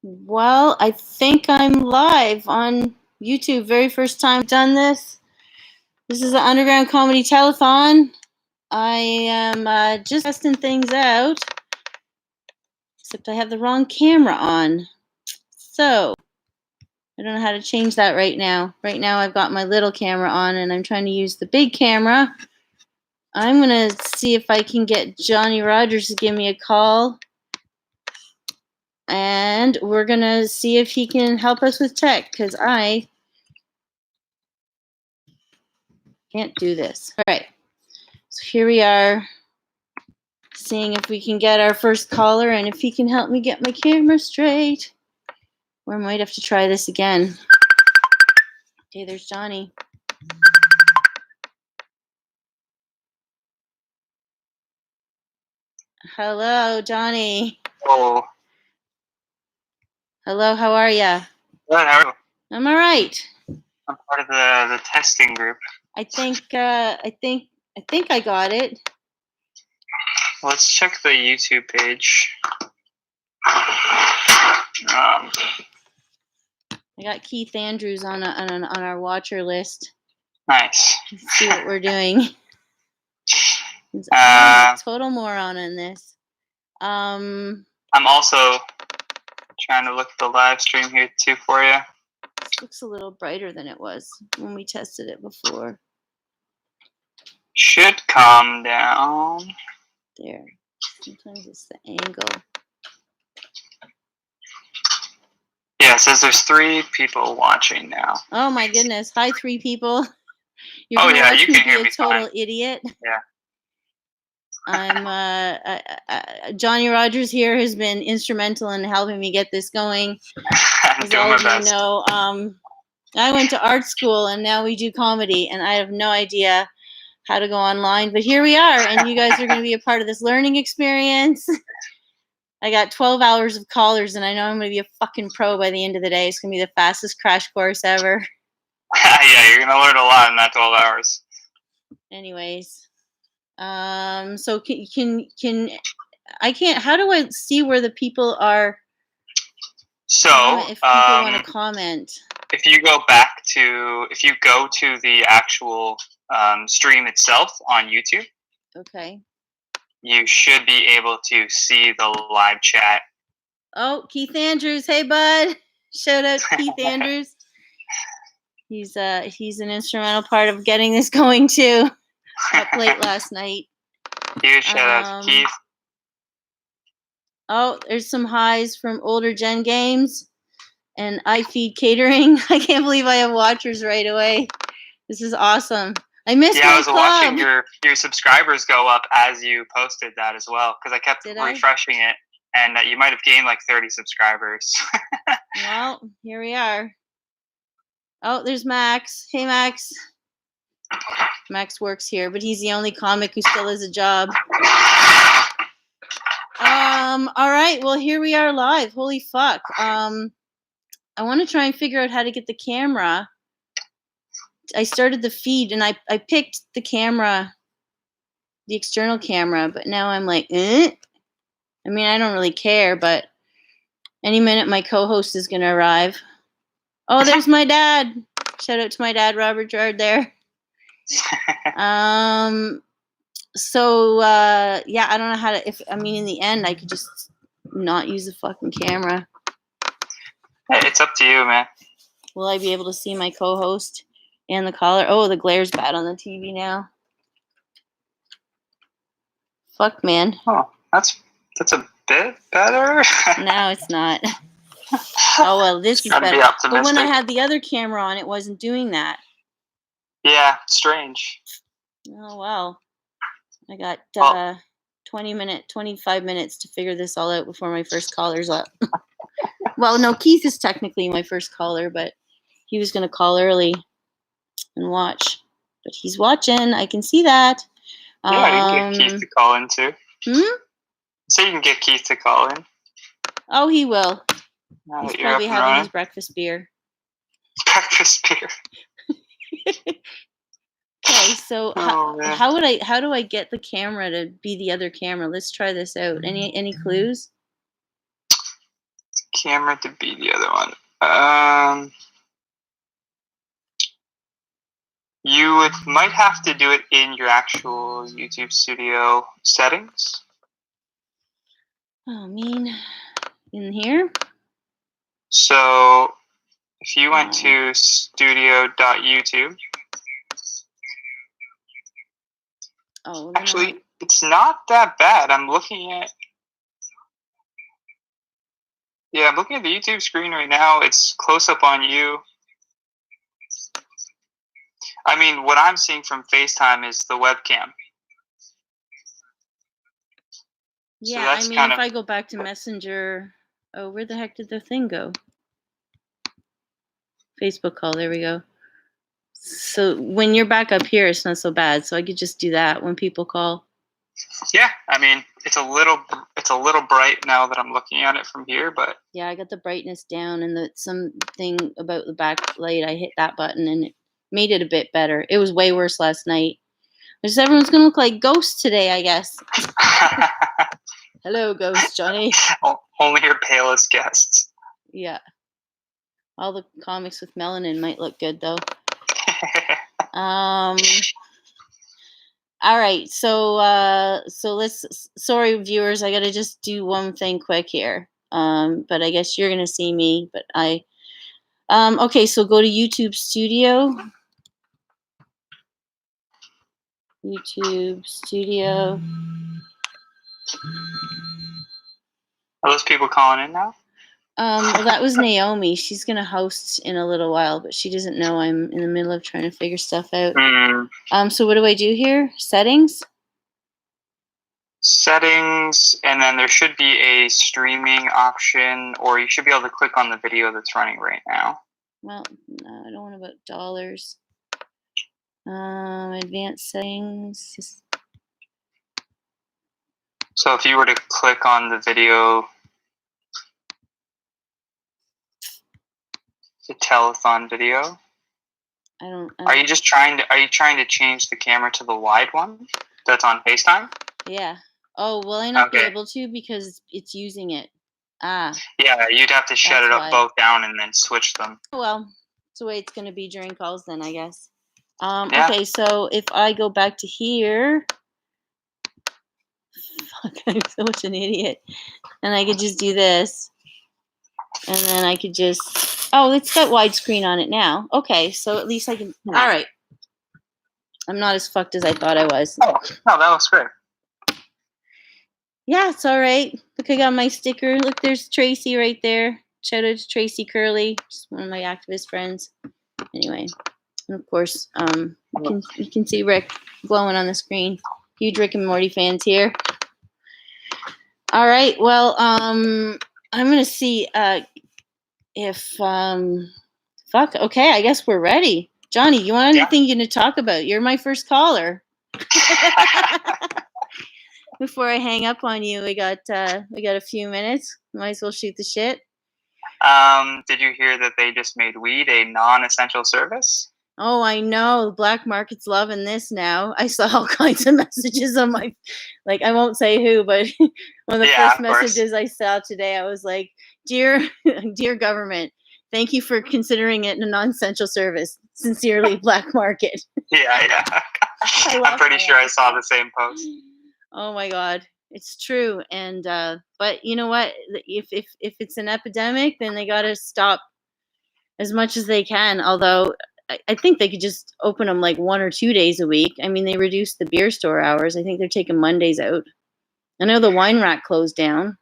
Well, I think I'm live on YouTube. Very first time I've done this. This is an underground comedy telethon. I am just testing things out, except I have the wrong camera on. So, I don't know how to change that right now. Right now I've got my little camera on and I'm trying to use the big camera. I'm going to see if I can get Johnny Rogers to give me a call. And we're going to see if he can help us with tech, because I can't do this. All right. So here we are, seeing if we can get our first caller and if he can help me get my camera straight. Or I might have to try this again. Okay, there's Johnny. Hello, Johnny. Oh. Hello, how are ya? Good, how are you? I'm all right. I'm part of the testing group. I think I got it. Let's check the YouTube page. I got Keith Andrews on our watcher list. Nice. Let's see what we're doing. I'm a total moron in this. I'm also trying to look at the live stream here too for you. This looks a little brighter than it was when we tested it before. Should calm down. There. Sometimes it's the angle. Yeah, it says there's 3 people watching now. Oh my goodness! Hi, 3 people. You're you can hear me total fine. Idiot. Yeah. I'm Johnny Rogers here has been instrumental in helping me get this going. I'm doing my best. You know, I went to art school and now we do comedy, and I have no idea how to go online, but here we are, and you guys are going to be a part of this learning experience. I got 12 hours of callers, and I know I'm going to be a fucking pro by the end of the day. It's going to be the fastest crash course ever. Yeah, you're going to learn a lot in that 12 hours. Anyways. So can I can't, how do I see where the people are? So, if people want to comment. If you go to the actual stream itself on YouTube. Okay. You should be able to see the live chat. Oh, Keith Andrews. Hey, bud. Shout out to Keith Andrews. He's an instrumental part of getting this going too. Up late last night. Huge shout out to Keith. Oh, there's some highs from Older Gen Games and iFeed Catering. I can't believe I have watchers right away. This is awesome. I missed my club. Watching your subscribers go up as you posted that as well, because I kept refreshing it, and you might have gained like 30 subscribers. Well, here we are. Oh, there's Max. Hey, Max. Max works here, but he's the only comic who still has a job. All right. Well, here we are live. Holy fuck. I want to try and figure out how to get the camera. I started the feed and I picked the camera, the external camera, but now I'm like, I mean, I don't really care, but any minute my co-host is going to arrive. Oh, there's my dad. Shout out to my dad, Robert Gerard there. So, yeah, I don't know how to, in the end, I could just not use the fucking camera. Hey, it's up to you, man. Will I be able to see my co-host and the caller? Oh, the glare's bad on the TV now. Fuck, man. Oh, that's a bit better. No, it's not. Oh, well, this is better. But when I had the other camera on, it wasn't doing that. Yeah, strange. Oh, well. I got 25 minutes to figure this all out before my first caller's up. Well, no, Keith is technically my first caller, but he was going to call early and watch. But he's watching. I can see that. Yeah, you can get Keith to call in too. So you can get Keith to call in. Oh, he will. He's probably having his breakfast beer. Breakfast beer. Okay, so how do I get the camera to be the other camera? Let's try this out. Any clues? camera to be the other one? You might have to do it in your actual YouTube studio settings. Oh, mean. In here? So if you went to studio.youtube. Oh, actually, it's not that bad. I'm looking at the YouTube screen right now. It's close up on you. I mean, what I'm seeing from FaceTime is the webcam. Yeah, so I mean, if I go back to Messenger, oh, where the heck did the thing go? Facebook call, there we go. So when you're back up here, it's not so bad. So I could just do that when people call. Yeah, I mean, it's a little bright now that I'm looking at it from here, but yeah, I got the brightness down, and something about the backlight. I hit that button, and it made it a bit better. It was way worse last night. Just everyone's gonna look like ghosts today, I guess. Hello, ghost Johnny. Only your palest guests. Yeah. All the comics with melanin might look good though. All right, so let's. Sorry, viewers, I gotta just do one thing quick here. But I guess you're gonna see me. But okay, so go to YouTube Studio. YouTube Studio. Are those people calling in now? Well, that was Naomi. She's gonna host in a little while, but she doesn't know I'm in the middle of trying to figure stuff out. So what do I do here? Settings? Settings, and then there should be a streaming option, or you should be able to click on the video that's running right now. Well, no, I don't want about dollars. Advanced settings. So if you were to click on the video, the telethon video, are you trying to change the camera to the wide one that's on FaceTime? Yeah. Oh, will I not be able to because it's using it? Ah. Yeah, you'd have to shut it up both down and then switch them. Well, it's the way it's going to be during calls then, I guess. Okay, so if I go back to here, fuck, I'm such an idiot. And I could just do this. And then I could just, oh, it's got widescreen on it now. Okay, so at least I can, all right. I'm not as fucked as I thought I was. Oh, no, that looks great. Yeah, it's all right. Look, I got my sticker. Look, there's Tracy right there. Shout out to Tracy Curley, just one of my activist friends. Anyway, and of course, you can see Rick glowing on the screen. Huge Rick and Morty fans here. All right, well, I'm gonna see if fuck. Okay, I guess we're ready. Johnny, you want anything you're gonna talk about? You're my first caller. Before I hang up on you, we got a few minutes. Might as well shoot the shit. Did you hear that they just made weed a non-essential service? Oh, I know. The black market's loving this now. I saw all kinds of messages on my, like, I won't say who, but one of the first messages I saw today, I was like, dear government, thank you for considering it a non-essential service. Sincerely, black market. Yeah. I'm pretty sure I saw the same post. Oh my God, it's true. And but you know what? If it's an epidemic, then they got to stop as much as they can. Although I think they could just open them like 1 or 2 days a week. I mean, they reduced the beer store hours. I think they're taking Mondays out. I know the wine rack closed down,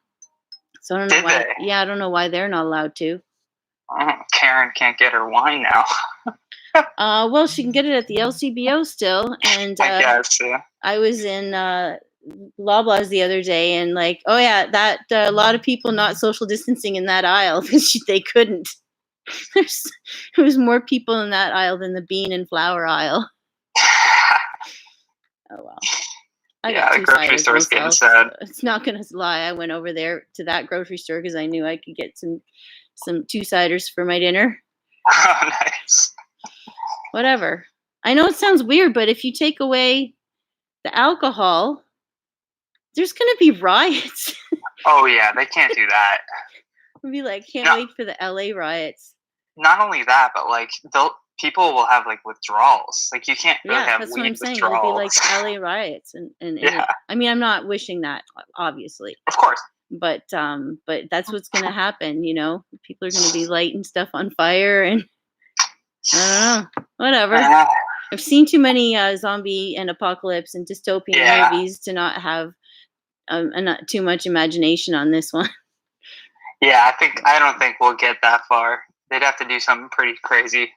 so I don't know why. Yeah, I don't know why they're not allowed to. Karen can't get her wine now. Well, she can get it at the LCBO still, and I guess. Yeah. I was in Loblaws the other day, and like, oh yeah, that a lot of people not social distancing in that aisle because they couldn't. There was more people in that aisle than the bean and flour aisle. Oh well. The grocery store's getting sad. So it's not gonna lie. I went over there to that grocery store because I knew I could get some 2-ciders for my dinner. Oh, nice. Whatever. I know it sounds weird, but if you take away the alcohol, there's going to be riots. Oh, yeah. They can't do that. We'll be like, can't wait for the LA riots. Not only that, but like people will have like withdrawals. Like you can't really have that's weed what I'm saying. withdrawals. It'll be like LA riots, and I mean, I'm not wishing that, obviously. Of course. But that's what's gonna happen. People are gonna be lighting stuff on fire, and I don't know, whatever. I've seen too many zombie and apocalypse and dystopian movies to not have not too much imagination on this one. Yeah, I don't think we'll get that far. They'd have to do something pretty crazy.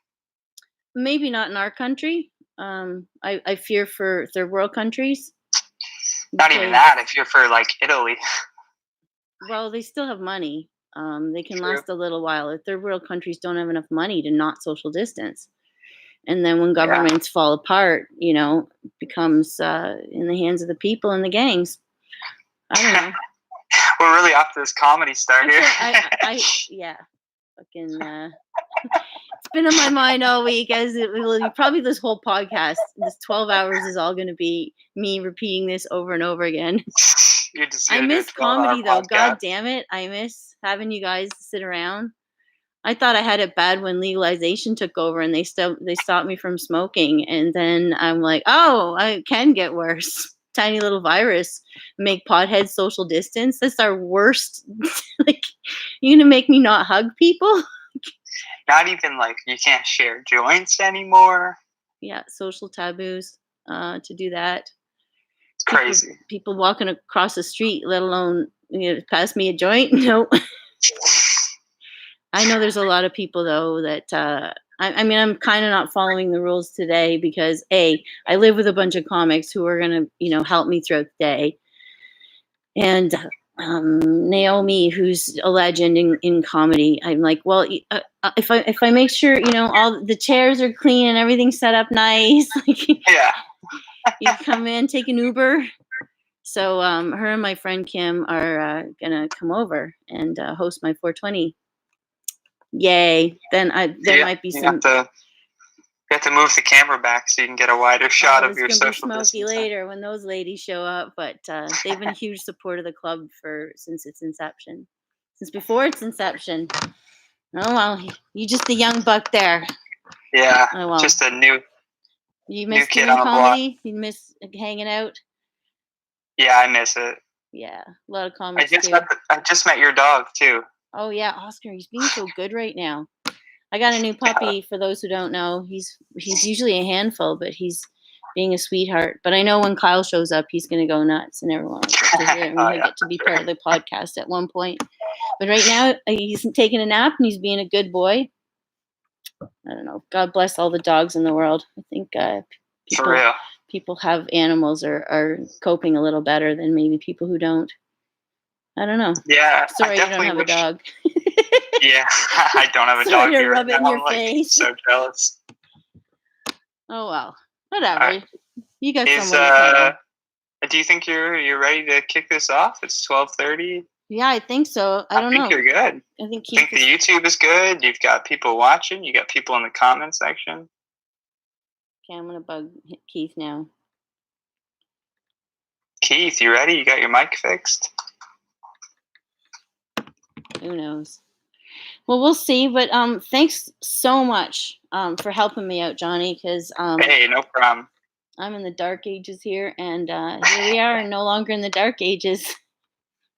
Maybe not in our country. I fear for third world countries. Not even that. I fear for like Italy. Well, they still have money. They can last a little while. If third world countries don't have enough money to not social distance, and then when governments fall apart, it becomes in the hands of the people and the gangs. I don't know. We're really off to this comedy start here. Fucking. It's been on my mind all week, as it will be probably this whole podcast. This 12 hours is all going to be me repeating this over and over again. I miss comedy though. God damn it. I miss having you guys sit around. I thought I had it bad when legalization took over and they stopped me from smoking. And then I'm like, oh, I can get worse. Tiny little virus. Make potheads social distance. That's our worst. Like, you're going to make me not hug people? Not even like you can't share joints anymore. Yeah, social taboos to do that. It's crazy. People walking across the street, let alone pass me a joint. No. I know there's a lot of people though that I mean, I'm kind of not following the rules today because I live with a bunch of comics who are gonna help me throughout the day, and Naomi, who's a legend in comedy, I'm like, well, if I make sure all the chairs are clean and everything's set up nice, like, you come in, take an Uber. So her and my friend Kim are gonna come over and host my 420. Yay! Then there might be some. You have to move the camera back so you can get a wider shot of your social distancing. It's gonna be smoky later when those ladies show up, but they've been a huge support of the club since its inception, since before its inception. Oh well, you just a young buck there. Yeah, just a new. You miss doing comedy? You miss hanging out? Yeah, I miss it. Yeah, a lot of comics. I just met your dog too. Oh yeah, Oscar, he's being so good right now. I got a new puppy. For those who don't know, he's usually a handful, but he's being a sweetheart. But I know when Kyle shows up, he's going to go nuts, and everyone will get to hear him. He'll get to be part of the podcast at one point. But right now, he's taking a nap and he's being a good boy. I don't know. God bless all the dogs in the world. I think people have animals are coping a little better than maybe people who don't. I don't know. Yeah. Sorry, you don't have a dog. Yeah, I don't have a dog here. Rub it in your face. So jealous. Oh well, whatever. You got someone. Do you think you're ready to kick this off? It's 12:30. Yeah, I think so. I don't know. I think you're good. I think the YouTube is good. You've got people watching. You got people in the comment section. Okay, I'm gonna bug Keith now. Keith, you ready? You got your mic fixed? Who knows? Well, we'll see. But thanks so much for helping me out, Johnny. Because hey, no problem. I'm in the dark ages here, and here we are, no longer in the dark ages.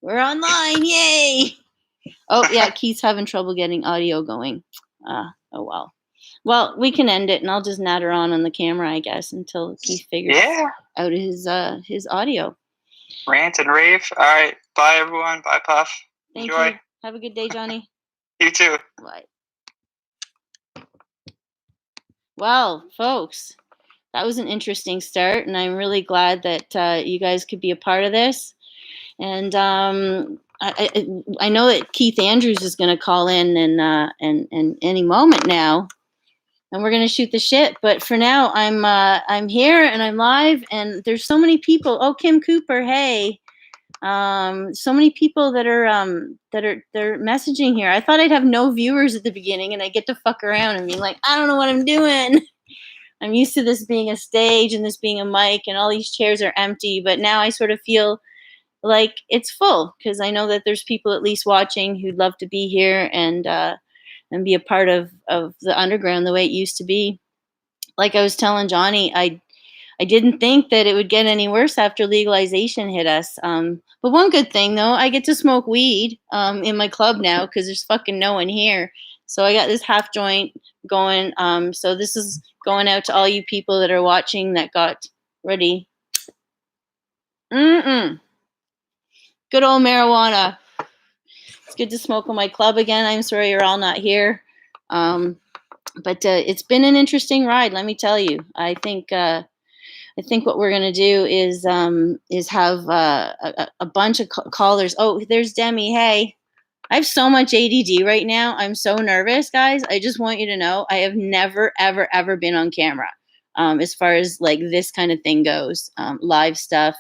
We're online, yay! Oh yeah, Keith's having trouble getting audio going. Oh well. Well, we can end it, and I'll just natter on the camera, I guess, until Keith figures out his audio. Rant and rave. All right, bye everyone. Bye, Puff. Thank Enjoy. You. Have a good day, Johnny. You too. Bye. Well, folks, that was an interesting start, and I'm really glad that you guys could be a part of this. And I know that Keith Andrews is going to call in and any moment now, and we're going to shoot the shit. But for now, I'm here and I'm live, and there's so many people. Oh, Kim Cooper, hey. So many people that are they're messaging here. I thought I'd have no viewers at the beginning and I get to fuck around and be like, I don't know what I'm doing. I'm used to this being a stage and this being a mic and all these chairs are empty, but now I sort of feel like it's full, because I know that there's people at least watching who'd love to be here and be a part of the underground the way it used to be. Like I was telling Johnny, I didn't think that it would get any worse after legalization hit us. But one good thing, though, I get to smoke weed in my club now because there's fucking no one here. So I got this half joint going. So this is going out to all you people that are watching that got ready. Good old marijuana. It's good to smoke in my club again. I'm sorry you're all not here. But it's been an interesting ride, let me tell you. I think what we're gonna do is have a bunch of callers. Oh, there's Demi. Hey, I have so much ADD right now. I'm so nervous, guys. I just want you to know I have never, ever, ever been on camera. As far as like this kind of thing goes, live stuff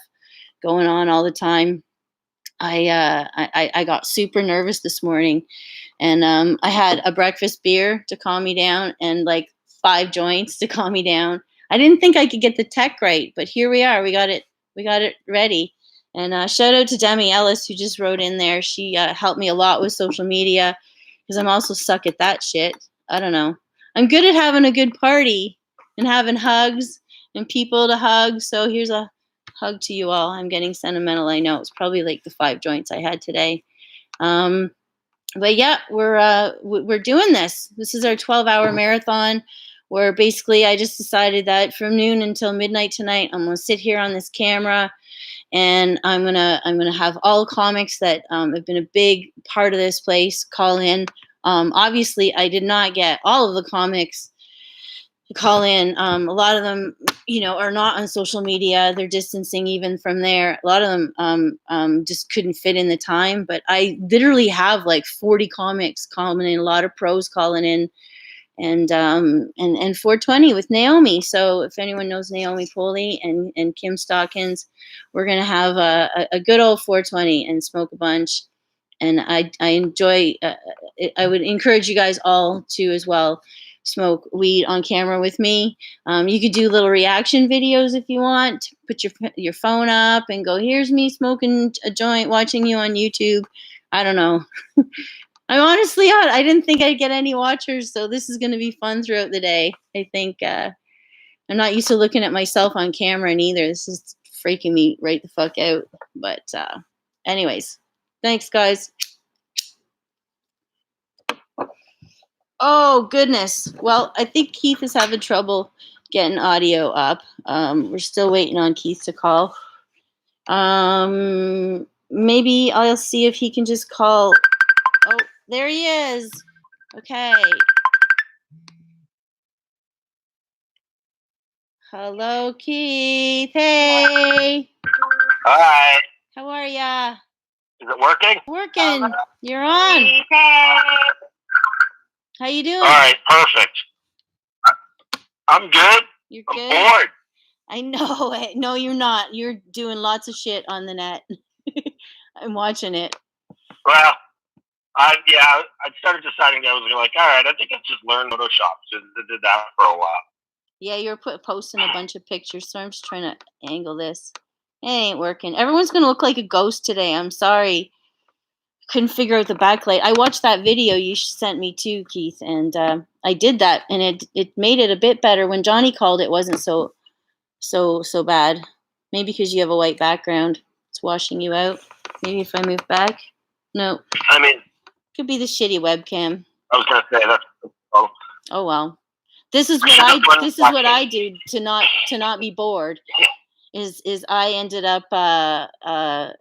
going on all the time. I got super nervous this morning, and I had a breakfast beer to calm me down and like 5 joints to calm me down. I didn't think I could get the tech right, but here we are. We got it ready. And shout out to Demi Ellis, who just wrote in there. She helped me a lot with social media because I'm also suck at that shit. I don't know. I'm good at having a good party and having hugs and people to hug. So here's a hug to you all. I'm getting sentimental. I know it's probably like the 5 joints I had today. But yeah, we're doing this. This is our 12-hour marathon, where basically I just decided that from noon until midnight tonight, I'm gonna sit here on this camera, and I'm gonna have all comics that have been a big part of this place call in. Obviously, I did not get all of the comics to call in. A lot of them, are not on social media. They're distancing even from there. A lot of them just couldn't fit in the time. But I literally have like 40 comics calling in, a lot of pros calling in, and 420 with Naomi. So if anyone knows Naomi Poley and Kim Stockins, we're gonna have a good old 420 and smoke a bunch. And I enjoy. I would encourage you guys all to as well smoke weed on camera with me. You could do little reaction videos if you want. Put your phone up and go, here's me smoking a joint, watching you on YouTube. I don't know. I didn't think I'd get any watchers, so this is going to be fun throughout the day. I think I'm not used to looking at myself on camera neither. This is freaking me right the fuck out. But anyways, thanks, guys. Oh, goodness. Well, I think Keith is having trouble getting audio up. We're still waiting on Keith to call. Maybe I'll see if he can just call. Oh, there he is. Okay. Hello, Keith. Hey. Hi. How are ya? Is it working? Working. You're on. How you doing? All right, perfect. I'm good. You're good? I'm bored. I know. No, you're not. You're doing lots of shit on the net. I'm watching it. Well, I started deciding I was like, all right, I think I'll just learn Photoshop. So I did that for a while. Yeah, you're posting a bunch of pictures, so I'm just trying to angle this. It ain't working. Everyone's going to look like a ghost today. I'm sorry. Couldn't figure out the backlight. I watched that video you sent me too, Keith, and I did that, and it made it a bit better. When Johnny called, it wasn't so bad. Maybe because you have a white background, it's washing you out. Maybe if I move back. No. I mean, could be the shitty webcam. I was gonna say that. Oh well. This is what I do to not be bored. Is I ended up I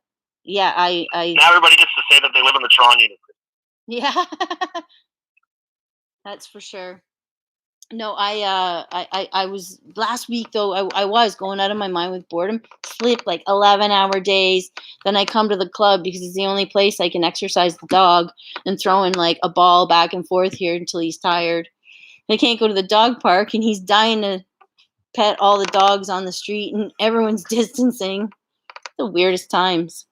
now everybody gets to say that they live in the Tron universe. Yeah. That's for sure. No, I was last week though. I was going out of my mind with boredom. Sleep like 11-hour days. Then I come to the club because it's the only place I can exercise the dog and throwing like a ball back and forth here until he's tired. I can't go to the dog park, and he's dying to pet all the dogs on the street, and everyone's distancing. The weirdest times.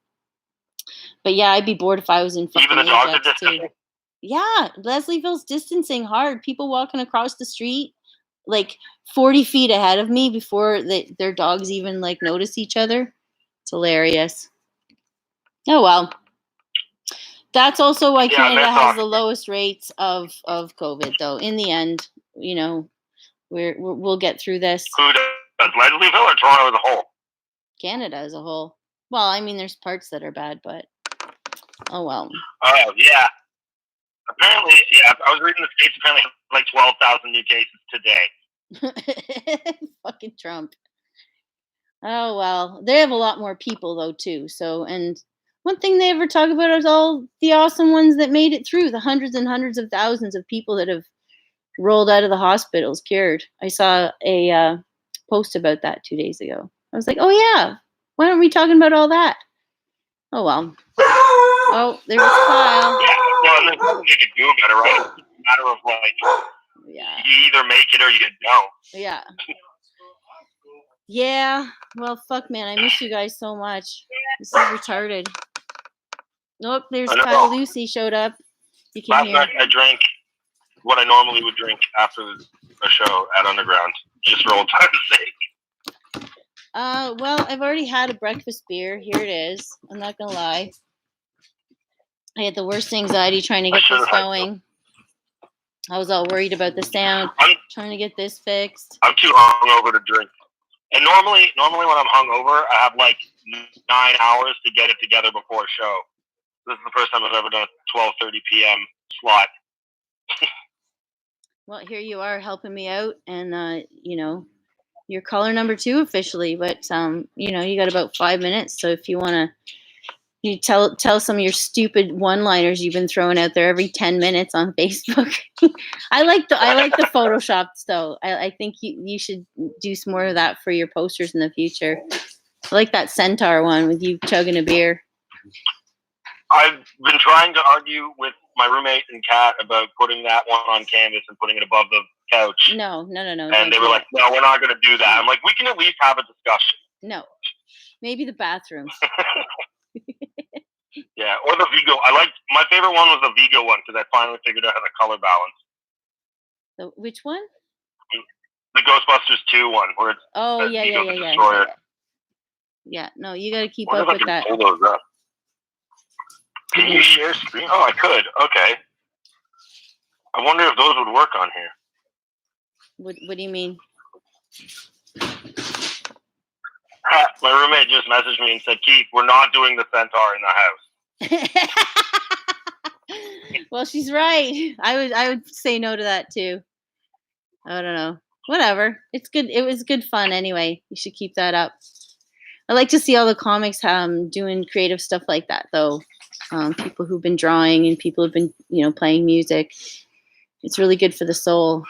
But yeah, I'd be bored if I was in fucking Even the dogs are Ajax too. distancing? Yeah, Leslieville's distancing hard. People walking across the street like 40 feet ahead of me before their dogs even like notice each other. It's hilarious. Oh well. That's also why Canada has the lowest rates of COVID, though. In the end, you know, we'll get through this. Who does? Leslieville or Toronto as a whole? Canada as a whole. Well, I mean, there's parts that are bad, but oh well. Oh yeah. Apparently, yeah. I was reading the States. Apparently, have like 12,000 new cases today. Fucking Trump. Oh well, they have a lot more people though too. So, and one thing they ever talk about is all the awesome ones that made it through, the hundreds and hundreds of thousands of people that have rolled out of the hospitals cured. I saw a post about that 2 days ago. I was like, oh yeah, why aren't we talking about all that? Oh well. Oh, there's a file. Yeah, well, there's nothing you can do about it, right? It's a matter of like, yeah, you either make it or you don't. Yeah. Yeah. Well, fuck, man, I miss you guys so much. This is retarded. Nope, there's Kyle Lucy showed up. You can Last hear. night I drank what I normally would drink after a show at Underground, just for old time's sake. Well, I've already had a breakfast beer. Here it is. I'm not gonna lie. I had the worst anxiety trying to get this going. I was all worried about the sound. Trying to get this fixed. I'm too hungover to drink. And normally when I'm hungover, I have like 9 hours to get it together before a show. This is the first time I've ever done a 12:30 p.m. slot. Well, here you are helping me out, and you know, you're caller number 2 officially. But you know, you got about 5 minutes. So if you wanna, you tell some of your stupid one-liners you've been throwing out there every 10 minutes on Facebook. I like the Photoshops though. I think you should do some more of that for your posters in the future. I like that centaur one with you chugging a beer. I've been trying to argue with my roommate and Kat about putting that one on canvas and putting it above the couch. No. And they were like, no, we're not going to do that. I'm like, we can at least have a discussion. No. Maybe the bathrooms. Yeah, or the Vigo. My favorite one was the Vigo one because I finally figured out how to color balance. Which one? The Ghostbusters 2 one, where it's Yeah, no, you got to keep up with that. Pull those up. Can you share screen? Oh, I could. Okay. I wonder if those would work on here. What do you mean? My roommate just messaged me and said, Keith, we're not doing the centaur in the house. Well, she's right. I would say no to that too. I don't know. Whatever. It's good. It was good fun anyway. You should keep that up. I like to see all the comics doing creative stuff like that though. People who've been drawing and people who've been, you know, playing music. It's really good for the soul.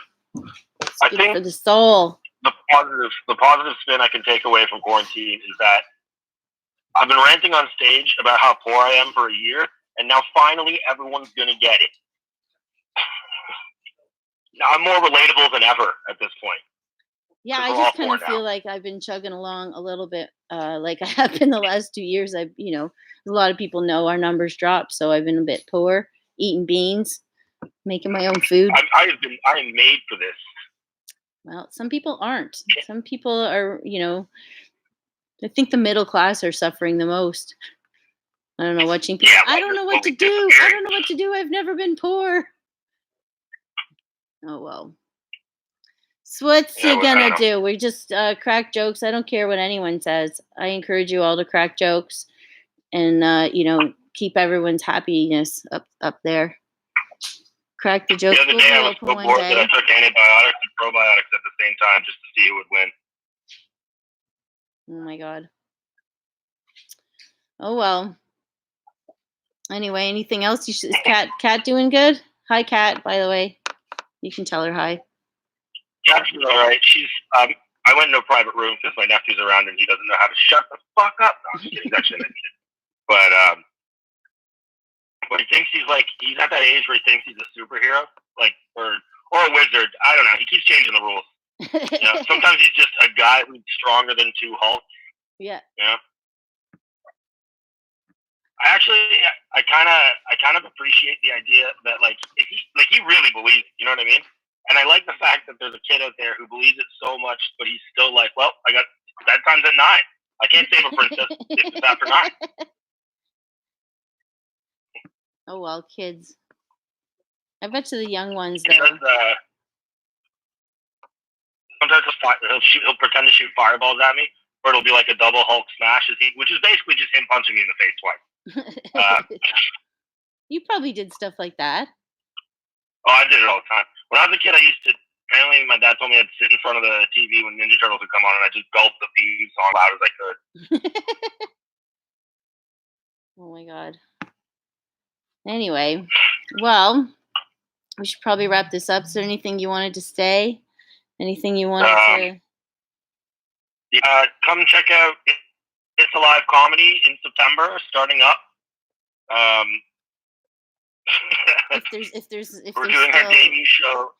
I think for the soul. The positive spin I can take away from quarantine is that I've been ranting on stage about how poor I am for a year, and now finally everyone's gonna get it. Now I'm more relatable than ever at this point. Yeah, I just kind of feel like I've been chugging along a little bit, like I have been the last 2 years. You know, a lot of people know our numbers dropped, so I've been a bit poor, eating beans, making my own food. I am made for this. Well, some people aren't. Some people are, you know, I think the middle class are suffering the most. I don't know, watching people. I don't know what to do. I don't know what to do. I've never been poor. Oh, well. So what's you gonna do? We just crack jokes. I don't care what anyone says. I encourage you all to crack jokes and, you know, keep everyone's happiness up there. Crack the jokes. The other day I was so bored that I took antibiotics and probiotics at the same time just to see who would win. Oh my God. Oh well. Anyway, anything else? Is Kat doing good? Hi, Kat. By the way, you can tell her hi. Kat's all right. She's I went into a private room because my nephew's around and he doesn't know how to shut the fuck up. No, I'm kidding. He's actually an idiot. But he thinks he's at that age where he thinks he's a superhero, like or a wizard. I don't know. He keeps changing the rules. You know, sometimes he's just a guy who's stronger than 2 Hulks. Yeah. Yeah. I kind of appreciate the idea that he really believes it, you know what I mean? And I like the fact that there's a kid out there who believes it so much, but he's still like, well, I got bedtime's at 9. I can't save a princess if it's after 9. Oh well, kids. I bet you the young ones He though. does, sometimes he'll pretend to shoot fireballs at me, or it'll be like a double Hulk smash, which is basically just him punching me in the face twice. You probably did stuff like that. Oh, I did it all the time. When I was a kid, I used to. Apparently, my dad told me I'd sit in front of the TV when Ninja Turtles would come on, and I just gulped the theme song loud as I could. Oh my god. Anyway, well, we should probably wrap this up. Is there anything you wanted to say? Anything you wanted to? Yeah, come check out It's a Live Comedy in September, starting up. If there's we're doing our debut show.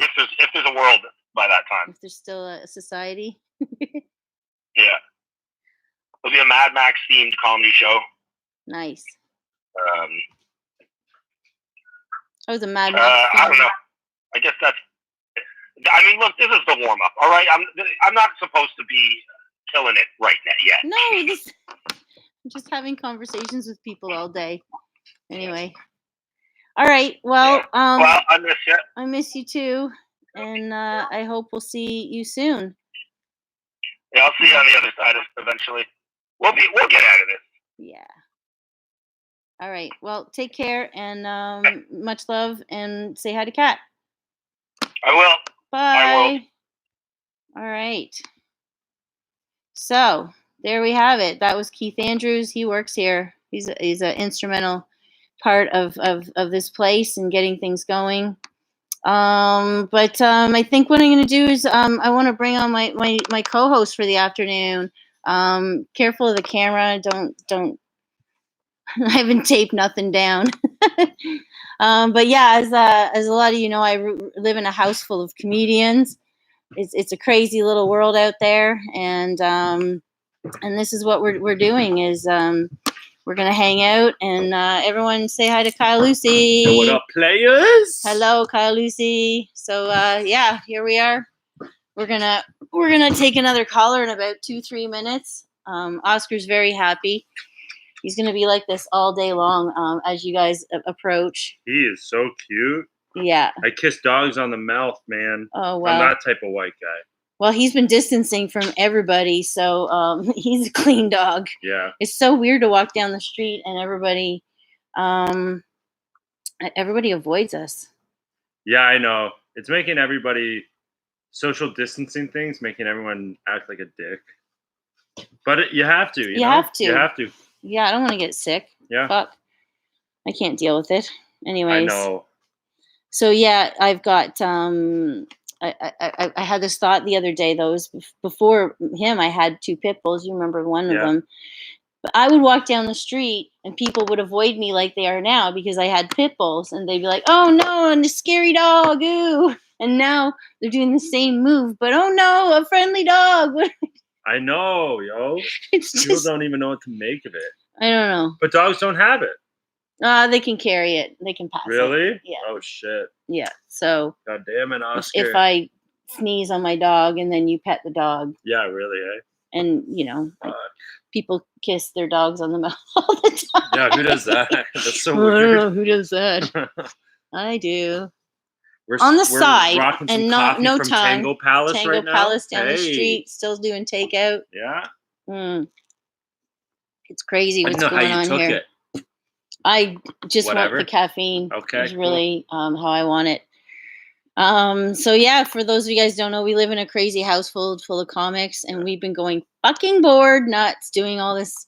If there's a world by that time. If there's still a society. Yeah. It'll be a Mad Max themed comedy show. Nice. I was a Mad Max. I don't know. I guess that's. I mean, look, this is the warm up. All right, I'm not supposed to be killing it right now yet. No, I'm just having conversations with people all day. Anyway. All right. Well, well, I miss you. I miss you too, and I hope we'll see you soon. Yeah, I'll see you on the other side eventually. We'll get out of this. Yeah. All right. Well, take care and much love, and say hi to Kat. I will. Bye. I will. All right. So there we have it. That was Keith Andrews. He works here. He's an instrumental part of this place and getting things going. But I think what I'm going to do is I want to bring on my co-host for the afternoon. Careful of the camera. Don't. I haven't taped nothing down. But yeah, as a lot of you know, I live in a house full of comedians. It's a crazy little world out there, and this is what we're doing is we're gonna hang out and everyone say hi to Kyle Lucy. Hey, what up, players? Hello, Kyle Lucy. So yeah, here we are. We're gonna take another caller in about 2-3 minutes. Oscar's very happy. He's gonna be like this all day long as you guys approach. He is so cute. Yeah. I kiss dogs on the mouth, man. Oh wow. I'm that type of white guy. Well, he's been distancing from everybody, so he's a clean dog. Yeah. It's so weird to walk down the street and everybody avoids us. Yeah, I know. It's making everybody social distancing things, making everyone act like a dick. But you have to. You know? Have to. You have to. Yeah, I don't want to get sick. Yeah. Fuck. I can't deal with it. Anyways. I know. So yeah, I've got I had this thought the other day, though. It was before him, I had 2 pit bulls. You remember one of them. But I would walk down the street and people would avoid me like they are now because I had pit bulls. And they'd be like, oh no, and a scary dog, ooh. And now they're doing the same move. But oh no, a friendly dog. I know, yo. People don't even know what to make of it. I don't know. But dogs don't have it. They can carry it. They can pass it. Really? Yeah. Oh, shit. Yeah. So. God damn it, Oscar. If I sneeze on my dog and then you pet the dog. Yeah, really, eh? And, you know, like, people kiss their dogs on the mouth all the time. Yeah, who does that? That's so weird. I don't know who does that. I do. We're on the side and no tongue. Tango Palace Tango right now. Palace down the street, still doing takeout. Yeah. It's crazy what's going on here. I just want the caffeine. Okay. It's really how I want it. So yeah, for those of you guys who don't know, we live in a crazy house full of comics, and we've been going fucking bored nuts doing all this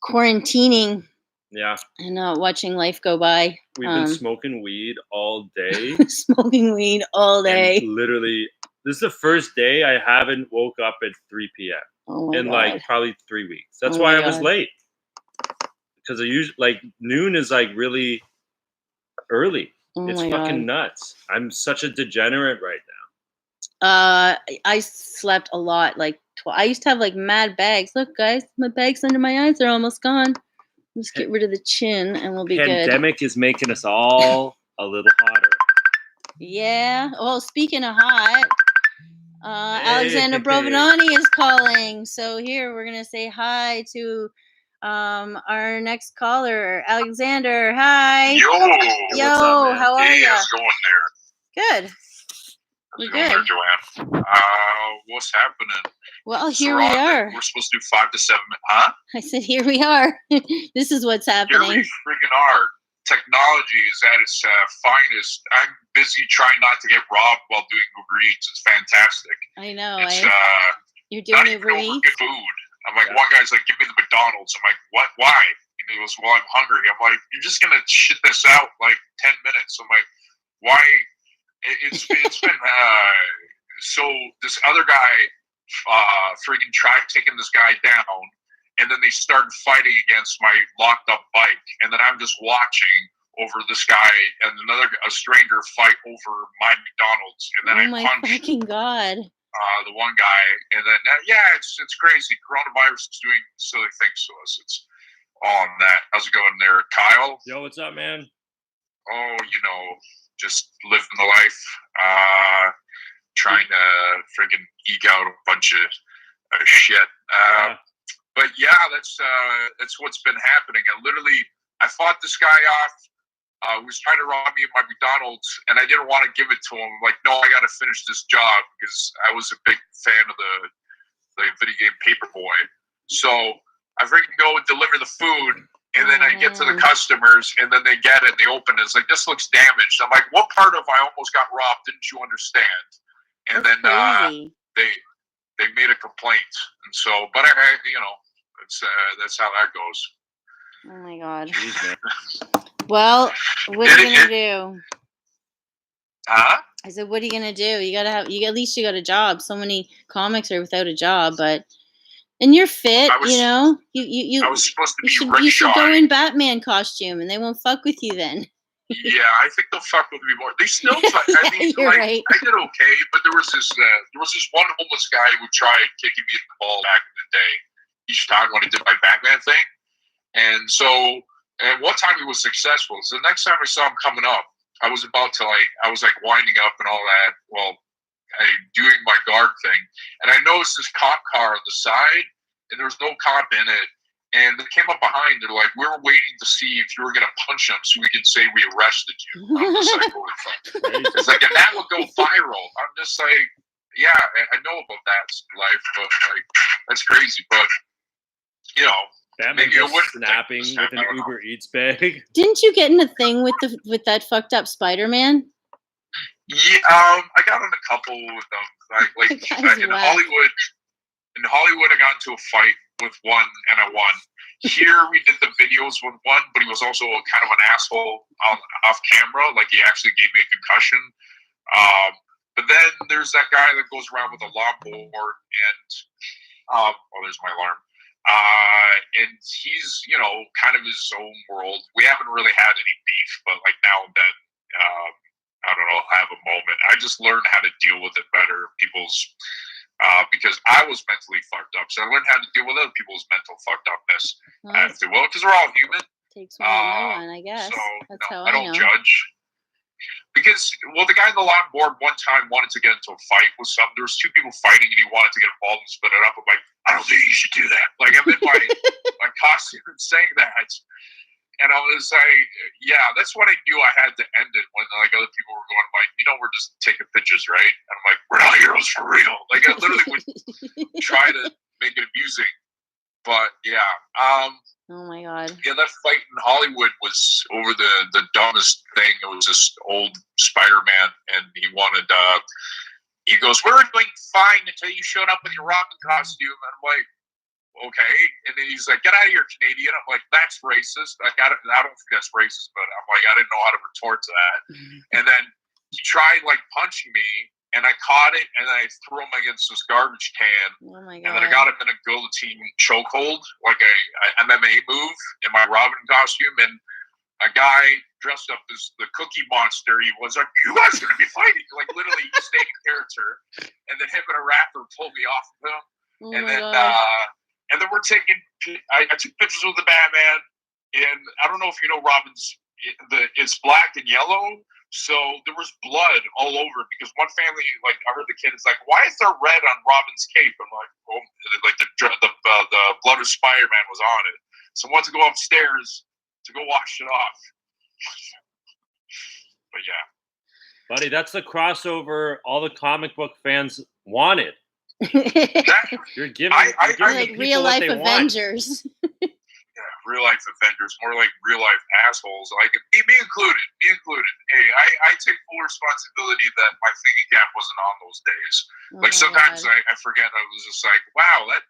quarantining. Yeah. And watching life go by. We've been smoking weed all day. Smoking weed all day. And literally, this is the first day I haven't woke up at 3 p.m. Oh my God. Like probably 3 weeks. That's why I was late. Because I usually like noon is like really early. It's fucking nuts. I'm such a degenerate right now. I slept a lot. Like I used to have like mad bags. Look, guys, my bags under my eyes are almost gone. Just get rid of the chin and we'll be good. Pandemic is making us all a little hotter. Yeah. Well, speaking of hot, Alexander Brovinani is calling. So here we're gonna say hi to Our next caller, Alexander. Hi. Yo, what's up, man? How are you? How's it going there? Good. How's it going there, Joanne? What's happening? Well, here we are. We're supposed to do 5 to 7 minutes. Huh? I said, here we are. This is what's happening. Here we freaking are. Technology is at its finest. I'm busy trying not to get robbed while doing Uber Eats. It's fantastic. I know. You're not doing Uber even over Eats? good food. I'm like, one guy's like, give me the McDonald's. I'm like, what? Why? And he goes, well, I'm hungry. I'm like, you're just going to shit this out like 10 minutes. I'm like, why? It's been, so this other guy freaking tried taking this guy down, and then they started fighting against my locked up bike. And then I'm just watching over this guy and a stranger fight over my McDonald's. And then I punched. Oh my fucking God. The one guy, and then it's crazy. Coronavirus is doing silly things to us. It's all on that. How's it going there, Kyle? Yo, what's up, man? Oh, just living the life. Trying to freaking eke out a bunch of shit. But yeah, that's what's been happening. I fought this guy off. He was trying to rob me of my McDonald's, and I didn't want to give it to him. I'm like, no, I got to finish this job because I was a big fan of the video game Paperboy. So I freaking go and deliver the food, and then I get to the customers, and then they get it, and they open it. It's like, this looks damaged. I'm like, what part of I almost got robbed didn't you understand? And then they made a complaint, and so, but that's how that goes. Oh my God. Well, what are you gonna do? Huh? I said, what are you gonna do? At least you got a job. So many comics are without a job, and you're fit, You I was supposed to be you should go in Batman costume, and they won't fuck with you then. Yeah, I think they'll fuck with me more. They still fuck. I mean, right. I did okay, but there was this one homeless guy who tried kicking me in the ball back in the day each time when I did my Batman thing, and so. And one time he was successful. So the next time I saw him coming up, I was winding up and all that. Well, doing my guard thing. And I noticed this cop car on the side, and there was no cop in it. And they came up behind. They're like, we were waiting to see if you were going to punch him so we could say we arrested you. I'm just like, holy fuck. It's like, and that would go viral. I'm just like, yeah, I know about that life, but like, that's crazy. But, Batman just snapping with an Uber Eats bag. Didn't you get in a thing with that fucked up Spider-Man? Yeah, I got in a couple with them. Like in Hollywood. In Hollywood, I got into a fight with one, and I won. Here, we did the videos with one, but he was also kind of an asshole off camera. Like, he actually gave me a concussion. But then there's that guy that goes around with a lawnmower, and there's my alarm. And he's, kind of his own world. We haven't really had any beef, but like now and then, I don't know, have a moment. I just learned how to deal with it better. Because I was mentally fucked up. So I learned how to deal with other people's mental fucked upness. Because we're all human. Takes one to know one, I guess. So that's how I don't judge. Because, the guy in the lawnmower one time wanted to get into a fight with there was two people fighting, and he wanted to get involved and split it up. I'm like, I don't think you should do that. Like, I'm in my costume and saying that. And I was like, yeah, that's what I knew I had to end it when like other people were going like, we're just taking pictures, right? And I'm like, we're not heroes for real. Like, I literally would try to make it amusing. But yeah. Oh my God. Yeah, that fight in Hollywood was over the dumbest thing. It was just old Spider-Man, and he wanted he goes, we were doing fine until you showed up with your Robin costume. And I'm like, okay. And then he's like, get out of here, Canadian. I'm like, that's racist. Like, I don't think that's racist, but I'm like, I didn't know how to retort to that. And then he tried like punching me, and I caught it, and I threw him against this garbage can. Oh my God. And then I got him in a guillotine chokehold, like a MMA move in my Robin costume. And a guy dressed up as the Cookie Monster, he was like, you guys are going to be fighting. Like, literally, he stayed in character. And then him and a rapper pulled me off of him. Oh and my then God. And then we're taking, I took pictures with the Batman, and I don't know if you know Robin's, it's black and yellow, so there was blood all over, because one family, like, I heard the kid is like, why is there red on Robin's cape? I'm like, oh, like the blood of Spider-Man was on it. someone to go upstairs to go wash it off. But yeah, buddy, that's the crossover all the comic book fans wanted. You're giving like real life Avengers. Yeah, real life Avengers, more like real life assholes. Like me included. Hey, I take full responsibility that my thinking cap wasn't on those days. Like sometimes I forget. I was just like, wow, that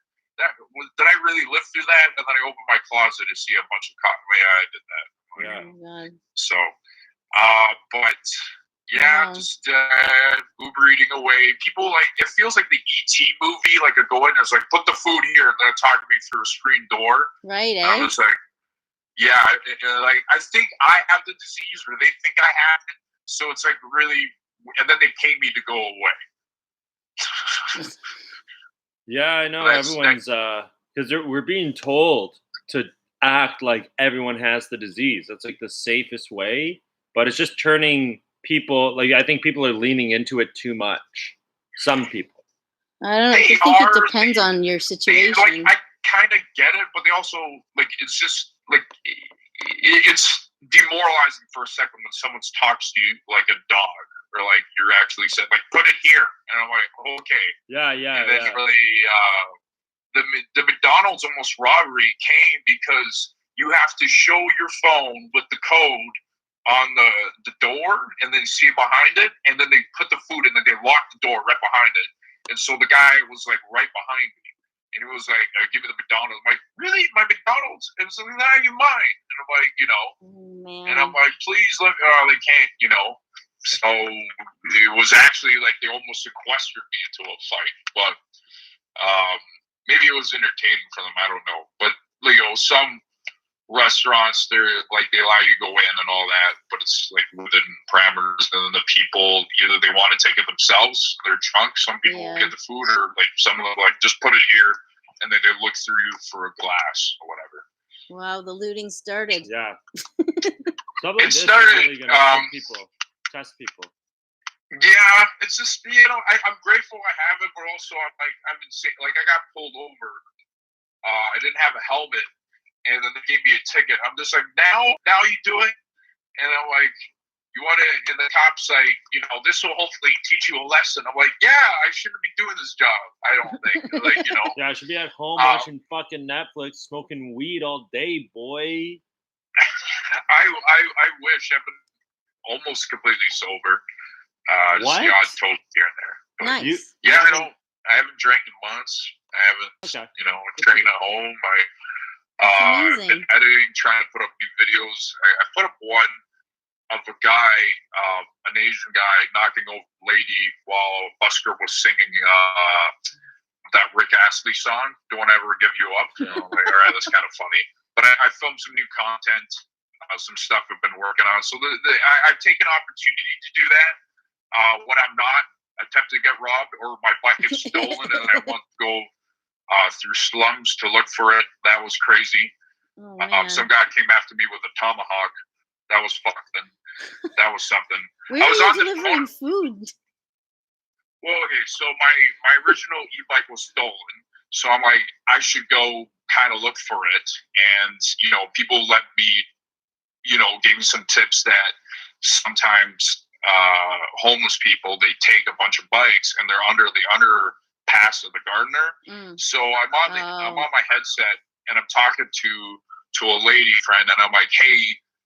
did I really live through that? And then I opened my closet to see a bunch of cotton. Yeah, I did that. Yeah. So, but. Yeah, just Uber eating away. People like it feels like the ET movie. Like I go in, it's like put the food here, and then talk to me through a screen door. Right. I was like, yeah, like I think I have the disease, or they think I have it. So it's like really, and then they pay me to go away. Yeah, I know everyone's because we're being told to act like everyone has the disease. That's like the safest way, but it's just turning people, like I think people are leaning into it too much. Some people. I don't know. I think it depends on your situation. Like, I kind of get it, but they also like it's just like it's demoralizing for a second when someone talks to you like a dog, or like you're actually said like put it here, and I'm like okay. Yeah. And then really, the McDonald's almost robbery came because you have to show your phone with the code on the door, and then see behind it, and then they put the food, and then they lock the door right behind it. And so the guy was like right behind me, and he was like, "Give me the McDonald's." I'm like, "Really, my McDonald's?" And it's like, "Nah, you mine." And I'm like, and I'm like, "Please let me." Oh, they can't, So it was actually like they almost sequestered me into a fight, but maybe it was entertaining for them. I don't know, but some restaurants, they're like they allow you to go in and all that, but it's like within parameters, and then the people either they want to take it themselves, they're drunk, some people will get the food, or like some of them like just put it here, and then they look through you for a glass or whatever. Wow, the looting started. Yeah. It started test people. Yeah, it's just I'm grateful I have it, but also I'm insane. Like I got pulled over, I didn't have a helmet, and then they gave me a ticket. I'm just like, now you do it? And I'm like, you want to, and the cop's like, this will hopefully teach you a lesson. I'm like, yeah, I shouldn't be doing this job. I don't think. Like, Yeah, I should be at home watching fucking Netflix, smoking weed all day, boy. I wish I've been almost completely sober. Just the odd toast here and there. But nice. I haven't drank in months. I haven't, drinking at home. I've been editing, trying to put up new videos. I put up one of a guy, an Asian guy, knocking over a lady while Busker was singing that Rick Astley song, "Don't Ever Give You Up." All right, that's kind of funny. But I filmed some new content, some stuff I've been working on. So I've taken opportunity to do that. When I'm not attempting to get robbed or my bike gets stolen and I want to go through slums to look for it. That was crazy. Some guy came after me with a tomahawk. That was fucking. That was something. Where are you delivering food? Well, okay, so my original e-bike was stolen, so I'm like, I should go kind of look for it, and people let me, gave me some tips that sometimes homeless people, they take a bunch of bikes and they're under the underpass of the Gardner. So I'm on my headset and I'm talking to a lady friend, and I'm like, hey,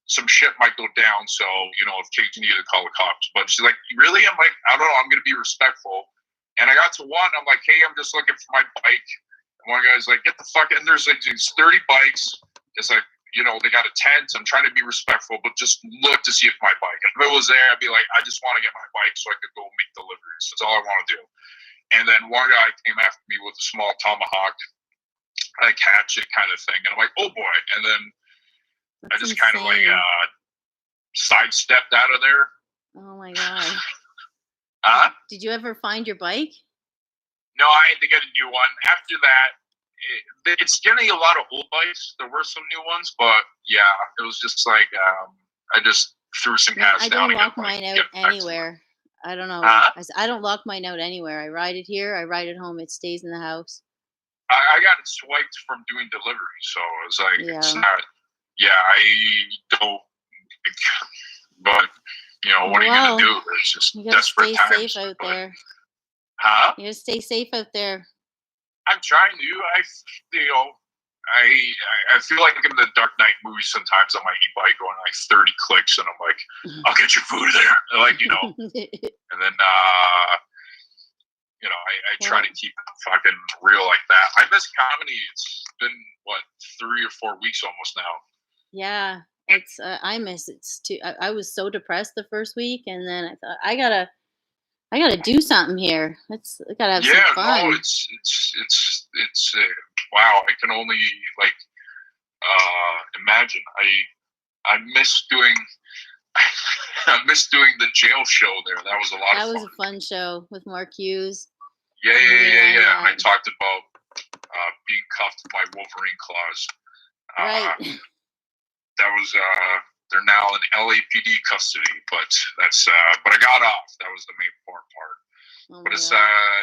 some shit might go down, so if Kate you need to call the cops. But she's like, really? I'm like, I don't know, I'm gonna be respectful. And I got to one, I'm like, hey, I'm just looking for my bike. And one guy's like, get the fuck in. There's like these 30 bikes. It's like, they got a tent. I'm trying to be respectful, but just look to see if my bike. And if it was there, I'd be like, I just want to get my bike so I could go make deliveries. That's all I want to do. And then one guy came after me with a small tomahawk, like hatchet kind of thing. And I'm like, oh boy. And then I just kind of like sidestepped out of there. Oh my God. Did you ever find your bike? No, I had to get a new one. After that, it's getting a lot of old bikes. There were some new ones, but yeah, it was just like I just threw some gas down. I don't lock mine out anywhere. I don't know. I don't lock mine out anywhere. I ride it here. I ride it home. It stays in the house. I got it swiped from doing delivery, so I was like, it's not. Yeah, I don't. But what are you gonna do? It's just desperate times. Stay safe out there. Huh? You gotta stay safe out there. I'm trying to. I feel like in the Dark Knight movie sometimes on my e-bike going like 30 clicks, and I'm like, I'll get your food there, like and then I try to keep it fucking real like that. I miss comedy. It's been 3 or 4 weeks almost now. Yeah, it's I miss it too. I was so depressed the first week, and then I thought I gotta do something here. I gotta have some fun. No, it's wow. I can only imagine. I miss doing the jail show there. That was a lot of fun. That was a fun show with Mark Hughes. Yeah. And I talked about being cuffed by Wolverine claws. Right. That was they're now in LAPD custody, but that's but I got off. That was the main important part. But it's I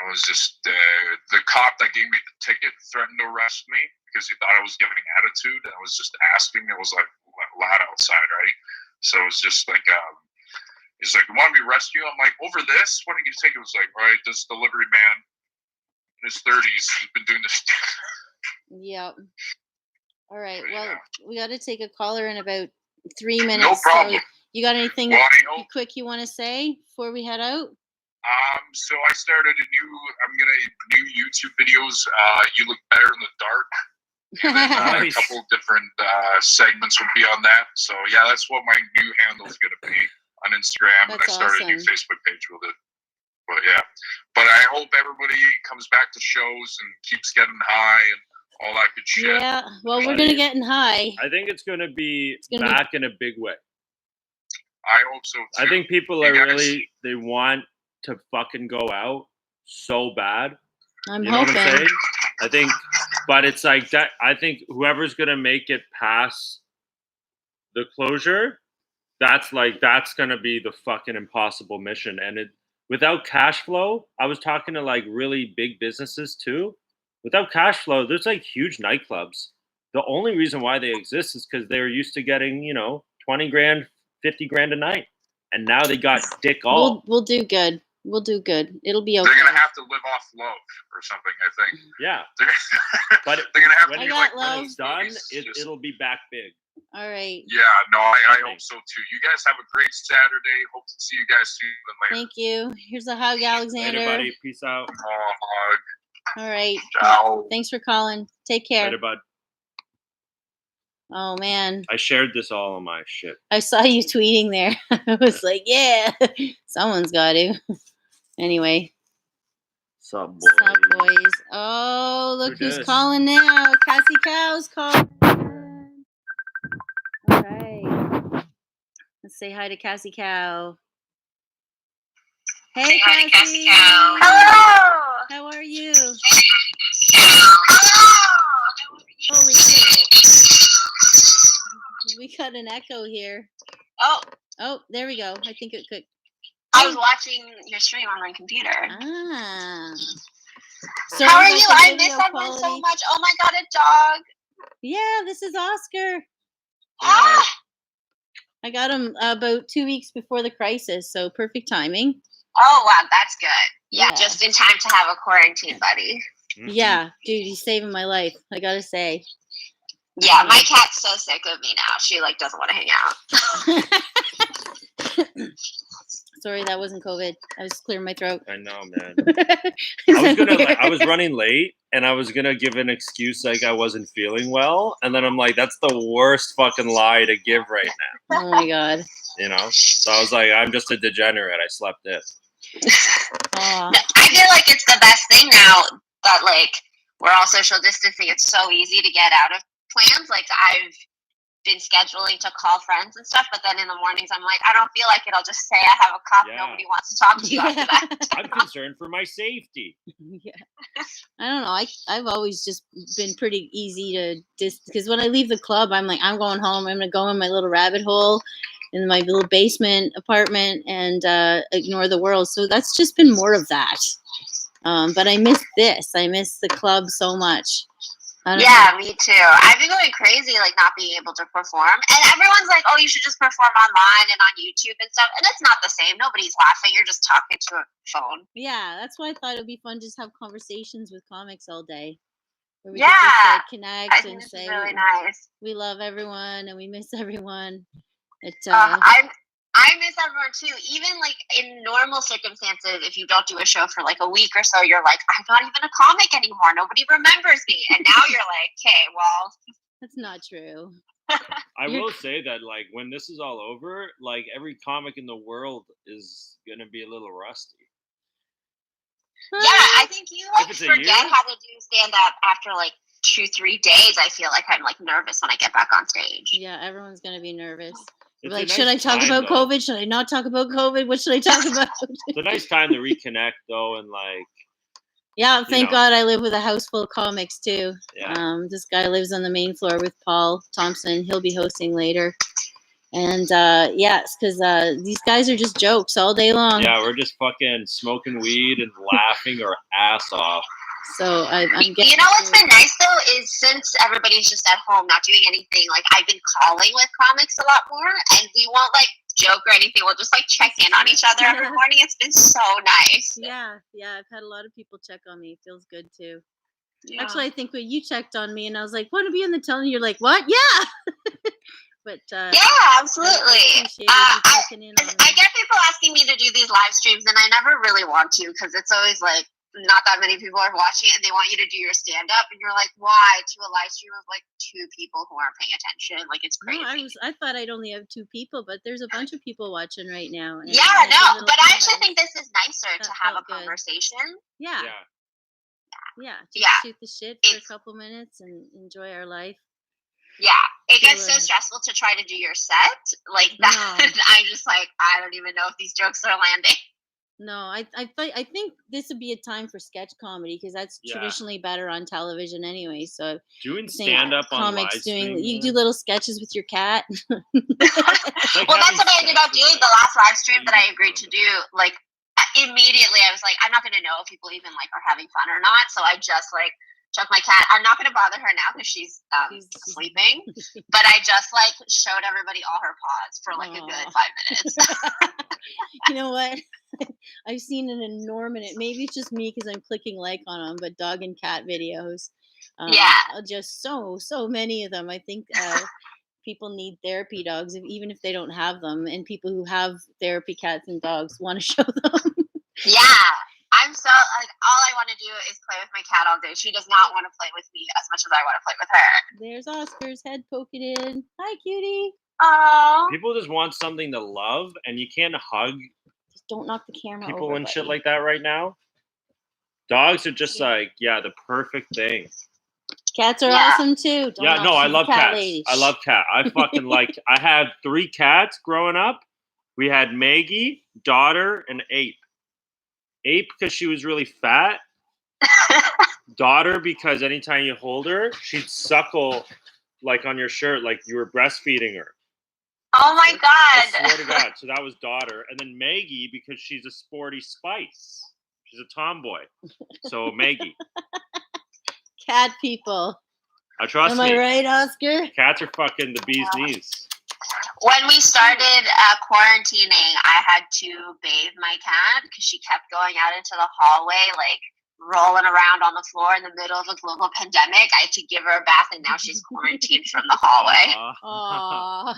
was just the cop that gave me the ticket threatened to arrest me because he thought I was giving attitude, and I was just asking. It was like loud outside, right? So it was just like he's like, "You want me to arrest you?" I'm like, "Over this? Why don't you take it?" It was like, "All right, this delivery man in his 30s, he's been doing this." Yep. All right. Well, we got to take a caller in about 3 minutes. No problem. So you got anything quick you want to say before we head out? So I started new YouTube videos. You look better in the dark. And then, Nice. A couple different segments will be on that. So that's what my new handle is going to be on Instagram. That's and I started awesome. a new Facebook page with it. But I hope everybody comes back to shows and keeps getting high and all that good shit. Yeah, well, we're gonna get high. I think it's gonna be back in a big way. I hope so too. I think people they want to fucking go out so bad. I'm hoping. Know what I'm saying? I think, but it's like that. I think whoever's gonna make it past the closure, that's gonna be the fucking impossible mission. And without cash flow, I was talking to like really big businesses too. Without cash flow, there's like huge nightclubs. The only reason why they exist is because they're used to getting, 20 grand, 50 grand a night. And now they got dick all. We'll do good. We'll do good. It'll be okay. They're going to have to live off love or something, I think. Yeah. But they're going to have when to when it's done, it'll be back big. All right. Yeah, no, I hope so too. You guys have a great Saturday. Hope to see you guys soon later. Thank you. Here's a hug, Alexander. Later, buddy. Peace out. Hug. All right. Ciao. Thanks for calling. Take care. Later, bud. Oh, man. I shared this all on my shit. I saw you tweeting there. I was like, yeah, someone's got to. Anyway. Sup, boys? Sup, boys? Oh, look who's calling now. Cassie Cow's calling. All right. Let's say hi to Cassie Cow. Hey, Cassie. Cassie Cow. Hello. How are you? Holy shit. We got an echo here. Oh, there we go. I think it could. I was watching your stream on my computer. So how are you? I miss everyone so much. Oh my god, a dog. Yeah, this is Oscar. Ah! I got him about 2 weeks before the crisis, so perfect timing. Oh wow, that's good. Yeah, just in time to have a quarantine buddy. Mm-hmm. Yeah, dude, he's saving my life. I gotta say. Yeah, my cat's so sick of me now. She doesn't want to hang out. Sorry, that wasn't COVID. I was clearing my throat. I know, man. I was running late, and I was gonna give an excuse like I wasn't feeling well, and then I'm like, that's the worst fucking lie to give right now. Oh my god. So I was like, I'm just a degenerate. I slept in. I feel like it's the best thing now that we're all social distancing. It's so easy to get out of plans. I've been scheduling to call friends and stuff, but then in the mornings I'm like, I don't feel like it. I'll just say I have a cough. Yeah. Nobody wants to talk to you after that. I'm concerned for my safety. Yeah. I don't know. I've always just been pretty easy to because when I leave the club, I'm like, I'm going home. I'm gonna go in my little rabbit hole. in my little basement apartment and ignore the world. So that's just been more of that. But I miss this. I miss the club so much. Yeah, me too. I've been going crazy, like not being able to perform. And everyone's like, oh, you should just perform online and on YouTube and stuff. And it's not the same. Nobody's laughing. You're just talking to a phone. Yeah, that's why I thought it would be fun to just have conversations with comics all day. Where we could just like, connect and say really nice. We love everyone and we miss everyone. I miss everyone too. Even like in normal circumstances, if you don't do a show for like a week or so, you're like, I'm not even a comic anymore. Nobody remembers me. And now you're like, okay, well. That's not true. I will say that like when this is all over, like every comic in the world is going to be a little rusty. Yeah, I think you like forget how to do stand up after like 2-3 days. I feel like I'm like nervous when I get back on stage. Yeah, everyone's going to be nervous. Like, should I talk about COVID? Should I not talk about COVID? What should I talk about? It's a nice time to reconnect, though, and like. Yeah, thank God I live with a house full of comics too. Yeah. This guy lives on the main floor with Paul Thompson. He'll be hosting later, and yes, because these guys are just jokes all day long. Yeah, we're just fucking smoking weed and laughing our ass off. So I'm getting. You know what's been nice though is since everybody's just at home not doing anything, like I've been calling with comics a lot more, and we won't like joke or anything. We'll just like check in on each other every morning. It's been so nice. Yeah, I've had a lot of people check on me. It feels good too. Yeah. Actually, I think when you checked on me and I was like, "Want to be in the Telethon?" You're like, "What?" Yeah. But yeah, absolutely. I get people asking me to do these live streams, and I never really want to because it's always like. Not that many people are watching it and they want you to do your stand-up and you're like, why to a live stream of like 2 people who aren't paying attention? Like it's crazy. No, I thought I'd only have 2 people, but there's a bunch of people watching right now. And yeah, no, but I actually think this is nicer to have a conversation. Yeah. Just shoot the shit for a couple minutes and enjoy our life. Yeah, it gets so stressful to try to do your set like that. No. I'm just like, I don't even know if these jokes are landing. No, I think this would be a time for sketch comedy because that's traditionally better on television anyway. So doing stand up on live stream, you do little sketches with your cat. Well, that's what I ended up doing the last live stream that I agreed to do. Like immediately, I was like, I'm not going to know if people even like are having fun or not. So I just like took my cat. I'm not going to bother her now because she's sleeping. But I just like showed everybody all her paws for like a good 5 minutes. You know what? I've seen an enormous, maybe it's just me because I'm clicking like on them, but dog and cat videos. Just so many of them. I think people need therapy dogs, even if they don't have them. And people who have therapy cats and dogs want to show them. Yeah. I'm so, like, all I want to do is play with my cat all day. She does not want to play with me as much as I want to play with her. There's Oscar's head poking in. Hi, cutie. Oh. People just want something to love, and you can't hug. Just don't knock the camera people over, and shit like that right now. Dogs are just like, the perfect thing. Cats are awesome too. I love cats. I love cat. I fucking like. I had 3 cats growing up. We had Maggie, Daughter, and Ape. Ape because she was really fat. Daughter because anytime you hold her, she'd suckle like on your shirt like you were breastfeeding her. Oh my God. I swear to God. So that was Daughter. And then Maggie because she's a sporty spice. She's a tomboy. So Maggie. Cat people. Trust me. Am I right, Oscar? Cats are fucking the bee's knees. When we started quarantining, I had to bathe my cat because she kept going out into the hallway, like rolling around on the floor in the middle of a global pandemic. I had to give her a bath, and now she's quarantined from the hallway. Aww.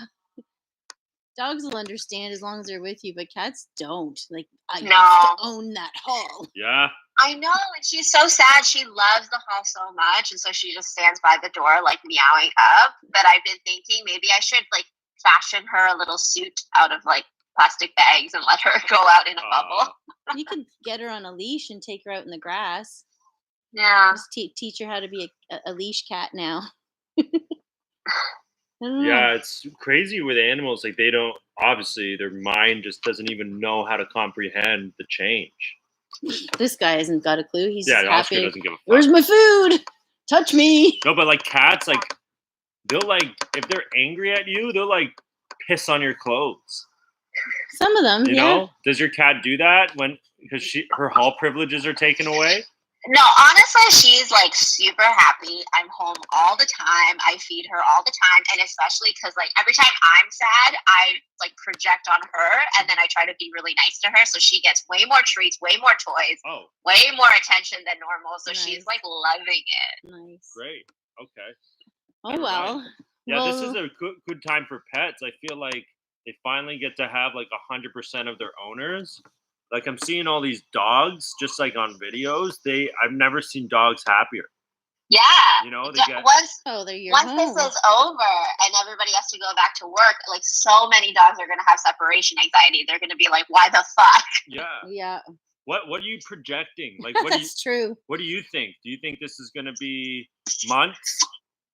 Dogs will understand as long as they're with you, but cats don't. Like, I used to own that hall. Yeah. I know, and she's so sad. She loves the hall so much, and so she just stands by the door, like, meowing up. But I've been thinking maybe I should, like, fashion her a little suit out of like plastic bags and let her go out in a bubble. You can get her on a leash and take her out in the grass. Yeah. Just teach her how to be a leash cat now. Yeah, it's crazy with animals. Like they don't, obviously their mind just doesn't even know how to comprehend the change. This guy hasn't got a clue. He's Oscar happy. doesn't give a fuck. Where's my food? Touch me. No, but like cats, like they'll like if they're angry at you, they'll like piss on your clothes. Some of them, you know? Does your cat do that because her hall privileges are taken away? No, honestly, she's like super happy. I'm home all the time. I feed her all the time, and especially because like every time I'm sad, I like project on her, and then I try to be really nice to her, so she gets way more treats, way more toys, way more attention than normal. So she's like loving it. Nice. Great. Okay. Oh well. Yeah, this is a good time for pets. I feel like they finally get to have like 100% of their owners. Like I'm seeing all these dogs just like on videos. I've never seen dogs happier. Yeah. You know, they get once this is over and everybody has to go back to work, like so many dogs are gonna have separation anxiety. They're gonna be like, why the fuck? Yeah. Yeah. What are you projecting? Like That's true. What do you think? Do you think this is gonna be months?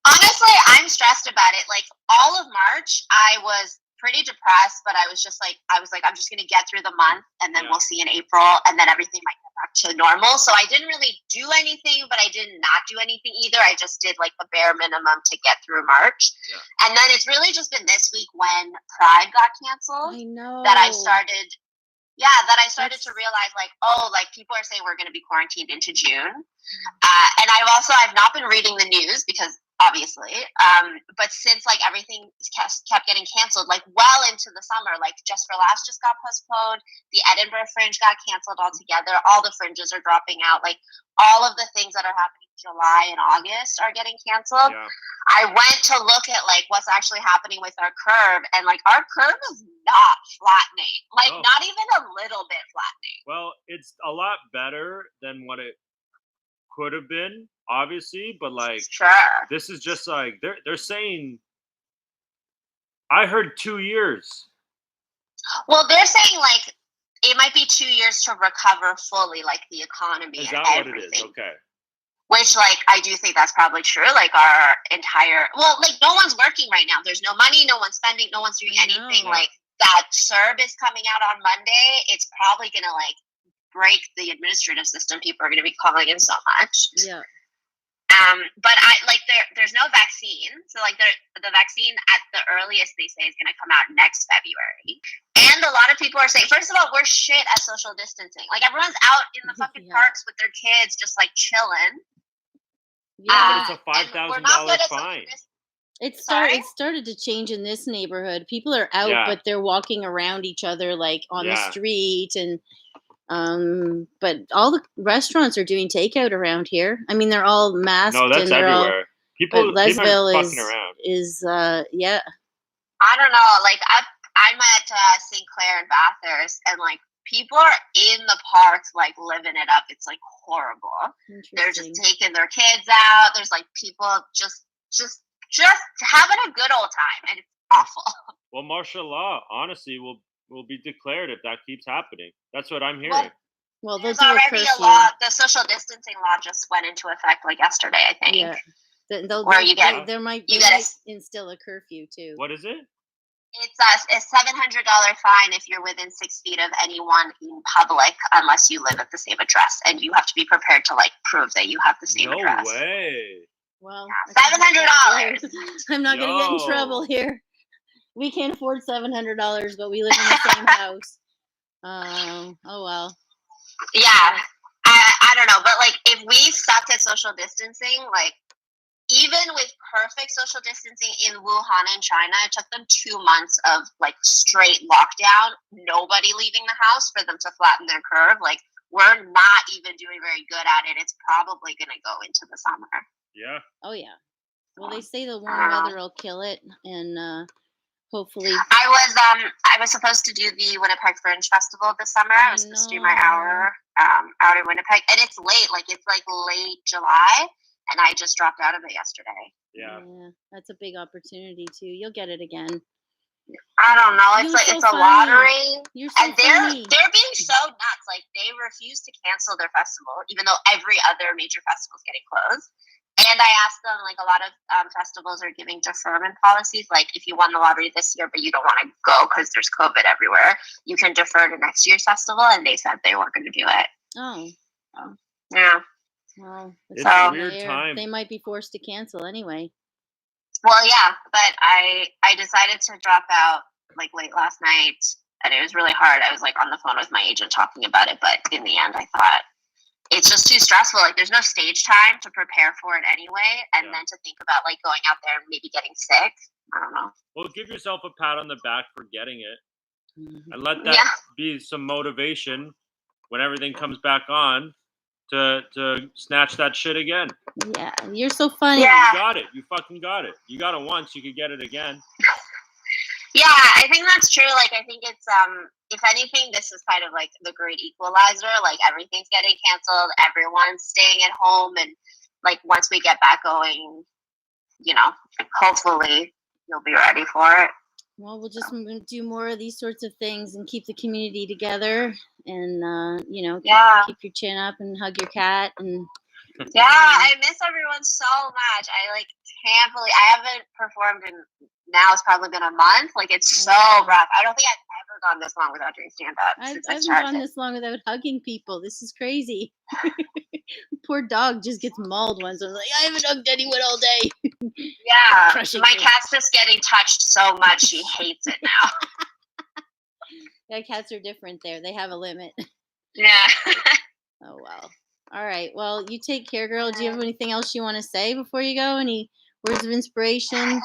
Honestly, I'm stressed about it. Like all of March, I was pretty depressed, but I was like, I'm just gonna get through the month, and then we'll see in April, and then everything might get back to normal. So I didn't really do anything, but I did not do anything either. I just did like the bare minimum to get through March, and then it's really just been this week when Pride got canceled. I know that I started. Yeah, that I started to realize, like, oh, like people are saying we're going to be quarantined into June, and I've not been reading the news because obviously, but since like everything kept getting canceled, like well into the summer, like Just for Laughs just got postponed, the Edinburgh Fringe got canceled altogether, all the fringes are dropping out, like all of the things that are happening in July and August are getting canceled. Yeah. I went to look at like what's actually happening with our curve, and like our curve is not flattening, like not even a little bit flattening. Well, it's a lot better than what it could have been, obviously, but like this is just like they're saying. I heard 2 years. Well, they're saying like it might be 2 years to recover fully, like the economy is and that everything. What it is? Okay. Which, like, I do think that's probably true. Like, like, no one's working right now. There's no money, no one's spending, no one's doing anything. Like, that CERB is coming out on Monday. It's probably going to, like, break the administrative system. People are going to be calling in so much. Yeah. But there's no vaccine. So, like, the vaccine at the earliest, they say, is going to come out next February. And a lot of people are saying, first of all, we're shit at social distancing. Like, everyone's out in the fucking parks with their kids just, like, chilling. Yeah, but it's a $5,000 fine. It started to change in this neighborhood. People are out, but they're walking around each other like on the street, and but all the restaurants are doing takeout around here. I mean, they're all masked. No, that's everywhere. People are fucking around. Yeah. I don't know. Like I'm at Sinclair and Bathurst, and like people are in the parks, like living it up. It's like horrible. They're just taking their kids out. There's like people just having a good old time, and it's awful. Well, martial law, honestly, will be declared if that keeps happening. That's what I'm hearing. Well, there's already a law. The social distancing law just went into effect like yesterday, I think. Yeah. There might instill a curfew too. What is it? It's a $700 fine if you're within 6 feet of anyone in public, unless you live at the same address, and you have to be prepared to like prove that you have the same address. No way. Well, $700. I'm not going to get in trouble here. We can't afford $700, but we live in the same house. Oh well. Yeah, I don't know, but like if we sucked at social distancing, like. Even with perfect social distancing in Wuhan in China, it took them 2 months of like straight lockdown, nobody leaving the house for them to flatten their curve. Like we're not even doing very good at it. It's probably going to go into the summer. Yeah. Oh yeah. Well, they say the warm weather will kill it, and hopefully. I was supposed to do the Winnipeg Fringe Festival this summer. I was supposed to do my hour out in Winnipeg, and it's late. Like it's like late July. And I just dropped out of it yesterday. Yeah, that's a big opportunity too. You'll get it again. I don't know. It's a lottery. You're so they're being so nuts. Like they refuse to cancel their festival, even though every other major festival is getting closed. And I asked them, like a lot of festivals are giving deferment policies. Like if you won the lottery this year, but you don't want to go because there's COVID everywhere, you can defer to next year's festival. And they said they weren't going to do it. Oh. Yeah. Well, it's a weird time. They might be forced to cancel anyway. Well, yeah, but I decided to drop out like late last night, and it was really hard. I was like on the phone with my agent talking about it, but in the end, I thought it's just too stressful. Like there's no stage time to prepare for it anyway, and then to think about like going out there and maybe getting sick. I don't know. Well, give yourself a pat on the back for getting it, and let that be some motivation when everything comes back on to snatch that shit again. Yeah, you're so funny. Yeah. You got it. You fucking got it. You got it once, you could get it again. Yeah, I think that's true. Like, I think it's, if anything, this is kind of like the great equalizer. Like, everything's getting canceled. Everyone's staying at home. And, like, once we get back going, you know, hopefully you'll be ready for it. Well, we'll just do more of these sorts of things and keep the community together and, you know, keep your chin up and hug your cat. And yeah, I miss everyone so much. I, like, can't believe I haven't performed in now it's probably been a month. Like, it's so rough. I don't think I've ever gone this long without doing stand-up. I haven't gone this long without hugging people. This is crazy. Poor dog just gets mauled once. I was like, I haven't hugged anyone all day. Yeah, my cat's just getting touched so much. She hates it now. Yeah, cats are different there. They have a limit. Yeah. Oh, wow. All right. Well, you take care, girl. Do you have anything else you want to say before you go? Any words of inspiration?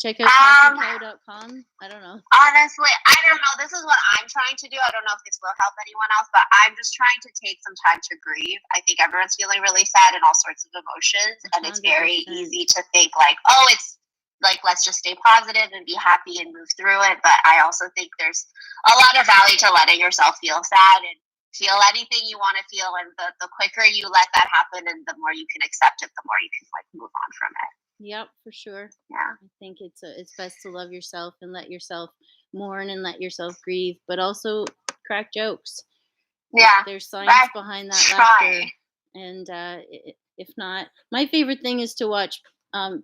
Check out CassieCo.com. I don't know. Honestly, I don't know. This is what I'm trying to do. I don't know if this will help anyone else, but I'm just trying to take some time to grieve. I think everyone's feeling really sad and all sorts of emotions, and it's very easy to think like, oh, it's like, let's just stay positive and be happy and move through it. But I also think there's a lot of value to letting yourself feel sad and feel anything you want to feel. And the quicker you let that happen and the more you can accept it, the more you can like move on from it. Yep, for sure. Yeah. I think it's best to love yourself and let yourself mourn and let yourself grieve, but also crack jokes. Yeah. There's science behind that laughter. And if not, my favorite thing is to watch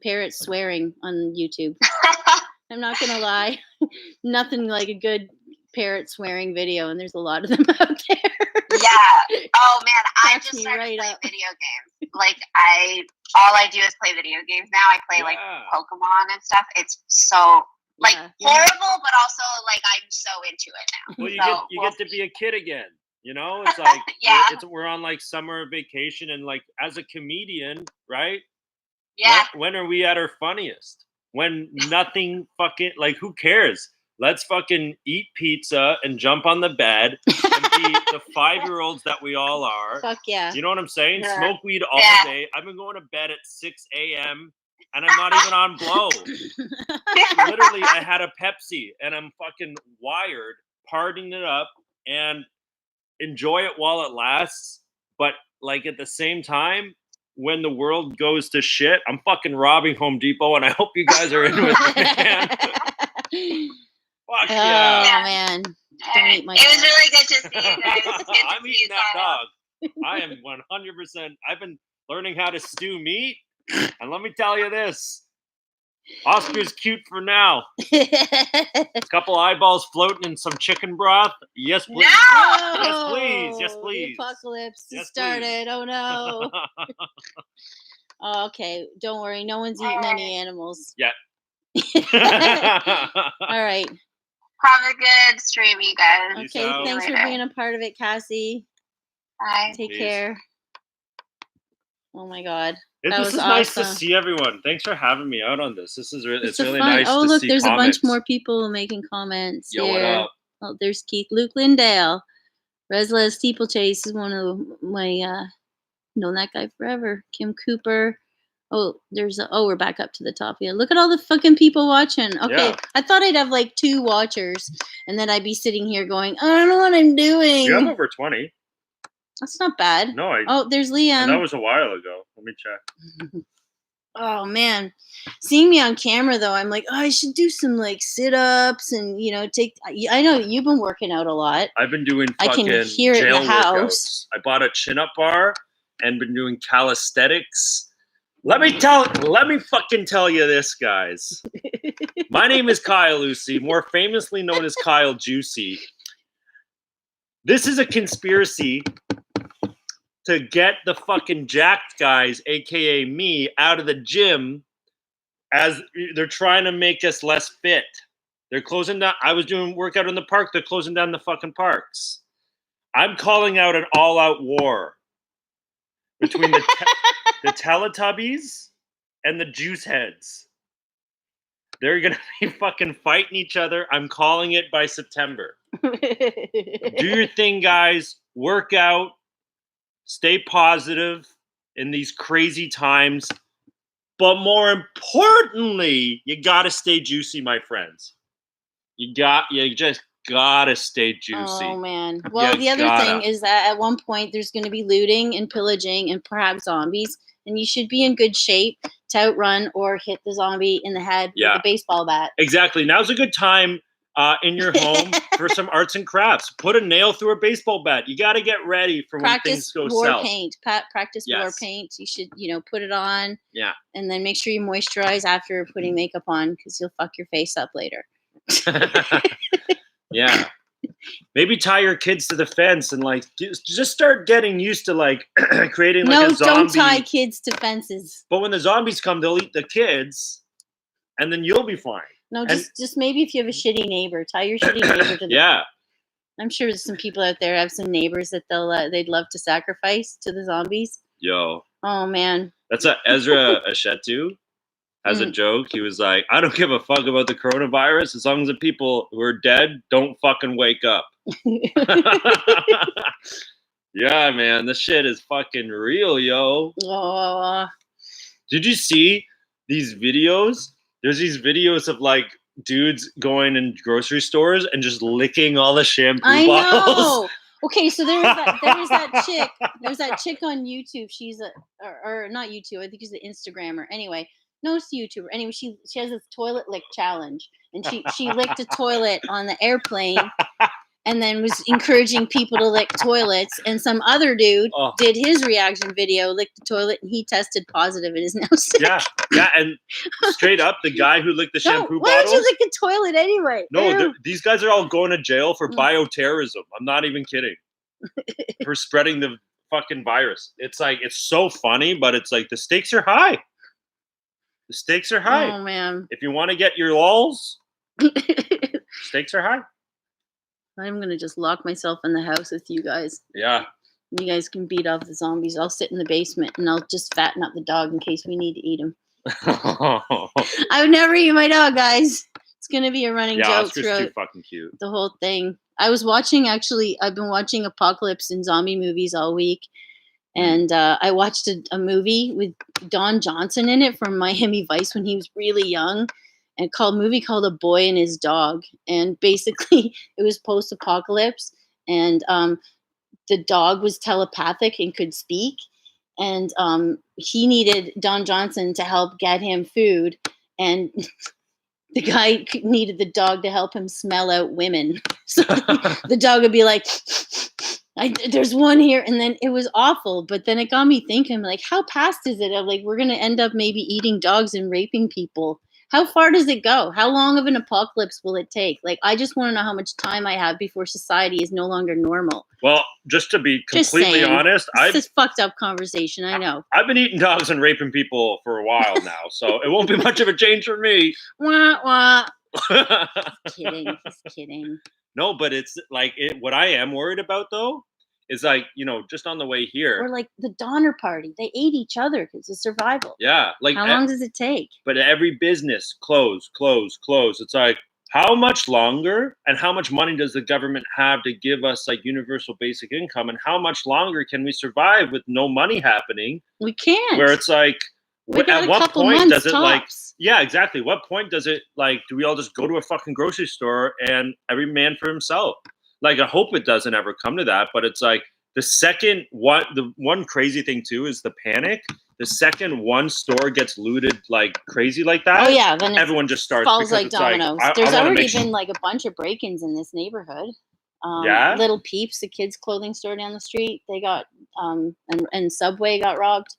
parrots swearing on YouTube. I'm not going to lie. Nothing like a good parrot swearing video, and there's a lot of them out there. Yeah. Oh man, I just started playing video games. Like all I do is play video games now. I play like Pokemon and stuff. It's so like horrible, but also like I'm so into it now. Well, you get to be a kid again. You know, it's like we're on like summer vacation, and like as a comedian, right? Yeah. When are we at our funniest? When nothing fucking like who cares? Let's fucking eat pizza and jump on the bed and be the 5-year-olds that we all are. Fuck yeah. You know what I'm saying? Yeah. Smoke weed all day. I've been going to bed at 6 a.m. and I'm not even on blow. Literally, I had a Pepsi and I'm fucking wired, partying it up and enjoy it while it lasts. But like at the same time, when the world goes to shit, I'm fucking robbing Home Depot and I hope you guys are in with me, man. Fuck yeah. Man. Don't eat my dog. It was really good to see you guys. I'm eating that dog. I am 100%. I've been learning how to stew meat. And let me tell you this. Oscar's cute for now. A couple eyeballs floating in some chicken broth. Yes, please. No! Yes, please. Yes, please. The apocalypse started. Oh, no. Oh, okay. Don't worry. No one's eaten any animals. Yet. All right. Have a good stream, you guys. Okay, thanks for being a part of it, Cassie. Bye. Take care. Oh my God. This is nice to see everyone. Thanks for having me out on this. This is it's really nice. Oh, look, there's comments. a bunch more people making comments. Yo, here. What up? Oh, there's Keith Luke Lindale. Resla Steeplechase is one of my known that guy forever. Kim Cooper. Oh, we're back up to the top here. Look at all the fucking people watching. Okay, yeah. I thought I'd have like 2 watchers, and then I'd be sitting here going, I don't know what I'm doing. You have over 20. That's not bad. No, there's Liam. That was a while ago. Let me check. Oh man, seeing me on camera though, I'm like, I should do some like sit-ups and I know you've been working out a lot. I've been doing fucking I can hear it in the house. I bought a chin-up bar and been doing calisthenics. Let me fucking tell you this, guys. My name is Kyle Lucy, more famously known as Kyle Juicy. This is a conspiracy to get the fucking jacked guys, aka me, out of the gym as they're trying to make us less fit. They're closing down. I was doing workout in the park. They're closing down the fucking parks. I'm calling out an all-out war between the Teletubbies and the Juice Heads. They're going to be fucking fighting each other. I'm calling it by September. Do your thing, guys. Work out. Stay positive in these crazy times. But more importantly, you got to stay juicy, my friends. You just gotta stay juicy. Oh man. Well, the other thing is that at one point there's going to be looting and pillaging and perhaps zombies, and you should be in good shape to outrun or hit the zombie in the head with a baseball bat. Exactly. Now's a good time in your home for some arts and crafts. Put a nail through a baseball bat. You got to get ready for when things go south. Practice war paint. You should, put it on. Yeah. And then make sure you moisturize after putting makeup on, because you'll fuck your face up later. Yeah, maybe tie your kids to the fence and just start getting used to creating a zombie. No, don't tie kids to fences. But when the zombies come, they'll eat the kids, and then you'll be fine. No, just maybe if you have a shitty neighbor, tie your shitty neighbor to the yeah. I'm sure there's some people out there have some neighbors that they'd love to sacrifice to the zombies. Yo. Oh man. That's Ezra Ashetu. Has a joke. He was like, I don't give a fuck about the coronavirus as long as the people who are dead don't fucking wake up. Yeah, man. This shit is fucking real, yo. Did you see these videos? There's these videos of dudes going in grocery stores and just licking all the shampoo bottles. I know. Okay, so there was that chick. There's that chick on YouTube. She's or not YouTube. I think she's an Instagrammer. Anyway. No, it's a YouTuber. Anyway, she has this toilet lick challenge, and she licked a toilet on the airplane, and then was encouraging people to lick toilets. And some other dude did his reaction video, licked the toilet, and he tested positive and is now sick. Yeah, and straight up, the guy who licked the shampoo bottles. Why would you lick a toilet anyway? No, these guys are all going to jail for bioterrorism. I'm not even kidding. For spreading the fucking virus. It's so funny, but it's the stakes are high. The stakes are high. Oh, man. If you want to get your lulz, stakes are high. I'm going to just lock myself in the house with you guys. Yeah. You guys can beat off the zombies. I'll sit in the basement, and I'll just fatten up the dog in case we need to eat him. I would never eat my dog, guys. It's going to be a running joke throughout too fucking cute. The whole thing. I've been watching apocalypse and zombie movies all week. And I watched a movie with Don Johnson in it from Miami Vice when he was really young, and a movie called A Boy and His Dog. And basically, it was post-apocalypse, and the dog was telepathic and could speak. And he needed Don Johnson to help get him food, and the guy needed the dog to help him smell out women. So the dog would be like... there's one here, and then it was awful, but then it got me thinking, how past is it? We're going to end up maybe eating dogs and raping people. How far does it go? How long of an apocalypse will it take? I just want to know how much time I have before society is no longer normal. Well, just to be completely honest, this is fuced up conversation, I know. I've been eating dogs and raping people for a while now, so it won't be much of a change for me. Wah, wah. Just kidding. No, but it's what I am worried about though is just on the way here. Or the Donner Party. They ate each other because of survival. Yeah. How long does it take? But every business close. It's how much longer and how much money does the government have to give us universal basic income, and how much longer can we survive with no money happening? We can't. Where it's at what point does it tops. Yeah, exactly. What point does it do we all just go to a fucking grocery store and every man for himself? I hope it doesn't ever come to that, but it's the one crazy thing too is the panic. The second one store gets looted crazy like that, then everyone just starts falls like dominoes. There's already been a bunch of break-ins in this neighborhood. Little Peeps, the kids' clothing store down the street, they got and Subway got robbed.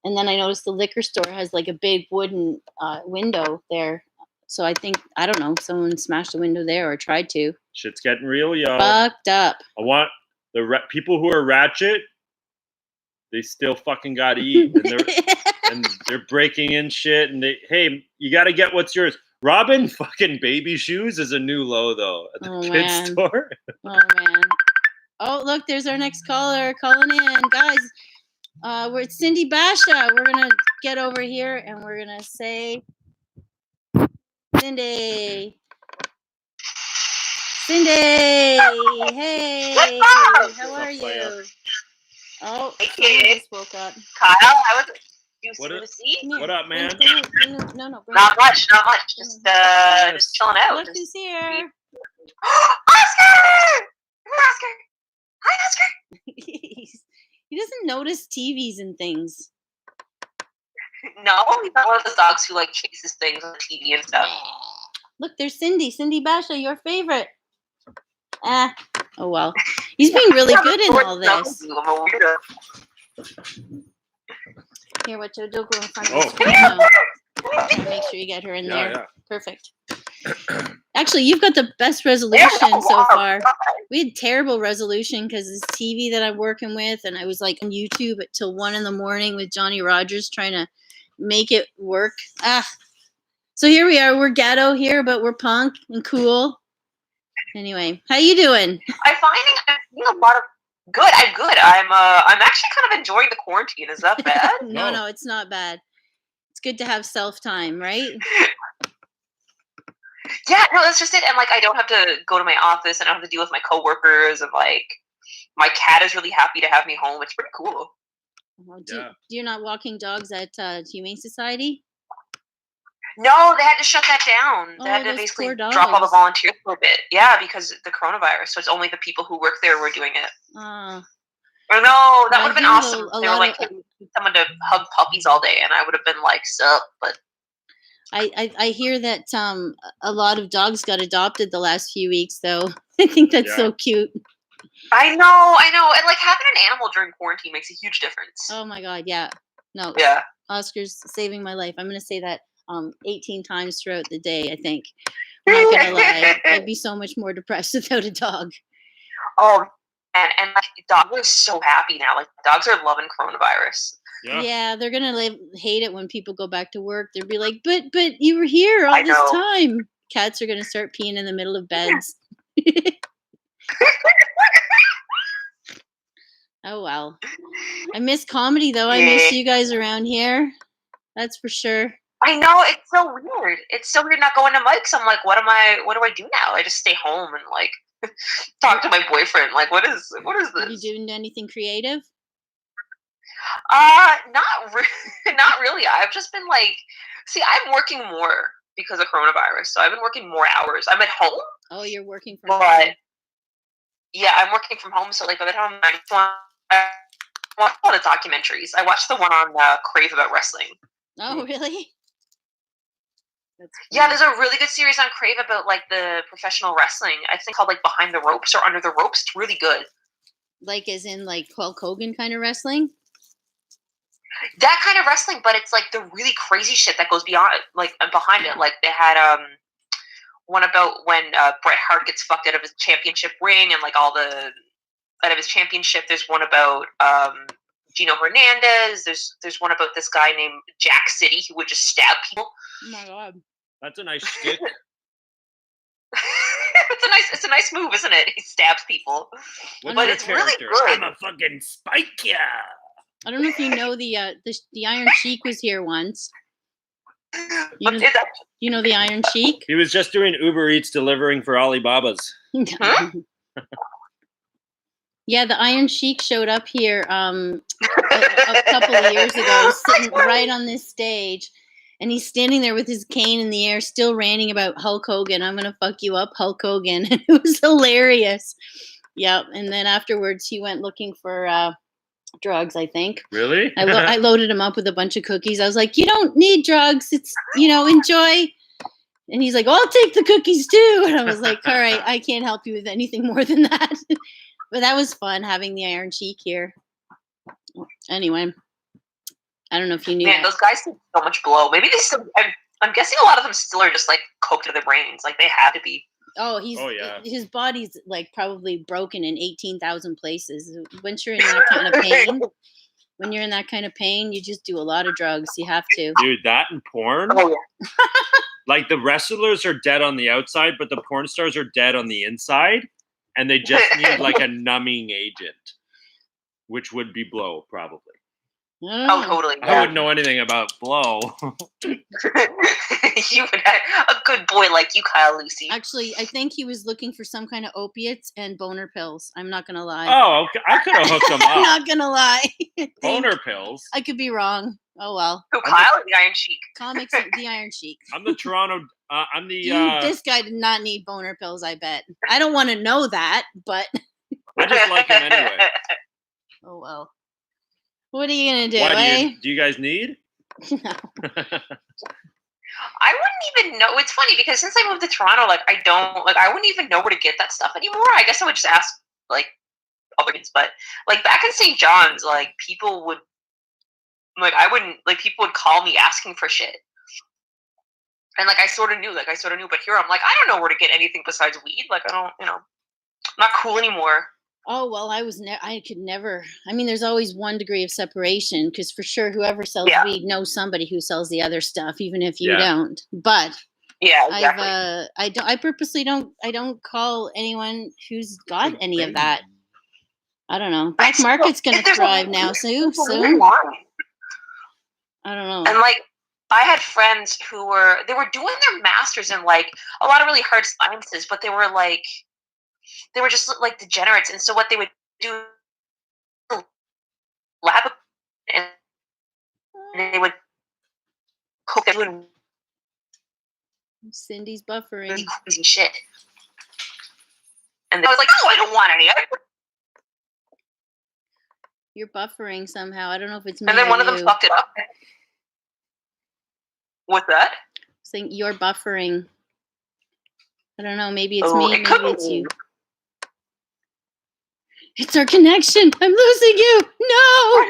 And then I noticed the liquor store has a big wooden window there. So I don't know, someone smashed a window there or tried to. Shit's getting real, yo. Fucked up. I want the people who are ratchet, they still fucking gotta eat. And they're breaking in shit. And hey, you gotta get what's yours. Robin fucking baby shoes is a new low though at the kids store. Oh man. Oh look, there's our next caller calling in, guys. We're at Cindy Basha. We're gonna get over here and we're gonna say, Cindy, hey, how are you? Oh, someone just woke up. Kyle, how was it? You see? What up, man? No, not much. Just chilling out. Look who's here. Oscar! Hi, Oscar. He doesn't notice TVs and things. No, he's not one of those dogs who like chases things on TV and stuff. Look, there's Cindy Basha, your favorite. Oh well. He's being really good in all this. I'm a weirdo. Here, what Joe, don't go in front of the screen. Make sure you get her in there. Yeah. Perfect. Actually, you've got the best resolution so far. We had terrible resolution because this TV that I'm working with, and I was like on YouTube till 1 a.m. with Johnny Rogers trying to make it work. So here we are. We're ghetto here, but we're punk and cool. Anyway, how you doing? I'm finding a lot of good. I'm good. I'm actually kind of enjoying the quarantine. Is that bad? No, it's not bad. It's good to have self-time, right? Yeah, no, that's just it. And like, I don't have to go to my office, and I don't have to deal with my coworkers, and like, my cat is really happy to have me home. It's pretty cool. You're not walking dogs at Humane Society? No, they had to shut that down. They had to basically drop all the volunteers for a bit. Yeah, because of the coronavirus. So it's only the people who work there were doing it. Oh no, that would have been awesome. They were like someone to hug puppies all day, and I would have been like, sup, but. I hear that a lot of dogs got adopted the last few weeks, though. I think that's so cute. I know. And like having an animal during quarantine makes a huge difference. Oh my God, yeah. No. Yeah. Oscar's saving my life. I'm going to say that 18 times throughout the day, I think. I'm not going to lie. I'd be so much more depressed without a dog. Oh, and like dogs are so happy now. Like dogs are loving coronavirus. Yeah, they're gonna hate it when people go back to work. They'll be like, "But you were here all this time." Cats are gonna start peeing in the middle of beds. Oh well. I miss comedy though. I miss you guys around here. That's for sure. I know, it's so weird. It's so weird not going to mics. I'm like, what do I do now? I just stay home and like talk to my boyfriend. Like, what is this? Are you doing anything creative? Not really. I've just been like, see, I'm working more because of coronavirus, so I've been working more hours. I'm at home. Oh, you're working from home. Yeah, I'm working from home, so like by the time I watch a lot of documentaries. I watched the one on Crave about wrestling. Oh, really? Yeah, there's a really good series on Crave about like the professional wrestling. I think called like Behind the Ropes or Under the Ropes. It's really good. Like as in like Hulk Hogan kind of wrestling? That kind of wrestling, but it's like the really crazy shit that goes beyond, like behind it. Like they had one about when Bret Hart gets fucked out of his championship ring and like all the out of his championship. There's one about Gino Hernandez. There's one about this guy named Jack City who would just stab people. Oh my God, that's a nice shtick. It's a nice move, isn't it? He stabs people, but it's really good. I'm a fucking spike ya. I don't know if you know the Iron Sheik was here once. You know the Iron Sheik? He was just doing Uber Eats delivering for Alibaba's. Huh? Yeah, the Iron Sheik showed up here a couple of years ago, sitting right on this stage. And he's standing there with his cane in the air, still ranting about Hulk Hogan. I'm going to fuck you up, Hulk Hogan. And it was hilarious. Yeah. And then afterwards, he went looking for drugs, I think. Really? I loaded him up with a bunch of cookies. I was like, you don't need drugs. It's, enjoy. And he's like, I'll take the cookies too. And I was like, all right, I can't help you with anything more than that. But that was fun having the Iron Sheik here. Anyway. I don't know if you knew. Man, those guys take so much blow. Maybe they still. I'm guessing a lot of them still are just like coked to their brains. Like they have to be. Oh, his body's like probably broken in 18,000 places. Once you're in that kind of pain, you just do a lot of drugs. You have to. Dude, that and porn. Oh yeah. Like the wrestlers are dead on the outside, but the porn stars are dead on the inside, and they just need like a numbing agent, which would be blow probably. Oh, totally. I wouldn't know anything about blow. You would have a good boy like you, Kyle Lucy. Actually, I think he was looking for some kind of opiates and boner pills. I'm not gonna lie. Oh, okay. I could have hooked him up. I'm not gonna lie. Boner pills. I could be wrong. Oh well. Who, Kyle or the Iron Sheik? Comics, the Iron Sheik. I'm the Toronto. I'm the. This guy did not need boner pills. I bet. I don't want to know that, but I just like him anyway. Oh well. What are you gonna do? Why, do you guys need? No. I wouldn't even know. It's funny because since I moved to Toronto, like I wouldn't even know where to get that stuff anymore. I guess I would just ask like others, but like back in St. John's, like people would people would call me asking for shit. And like I sort of knew, but here I'm like, I don't know where to get anything besides weed. Like I don't, I'm not cool anymore. Oh, well, I could never. I mean, there's always one degree of separation because for sure, whoever sells weed knows somebody who sells the other stuff, even if you don't. But yeah, exactly. I purposely don't. I don't call anyone who's got any of that. I don't know. Black market's gonna thrive now soon. I don't know. And like, I had friends who were doing their masters in like a lot of really hard sciences, but they were just like degenerates, and so what they would do, lab, and they would cook doing Cindy's buffering. Really crazy shit, and I was like, "Oh, I don't want any." You're buffering somehow. I don't know if it's me. And then one of them fucked it up. What's that? Saying you're buffering. I don't know. Maybe it's me. Maybe it's you. It's our connection. I'm losing you. No.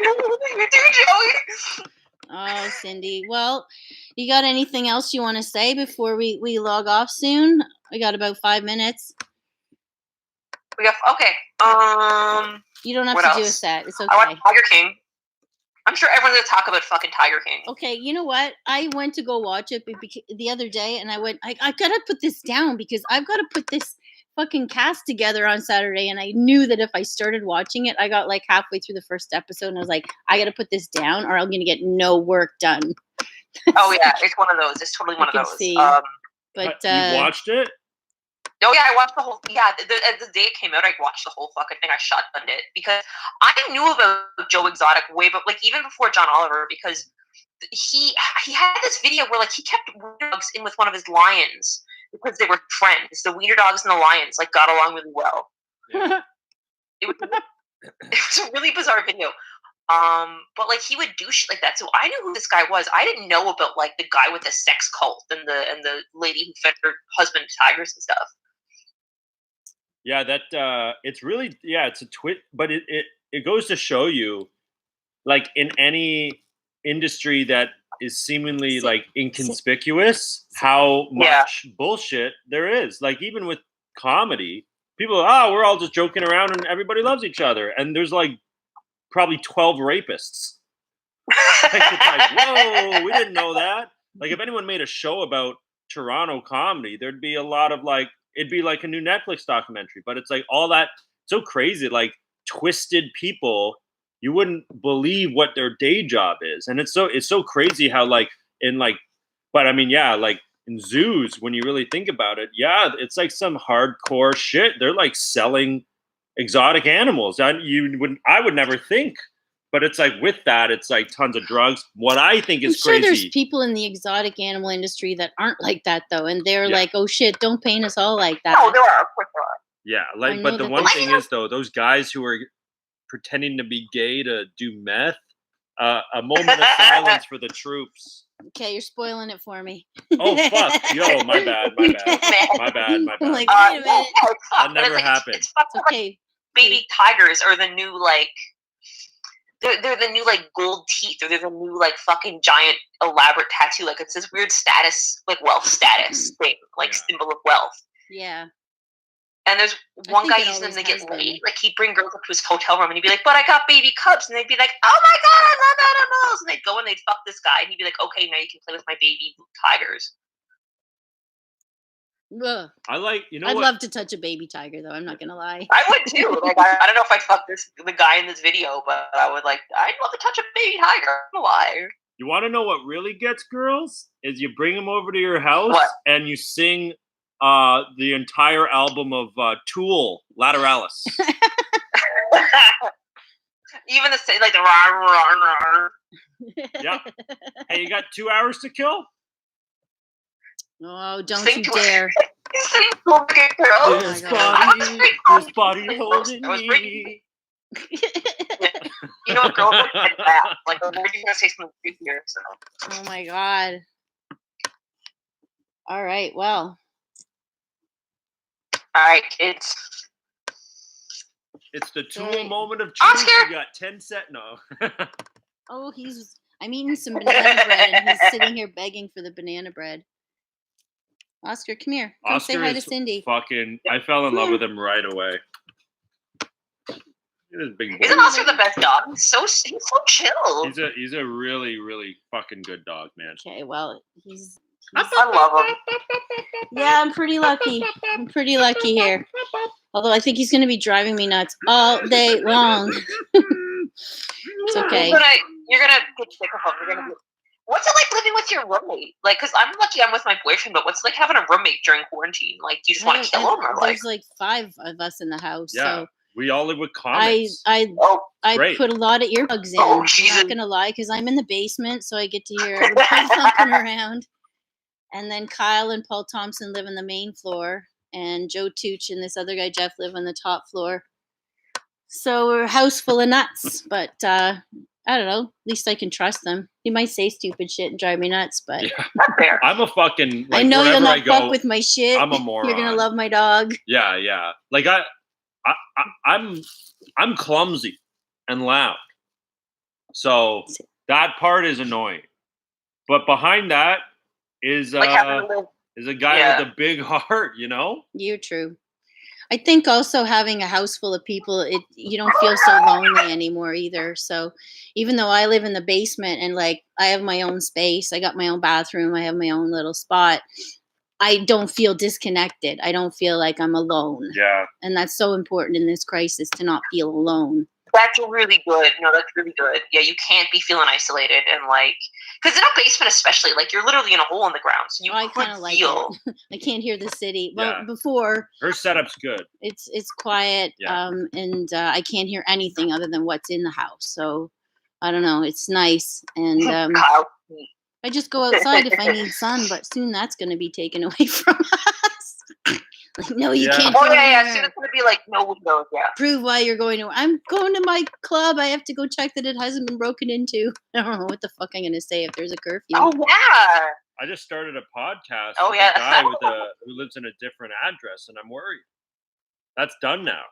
Oh, Cindy. Well, you got anything else you want to say before we log off soon? We got about 5 minutes. Okay. You don't have to do a set. It's okay. I watched Tiger King. I'm sure everyone's gonna talk about fucking Tiger King. Okay, you know what? I went to go watch it the other day, and I went, I gotta put this down because I've got to put this fucking cast together on Saturday, and I knew that if I started watching it, I got like halfway through the first episode, and I was like, I gotta put this down, or I'm gonna get no work done. Oh yeah, it's one of those. It's totally one of those. See. But you watched it? Oh yeah, I watched the whole. Yeah, the day it came out, I watched the whole fucking thing. I shotgunned it because I knew about Joe Exotic way, but like even before John Oliver, because he had this video where like he kept wiener dogs in with one of his lions because they were friends. The wiener dogs and the lions like got along really well. Yeah. It was a really bizarre video. But like he would do shit like that. So I knew who this guy was. I didn't know about like the guy with the sex cult and the lady who fed her husband tigers and stuff. Yeah, that it's really it's a twist, but it goes to show you, like in any industry that is seemingly like inconspicuous, how much bullshit there is. Like even with comedy, people we're all just joking around and everybody loves each other, and there's like probably 12 rapists. Like, it's like, whoa, we didn't know that. Like if anyone made a show about Toronto comedy, there'd be a lot of like, it'd be like a new Netflix documentary, but it's like all that so crazy, like twisted people, you wouldn't believe what their day job is. And it's so crazy how like in like, but I mean, yeah, like in zoos, when you really think about it, yeah, it's like some hardcore shit. They're like selling exotic animals. I would never think, but it's like with that, it's like tons of drugs. What I think is crazy. There's people in the exotic animal industry that aren't like that though, and they're like, "Oh shit, don't paint us all like that." Oh, there are, of course there are. Yeah, like, but the one thing is though, those guys who are pretending to be gay to do meth, a moment of silence for the troops. Okay, you're spoiling it for me. Oh fuck! Yo, my bad. Like, wait a minute. That never happened. It's okay. Like baby tigers are the new like. They're the new like gold teeth, or they're the new like fucking giant elaborate tattoo. Like it's this weird status, like wealth status thing, like symbol of wealth. Yeah. And there's one guy using them to get laid. Like he'd bring girls up to his hotel room and he'd be like, "But I got baby cubs," and they'd be like, "Oh my god, I love animals!" And they'd go and they'd fuck this guy, and he'd be like, "Okay, now you can play with my baby tigers." Ugh. I like, you know I'd what? love to touch a baby tiger, though. I'm not gonna lie. I would too. Like, I don't know if I'd fuck the guy in this video, but I'd love to touch a baby tiger. I don't know why. You want to know what really gets girls? Is you bring them over to your house and you sing the entire album of Tool, Lateralis. Even the like the rah, rah, rah. Yeah. Hey, you got 2 hours to kill? Oh, don't you dare. This body holding me. You know what, girls like that. Like, we're just gonna say something good here, so. Oh my god. All right, well. All right, it's the Tool moment of truth. Oscar! You got 10 set. No. Oh, I'm eating some banana bread, and he's sitting here begging for the banana bread. Oscar, come here. Come Oscar say hi to Cindy. I fell in love with him right away. Big boy. Isn't Oscar the best dog? He's so chill. He's a really, really fucking good dog, man. Okay, well, I love him. Yeah, I'm pretty lucky. I'm pretty lucky here. Although I think he's going to be driving me nuts all day long. It's okay. You're gonna get sick of him. What's it like living with your roommate? Like, because I'm lucky I'm with my boyfriend, but what's it like having a roommate during quarantine? Like, do you just want to kill him? Or there's like 5 of us in the house. Yeah, so we all live with comments. I put a lot of earbuds in. I'm not going to lie, because I'm in the basement, so I get to hear everybody thumping around. And then Kyle and Paul Thompson live on the main floor, and Joe Tooch and this other guy, Jeff, live on the top floor. So we're a house full of nuts, but I don't know. At least I can trust them. He might say stupid shit and drive me nuts, but yeah. I'm a fucking. Like, I know you'll not fuck with my shit. I'm a moron. You're gonna love my dog. Yeah. Like I'm clumsy and loud, so that part is annoying. But behind that is a guy with a big heart. You know. You're true. I think also having a house full of people, you don't feel so lonely anymore either. So even though I live in the basement and like I have my own space, I got my own bathroom, I have my own little spot, I don't feel disconnected. I don't feel like I'm alone. Yeah. And that's so important in this crisis, to not feel alone. That's really good. No, that's really good. Yeah, you can't be feeling isolated and like, because in a basement especially, like you're literally in a hole in the ground, so you kind of like it. I can't hear the city. Well, before her setup's good. It's quiet, and I can't hear anything other than what's in the house. So I don't know. It's nice, and I just go outside if I need sun, but soon that's going to be taken away from us. Like, no, you can't. Oh yeah. Soon it's gonna be like no windows. Yeah. Prove why you're going to. I'm going to my club. I have to go check that it hasn't been broken into. I don't know what the fuck I'm gonna say if there's a curfew. Oh yeah. I just started a podcast with a guy who lives in a different address, and I'm worried. That's done now.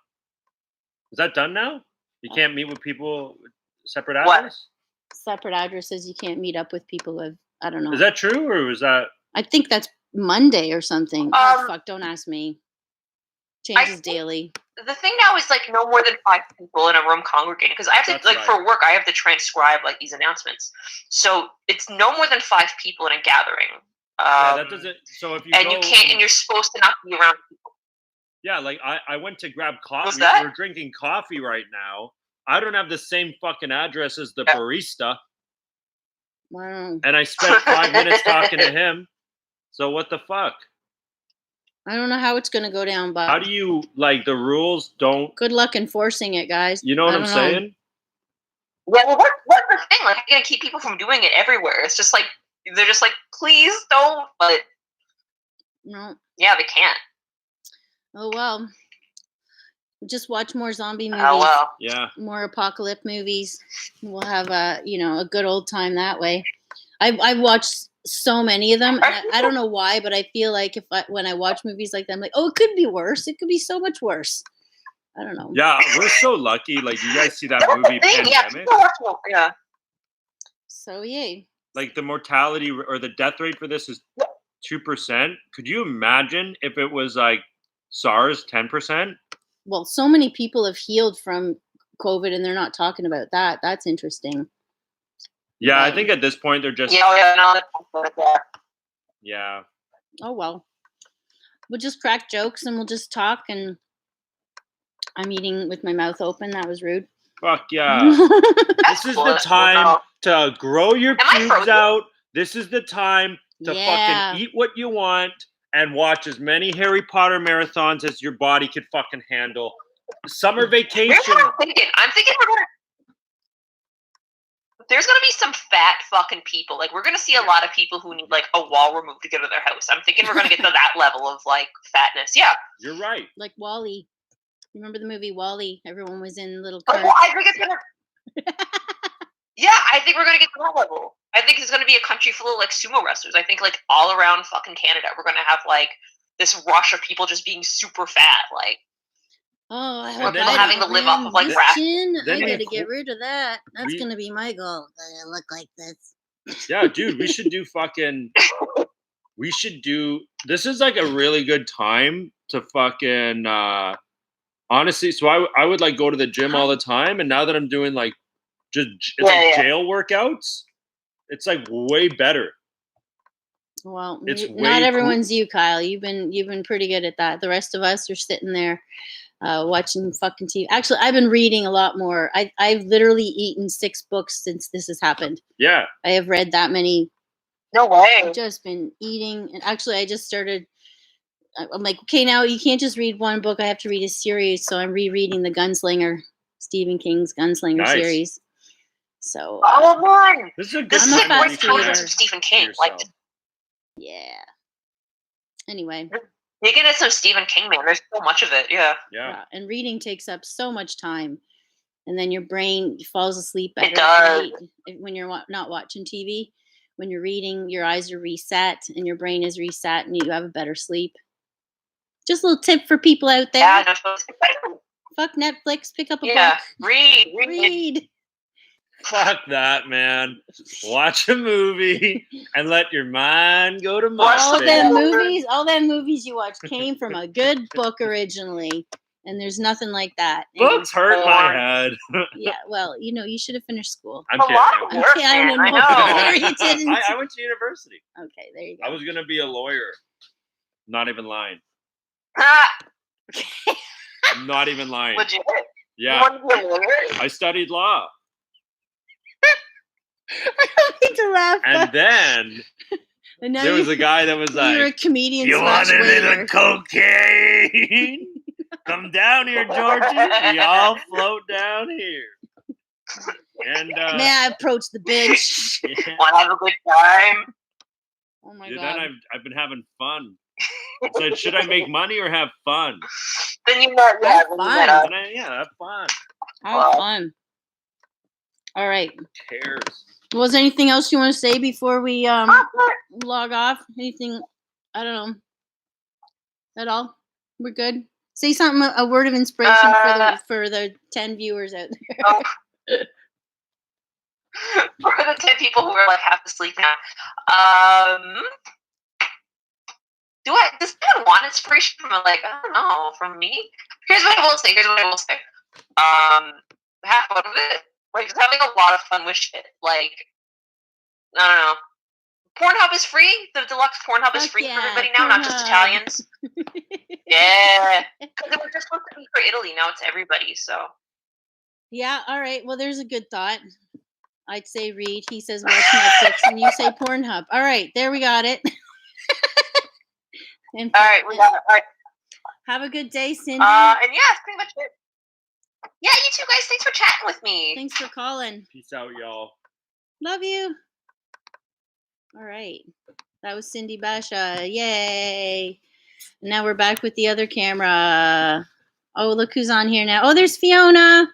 Is that done now? You can't meet with people with separate addresses? Separate addresses. You can't meet up with people with. I don't know. Is that true, or is that? I think that's Monday or something. Oh fuck! Don't ask me. Changes daily. The thing now is like no more than 5 people in a room congregating, because I have to for work I have to transcribe like these announcements. So it's no more than 5 people in a gathering. That doesn't. So if you you can't, and you're supposed to not be around people. Yeah, like I went to grab coffee. What's that? We're drinking coffee right now. I don't have the same fucking address as the barista. Wow. And I spent 5 minutes talking to him. So what the fuck? I don't know how it's going to go down, but... How do you, like, the rules don't... Good luck enforcing it, guys. You know what I'm saying? Yeah, well, what's the thing? Like, I'm going to keep people from doing it everywhere. It's just like, they're just like, please don't, but... No. Yeah, they can't. Oh, well. Just watch more zombie movies. Oh, well. Yeah. More apocalypse movies. We'll have a good old time that way. I've watched so many of them. And I don't know why, but I feel like when I watch movies like that, I'm like, oh, it could be worse. It could be so much worse. I don't know. Yeah, we're so lucky. Like, you guys see that movie, Pandemic? Yeah. So, yay. Like, the mortality or the death rate for this is 2%. Could you imagine if it was like SARS, 10%? Well, so many people have healed from COVID and they're not talking about that. That's interesting. Yeah, I think at this point they're just... Yeah. Oh, well. we'll just crack jokes and we'll just talk. And I'm eating with my mouth open. That was rude. Fuck yeah. This is the time to grow your pubes out. This is the time to fucking eat what you want and watch as many Harry Potter marathons as your body could fucking handle. Summer vacation. I'm thinking there's gonna be some fat fucking people. Like, we're gonna see a lot of people who need like a wall removed to get to their house. I'm thinking we're gonna get to that level of like fatness. Yeah, you're right. Like WALL-E. Remember the movie WALL-E? Everyone was in little carts. I think it's gonna. Yeah, I think we're gonna get to that level. I think it's gonna be a country full of like sumo wrestlers. I think like all around fucking Canada, we're gonna have like this rush of people just being super fat. Like, I hope people having to live off of like rap. I gotta get rid of that. That's gonna be my goal. I look like this. Yeah, dude, we should do fucking. This is like a really good time to fucking. Honestly, so I would like go to the gym all the time, and now that I'm doing like just jail workouts, it's like way better. Well, not everyone's you, Kyle. You've been pretty good at that. The rest of us are sitting there watching fucking TV. Actually, I've been reading a lot more. I've literally eaten 6 books since this has happened. Yeah, I have read that many. No way. I've just been eating, and actually, I just started. I'm like, okay, now you can't just read one book. I have to read a series. So I'm rereading the Gunslinger, Stephen King's Gunslinger series. So, man, this is a good fast reader. Stephen King, like, yeah. Anyway, you get some Stephen King, man. There's so much of it. Yeah. And reading takes up so much time, and then your brain falls asleep better at night when you're not watching TV. When you're reading, your eyes are reset and your brain is reset, and you have a better sleep. Just a little tip for people out there. Yeah, fuck Netflix. Pick up a book. Read. Fuck that, man. Watch a movie and let your mind go to all them movies you watch came from a good book originally, and there's nothing like that. Books hurt my head. Yeah, well, you should have finished school. I'm kidding. Okay, I don't know. You didn't. I went to university. Okay, there you go. I was gonna be a lawyer. Not even lying. I'm not even lying. Legit? Yeah. I studied law. I don't need to laugh. And then there was a guy that was like, "You're a comedian. You want a little cocaine? Come down here, Georgie. We all float down here." And may I approach the bench? Want to have a good time? Oh my God. Then I've been having fun. I said, should I make money or have fun? Then you know, have fun. Have fun. Have fun. All right. Who cares? Was there anything else you want to say before we log off? Anything? I don't know. At all? We're good. Say something. A word of inspiration for the 10 viewers out there. For the 10 people who are like half asleep now. Does anyone want inspiration from I don't know, from me? Here's what I will say. Have fun with it. Like, just having a lot of fun with shit. Like, I don't know. Pornhub is free. The deluxe Pornhub is free for everybody now, not just Italians. Yeah. Because it was just supposed to be for Italy. Now it's everybody, so. Yeah, all right. Well, there's a good thought. I'd say read. He says watch Netflix, and you say Pornhub. All right, there we got it. All right, we got it. All right. Have a good day, Cindy. And yeah, that's pretty much it. Yeah, you too, guys. Thanks for chatting with me. Thanks for calling. Peace out, y'all. Love you. All right. That was Cindy Basha. Yay. Now we're back with the other camera. Oh, look who's on here now. Oh, there's Fiona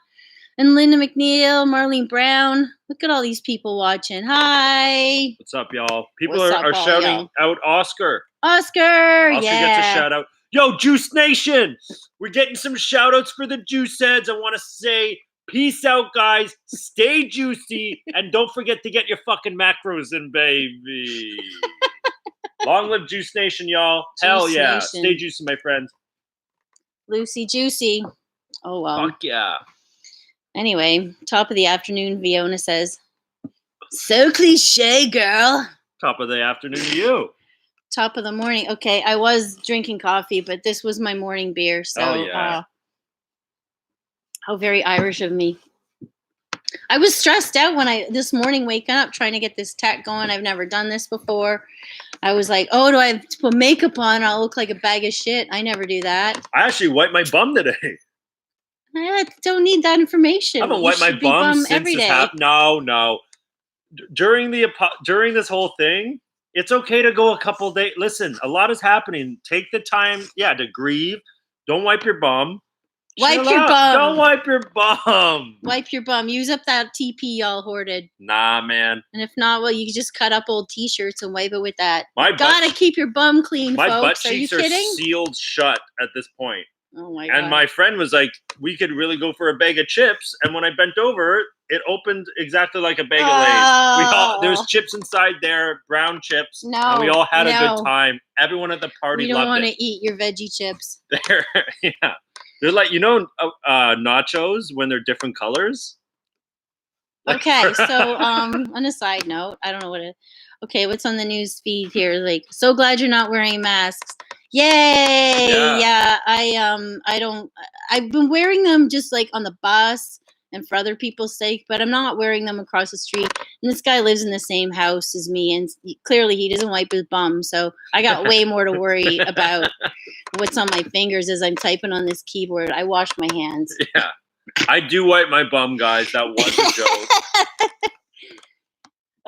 and Linda McNeil, Marlene Brown. Look at all these people watching. Hi. What's up, y'all? People are shouting out Oscar. Oscar Gets a shout out. Yo, Juice Nation. We're getting some shout outs for the Juice Heads. I want to say peace out, guys. Stay juicy. And don't forget to get your fucking macros in, baby. Long live Juice Nation, y'all. Hell yeah. Nation. Stay juicy, my friends. Lucy Juicy. Oh, well. Fuck yeah. Anyway, top of the afternoon, Fiona says, so cliche, girl. Top of the afternoon to you. Top of the morning. Okay, I was drinking coffee, but this was my morning beer. So, Oh, yeah. How very Irish of me. I was stressed out this morning waking up trying to get this tech going. I've never done this before. I was like, oh, do I have to put makeup on? I'll look like a bag of shit. I never do that. I actually wiped my bum today. I don't need that information. I haven't wiped my bum since every this day. happened. No. During this whole thing, it's okay to go a couple days. Listen, a lot is happening. Take the time, to grieve. Don't wipe your bum. Wipe your bum. Don't wipe your bum. Wipe your bum. Use up that TP y'all hoarded. Nah, man. And if not, well, you can just cut up old T-shirts and wipe it with that. Gotta keep your bum clean, my folks. butt cheeks are sealed shut at this point. Oh my God. And my friend was like, we could really go for a bag of chips. And when I bent over, it opened exactly like a bag of Lay's. There was chips inside there, brown chips. No. And we all had a good time. Everyone at the party loved it. You don't want to eat your veggie chips. They're like, nachos when they're different colors. Okay, so on a side note, I don't know okay, what's on the news feed here? Like, so glad you're not wearing masks. Yay! Yeah, I've been wearing them just like on the bus and for other people's sake, but I'm not wearing them across the street. And this guy lives in the same house as me, and clearly he doesn't wipe his bum, so I got way more to worry about what's on my fingers as I'm typing on this keyboard. I wash my hands. Yeah, I do wipe my bum, guys. That was a joke.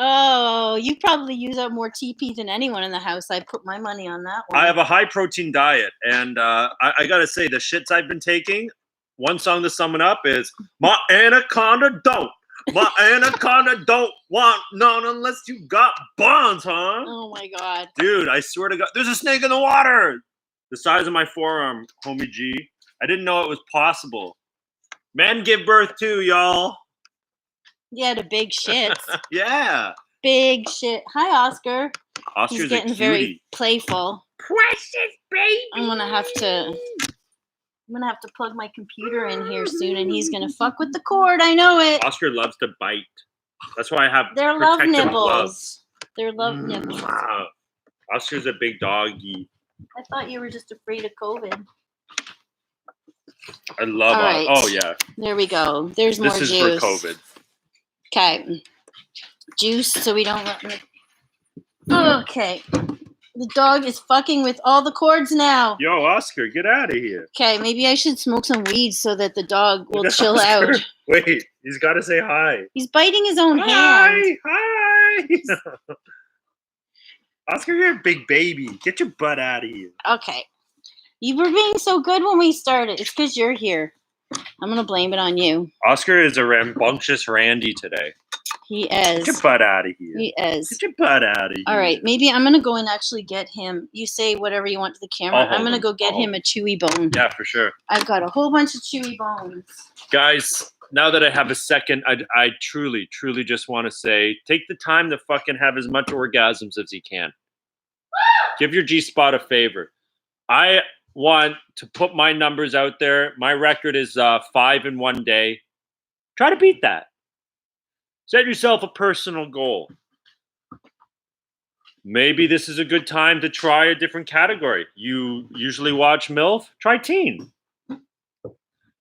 Oh, you probably use up more TP than anyone in the house. I put my money on that one. I have a high protein diet, and I gotta say, the shits I've been taking, one song to sum it up is, my anaconda don't. My anaconda don't want none unless you got buns, huh? Oh my God. Dude, I swear to God, there's a snake in the water! The size of my forearm, homie G. I didn't know it was possible. Men give birth too, y'all. Yeah, the big shits. Yeah. Big shit. Hi, Oscar. Oscar's He's getting very playful. Precious baby. I'm gonna have to plug my computer in here soon, and he's gonna fuck with the cord. I know it. Oscar loves to bite. That's why I have They're love protective nibbles. gloves. They're love nibbles. Oscar's a big doggy. I thought you were just afraid of COVID. I love All right. Oh, yeah. There we go. There's more juice. This is for COVID. Okay. Juice so we don't Okay. The dog is fucking with all the cords now. Yo, Oscar, get out of here. Okay, maybe I should smoke some weed so that the dog will chill out. Wait, he's got to say hi. He's biting his own hand. Hi. Oscar, you're a big baby. Get your butt out of here. Okay. You were being so good when we started. It's because you're here. I'm going to blame it on you. Oscar is a rambunctious Randy today. He is. Get your butt out of here. He is. Get your butt out of here. All right. Maybe I'm going to go and actually get him. You say whatever you want to the camera. I'm going to go get him a chewy bone. Yeah, for sure. I've got a whole bunch of chewy bones. Guys, now that I have a second, I truly, truly just want to say, take the time to fucking have as much orgasms as you can. Give your G-spot a favor. I want to put my numbers out there. My record is 5 in 1 day. Try to beat that. Set yourself a personal goal. Maybe this is a good time to try a different category. You usually watch MILF? Try teen.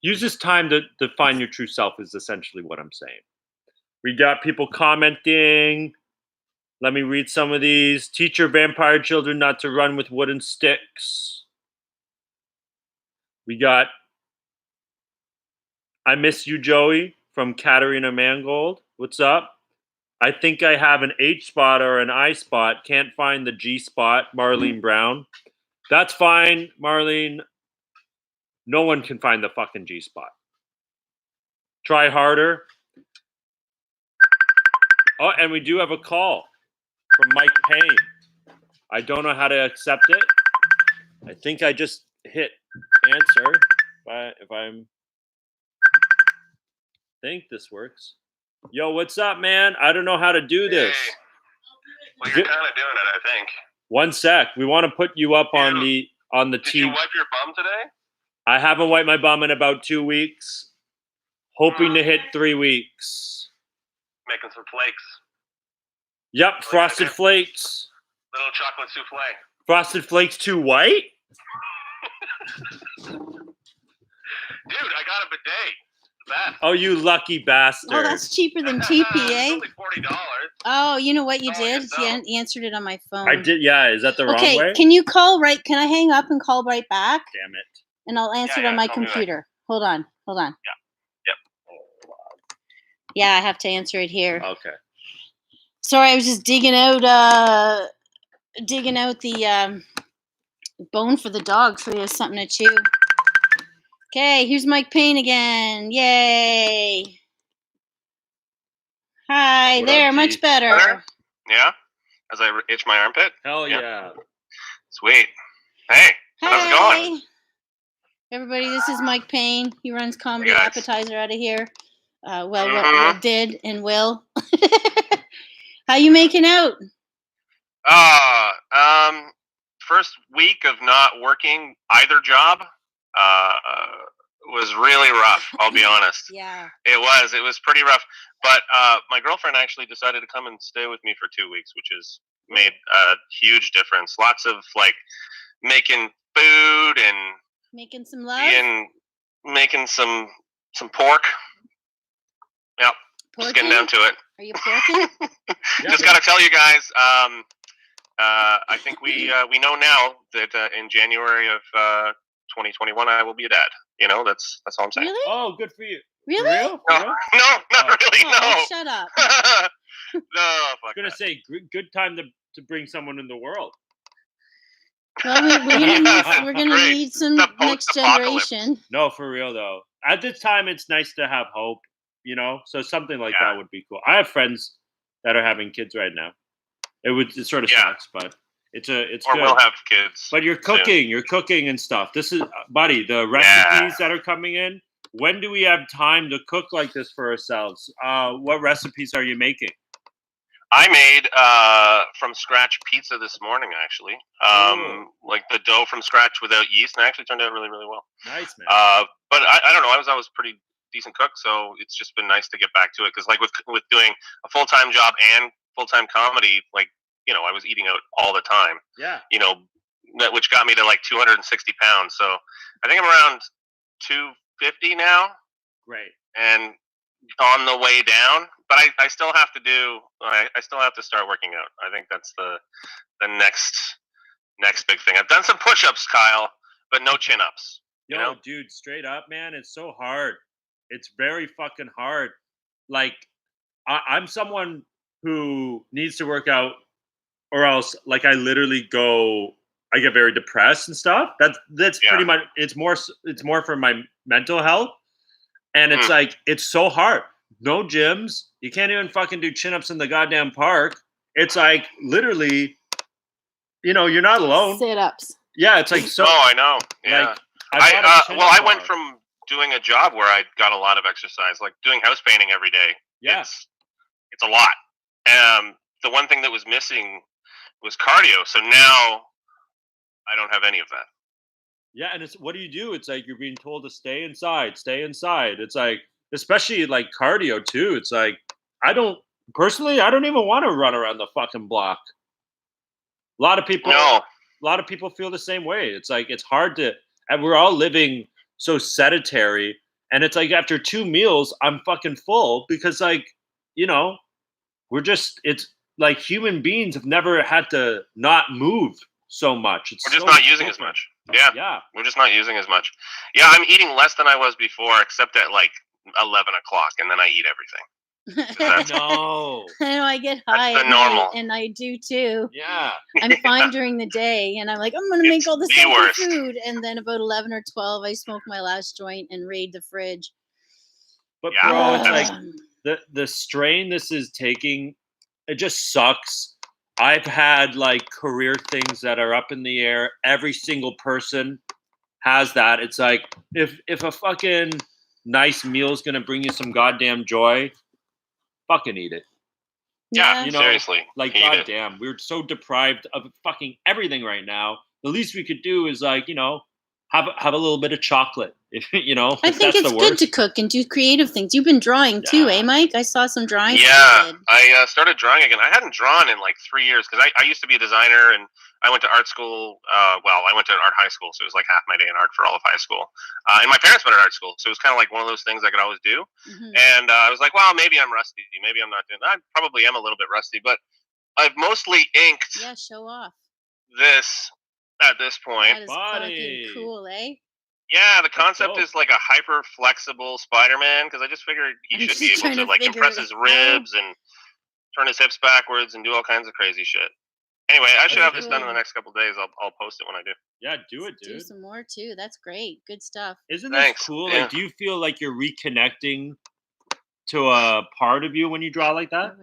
Use this time to find your true self is essentially what I'm saying. We got people commenting. Let me read some of these. Teach your vampire children not to run with wooden sticks. We got I Miss You, Joey, from Katarina Mangold. What's up? I think I have an H spot or an I spot. Can't find the G spot, Marlene Brown. That's fine, Marlene. No one can find the fucking G spot. Try harder. Oh, and we do have a call from Mike Payne. I don't know how to accept it. I think I just hit answer. If I'm think this works. Yo, what's up, man? I don't know how to do this. Hey. Well, you're kind of doing it, I think. 1 sec. We want to put you up on the Did TV. you wipe your bum today? I haven't wiped my bum in about 2 weeks. Hoping to hit 3 weeks. Making some flakes. Yep, frosted flakes. Little chocolate souffle. Frosted Flakes too white? Dude, I got a bidet. That. Oh, you lucky bastard. Oh, that's cheaper than TP, eh? It's only $40. Oh, you know what you Oh, did? yourself. You answered it on my phone. I did, yeah. Is that the wrong way? Okay, can you call right? Can I hang up and call right back? Damn it. And I'll answer it on my computer. Hold on. Yeah. Yep. Yeah, I have to answer it here. Okay. Sorry, I was just digging out the bone for the dog so he has something to chew. Okay, here's Mike Payne again. Yay. Hi, What there, up, much G? better. Yeah? As I itch my armpit? Hell Yeah. yeah. Sweet. Hey, how's it going? Everybody, this is Mike Payne. He runs Comedy Hey, guys. Appetizer out of here. Mhm. Did and will. How you making out? First week of not working either job was really rough, I'll be honest. Yeah. It was pretty rough. But my girlfriend actually decided to come and stay with me for 2 weeks, which has made a huge difference. Lots of like making food and Making some love? making some pork. Yep. Just getting down to it. Are you porking? Just got to tell you guys, I think we know now that in January of 2021 I will be a dad. You know, that's all I'm saying. Really? Oh, good for you. Really? For real? No, For real? no, not really. Oh, shut up. No. No, fuck I was gonna that. say, good time to bring someone in the world. Well, we're gonna Great. need some The next post-apocalypse. generation. No, for real though. At this time, it's nice to have hope. You know, so something like Yeah. that would be cool. I have friends that are having kids right now. It sort of Yeah. sucks, but it's Or good. we'll have kids. But you're cooking and stuff. This is, buddy, the recipes that are coming in. When do we have time to cook like this for ourselves? What recipes are you making? I made from scratch pizza this morning, actually. Like the dough from scratch without yeast, and it actually turned out really, really well. Nice, man. But I don't know. I was always pretty decent cook, so it's just been nice to get back to it. Because like with doing a full-time job and full-time comedy, like, you know, I was eating out all the time. Yeah. You know, which got me to like 260 pounds. So I think I'm around 250 now. Great. And on the way down, but I still have to I still have to start working out. I think that's the next big thing. I've done some push-ups, Kyle, but no chin-ups. Yo, You know? dude, straight up, man, it's so hard. It's very fucking hard. Like, I'm someone who needs to work out, or else, like, I literally I get very depressed and stuff. That's pretty much. It's more for my mental health, and it's like it's so hard. No gyms. You can't even fucking do chin-ups in the goddamn park. It's like literally, you know, you're not alone. Sit-ups. Yeah, it's like so. Oh, I know. Yeah. Like, I went from doing a job where I got a lot of exercise, like doing house painting every day. Yeah. It's a lot. The one thing that was missing was cardio. So now I don't have any of that. Yeah, and it's what do you do? It's like you're being told to stay inside. It's like, especially like cardio too. It's like I don't even want to run around the fucking block. A lot of people feel the same way. It's like it's hard to, and we're all living so sedentary, and it's like after 2 meals I'm fucking full because, like, you know, it's like human beings have never had to not move so much. We're just not using as much. Yeah. Yeah. We're just not using as much. Yeah, I'm eating less than I was before, except at like 11 o'clock, and then I eat everything. No. I know, I get high That's at the normal. night, and I do too. Yeah. I'm fine during the day, and I'm like, I'm going to make It's all this the healthy worst. food. And then about 11 or 12, I smoke my last joint and raid the fridge. But Yeah. bro, it's Ugh. like the strain this is taking, it just sucks. I've had like career things that are up in the air. Every single person has that. It's like if a fucking nice meal is gonna bring you some goddamn joy, fucking eat it. Yeah, You know, seriously. Like, Eat it. goddamn, we're so deprived of fucking everything right now. The least we could do is, like, you know, have a little bit of chocolate. If, you know, I if think that's it's the good worst. to cook and do creative things. You've been drawing too, Yeah. Mike? I saw some drawing. Yeah, I started drawing again. I hadn't drawn in like 3 years because I used to be a designer and I went to art school. I went to art high school, so it was like half my day in art for all of high school. And my parents went to art school, so it was kind of like one of those things I could always do. Mm-hmm. And I was like, well, maybe I'm rusty. Maybe I'm not doing. I probably am a little bit rusty, but I've mostly inked. Yeah, show off. This at this point. That is fucking cool, eh? Yeah, the concept is like a hyper flexible Spider-Man because I just figured he should be able to like compress his ribs and turn his hips backwards and do all kinds of crazy shit. Anyway, I should have this done in the next couple of days. I'll post it when I do. Yeah, do it, dude. Do some more too. That's great. Good stuff. Isn't this cool? Yeah. Like, do you feel like you're reconnecting to a part of you when you draw like that?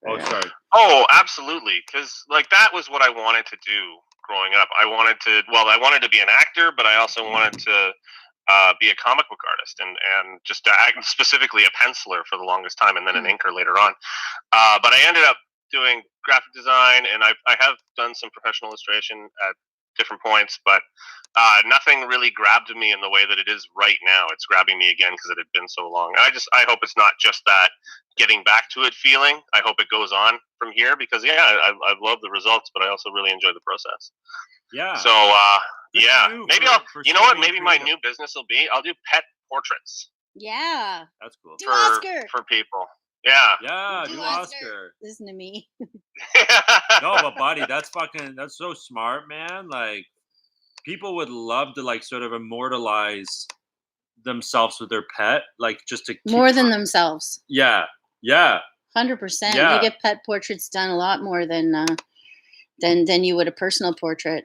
Oh, sorry. Oh, absolutely. Because like that was what I wanted to do growing up. I wanted to be an actor, but I also wanted to be a comic book artist and just to act, specifically a penciler for the longest time, and then an inker later on. But I ended up doing graphic design, and I have done some professional illustration at different points, but nothing really grabbed me in the way that it is right now. It's grabbing me again because it had been so long. And I hope it's not just that getting back to it feeling. I hope it goes on from here because I love the results, but I also really enjoy the process. Yeah. So maybe you know what? Maybe my new business will be I'll do pet portraits. Yeah. That's cool. Do Oscar for people. Yeah. Yeah, do Oscar. Listen to me. No, but buddy, that's so smart, man. Like, people would love to like sort of immortalize themselves with their pet, like just to more than themselves. Yeah. 100%. You get pet portraits done a lot more than you would a personal portrait.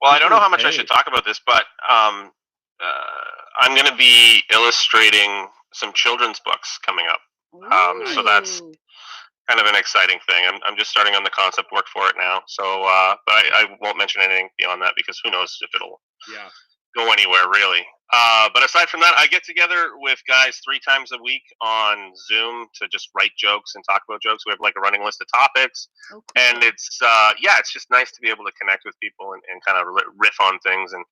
Well, I don't know how much I should talk about this, but I'm going to be illustrating some children's books coming up. So that's kind of an exciting thing. I'm just starting on the concept work for it now. So, but I won't mention anything beyond that because who knows if it'll go anywhere really. But aside from that, I get together with guys 3 times a week on Zoom to just write jokes and talk about jokes. We have like a running list of topics, and it's just nice to be able to connect with people and kind of riff on things. And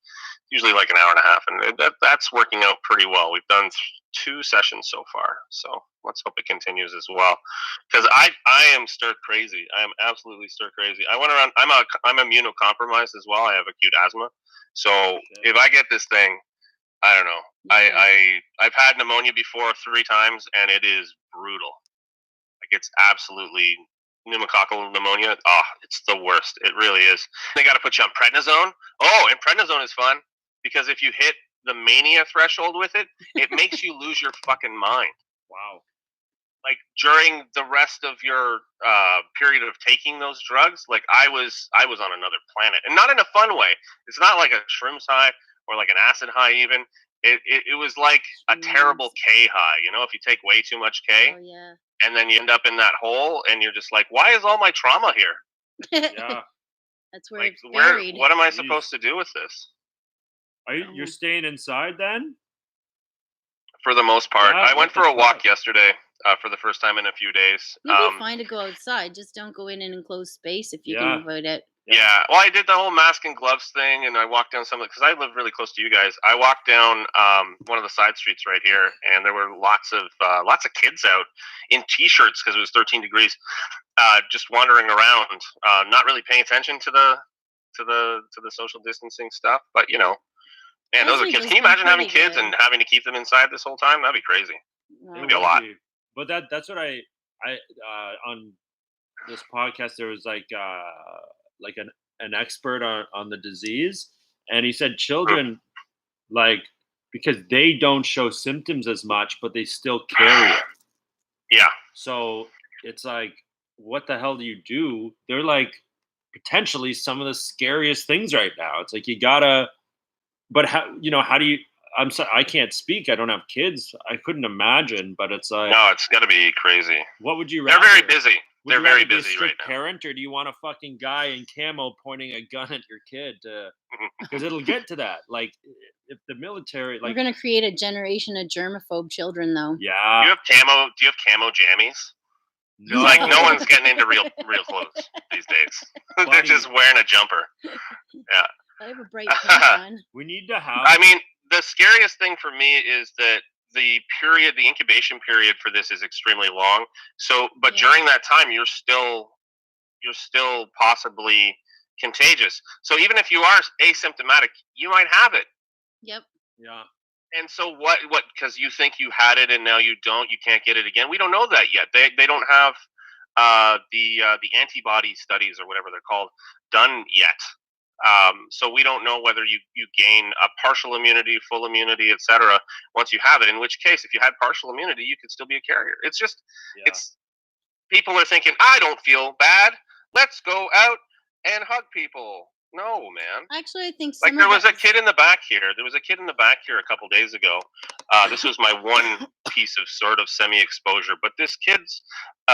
usually like an hour and a half, and that's working out pretty well. We've done 2 sessions so far, so let's hope it continues as well. Because I am stir crazy. I am absolutely stir crazy. I went around. I'm immunocompromised as well. I have acute asthma, so if I get this thing, I don't know. Yeah. I've had pneumonia before 3 times, and it is brutal. Like it's absolutely pneumococcal pneumonia. Oh, it's the worst. It really is. They got to put you on prednisone. Oh, and prednisone is fun because if you hit the mania threshold with it, it makes you lose your fucking mind. Wow. Like during the rest of your period of taking those drugs, like I was on another planet, and not in a fun way. It's not like a shrooms high or like an acid high even. It was like a terrible K high, you know, if you take way too much K. Oh, yeah. And then you end up in that hole and you're just like, why is all my trauma here? Yeah. That's where like, it's buried. What am I supposed to do with this? You're staying inside then? For the most part. Yeah, I went for a walk yesterday for the first time in a few days. You'll be fine to go outside. Just don't go in an enclosed space if you can avoid it. Yeah, well, I did the whole mask and gloves thing, and I walked down some of it, because I live really close to you guys. I walked down one of the side streets right here, and there were lots of kids out in T-shirts, because it was 13 degrees, just wandering around, not really paying attention to the social distancing stuff, but, you know, man, those are kids. Can you imagine having kids and having to keep them inside this whole time? That'd be crazy. It would be a lot. But that's what I on this podcast, there was like an expert on the disease, and he said children, like, because they don't show symptoms as much, but they still carry it. Yeah. So it's like, what the hell do you do? They're like potentially some of the scariest things right now. It's like you gotta, but how do you? I'm sorry, I can't speak. I don't have kids. I couldn't imagine, but it's like, no, it's got to be crazy. What would you rather? They're very busy. They're very busy be a strict right now. Parent, or do you want a fucking guy in camo pointing a gun at your kid? Because it'll get to that. Like, if the military, like, we're gonna create a generation of germaphobe children, though. Yeah. Do you have camo jammies? No. Like, no one's getting into real clothes these days. They're just wearing a jumper. Yeah. I have a bright pink on. We need to have. I mean, the scariest thing for me is that the incubation period for this is extremely long. So, but during that time, you're still possibly contagious. So even if you are asymptomatic, you might have it. Yep. Yeah. And so what? Because you think you had it and now you don't, you can't get it again. We don't know that yet. They don't have the antibody studies or whatever they're called done yet. So we don't know whether you gain a partial immunity, full immunity, etc. once you have it. In which case, if you had partial immunity, you could still be a carrier. It's just it's people are thinking, I don't feel bad. Let's go out and hug people. No, man. Actually, I think like there was a kid in the back here. There was a kid in the back here a couple days ago. This was my one piece of sort of semi-exposure. But this kid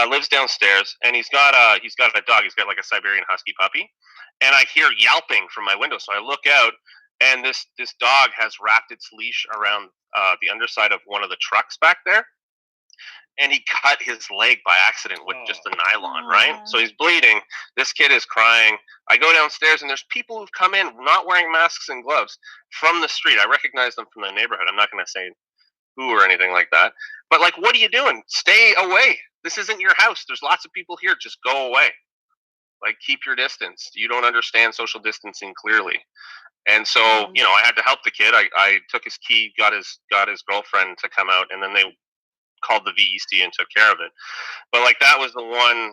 lives downstairs, and he's got a dog. He's got like a Siberian Husky puppy, and I hear yelping from my window. So I look out, and this dog has wrapped its leash around the underside of one of the trucks back there. And he cut his leg by accident with just the nylon, right? So he's bleeding. This kid is crying. I go downstairs, and there's people who've come in not wearing masks and gloves from the street. I recognize them from the neighborhood. I'm not going to say who or anything like that. But, like, what are you doing? Stay away. This isn't your house. There's lots of people here. Just go away. Like, keep your distance. You don't understand social distancing clearly. And so, I had to help the kid. I took his key, got his girlfriend to come out, and then they called the VEC and took care of it. But like that was the one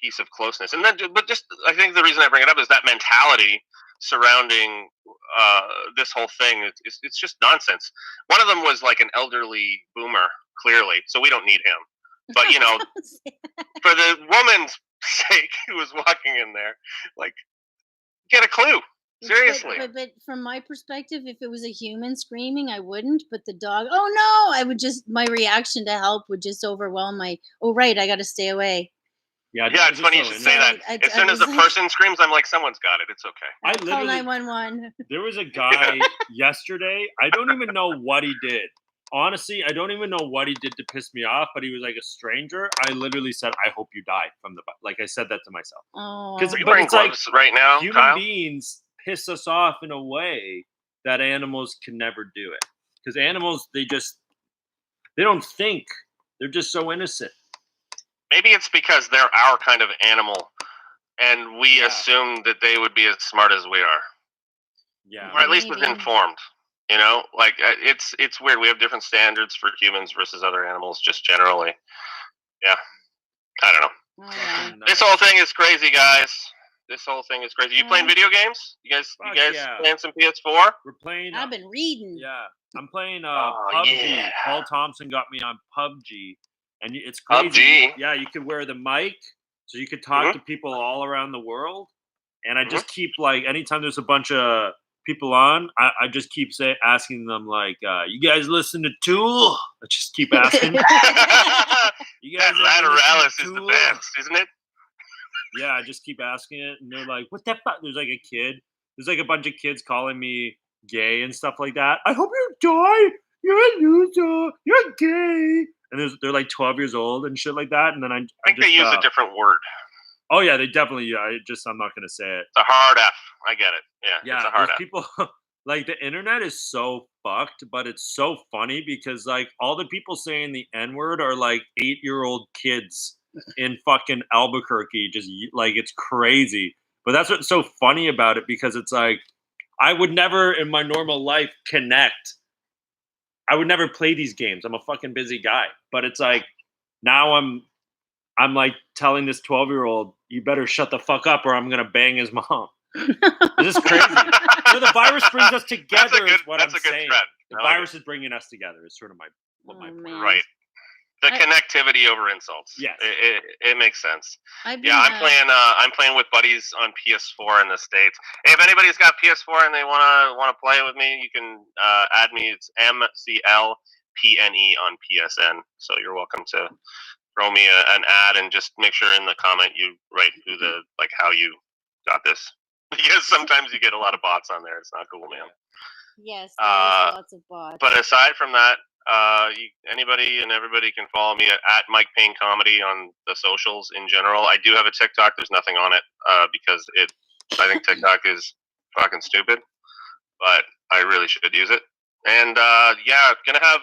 piece of closeness. And then, but just I think the reason I bring it up is that mentality surrounding this whole thing. It's just nonsense. One of them was like an elderly boomer, clearly, so we don't need him. But for the woman's sake who was walking in there, like, get a clue. Seriously. But from my perspective, if it was a human screaming, I wouldn't. But the dog, oh no, I would just, my reaction to help would just overwhelm my, oh right, I got to stay away. Yeah, it's funny you should say that. As soon as a person screams, I'm like, someone's got it. It's okay. I call 911. There was a guy yesterday. I don't even know what he did. Honestly, I don't even know what he did to piss me off, but he was like a stranger. I literally said, I hope you die from the, like I said that to myself. Oh. Are you wearing gloves right now, human Kyle? beings piss us off in a way that animals can never do it. Because animals, they don't think. They're just so innocent. Maybe it's because they're our kind of animal, and we assume that they would be as smart as we are. Yeah. Or at least as informed. Like it's weird. We have different standards for humans versus other animals, just generally. Yeah. I don't know. Oh, this whole thing is crazy, guys. This whole thing is crazy. You playing video games? You guys playing some PS4? We're playing. I've been reading. Yeah, I'm playing PUBG. Yeah. Paul Thompson got me on PUBG, and it's crazy. PUBG? Yeah, you could wear the mic, so you could talk to people all around the world. And I just keep like, anytime there's a bunch of people on, I just keep asking them like, "You guys listen to Tool?" I just keep asking. You guys Lateralus is the best, isn't it? Yeah, I just keep asking it, and they're like, "What the fuck?" There's like a kid. There's like a bunch of kids calling me gay and stuff like that. I hope you die. You're a loser. You're gay. And they're like 12 years old and shit like that. And then I think they use a different word. Oh yeah, they definitely. I'm not gonna say it. It's a hard F. I get it. Yeah, it's a hard F. People like the internet is so fucked, but it's so funny because like all the people saying the N-word are like 8-year-old kids in fucking Albuquerque, just like it's crazy. But that's what's so funny about it, because it's like I would never in my normal life connect. I would never play these games. I'm a fucking busy guy. But it's like now I'm like telling this 12-year-old, you better shut the fuck up or I'm gonna bang his mom. This is crazy. The virus brings us together. Is what I'm saying. The virus is bringing us together. Is sort of my point. Right. The connectivity over insults. Yes, it makes sense. I'm playing with buddies on PS4 in the States. Hey, if anybody's got PS4 and they wanna play with me, you can add me. It's MCLPNE on PSN. So you're welcome to throw me an ad and just make sure in the comment you write how you got this, because sometimes you get a lot of bots on there. It's not cool, man. Yes, there's lots of bots. But aside from that, anybody and everybody can follow me at Mike Payne Comedy on the socials in general. I do have a TikTok. There's nothing on it because I think TikTok is fucking stupid, but I really should use it. And gonna have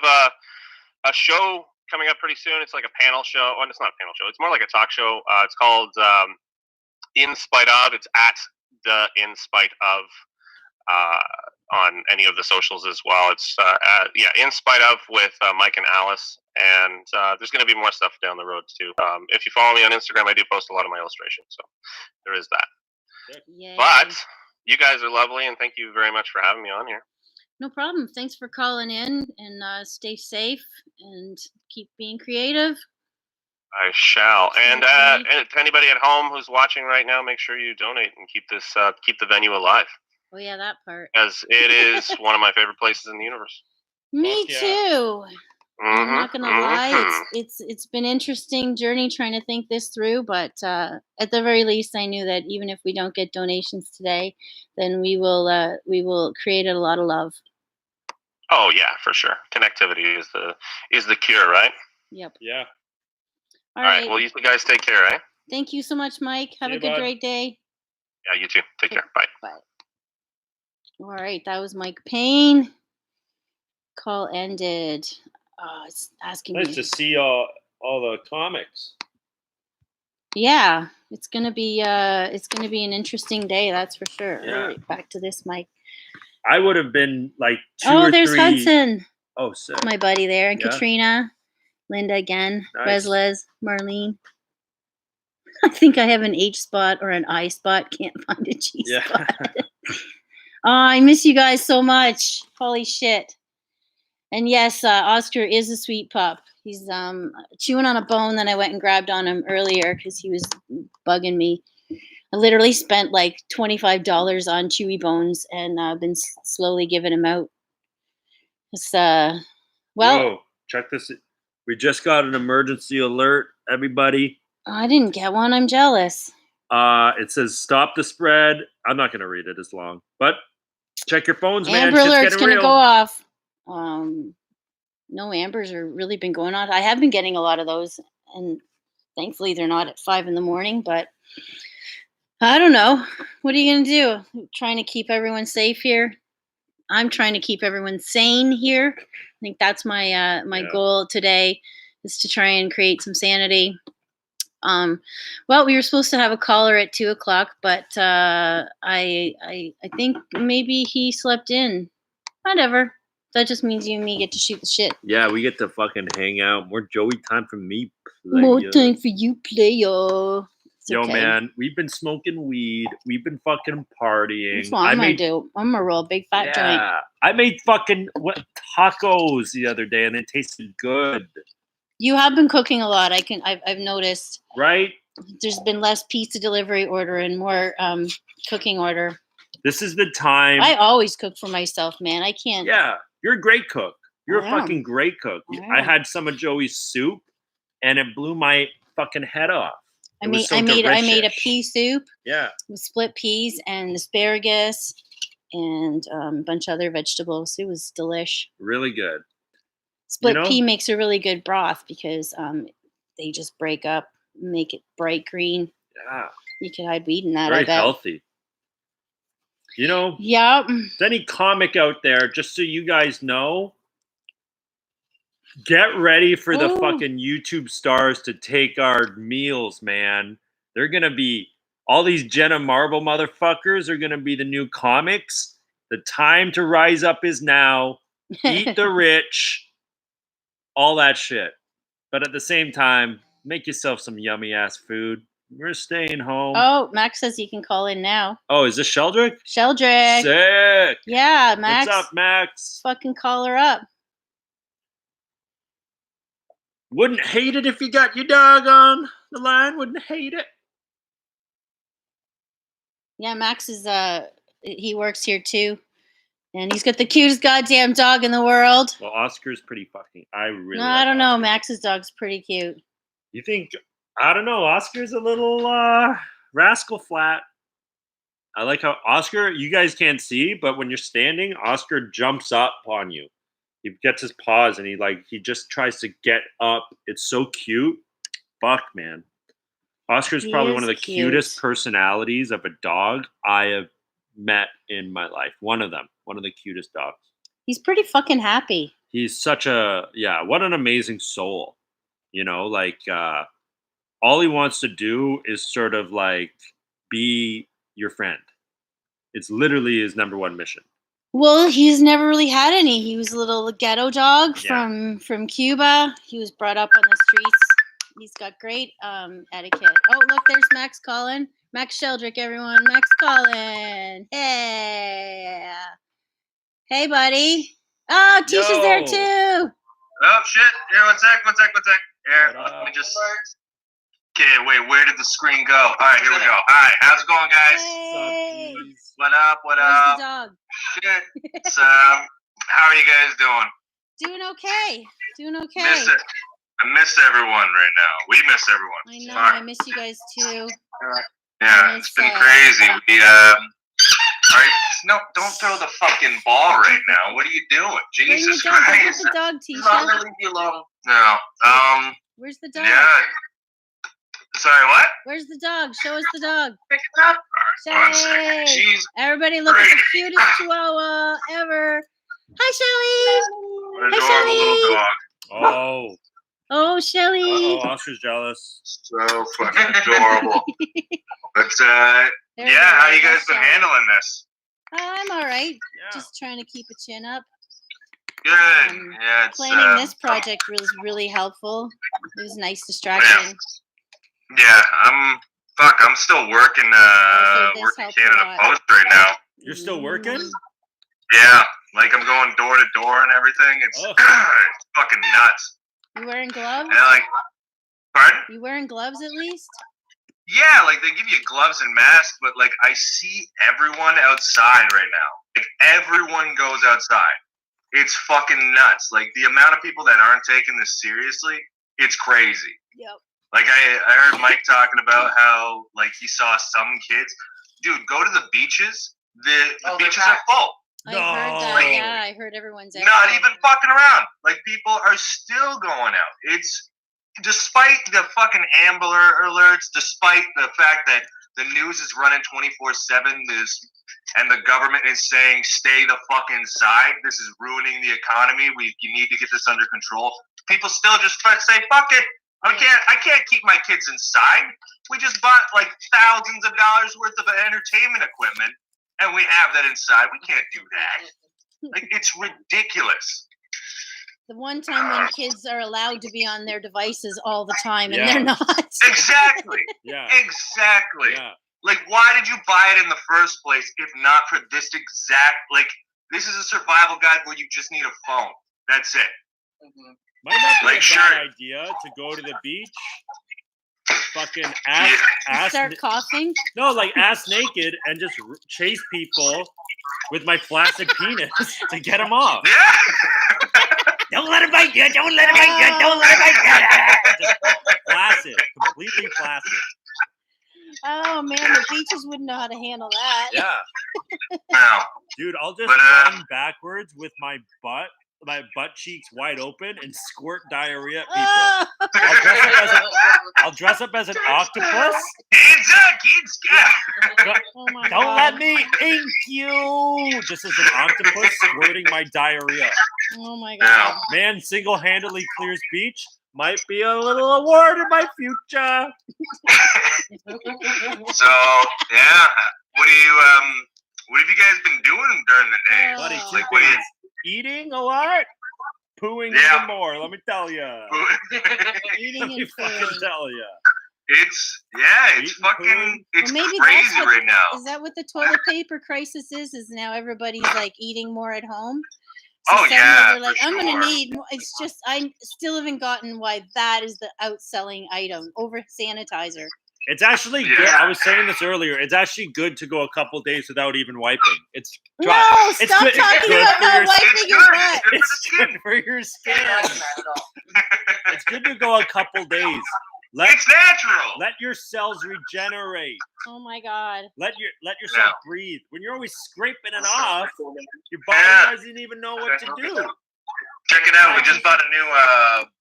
a show coming up pretty soon. It's like a panel show. Oh, it's not a panel show. It's more like a talk show. It's called In Spite Of. It's at in spite of on any of the socials as well. It's in spite of with Mike and Alice, and there's going to be more stuff down the road too. If you follow me on Instagram, I do post a lot of my illustrations, so there is that. Yay. But you guys are lovely, and thank you very much for having me on here. No problem. Thanks for calling in, and stay safe and keep being creative. I shall. And to anybody at home who's watching right now, make sure you donate and keep the venue alive. Oh yeah, that part. Because it is one of my favorite places in the universe. Me too. I'm not gonna lie, it's been interesting journey trying to think this through, but at the very least, I knew that even if we don't get donations today, then we will create a lot of love. Oh yeah, for sure. Connectivity is the cure, right? Yep. Yeah. All right. Well, you guys take care, eh? Thank you so much, Mike. Have a good, great day. Yeah, you too. Take care. Bye. Bye. All right, that was Mike Payne. Call ended. It's asking me. Nice to see all the comics. Yeah, it's gonna be an interesting day, that's for sure. Yeah. All right, back to this, Mike. I would have been like two or there's three. Hudson. Oh, sick. My buddy there, and Katrina, Linda again, Nice. Resles, Marlene. I think I have an H spot or an I spot. Can't find a G spot. Oh, I miss you guys so much. Holy shit. And yes, Oscar is a sweet pup. He's chewing on a bone that I went and grabbed on him earlier because he was bugging me. I literally spent like $25 on chewy bones, and I've been slowly giving him out. It's Whoa, check this. We just got an emergency alert, everybody. I didn't get one. I'm jealous. It says stop the spread. I'm not gonna read it as long, but check your phones, man. Amber alert's gonna go off. No ambers are really been going on. I have been getting a lot of those, and thankfully they're not at 5 a.m. But I don't know. What are you gonna do? I'm trying to keep everyone safe here. I'm trying to keep everyone sane here. I think that's my goal today, is to try and create some sanity. Well, we were supposed to have a caller at 2:00, but I think maybe he slept in. Whatever. That just means you and me get to shoot the shit. Yeah, we get to fucking hang out. More Joey time for me, player. More time for you, player. Yo, man, we've been smoking weed. We've been fucking partying. That's what I'm gonna do. I'm gonna roll a big fat joint. I made fucking tacos the other day, and it tasted good. You have been cooking a lot. I've noticed. Right? There's been less pizza delivery order and more cooking order. This is the time. I always cook for myself, man. I can't. Yeah, you're a great cook. You're a fucking great cook. I had some of Joey's soup, and it blew my fucking head off. I made a pea soup. Yeah. With split peas and asparagus and a bunch of other vegetables. It was delish. Really good. Split pea makes a really good broth because they just break up, make it bright green. Yeah. You could hide weed in that. Very I bet. Healthy. Yeah. If any comic out there, just so you guys know, get ready for the fucking YouTube stars to take our meals, man. They're going to be, all these Jenna Marble motherfuckers are going to be the new comics. The time to rise up is now. Eat the rich. All that shit. But at the same time, make yourself some yummy ass food. We're staying home. Oh, Max says you can call in now. Oh, is this Sheldrick? Sheldrick. Sick. Yeah, Max. What's up, Max? Fucking call her up. Wouldn't hate it if you got your dog on the line. Wouldn't hate it. Yeah, Max is he works here too. And he's got the cutest goddamn dog in the world. Well, Oscar's pretty fucking. I don't know. Max's dog's pretty cute. You think? I don't know. Oscar's a little rascal flat. I like how Oscar. You guys can't see, but when you're standing, Oscar jumps up on you. He gets his paws and he just tries to get up. It's so cute. Fuck, man. Oscar's probably one of the cutest personalities of a dog I have met in my life. One of them. One of the cutest dogs. He's pretty fucking happy. He's such a, what an amazing soul. All he wants to do is sort of be your friend. It's literally his number one mission. Well, he's never really had any. He was a little ghetto dog from Cuba. He was brought up on the streets. He's got great etiquette. Oh, look, there's Max calling. Max Sheldrick, everyone. Max calling. Hey. Hey, buddy. Oh, Tisha's there too. Oh, shit. Here, one sec. Here, let me just... Okay, wait, where did the screen go? All right, here we go. Hi, how's it going, guys? Hey. What up? Where's the dog? Shit. It's, how are you guys doing? Doing okay. I miss everyone right now. We miss everyone. I know. I miss you guys too. Yeah, it's been crazy. We, all right, no, don't throw the fucking ball right now. What are you doing? Jesus Christ. Where's the dog, Tisha? I'm gonna leave you alone. No. Where's the dog? Yeah. Sorry, what? Where's the dog? Show us the dog. Pick it up. One second. Jeez. Everybody look at the cutest chihuahua ever. Hi, Shelly. An adorable little dog. Oh. Oh, Shelly. Oh, Oscar's jealous. So fucking adorable. But, yeah, how you guys been handling this? I'm all right. Yeah. Just trying to keep a chin up. Good. Yeah, it's, planning this project was really helpful. It was a nice distraction. Yeah, I'm still working Canada Post right now. You're still working? Yeah, like I'm going door to door and everything. It's, it's fucking nuts. You wearing gloves? And pardon? You wearing gloves at least? Yeah, like they give you gloves and masks, but like I see everyone outside right now. Like everyone goes outside. It's fucking nuts. Like the amount of people that aren't taking this seriously, it's crazy. Yep. Like I heard Mike talking about how like he saw some kids. Dude, go to the beaches. The beaches are full. I heard that. Like, yeah, I heard everyone's out. Not even fucking around. Like people are still going out. It's despite the fucking Amber Alerts, despite the fact that the news is running 24/7. And the government is saying, stay the fuck inside. This is ruining the economy. You need to get this under control. People still just say, fuck it. I can't keep my kids inside. We just bought like thousands of dollars worth of entertainment equipment, and we have that inside. We can't do that. Like, it's ridiculous. The one time when kids are allowed to be on their devices all the time, and they're not. Exactly. Yeah. Exactly. Yeah. Like, why did you buy it in the first place if not for this exact, like, this is a survival guide where you just need a phone. That's it. Mm-hmm. Might not be a bad idea to go to the beach, fucking ass start coughing? No, like ass naked and just chase people with my flaccid penis to get them off. Yeah. Don't let him bite you. Don't let him bite you. Don't let him bite you. Just flaccid. Completely flaccid. Oh man, the beaches wouldn't know how to handle that. Yeah. No. Dude, I'll just run backwards with my butt cheeks wide open and squirt diarrhea at people. I'll dress up as an octopus. Oh my Don't God. let me ink you. Just as an octopus squirting my diarrhea. Oh my God. Man single-handedly clears beach. Might be a little award in my future. So yeah, what have you guys been doing during the day? Buddy, like, what are you eating a lot? Pooing even more, let me tell you. Eating and fucking tell you. It's fucking, it's maybe crazy right now. Is that what the toilet paper crisis is? Is now everybody's like eating more at home? So yeah, they're like, I'm sure. gonna need more. It's just I still haven't gotten why that is the outselling item over sanitizer. It's actually good. I was saying this earlier. It's actually good to go a couple days without even wiping. It's stop talking about wiping your butt. It's good for your skin. It's good to go a couple days. It's natural. Let your cells regenerate. Oh my God. Let yourself breathe. When you're always scraping it off, your body doesn't even know what to do. Check it out. We just bought a new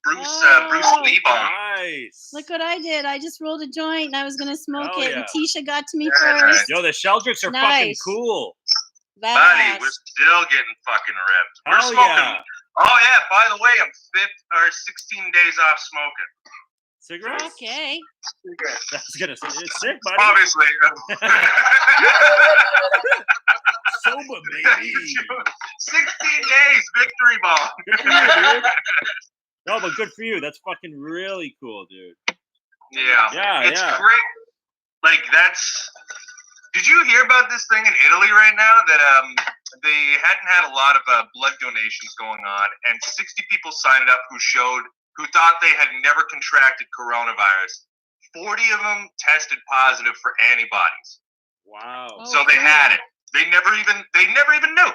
Bruce Lee bomb. Nice. Look what I did. I just rolled a joint and I was gonna smoke it. Yeah. And Tisha got to me first. Yo, the Sheldricks are fucking cool. Buddy, we're still getting fucking ripped. We're smoking. Yeah. Oh yeah. By the way, I'm 16 days off smoking. Cigarettes? Okay. That's gonna say it's sick, buddy. Obviously. Sober, baby. 16 days, victory ball. Good for you, dude. No, but good for you. That's fucking really cool, dude. Yeah. It's great. Like, that's... Did you hear about this thing in Italy right now that they hadn't had a lot of blood donations going on, and 60 people signed up who thought they had never contracted coronavirus. 40 of them tested positive for antibodies. Wow. So they had it. They never even knew.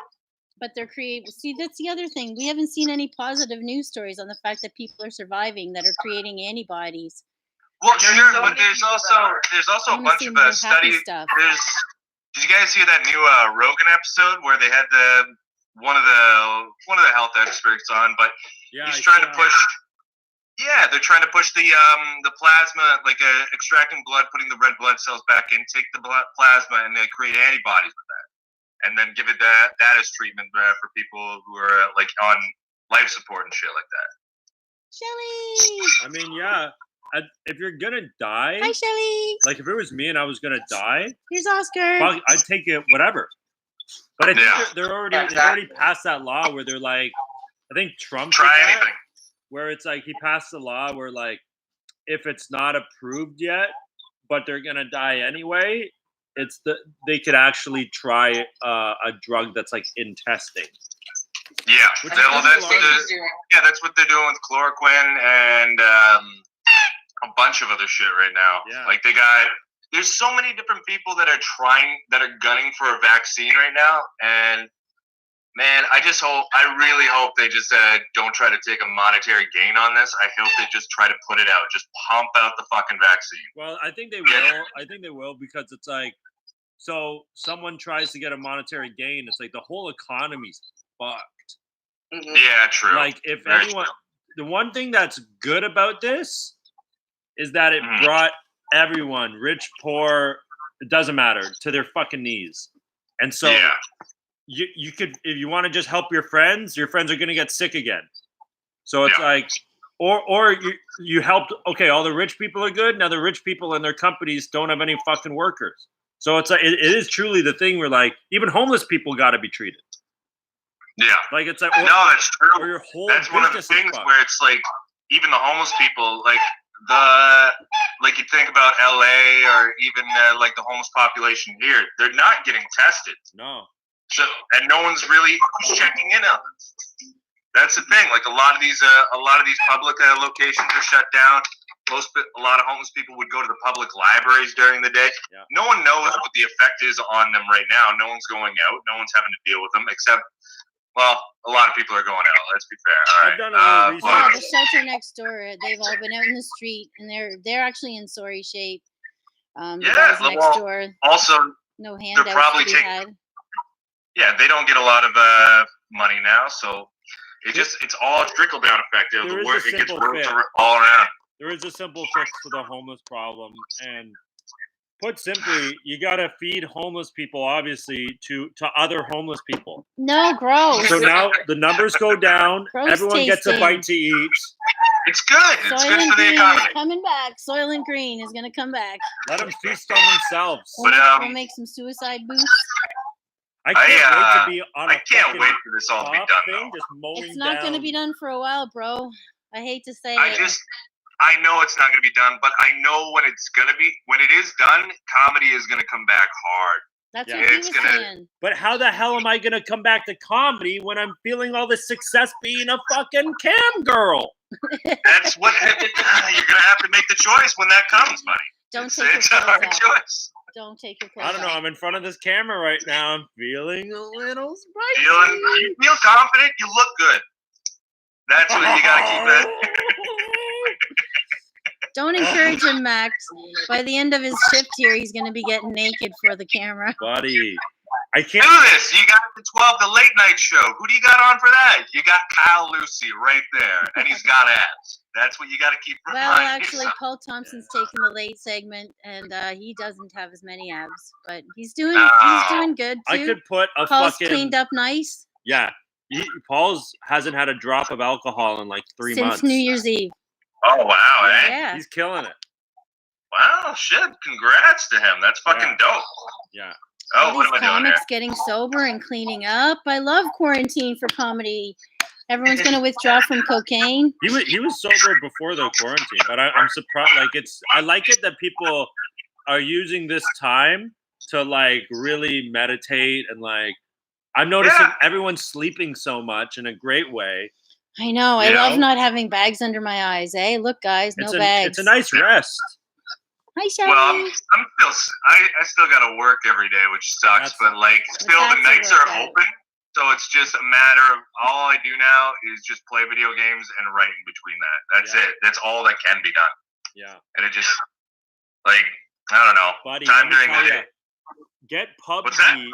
But they're creating. See, that's the other thing. We haven't seen any positive news stories on the fact that people are surviving that are creating antibodies. Well, sure, but there's also a bunch of studies. Did you guys hear that new Rogan episode where they had one of the health experts on? But he's trying to push. Yeah, they're trying to push the plasma, like extracting blood, putting the red blood cells back in, take the plasma, and they create antibodies with that, and then give it that as treatment for people who are like on life support and shit like that. Shelly. I mean, yeah. If you're gonna die, Hi, Shelly. Like if it was me and I was gonna die, Here's Oscar. fuck, I'd take it, whatever. But I think they've already passed that law where they're like, I think Trump Try anything. Where it's like he passed a law where like if it's not approved yet, but they're gonna die anyway, they could actually try a drug that's like in testing. Yeah, that's what they're doing with chloroquine and a bunch of other shit right now. Yeah. Like there's so many different people that are gunning for a vaccine right now, and man, I really hope they just don't try to take a monetary gain on this. I hope they just try to put it out, just pump out the fucking vaccine. Well, I think they will. I think they will because it's like, so someone tries to get a monetary gain, it's like the whole economy's fucked. Mm-hmm. Yeah, true. Like if anyone, the one thing that's good about this is that it brought everyone, rich, poor, it doesn't matter, to their fucking knees. And so you could, if you want to just help your friends are going to get sick again. So it's like, or you helped, okay, all the rich people are good. Now the rich people and their companies don't have any fucking workers. So it's like, it is truly the thing where like, even homeless people got to be treated. Yeah. Like it's like, no, that's true. Or your whole that's one of the things where it's like, even the homeless people, like you think about LA or even like the homeless population here, they're not getting tested. No. So, and no one's really checking in on them. That's the thing. Like a lot of these public locations are shut down. A lot of homeless people would go to the public libraries during the day. Yeah. No one knows what the effect is on them right now. No one's going out. No one's having to deal with them except, well, a lot of people are going out. Let's be fair. All right. I've done a little research. The shelter next door, they've all been out in the street, and they're actually in sorry shape. The guys next door. Also, no handouts probably to be had. Yeah, they don't get a lot of money now, so it's all a trickle down effect. It gets worse all around. There is a simple fix for the homeless problem, and put simply, you gotta feed homeless people, obviously, to other homeless people. No, gross. So now the numbers go down. Gross everyone gets a bite to eat. It's good. It's good for the economy. Is coming back. Soylent Green is gonna come back. Let them feast on themselves. We'll make some suicide boosts. I can't wait to be on I can't wait for this all to be done. It's not going to be done for a while, bro. I hate to say it. I know it's not going to be done, but I know when it's going to be. When it is done, comedy is going to come back hard. That's what he was saying. But how the hell am I going to come back to comedy when I'm feeling all this success being a fucking cam girl? That's what you're going to have to make the choice when that comes, buddy. It's a hard choice. Don't take your clothes I don't know. off. I'm in front of this camera right now. I'm feeling a little spicy. You feel confident. You look good. That's what you got to keep it. Don't encourage him, Max. By the end of his shift here, he's going to be getting naked for the camera. Buddy, I can't do this. You got the 12, the late night show. Who do you got on for that? You got Kyle Lucy right there, and he's got abs. That's what you got to keep in mind. Well, actually, Paul Thompson's taking the late segment, and he doesn't have as many abs, but he's doing good too. I could put a Paul's fucking cleaned up nice. Yeah, Paul's hasn't had a drop of alcohol in like 3 months since New Year's Eve. Oh wow! Yeah, Yeah. he's killing it. Wow, shit! Congrats to him. That's fucking dope. Yeah. Oh, All what these am I doing here? comics getting sober and cleaning up. I love quarantine for comedy. Everyone's gonna withdraw from cocaine. He was sober before the quarantine, but I'm surprised. Like I like it that people are using this time to like really meditate and like. I'm noticing everyone's sleeping so much in a great way. I know. I love not having bags under my eyes. Eh? Look, guys, no bags. It's a nice rest. Hi, Shelly. Well, I still got to work every day, which sucks. But like, still the nights are open, so it's just a matter of all I do now is just play video games and write in between that. That's it. That's all that can be done. Yeah. And it just like I don't know. Buddy, time during the day. Get PUBG.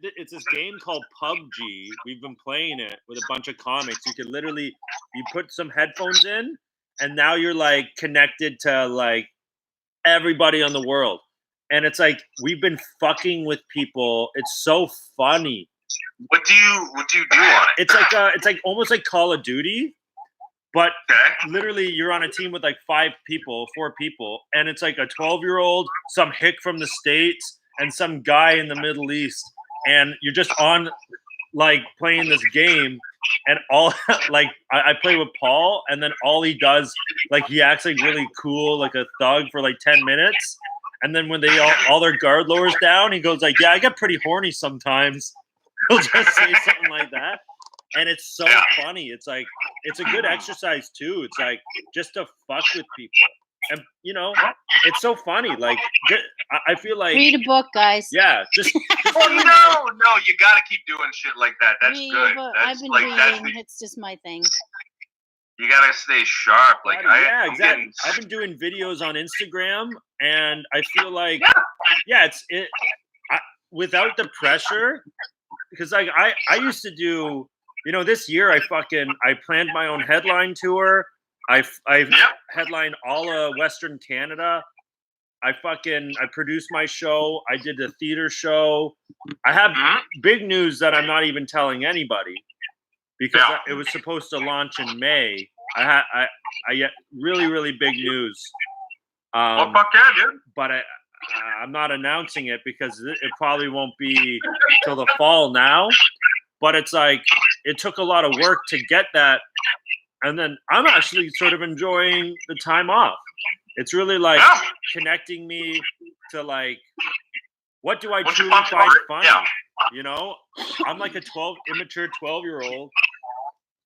It's this game called PUBG. We've been playing it with a bunch of comics. You can literally you put some headphones in, and now you're like connected to like everybody on the world, and it's like we've been fucking with people. It's so funny. What do you do on it? It's like almost like Call of Duty, but literally you're on a team with like 4 people, and it's like a 12-year-old, some hick from the States, and some guy in the Middle East, and you're just on like playing this game, and all like I play with Paul, and then all he does like he acts like really cool, like a thug for like 10 minutes, and then when they all their guard lowers down, he goes like, "Yeah, I get pretty horny sometimes." He'll just say something like that, and it's so funny. It's like it's a good exercise too. It's like just to fuck with people. And you know, it's so funny. Like, I feel like read a book, guys. Yeah, just oh no, you gotta keep doing shit like that. That's good. I've been reading. It's just my thing. You gotta stay sharp. Like, exactly. I've been doing videos on Instagram, and I feel like, without the pressure, because like I used to do, you know, this year I planned my own headline tour. I've headlined all of Western Canada. I produced my show. I did a theater show. I have big news that I'm not even telling anybody because it was supposed to launch in May. I get really, really big news. Well, fuck yeah, dude. But I'm not announcing it because it probably won't be till the fall now. But it's like it took a lot of work to get that. And then I'm actually sort of enjoying the time off. It's really like connecting me to like, what do I truly find funny? Yeah. You know, I'm like a immature 12-year-old.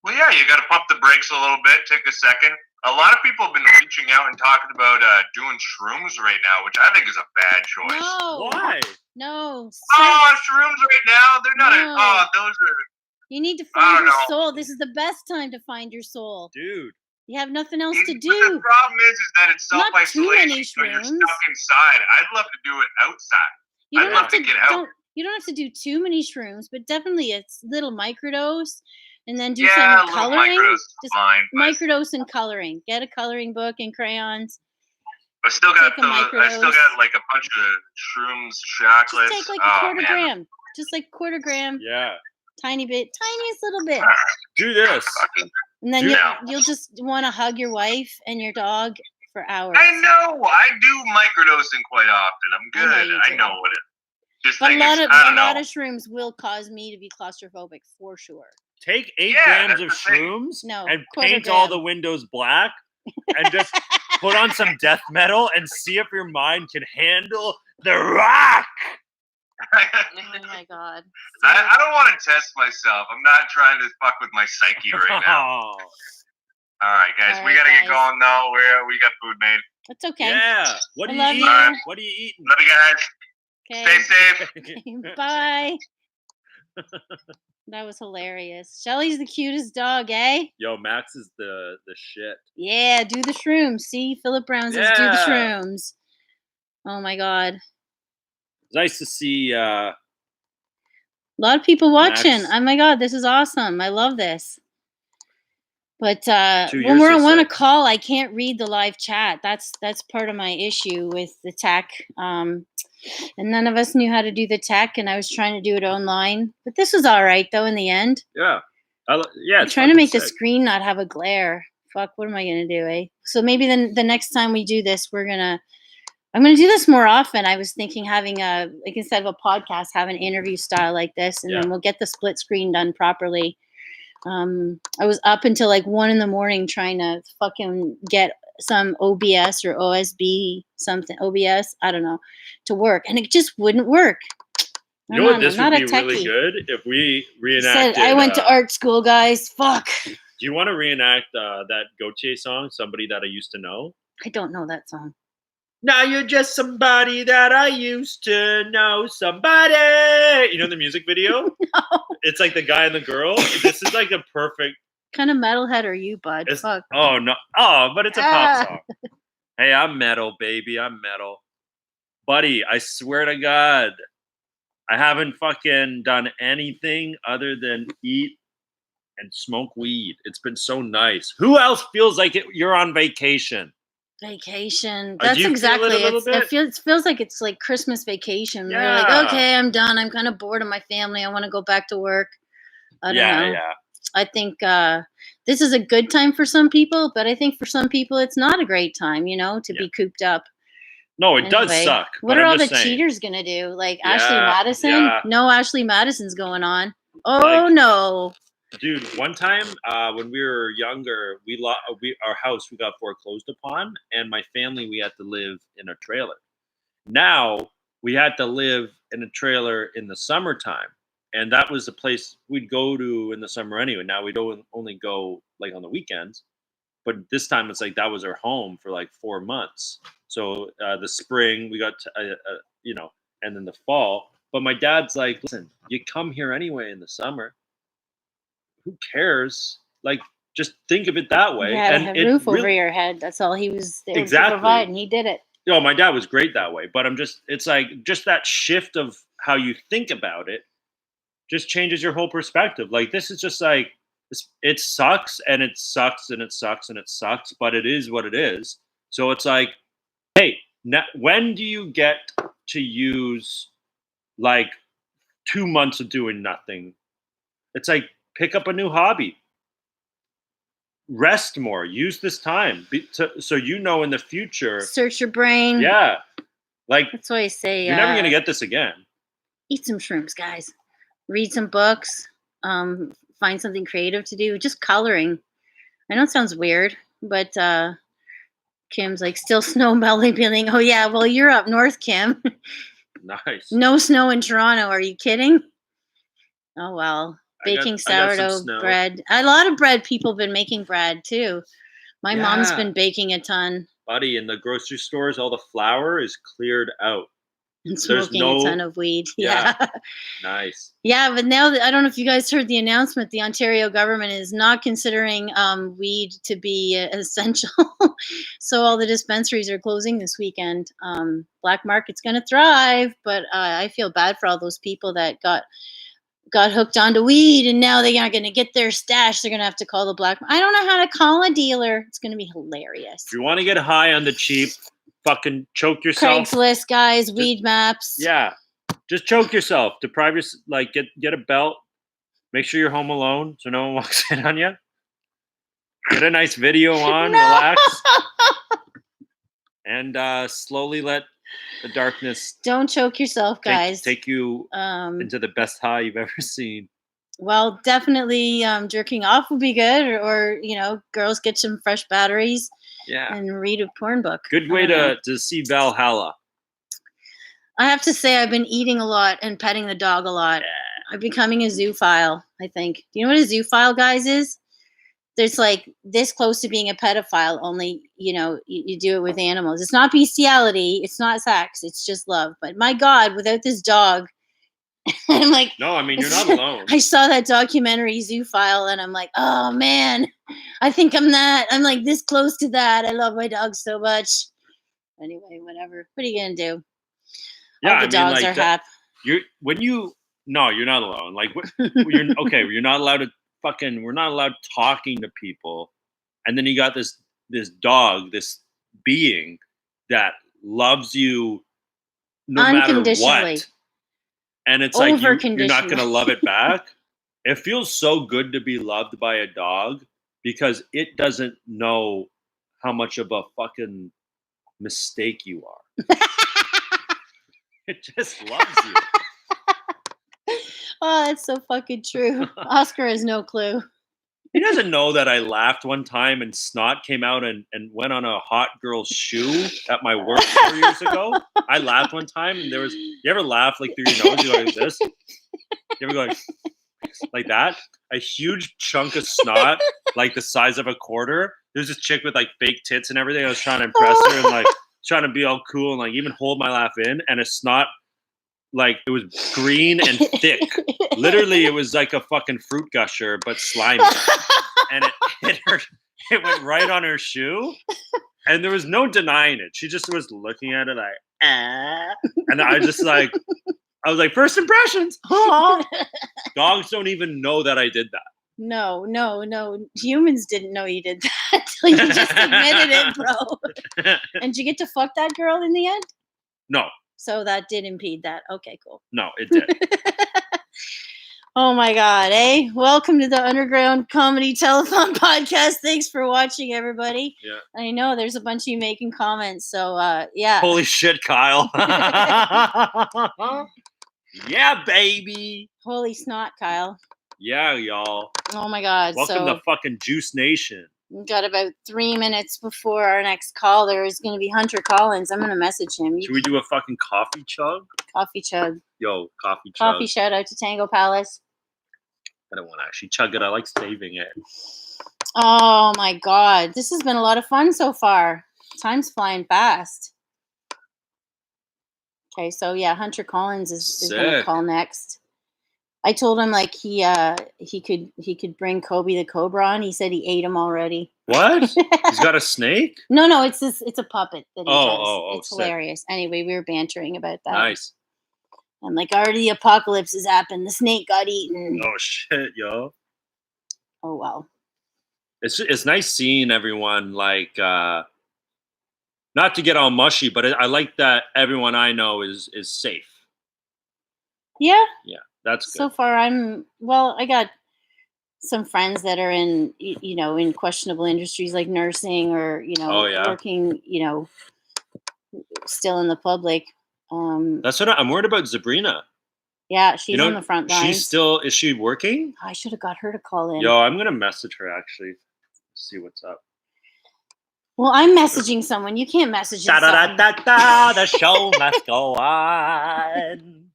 Well, yeah, you got to pump the brakes a little bit, take a second. A lot of people have been reaching out and talking about doing shrooms right now, which I think is a bad choice. No. Why? No. Shrooms right now, they're not those are... You need to find your soul. This is the best time to find your soul. Dude. You have nothing else to do. The problem is that it's self-isolation, so you're stuck inside. I'd love to do it outside. I'd love to get out. You don't have to do too many shrooms, but definitely a little microdose. And then do some coloring. Just microdose and coloring. Get a coloring book and crayons. I still got like a bunch of shrooms, chocolates. Just take like a quarter gram. Just like quarter gram. Yeah. Tiny bit, tiniest little bit. Do this. And then you'll just want to hug your wife and your dog for hours. I know. I do microdosing quite often. I'm good. I know what it is. But a lot of shrooms will cause me to be claustrophobic for sure. Take 8 grams of shrooms and paint all the windows black and just put on some death metal and see if your mind can handle the rock. Oh my god. I don't want to test myself. I'm not trying to fuck with my psyche right now. All right, guys. We got to get going now. We got food made. That's okay. Yeah. What are you eating? Right. What are you eating? Love you guys. Okay. Stay safe. Okay, bye. That was hilarious. Shelly's the cutest dog, eh? Yo, Max is the shit. Yeah, do the shrooms. See, Philip Brown says do the shrooms. Oh my god. It's nice to see a lot of people watching. Max. Oh my god, this is awesome. I love this. But when we're on a call, I can't read the live chat. That's part of my issue with the tech. And none of us knew how to do the tech, and I was trying to do it online. But this was all right, though, in the end. Yeah. I'm trying to make the screen not have a glare fuck, what am I gonna do, eh? So maybe then the next time we do this, I'm gonna do this more often. I was thinking having like instead of a podcast, have an interview style like this, and then we'll get the split screen done properly. I was up until like 1 a.m. trying to fucking get some OBS or OSB something, OBS, I don't know, to work, and it just wouldn't work. You know what? This would be really good if we reenacted. I went to art school, guys. Fuck. Do you want to reenact that Gautier song, Somebody That I Used to Know? I don't know that song. Now you're just somebody that I used to know. Somebody. You know the music video? No. It's like the guy and the girl. This is like a perfect. Kind of metalhead are you, bud? Fuck. Oh, no. Oh, but it's a pop song. Hey, I'm metal, baby. I'm metal. Buddy, I swear to God, I haven't fucking done anything other than eat and smoke weed. It's been so nice. Who else feels like you're on vacation? Vacation. That's exactly it. It feels like it's like Christmas vacation. Yeah. You're like, okay, I'm done. I'm kind of bored of my family. I want to go back to work. I don't know. Yeah. I think this is a good time for some people, but I think for some people it's not a great time, to be cooped up. No, it does suck. What are all the cheaters going to do? Like Ashley Madison? Yeah. No Ashley Madison's going on. Oh, no. Dude, one time when we were younger, our house, we got foreclosed upon, and my family, we had to live in a trailer. Now, we had to live in a trailer in the summertime, and that was the place we'd go to in the summer anyway. Now, we don't only go, like, on the weekends, but this time it's like that was our home for, like, 4 months. So the spring, we got to, and then the fall. But my dad's like, listen, you come here anyway in the summer. Who cares? Like, just think of it that way. Yeah, and have a roof over your head. That's all he was there to provide, and he did it. My dad was great that way. But it's like just that shift of how you think about it just changes your whole perspective. Like, this is just like, it sucks, and it sucks, and it sucks, and it sucks, but it is what it is. So it's like, hey, when do you get to use like 2 months of doing nothing? It's like, pick up a new hobby. Rest more. Use this time so in the future. Search your brain. Yeah. Like, that's why I say you're never going to get this again. Eat some shrooms, guys. Read some books. Find something creative to do. Just coloring. I know it sounds weird, but Kim's like, still snow melting. Oh, yeah. Well, you're up north, Kim. Nice. No snow in Toronto. Are you kidding? Oh, well. Baking sourdough bread. A lot of bread people have been making bread too. My mom's been baking a ton. Buddy, in the grocery stores, all the flour is cleared out. And smoking a ton of weed. Yeah. Nice. Yeah, but now I don't know if you guys heard the announcement. The Ontario government is not considering weed to be essential. So all the dispensaries are closing this weekend. Black market's going to thrive, but I feel bad for all those people that got hooked onto weed, and now they aren't going to get their stash. They're going to have to call the black. I don't know how to call a dealer. It's going to be hilarious. If you want to get high on the cheap, fucking choke yourself. Craigslist, guys, weed maps. Yeah, just choke yourself. Deprive yourself. Like, get a belt. Make sure you're home alone so no one walks in on you. Get a nice video on. Relax, and slowly let the darkness. Don't choke yourself, guys. Take you into the best high you've ever seen. Well, definitely jerking off would be good, or girls get some fresh batteries. Yeah. And read a porn book. Good way to see Valhalla. I have to say, I've been eating a lot and petting the dog a lot. Yeah. I'm becoming a zoophile, I think. Do you know what a zoophile, guys, is? There's like this close to being a pedophile, only, you do it with animals. It's not bestiality. It's not sex. It's just love. But my God, without this dog, I'm like. No, I mean, you're not alone. I saw that documentary Zoophile, and I'm like, oh, man, I think I'm that. I'm like this close to that. I love my dog so much. Anyway, whatever. What are you going to do? Yeah, all the dogs are happy. You're not alone. Like, you're not allowed to. We're not allowed talking to people, and then you got this dog, this being that loves you no matter what, and it's like you're not gonna love it back. It feels so good to be loved by a dog, because it doesn't know how much of a fucking mistake you are. It just loves you. Oh, that's so fucking true. Oscar has no clue. He doesn't know that I laughed one time and snot came out and went on a hot girl's shoe at my work 4 years ago. I laughed one time and there was, you ever laugh like through your nose? You go like this? You ever go like that? A huge chunk of snot, like the size of a quarter. There's this chick with like fake tits and everything. I was trying to impress her and like trying to be all cool and like even hold my laugh in, and a snot, like it was green and thick. Literally, it was like a fucking fruit gusher, but slimy. And it hit her. It went right on her shoe, and there was no denying it. She just was looking at it like, ah. And I was like, first impressions. Dogs don't even know that I did that. No. Humans didn't know you did that until you just admitted it, bro. And did you get to fuck that girl in the end? No. So that did impede that. Okay, cool. No, it did. Oh my God, eh? Welcome to the Underground Comedy Telethon podcast. Thanks for watching, everybody. Yeah. I know there's a bunch of you making comments, so yeah. Holy shit, Kyle. Yeah, baby. Holy snot, Kyle. Yeah, y'all. Oh my God. Welcome to fucking Juice Nation. We've got about 3 minutes before our next call. There is going to be Hunter Collins. I'm going to message him. Should we do a fucking coffee chug? Coffee chug. Yo, coffee chug. Coffee shout out to Tango Palace. I don't want to actually chug it. I like saving it. Oh my God. This has been a lot of fun so far. Time's flying fast. Okay, so yeah, Hunter Collins is going to call next. I told him like he could bring Kobe the Cobra on. He said he ate him already. What? He's got a snake? No, it's a puppet that he does. It's sick. hilarious. Anyway, we were bantering about that. Nice. I'm like, already the apocalypse has happened. The snake got eaten. Oh shit, yo. Oh well. It's nice seeing everyone like not to get all mushy, but I like that everyone I know is safe. Yeah. Yeah. That's good. So far, I got some friends that are in, in questionable industries like nursing or, working, still in the public. That's what I'm worried about Sabrina. Yeah, she's on the front lines. Is she working? I should have got her to call in. Yo, I'm going to message her actually. See what's up. Well, I'm messaging someone. You can't message someone. The show must go on.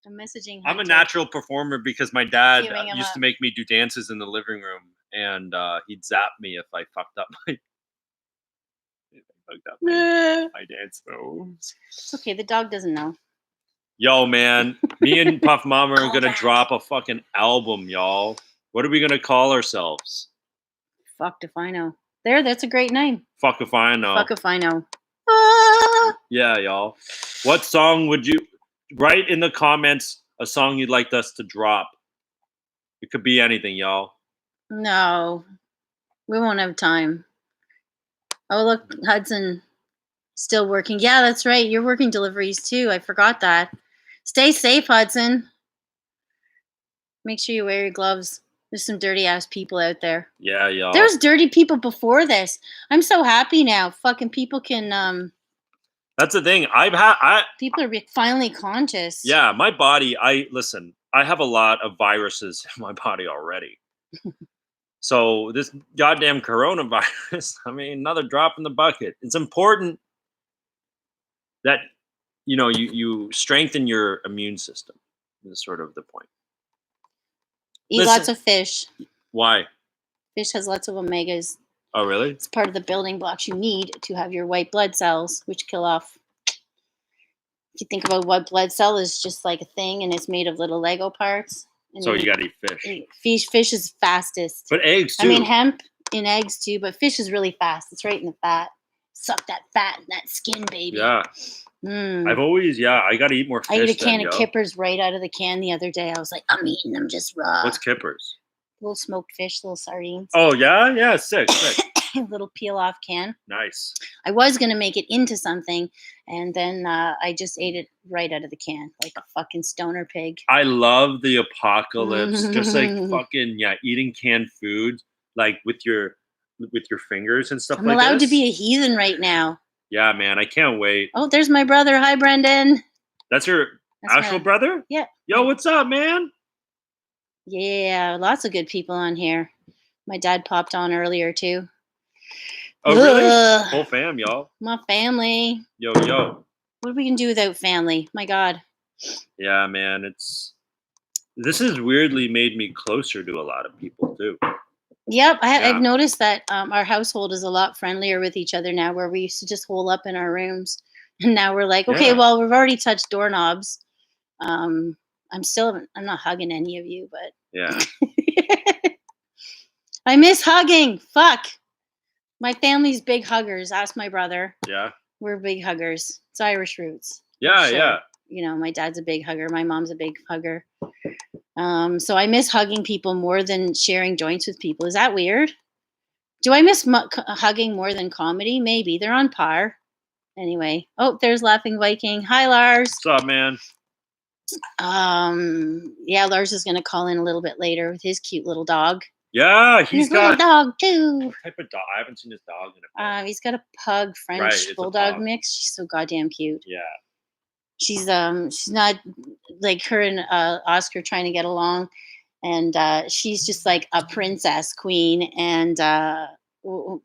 I'm messaging Hunter. I'm a natural performer because my dad used to make me do dances in the living room, and he'd zap me if I fucked up my dance moves. It's okay. The dog doesn't know. Yo, man, me and Puff Mama are gonna drop a fucking album, y'all. What are we gonna call ourselves? Fuck if I know. That's a great name. Fuck if I know. Fuck if I know. Yeah, y'all. What song would you write in the comments? A song you'd like us to drop. It could be anything, y'all. No, we won't have time. Oh, look, Hudson still working. Yeah, that's right. You're working deliveries too. I forgot that. Stay safe, Hudson. Make sure you wear your gloves. There's some dirty ass people out there. Yeah, y'all. There was dirty people before this. I'm so happy now. Fucking people can. That's the thing. People are finally conscious. Yeah, my body. I have a lot of viruses in my body already. So this goddamn coronavirus. I mean, another drop in the bucket. It's important that you strengthen your immune system. Is sort of the point. Eat lots of fish. Why? Fish has lots of omegas. Oh, really? It's part of the building blocks you need to have your white blood cells, which kill off. If you think about white blood cell is just like a thing, and it's made of little Lego parts. So you gotta eat fish. Fish is fastest. But eggs too. I mean, hemp in eggs too, but fish is really fast. It's right in the fat. Suck that fat and that skin, baby. Yeah. I've always, I gotta eat more fish. I ate a can of kippers right out of the can the other day. I was like, I'm eating them just raw. What's kippers? Little smoked fish, little sardines. Oh, yeah? Sick. Little peel-off can. Nice. I was going to make it into something, and then I just ate it right out of the can, like a fucking stoner pig. I love the apocalypse. Just like fucking, eating canned food. like with your fingers and stuff I'm like allowed this. to be a heathen right now. Yeah, man, I can't wait. Oh, there's my brother. Hi, Brendan. That's your actual brother? Yeah. Yo, what's up, man? Yeah, lots of good people on here. My dad popped on earlier too. Oh, really? Whole fam, y'all. My family. Yo, yo. What are we gonna do without family? My God. Yeah, man, this has weirdly made me closer to a lot of people too. Yep, I've noticed that our household is a lot friendlier with each other now, where we used to just hole up in our rooms, and now we're like, okay, well, we've already touched doorknobs. I'm not hugging any of you, but yeah. I miss hugging. Fuck. My family's big huggers. Ask my brother. Yeah. We're big huggers. It's Irish roots. Yeah, sure. Yeah. You know, my dad's a big hugger. My mom's a big hugger. So I miss hugging people more than sharing joints with people. Is that weird? Do I miss hugging more than comedy? Maybe. They're on par. Anyway. Oh, there's Laughing Viking. Hi, Lars. What's up, man? Yeah, Lars is going to call in a little bit later with his cute little dog. Yeah, he's got a dog too. What type of dog? I haven't seen his dog in a bit. He's got a pug French bulldog mix. She's so goddamn cute. Yeah. She's not like her and Oscar trying to get along, and she's just like a princess queen, and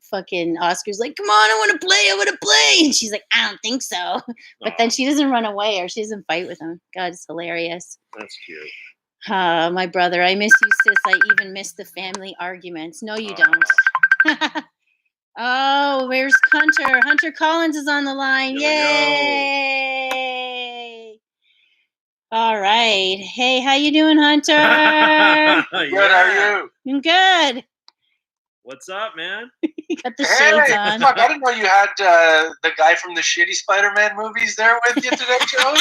fucking Oscar's like, come on, I want to play, and she's like, I don't think so, but then she doesn't run away or she doesn't fight with him. God, it's hilarious. That's cute. My brother, I miss you, sis. I even miss the family arguments. No, you don't. Oh, where's Hunter? Hunter Collins is on the line. Yay! All right. Hey, how you doing, Hunter? Good. How are you? I'm good. What's up, man? You got the shades on. Fuck, I didn't know you had the guy from the shitty Spider-Man movies there with you today, Joe.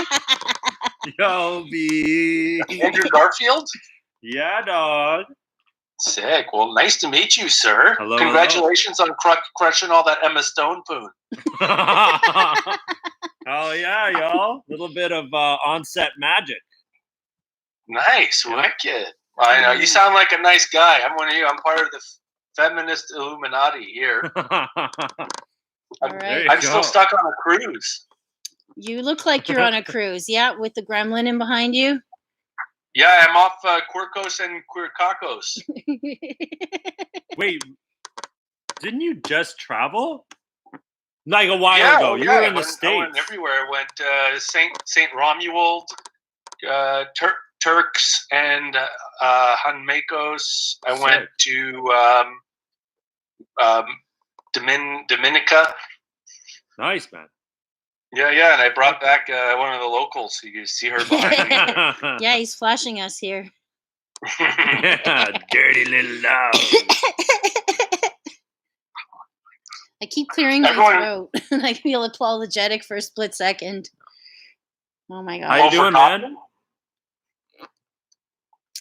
Yo, B. Andrew Garfield? Yeah, dog. Sick. Well, nice to meet you, sir. Hello. Congratulations on crushing all that Emma Stone poon. Oh, yeah, y'all. A little bit of on-set magic. Nice. Wicked. I know. You sound like a nice guy. I'm one of you. I'm part of the feminist Illuminati here. I'm still stuck on a cruise. You look like you're on a cruise. Yeah, with the gremlin in behind you. Yeah, I'm off Quirkos and Quirkakos. Wait, didn't you just travel? Like a while ago. You were in the States. I went everywhere. I went Saint Romuald, Turks, and Hanmakos. I went to Dominica. Nice, man. Yeah, and I brought back one of the locals. You can see her behind me. Yeah, he's flashing us here. Yeah, dirty little dog. I keep clearing my throat. I feel apologetic for a split second. Oh my God. How you doing, man?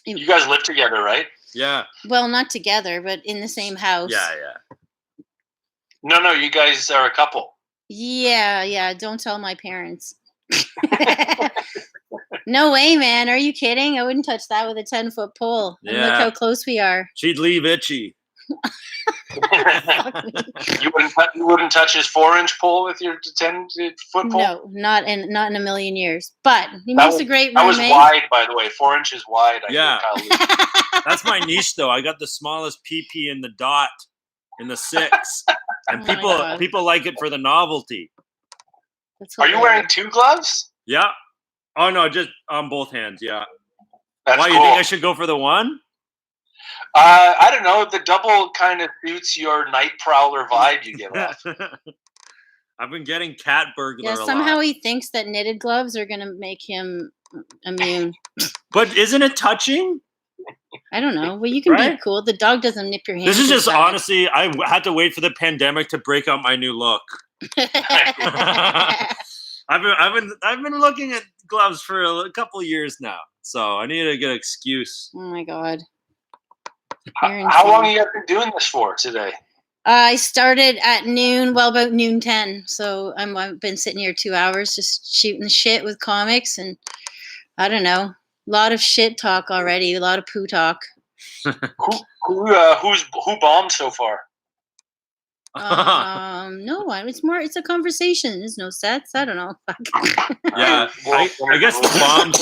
You guys live together, right? Yeah. Well, not together, but in the same house. Yeah. No, you guys are a couple. Yeah. Don't tell my parents. No way, man. Are you kidding? I wouldn't touch that with a 10-foot pole. Yeah. And look how close we are. She'd leave itchy. You wouldn't touch his 4-inch pole with your 10-foot pole? No, not in a million years. But he makes a great roommate. That was wide, by the way. 4 inches wide. Yeah. That's my niche, though. I got the smallest PP in the dot in the 6. And people like it for the novelty. Are you wearing 2 gloves? Yeah. Oh, no, just on both hands, yeah. That's Why, cool. You think I should go for the one? I don't know. The double kind of suits your night prowler vibe you give off. I've been getting cat burglar a lot. Somehow he thinks that knitted gloves are going to make him immune. But isn't it touching? I don't know. Well, you can be cool. The dog doesn't nip your hand. This is just honestly, I had to wait for the pandemic to break out my new look. I've been looking at gloves for a couple years now, so I need a good excuse. Oh my God. How long have you been doing this for today? I started at noon, about noon 10. So I've been sitting here 2 hours just shooting the shit with comics, and I don't know, a lot of shit talk already, a lot of poo talk. Who bombed so far? No one. It's a conversation. There's no sets. I don't know. Yeah, I guess the bombs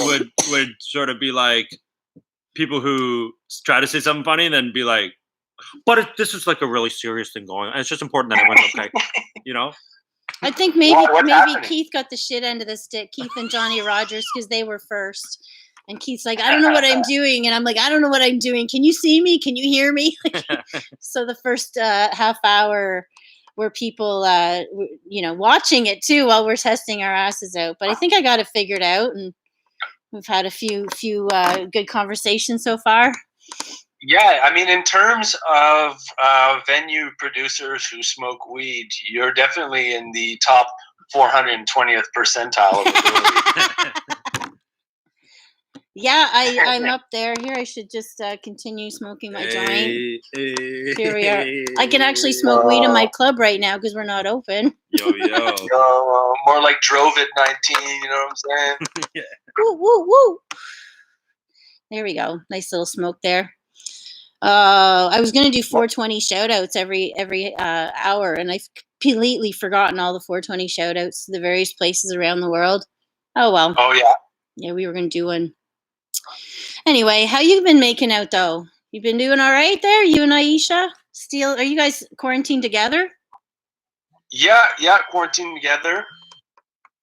would sort of be like people who try to say something funny and then be like, but this is like a really serious thing going on. It's just important that everyone's okay, you know? I think maybe happening? Keith got the shit end of the stick. Keith and Johnny Rogers, because they were first. And Keith's like, I don't know what I'm doing. And I'm like, I don't know what I'm doing. Can you see me? Can you hear me? So the first half hour were people, watching it too while we're testing our asses out. But I think I got it figured out. And we've had a few good conversations so far. Yeah, I mean, in terms of venue producers who smoke weed, you're definitely in the top 420th percentile of ability. Yeah, I'm up there. Here, I should just continue smoking my joint. Here we are. I can actually smoke weed in my club right now because we're not open. Yo. More like Drove It 19, you know what I'm saying? Yeah. Woo, woo, woo. There we go. Nice little smoke there. I was going to do 420 shout-outs every hour, and I've completely forgotten all the 420 shout-outs to the various places around the world. Oh, well. Oh, yeah. Yeah, we were going to do one. Anyway, how you been making out, though? You been doing all right there? You and Aisha? Still, are you guys quarantined together? Yeah, quarantined together.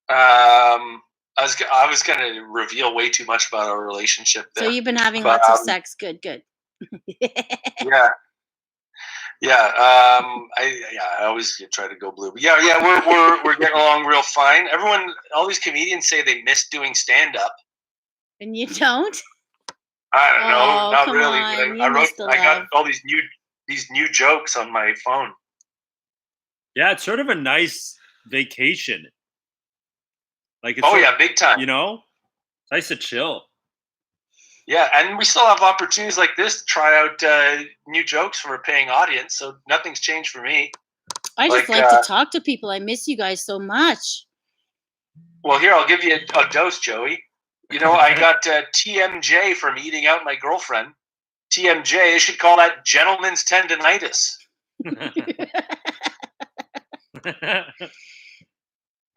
I was going to reveal way too much about our relationship there. So you've been having lots of sex. Good. Yeah. I always try to go blue. But yeah, we're getting along real fine. All these comedians say they miss doing stand-up. And you don't? I don't know, not really. I got all these new jokes on my phone. Yeah, it's sort of a nice vacation. Like, big time. You know, it's nice to chill. Yeah, and we still have opportunities like this to try out new jokes for a paying audience. So nothing's changed for me. I just like to talk to people. I miss you guys so much. Well, here, I'll give you a dose, Joey. You know, I got TMJ from eating out my girlfriend. TMJ, I should call that gentleman's tendinitis.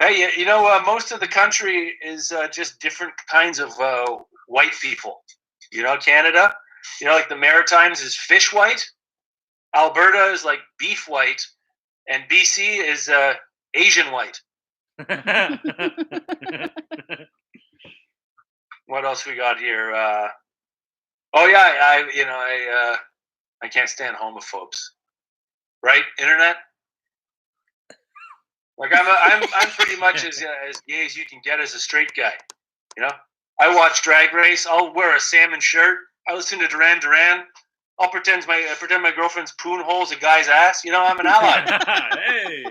Hey, you know, most of the country is just different kinds of white people. You know, Canada, like the Maritimes is fish white. Alberta is like beef white. And BC is Asian white. What else we got here? I can't stand homophobes. Right, internet? Like I'm pretty much as gay as you can get as a straight guy. You know, I watch Drag Race. I'll wear a salmon shirt. I listen to Duran Duran. I'll pretend my girlfriend's poon hole's a guy's ass. You know, I'm an ally. Hey.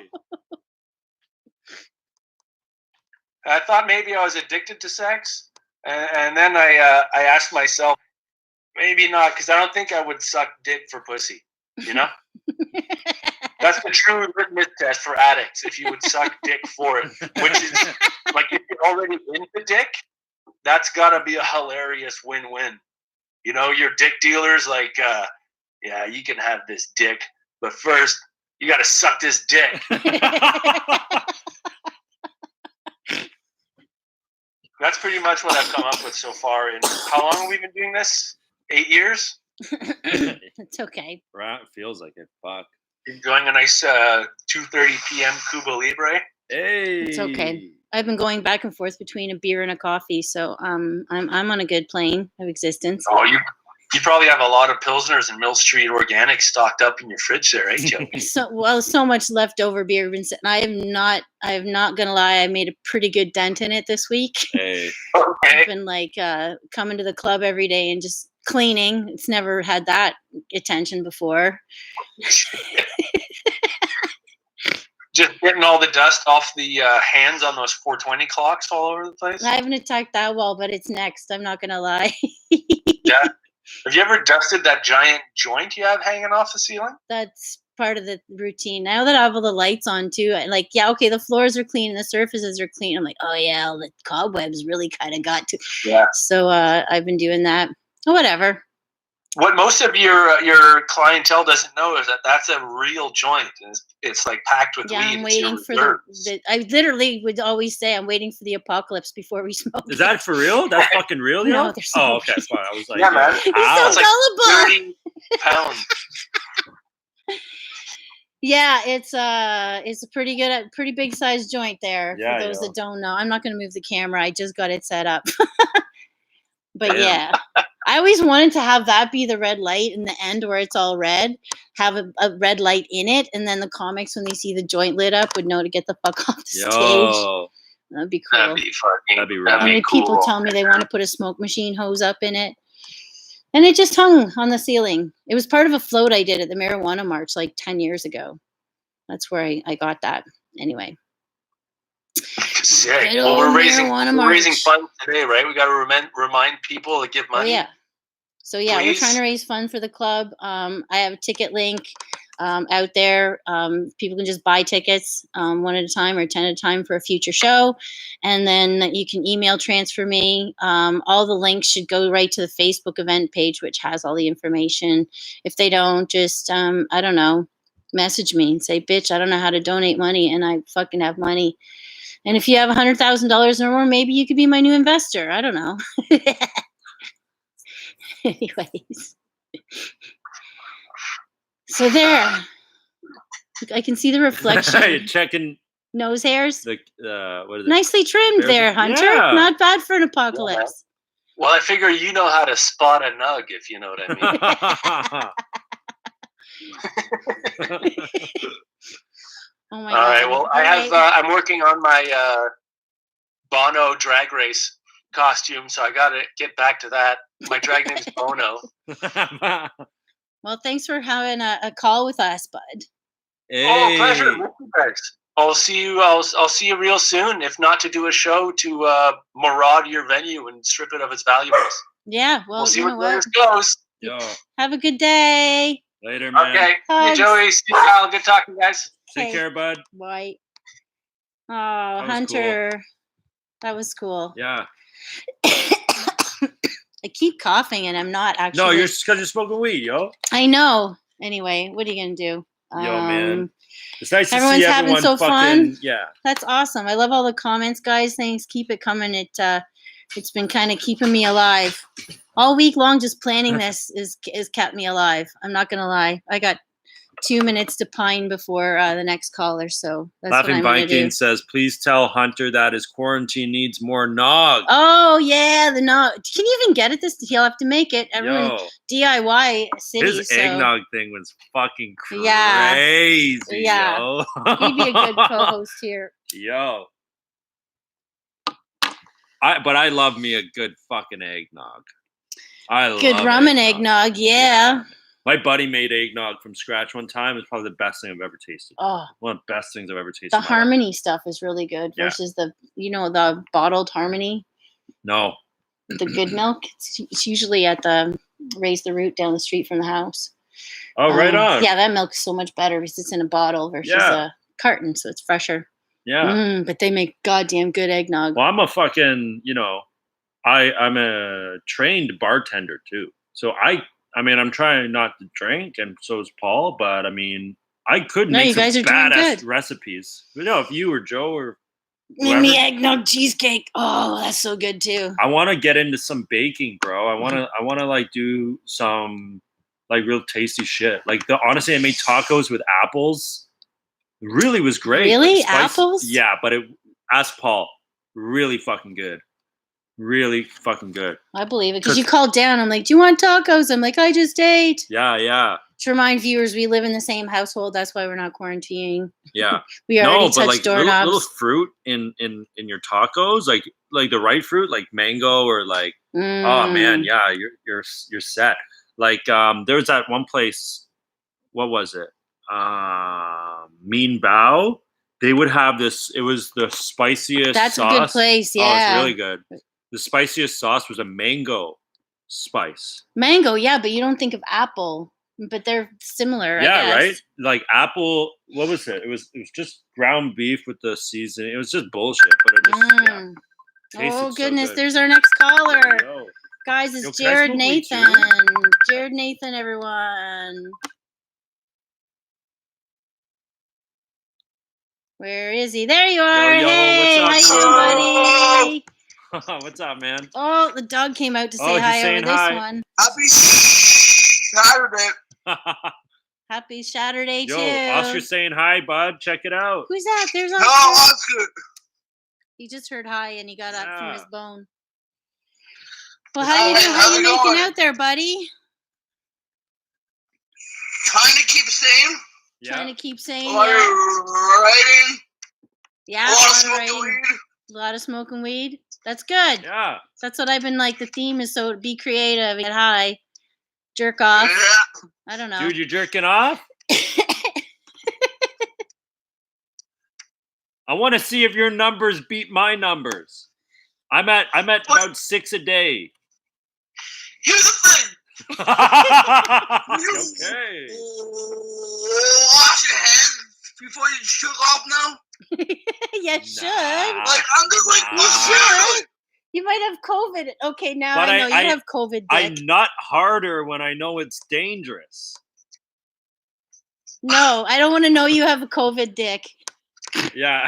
I thought maybe I was addicted to sex, and then I asked myself, maybe not, because I don't think I would suck dick for pussy. You know. That's the true litmus test for addicts, if you would suck dick for it. Which is, like, if you're already into dick, that's got to be a hilarious win-win. You know, your dick dealer's like, yeah, you can have this dick, but first, you got to suck this dick. That's pretty much what I've come up with so far. And how long have we been doing this? 8 years? It's okay. Right, feels like it. Fuck. Enjoying a nice 2:30 p.m. Cuba Libre. Hey, it's okay. I've been going back and forth between a beer and a coffee, so I'm on a good plane of existence. Oh, you probably have a lot of Pilsners and Mill Street Organic stocked up in your fridge there, right, Joe? so much leftover beer. I am not gonna lie. I made a pretty good dent in it this week. Hey. Okay. I've been like coming to the club every day and just cleaning. It's never had that attention before. Just getting all the dust off the hands on those 420 clocks all over the place. I haven't attacked that wall, but it's next. I'm not gonna lie. Yeah. Have you ever dusted that giant joint you have hanging off the ceiling? That's part of the routine. Now that I have all the lights on too, like, yeah, okay, the floors are clean and the surfaces are clean. I'm like, oh yeah, all the cobwebs really kind of got to. Yeah. So I've been doing that. Whatever. what most of your clientele doesn't know is that that's a real joint. It's like packed with weed. I'm waiting for the. I literally would always say I'm waiting for the apocalypse before we smoke. Is that for real? That's fucking real, yo? No, there's no okay, fine. I was like, yeah, man. You're so gullible. 30 pounds. Yeah, it's a pretty big size joint there. Yeah, for those that don't know, I'm not going to move the camera. I just got it set up. But yeah, I always wanted to have that be the red light in the end where it's all red, have a red light in it, and then the comics, when they see the joint lit up, would know to get the fuck off the stage. That'd be cool. That'd be How many people tell me they want to put a smoke machine hose up in it? And it just hung on the ceiling. It was part of a float I did at the Marijuana March like 10 years ago. That's where I got that. Anyway. Sick. Well, we're raising funds today, right? We got to remind people to give money. Oh, yeah. So, yeah, Please. We're trying to raise funds for the club. I have a ticket link out there. People can just buy tickets one at a time or 10 at a time for a future show. And then you can email transfer me. All the links should go right to the Facebook event page, which has all the information. If they don't, just, I don't know, message me and say, bitch, I don't know how to donate money, and I fucking have money. And if you have $100,000 or more, maybe you could be my new investor. I don't know. Anyways. So there. I can see the reflection. Checking nose hairs. What is it? Nicely trimmed there, Hunter. Yeah. Not bad for an apocalypse. Well, I figure you know how to spot a nug, if you know what I mean. Oh my God. All right. Well, I'm working on my Bono drag race costume, so I got to get back to that. My drag name's Bono. Well, thanks for having a call with us, bud. Hey. Oh, pleasure. I'll see you. I'll see you real soon. If not to do a show, to maraud your venue and strip it of its valuables. Yeah. Well, we'll see where this goes. Yo. Have a good day. Later, man. Okay. See you, Joey. See you, Kyle. Good talking, guys. Take care, bud. Bye. Oh, Hunter. Cool. That was cool. Yeah. I keep coughing and I'm not actually. No, you're because you're smoking weed, yo. I know. Anyway, what are you gonna do? Yo, man. It's nice to everyone's see having everyone so fucking, fun. Yeah. That's awesome. I love all the comments, guys. Thanks. Keep it coming. It's been kind of keeping me alive. All week long, just planning this is kept me alive. I'm not gonna lie. I got 2 minutes to pine before the next caller, so that's Laughing what I'm Viking do. says, "Please tell Hunter that his quarantine needs more nog." Oh yeah, the nog. Can you even get it? He'll have to make it. Everyone DIY city. His eggnog thing was fucking crazy. Yeah, yo. He'd be a good co-host here. Yo. I love me a good fucking eggnog. Good rum and eggnog, yeah. My buddy made eggnog from scratch one time. It's probably the best thing I've ever tasted. Oh, one of the best things I've ever tasted. The Harmony stuff is really good versus the bottled Harmony. No. The good milk. It's usually at the Raise the Root down the street from the house. Oh, right on. Yeah, that milk's so much better because it's in a bottle versus a carton, so it's fresher. Yeah. But they make goddamn good eggnog. Well, I'm a fucking, I'm a trained bartender too. So I'm trying not to drink, and so is Paul. But I could make some badass recipes. If you or Joe or whoever, the eggnog cheesecake. Oh, that's so good too. I want to get into some baking, bro. I want to do some real tasty shit. Honestly, I made tacos with apples. It really was great. Really, apples? Yeah, but ask Paul. Really fucking good. Really fucking good. I believe it because you called down. I'm like, do you want tacos? I'm like, I just ate. Yeah. To remind viewers, we live in the same household. That's why we're not quarantining. Yeah. We already touched doorknobs. Little fruit in your tacos, like the right fruit, like mango or oh man, yeah, you're set. There was that one place. What was it? Mean Bao. They would have this. It was the spiciest. That's sauce. A good place. Yeah, oh, it's really good. The spiciest sauce was a mango spice. Mango, yeah, but you don't think of apple, but they're similar. Yeah, I guess. Right. Apple. What was it? It was just ground beef with the seasoning. It was just bullshit, but it just Oh goodness! So there's our next caller. Guys, it's Yo, Jared can I smoke weed Nathan. too? Jared Nathan, everyone. Where is he? There you are. Yo, hey, what's up, how you doing, buddy? What's up, man? Oh, the dog came out to say Oh, hi just over saying this hi. one. Happy Saturday. Happy Saturday, Yo, too. Oscar's saying hi, bud. Check it out. Who's that? There's Oscar. Hello, Oscar. He just heard hi and he got up from his Yeah. bone. Well, how you doing? How you making out there, buddy? Trying to keep sane. Yeah. Trying to keep saying, A lot of writing. yeah, A lot of smoking writing. weed. A lot of smoking weed. That's good. Yeah. That's what I've been like. The theme is so be creative, get high, jerk off. Yeah. I don't know. Dude, you jerking off? I want to see if your numbers beat my numbers. I'm at about 6 a day. Here's the thing. Okay. Wash your hands before you shook off now. You should. Like, I'm just like, You what's should. You might have COVID. Okay, now But I know you have COVID, dick. I nut harder when I know it's dangerous. No, I don't want to know you have a COVID dick. Yeah.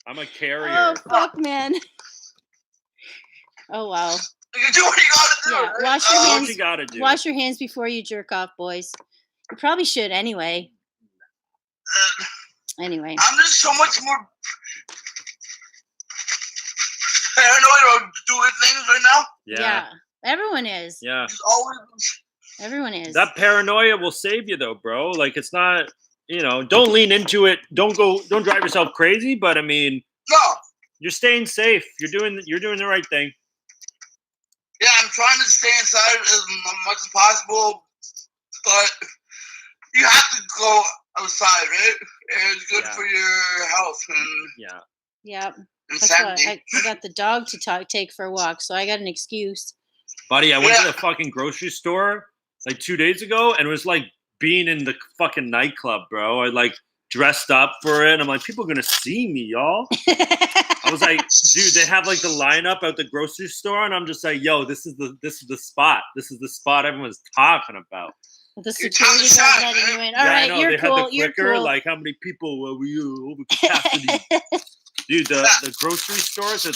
I'm a carrier. Oh, fuck, man. Oh, wow. You do what you gotta do. Yeah, right? wash your What hands. you gotta do. Wash your hands before you jerk off, boys. You probably should anyway. Anyway. I'm just so much more paranoid about doing things right now. Yeah. Everyone is. Yeah. Just always. Everyone is. That paranoia will save you though, bro. Like it's not, don't lean into it. Don't drive yourself crazy, but I mean, No. you're staying safe. You're doing the right thing. Yeah, I'm trying to stay inside as much as possible, but you have to go outside, right? It's good for your health and Yeah. That's insanity. why I got the dog to take for a walk, so I got an excuse. Buddy, I went to the fucking grocery store like 2 days ago, and it was like being in the fucking nightclub, bro. I like dressed up for it, and I'm like, people are gonna see me, y'all. I was like, dude, they have like the lineup at the grocery store, and I'm just like, yo, this is the spot. This is the spot everyone's talking about. The security guard letting you in. All right, I know. you're They cool. had the You're clicker, cool. like how many people were you over capacity? Dude, the grocery stores are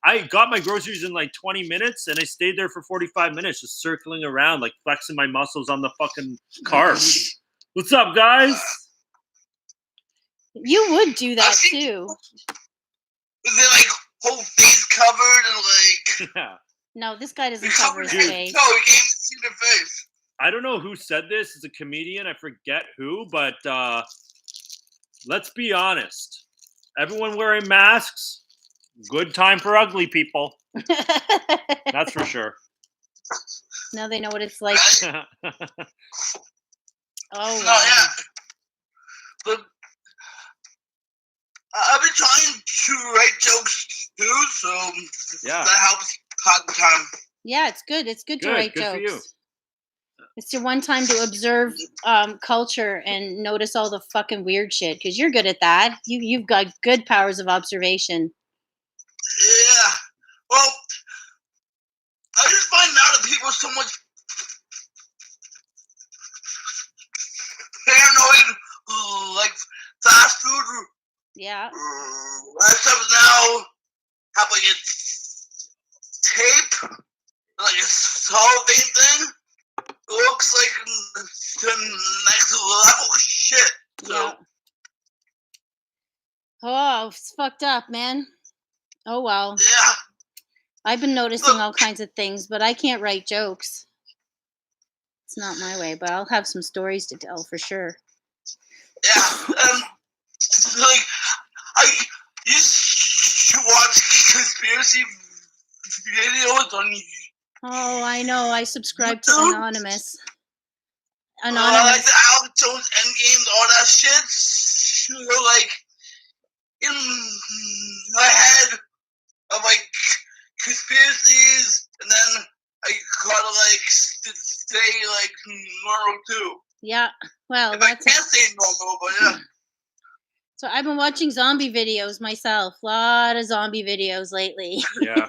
I got my groceries in like 20 minutes, and I stayed there for 45 minutes just circling around, like flexing my muscles on the fucking cart. What's up, guys? You would do that too. Is it like whole face covered and like? Yeah. No, this guy doesn't cover his face. No, you can't even see their face. I don't know who said this. It's a comedian. I forget who, but let's be honest. Everyone wearing masks. Good time for ugly people. That's for sure. Now they know what it's like. Oh, No, wow. yeah. But I've been trying to write jokes too, so that helps cut the time. Yeah, it's good. It's good to write good jokes. for you. It's your one time to observe culture and notice all the fucking weird shit, because you're good at that. You've got good powers of observation. Yeah. Well, I just find out that people are so much paranoid, like fast food. Yeah. That stuff now have like a tape, like a solving thing. It looks like the next level shit. So. Yeah. Oh, it's fucked up, man. Oh, well. Yeah. I've been noticing all kinds of things, but I can't write jokes. It's not my way, but I'll have some stories to tell for sure. Yeah. Like, I used to watch conspiracy videos on YouTube. Oh, I know. I subscribe to Anonymous. Like Anonymous. the Alex Jones Endgames, all that shit. So, like, in my head of like conspiracies, and then I gotta like stay like normal too. Yeah. Well, I can't stay normal, but yeah. So I've been watching zombie videos myself. A lot of zombie videos lately. Yeah.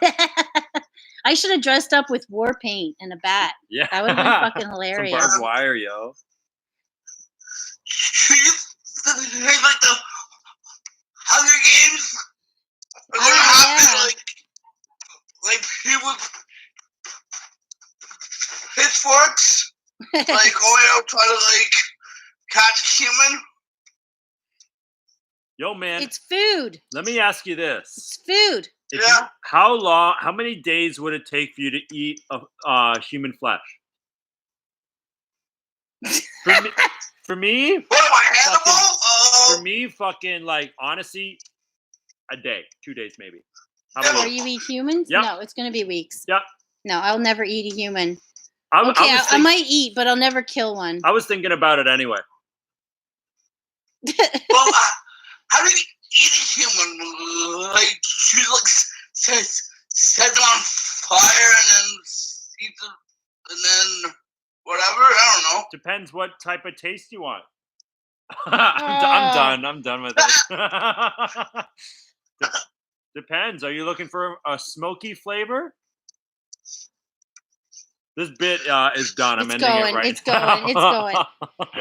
I should have dressed up with war paint and a bat. Yeah. That would have been fucking hilarious. Some barbed wire, yo. Like the Hunger Games. Are gonna happen, like people with pitchforks, like going out trying to like catch a human. Yo, man. It's food. Let me ask you this. It's food. How many days would it take for you to eat human flesh? For me, what am I, animal? For me, fucking, like, honestly, a day, 2 days maybe. Or you eat humans? Yep. No, it's going to be weeks. Yep. No, I'll never eat a human. I might eat, but I'll never kill one. I was thinking about it anyway. Well, how do you eat a human? Like, she set them on fire and then eat them, and then whatever. I don't know. Depends what type of taste you want. I'm done with it. Depends. Are you looking for a smoky flavor? This bit is done. I'm ending it right It's going.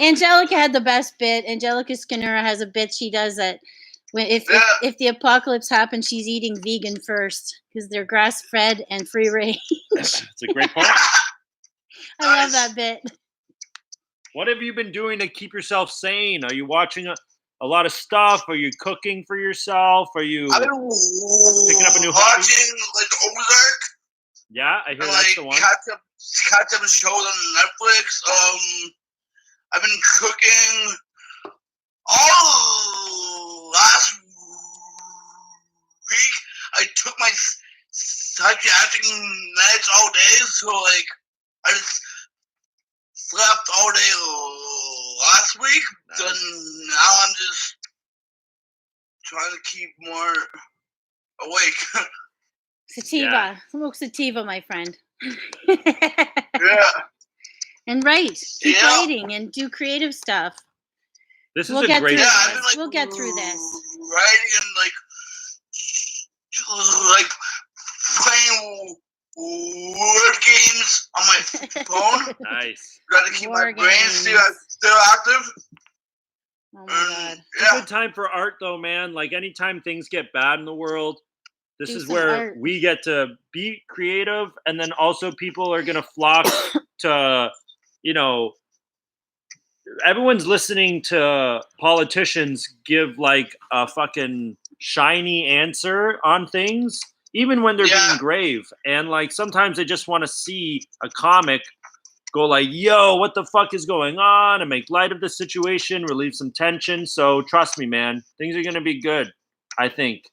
Angelica had the best bit. Angelica Skinnera has a bit she does that if the apocalypse happens, she's eating vegan first because they're grass-fed and free-range. It's a great point. I love that bit. What have you been doing to keep yourself sane? Are you watching a lot of stuff? Are you cooking for yourself? Are you I've been picking up a new watching like Ozark? Yeah, I hear that's the one. Catch up shows on Netflix. I've been cooking all last week. I took my psychiatric meds all day, so like I just slept all day last week. Nice. Then now I'm just trying to keep more awake. Sativa. Smoke sativa, my friend. Yeah. And write. Keep writing and do creative stuff. This is a great time. We'll get through this. Writing and like playing word games on my phone. Nice. Gotta keep my brain still active. Oh my God. It's a good time for art though, man. Like anytime things get bad in the world, this is where we get to be creative, and then also people are gonna flock to, everyone's listening to politicians give like a fucking shiny answer on things, even when they're being grave. And like sometimes they just want to see a comic go like, yo, what the fuck is going on? And make light of the situation, relieve some tension. So trust me, man, things are gonna be good, I think,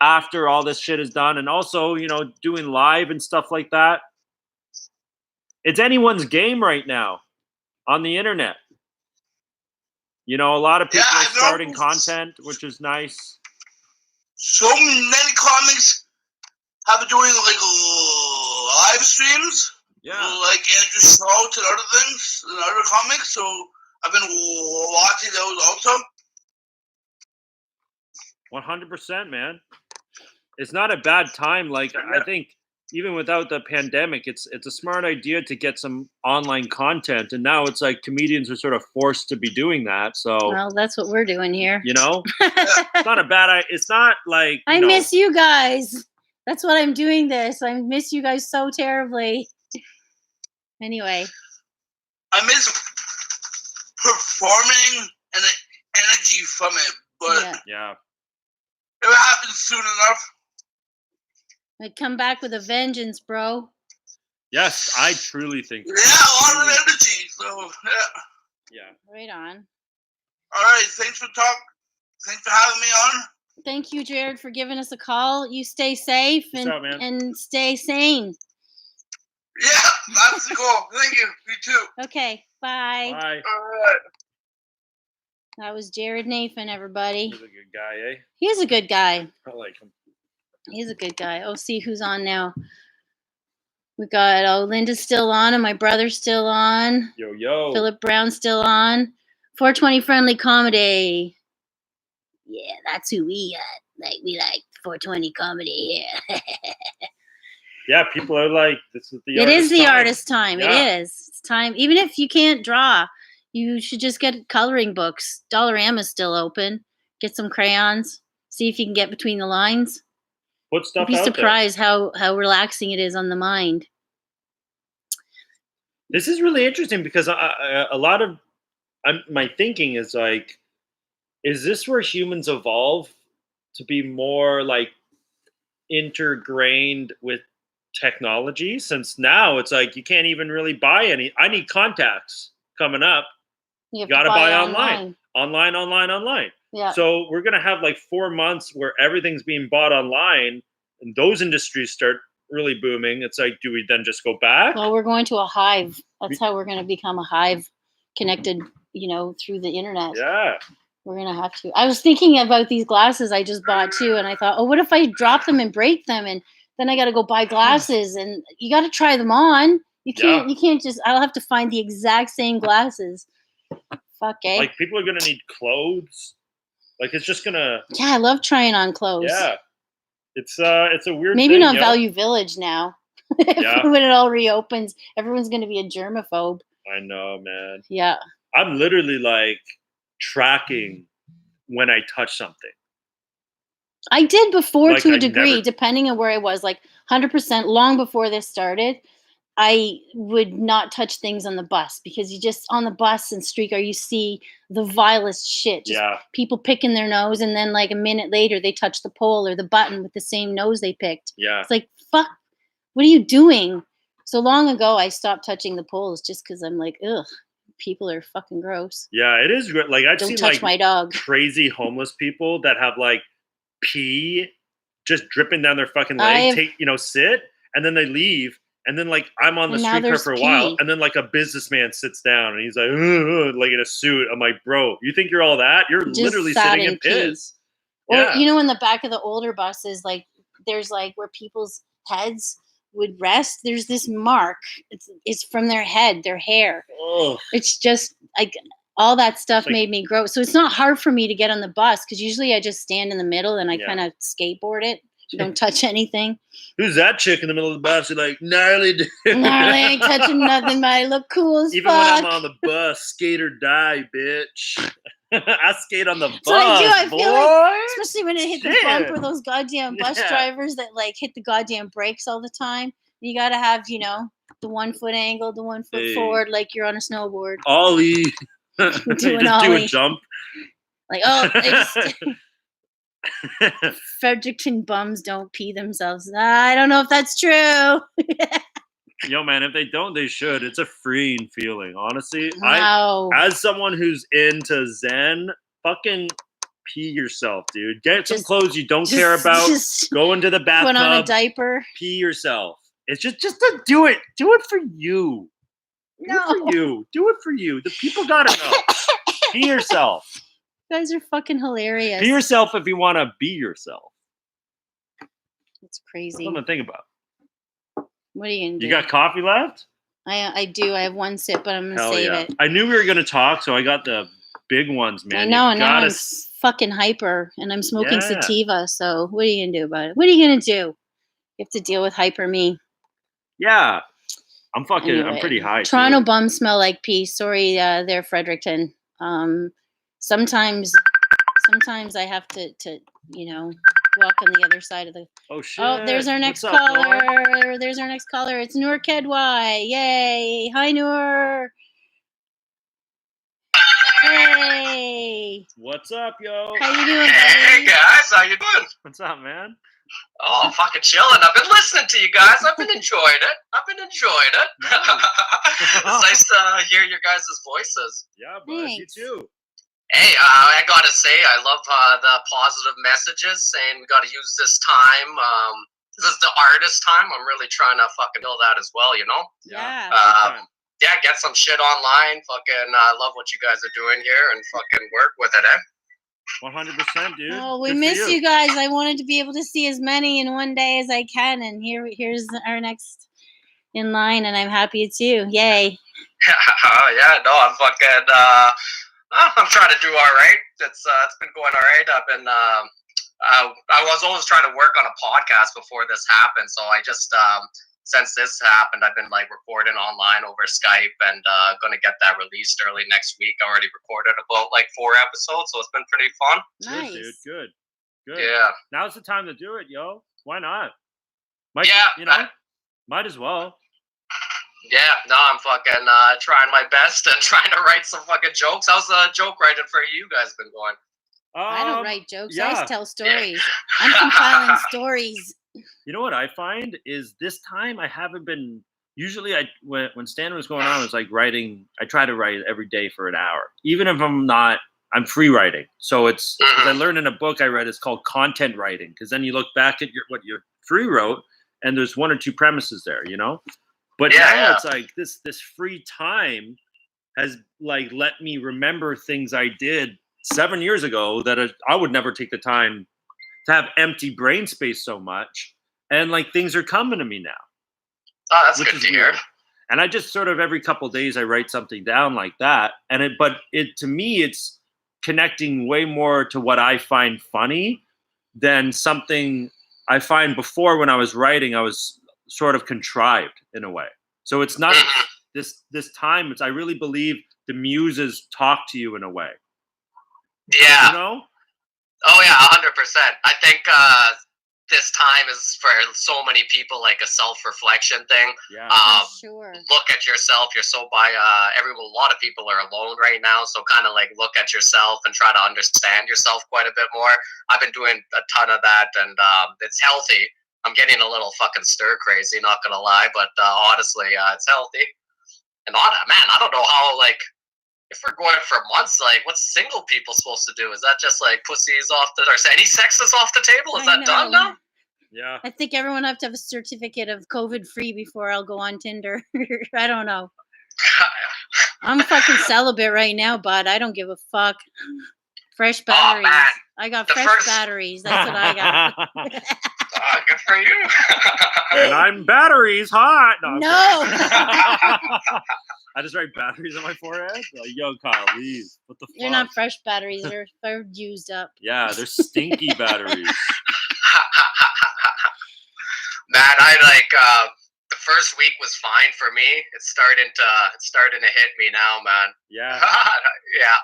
after all this shit is done. And also, doing live and stuff like that. It's anyone's game right now on the internet. A lot of people are starting content, which is nice. So many comics have been doing like live streams. Yeah. Like Andrew Schultz and other things and other comics. So I've been watching those also. 100%, man. It's not a bad time. Like, I think even without the pandemic, it's a smart idea to get some online content. And now it's like comedians are sort of forced to be doing that. So, well, that's what we're doing here. It's not a bad idea. It's not like I miss you guys. That's what I'm doing this. I miss you guys so terribly. Anyway. I miss performing and the energy from it, but it will happen soon enough. I'd come back with a vengeance, bro. Yes, I truly think. Yeah, a lot of energy. So yeah. Right on. All right, thanks for having me on. Thank you, Jared, for giving us a call. You stay safe and stay sane. Yeah, that's the goal. Thank you. You too. Okay, bye. Bye. All right. That was Jared Nathan, everybody. He's a good guy, eh? He is a good guy. I like him. He's a good guy. Oh, see who's on now. We got, Linda's still on, and my brother's still on. Yo. Philip Brown's still on. 420 Friendly Comedy. Yeah, that's who we got. We like 420 Comedy here. Yeah, people are like, this is the It artist is the time. artist time. Yeah. It is. It's time. Even if you can't draw, you should just get coloring books. Dollarama's still open. Get some crayons. See if you can get between the lines. Put stuff You'd be out surprised how relaxing it is on the mind. This is really interesting because a lot of my thinking is like, is this where humans evolve to be more like intergrained with technology? Since now it's like you can't even really buy any. I need contacts coming up. You gotta buy online. Yeah. So we're gonna have like 4 months where everything's being bought online, and those industries start really booming. It's like, do we then just go back? Well, we're going to a hive. That's how we're going to become a hive, connected, through the internet. Yeah. We're going to have to. I was thinking about these glasses I just bought too, and I thought, oh, what if I drop them and break them, and then I got to go buy glasses, and you got to try them on. You can't just. I'll have to find the exact same glasses. Fuck, eh? Like, people are gonna need clothes. Like, it's just gonna. Yeah, I love trying on clothes. Yeah, it's a weird. Maybe thing, not Value Village now. Yeah. When it all reopens, everyone's gonna be a germaphobe. I know, man. Yeah. I'm literally like tracking when I touch something. I did before, like, to a degree, depending on where I was, like 100%. Long before this started, I would not touch things on the bus, because you just, on the bus and streetcar, you see the vilest shit. Just people picking their nose, and then like a minute later they touch the pole or the button with the same nose they picked. Yeah. It's like, fuck, what are you doing? So long ago I stopped touching the poles just because I'm like, ugh, people are fucking gross. Yeah, it is great. Like, I've Don't seen touch like my dog. Crazy homeless people that have like pee just dripping down their fucking leg, sit, and then they leave. And then, like, I'm on the streetcar for a while, and then, like, a businessman sits down, and he's like, like in a suit. I'm like, bro, you think you're all that? You're just literally sitting in piss. Or, Yeah. in the back of the older buses, like, there's, like, where people's heads would rest. There's this mark. It's from their head, their hair. Ugh. It's just, like, all that stuff made me gross. So it's not hard for me to get on the bus, because usually I just stand in the middle, and I kind of skateboard it. Don't touch anything. Who's that chick in the middle of the bus? You're like, gnarly dude. Gnarly, ain't touching nothing, but I look cool as Even fuck. when I'm on the bus, skate or die, bitch. I skate on the bus, I boy. feel like, especially when it hit the bumper, those goddamn bus drivers that like hit the goddamn brakes all the time. You got to have, the 1 foot angle, the 1 foot forward, like you're on a snowboard. Ollie. Do a jump. Like, Fredericton bums don't pee themselves. I don't know if that's true. Yo, man, if they don't, they should. It's a freeing feeling, honestly. Wow. As someone who's into Zen, fucking pee yourself, dude. Get some clothes you don't care about. Go into the bathtub. Put on a diaper. Pee yourself. It's just to do it. Do it for you. Do it for you. Do it for you. The people gotta know. Pee yourself. You guys are fucking hilarious. Be yourself if you want to be yourself. It's crazy. Something to think about. What are you gonna do? You got coffee left? I do. I have one sip, but I'm gonna save it. I knew we were gonna talk, so I got the big ones, man. I know, and now I'm fucking hyper, and I'm smoking sativa. So what are you gonna do about it? What are you gonna do? You have to deal with hyper me. Yeah, I'm pretty high. Toronto bums smell like pee. Sorry, there, Fredericton. Sometimes I have to walk on the other side of the. Oh shit! Oh, there's our next caller. There's our next caller. It's Noor Kedwai. Yay! Hi, Noor. Hey. What's up, yo? How you doing, buddy? Hey guys, how you doing? What's up, man? Oh, I'm fucking chilling. I've been listening to you guys. I've been enjoying it. It's nice to hear your guys' voices. Yeah, bud. You too. Hey, I gotta say, I love the positive messages saying we gotta use this time. This is the artist time. I'm really trying to fucking know that as well, Yeah. Get some shit online. Fucking love what you guys are doing here and fucking work with it, 100%, dude. Oh, we miss you guys. I wanted to be able to see as many in one day as I can, and here's our next in line, and I'm happy it's you. Yay. Yeah, no, I'm fucking I'm trying to do all right. It's been going all right. I've been I was always trying to work on a podcast before this happened, so I just since this happened, I've been like recording online over Skype and going to get that released early next week. I already recorded about like 4 episodes, so it's been pretty fun. Nice. Good, dude. Good. Yeah. Now's the time to do it, yo. Why not? Might as well. Yeah, no, I'm fucking trying my best and trying to write some fucking jokes. How's the joke writing for you guys been going? I don't write jokes. Yeah. I just tell stories. I'm compiling stories. You know what I find is this time I haven't been. Usually, when stand was going on, I was like writing. I try to write every day for an hour, even if I'm not. I'm free writing. So it's I learned in a book I read. It's called content writing, because then you look back at what you free wrote, and there's 1 or 2 premises there, you know. But now it's like this free time has like let me remember things I did 7 years ago that I would never take the time to have empty brain space so much, and like things are coming to me now. Oh, that's good to hear. And I just sort of every couple of days I write something down like that, and it to me it's connecting way more to what I find funny than something I find before. When I was writing, I was sort of contrived in a way. So it's not this time. I really believe the muses talk to you in a way. Yeah. You know? Oh yeah, 100%. I think this time is for so many people like a self-reflection thing. Yeah. Sure. Look at yourself. You're so a lot of people are alone right now, so kind of like look at yourself and try to understand yourself quite a bit more. I've been doing a ton of that, and it's healthy. I'm getting a little fucking stir crazy, not gonna lie, but honestly, it's healthy. And I don't know how, like, if we're going for months, like, what's single people supposed to do? Is that just like pussies off or any sex is off the table? Is that done now? Yeah. I think everyone have to have a certificate of COVID free before I'll go on Tinder. I don't know. I'm fucking celibate right now, bud. I don't give a fuck. Fresh batteries. Oh, man. I got fresh batteries. That's what I got. Oh, good for you. And I'm batteries hot. No. I just write batteries on my forehead. Like, yo, Kyle, leave. What the fuck? They're not fresh batteries. They're used up. Yeah, they're stinky batteries. Man, I like the first week was fine for me. It's starting to hit me now, man. Yeah. Yeah.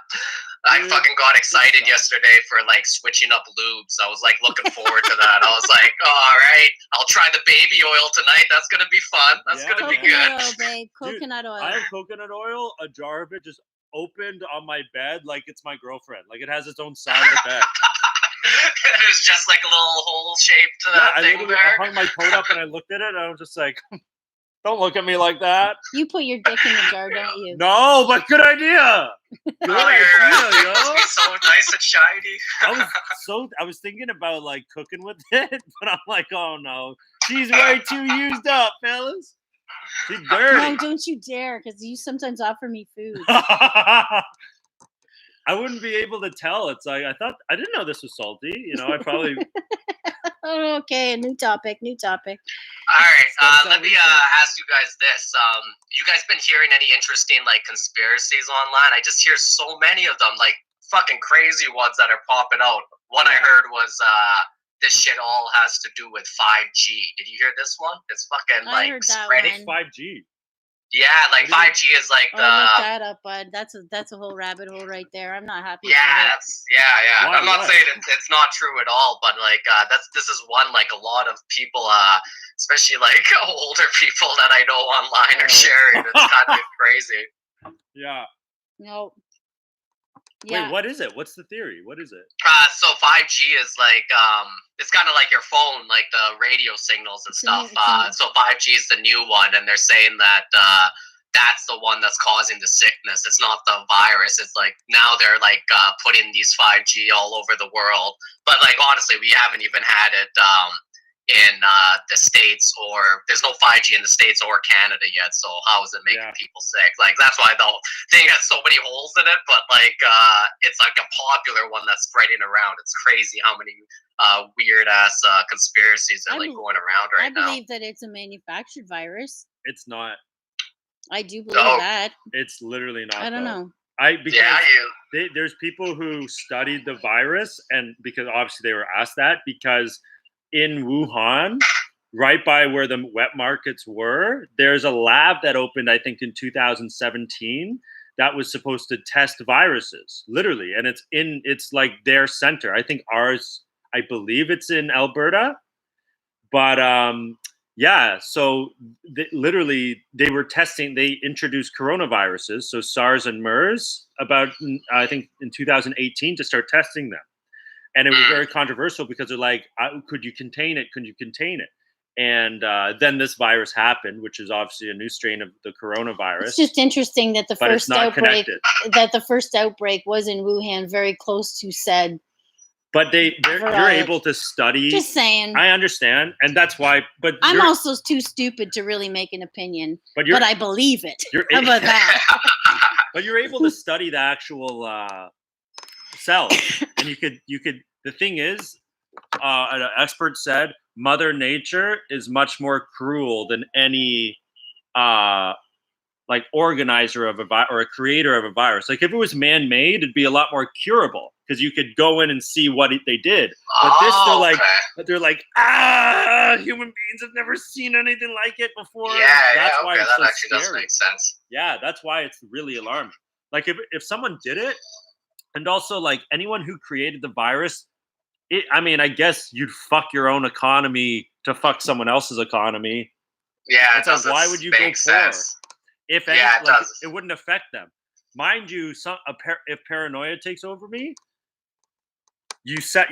I fucking got excited yesterday for like switching up lubes. I was like looking forward to that. I was like, oh, all right, I'll try the baby oil tonight. That's gonna be fun. That's gonna be good. Coconut oil, babe. Coconut oil. I have coconut oil, a jar of it just opened on my bed like it's my girlfriend. Like it has its own side of the bed. It's just like a little hole-shaped thing there. I hung my coat up and I looked at it and I was just like, don't look at me like that. You put your dick in the jar, don't you? No, but good idea. Good idea, yo. So nice and shiny. I was thinking about like cooking with it, but I'm like, oh no, she's way too used up, fellas. She's dirty. No, don't you dare, because you sometimes offer me food. I wouldn't be able to tell. It's like I didn't know this was salty. You know, I probably. Okay, new topic. All right, let me ask you guys this. You guys been hearing any interesting like conspiracies online? I just hear so many of them, like fucking crazy ones that are popping out. One I heard was this shit all has to do with 5G. Did you hear this one? It's fucking like spreading 5G. Yeah, like 5G is like the. Look that up, bud. That's a whole rabbit hole right there. I'm not happy. Yeah, about yeah. I'm not saying it's not true at all, but like this is one like a lot of people, especially like older people that I know online are sharing. It's kind of crazy. Yeah. No. Yeah. Wait, what is it? What's the theory? What is it? So 5G is like it's kind of like your phone, like the radio signals and stuff. So 5G is the new one, and they're saying that that's the one that's causing the sickness. It's not the virus. It's like now they're like putting these 5G all over the world. But like honestly, we haven't even had it in the States, or there's no 5G in the States or Canada yet. So how is it making people sick? Like that's why the thing has so many holes in it. But like it's like a popular one that's spreading around. It's crazy how many weird ass conspiracies are like going around right now. I believe that it's a manufactured virus. It's not. I do believe that. It's literally not. I don't know. There's people who studied the virus, and because obviously they were asked that, because in Wuhan, right by where the wet markets were, there's a lab that opened, I think, in 2017 that was supposed to test viruses, literally, and it's like their center. I think ours, I believe it's in Alberta, but yeah. So literally, they were testing. They introduced coronaviruses, so SARS and MERS, about I think in 2018 to start testing them, and it was very controversial because they're like, "Could you contain it? Could you contain it?" And then this virus happened, which is obviously a new strain of the coronavirus. It's just interesting that the first outbreak was in Wuhan, very close to said. But you're able to study. Just saying. I understand, and that's why. But I'm also too stupid to really make an opinion. But I believe it. How about that? But you're able to study the actual cells, and you could. The thing is, an expert said, Mother Nature is much more cruel than any like organizer of a virus or a creator of a virus. Like if it was man-made, it'd be a lot more curable because you could go in and see what they did. But they're like, human beings have never seen anything like it before. That actually does make sense. Yeah, that's why it's really alarming. Like if someone did it, and also like anyone who created the virus, I guess you'd fuck your own economy to fuck someone else's economy. Yeah, it's like, why would you go sense. If any, it wouldn't affect them. Mind you, if paranoia takes over me, you stab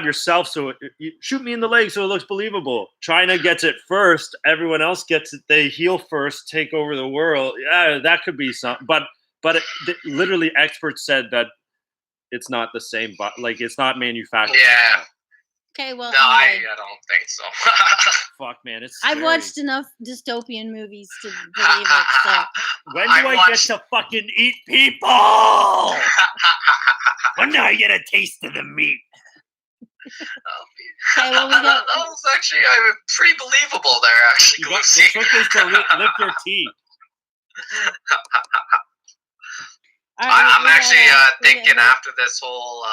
yourself, so you shoot me in the leg so it looks believable. China gets it first, everyone else gets it. They heal first, take over the world. Yeah, that could be something. But literally, experts said that it's not the same. But like, it's not manufactured. Yeah. Okay, well, no, I don't think so. Fuck, man, it's. I've watched enough dystopian movies to believe it. So. When do I get to fucking eat people? When do I get a taste of the meat? Okay, well, that was actually pretty believable there. Actually, the trick is to lift your teeth. I'm actually thinking after this whole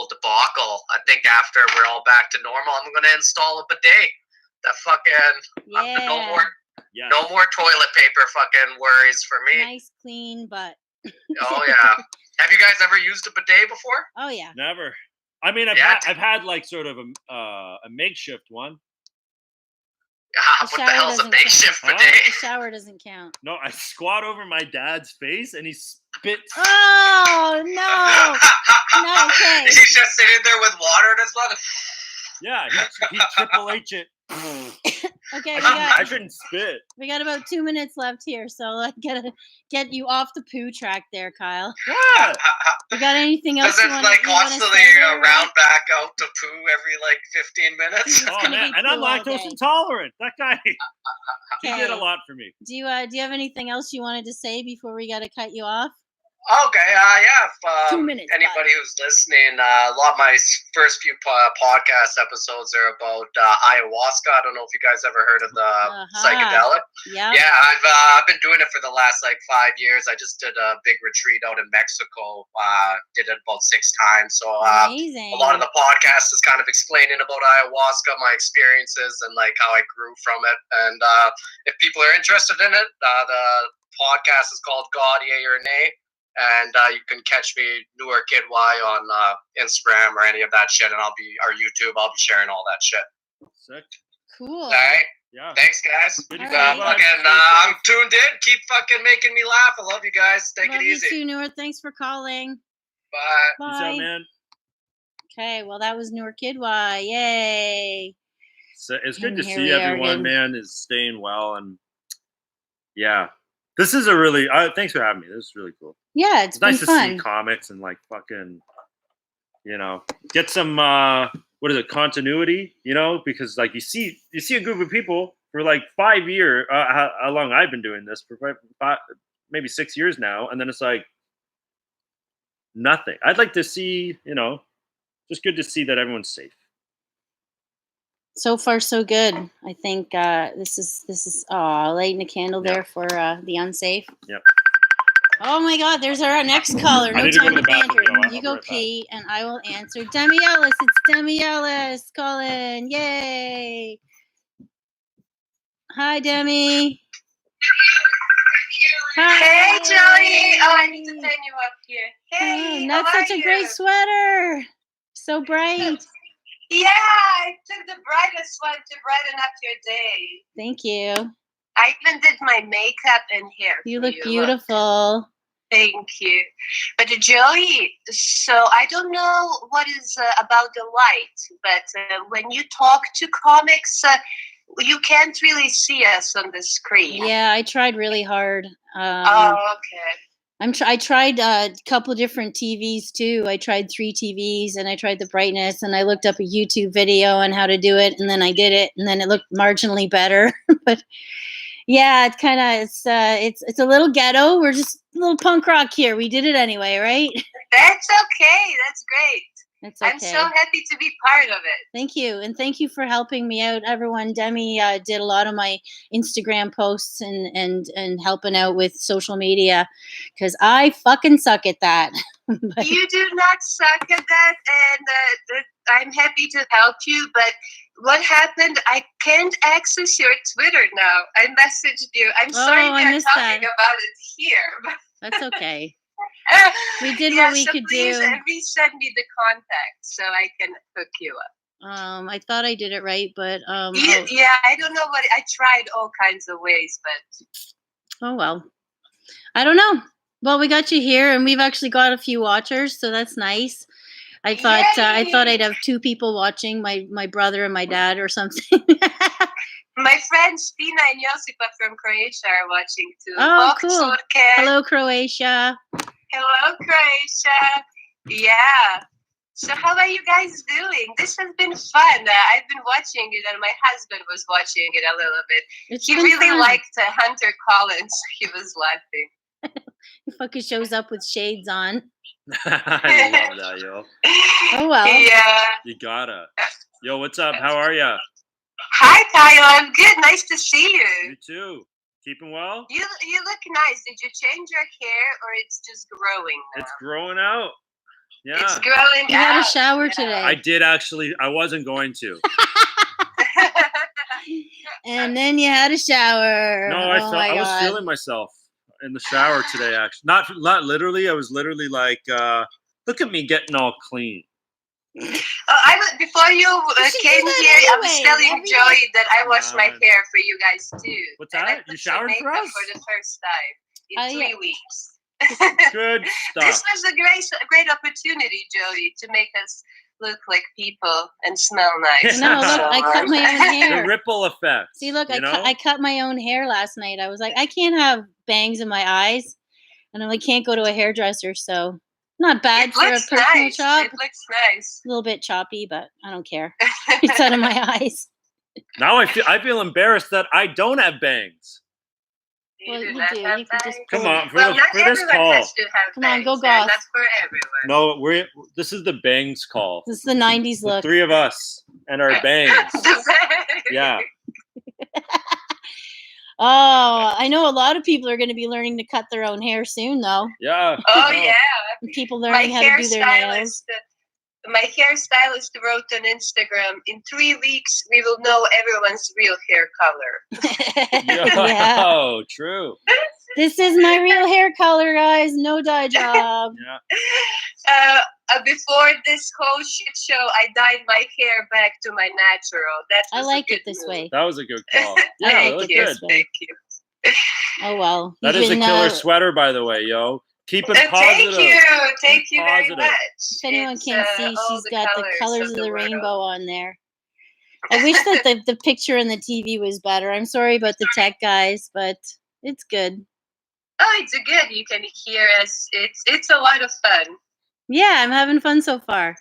debacle, I think after we're all back to normal, I'm going to install a bidet. That fucking no more toilet paper fucking worries for me. Nice clean butt. Oh yeah. Have you guys ever used a bidet before? Oh yeah. Never. I mean, I've had like sort of a makeshift one. What the hell's a makeshift bidet? The shower doesn't count. No, I squat over my dad's face and he spits. Oh no! No, okay. He's just sitting there with water in his mouth. Yeah, he Triple H it. Okay, I shouldn't spit. We got about 2 minutes left here, so I gotta get you off the poo track there, Kyle. Yeah. You got anything else? Does it like constantly round back out to poo every like 15 minutes? Oh man, and I'm lactose intolerant. That guy, he did a lot for me. Do you have anything else you wanted to say before we gotta cut you off? Okay, yeah. 2 minutes. Anybody who's listening, a lot of my first few podcast episodes are about ayahuasca. I don't know if you guys ever heard of the psychedelic. Yeah. Yeah, I've been doing it for the last like 5 years. I just did a big retreat out in Mexico. Did it about 6 times. So amazing. A lot of the podcast is kind of explaining about ayahuasca, my experiences, and like how I grew from it. And if people are interested in it, the podcast is called God, Yay or Nay. And you can catch me, Newer Kid Y, on Instagram or any of that shit, and or YouTube. I'll be sharing all that shit. Sick. Cool. All right. Yeah. Thanks, guys. Right. I'm tuned in. Keep fucking making me laugh. I love you guys. Take it easy. Love you too, Newer. Thanks for calling. Bye. Bye. Peace out, man. Okay, well, that was Newer Kid Y. Yay. So it's good to see everyone, man, is staying well. And yeah. This is a really, thanks for having me. This is really cool. Yeah, it's been nice fun. to see comics and like fucking, get some, continuity, because like you see a group of people for like 5 years, how long I've been doing this, for maybe 6 years now. And then it's like nothing. I'd like to see, just good to see that everyone's safe. So far, so good. I think this is lighting a candle there for the unsafe. Yep. Oh my God, there's our next caller. No time to banter. You go pee, and I will answer. Demi Ellis, it's Demi Ellis calling. Yay! Hi, Demi. Hi. Hey, Joey. Oh, I need to turn you up here. Hey, that's such a great sweater. So bright. Yeah, I took the brightest one to brighten up your day. Thank you. I even did my makeup and hair. You look beautiful. Thank you. But Joey, so I don't know what is about the light, but when you talk to comics, you can't really see us on the screen. Yeah, I tried really hard. Okay. I tried a couple different TVs too. I tried 3 TVs, and I tried the brightness, and I looked up a YouTube video on how to do it, and then I did it, and then it looked marginally better. But yeah, it's kind of it's a little ghetto. We're just a little punk rock here. We did it anyway, right? That's okay. That's great. That's okay. I'm so happy to be part of it. Thank you. And thank you for helping me out, everyone. Demi did a lot of my Instagram posts and helping out with social media, because I fucking suck at that. You do not suck at that, and I'm happy to help you. But what happened? I can't access your Twitter now. I messaged you. I'm sorry we're talking about it here. That's okay. We did what we could please, do. Please send me the contact so I can hook you up. I thought I did it right, but yeah, I don't know what I tried all kinds of ways, but oh well, I don't know. Well, we got you here, and we've actually got a few watchers, so that's nice. I thought I'd have 2 people watching, my brother and my dad or something. My friends Pina and Josipa from Croatia are watching too. Oh, cool. Hello, Croatia. Hello, Croatia. Yeah. So how are you guys doing? This has been fun. I've been watching it, and my husband was watching it a little bit. He really liked Hunter Collins. He was laughing. He fucking shows up with shades on. I love that, yo. Oh, well. Yeah. You gotta. Yo, what's up? How are ya? Hi, Kyle. I'm good. Nice to see you. You too. Keeping well? You look nice. Did you change your hair, or it's just growing now? It's growing out. Yeah. It's growing out. You had a shower today. I did actually. I wasn't going to. And then you had a shower. No, I was feeling myself in the shower today, actually. Not literally. I was literally like, look at me getting all clean. Before you came here, I was telling Joey that I washed my hair for you guys too. What's that? You showered for us? For the first time in 3 weeks. Good stuff. This was a great opportunity, Joey, to make us look like people and smell nice. No, look, I cut my own hair. The ripple effect. See, look, I cut my own hair last night. I was like, I can't have bangs in my eyes, and I can't go to a hairdresser, so not bad for a personal chop. It looks nice. A little bit choppy, but I don't care. It's out of my eyes. Now I feel embarrassed that I don't have bangs. Well, you do. You can just come on for not this call. Has to have come on, go bangs, Goss. That's for everyone. No, this is the bangs call. This is the 90s look. The 3 of us and our bangs. Yeah. Oh, I know a lot of people are going to be learning to cut their own hair soon, though. Yeah. Oh, yeah. People learning how to do their nails. My hairstylist wrote on Instagram, in 3 weeks, we will know everyone's real hair color. Yeah. Oh, true. This is my real hair color, guys. No dye job. Yeah. Before this whole shit show, I dyed my hair back to my natural. I like it this way. That was a good call. Yeah, Thank you. Good. Thank you. Oh, well. That is a killer sweater, by the way, yo. Keep it positive. Thank you very much. If anyone can't see, she's got the colors of the rainbow on there. I wish that the picture in the TV was better. I'm sorry about the tech guys, but it's good. Oh, it's good. You can hear us. It's a lot of fun. Yeah, I'm having fun so far.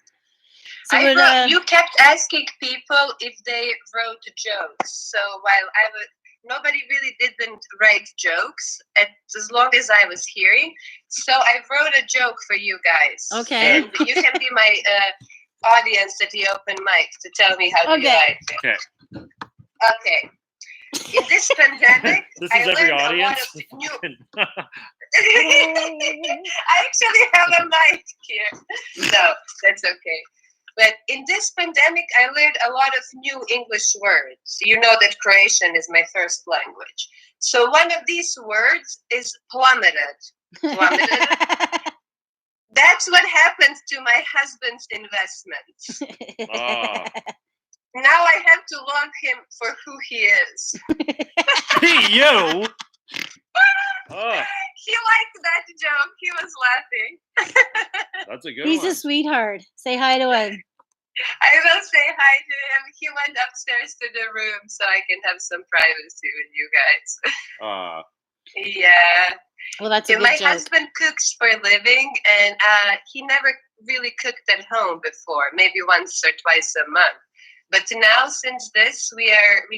So you kept asking people if they wrote jokes. So while nobody really didn't write jokes as long as I was hearing. So I wrote a joke for you guys. Okay. And you can be my audience at the open mic to tell me how you like it. Okay. Okay. In this pandemic, This I is every learned audience. a lot of new. I actually have a mic here. No, that's okay. But in this pandemic, I learned a lot of new English words. You know that Croatian is my first language. So one of these words is plummeted. Plummeted. That's what happens to my husband's investments. Oh. Now I have to love him for who he is. You? Oh, He liked that joke. He was laughing. that's a good He's one. a sweetheart. Say hi to him. I will say hi to him. He went upstairs to the room so I can have some privacy with you guys. Yeah. Well, that's a good My joke. husband cooks for a living, and he never really cooked at home before, maybe once or twice a month. But now, since this, we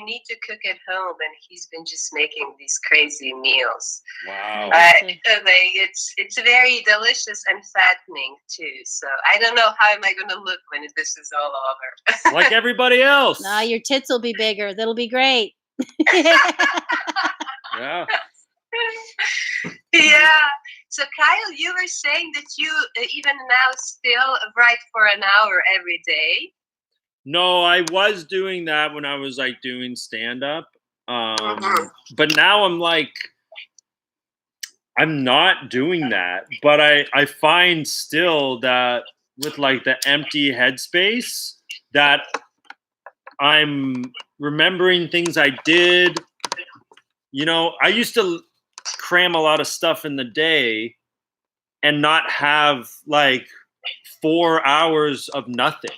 need to cook at home, and he's been just making these crazy meals. Wow. It's very delicious and fattening too. So I don't know how am I going to look when this is all over. Like everybody else. Nah, your tits will be bigger. That'll be great. Yeah. Yeah. So Kyle, you were saying that you even now still write for an hour every day. No, I was doing that when I was like doing stand up. But now I'm like, I'm not doing that. But I find still that with like the empty headspace that I'm remembering things I did. You know, I used to cram a lot of stuff in the day and not have like 4 hours of nothing.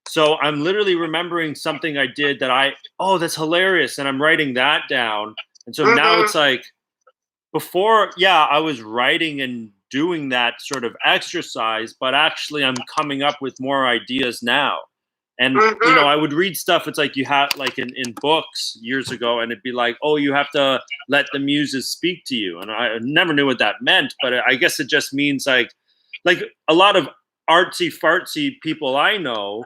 So I'm literally remembering something I did that that's hilarious. And I'm writing that down. And so now it's like, before, I was writing and doing that sort of exercise, but actually I'm coming up with more ideas now. And, you know, I would read stuff. It's like you have like in books years ago, and it'd be like, oh, you have to let the muses speak to you. And I never knew what that meant, but I guess it just means like a lot of artsy fartsy people I know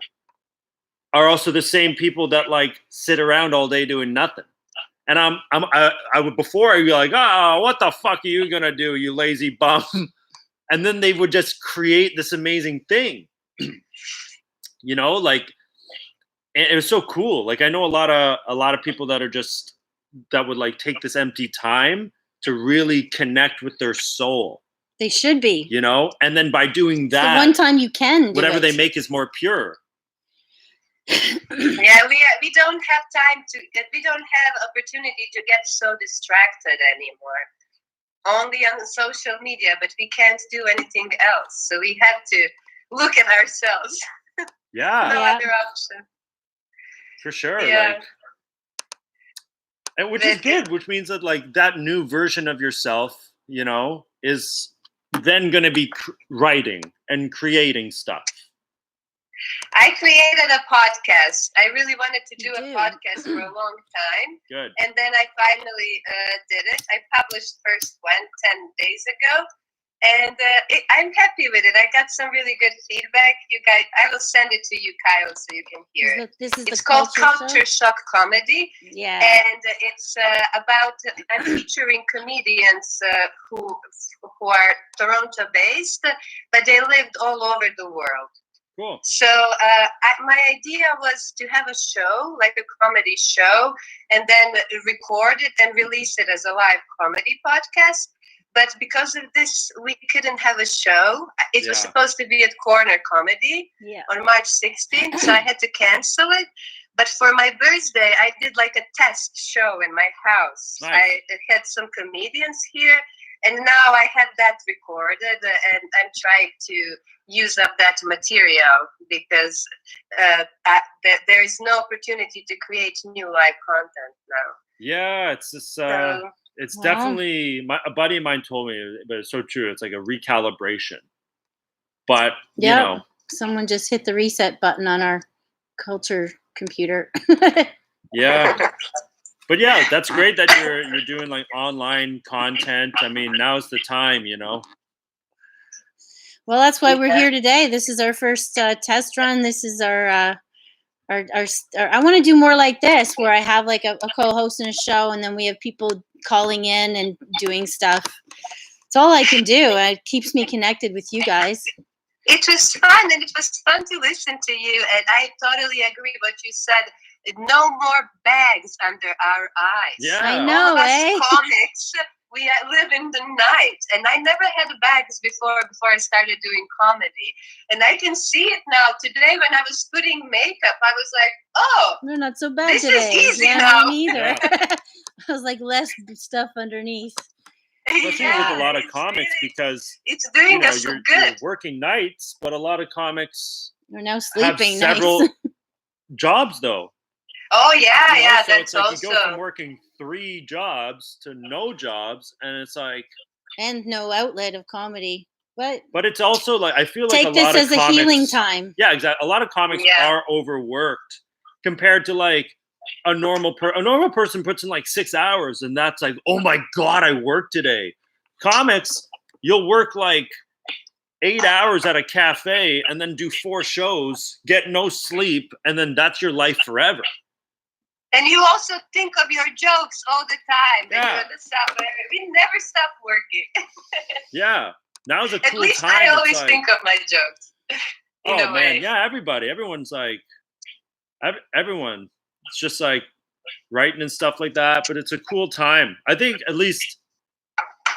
are also the same people that like sit around all day doing nothing. And I would, before I'd be like, oh, what the fuck are you gonna do, you lazy bum? And then they would just create this amazing thing. You know, like, and it was so cool. Like I know a lot of people that would like take this empty time to really connect with their soul. They should be. You know, and then by doing that, the one time you can do whatever it. they make is more pure. Yeah, we don't have time we don't have opportunity to get so distracted anymore. Only on social media, but we can't do anything else. So we have to look at ourselves. Yeah. No other option. For sure. Yeah. Like, and which is good, which means that like that new version of yourself, you know, is then going to be writing and creating stuff. I created a podcast. I really wanted to do a podcast for a long time. Good. And then I finally did it. I published first one 10 days ago. And I'm happy with it. I got some really good feedback. You guys, I will send it to you, Kyle, so you can hear it. It's called Culture Shock Comedy. Yeah. And it's about, I'm featuring comedians who are Toronto based, but they lived all over the world. Cool. So my idea was to have a show, like a comedy show, and then record it and release it as a live comedy podcast. But because of this, we couldn't have a show. It was supposed to be at Corner Comedy on March 16th, so I had to cancel it. But for my birthday, I did like a test show in my house. Nice. I had some comedians here, and now I have that recorded, and I'm trying to use up that material because there is no opportunity to create new live content now. Yeah, it's just it's definitely, a buddy of mine told me, but it's so true. It's like a recalibration. But you know, someone just hit the reset button on our culture computer. Yeah. But yeah, that's great that you're doing like online content. I mean, now's the time, you know. Well, that's why we're here today. This is our first test run. This is our Or I want to do more like this, where I have like a co-host in a show, and then we have people calling in and doing stuff. It's all I can do. It keeps me connected with you guys. It was fun, and it was fun to listen to you. And I totally agree what you said. No more bags under our eyes. Yeah, I know, All of us comics, we live in the night. And I never had bags before I started doing comedy. And I can see it now. Today, when I was putting makeup, I was like, oh, they're not so bad this today. is easy now. Me neither. Yeah. I was like, less stuff underneath. Especially with a lot of comics, because it's doing us you're working nights, but a lot of comics are now sleeping have several jobs though. Oh yeah, yeah, so that's it's like also. You go from working 3 jobs to no jobs, and it's like, and no outlet of comedy. But it's also like, I feel like take this as a healing time. Yeah, exactly. A lot of comics are overworked compared to like a normal person puts in like 6 hours, and that's like, oh my god, I worked today. Comics, you'll work like 8 hours at a cafe and then do 4 shows, get no sleep, and then that's your life forever. And you also think of your jokes all the time. Yeah. We never stop working. Yeah. Now's a cool time. At least I always think of my jokes. Oh, man. Yeah, everybody. Everyone's like, everyone. It's just like writing and stuff like that. But it's a cool time. I think at least,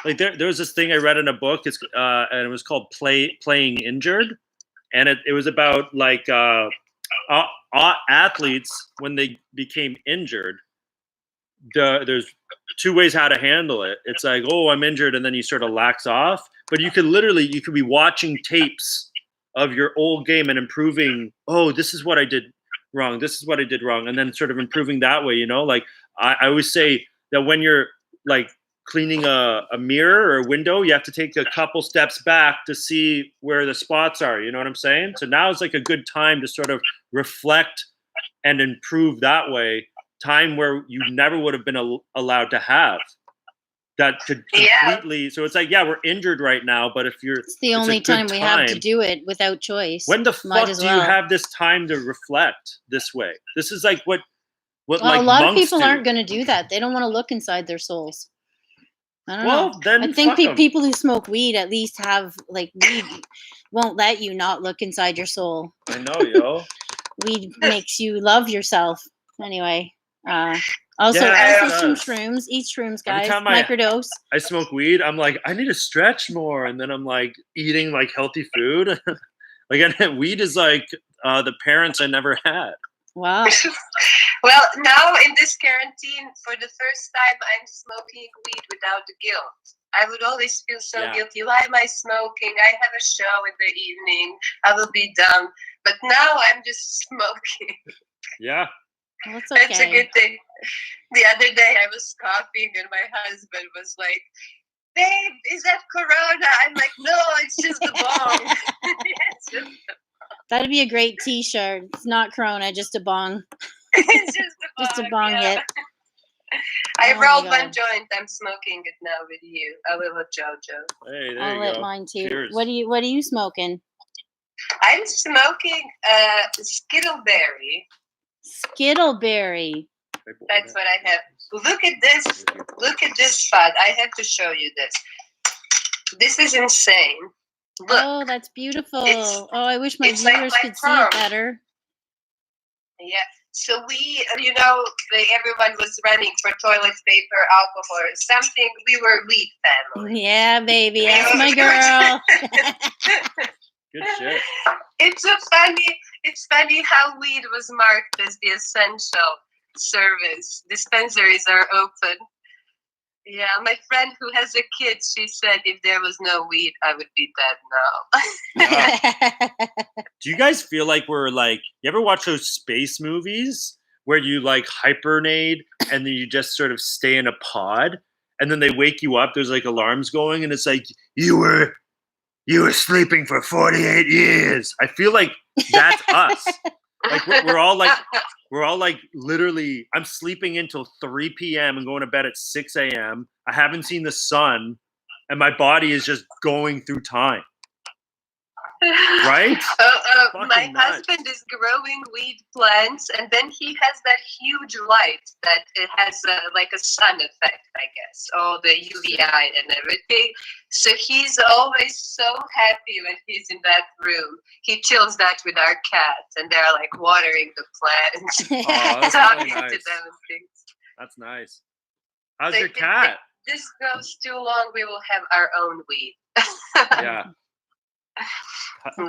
like, there was this thing I read in a book. And it was called Playing Injured. And it was about, like, athletes, when they became injured, there's 2 ways how to handle it. It's like, oh, I'm injured, and then you sort of lax off. But you could be watching tapes of your old game and improving. Oh, this is what I did wrong. This is what I did wrong, and then sort of improving that way. Like I always say that when you're like cleaning a mirror or a window, you have to take a couple steps back to see where the spots are. You know what I'm saying? So now is like a good time to sort of reflect and improve that way. Time where you never would have been allowed to have that could completely. Yeah. So it's like, yeah, we're injured right now, but if you're, it's the only time we have to do it without choice. When the fuck do you have this time to reflect this way? This is like what like a lot of people aren't going to do that. They don't want to look inside their souls. I don't know. Then I think people who smoke weed at least have, like, weed won't let you not look inside your soul. I know, yo. Weed makes you love yourself. Anyway. Also some shrooms. Eat shrooms, guys. Microdose. I smoke weed. I'm like, I need to stretch more, and then I'm like eating like healthy food. Like, weed is like the parents I never had. Wow. Well, now in this quarantine, for the first time, I'm smoking weed without the guilt. I would always feel so guilty. Why am I smoking? I have a show in the evening. I will be done. But now I'm just smoking. Yeah. Well, that's okay. That's a good thing. The other day I was coughing and my husband was like, babe, is that Corona? I'm like, no, it's just the bong. It's just the bong. That'd be a great t-shirt. It's not Corona, just a bong. It's just a bong. Just a bong hit. I rolled one joint. I'm smoking it now with you. A little JoJo. Hey, there I'll you lit go. mine too. Cheers. What are you smoking? I'm smoking Skittleberry. Skittleberry. That's what I have. Look at this. Look at this bud. I have to show you this. This is insane. Look. Oh, that's beautiful. I wish my viewers could see it better. Yeah. So everyone was running for toilet paper, alcohol, or something. We were weed family. Yeah, baby. That's my girl. Good shit. It's funny how weed was marked as the essential service. Dispensaries are open. Yeah, my friend who has a kid, she said if there was no weed, I would be dead now. Do you guys feel like we're like, you ever watch those space movies where you like hibernate and then you just sort of stay in a pod and then they wake you up, there's like alarms going and it's like, you were sleeping for 48 years. I feel like that's us. Like we're all like literally, I'm sleeping until 3 p.m. and going to bed at 6 a.m. I haven't seen the sun and my body is just going through time. Right? My husband is growing weed plants, and then he has that huge light that it has like a sun effect, I guess. Oh, the UVI and everything. So he's always so happy when he's in that room. He chills that with our cats, and they're like watering the plants, talking to them and things. That's nice. How's your cat? If this goes too long, we will have our own weed. Yeah.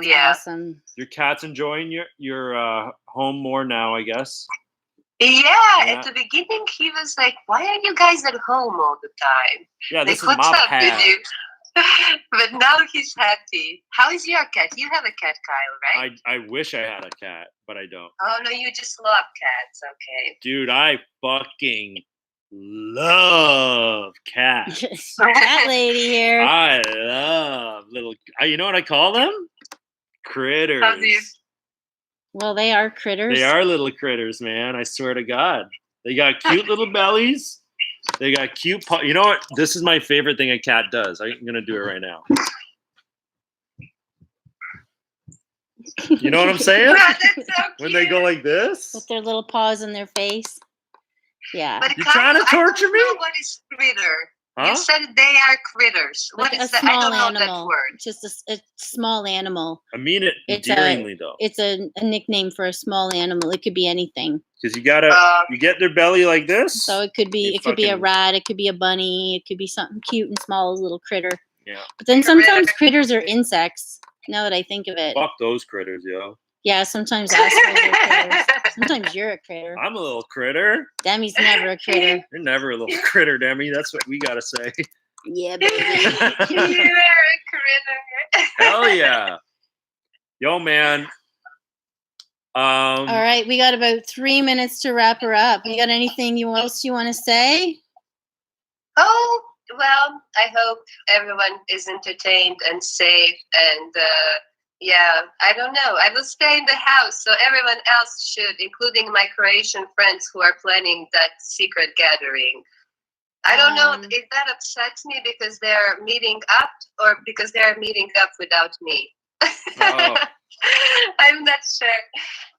Yeah. Awesome. Your cat's enjoying your home more now, I guess. Yeah, at the beginning he was like, "Why are you guys at home all the time? Yeah, this like, is what's my up cat. with you?" But now he's happy. How is your cat? You have a cat, Kyle, right? I wish I had a cat, but I don't. Oh no, you just love cats. Okay. Dude, I fucking love cats. Cat lady here. I love little. You know what I call them? Critters. How do you? Well, they are critters. They are little critters, man. I swear to God. They got cute little bellies. They got cute. You know what? This is my favorite thing a cat does. I'm gonna do it right now. You know what I'm saying? That's so When they go like this. With their little paws in their face. Yeah. But You trying to torture I don't me? know what is critter? Huh? You said they are critters. Like What a is that? I small don't know animal. that word. Just a small animal. I mean it It's endearingly though. It's a nickname for a small animal. It could be anything. Because you get their belly like this. So it could be You a fucking- rat, it could be a bunny, it could be something cute and small, a little critter. Yeah. But then sometimes critters are insects. Now that I think of it. Fuck those critters, yo. Yeah, sometimes assholes are critters. Sometimes you're a critter. I'm a little critter. Demi's never a critter. You're never a little critter, Demi. That's what we gotta say. Yeah, baby. You're a critter. Hell yeah. Yo, man. All right, we got about 3 minutes to wrap her up. You got anything else you want to say? Oh, well, I hope everyone is entertained and safe. And yeah, I don't know. I will stay in the house, so everyone else should, including my Croatian friends who are planning that secret gathering. I don't know if that upsets me because they're meeting up or because they're meeting up without me. Oh. I'm not sure.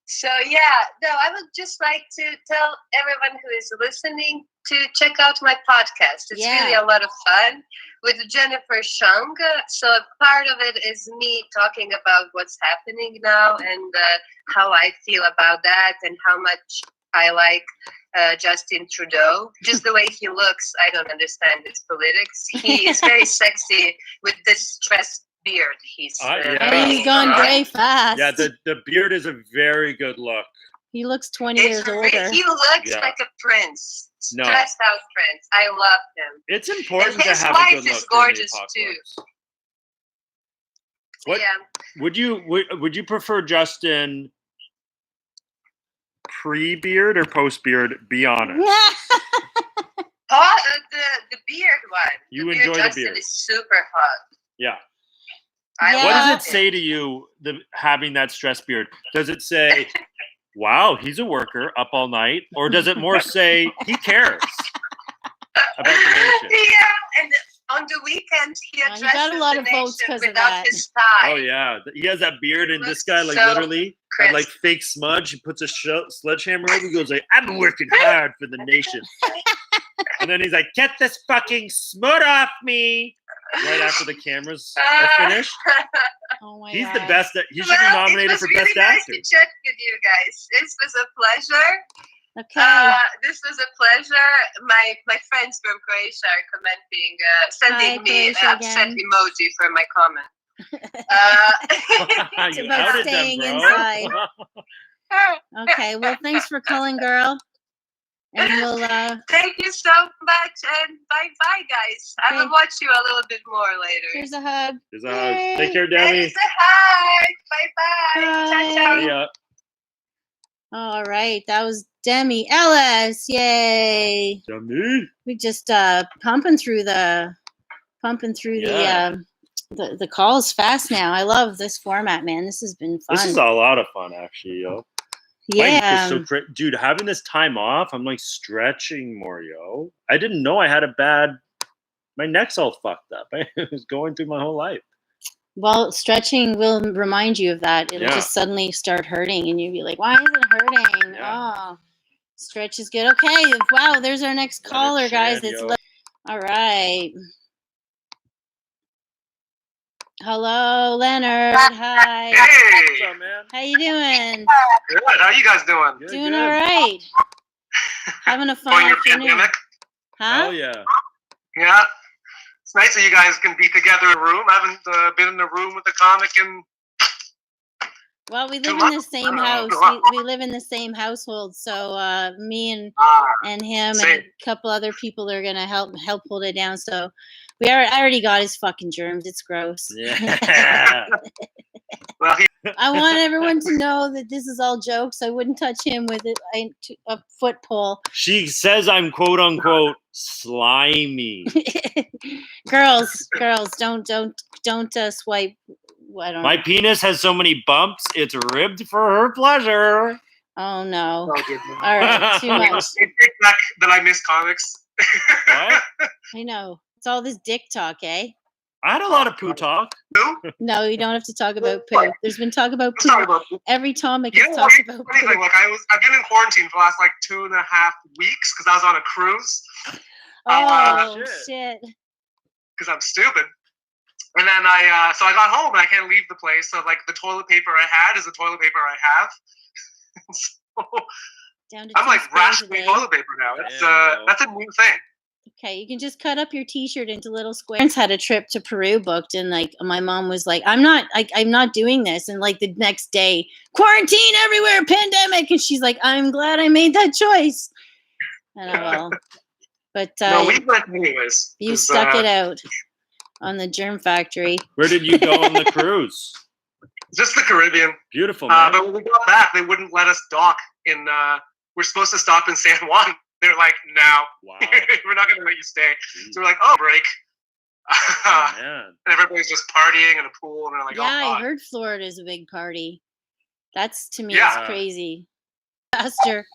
So yeah, no, I would just like to tell everyone who is listening to check out my podcast. It's really a lot of fun with Jennifer Shung. So part of it is me talking about what's happening now and how I feel about that and how much I like Justin Trudeau. Just the way he looks, I don't understand his politics. He is very sexy with this stressed beard. He's gone gray fast. Yeah, the beard is a very good look. He looks 20 years older. He looks like a prince. No. Stressed out prince. I love him. It's important and to his have wife a good look. is gorgeous too. What would you prefer Justin pre-beard or post-beard? Be honest. Oh, the beard one. You enjoy the Justin beard. is super hot. Yeah. What does it say to you, having that stress beard? Does it say, wow, he's a worker up all night? Or does it more say, he cares about the nation? Yeah, and on the weekends, he addresses got a lot the of votes nation 'cause of without that. his tie. Oh, yeah. He has that beard, and this guy, like, so literally, had, like, fake smudge. He puts a sledgehammer over. He goes, like, I'm working hard for the nation. And then he's like, get this fucking smut off me. Right after the cameras are finished. Oh my He's God. the best. He should be nominated for really best nice actor. to chat with you guys. This was a pleasure. Okay. This was a pleasure. My friends from Croatia are commenting, sending me Croatia an upset again. emoji for my comment. It's You about outed them, staying bro. inside. Okay, well, thanks for calling, girl. And we'll thank you so much, and bye guys. I will watch you a little bit more later. Here's a hug. Here's a hug. Take care, Demi. Here's a hug. Bye. Ciao, ciao. See ya. All right, that was Demi Ellis. Yay! Demi. We just pumping through the calls fast now. I love this format, man. This has been fun. This is a lot of fun, actually, yo. Yeah. Dude, having this time off, I'm like stretching more, yo. I didn't know I had my neck's all fucked up. I was going through my whole life. Well, stretching will remind you of that. It'll just suddenly start hurting, and you'll be like, "Why is it hurting?" Oh, stretch is good. Okay, wow. There's our next caller, guys. All right. Hello, Leonard. Hi. Hey. What's up, man? How you doing? Good. How you guys doing? Doing all right. Having a fun afternoon. Pandemic? Huh? Oh yeah. Yeah. It's nice that you guys can be together in a room. I haven't been in a room with a comic in. Well, we live in the same house. We live in the same household. So me and him and a couple other people are gonna help hold it down. So I already got his fucking germs. It's gross. Yeah. Well, I want everyone to know that this is all jokes. I wouldn't touch him with a foot pole. She says I'm quote unquote slimy. Girls, don't swipe. I don't My know. penis has so many bumps, it's ribbed for her pleasure. Oh no! Oh, all right, too much. Take back that I miss comics. What? I know. It's all this dick talk, eh? I had a lot of poo talk. No, you don't have to talk about poo. There's been talk about poo. Every comic has talked about poo. Like I've been in quarantine for the last like 2.5 weeks because I was on a cruise. Oh shit! Because I'm stupid. And then I got home and I can't leave the place. So like the toilet paper I had is the toilet paper I have. So I'm like rationing toilet paper now. That's a new thing. Okay, you can just cut up your T-shirt into little squares. Had a trip to Peru booked, and like my mom was like, I'm not doing this." And like the next day, quarantine everywhere, pandemic, and she's like, "I'm glad I made that choice." And well, but no, we went anyways. You stuck it out on the Germ Factory. Where did you go on the cruise? Just the Caribbean. Beautiful, man. But when we got back, they wouldn't let us dock in. We're supposed to stop in San Juan. They're like, "No, wow. We're not going to let you stay." So we're like, "Oh, break." Oh, man. And everybody's just partying in a pool, and they're like, "Yeah, oh, I heard Florida is a big party." That's to me, it's crazy. Faster.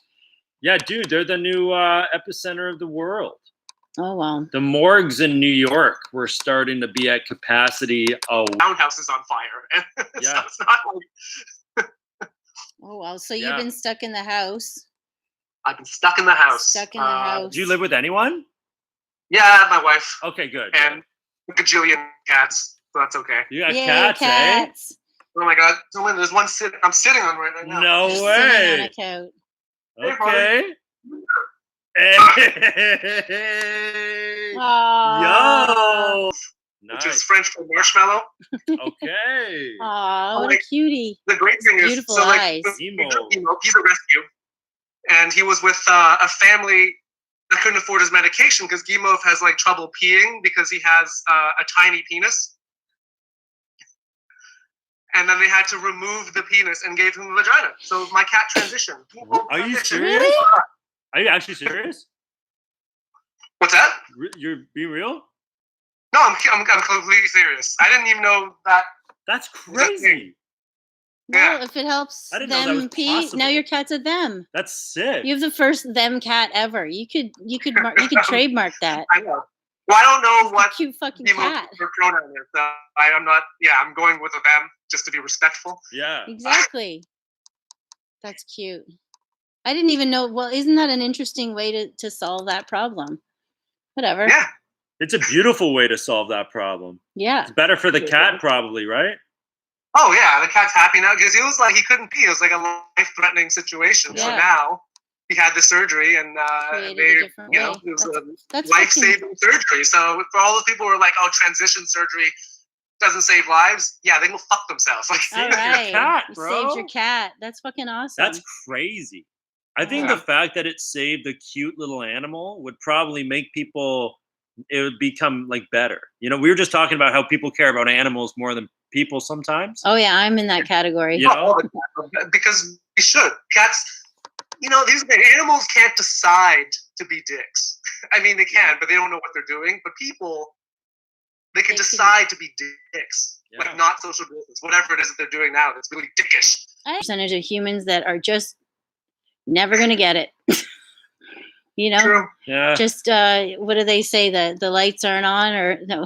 Yeah, dude, they're the new epicenter of the world. Oh wow. The morgues in New York were starting to be at capacity. Townhouse is on fire. Yeah. So it's not like. Oh wow. So you've been stuck in the house. I've been stuck in the house. Stuck in the house. Do you live with anyone? Yeah, my wife. Okay, good. And a gajillion cats, so that's okay. You got cats, eh? Oh my god! There's one I'm sitting on right now. No Just way. Sitting on a couch. Okay. Hey. Yo. Nice. Which is French for marshmallow. Okay. Aw, what a cutie. The great thing is, beautiful eyes. He's a rescue, and he was with a family that couldn't afford his medication because Guimauve has like trouble peeing because he has a tiny penis. And then they had to remove the penis and gave him a vagina. So my cat transitioned. Are you serious? Really? Are you actually serious? What's that? You're being real? No, I'm completely serious. I didn't even know that. That's crazy. Well, if it helps I didn't know that was pee, possible. now your cat's a them. That's sick. You have the first them cat ever. You could trademark that. I know. Well, I don't know what cute fucking cat pronoun is. So I'm not. Yeah, I'm going with a them just to be respectful. Yeah. Exactly. That's cute. I didn't even know. Well, isn't that an interesting way to solve that problem? Whatever. Yeah. It's a beautiful way to solve that problem. Yeah. It's better for the cat, probably, right? Oh yeah, the cat's happy now because he was like he couldn't pee. It was like a life-threatening situation. Yeah. So now he had the surgery, and it was a life-saving surgery. So for all those people who are like, "Oh, transition surgery doesn't save lives," yeah, they can fuck themselves. Like, all right, your cat, you bro. saved your cat. That's fucking awesome. That's crazy. I think the fact that it saved a cute little animal would probably make people. It would become like better. You know, we were just talking about how people care about animals more than people sometimes. Oh yeah, I'm in that category. You know? Because we should. Cats, these animals can't decide to be dicks. I mean, they can, but they don't know what they're doing. But people, they can decide to be dicks. Yeah. Like not social business, whatever it is that they're doing now. That's really dickish. Percentage of humans that are just never gonna get it. True. Yeah. Just what do they say? The lights aren't on, or no,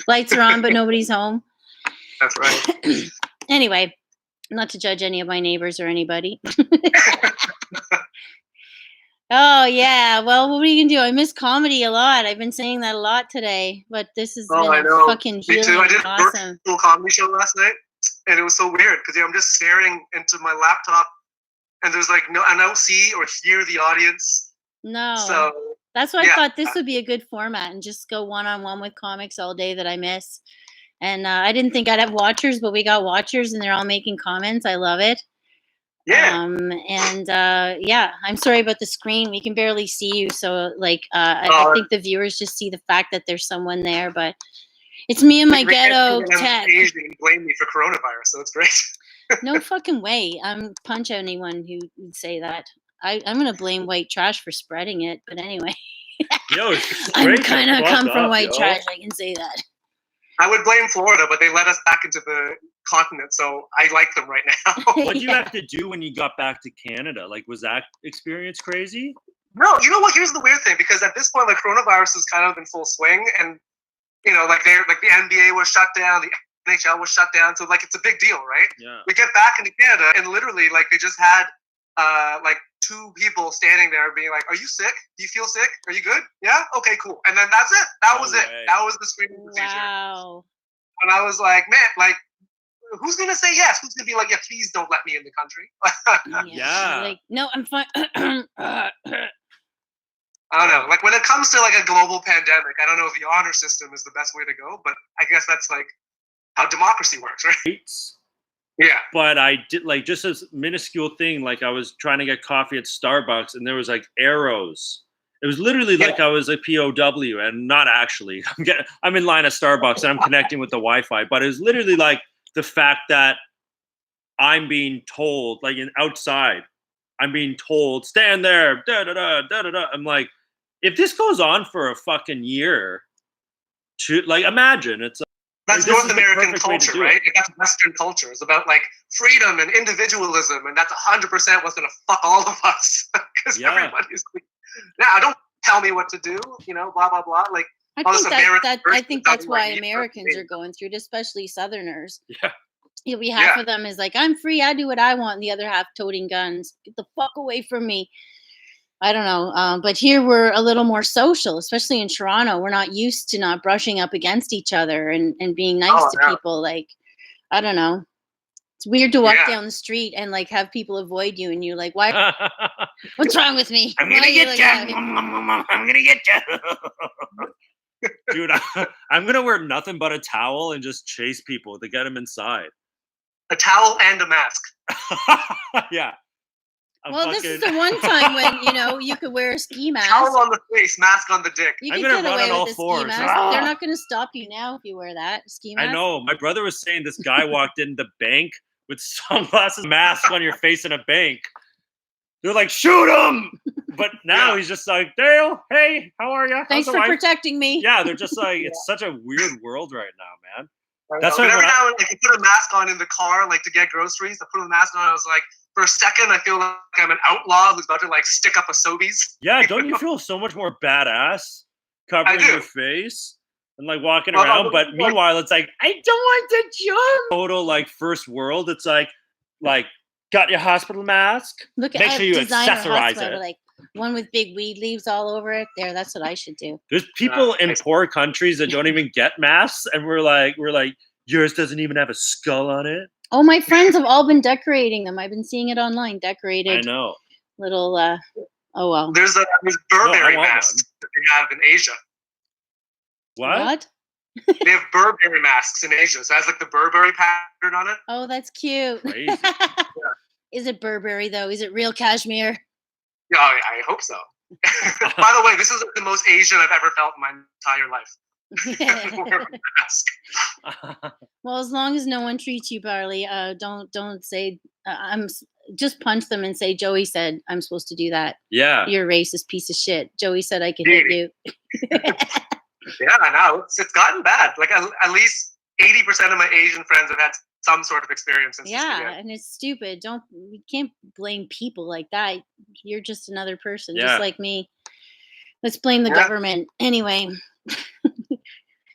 lights are on but nobody's home. That's right. Anyway, not to judge any of my neighbors or anybody. Oh yeah, well, what are you gonna do? I miss comedy a lot. I've been saying that a lot today, but this has been fucking healing. Me too. I did awesome. a virtual comedy show last night, and it was so weird because I'm just staring into my laptop, and there's like I don't see or hear the audience. No. So that's why I thought this would be a good format, and just go one-on-one with comics all day that I miss. And I didn't think I'd have watchers, but we got watchers, and they're all making comments. I love it. Yeah. Yeah, I'm sorry about the screen. We can barely see you. So like, I think the viewers just see the fact that there's someone there, but it's me and my ghetto tech. You blame me for coronavirus, so it's great. No fucking way. I'm punch anyone who would say that. I'm going to blame white trash for spreading it. But anyway, yo, I'm kind of come from white trash. I can say that. I would blame Florida, but they let us back into the continent, so I like them right now. What do you have to do when you got back to Canada? Like, was that experience crazy? No, you know what? Here's the weird thing, because at this point, the coronavirus is kind of in full swing, and like the NBA was shut down, the NHL was shut down, so like it's a big deal, right? Yeah. We get back into Canada, and literally, like they just had like 2 people standing there being like, "Are you sick? Do you feel sick? Are you good? Yeah, okay, cool." And then that's it. That was it. That was the screening procedure. Wow. And I was like, man, like, who's gonna say yes? Who's gonna be like, yeah, please don't let me in the country? Yeah. Like, no, I'm fine. I don't know. Like when it comes to like a global pandemic, I don't know if the honor system is the best way to go, but I guess that's like how democracy works, right? Yeah. But I did like just a minuscule thing. Like I was trying to get coffee at Starbucks, and there was like arrows. It was literally like I was a POW, and not actually. I'm in line at Starbucks and I'm connecting with the Wi-Fi, but it was literally like the fact that I'm being told, like outside, I'm being told, stand there, da da da da da da. I'm like, if this goes on for a fucking year, like imagine it's. That's North American culture, right? That's Western culture. It's about like freedom and individualism, and that's 100% what's going to fuck all of us because everybody's. Now, don't tell me what to do. Blah blah blah. Like I think that's why Americans are going through it, especially Southerners. Yeah. You'll be half of them is like, I'm free, I do what I want, and the other half toting guns. Get the fuck away from me. I don't know. But here we're a little more social, especially in Toronto. We're not used to not brushing up against each other and being nice to people. Like, I don't know. It's weird to walk down the street and like have people avoid you, and you're like, "Why? What's wrong with me? I'm gonna get you. I'm gonna get you, dude. I'm gonna wear nothing but a towel and just chase people to get them inside. A towel and a mask. Yeah. This is the one time when you could wear a ski mask. Towel on the face, mask on the dick. You can get away with a ski mask. They're not going to stop you now if you wear that ski mask. I know. My brother was saying this guy walked in the bank with sunglasses, mask on your face in a bank. They're like, shoot him! But now he's just like, Dale, hey, how are you? Thanks for protecting me. Yeah, they're just like, it's such a weird world right now, man. That's why every now and then, like, you put a mask on in the car, like to get groceries. I put a mask on. I was like, for a second, I feel like I'm an outlaw who's about to like stick up a Sobeys. Yeah, don't you feel so much more badass covering your face and like walking around? But meanwhile, it's like, I don't want to jump. Total like first world. It's like got your hospital mask. Look, make sure you accessorize it. Like one with big weed leaves all over it. That's what I should do. There's people in poor countries that don't even get masks, and we're like, yours doesn't even have a skull on it. Oh, my friends have all been decorating them. I've been seeing it online. Decorated. I know. Little. Oh well. There's Burberry masks that they have in Asia. What? They have Burberry masks in Asia. So it has like the Burberry pattern on it. Oh, that's cute. Crazy. Is it Burberry though? Is it real cashmere? Yeah, I hope so. By the way, this is the most Asian I've ever felt in my entire life. Well, as long as no one treats you badly, don't say I'm. Just punch them and say, Joey said I'm supposed to do that. Yeah, you're a racist piece of shit. Joey said I could hit you. Yeah, no, it's gotten bad. Like at least 80% of my Asian friends have had some sort of experience. Yeah, and it's stupid. We can't blame people like that. You're just another person, just like me. Let's blame the government anyway.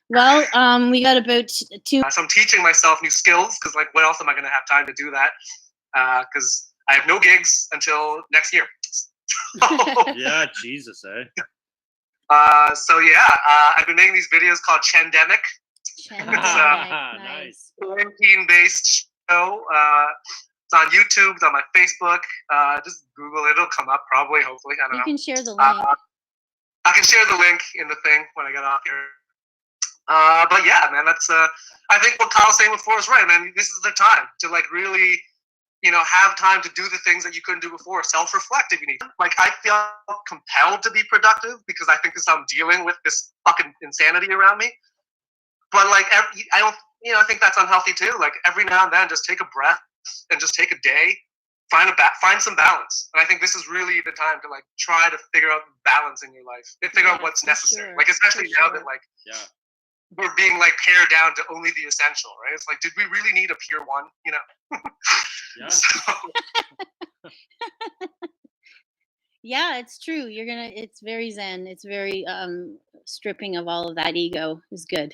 Well, we got about 2. So I'm teaching myself new skills because, like, what else am I going to have time to do that? Because I have no gigs until next year. Yeah, Jesus, eh? I've been making these videos called Chandemic. Nice. Quarantine-based show. It's on YouTube. It's on my Facebook. Just Google it. It'll come up probably, hopefully. I don't know. You can share the link. I can share the link in the thing when I get off here. But yeah, man, that's I think what Kyle's saying before is right, man. This is the time to like really, have time to do the things that you couldn't do before. Self-reflect if you need. Like, I feel compelled to be productive because I think this is how I'm dealing with this fucking insanity around me. But like, I think that's unhealthy too. Like, every now and then, just take a breath and just take a day, find some balance. And I think this is really the time to like try to figure out balance in your life, and figure out what's necessary. Sure. Like, especially now that like we're being like pared down to only the essential, right? It's like, did we really need a pure one? Yeah. So. Yeah, it's true. It's very zen. It's very stripping of all of that ego is good.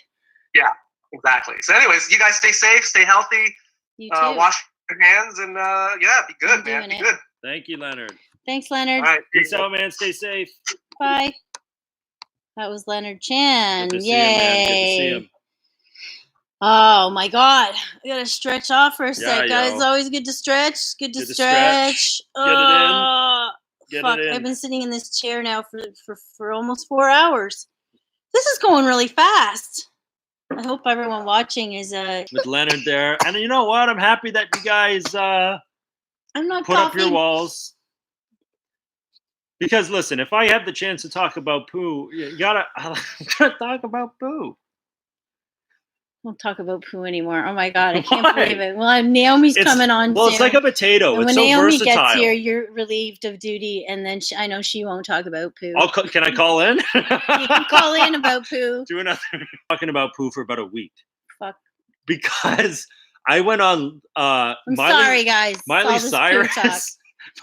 Yeah, exactly. So anyways, you guys stay safe, stay healthy. You too. Wash your hands and be good, man. Be good. Thank you, Leonard. Thanks, Leonard. All right. Peace out, man. Stay safe. Bye. That was Leonard Chan. Good to Yay. see him, man. Good to see him. Oh my God. I gotta stretch off for a sec, guys. Yo. It's always good to stretch. Good to stretch. stretch. Get it in. Get Fuck. it in. I've been sitting in this chair now for almost 4 hours. This is going really fast. I hope everyone watching is with Leonard there. And you know what? I'm happy that you guys I'm not put up your walls. Because listen, if I have the chance to talk about poo, you gotta talk about poo. Don't talk about poo anymore. Oh my God, I can't believe it. Well, Naomi's coming on soon. It's like a potato. And it's when so Naomi versatile. gets here, you're relieved of duty, and then I know she won't talk about poo. Can I call in? You can call in about poo. Talking about poo for about a week. Fuck. Because I went on. I'm sorry, guys. Miley Cyrus.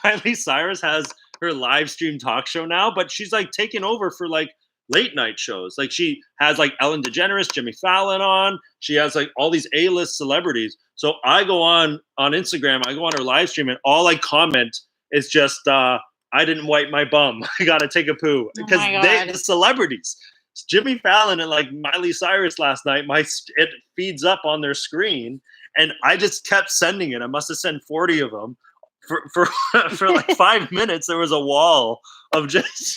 Miley Cyrus has her live stream talk show now, but she's like taking over for like late night shows. Like, she has like Ellen DeGeneres, Jimmy Fallon on. She has like all these A-list celebrities. So I go on Instagram, I go on her live stream, and all I comment is just I didn't wipe my bum. I gotta take a poo. Because the celebrities, Jimmy Fallon and like Miley Cyrus last night, it feeds up on their screen, and I just kept sending it. I must have sent 40 of them. For like 5 minutes, there was a wall of just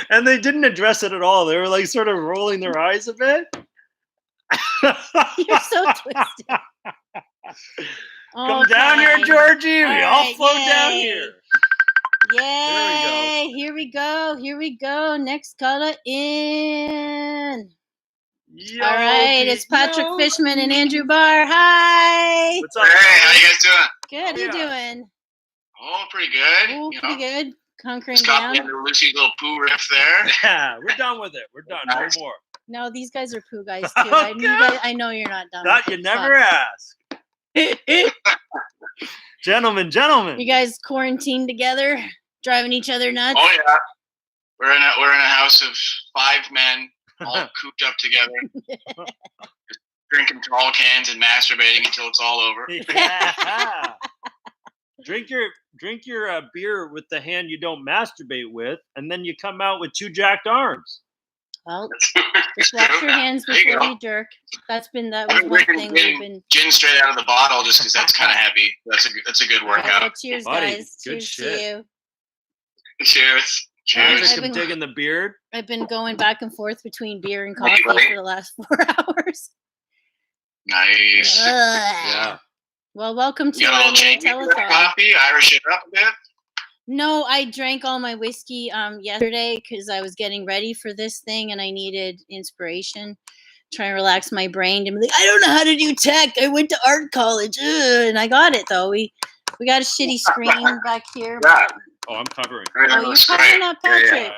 and they didn't address it at all. They were like sort of rolling their eyes a bit. You're so twisted. Come down here, Georgie. We all flow down here. Yay! Here we go. Here we go. Next caller in. All right, it's Patrick Fishman and Andrew Barr. Hi. What's up? Hey, how you guys doing? Good. How you doing? Oh, pretty good. Oh, pretty good. Conquering down. down. Lucy's little poo riff there. Yeah, we're done with it. We're done. Nice. No more. No, these guys are poo guys too. I know you're not done. You never ask. Gentlemen. You guys quarantined together, driving each other nuts. Oh yeah, we're in a house of 5 men, all cooped up together, drinking tall cans and masturbating until it's all over. Yeah. Drink your beer with the hand you don't masturbate with, and then you come out with 2 jacked arms. Well, just wash your hands before you jerk. That was one thing we've been. Gin straight out of the bottle, just because that's kind of heavy. That's a good workout. Well, cheers, guys. Good cheers shit. to you. Cheers. I've been digging the beard. I've been going back and forth between beer and coffee for the last 4 hours. Nice. Yeah. Well, welcome to our Telethon. Coffee, Irish it up a bit. No, I drank all my whiskey yesterday because I was getting ready for this thing and I needed inspiration, trying to relax my brain. And be like, I don't know how to do tech. I went to art college, and I got it though. We got a shitty screen back here. Yeah. Oh, I'm covering. Oh, you're covering up, Patrick. Yeah.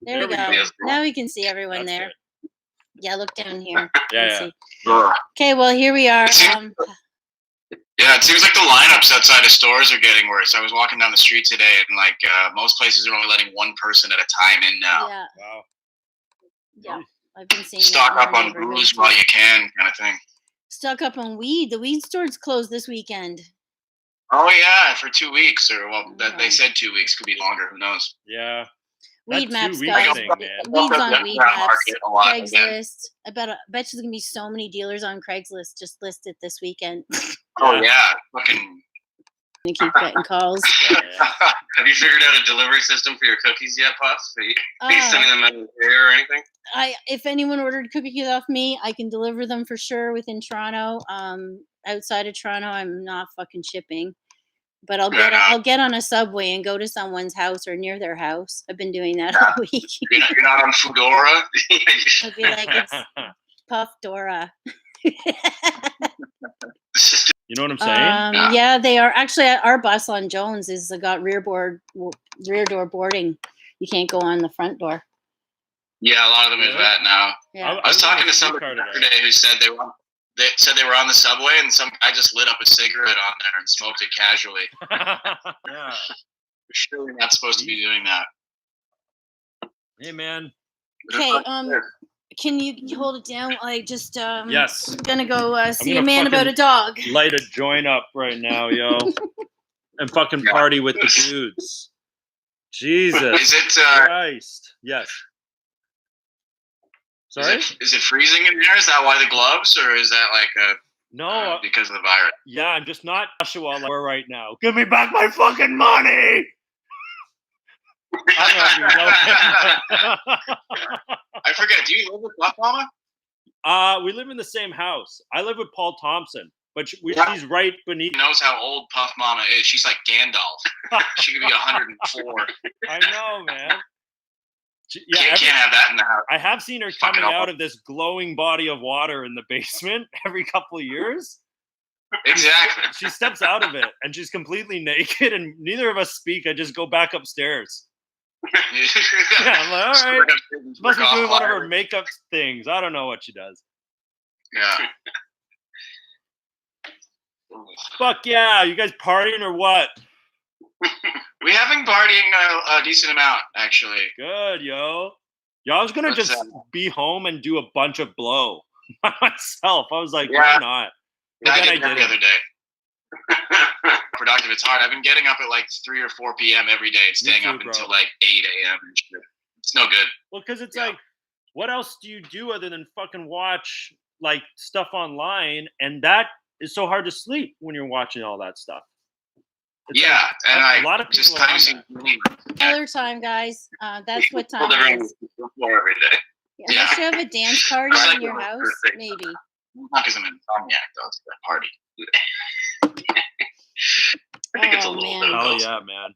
There we go. Now we can see everyone there. Good. Yeah, look down here. Yeah. Okay, well here we are. Yeah, it seems like the lineups outside of stores are getting worse. I was walking down the street today, and like most places are only letting one person at a time in now. Yeah. Wow. Yeah. I've been seeing stock up on booze while you can, kind of thing. Stock up on weed. The weed store's closed this weekend. Oh yeah, for 2 weeks, or they said 2 weeks, could be longer. Who knows? Yeah. Weed Maps, guys. Weed's on Weed Maps. Craigslist. I bet you there's gonna be so many dealers on Craigslist just listed this weekend. Oh yeah, fucking. They keep getting calls. Have you figured out a delivery system for your cookies yet, Puffs? Are you sending them in the air or anything? If anyone ordered cookies off me, I can deliver them for sure within Toronto. Outside of Toronto, I'm not fucking shipping. But I'll get on a subway and go to someone's house or near their house. I've been doing that all week. You're not on Foodora? I'll be like, it's Puff Dora. You know what I'm saying? Yeah, they are. Actually, our bus on Jones is got rear door boarding. You can't go on the front door. Yeah, a lot of them have that now. Yeah. I was talking to somebody yesterday who said they were on the subway, and some guy just lit up a cigarette on there and smoked it casually. Yeah. We're surely not supposed to be doing that. Hey, man. Okay. Can you hold it down? I just yes. Gonna go see a man about a dog. Light a joint up right now, yo, and fucking party with the dudes. Jesus. Is it Christ? Yes. Sorry? Is it freezing in there? Is that why the gloves, or is that like no because of the virus? Yeah, I'm just not Joshua like we're right now. Give me back my fucking money. I forget. Do you live with Buff Mama? We live in the same house. I live with Paul Thompson, but she's right beneath. She knows how old Puff Mama is. She's like Gandalf. She could be 104. I know, man. Can't have that in the house. I have seen her coming out of this glowing body of water in the basement every couple of years. Exactly. She steps out of it and she's completely naked, and neither of us speak. I just go back upstairs. Yeah, I'm like, all right. She must be doing one of her makeup things. I don't know what she does. Yeah. Fuck yeah. You guys partying or what? We have been partying a decent amount, actually. Good, yo. Yeah, I was going to just be home and do a bunch of blow by myself. I was like, why not? But then I did the other day. Productive. It's hard. I've been getting up at like 3 or 4 p.m. every day and staying up until like 8 a.m. and shit. It's no good. Well, because it's like, what else do you do other than fucking watch like stuff online? And that is so hard to sleep when you're watching all that stuff. It's and a lot of people just time Miller time, guys. That's what time it is. Every day. Yeah. Unless you have a dance party in your house, maybe. Not because I'm an insomniac, though. It's a party. I think it's a little bit of Oh, yeah, man.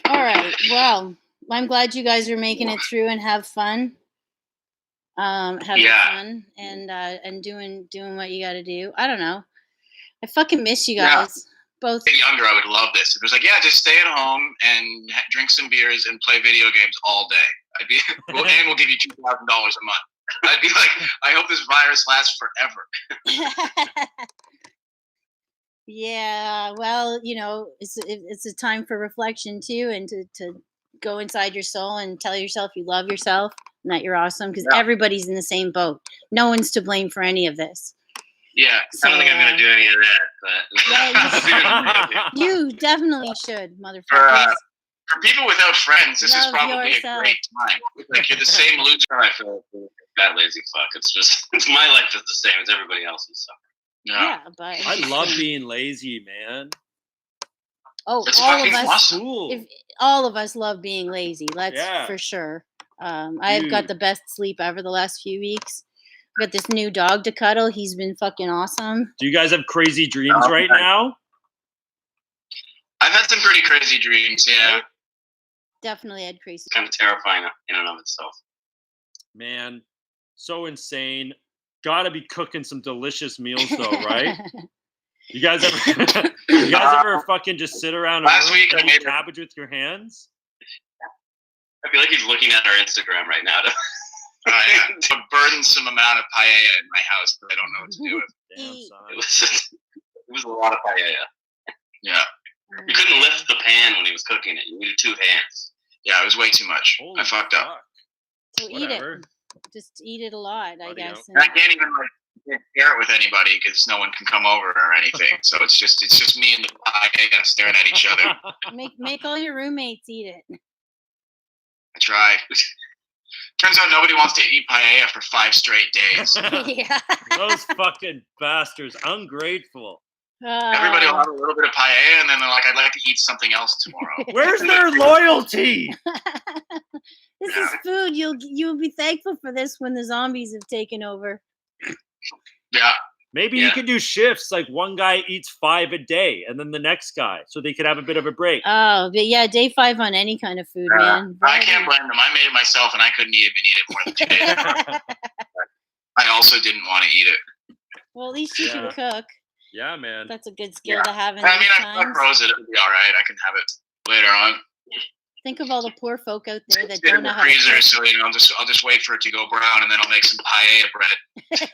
All right. Well, I'm glad you guys are making it through and have fun. Having fun and doing what you got to do. I don't know. I fucking miss you guys. Both. If younger, I would love this. It was like, just stay at home and drink some beers and play video games all day. I'd be, and we'll give you $2,000 a month. I'd be like, I hope this virus lasts forever. Yeah, well, it's a time for reflection too, and to go inside your soul and tell yourself you love yourself and that you're awesome, because everybody's in the same boat. No one's to blame for any of this. Yeah, I don't think I'm going to do any of that. But you definitely should, motherfuckers. For people without friends, this is probably a great time. Like, you're the same loser. I feel that lazy fuck. It's my life is the same as everybody else's. So. Yeah, but I love being lazy, man. Oh, that's all of us. Awesome. If all of us love being lazy, that's for sure. I've got the best sleep ever the last few weeks. Got this new dog to cuddle. He's been fucking awesome. Do you guys have crazy dreams right now? I've had some pretty crazy dreams, yeah. Definitely had crazy. Kind of terrifying in and of itself. Man, so insane. Gotta be cooking some delicious meals though, right? You guys ever fucking just sit around last week and eat cabbage with your hands? I feel like he's looking at our Instagram right now. A burdensome amount of paella in my house that I don't know what to do with. Damn, son. It was a lot of paella. Yeah. You couldn't lift the pan when he was cooking it. You needed 2 hands. Yeah, it was way too much. Holy I fucked up. So eat it. Just eat it a lot, I guess. And I can't even share it with anybody because no one can come over or anything. So it's just me and the paella staring at each other. Make all your roommates eat it. I tried. Turns out nobody wants to eat paella for 5 straight days. Yeah. Those fucking bastards, ungrateful. Everybody will have a little bit of paella, and then they're like, "I'd like to eat something else tomorrow." Where's their loyalty? This is food. You'll be thankful for this when the zombies have taken over. Yeah. Maybe you could do shifts, like one guy eats 5 a day, and then the next guy, so they could have a bit of a break. Oh, but yeah, day 5 on any kind of food, man. I can't blame them. I made it myself, and I couldn't even eat it more than 2 days. I also didn't want to eat it. Well, at least you can cook. Yeah, man. That's a good skill to have in I mean, these I times. froze it. It'll be all right. I can have it later on. Think of all the poor folk out there that Get it don't in know the how to freezer, cook. so I'll just wait for it to go brown, and then I'll make some paella bread.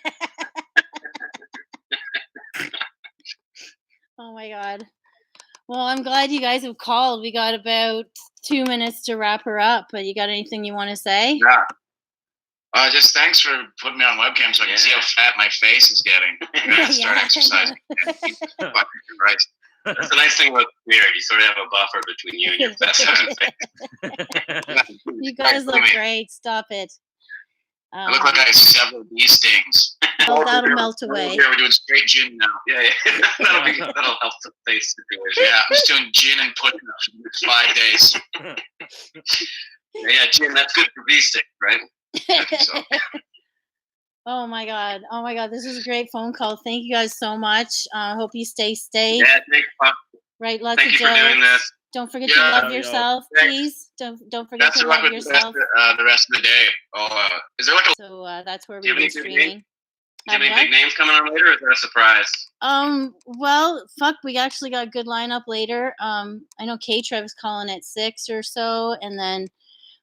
Oh my God. Well, I'm glad you guys have called. We got about 2 minutes to wrap her up, but you got anything you want to say? Yeah. Just thanks for putting me on webcam so I can see how fat my face is getting. I'm gonna start exercising. Fucking Christ. That's the nice thing about the beard. You sort of have a buffer between you and your fat face. You guys look great. Stop it. I look like I have several bee stings. Well, that'll melt away. We're doing straight gin now. Yeah. That'll help the face situation. Yeah, I'm just doing gin and push-ups for 5 days. Yeah, gin, that's good for bee stick, right? So. Oh my God. This was a great phone call. Thank you guys so much. Hope you stay safe. Yeah, thanks, Pop. Right, lots Thank of you for doing jokes. this. Don't forget to love yourself, please. Don't forget That's to love yourself. the rest of the day. Is there like a... So that's where Do you we've have been any streaming. Do you have any big names coming on later, or is that a surprise? Well, fuck, we actually got a good lineup later. I know K-Trev's calling at 6 or so, and then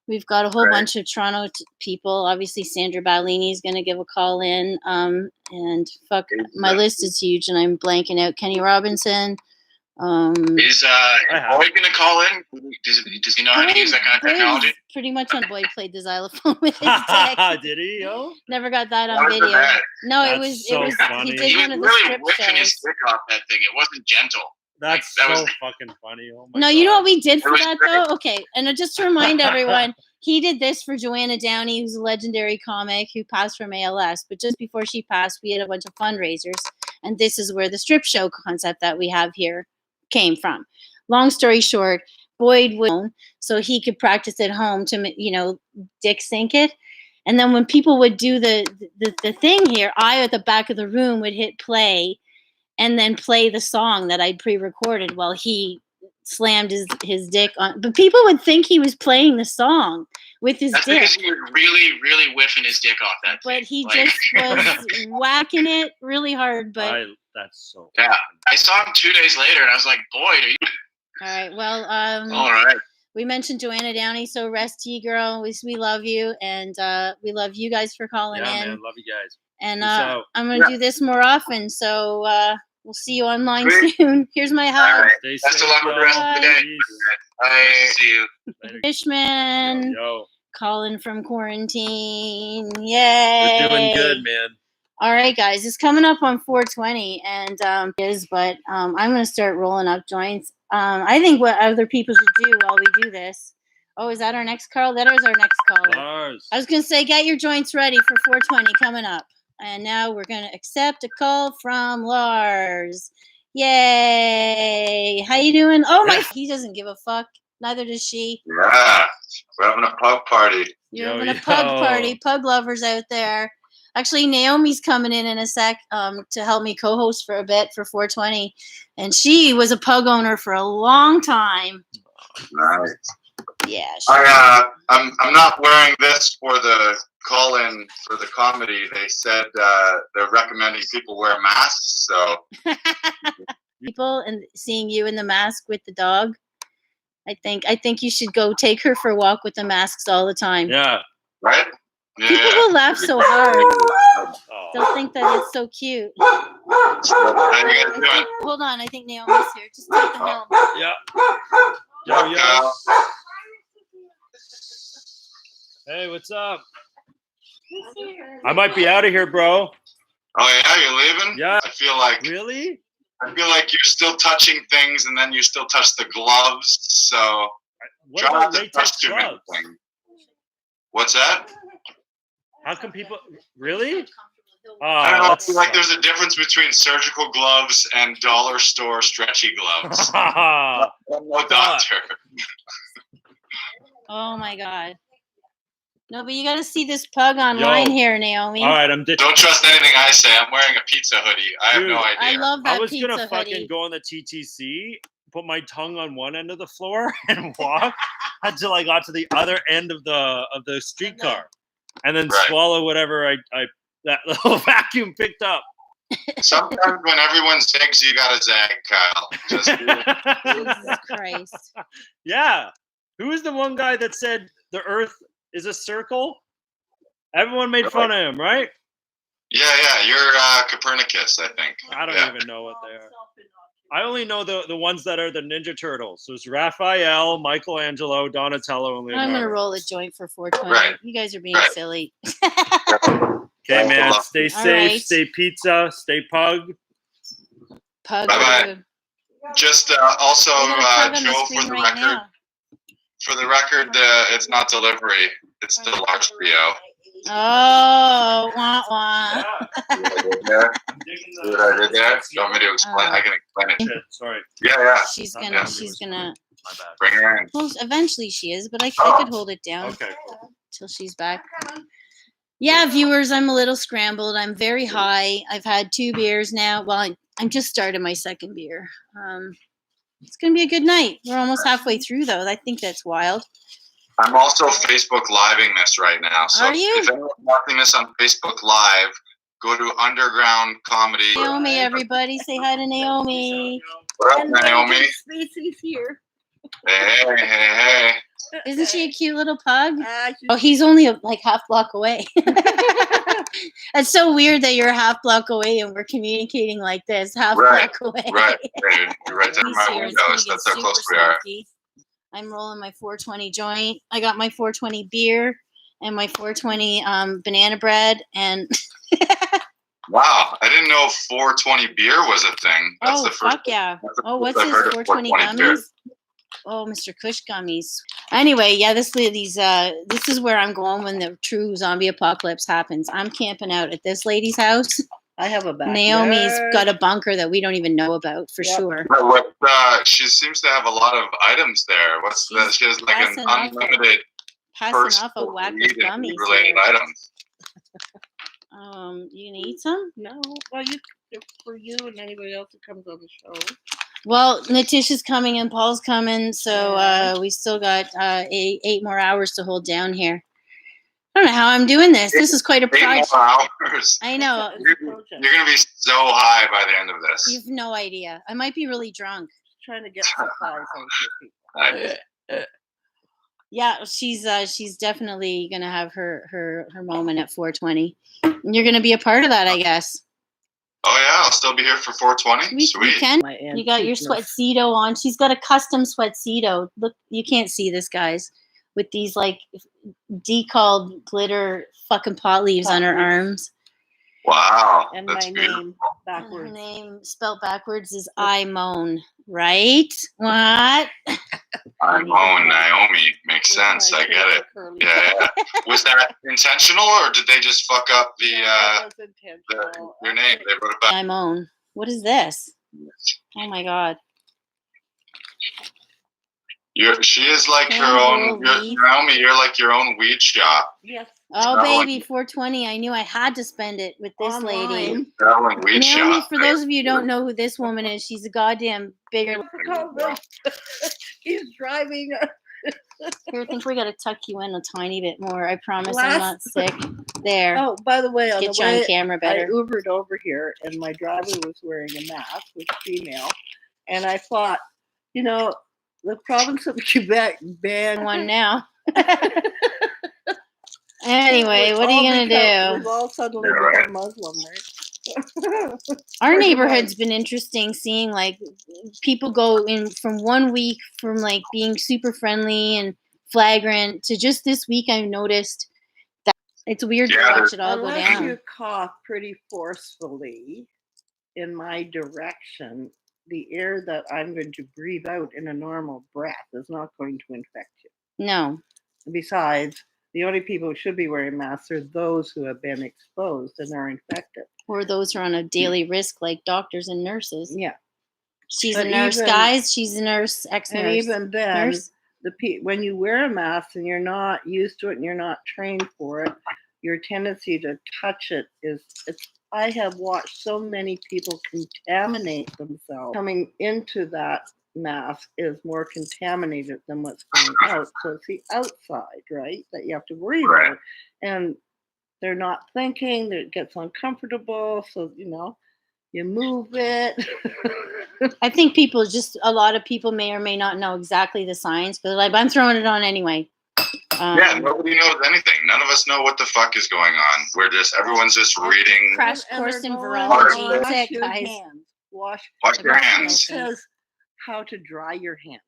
we've got a whole bunch of Toronto people. Obviously, Sandra Ballini's going to give a call in. And fuck, my list is huge, and I'm blanking out. Kenny Robinson. Is Boyd going to call in? Does he know how to use that kind of technology? Pretty much on Boyd played the xylophone with his dick. Did he? Yo? Never got that on video. No, That's it was funny. he did He one was of the really strip whipping his shows. dick off that thing. It wasn't gentle. That's That so was- fucking funny. Oh my No, God. you know what we did It for was that great. though? Okay, and just to remind everyone, he did this for Joanna Downey, who's a legendary comic who passed from ALS. But just before she passed, we had a bunch of fundraisers, and this is where the strip show concept that we have here came from. Long story short, Boyd would, so he could practice at home to, dick sync it. And then when people would do the thing here, I at the back of the room would hit play and then play the song that I'd pre-recorded while he slammed his dick on. But people would think he was playing the song with his That's dick. because he was really, really whiffing his dick off that thing. But he Like- just was whacking it really hard. But That's so. Yeah, I saw him 2 days later, and I was like, "Boyd, are you all right, well, all right?" we mentioned Joanna Downey, so rest ye, girl. We love you, and we love you guys for calling Yeah, in. man. Love you guys. And Peace out. I'm gonna do this more often, so we'll see you online soon. Here's my hug. All right. Stay Best safe, of luck with the rest of the day. Peace. Bye. See you. Later. Fishman Yo, calling from quarantine. Yay! we're doing good, man. All right, guys, it's coming up on 420, and I'm gonna start rolling up joints. I think what other people should do while we do this. Oh, is that our next call? That is our next caller. Lars. I was gonna say, get your joints ready for 420 coming up. And now we're gonna accept a call from Lars. Yay! How you doing? Oh my! He doesn't give a fuck. Neither does she. Yeah, we're having a pub party. You're Yo, having a pub yo. party. Pub lovers out there. Actually, Naomi's coming in a sec to help me co-host for a bit for 420, and she was a pub owner for a long time. Nice. Yeah. I'm not wearing this for the call-in for the comedy. They said they're recommending people wear masks. So People and seeing you in the mask with the dog. I think you should go take her for a walk with the masks all the time. Yeah. right? Yeah. People will laugh so hard. Oh. They'll think that it's so cute. How you guys doing? Hold on, I think Naomi's here. Just take them home. Yeah. Yo, yo. Hey, what's up? I might be out of here, bro. Oh yeah, you're leaving? Yeah. I feel like Really? I feel like you're still touching things, and then you still touch the gloves. So What try about not to latex touch too many gloves? things. What's that? How come people really? Oh, I don't know. I that's feel like there's a difference between surgical gloves and dollar store stretchy gloves. I'm no doctor. Oh my God. No, but you got to see this pug online here, Naomi. All right, I'm ditching. Don't trust anything I say. I'm wearing a pizza hoodie. I have no idea. I love that I was pizza gonna hoodie. fucking go on the TTC, put my tongue on one end of the floor, and walk until I got to the other end of the streetcar, and then swallow whatever I that little vacuum picked up. Sometimes when everyone zags, you gotta zag, Kyle. Just Jesus Christ. Yeah. Who is the one guy that said the Earth is a circle? Everyone made fun of him, right? Yeah, you're Copernicus, I think. I don't even know what they are. I only know the ones that are the Ninja Turtles. So it's Raphael, Michelangelo, Donatello, and Leonardo. I'm gonna roll a joint for 420. Right. You guys are being silly. Okay, man. Stay safe. Stay pizza. Stay pug. Pug. Bye-bye. Just also, Joe, for the record, it's not delivery. It's the large PO. Oh, wah wah. See what I did there? You want me to explain? I can explain it. Sorry. Yeah. She's gonna. Bring her in. Well, eventually she is, but I could hold it down. Okay. Till she's back. Yeah, viewers, I'm a little scrambled. I'm very high. I've had 2 beers now. Well, I'm just started my second beer. It's gonna be a good night. We're almost halfway through, though. I think that's wild. I'm also Facebook Living this right now. So if anyone's watching this on Facebook Live, go to Underground Comedy. Naomi, everybody, say hi to Naomi. What up, Naomi? Spacey's here. Hey. Isn't she a cute little pug? Oh, he's only like half block away. It's so weird that you're a half block away and we're communicating like this, half block away. Right. You're right there in my windows. That's how close we are. I'm rolling my 420 joint. I got my 420 beer and my 420 banana bread and. Wow, I didn't know 420 beer was a thing. That's the first. Fuck yeah! Oh, what's his 420 gummies? Oh, Mr. Kush gummies. Anyway, yeah, this is where I'm going when the true zombie apocalypse happens. I'm camping out at this lady's house. I have a backyard. Naomi's got a bunker that we don't even know about for sure. She seems to have a lot of items there. She has like an unlimited passing off a whack of gummies related items. You gonna eat some? No. Well, for you and anybody else that comes on the show. Well, Natisha's coming and Paul's coming, so we still got 8 more hours to hold down here. I don't know how I'm doing this. This is quite a project. 8 more hours. I know. You're gonna be so high by the end of this. You have no idea. I might be really drunk. Trying to get supplies on people. Yeah, she's definitely gonna have her moment at 420. And you're gonna be a part of that, I guess. Oh yeah, I'll still be here for 420. Sweet. You can. You got your sweatcedo on. She's got a custom sweatcedo. Look, you can't see this, guys, with these like decalled glitter fucking pot leaves on her arms. Wow. And that's my beautiful. name backwards. Her name spelled backwards is I Moan, right? What? I Moan Naomi. Makes sense. I get it. Yeah. Was that intentional, or did they just fuck up your name? They wrote it back. I Moan. What is this? Oh my God. She is like her own. Naomi, you're like your own weed shop. Yes. Oh, baby, 420. I knew I had to spend it with this lady. Weed Naomi, shop. for those of you who don't know who this woman is, she's a goddamn bigger. He's driving. Here, I think we got to tuck you in a tiny bit more. I promise I'm not sick. There. Oh, by the way, get you on camera better. I Ubered over here, and my driver was wearing a mask, was female, and I thought, the province of Quebec banned one now. Anyway, what are you gonna do? We've all suddenly become Muslim, right? Our neighborhood's been interesting, seeing like people go in from 1 week from like being super friendly and flagrant to just this week. I've noticed that it's weird to watch it all go unless down. you cough pretty forcefully in my direction, the air that I'm going to breathe out in a normal breath is not going to infect you. No. Besides, the only people who should be wearing masks are those who have been exposed and are infected. Or those who are on a daily risk, like doctors and nurses. Yeah. She's But a nurse, even- guys. She's a nurse, ex-nurse. And even then, Nurse? when you wear a mask and you're not used to it and you're not trained for it, your tendency to touch it I have watched so many people contaminate themselves. Coming into that mask is more contaminated than what's going out. So it's the outside, right, that you have to worry about. And they're not thinking, it gets uncomfortable. So, you move it. I think a lot of people may or may not know exactly the science, but like, I'm throwing it on anyway. Yeah, nobody knows anything. None of us know what the fuck is going on. Everyone's just reading. Crash course in virology. That's it, guys. Wash your hands. It says how to dry your hands.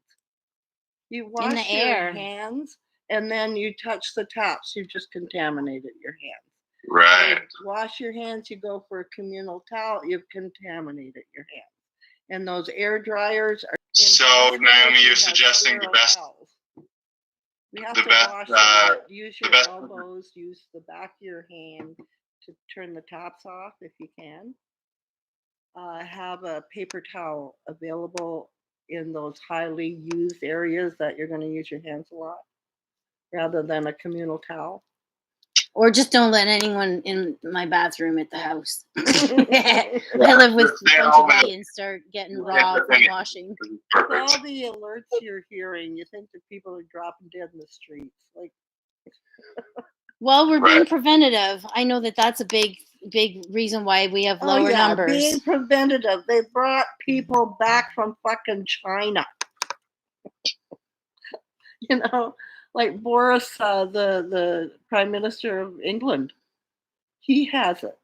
You wash in the your air. hands and then you touch the taps. You just contaminated your hands. Right. You wash your hands. You go for a communal towel. You've contaminated your hands. And those air dryers are. So Naomi, you're suggesting the best. We have to wash it. Use your elbows. Use the back of your hand to turn the tops off if you can. Have a paper towel available in those highly used areas that you're going to use your hands a lot, rather than a communal towel. Or just don't let anyone in my bathroom at the house. I live with a bunch of guys and start getting raw from washing. With all the alerts you're hearing, you think that people are dropping dead in the streets. Like, well, we're being preventative. I know that's a big reason why we have lower numbers. Being preventative. They brought people back from fucking China. Like Boris, the Prime Minister of England, he has it,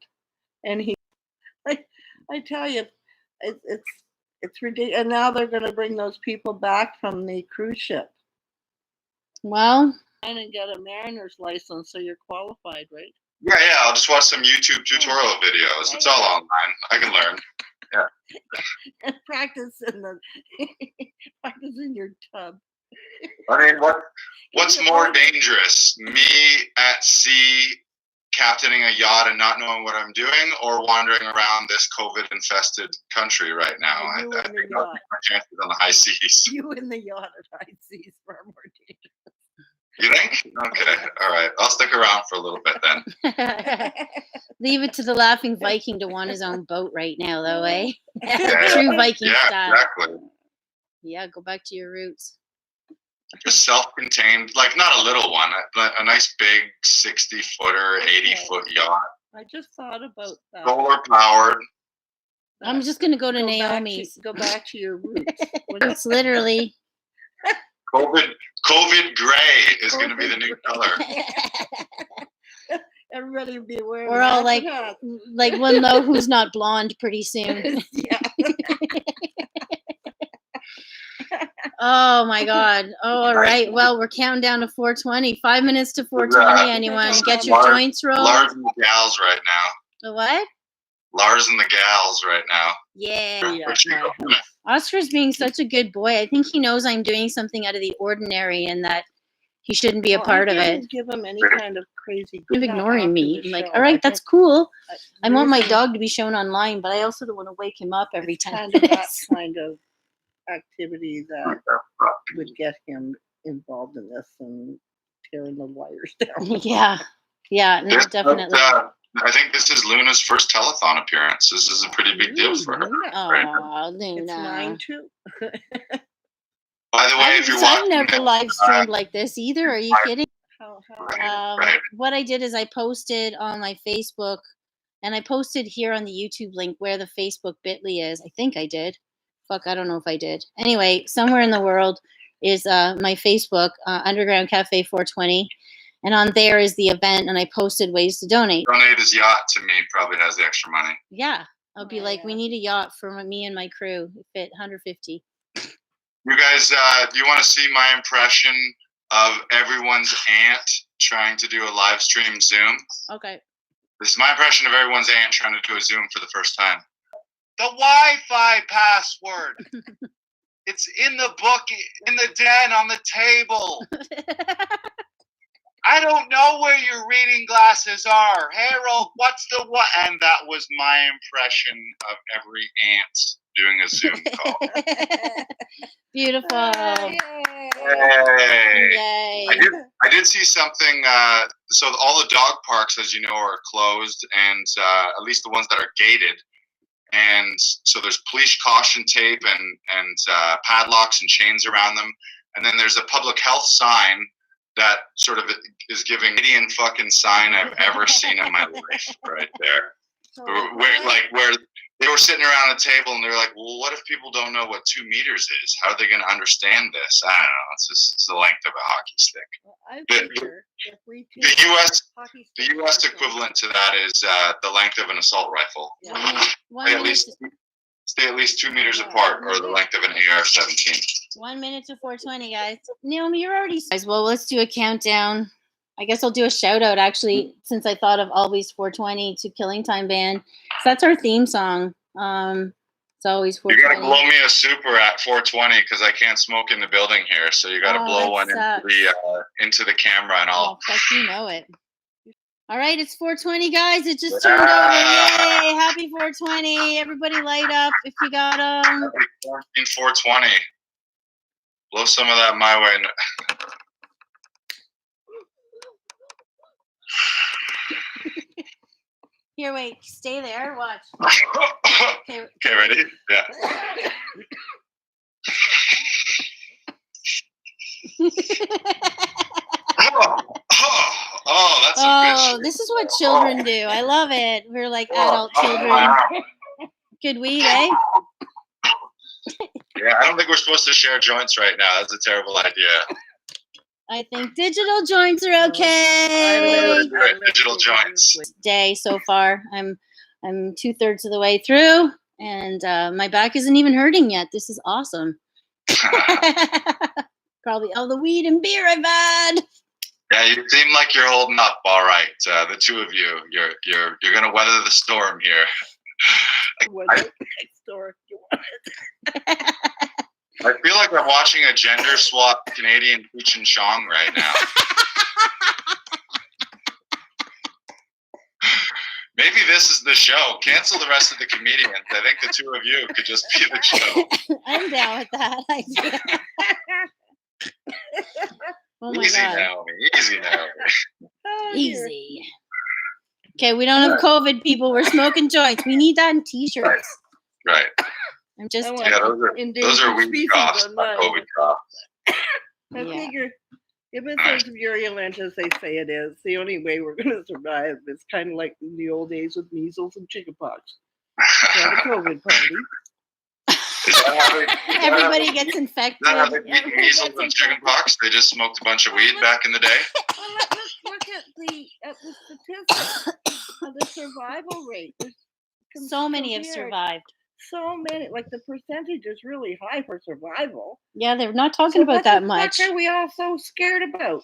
and I tell you, it's ridiculous. And now they're going to bring those people back from the cruise ship. Well, and get a mariner's license, so you're qualified, right? Yeah. I'll just watch some YouTube tutorial videos. It's all online. I can learn. Yeah. And practice in your tub. I mean, what's more dangerous? Me at sea captaining a yacht and not knowing what I'm doing, or wandering around this COVID-infested country right now? I think my chances on the high seas. You in the yacht at high seas far more dangerous. You think? Okay, all right. I'll stick around for a little bit then. Leave it to the laughing Viking to want his own boat right now, though, eh? Yeah, True Viking style. Exactly. Yeah, go back to your roots. Just self-contained, like not a little one, a nice big 60-footer, 80-foot yacht. I just thought about that. Solar powered. I'm just gonna go to Naomi's. Go back to your roots. It's literally. COVID gray is going to be the new color. Everybody will be wearing. We're all like we'll know who's not blonde pretty soon. Yeah. Oh my God. Oh, all right. Well, we're counting down to 4:20. 5 minutes to 4:20. Anyone get your joints rolled? Lars and the gals right now. The what? Lars and the gals right now. Yeah. Oscar's being such a good boy. I think he knows I'm doing something out of the ordinary and that he shouldn't be a part of it. Give him any kind of crazy. He's ignoring me. I'm like, all right, that's cool. I want my dog to be shown online, but I also don't want to wake him up every 10 minutes. That kind of activity that would get him involved in this and tearing the wires down. Yeah, no, definitely. I think this is Luna's first telethon appearance. This is a pretty big deal for her. Oh, Luna. It's mine too. By the way, if you're watching, I've never live streamed like this either. Are you kidding? What I did is I posted on my Facebook, and I posted here on the YouTube link where the Facebook bit.ly is. I think I did. Fuck, I don't know if I did. Anyway, somewhere in the world is my Facebook, Underground Cafe 420. And on there is the event, and I posted ways to donate. Donate his yacht to me, probably has the extra money. Yeah. I'll be like, we need a yacht for me and my crew. Fit 150. You guys, do you want to see my impression of everyone's aunt trying to do a live stream Zoom. Okay. This is my impression of everyone's aunt trying to do a Zoom for the first time. The Wi-Fi password. It's in the book, in the den, on the table. I don't know where your reading glasses are. Harold, what's the what? And that was my impression of every aunt doing a Zoom call. Beautiful. Yay. I did see something. So all the dog parks, as you know, are closed, and at least the ones that are gated. And so there's police caution tape and padlocks and chains around them. And then there's a public health sign that sort of is giving Indian fucking sign I've ever seen in my life right there. Where they were sitting around a table and they're like, well, what if people don't know what 2 meters is? How are they going to understand this? I don't know. It's the length of a hockey stick. The U.S. equivalent to that is the length of an assault rifle. Stay at least 2 meters apart, or the length of an AR-17. 1 minute to 4:20, guys. Naomi, you're already. Well, let's do a countdown. I guess I'll do a shout out actually, since I thought of Always 420 to Killing Time Band. So that's our theme song. It's always 420. You gotta blow me a super at 420 because I can't smoke in the building here. So you gotta blow one into the camera and all. Oh, fuck, you know it. All right, it's 420, guys. It just turned over. Yay! Happy 420. Everybody light up if you got them. Happy 420. Blow some of that my way. Here, wait. Stay there. Watch. Okay, ready? Yeah. Oh, that's a this is what children do. I love it. We're like adult children. Good weed, eh? Yeah, I don't think we're supposed to share joints right now. That's a terrible idea. I think digital joints are okay. Digital joints. Day so far. I'm 2/3 of the way through, and my back isn't even hurting yet. This is awesome. Probably all the weed and beer I've had. Yeah, you seem like you're holding up all right. The two of you, you're gonna weather the storm here. I feel like I'm watching a gender swap Canadian Cheech and Chong right now. Maybe this is the show. Cancel the rest of the comedians. I think the two of you could just be the show. I'm down with that idea. Oh my Easy God. Naomi. Easy Naomi. Easy. Okay, we don't have COVID, people. We're smoking joints. We need that in t-shirts. Right. I'm just. Yeah, those are weed coughs, not COVID coughs. I figure if it's as virulent as they say it is, the only way we're going to survive is kind of like in the old days with measles and chickenpox. Not a COVID party. Everybody gets infected. Is that how they beat measles and chickenpox? They just smoked a bunch of weed back in the day? Well, let's look at the statistics of the survival rate. So many have survived. So many, like the percentage is really high for survival. Yeah, they're not talking about that much. What are we all so scared about?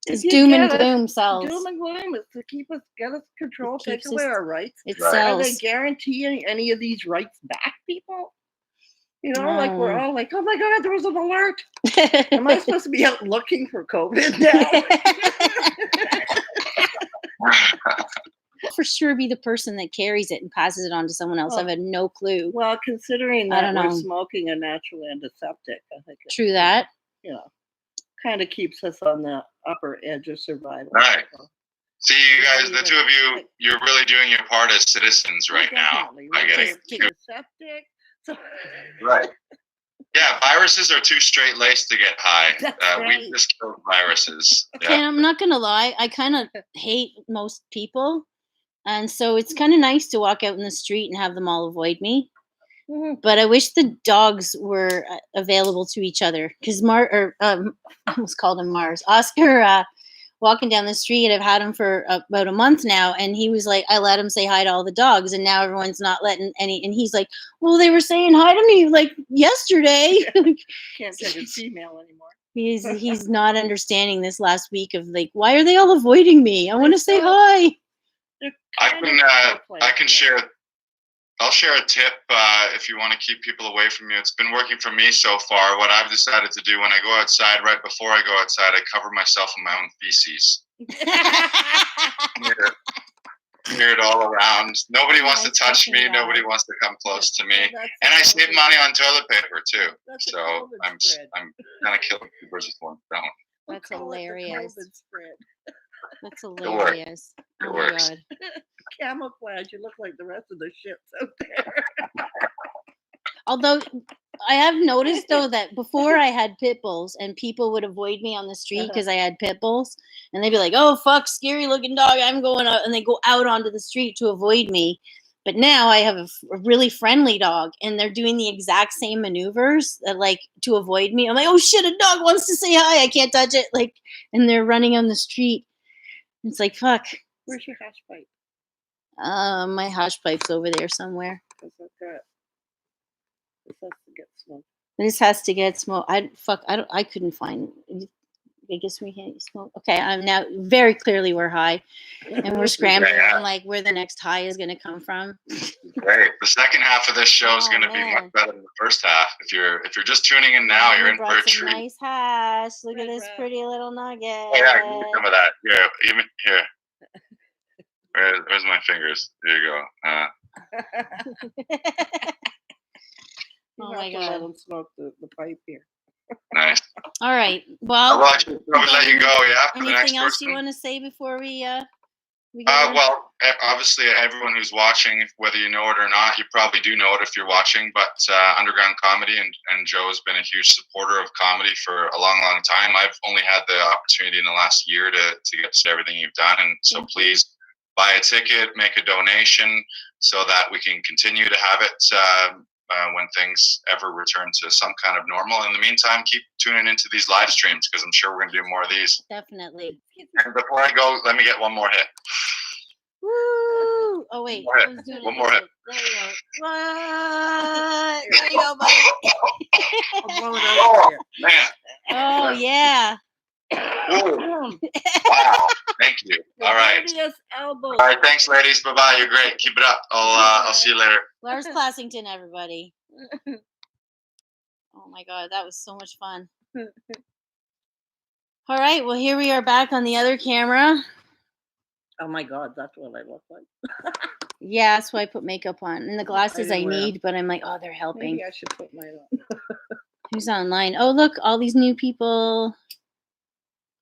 It's doom and gloom sells. Doom and gloom is to get us control, take away us, our rights. It sells. Are they guaranteeing any of these rights back, people? You know, like we're all like, oh my God, there was an alert. Am I supposed to be out looking for COVID now? For sure be the person that carries it and passes it on to someone else. I've had no clue. Well, considering that we're smoking a natural antiseptic, I think it's true that. You know, kind of keeps us on the upper edge of survival. Right. See, you guys, the two of you, you're really doing your part as citizens right now. By getting antiseptic. Right. Yeah, viruses are too straight-laced to get high. We just killed viruses. Yeah. Okay, I'm not gonna lie. I kind of hate most people, and so it's kind of nice to walk out in the street and have them all avoid me. Mm-hmm. But I wish the dogs were available to each other because I almost called him Mars. Oscar, walking down the street, I've had him for about a month now, and he was like, I let him say hi to all the dogs, and now everyone's not letting any, and he's like, well, they were saying hi to me like yesterday. Can't say it's female anymore. He's not understanding this last week of like, why are they all avoiding me? I want to say hi. I can share. I'll share a tip if you want to keep people away from you. It's been working for me so far. What I've decided to do when I go outside, right before I go outside, I cover myself in my own feces. Smear it all around. Nobody wants to touch me. Nobody wants to come close to me. And I save money on toilet paper too. So I'm kind of killing two birds with one stone. That's hilarious. That's It hilarious. It Oh works. my god. Camouflage, you look like the rest of the ships out there. Although I have noticed though that before I had pit bulls and people would avoid me on the street because I had pit bulls and they'd be like, "Oh fuck, scary looking dog, I'm going out," and they go out onto the street to avoid me. But now I have a really friendly dog and they're doing the exact same maneuvers that, like, to avoid me. I'm like, "Oh shit, a dog wants to say hi, I can't touch it," like, and they're running on the street. It's like, fuck. Where's your hash pipe? My hash pipe's over there somewhere. This has to get smoked. This has to get smoked. I couldn't find it. I guess we can't smoke. Okay, I'm now very clearly we're high, and we're scrambling on like where the next high is going to come from. Great. The second half of this show is going to be much better than the first half. If you're just tuning in now, you're in for a treat. Nice hash. Look at this pretty little nugget. Oh, yeah, give me some of that. Here, here. Where's my fingers? There you go. Oh my god! Let them smoke the pipe here. Nice. All right. Well, I should probably let you go. Yeah. For the next anything else person. you want to say before we well, obviously, everyone who's watching, whether you know it or not, you probably do know it if you're watching. But Underground Comedy and Joe's been a huge supporter of comedy for a long, long time. I've only had the opportunity in the last year to get to see everything you've done, and so please buy a ticket, make a donation, so that we can continue to have it when things ever return to some kind of normal. In the meantime, keep tuning into these live streams because I'm sure we're going to do more of these. Definitely. And before I go, let me get one more hit. Woo! Oh wait, One more hit. There you go. What? There you go, buddy. Oh man! Oh yeah. Wow! Thank you. All right. All right. Thanks, ladies. Bye bye. You're great. Keep it up. I'll see you later. Lars Classington, everybody. Oh my god, that was so much fun. All right, well here we are back on the other camera. Oh my god, that's what I look like. Yeah, that's why I put makeup on. And the glasses I need, but I'm like, oh, they're helping. Maybe I should put mine on. Who's online? Oh, look, all these new people.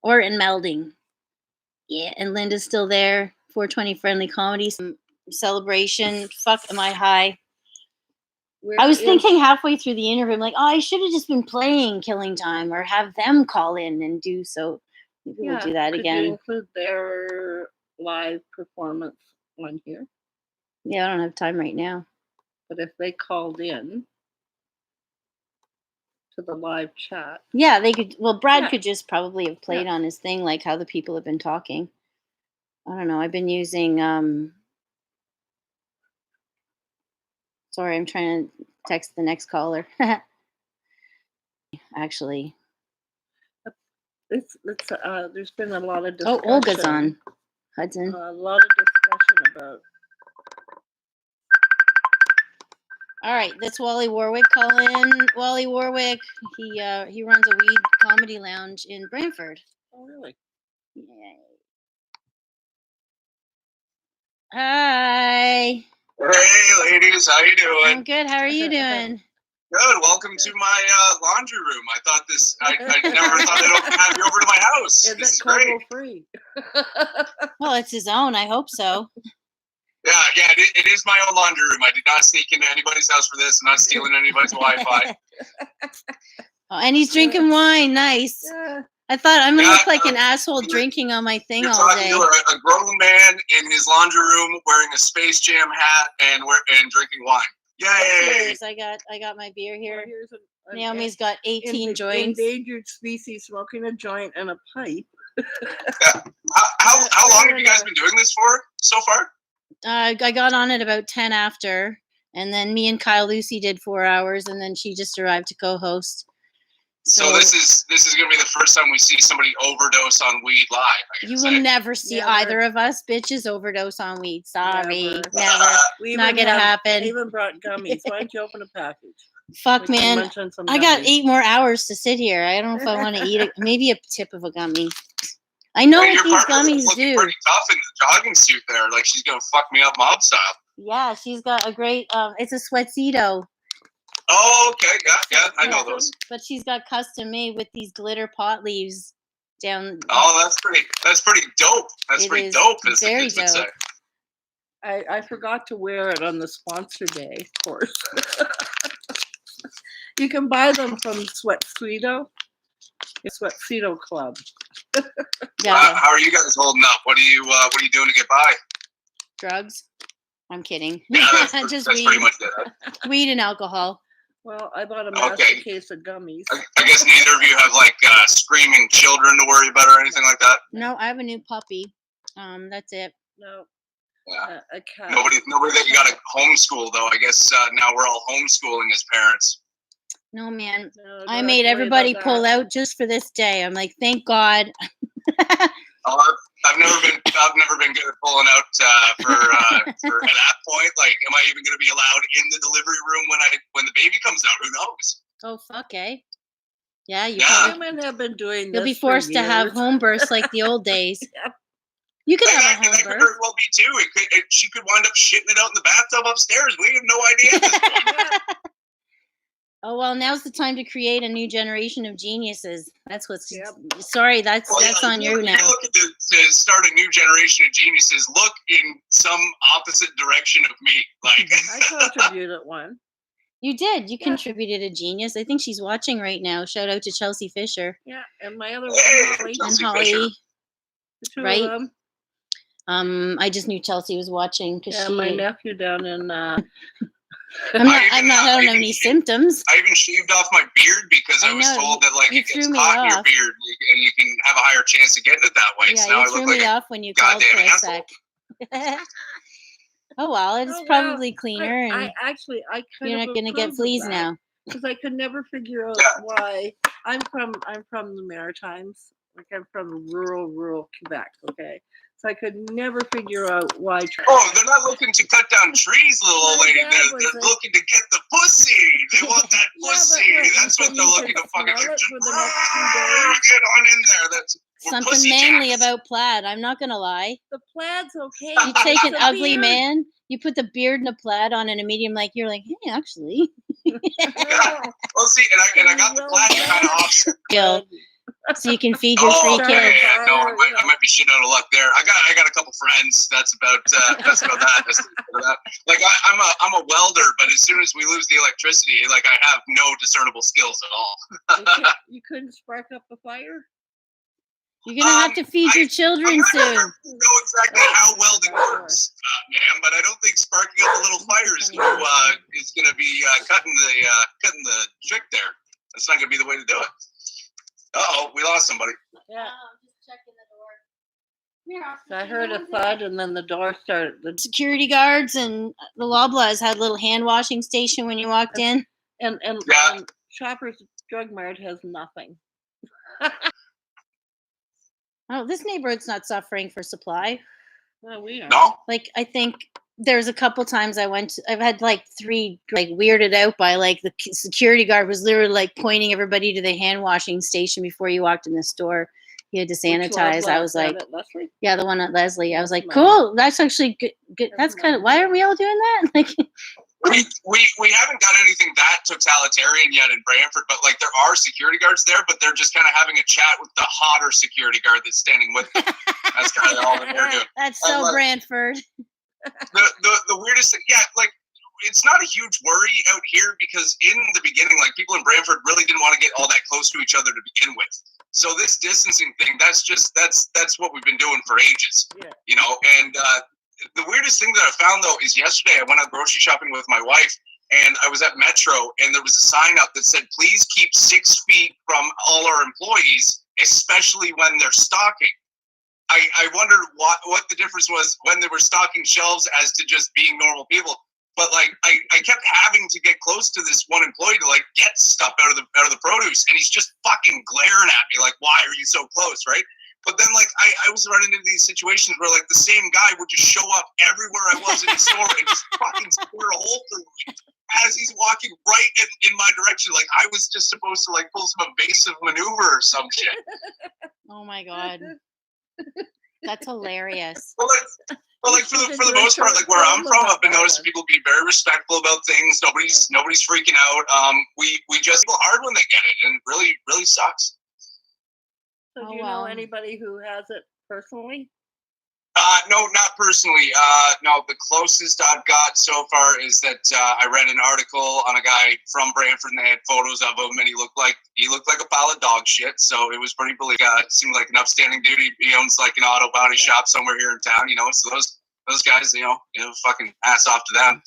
Or in melding. Yeah, and Linda's still there. 420 Friendly Comedy celebration. Fuck, am I high? I was thinking halfway through the interview, I'm like, oh, I should have just been playing Killing Time or have them call in and do so. Maybe we'll do that again. Could you include their live performance on here? Yeah, I don't have time right now. But if they called in to the live chat. Yeah, they could. Well, Brad could just probably have played on his thing, like how the people have been talking. I don't know. I've been using. Sorry, I'm trying to text the next caller. Actually, there's been a lot of discussion. Oh, Olga's on. Hudson. A lot of discussion about. All right, that's Wally Warwick. Call in Wally Warwick. He runs a weed comedy lounge in Brantford. Oh, really? Yay. Hi. Hey, ladies, how you doing? I'm good. How are you doing? Good. Welcome to my laundry room. I thought I never thought I'd have you over to my house. Is this it is great. free? Well, it's his own. I hope so. Yeah, it is my own laundry room. I did not sneak into anybody's house for this. I'm not stealing anybody's Wi-Fi. Oh, and he's drinking wine. Nice. Yeah. I thought I'm gonna look like an asshole drinking on my thing all day. You're a grown man in his laundry room wearing a Space Jam hat and drinking wine. Yay! Cheers. I got my beer here. Naomi's got 18 joints. Endangered species smoking a joint and a pipe. How long have you guys been doing this for so far? I got on at about 10 after, and then me and Kyle Lucy did 4 hours, and then she just arrived to co-host. So this is going to be the first time we see somebody overdose on weed live. You will never see either of us bitches overdose on weed. Sorry, never. Not gonna happen. I even brought gummies. Why don't you open a package? Fuck, man. I got 8 more hours to sit here. I don't know if I want to eat it. Maybe a tip of a gummy. I know what these gummies do. Pretty tough in the jogging suit there. Like she's gonna fuck me up mob style. Yeah, she's got a great. It's a sweatcito. Oh, okay, yeah, I know those. But she's got custom made with these glitter pot leaves down. Oh, that's pretty dope. That's pretty dope. As the kids would say. I forgot to wear it on the sponsor day, of course. You can buy them from Sweatcito Club. Yeah. How are you guys holding up? What are you doing to get by? Drugs. I'm kidding. Yeah, just that's weed. pretty much it. Weed and alcohol. Well, I bought a master case of gummies. I guess neither of you have like screaming children to worry about or anything like that. No, I have a new puppy. That's it. No. Yeah. A cat. Nobody that you got to homeschool though. I guess now we're all homeschooling as parents. No, man. No, I made everybody pull out just for this day. I'm like, thank God. I've never been good at pulling out for at that point. Like, am I even going to be allowed in the delivery room when the baby comes out? Who knows? Oh, fuck, eh? Yeah, women have been doing this. You'll be forced to have home births like the old days. You could have a home birth. That could very well be too. She could wind up shitting it out in the bathtub upstairs. We have no idea. Oh, well, now's the time to create a new generation of geniuses. That's what's... Sorry, that's on you now. If you're looking to start a new generation of geniuses, look in some opposite direction of me. Like I contributed one. You did. You contributed a genius. I think she's watching right now. Shout out to Chelsea Fisher. Yeah, and my other one, Holly. Right? I just knew Chelsea was watching because my nephew down in... I don't have any symptoms. I even shaved off my beard because I was told that like it gets caught in your beard and you can have a higher chance of getting it that way. Yeah, so now you I look threw like me off when you called for a asshole. sec. Oh well, it's probably cleaner, and you're not gonna get fleas now. Because I could never figure out why. I'm from the Maritimes. Like I'm from rural Quebec. Okay. So I could never figure out why. Oh, they're not looking to cut down trees, little old lady. They're looking to get the pussy. They want that pussy. That's what they're looking to fucking get on in there. That's something manly about plaid. I'm not gonna lie. The plaid's okay. You take an ugly man, you put the beard and a plaid on and a medium, like you're like, hey, actually. Well, see, and I got the plaid kind of offset. So you can feed your 3 kids. Yeah, no, I might be shit out of luck there. I got a couple friends. That's about that. Like I'm a welder, but as soon as we lose the electricity, like I have no discernible skills at all. You couldn't spark up a fire? You're gonna have to feed your children soon. I don't know exactly how welding works, ma'am, but I don't think sparking up a little fire is gonna be cutting the trick there. That's not gonna be the way to do it. Uh-oh, we lost somebody. Yeah. I'm just checking the door. So I heard a thud and then the door started. The security guards and the Loblaws had a little hand washing station when you walked in. And Shoppers Drug Mart has nothing. Oh, this neighborhood's not suffering for supply. Well, we are. No. Like, I think there's a couple times I've had like 3 like weirded out by like the security guard was literally like pointing everybody to the hand washing station before you walked in the store. You had to sanitize. I was like, yeah, the one at Leslie. I was like, cool. That's actually good. That's kind of, why are we all doing that? Like, we haven't got anything that totalitarian yet in Brantford, but like there are security guards there, but they're just kind of having a chat with the hotter security guard that's standing with them. That's kind of all that they're doing. That's so Brantford. The weirdest thing, like it's not a huge worry out here because in the beginning, like people in Brantford really didn't want to get all that close to each other to begin with. So this distancing thing, that's what we've been doing for ages, you know. And the weirdest thing that I found though is yesterday I went out grocery shopping with my wife and I was at Metro and there was a sign up that said, "Please keep 6 feet from all our employees, especially when they're stocking." I wondered what the difference was when they were stocking shelves as to just being normal people. But like I kept having to get close close to this one employee to like get stuff out of the produce, and he's just fucking glaring at me like, why are you so close, right? But then like I was running into these situations where like the same guy would just show up everywhere I was in the store and just fucking square a hole through me as he's walking right in my direction. Like I was just supposed to like pull some evasive maneuver or some shit. Oh my God. That's hilarious. But like for the most part, like where I'm from, I've been noticing people being very respectful about things. Nobody's freaking out. We just go hard when they get it, and it really sucks. So do you know anybody who has it personally? No, not personally. No, the closest I've got so far is that I read an article on a guy from Brantford, and they had photos of him, and he looked like a pile of dog shit. So it was pretty bleak. Seemed like an upstanding dude. He owns like an auto body shop somewhere here in town, you know. So those guys, you know, fucking ass off to them.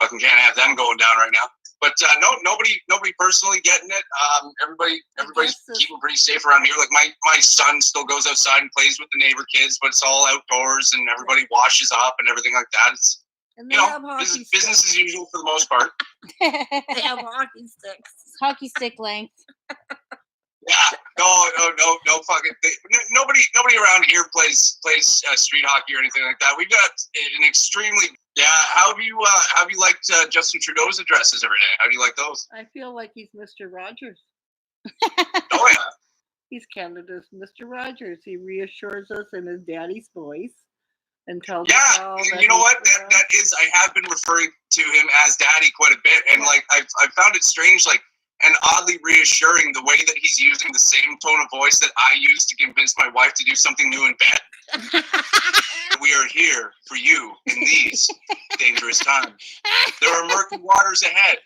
Fucking can't have them going down right now. But no, nobody personally getting it. Everybody's keeping pretty safe around here. Like my son still goes outside and plays with the neighbor kids, but it's all outdoors and everybody washes up and everything like that. It's, and they have business as usual for the most part. They have hockey sticks. Hockey stick length. Yeah, no fucking. Nobody around here plays street hockey or anything like that. We've got an extremely. Yeah, how have you liked Justin Trudeau's addresses every day? How do you like those? I feel like he's Mr. Rogers. Oh yeah. He's Canada's Mr. Rogers. He reassures us in his daddy's voice and tells us all that. You know what? That is. I have been referring to him as daddy quite a bit, and like I've found it strange, like. And oddly reassuring the way that he's using the same tone of voice that I use to convince my wife to do something new in bed. We are here for you in these dangerous times. There are murky waters ahead,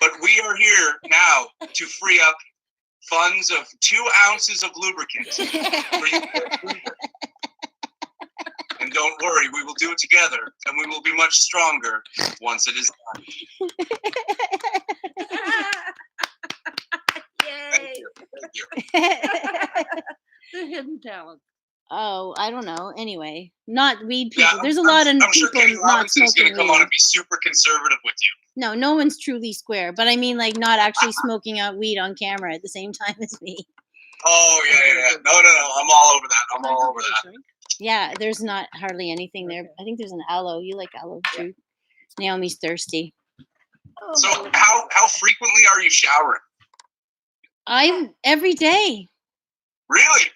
but we are here now to free up funds of 2 ounces of lubricant for you. And don't worry, we will do it together, and we will be much stronger once it is done. Yay! Thank you. The hidden talent. Oh, I don't know. Anyway, not weed people. Yeah, There's a lot of I'm sure people Kenny not Robinson's smoking going to come weed. on and be super conservative with you. No one truly square. But I mean, like, not actually smoking out weed on camera at the same time as me. Oh, yeah. No. I'm all over that. I'm all over that. Yeah, there's not hardly anything there. I think there's an aloe. You like aloe too. Naomi's thirsty. So how frequently are you showering? Every day. Really?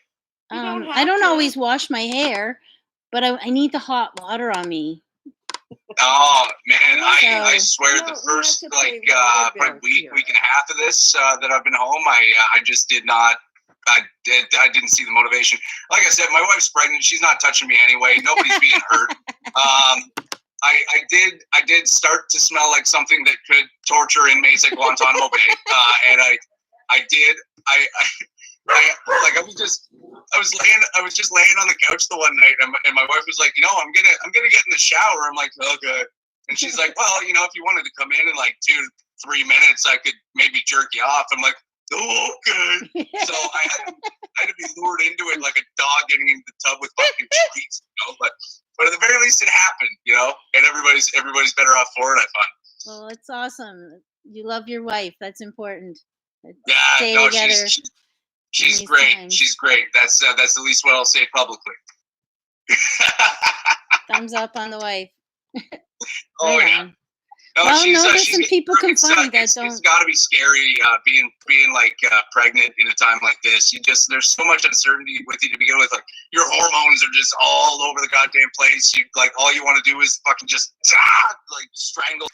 I don't always wash my hair, but I need the hot water on me. Oh man, I swear the first probably week and a half of this that I've been home, I just did not. I didn't see the motivation. Like I said, my wife's pregnant. She's not touching me anyway. Nobody's being hurt. I did start to smell like something that could torture inmates at Guantanamo Bay, and I was just laying on the couch the one night, and my wife was like, I'm gonna get in the shower. I'm like, okay, and she's like, well, if you wanted to come in like 2-3 minutes, I could maybe jerk you off. I'm like, oh, okay. So I had to be lured into it like a dog getting into the tub with fucking treats, But at the very least, it happened, and everybody's better off for it. I find. Well, it's awesome. You love your wife. That's important. Yeah, stay no, together. She's great. Times. She's great. That's at least what I'll say publicly. Thumbs up on the wife. Oh right yeah. on. No, well, there's some people can find that don't. It's got to be scary being like pregnant in a time like this. There's so much uncertainty with you to begin with. Like your hormones are just all over the goddamn place. All you want to do is fucking just like strangle.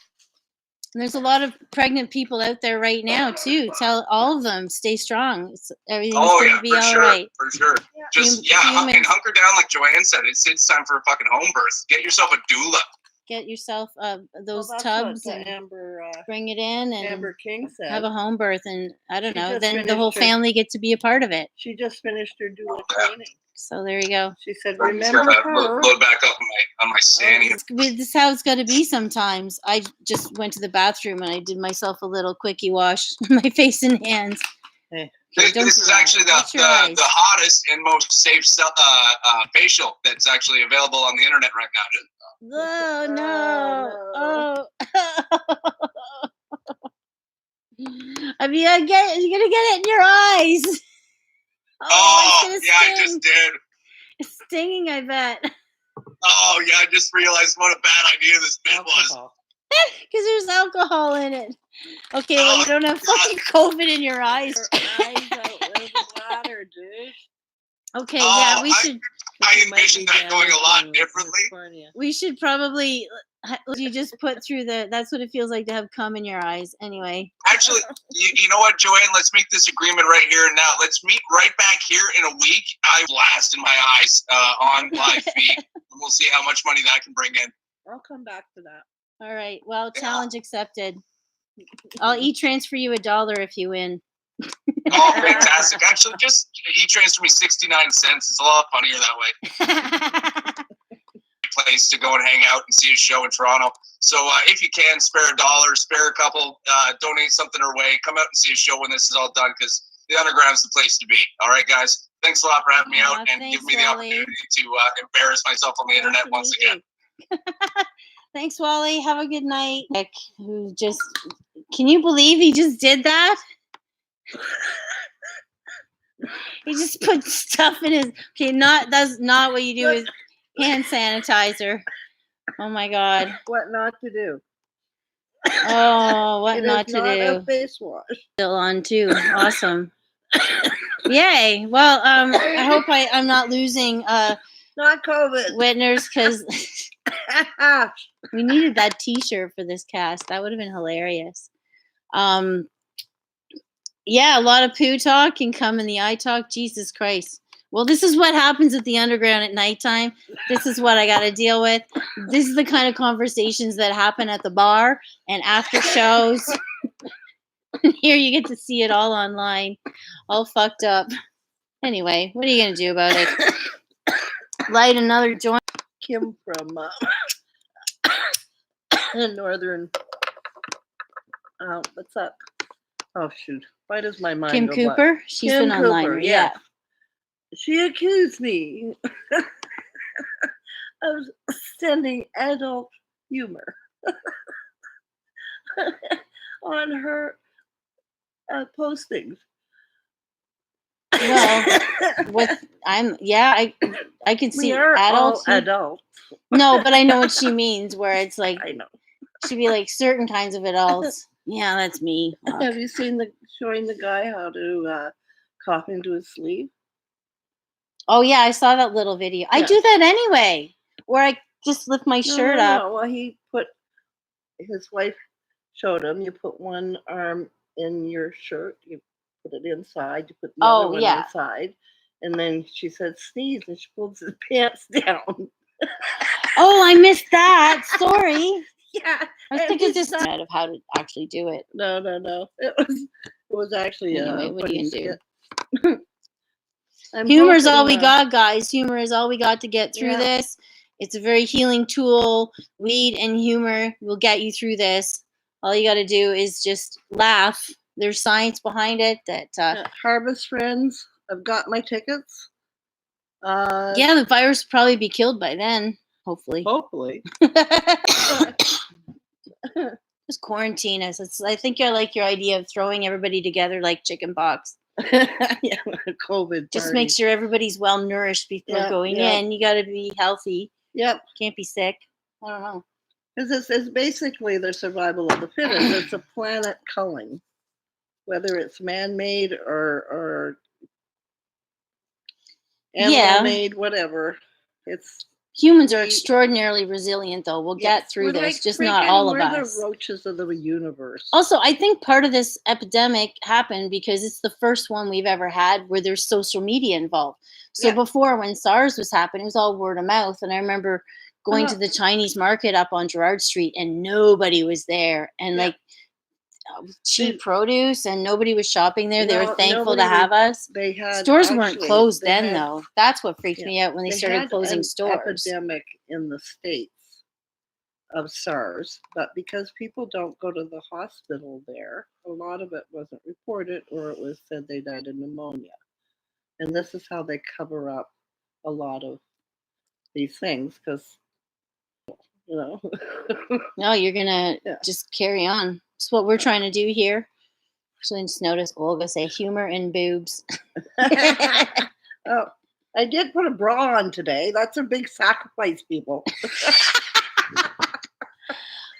And there's a lot of pregnant people out there right now too. Tell all of them, stay strong. Everything's gonna be all right. For sure. Just hunker down like Joanne said. It's time for a fucking home birth. Get yourself a doula. Get yourself those tubs and bring it in and Amber King said. Have a home birth, and I don't know. Then the whole family get to be a part of it. She just finished her doula training. So there you go. She said, "Remember her." Load back up on my sanity. This is how it's got to be sometimes. I just went to the bathroom and I did myself a little quickie wash on my face and hands. This is actually the hottest and most safe facial that's actually available on the internet right now. Oh no! Oh. You're gonna get it in your eyes. Oh yeah, I just did. It's stinging, I bet. Oh yeah, I just realized what a bad idea this bit was. Because there's alcohol in it. Okay, well, you don't have fucking COVID in your eyes. Water, dude. Okay, yeah, we should. I envisioned that going a lot differently. We should probably. You just put through the. That's what it feels like to have cum in your eyes. Anyway. Actually, you know what, Joanne? Let's make this agreement right here and now. Let's meet right back here in a week. I blast in my eyes on live feed. And we'll see how much money that can bring in. I'll come back to that. All right. Well, challenge accepted. I'll e-transfer you $1 if you win. Oh, fantastic. Actually, just e-transfer me 69 cents. It's a lot funnier that way. Place to go and hang out and see a show in Toronto. So if you can, spare $1, spare a couple, donate something our way. Come out and see a show when this is all done, because the Underground's the place to be. All right, guys. Thanks a lot for having me out and giving me the opportunity to embarrass myself on the internet once again. Thanks, Wally. Have a good night. Who just? Can you believe he just did that? He just put stuff in his. Okay, that's not what you do with hand sanitizer. Oh my God. What not to do? Oh, what not to do? A face wash. Still on too. Awesome. Yay. Well, I hope I'm not losing not COVID Whitners, because we needed that T-shirt for this cast. That would have been hilarious. Yeah, a lot of poo talk can come in the eye talk. Jesus Christ. Well, this is what happens at the Underground at nighttime. This is what I got to deal with. This is the kind of conversations that happen at the bar and after shows. Here you get to see it all online, all fucked up. Anyway, what are you going to do about it? Light another joint? Kim from Northern. What's up? Oh, shoot. Why does my mind Kim go Cooper? blank? She's been online. Cooper, yeah. She accused me of sending adult humor on her postings. Well, I can see we are adults. All adults. No, but I know what she means. Where it's like, I know. She'd be like certain kinds of adults. Yeah, that's me. Fuck. Have you seen showing the guy how to cough into his sleeve? Oh yeah, I saw that little video. Yeah. I do that anyway, where I just lift my shirt up. No, well, his wife showed him. You put one arm in your shirt, you put it inside, you put the other one inside, and then she said sneeze, and she pulls his pants down. Oh, I missed that. Sorry. Yeah, I was thinking just out of how to actually do it. No. It was actually anyway. What are you gonna do? Humor is all we got, guys. Humor is all we got to get through this. It's a very healing tool. Weed and humor will get you through this. All you got to do is just laugh. There's science behind it. That Harvest Friends. I've got my tickets. Yeah, the virus will probably be killed by then. Hopefully. Just quarantine us. I think I like your idea of throwing everybody together like chicken pox. Yeah, COVID. Just party. make sure everybody's well nourished before going in. You got to be healthy. Yep. Can't be sick. I don't know. Because it's basically the survival of the fittest. It's a planet culling, whether it's man-made or animal-made, whatever. Humans are extraordinarily resilient, though. We'll get through this, just not all of us. We're the roaches of the universe. Also, I think part of this epidemic happened because it's the first one we've ever had where there's social media involved. So before, when SARS was happening, it was all word of mouth. And I remember going to the Chinese market up on Gerrard Street and nobody was there. And like cheap produce and nobody was shopping there. They were thankful to have us. Stores weren't closed then, though. That's what freaked me out when they started closing stores. Epidemic in the States of SARS, but because people don't go to the hospital there, a lot of it wasn't reported, or it was said they died of pneumonia. And this is how they cover up a lot of these things, because No, you're gonna just carry on. It's what we're trying to do here. Actually, just notice Olga say humor and boobs. Oh, I did put a bra on today. That's a big sacrifice, people.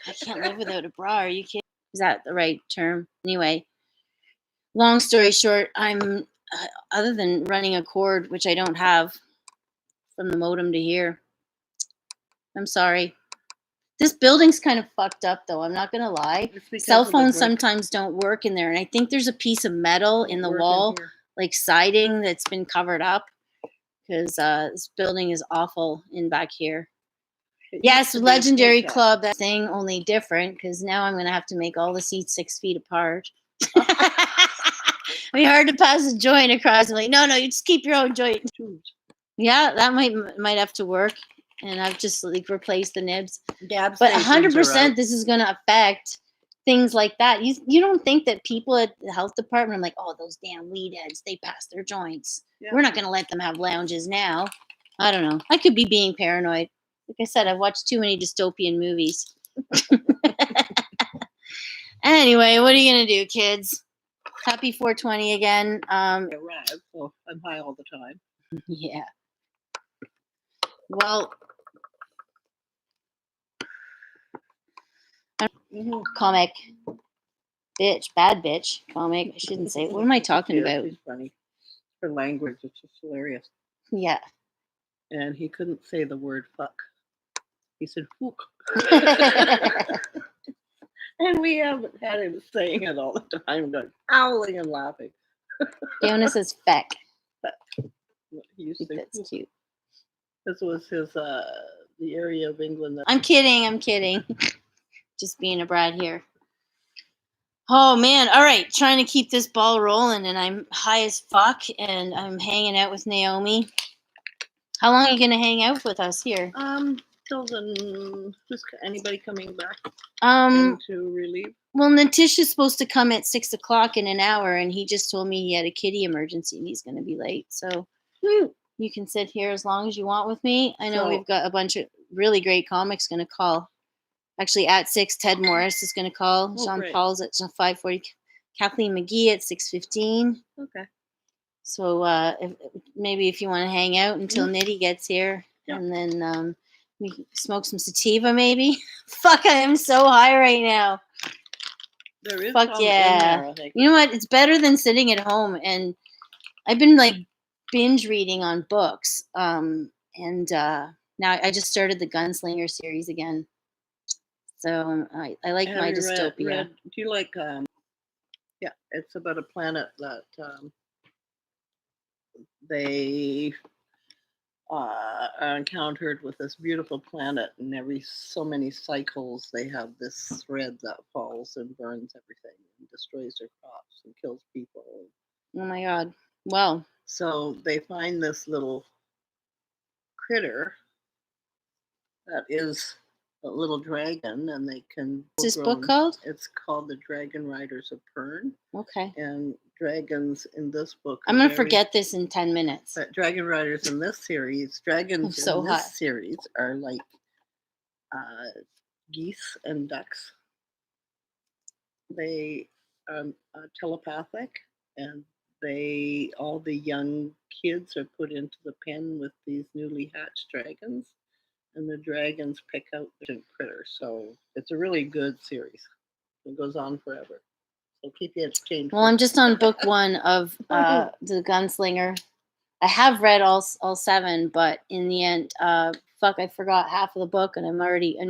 I can't live without a bra. Are you kidding? Is that the right term? Anyway, long story short, I'm, other than running a cord, which I don't have from the modem to here, I'm sorry. This building's kind of fucked up, though. I'm not going to lie. Cell phones sometimes don't work in there. And I think there's a piece of metal in the wall, like siding, that's been covered up. Because this building is awful in back here. Yes, Legendary Club, that thing, only different. Because now I'm going to have to make all the seats 6 feet apart. I mean, hard to pass a joint across. I'm like, no, you just keep your own joint. Yeah, that might have to work. And I've just like replaced the nibs. But 100% this is going to affect things like that. You don't think that people at the health department are like, oh, those damn weed heads, they pass their joints. Yeah. We're not going to let them have lounges now. I don't know. I could be being paranoid. Like I said, I've watched too many dystopian movies. Anyway, what are you going to do, kids? Happy 420 again. So I'm high all the time. Yeah. Well, comic bitch, bad bitch comic. I shouldn't say. What am I talking about? It's funny. Her language is just hilarious. Yeah. And he couldn't say the word fuck. He said hook. And we haven't had him saying it all the time, going howling and laughing. Fiona says feck. That's cute. This was his the area of England. I'm kidding. Just being a brat here. Oh man, all right. Trying to keep this ball rolling, and I'm high as fuck, and I'm hanging out with Naomi. How long are you gonna hang out with us here? Till then, just anybody coming back to relieve. Well, Natisha's supposed to come at 6 o'clock in an hour, and he just told me he had a kitty emergency and he's gonna be late. So you can sit here as long as you want with me. I know we've got a bunch of really great comics gonna call. Actually, at 6, Ted Morris is going to call. Sean Paul's at 5:40. Kathleen McGee at 6:15. Okay. So maybe if you want to hang out until Nitty gets here, and then we can smoke some sativa, maybe. Fuck, I am so high right now. There is Fuck yeah. In there, I think. You know what? It's better than sitting at home, and I've been like binge reading on books. And now I just started the Gunslinger series again. So I like my dystopia. Do you like? Yeah, it's about a planet that they are encountered with this beautiful planet, and every so many cycles they have this thread that falls and burns everything and destroys their crops and kills people. Oh my God! Well, so they find this little critter that is a little dragon, and they can. What's this book called? It's called The Dragon Riders of Pern. Okay. And dragons in this book. I'm gonna forget this in 10 minutes. But dragon riders in this series, series are like geese and ducks. They are telepathic, and all the young kids are put into the pen with these newly hatched dragons. And the dragons pick out the critters. So it's a really good series. It goes on forever. So keep you entertained. Well, I'm just on book 1 of the Gunslinger. I have read all 7, but in the end, I forgot half of the book, and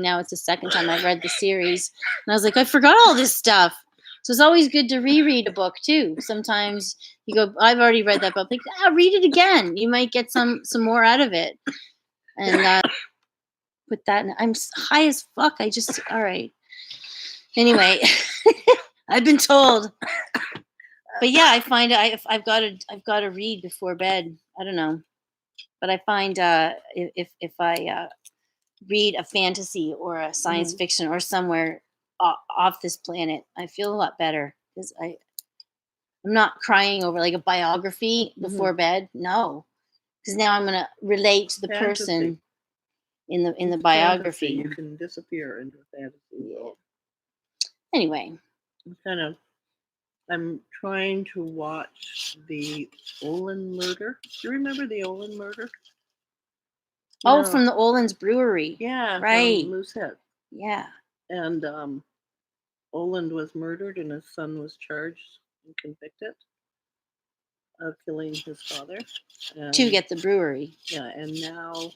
now it's the second time I've read the series. And I was like, I forgot all this stuff. So it's always good to reread a book too. Sometimes you go, I've already read that book. Like, read it again. You might get some more out of it. And put that in. I'm high as fuck. All right. Anyway, I've been told. But yeah, I find I've got to read before bed. I don't know, but I find if I read a fantasy or a science fiction or somewhere off this planet, I feel a lot better because I'm not crying over like a biography before bed. No, because now I'm gonna relate to the person in the biography. Fantasy. You can disappear into fantasy. Yeah. Anyway, I'm trying to watch the Olin murder. Do you remember the Olin murder? Oh, No. from the Olin's Brewery. Yeah, Right. from Moosehead. Yeah. And Oland was murdered, and his son was charged and convicted of killing his father. To get the brewery. Yeah, and now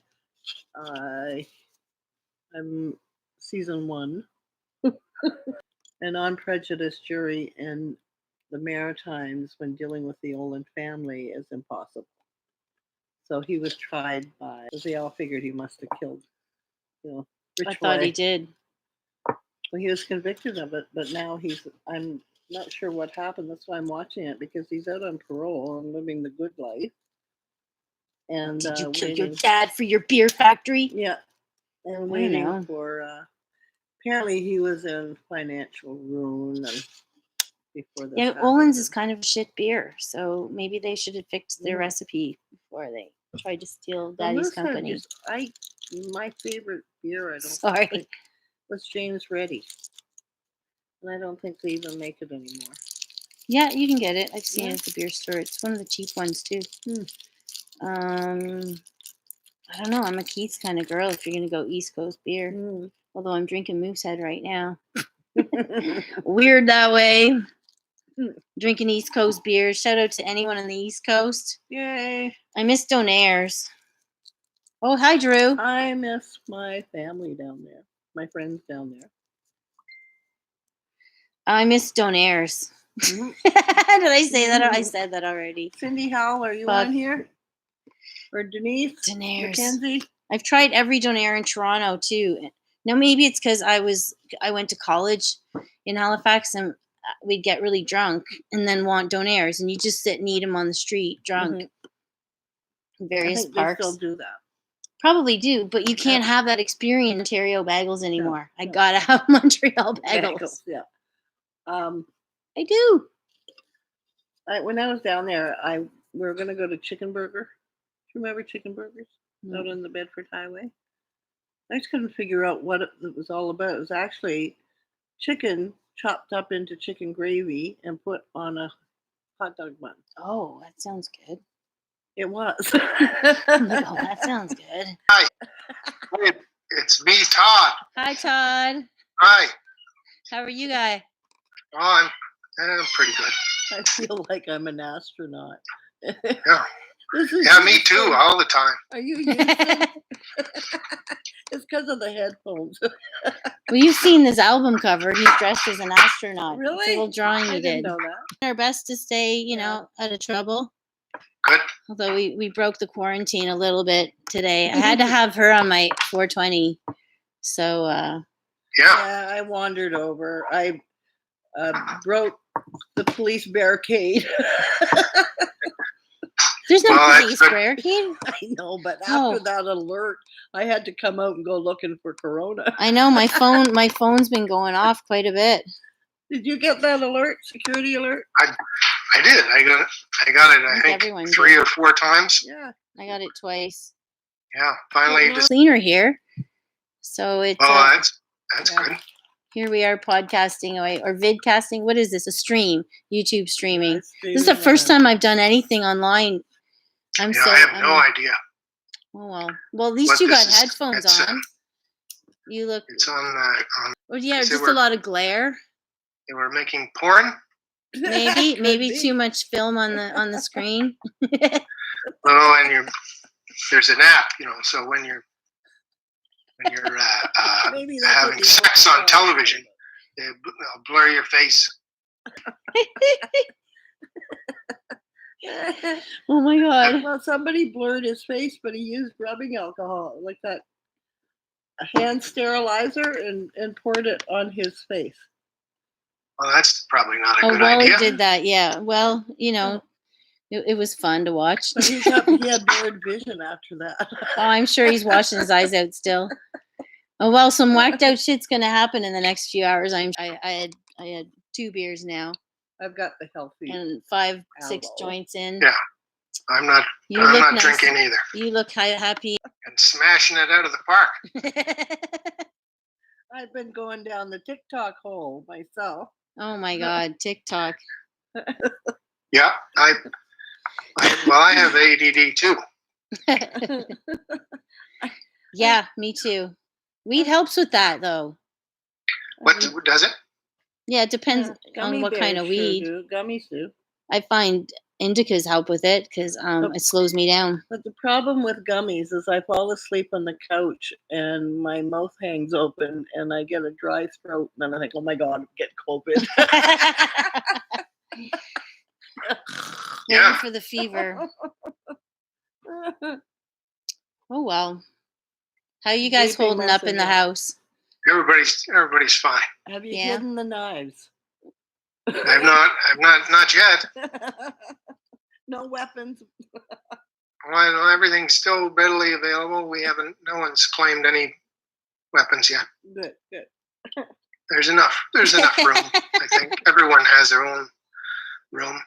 I'm season 1. An unprejudiced jury in the Maritimes when dealing with the Oland family is impossible. So he was tried by, they all figured he must have killed, Rich I thought he Boy. did. Well, he was convicted of it, but now I'm not sure what happened. That's why I'm watching it, because he's out on parole and living the good life. And did you kill your dad for your beer factory? Yeah. And waiting for, apparently he was in financial ruin and before this happened. Olin's is kind of a shit beer, so maybe they should have fixed their recipe before they tried to steal Daddy's company. My favorite beer, was James Reddy. And I don't think they even make it anymore. Yeah, you can get it. I've seen it at the beer store. It's one of the cheap ones too. I don't know. I'm a Keith's kind of girl if you're gonna go East Coast beer. Although I'm drinking Moosehead right now. Weird that way. Drinking East Coast beers. Shout out to anyone on the East Coast. Yay. I miss Donairs. Oh, hi, Drew. I miss my family down there. My friends down there. I miss Donairs. Did I say that? I said that already. Cindy Howell, are you on here? Or Denise? Donairs. Mackenzie? I've tried every Donair in Toronto too. Now maybe it's because I went to college in Halifax and we'd get really drunk and then want Donairs, and you just sit and eat them on the street drunk. Various I think parks. they still do that. Probably do, but you can't have that experience in Ontario bagels anymore. I gotta have Montreal bagels. Yeah. I do. When I was down there, we were gonna go to Chicken Burger. Do you remember Chicken Burgers out on the Bedford Highway? I just couldn't figure out what it was all about. It was actually chicken chopped up into chicken gravy and put on a hot dog bun. Oh, that sounds good. It was. Oh, that sounds good. Hi. It's me, Todd. Hi, Todd. Hi. How are you guys? Oh, I'm pretty good. I feel like I'm an astronaut. Yeah. Yeah, me too, all the time. Are you using it? It's because of the headphones. Well, you've seen this album cover. He's dressed as an astronaut. Really? It's a little drawing I you didn't did. know that. Our best to stay, out of trouble. Good. Although we broke the quarantine a little bit today. I had to have her on my 420. So, Yeah, I wandered over. I broke the police barricade. There's no police barricade. I know, but after that alert, I had to come out and go looking for Corona. I know my phone's been going off quite a bit. Did you get that alert? Security alert? I did. I got it. I think everyone 3 did. or 4 times. Yeah. I got it twice. Yeah. Finally, just cleaner here. So it's. Oh, that's good. Here we are podcasting away or vidcasting. What is this? A stream? YouTube streaming. This is the first time I've done anything online. I have no idea. Oh well. Well, at least you got headphones on. You look. It's on. Oh yeah, just a lot of glare. They were making porn. Maybe too much film on the screen. No, and there's an app, so when you're having sex on television, they'll blur your face. Oh my God. Well, somebody blurred his face, but he used rubbing alcohol, like that hand sterilizer, and poured it on his face. Well, that's probably not a good Wally idea. did that, yeah. Well, it was fun to watch. But he had blurred vision after that. Oh, I'm sure he's washing his eyes out still. Oh well, some whacked out shit's gonna happen in the next few hours. I had 2 beers now. I've got the healthy and 5-6 joints in. Yeah, I'm not nice. drinking either. You look happy and smashing it out of the park. I've been going down the TikTok hole myself. Oh my God, TikTok. Yeah, I have ADD too. Yeah, me too. Weed helps with that, though. What does it? Yeah, it depends on what kind of weed. Gummies do. I find indicas help with it because it slows me down. But the problem with gummies is I fall asleep on the couch and my mouth hangs open and I get a dry throat and then I think, oh my God, I'm getting COVID. Waiting for the fever. Oh well. How are you guys holding up in the house? Everybody's fine. Have you hidden the knives? I've not yet. No weapons. Well, everything's still readily available. No one's claimed any weapons yet. Good. There's enough room. I think everyone has their own room.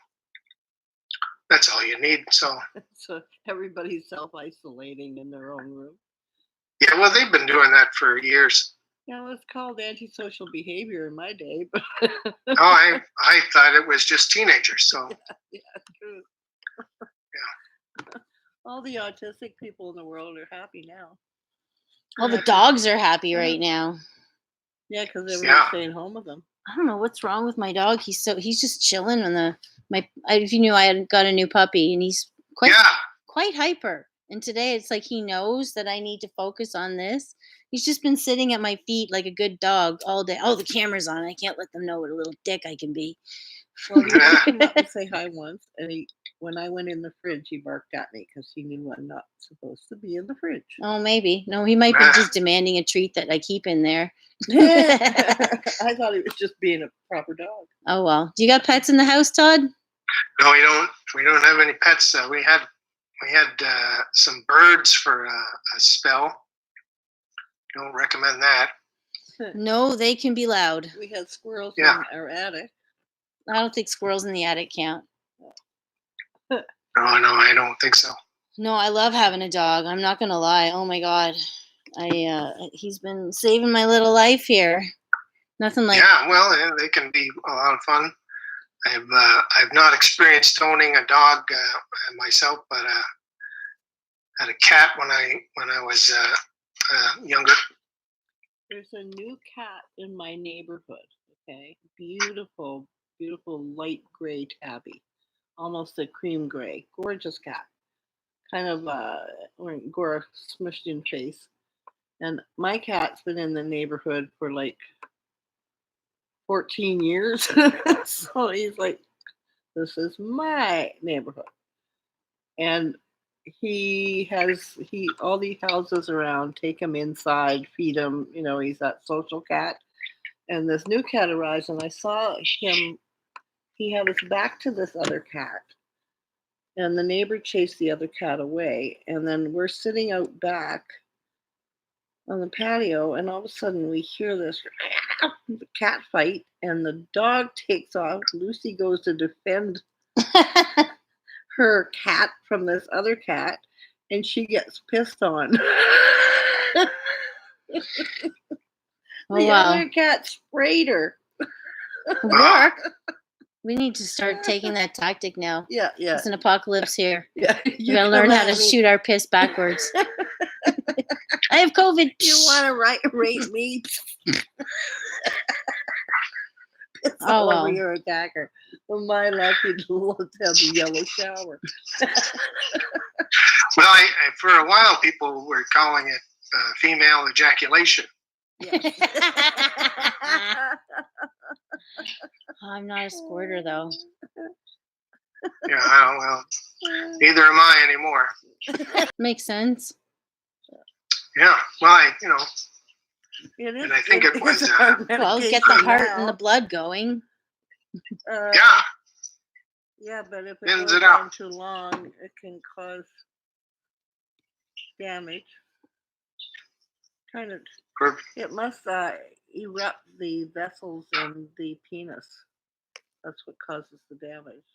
That's all you need. So everybody's self-isolating in their own room. Yeah, well, they've been doing that for years. Yeah, it was called antisocial behavior in my day. But I thought it was just teenagers. So yeah, true. Yeah. All the autistic people in the world are happy now. All the dogs are happy right now. Yeah, because everyone's staying home with them. I don't know what's wrong with my dog. He's just chilling on if you knew I had got a new puppy, and he's quite hyper. And today it's like he knows that I need to focus on this. He's just been sitting at my feet like a good dog all day. Oh, the camera's on. I can't let them know what a little dick I can be. Well, he did come up and say hi once, and when I went in the fridge, he barked at me because he knew I'm not supposed to be in the fridge. Oh, maybe. No, he might be just demanding a treat that I keep in there. I thought he was just being a proper dog. Oh, well. Do you got pets in the house, Todd? No, we don't. We don't have any pets. We had some birds for a spell. Don't recommend that. No, they can be loud. We had squirrels in our attic. I don't think squirrels in the attic count. No, I don't think so. No, I love having a dog. I'm not gonna lie. Oh my God, he's been saving my little life here. Nothing like. Yeah, well, they can be a lot of fun. I've not experienced owning a dog myself, but had a cat when I was younger. There's a new cat in my neighborhood. Okay, beautiful light gray tabby, almost a cream gray, gorgeous cat. Kind of Gora smushed in face. And my cat's been in the neighborhood for like 14 years. So he's like, this is my neighborhood. And all the houses around take him inside, feed him, he's that social cat. And this new cat arrives and I saw him, he had his back to this other cat. And the neighbor chased the other cat away. And then we're sitting out back on the patio, and all of a sudden we hear this cat fight, and the dog takes off. Lucy goes to defend her cat from this other cat, and she gets pissed on. The other cat sprayed her. Wow. We need to start taking that tactic now. Yeah. It's an apocalypse here. Yeah. You gotta learn how to shoot our piss backwards. I have COVID. You want to rate me? Oh, well. Over your attacker. Well, my lucky to have a yellow shower. Well, for a while, people were calling it female ejaculation. Yes. I'm not a squirter, though. Yeah, well, neither am I anymore. Makes sense. Yeah, well, it is, and I think it was. Well, get the heart and the blood going. Yeah, but if it Thins goes it out. on too long, it can cause damage. It must erupt the vessels in the penis. That's what causes the damage.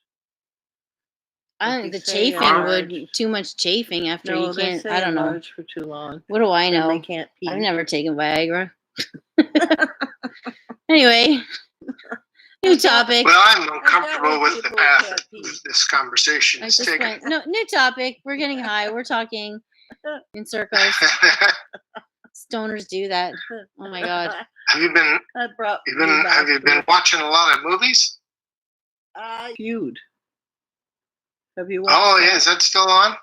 I think the chafing would too much chafing after you can't. I don't know. For too long. What do I know? They can't pee. I've never taken Viagra. Anyway, New topic. Well, I'm uncomfortable with the path of this conversation. I just went, no, new topic. We're getting high. We're talking in circles. Stoners do that. Oh my God. Have you been watching a lot of movies? Feud. Have you watched Oh, yeah. Is that still on?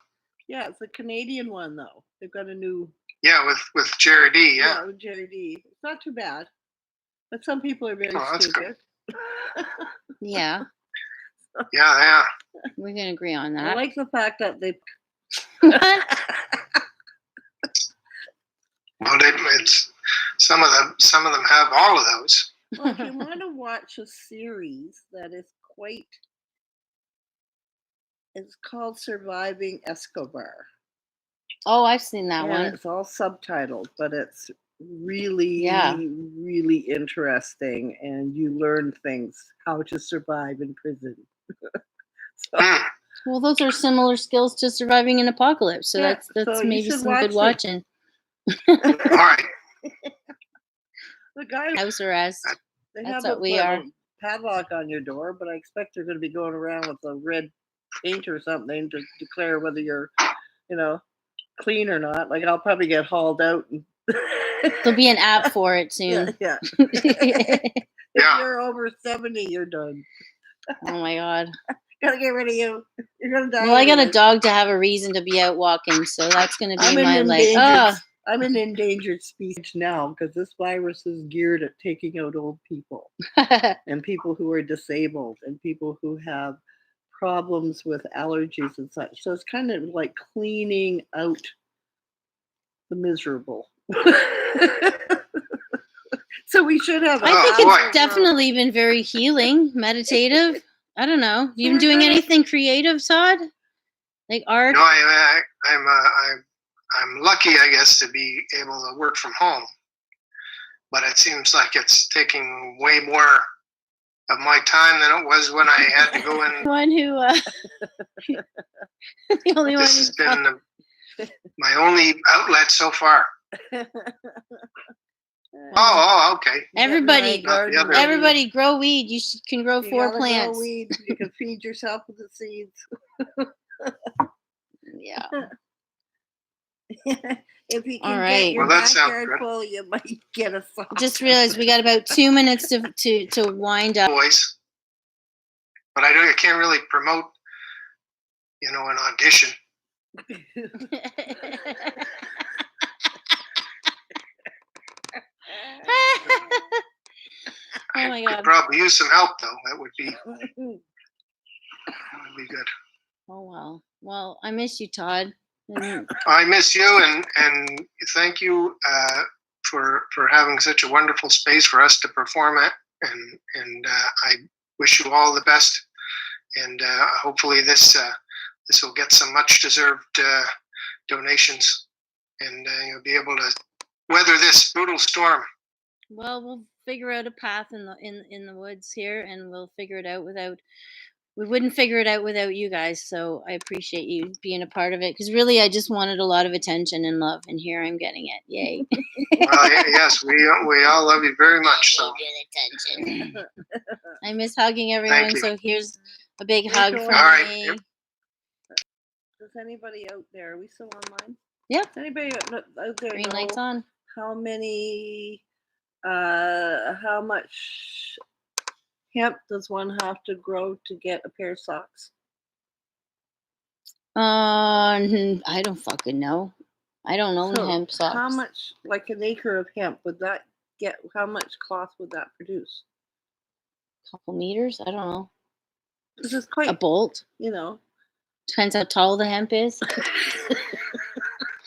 Yeah, it's a Canadian one, though. They've got a new... Yeah, with Jerry D, yeah. Yeah, with Jerry D. It's not too bad. But some people are very stupid. Yeah. Yeah. We can agree on that. I like the fact that they... Well, it's some of them have all of those. Well, if you want to watch a series that is quite... It's called Surviving Escobar. Oh, I've seen that one. It's all subtitled, but it's really, really interesting, and you learn things, how to survive in prison. Well, those are similar skills to surviving an apocalypse, so that's so maybe some good watching. All right. The guy house arrest. That's what we are. Padlock on your door, but I expect they're going to be going around with a red paint or something to declare whether you're, clean or not. Like, I'll probably get hauled out. And There'll be an app for it soon. Yeah. If you're over 70, you're done. Oh my God. Gotta get rid of you. You're gonna die. Well, I got a dog to have a reason to be out walking, so that's gonna be I'm an endangered species now because this virus is geared at taking out old people and people who are disabled and people who have problems with allergies and such. So it's kind of like cleaning out the miserable. So we should have. I think it's definitely been very healing, meditative. I don't know. Have you been doing anything creative, Todd? Like art? No, I'm lucky, I guess, to be able to work from home. But it seems like it's taking way more of my time than it was when I had to go in. One who, the only one. This has been my only outlet so far. Oh, okay. Everybody grow weed. You can grow 4 plants. Grow weed. You can feed yourself with the seeds. Yeah. If you can get your backyard full, you might get a song. Just realized we got about 2 minutes to wind up. Boys. But I can't really promote, an audition. Oh my God. Could probably use some help though. That would be good. Oh well, I miss you, Todd. I miss you, and thank you for having such a wonderful space for us to perform at, and I wish you all the best, and hopefully this will get some much deserved donations, and you'll be able to weather this brutal storm. Well, we'll figure out a path in the woods here, and we'll figure it out we wouldn't figure it out without you guys. So I appreciate you being a part of it, because really I just wanted a lot of attention and love, and here I'm getting it. Yay. Well, yes, we all love you very much. So attention. I miss hugging everyone. So here's a big hug from me. Yep. Does anybody out there? Are we still online? Yeah. Does anybody out there Green lights on. How much hemp does one have to grow to get a pair of socks? I don't fucking know. I don't own hemp socks. How much, like an acre of hemp, would that get? How much cloth would that produce? A couple meters? I don't know. This is quite a bolt. Depends how tall the hemp is.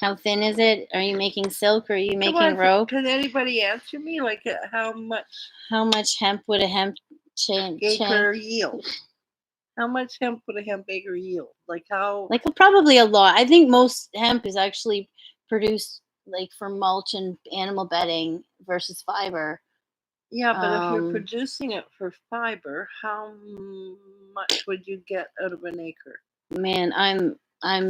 How thin is it? Are you making silk or are you making rope? Can anybody answer me? Like how much? How much hemp would a hemp acre yield? How much hemp would a hemp acre yield? Like how? Like probably a lot. I think most hemp is actually produced like for mulch and animal bedding versus fiber. Yeah, but if you're producing it for fiber, how much would you get out of an acre? Man, I'm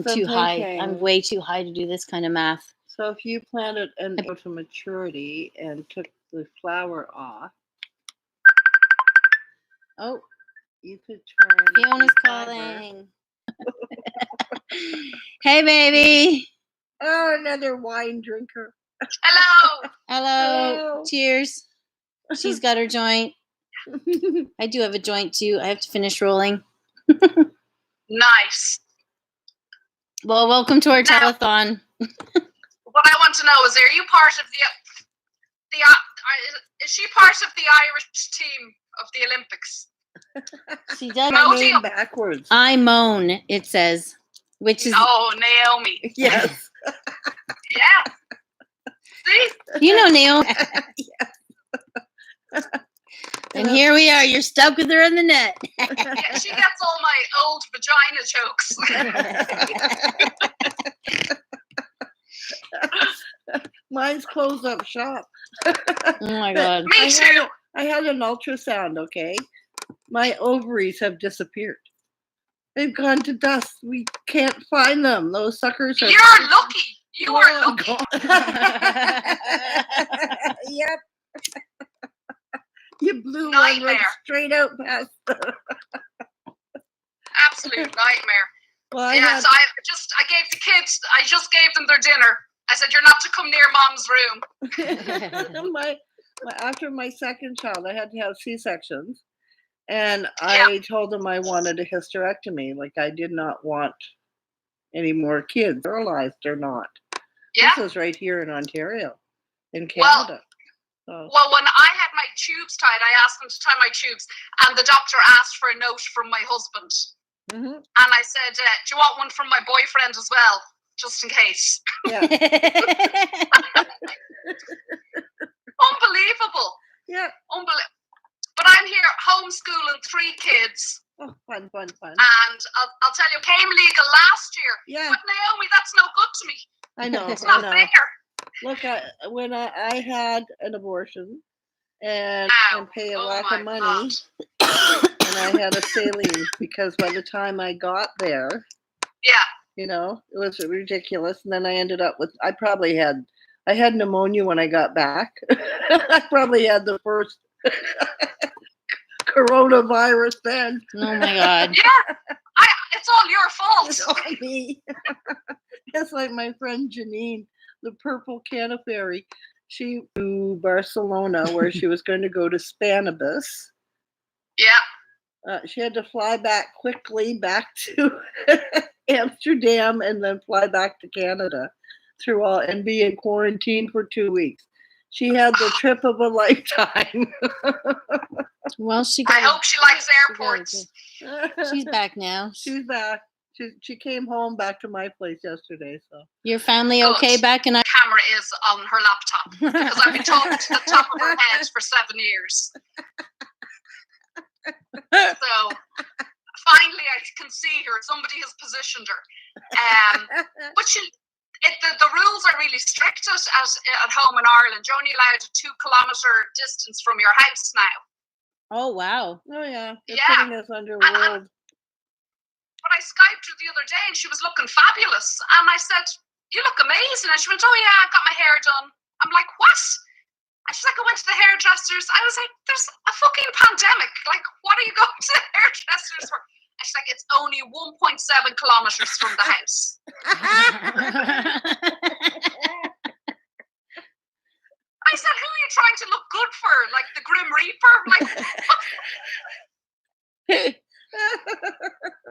too high. I'm way too high to do this kind of math. So if you planted and go to maturity and took the flower off, Oh, you could turn. Fiona's calling. Hey, baby. Oh, another wine drinker. Hello. Hello. Cheers. She's got her joint. I do have a joint too. I have to finish rolling. Nice. Well, welcome to our telethon. What I want to know is, are you part of the is she part of the Irish team of the Olympics? She does. My name backwards. I moan, it says, which is Naomi. Yes. Yeah. See? You know Naomi. And here we are. You're stuck with her in the net. Yeah, she gets all my old vagina jokes. Mine's closed up shop. Oh my God. Me too. I had an ultrasound, okay? My ovaries have disappeared. They've gone to dust. We can't find them. Those suckers are... You're lucky. You are lucky. Yep. You blew Nightmare. one right straight out past. Absolute nightmare. Well, I gave the kids, I just gave them their dinner. I said, you're not to come near mom's room. After my second child, I had to have C-sections. And I told them I wanted a hysterectomy. Like, I did not want any more kids, sterilized or not. Yeah. This is right here in Ontario, in Canada. Well, when I had my tubes tied, I asked them to tie my tubes, and the doctor asked for a note from my husband. Mm-hmm. And I said, do you want one from my boyfriend as well, just in case? Yeah. Unbelievable. Yeah. But I'm here homeschooling 3 kids. Oh, fun. And I'll tell you, came legal last year. Yeah. But Naomi, that's no good to me. I know. It's not fair. Look, when I had an abortion and pay a lot of money, and I had a saline because by the time I got there, you know, it was ridiculous. And then I ended up with, I had pneumonia when I got back. I probably had the first coronavirus then. Oh my God. Yeah, it's all your fault. It's all me. It's like my friend Janine, the purple canifairy. She to Barcelona where she was going to go to Spanibus. Yeah. She had to fly back quickly back to Amsterdam and then fly back to Canada and be in quarantine for 2 weeks. She had the trip of a lifetime. Well, I hope she likes airports. She's back now. She's back. She came home back to my place yesterday. So your family okay back in? Camera is on her laptop because I've been talking to the top of her head for 7 years. So finally, I can see her. Somebody has positioned her. But the rules are really strict at home in Ireland. You're only allowed a 2-kilometer distance from your house now. Oh wow! Oh yeah, they're putting us under world. But I Skyped her the other day and she was looking fabulous. And I said, you look amazing. And she went, oh yeah, I got my hair done. I'm like, what? And she's like, I went to the hairdressers. I was like, there's a fucking pandemic. Like, what are you going to the hairdressers for? And she's like, it's only 1.7 kilometers from the house. I said, who are you trying to look good for? Like the Grim Reaper? Like,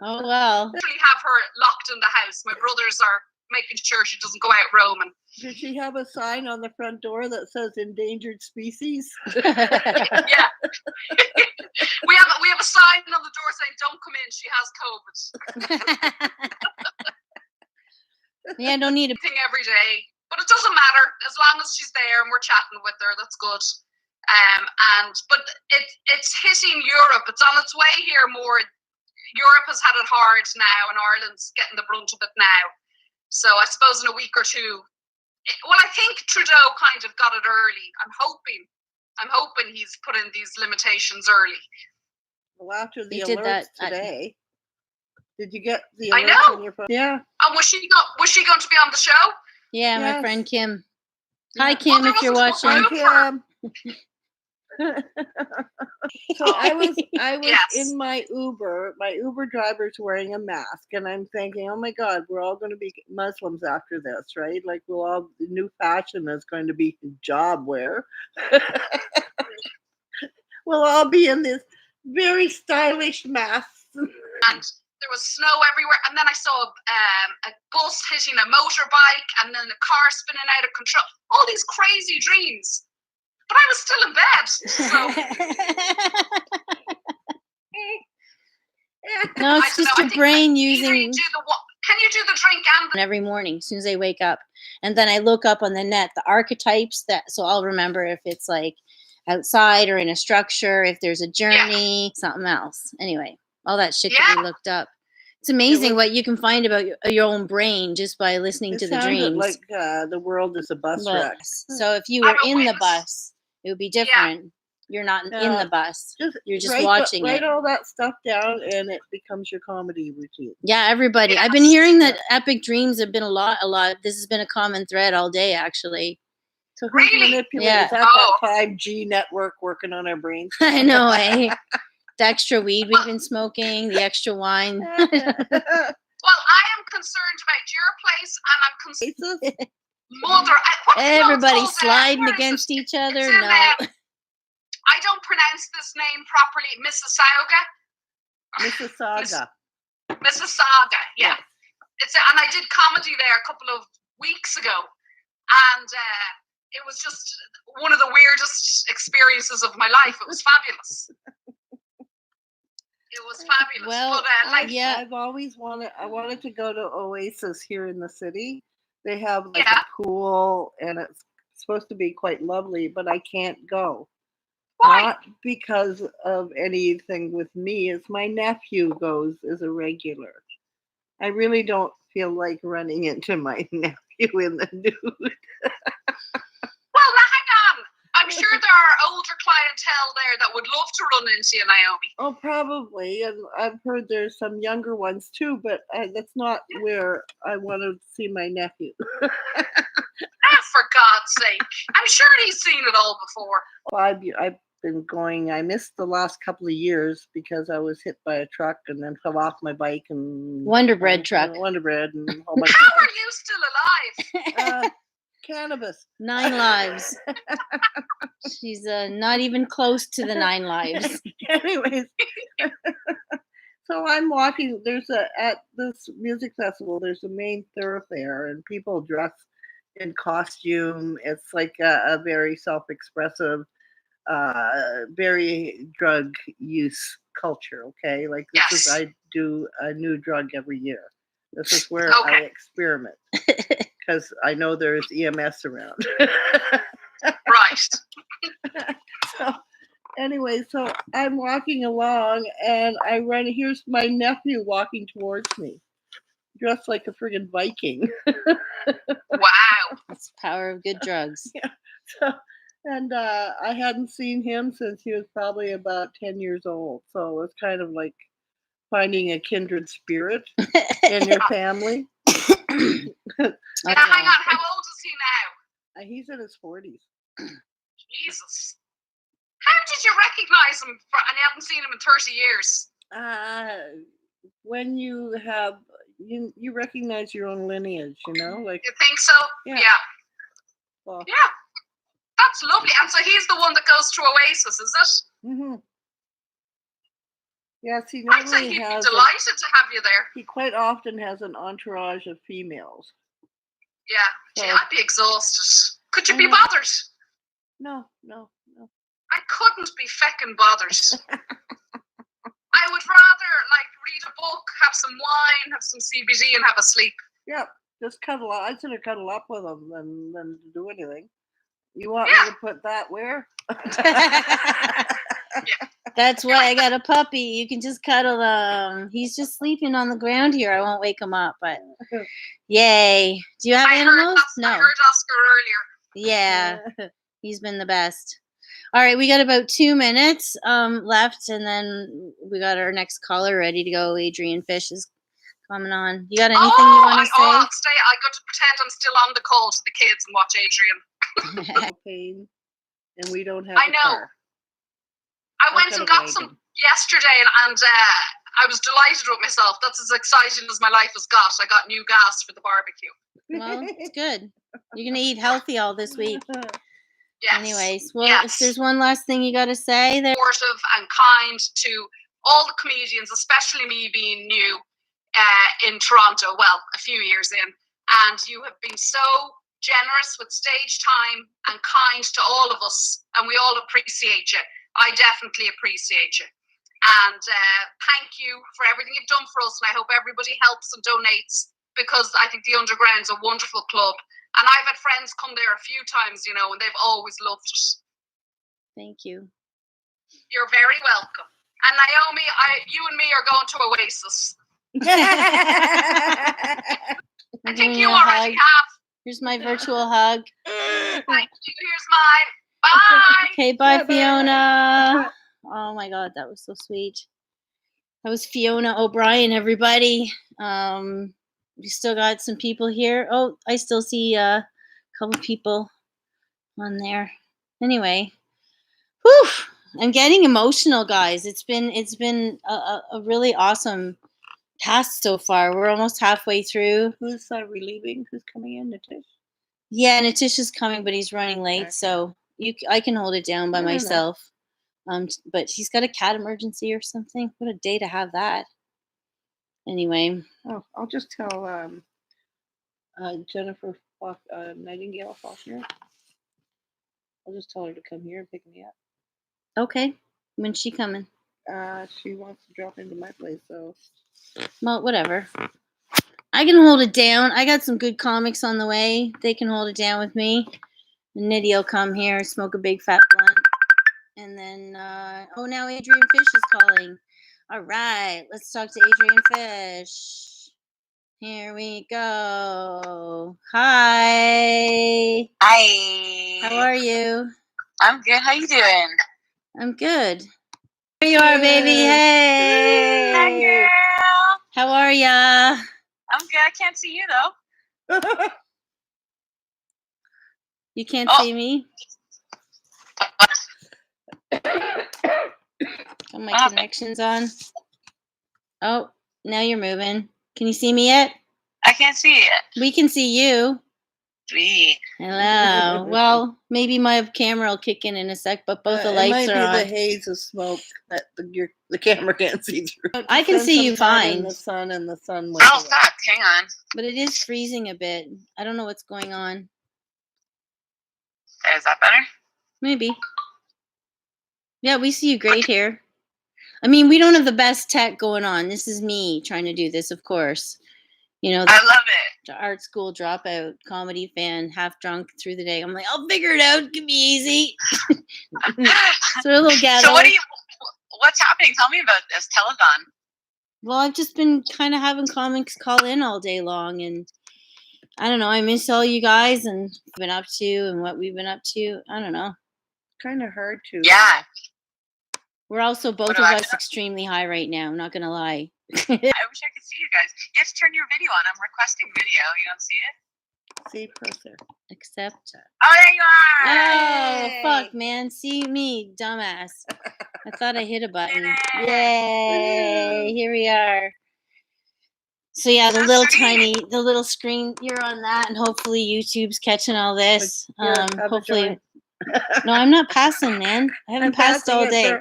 oh well. Literally have her locked in the house. My brothers are making sure she doesn't go out roaming. Did she have a sign on the front door that says endangered species? Yeah. we have a sign on the door saying don't come in, she has COVID. Yeah, don't need a thing every day. But it doesn't matter as long as she's there and we're chatting with her, that's good. But it's hitting Europe. It's on its way here more. Europe has had it hard now, and Ireland's getting the brunt of it now. So I suppose in a week or two. Well, I think Trudeau kind of got it early. I'm hoping he's put in these limitations early. Well, after the alerts today, did you get the alerts? I know. On your phone? Yeah. And was she going to be on the show? Yeah, yes. My friend Kim. Hi, Kim, if you're watching. Hi, Kim. So I was Yes. in my Uber. My Uber driver's wearing a mask, and I'm thinking, oh my God, we're all going to be Muslims after this, right? Like, the new fashion is going to be hijab wear. We'll all be in this very stylish masks. And there was snow everywhere, and then I saw a bus hitting a motorbike, and then a car spinning out of control. All these crazy dreams. But I was still in bed. So. No, it's just your brain using. Can you do the drink and every morning as soon as I wake up, and then I look up on the net the archetypes so I'll remember if it's like outside or in a structure, if there's a journey, something else. Anyway, all that shit can be looked up. It's amazing what you can find about your own brain just by listening to the dreams. Like the world is a bus wreck. So if you were in the bus, it would be different. You're not in the bus. You're just watching it. Write all that stuff down, and it becomes your comedy routine. Yeah, everybody. I've been hearing that epic dreams have been a lot. This has been a common thread all day, actually. So who's manipulating? Is that 5G network working on our brains? I know, eh? The extra weed we've been smoking, the extra wine. Well, I am concerned about your place, and I'm concerned. Mother, everybody sliding against each other. No. I don't pronounce this name properly. Mississauga. Mississauga, yeah. And I did comedy there a couple of weeks ago, and it was just one of the weirdest experiences of my life. It was fabulous. It was fabulous. Well, but, I've always wanted to go to Oasis here in the city. They have like a pool, and it's supposed to be quite lovely, but I can't go. Why? Not because of anything with me. It's my nephew goes as a regular. I really don't feel like running into my nephew in the nude. Well, now hang on. I'm sure there are older clientele there that would love to run into you, Naomi. Oh, probably. And I've heard there's some younger ones too, but that's not where I want to see my nephew. For God's sake. I'm sure he's seen it all before. Well, I've been going. I missed the last couple of years because I was hit by a truck and then fell off my bike and Wonder Bread truck. Wonder Bread and a whole bunch. How are you still alive? Cannabis. 9 lives. She's not even close to the 9 lives. Anyways, so I'm walking. At this music festival. There's a main thoroughfare, and people dress in costume. It's like a very self-expressive, very drug use culture. Okay, like this is I do a new drug every year. This is where I experiment because I know there's EMS around. Right. So anyway, so I'm walking along and I run. Here's my nephew walking towards me, dressed like a friggin' Viking. Wow. That's the power of good drugs. Yeah. So, and I hadn't seen him since he was probably about 10 years old. So it was kind of like finding a kindred spirit in your family. Now, hang on. How old is he now? He's in his 40s. Jesus. How did you recognize him and you haven't seen him in 30 years? When you have, you recognize your own lineage, you know? Like, you think so? Yeah. Well, yeah. That's lovely. And so he's the one that goes to Oasis, is it? Mm-hmm. Yes, he I'd say he'd be delighted to have you there. He quite often has an entourage of females. Yeah. Gee, I'd be exhausted. Could you be bothered? No. I couldn't be feckin' bothered. I would rather read a book, have some wine, have some CBD, and have a sleep. Yeah, just cuddle up. I'd sooner cuddle up with him than do anything. You want me to put that where? That's why I got a puppy. You can just cuddle him. He's just sleeping on the ground here. I won't wake him up, but yay. Do you have animals? No. I heard Oscar earlier. Yeah, he's been the best. All right, we got about 2 minutes left, and then we got our next caller ready to go. Adrian Fish is coming on. You got anything you want to say? I got to pretend I'm still on the call to the kids and watch Adrian. Pain, and we don't have I know. Car. I went and got some yesterday, and I was delighted with myself. That's as exciting as my life has got. I got new gas for the barbecue. Well, it's good. You're gonna eat healthy all this week. Yes. Anyways, well, if there's one last thing you got to say there. Supportive and kind to all the comedians, especially me being new in Toronto, well, a few years in, and you have been so generous with stage time and kind to all of us, and we all appreciate you. I definitely appreciate you. And thank you for everything you've done for us, and I hope everybody helps and donates, because I think the Underground's a wonderful club. And I've had friends come there a few times, you know, and they've always loved it. Thank you. You're very welcome. And Naomi, you and me are going to Oasis. I think you already have. Here's my virtual hug. Thank you. Here's mine. Bye. Okay, bye, Fiona. Oh my God, that was so sweet. That was Fiona O'Brien, everybody. We still got some people here. Oh, I still see a couple people on there. Anyway, whew, I'm getting emotional, guys. It's been a really awesome cast so far. We're almost halfway through. Who's relieving? Who's coming in? Natish? Yeah, Natish is coming, but he's running late, so I can hold it down by myself. But he's got a cat emergency or something. What a day to have that. Anyway. Oh, I'll just tell Jennifer Nightingale Faulkner. I'll just tell her to come here and pick me up. Okay. When's she coming? She wants to drop into my place, so. Well, whatever. I can hold it down. I got some good comics on the way. They can hold it down with me. And Nitty will come here, smoke a big fat blunt. And then, now Adrian Fish is calling. All right, let's talk to Adrian Fish. Here we go. Hi. Hi. How are you? I'm good. How you doing? I'm good. Here you are, baby. Hey. Hi, girl. How are ya? I'm good. I can't see you, though. You can't see me? Oh, my connection's on. Oh, now you're moving. Can you see me yet? I can't see it. We can see you. Sweet. Hello. Well, maybe my camera will kick in a sec, but both the lights are on. It might be the haze of smoke that the camera can't see through. I can see you fine. In the sun and the sun. Oh, fuck. Hang on. But it is freezing a bit. I don't know what's going on. Is that better? Maybe. Yeah, we see you great here. I mean, we don't have the best tech going on. This is me trying to do this, of course. You know, I love it. The art school dropout, comedy fan, half drunk through the day. I'm like, I'll figure it out. It can be easy. So a little ghetto. So what's happening? Tell me about this telethon. Well, I've just been kind of having comics call in all day long, and I don't know. I miss all you guys and what we've been up to and what we've been up to. I don't know. Kind of hard to. Yeah. We're also both of us extremely high right now. I'm not gonna lie. I wish I could see you guys. You have to turn your video on. I'm requesting video. You don't see it? See cursor. Accept. Oh, there you are. Oh, Yay. fuck, man. See me, dumbass. I thought I hit a button. Yay. Here we are. So yeah, the little screen, you're on that, and hopefully YouTube's catching all this. Hopefully. No, I'm not passing, man. I haven't passed all day.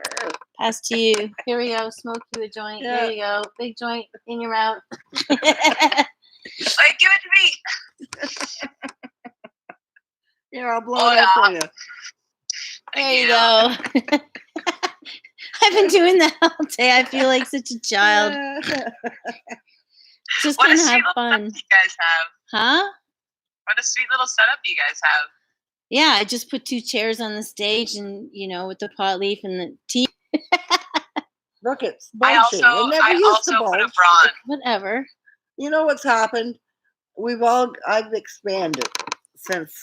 Pass to you. Here we go. Smoke you a joint. Yeah. Here you go. Big joint in your mouth. Wait, give it to me. Here, I'll blow it up for you. There you go. I've been doing that all day. I feel like such a child. Just What a gonna sweet have little fun. setup you guys have. Huh? What a sweet little setup you guys have. Yeah, I just put 2 chairs on the stage, and with the pot leaf and the tea. Look, it's I bulging. also It never used to put a bulge. bra on. Whatever. You know what's happened? I've expanded since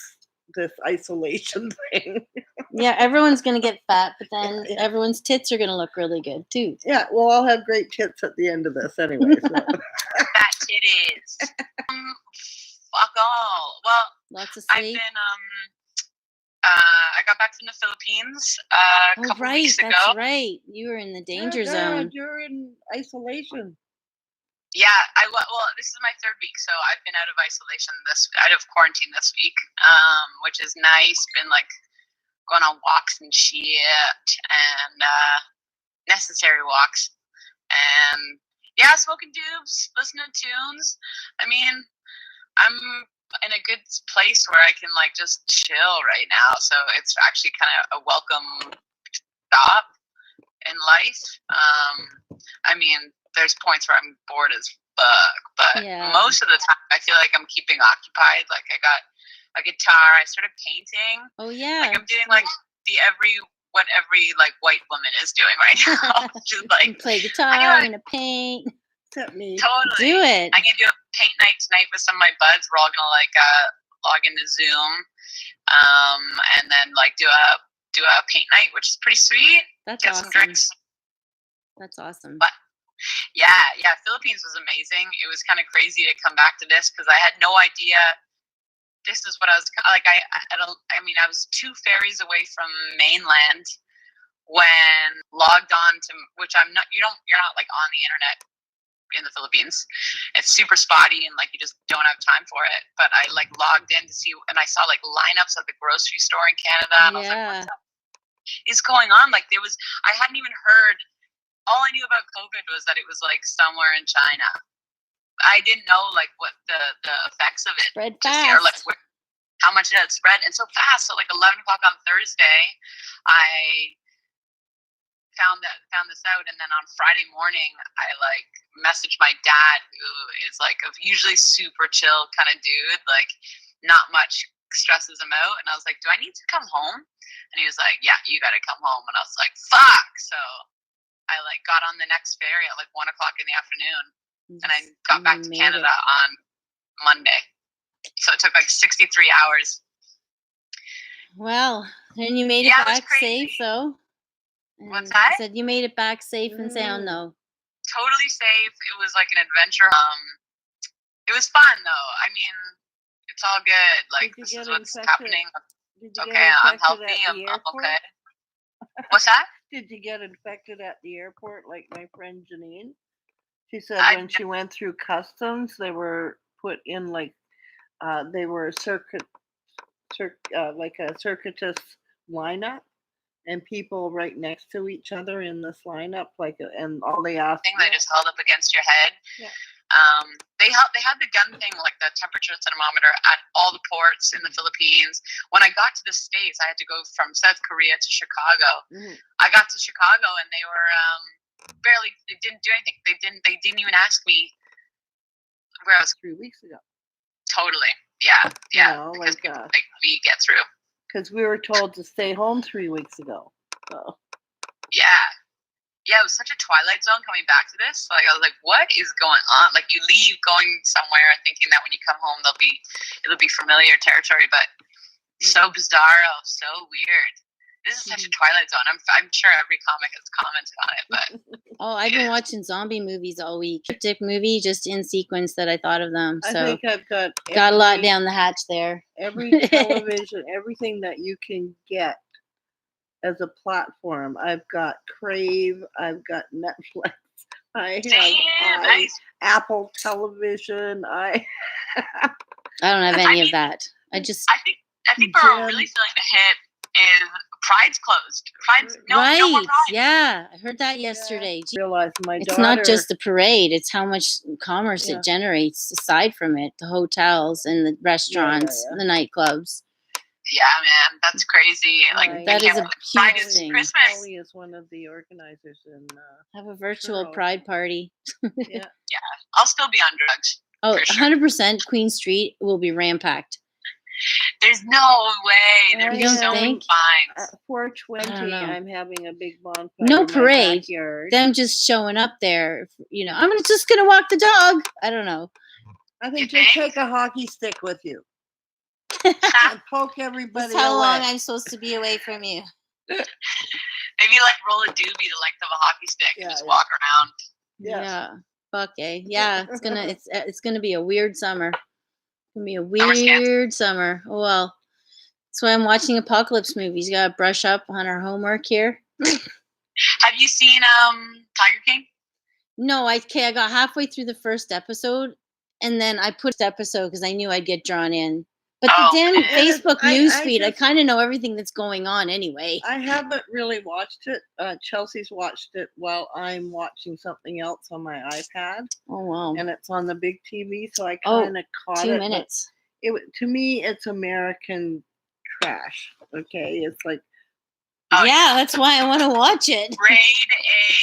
this isolation thing. Yeah, everyone's gonna get fat, but then everyone's tits are gonna look really good too. Yeah, well, I'll have great tits at the end of this anyway. So. Fat titties. Fuck all. Well, lots of I've sleep. been I got back from the Philippines a couple weeks ago. That's right. You were in the danger zone. You're in isolation. Yeah, well, this is my 3rd week, so I've been out of isolation out of quarantine this week, which is nice. Been like going on walks and shit, and necessary walks, and yeah, smoking doobs, listening to tunes. I mean, I'm in a good place where I can like just chill right now, so it's actually kind of a welcome stop in life. I mean, there's points where I'm bored as fuck, but most of the time I feel like I'm keeping occupied. Like I got a guitar, I started painting. Oh yeah. Like I'm doing like what every like white woman is doing right now. Just like play guitar, I'm gonna paint. Totally. Do it. I'm gonna do a paint night tonight with some of my buds. We're all gonna like log into Zoom, and then like do a paint night, which is pretty sweet. That's Get awesome. some drinks. That's awesome. But yeah, Philippines was amazing. It was kind of crazy to come back to this because I had no idea. This is what I was like. I was 2 ferries away from mainland when logged on to, which I'm not. You're not like on the internet in the Philippines. It's super spotty and like you just don't have time for it. But I like logged in to see, and I saw like lineups at the grocery store in Canada. And I was like, what is going on? Like I hadn't even heard. All I knew about COVID was that it was like somewhere in China. I didn't know like what the effects of it spread just fast. Or like how much it had spread, and so fast. So like 11 o'clock on Thursday, I found this out, and then on Friday morning, I like messaged my dad, who is like a usually super chill kind of dude, like not much stresses him out, and I was like, do I need to come home? And he was like, yeah, you got to come home. And I was like, fuck. So I like got on the next ferry at like 1 o'clock in the afternoon, and I got back to Canada on Monday. So it took like 63 hours. Well, and you made it back safe, though. What's that? I said you made it back safe and sound, though. Totally safe. It was like an adventure. It was fun, though. I mean, it's all good. Like this is what's happening. Okay, I'm healthy. I'm okay. What's that? Did you get infected at the airport like my friend Janine? She said when she went through customs, they were put in like they were like a circuitous lineup, and people right next to each other in this lineup, and all they asked. Thing they just held up against your head. Yeah. They had the gun thing, like the temperature thermometer, at all the ports in the Philippines. When I got to the States, I had to go from South Korea to Chicago. Mm-hmm. I got to Chicago, and they were they didn't do anything. They didn't even ask me where I was. 3 weeks ago. Totally. Yeah. You know, because like we get through. Because we were told to stay home 3 weeks ago. So. Yeah, it was such a Twilight Zone coming back to this. Like I was like, what is going on? Like you leave going somewhere thinking that when you come home it'll be familiar territory, but so bizarro, so weird. This is such a Twilight Zone. I'm sure every comic has commented on it, but I've been watching zombie movies all week. Cryptic movie just in sequence that I thought of them. So I think I've got a lot down the hatch there. Every television, everything that you can get as a platform. I've got Crave, I've got Netflix, I have Apple Television. I don't have any of that. I think we're really feeling the hit is Pride's closed. No more Pride. Yeah, I heard that yesterday. I realized it's not just the parade, it's how much commerce it generates aside from it. The hotels and the restaurants, the nightclubs. Yeah, man, that's crazy. Like that is a huge thing. Christmas. Holly is one of the organizers and have a virtual pride party. Yeah, I'll still be on drugs. Oh, 100% Queen Street will be rampacked. There's no way. There'd be so many fines. At 420, I'm having a big bonfire. No in parade. My backyard. Them just showing up there. I'm just gonna walk the dog. I don't know. I think just take a hockey stick with you. And poke everybody. That's how long I'm supposed to be away from you. Maybe like roll a doobie the length of a hockey stick and just walk around. Yeah. Fuck yeah. It's gonna be a weird summer. It's gonna be a weird summer. Oh well. That's why I'm watching apocalypse movies. Got to brush up on our homework here. Have you seen Tiger King? No, I got halfway through the first episode, and then I put the episode because I knew I'd get drawn in. But the damn Facebook newsfeed, I kind of know everything that's going on anyway. I haven't really watched it. Chelsea's watched it while I'm watching something else on my iPad. Oh, wow. And it's on the big TV, so I kind of caught 2 it. minutes. To me, it's American trash. Okay, it's like. Yeah, that's why I want to watch it. Grade A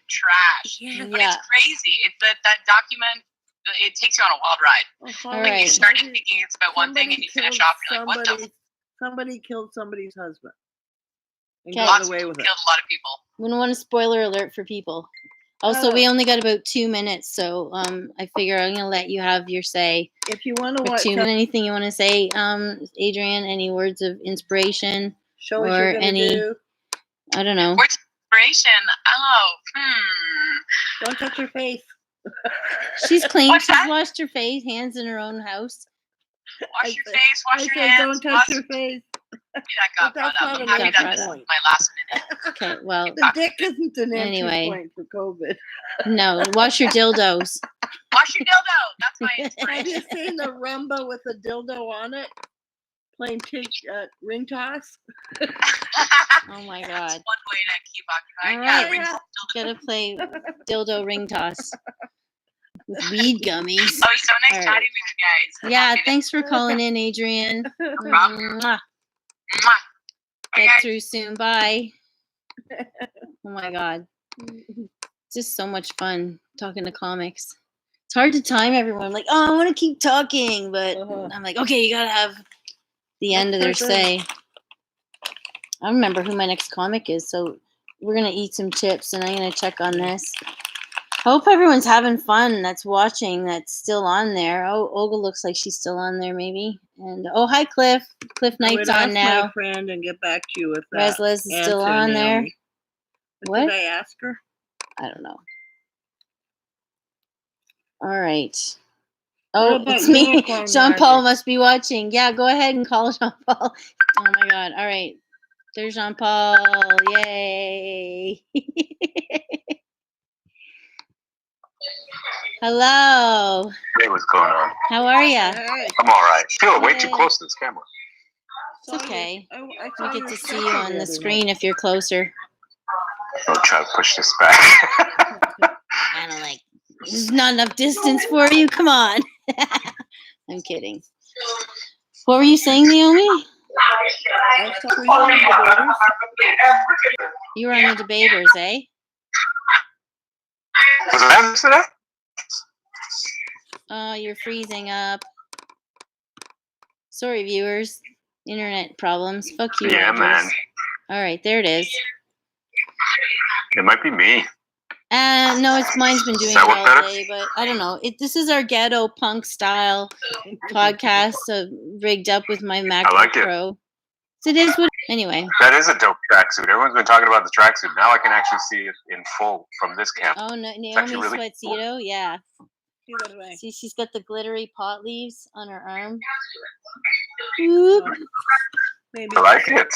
trash. But it's crazy. It's that document. It takes you on a wild ride. All Like right. you start thinking it's about one thing, and you finish off, you're like, what the? Somebody killed somebody's husband. And Okay. got away with it. Killed a lot of people. We don't want a spoiler alert for people. Also, we only got about 2 minutes, so I figure I'm gonna let you have your say. If you want to watch anything you want to say, Adrian, any words of inspiration show us or you're gonna any? Do. I don't know. Words of inspiration. Don't touch your face. She's clean. She's washed her face, hands in her own house. Wash your face, wash your hands. Don't touch your face. Maybe that got brought up. I'm happy that this is my last minute. Okay, well. The dick isn't an anyway. entry point for COVID. No, wash your dildos. Wash your dildo. That's my inspiration. Have you seen the Rumba with a dildo on it? Playing ring toss? Oh my God. That's one way to keep occupied. All right. Yeah, Gotta play dildo ring toss. With weed gummies. Oh, so nice chatting with you guys. Yeah, thanks for calling in, Adrian. No problem. Mwah. Get through soon. Bye. Oh my God. Just so much fun talking to comics. It's hard to time everyone. Like, oh, I want to keep talking, but I'm like, okay, you gotta have the end of their say. I remember who my next comic is, so we're gonna eat some chips and I'm gonna check on this. Hope everyone's having fun that's watching, that's still on there. Oh, Olga looks like she's still on there, maybe. And oh, hi, Cliff. Cliff Knight's on now. My friend and get back to you with that. Resliz is still on there. What did I ask her? I don't know. All right. Oh, it's me. Jean-Paul must be watching. Yeah, go ahead and call Jean-Paul. Oh my God. All right. There's Jean-Paul. Yay. Hello. Hey, what's going on? How are you? I'm all right. Feel way too close to this camera. It's okay. We get to see you on the screen if you're closer. I'll try to push this back. I don't like. There's not enough distance for you. Come on. I'm kidding. What were you saying, Naomi? You were on the debaters, eh? Was it on today? Oh, you're freezing up. Sorry, viewers. Internet problems. Fuck you. Yeah, Rogers. man. All right, there it is. It might be me. No, mine's been doing it all day, but I don't know. This is our ghetto punk style podcast, rigged up with my MacBook Pro. So it is what. Anyway. That is a dope tracksuit. Everyone's been talking about the tracksuit. Now I can actually see it in full from this camera. Oh, no, Naomi's sweatsuito, yeah. See, she's got the glittery pot leaves on her arm. I like it.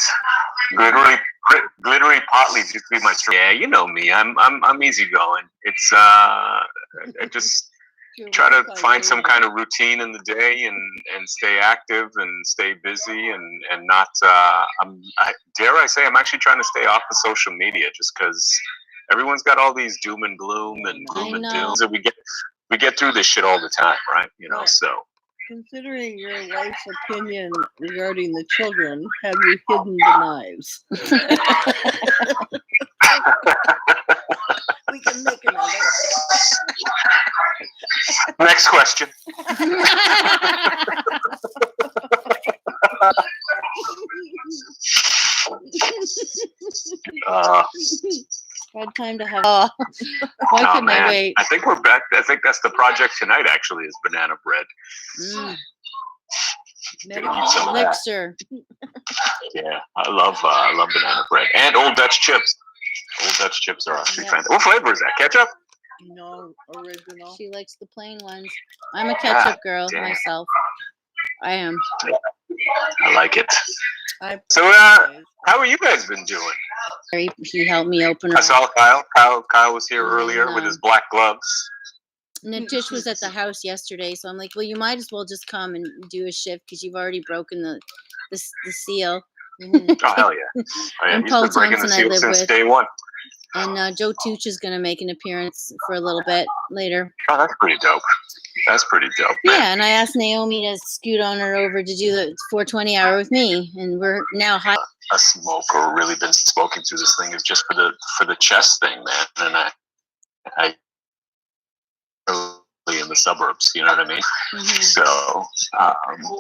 Glittery pot leaves used to be my strength. Yeah, you know me. I'm easygoing. It's I just try to find some kind of routine in the day and stay active and stay busy and not. Dare I say I'm actually trying to stay off of social media just because everyone's got all these doom and gloom and gloom and dooms, and we get through this shit all the time, right? You know, so. Considering your wife's opinion regarding the children, have you hidden the knives? We can make another. Next question. Hard time to have. Why couldn't I wait? I think we're back. I think that's the project tonight. Actually, is banana bread. Elixir. Yeah, I love banana bread and Old Dutch chips. Old Dutch chips are actually fantastic. What flavor is that? Ketchup? No, original. She likes the plain ones. I'm a ketchup girl myself. I am. I like it. So, how are you guys been doing? He helped me open her. I saw Kyle. Kyle was here earlier with his black gloves. Natish was at the house yesterday, so I'm like, well, you might as well just come and do a shift because you've already broken the seal. Oh, hell yeah. Oh, yeah. And He's Paul been breaking Thompson the I seal live since with. day one. And Joe Tooch is going to make an appearance for a little bit later. Oh, that's pretty dope. That's pretty dope, man. Yeah, and I asked Naomi to scoot on her over to do the 420 hour with me, and we're now high. A smoker, really been smoking through this thing is just for the chest thing, man. And I really in the suburbs, you know what I mean? Mm-hmm. So I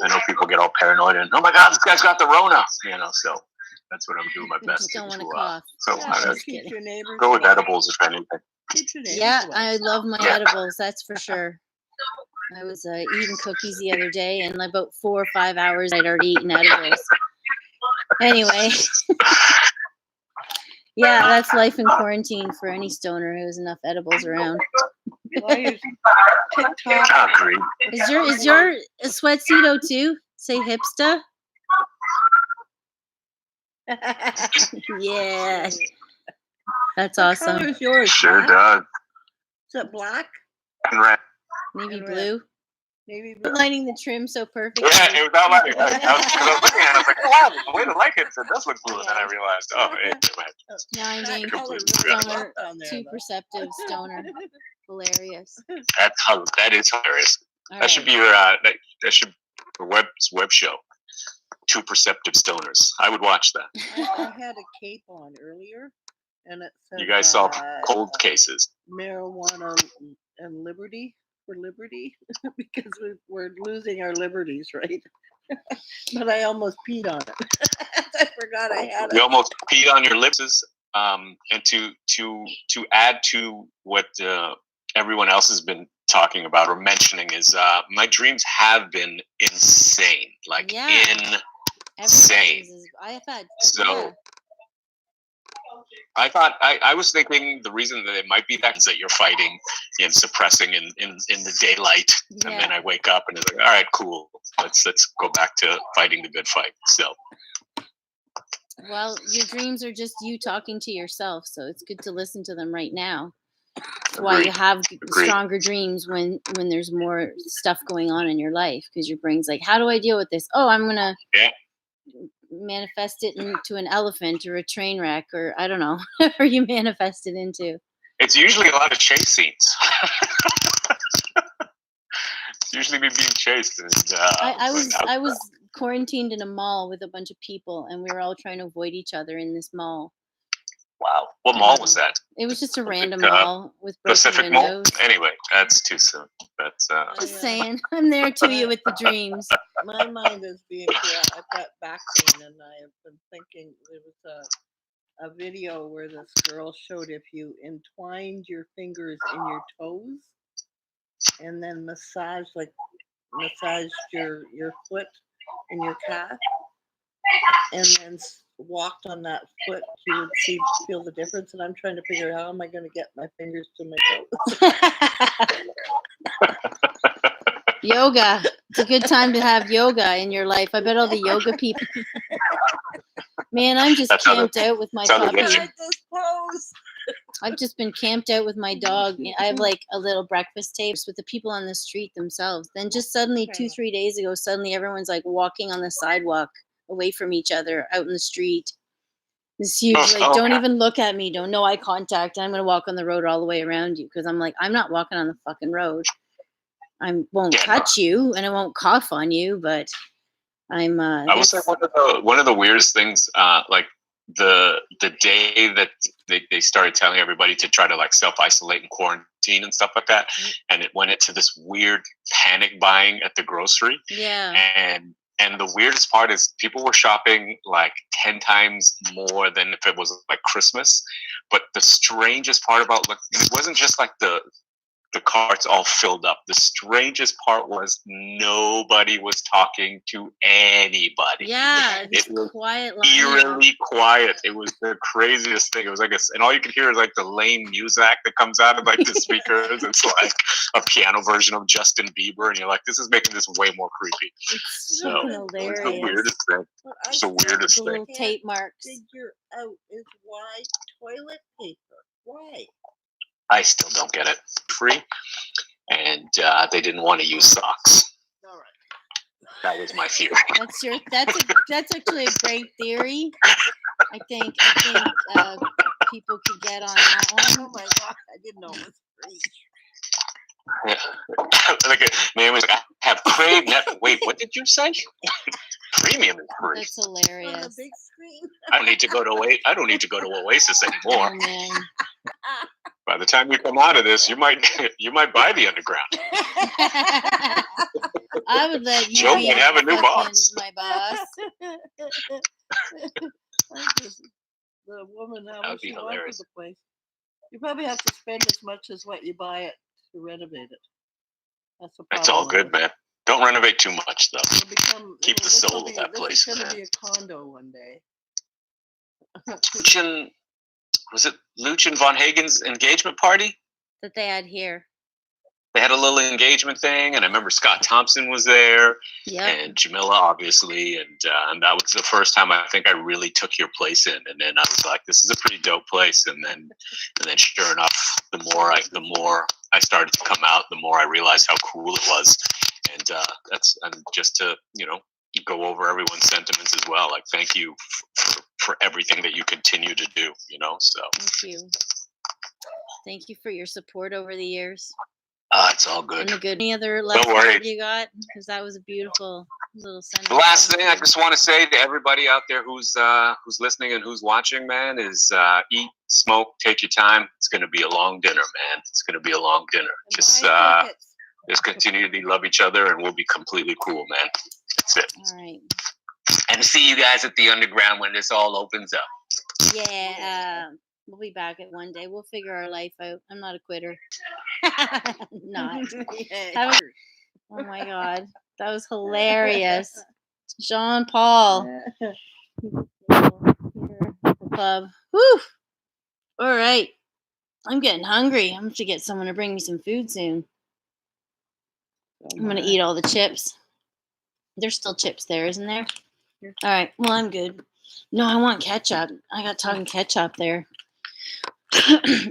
know people get all paranoid and, oh my God, this guy's got the Rona, you know. So that's what I'm doing my best don't to. Want to cough. So go with edibles if anything. Yeah, I love my edibles. That's for sure. I was eating cookies the other day, and about 4 or 5 hours I'd already eaten edibles. Anyway, yeah, that's life in quarantine for any stoner who has enough edibles around. Is your sweatsuit too? Say hipster. Yeah, that's awesome. What color is yours? Sure does. Is it black? And red. Navy blue. Navy blue. Lining the trim so perfect. Yeah, it was not like it. I was looking at it, I was like, oh, wow, the way to like it, it does look blue. And then I realized, oh, now I'm being too perceptive stoner. Hilarious. That is hilarious. All that should be your that should be a web show. Two perceptive stoners. I would watch that. I had a cape on earlier, and it said, you guys saw cold cases. Marijuana and liberty for liberty because we're losing our liberties, right? But I almost peed on it. I forgot I had it. You almost peed on your lips. And to add to what everyone else has been talking about or mentioning is my dreams have been insane, like insane. I've had I thought I was thinking the reason that it might be that is that you're fighting and suppressing in the daylight, and then I wake up and it's like, all right, cool, let's go back to fighting the good fight. So, well, your dreams are just you talking to yourself, so it's good to listen to them right now. That's why you have stronger dreams when there's more stuff going on in your life, because your brain's like, how do I deal with this? Oh, I'm gonna manifest it into an elephant or a train wreck, or I don't know, whatever you manifest it into. It's usually a lot of chase scenes. It's usually me being chased. And, I was quarantined in a mall with a bunch of people, and we were all trying to avoid each other in this mall. Wow. What mall was that? It was just a random mall with broken Pacific windows. Mall? Anyway, that's too soon. That's just saying, I'm there to you with the dreams. My mind is being I've got back pain, and I have been thinking there was a video where this girl showed if you entwined your fingers in your toes and then massaged your foot and your calf and then walked on that foot, you would feel the difference. And I'm trying to figure out how am I going to get my fingers to my toes. Yoga. It's a good time to have yoga in your life. I bet all the yoga people. Man, I'm just camped out with my puppy. I've just been camped out with my dog. I have like a little breakfast table with the people on the street themselves. Then just suddenly 2-3 days ago, everyone's like walking on the sidewalk away from each other out in the street. This huge, like, don't even look at me. Don't no eye contact. I'm going to walk on the road all the way around you because I'm like, I'm not walking on the fucking road. I won't touch you and I won't cough on you, but I'm. I was like one of the weirdest things, like the day that they started telling everybody to try to like self-isolate and quarantine and stuff like that, and it went into this weird panic buying at the grocery. Yeah. And the weirdest part is people were shopping like 10 times more than if it was like Christmas. But the strangest part about it wasn't just like the the carts all filled up. The strangest part was nobody was talking to anybody. Yeah, It just was quiet line. eerily quiet. It was the craziest thing. It was like and all you could hear is like the lame music that comes out of like the speakers. It's like a piano version of Justin Bieber, and you're like, this is making this way more creepy. It's So fucking it was the hilarious. weirdest thing. It's the weirdest The thing. little tape marks. Figure out is why toilet paper. Why? I still don't get it. Free, and they didn't want to use socks. All right. That was my theory. That's actually a great theory. I think people could get on that one. Oh my god, I didn't know it was free. Like man was like, I have Crave net. Wait, what did you say? Premium is free. That's hilarious. On the big screen. I don't need to go to Oasis anymore. Oh man. By the time you come out of this, you might buy the Underground. I would let you Joe be might have a new boss. my boss. The woman That how would be she wanted hilarious. the place. You probably have to spend as much as what you buy it to renovate it. That's the problem. It's all good, man. Don't renovate too much, though. Keep the This will soul of that place. This is going to be a condo one day. Was it Luch and Von Hagen's engagement party? That they had here. They had a little engagement thing, and I remember Scott Thompson was there, Yep. and Jamila, obviously, and that was the first time I think I really took your place in, and then I was like, "This is a pretty dope place," and then sure enough, the more I started to come out, the more I realized how cool it was, and just to go over everyone's sentiments as well. Like, thank you for everything that you continue to do. So Thank you. Thank you for your support over the years. It's all good. And the good. Any other last word you got? Because that was a beautiful little sentence. The last thing I just want to say to everybody out there who's listening and who's watching, man, is eat, smoke, take your time. It's going to be a long dinner, man. It's going to be a long dinner. Just continue to love each other, and we'll be completely cool, man. That's it. All right. And see you guys at the Underground when this all opens up. Yeah. We'll be back at one day. We'll figure our life out. I'm not a quitter. Not. Oh my god. That was hilarious. Jean Paul. Club. Woo! All right. I'm getting hungry. I'm going to get someone to bring me some food soon. I'm going to eat all the chips. There's still chips there, isn't there? All right. Well, I'm good. No, I want ketchup. I got talking ketchup there.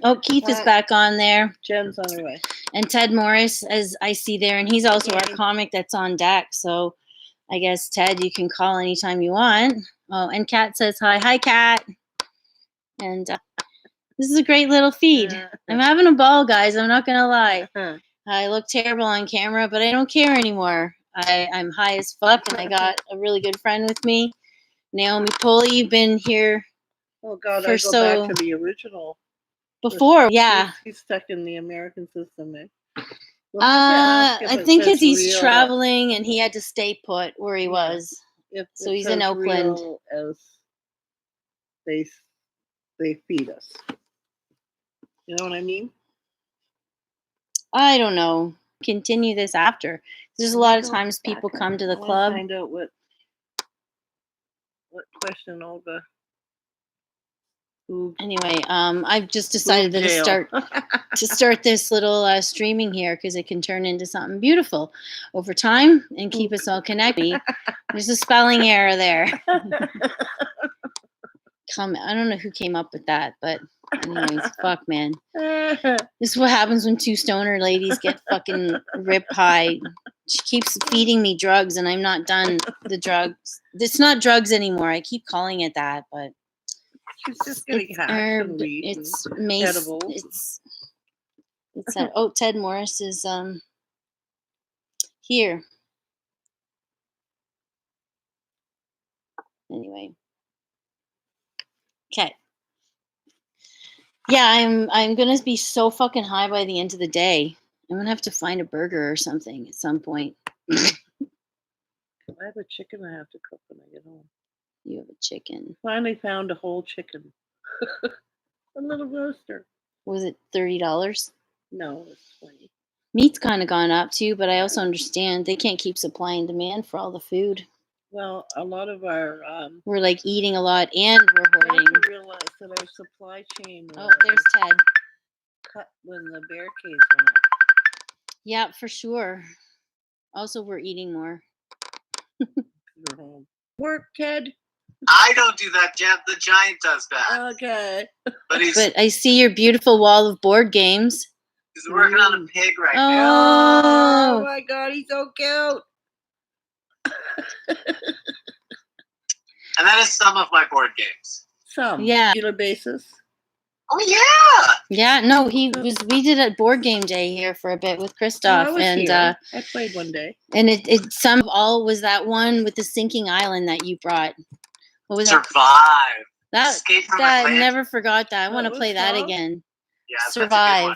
Oh, Keith is back on there. Jen's on her way. And Ted Morris, as I see there, and he's also our comic that's on deck. So I guess, Ted, you can call anytime you want. Oh, and Kat says hi. Hi, Kat. And this is a great little feed. I'm having a ball, guys. I'm not going to lie. I look terrible on camera, but I don't care anymore. I'm high as fuck, and I got a really good friend with me. Naomi Pulley, you've been here. Oh, God, I go back to the original. Before, yeah. He's stuck in the American system, eh? I think because he's traveling and he had to stay put where he was. So he's in Oakland. As they feed us. You know what I mean? I don't know. Continue this after. There's a lot of times people come to the club. Find out what question Olga. Anyway, I've just decided to start this little streaming here because it can turn into something beautiful over time and keep us all connected. There's a spelling error there. I don't know who came up with that, but anyways, fuck, man. This is what happens when two stoner ladies get fucking rib pie. She keeps feeding me drugs, and I'm not done the drugs. It's not drugs anymore. I keep calling it that, but. She's just getting herb. It's mace. Edibles. Oh, Ted Morris is here. Anyway. Okay. Yeah, I'm gonna be so fucking high by the end of the day. I'm gonna have to find a burger or something at some point. I have a chicken I have to cook when I get home. You have a chicken. Finally found a whole chicken. A little roaster. Was it $30? No, it's 20. Meat's kind of gone up too, but I also understand they can't keep supply and demand for all the food. Well, a lot of our we're like eating a lot and we're we hoarding. have to realize that our supply chain Oh, there's Ted. cut when the barricades went up. Yeah, for sure. Also, we're eating more. Work, Ted. I don't do that, Jeff. The giant does that. Okay. But I see your beautiful wall of board games. He's working on a pig right now. Oh Oh, my God, he's so cute. And that is some of my board games. Some. Yeah. Regular basis. Oh yeah. Yeah, no, we did a board game day here for a bit with Christoph, and I played one day. And it some of all was that one with the sinking island that you brought. What was Survive. that? Escape from That Atlantis. never forgot that. I want to was play that fun. again. Yeah, that's a good Survive. one.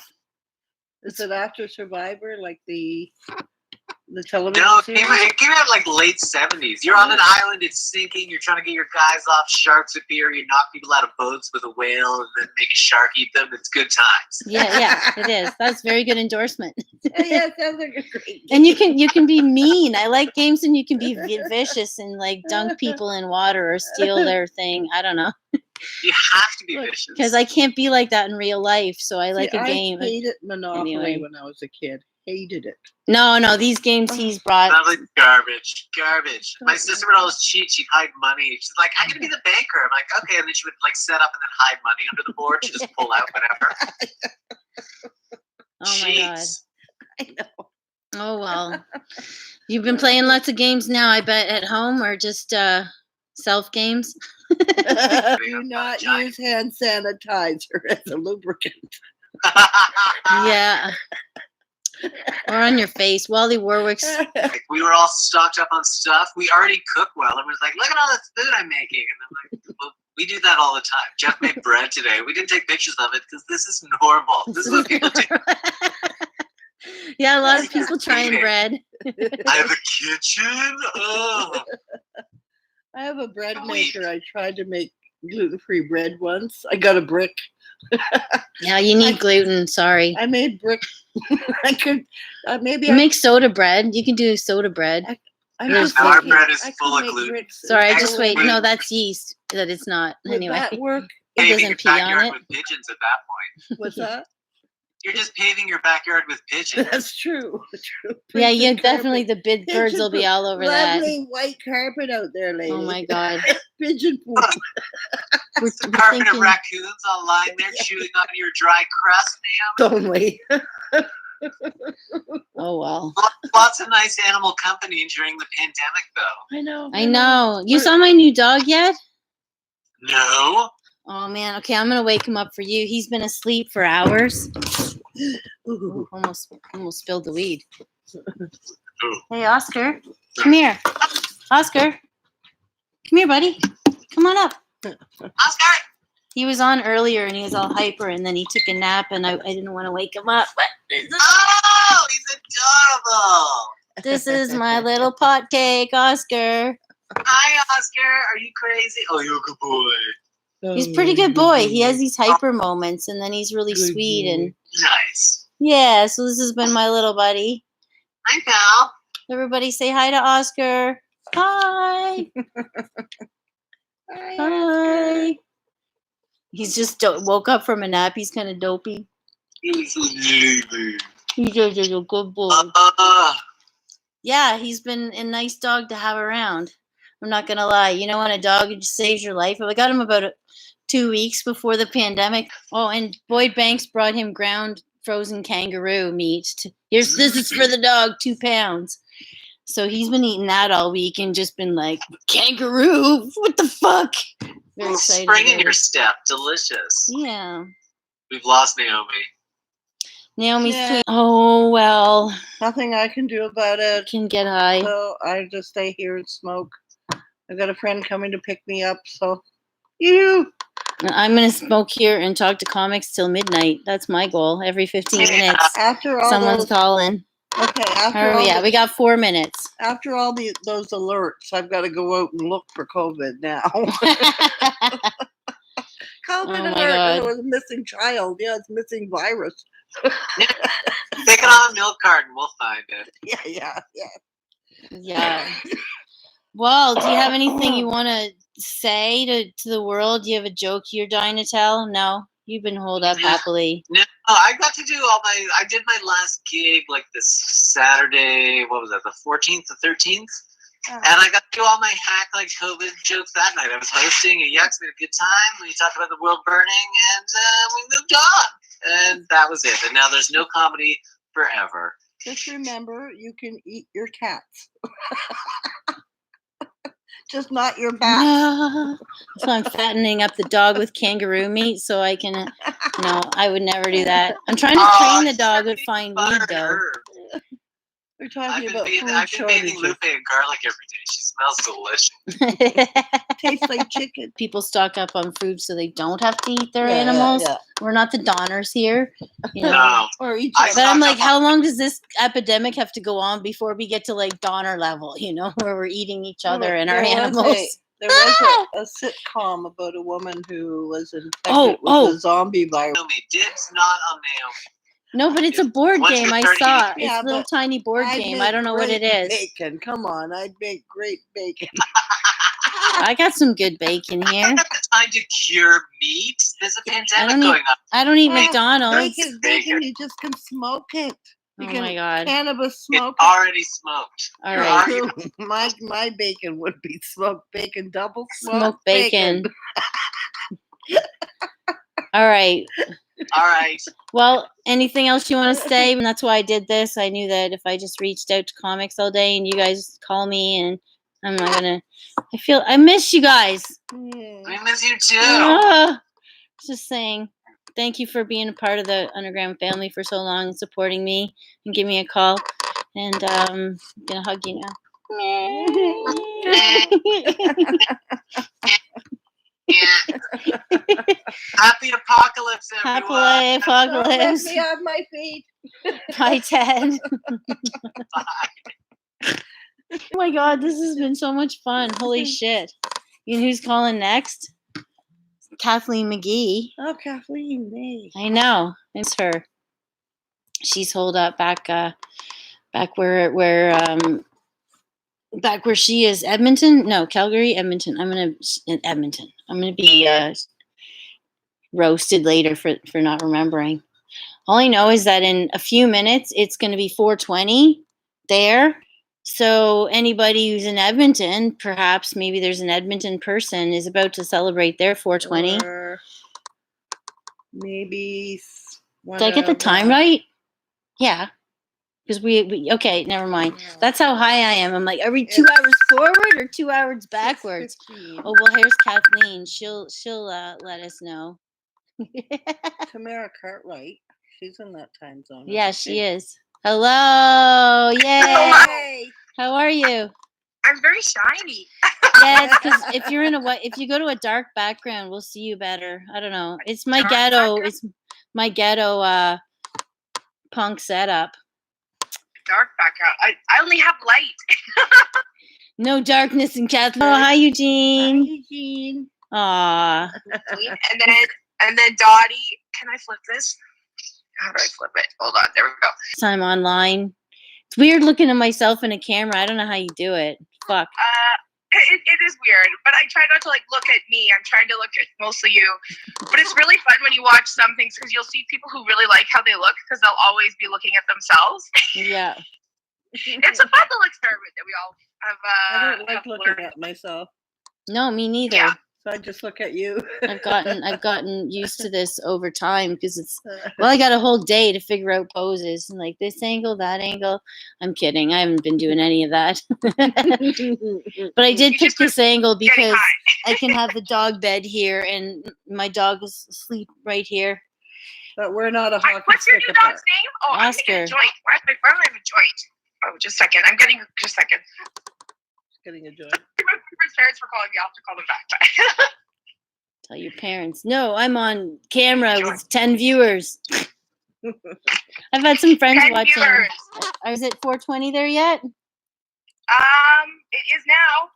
Is it after Survivor, like the television No, it series? came out like late 70s. You're on an island, it's sinking, you're trying to get your guys off, sharks appear, you knock people out of boats with a whale and then make a shark eat them. It's good times. Yeah, it is. That's very good endorsement. Yeah, it sounds like a great game. And you can be mean. I like games and you can be vicious and like dunk people in water or steal their thing. I don't know. You have to be vicious. Because I can't be like that in real life. So I like a game. I hated Monopoly Anyway. when I was a kid. Hated it. No, these games he's brought. Not like garbage. My sister would always cheat. She'd hide money. She's like, I'm going to be the banker. I'm like, okay. And then she would like set up and then hide money under the board. She'd just pull out whatever. Oh my God. I know. Oh well. You've been playing lots of games now, I bet, at home or just self games? Do not use hand sanitizer as a lubricant. Yeah. Or on your face. Wally Warwick's. Like, we were all stocked up on stuff. We already cook well. Everyone's like, look at all this food I'm making. And I'm like, well, we do that all the time. Jeff made bread today. We didn't take pictures of it because this is normal. This is what people do. Yeah, a lot of people trying bread. I have a kitchen. Oh. I have a bread maker. I tried to make gluten-free bread once. I got a brick. Yeah, you need gluten. Sorry. I made brick. I could make soda bread. You can do soda bread. Our bread is full of gluten. Sorry, I just wait. No, that's yeast. That it's not. Would Anyway, that work? It Paving doesn't your pee on backyard it. with pigeons at that point. What's that? You're just paving your backyard with pigeons. That's true. Yeah, Pigeon definitely carpet. the birds will be all over that. Lovely white carpet out there, lady. Oh my God. Pigeon poop. We're Carpet of thinking- raccoons all lying there chewing on your dry crust, ma'am. Only. Oh well. Lots of nice animal company during the pandemic, though. I know. I know. You saw my new dog yet? No. Oh man. Okay, I'm gonna wake him up for you. He's been asleep for hours. Ooh, almost spilled the weed. Hey, Oscar, come here. Oscar, come here, buddy. Come on up. Oscar. He was on earlier and he was all hyper, and then he took a nap, and I didn't want to wake him up. But Oh, he's adorable. this is my little pot cake, Oscar. Hi, Oscar. Are you crazy? Oh, you're a good boy. He's a pretty good boy. He has these hyper moments, and then he's really sweet and Nice. yeah. So this has been my little buddy. Hi, pal. Everybody say hi to Oscar. Hi. Hi. He's just woke up from a nap. He's kind of dopey. He's sleepy. He's just a good boy. Yeah, he's been a nice dog to have around. I'm not going to lie. You know, when a dog just saves your life. I got him about 2 weeks before the pandemic. Oh, and Boyd Banks brought him ground frozen kangaroo meat. This is for the dog, 2 pounds. So he's been eating that all week and just been like, kangaroo? What the fuck? Very excited. Spring in about your it. step. Delicious. Yeah. We've lost Naomi. Naomi's Yeah. tweet. Oh, well. Nothing I can do about it. Can get high. So I just stay here and smoke. I got a friend coming to pick me up, so you. I'm going to smoke here and talk to comics till midnight. That's my goal. Every 15 minutes. After all Someone's those, calling. okay. After Oh, all yeah, we got 4 minutes. After all those alerts, I've got to go out and look for COVID now. COVID Oh my alert! God. It was a missing child. Yeah, it's missing virus. Take it on a milk carton. We'll find it. Yeah. Well, do you have anything you want to say to the world? Do you have a joke you're dying to tell? No? You've been holed up happily. No, I got to do I did my last gig like this Saturday, what was that, the 14th, the 13th? And I got to do all my hack like COVID jokes that night. I was hosting, and yes, we had a good time. We talked about the world burning, and we moved on. And that was it. And now there's no comedy forever. Just remember, you can eat your cats. Just not your back. No. So I'm fattening up the dog with kangaroo meat so I can. No, I would never do that. I'm trying to train the dog with fine weed, though. We're talking about food I've been bathing shortages. Lupe in garlic every day. She smells delicious. Tastes like chicken. People stock up on food so they don't have to eat their animals. Yeah. We're not the Donners here. You know? No. Or each But I'm like, how long does this epidemic have to go on before we get to like Donner level, where we're eating each other and our animals? There was a sitcom about a woman who was infected with a zombie virus. Dibs not on Naomi. No, but it's a board Once game. you're I 30, saw. yeah, It's a little but tiny board I'd game. make I don't know what it great is. Bacon. Come on, I'd make great bacon. I got some good bacon here. I don't have the time to cure meat. There's a pandemic going on. I don't eat McDonald's. Bacon, you just can smoke it. You Oh can my God. cannabis smoke. It's already smoked. All You're right. already- My bacon would be smoked bacon, double Smoked bacon. All right. All right. Well, anything else you want to say? And that's why I did this. I knew that if I just reached out to comics all day and you guys call me and I'm not gonna. I miss you guys. We miss you too. Just saying. Thank you for being a part of the Underground family for so long and supporting me and give me a call. And I'm gonna hug you now. Happy apocalypse, everyone. Happy apocalypse. Let me on my feet. Bye, Ted. Oh my God, this has been so much fun. Holy shit. You know who's calling next? Kathleen McGee. Oh, Kathleen, me. I know. It's her. She's holed up back where she is. Edmonton? No, Calgary, Edmonton. In Edmonton. I'm gonna be roasted later for not remembering. All I know is that in a few minutes it's gonna be 420 there. So anybody who's in Edmonton, perhaps maybe there's an Edmonton person, is about to celebrate their 420. Or maybe. Did I get the time right? Yeah. Because we okay, never mind. That's how high I am. I'm like, are we 2 hours forward or 2 hours backwards? Oh well, here's Kathleen. She'll let us know. Tamara Cartwright. She's in that time zone. Yeah, she is. Hello. Yay. Hey. How are you? I'm very shiny. Yeah, it's because if you go to a dark background, we'll see you better. I don't know. It's my ghetto. It's my ghetto punk setup. Dark background. I only have light. No darkness in Kathleen. Oh, hi, Eugene. Hi, Eugene. Aw. and then Dottie. Can I flip this? How do I flip it? Hold on. There we go. I'm online. It's weird looking at myself in a camera. I don't know how you do it. Fuck. It is weird, but I try not to look at me. I'm trying to look at mostly you. But it's really fun when you watch some things because you'll see people who really like how they look because they'll always be looking at themselves. Yeah. It's a fun little experiment that we all have. I don't like looking at myself. No, me neither. Yeah. So I just look at you. I've gotten used to this over time because I got a whole day to figure out poses and like this angle, that angle. I'm kidding. I haven't been doing any of that. But I did pick this angle because I can have the dog bed here and my dog is asleep right here. But we're not a hockey What's your new stick dog's apart. name? Oh, I'm Oscar. getting a joint. Why do I have a joint? Oh, just a second. I'm getting just a second. Getting a joint. His parents were calling me. I'll have to call them back. Tell your parents. No, I'm on camera with 10 viewers. I've had some friends 10 watching. viewers. Is it 420 there yet? It is now.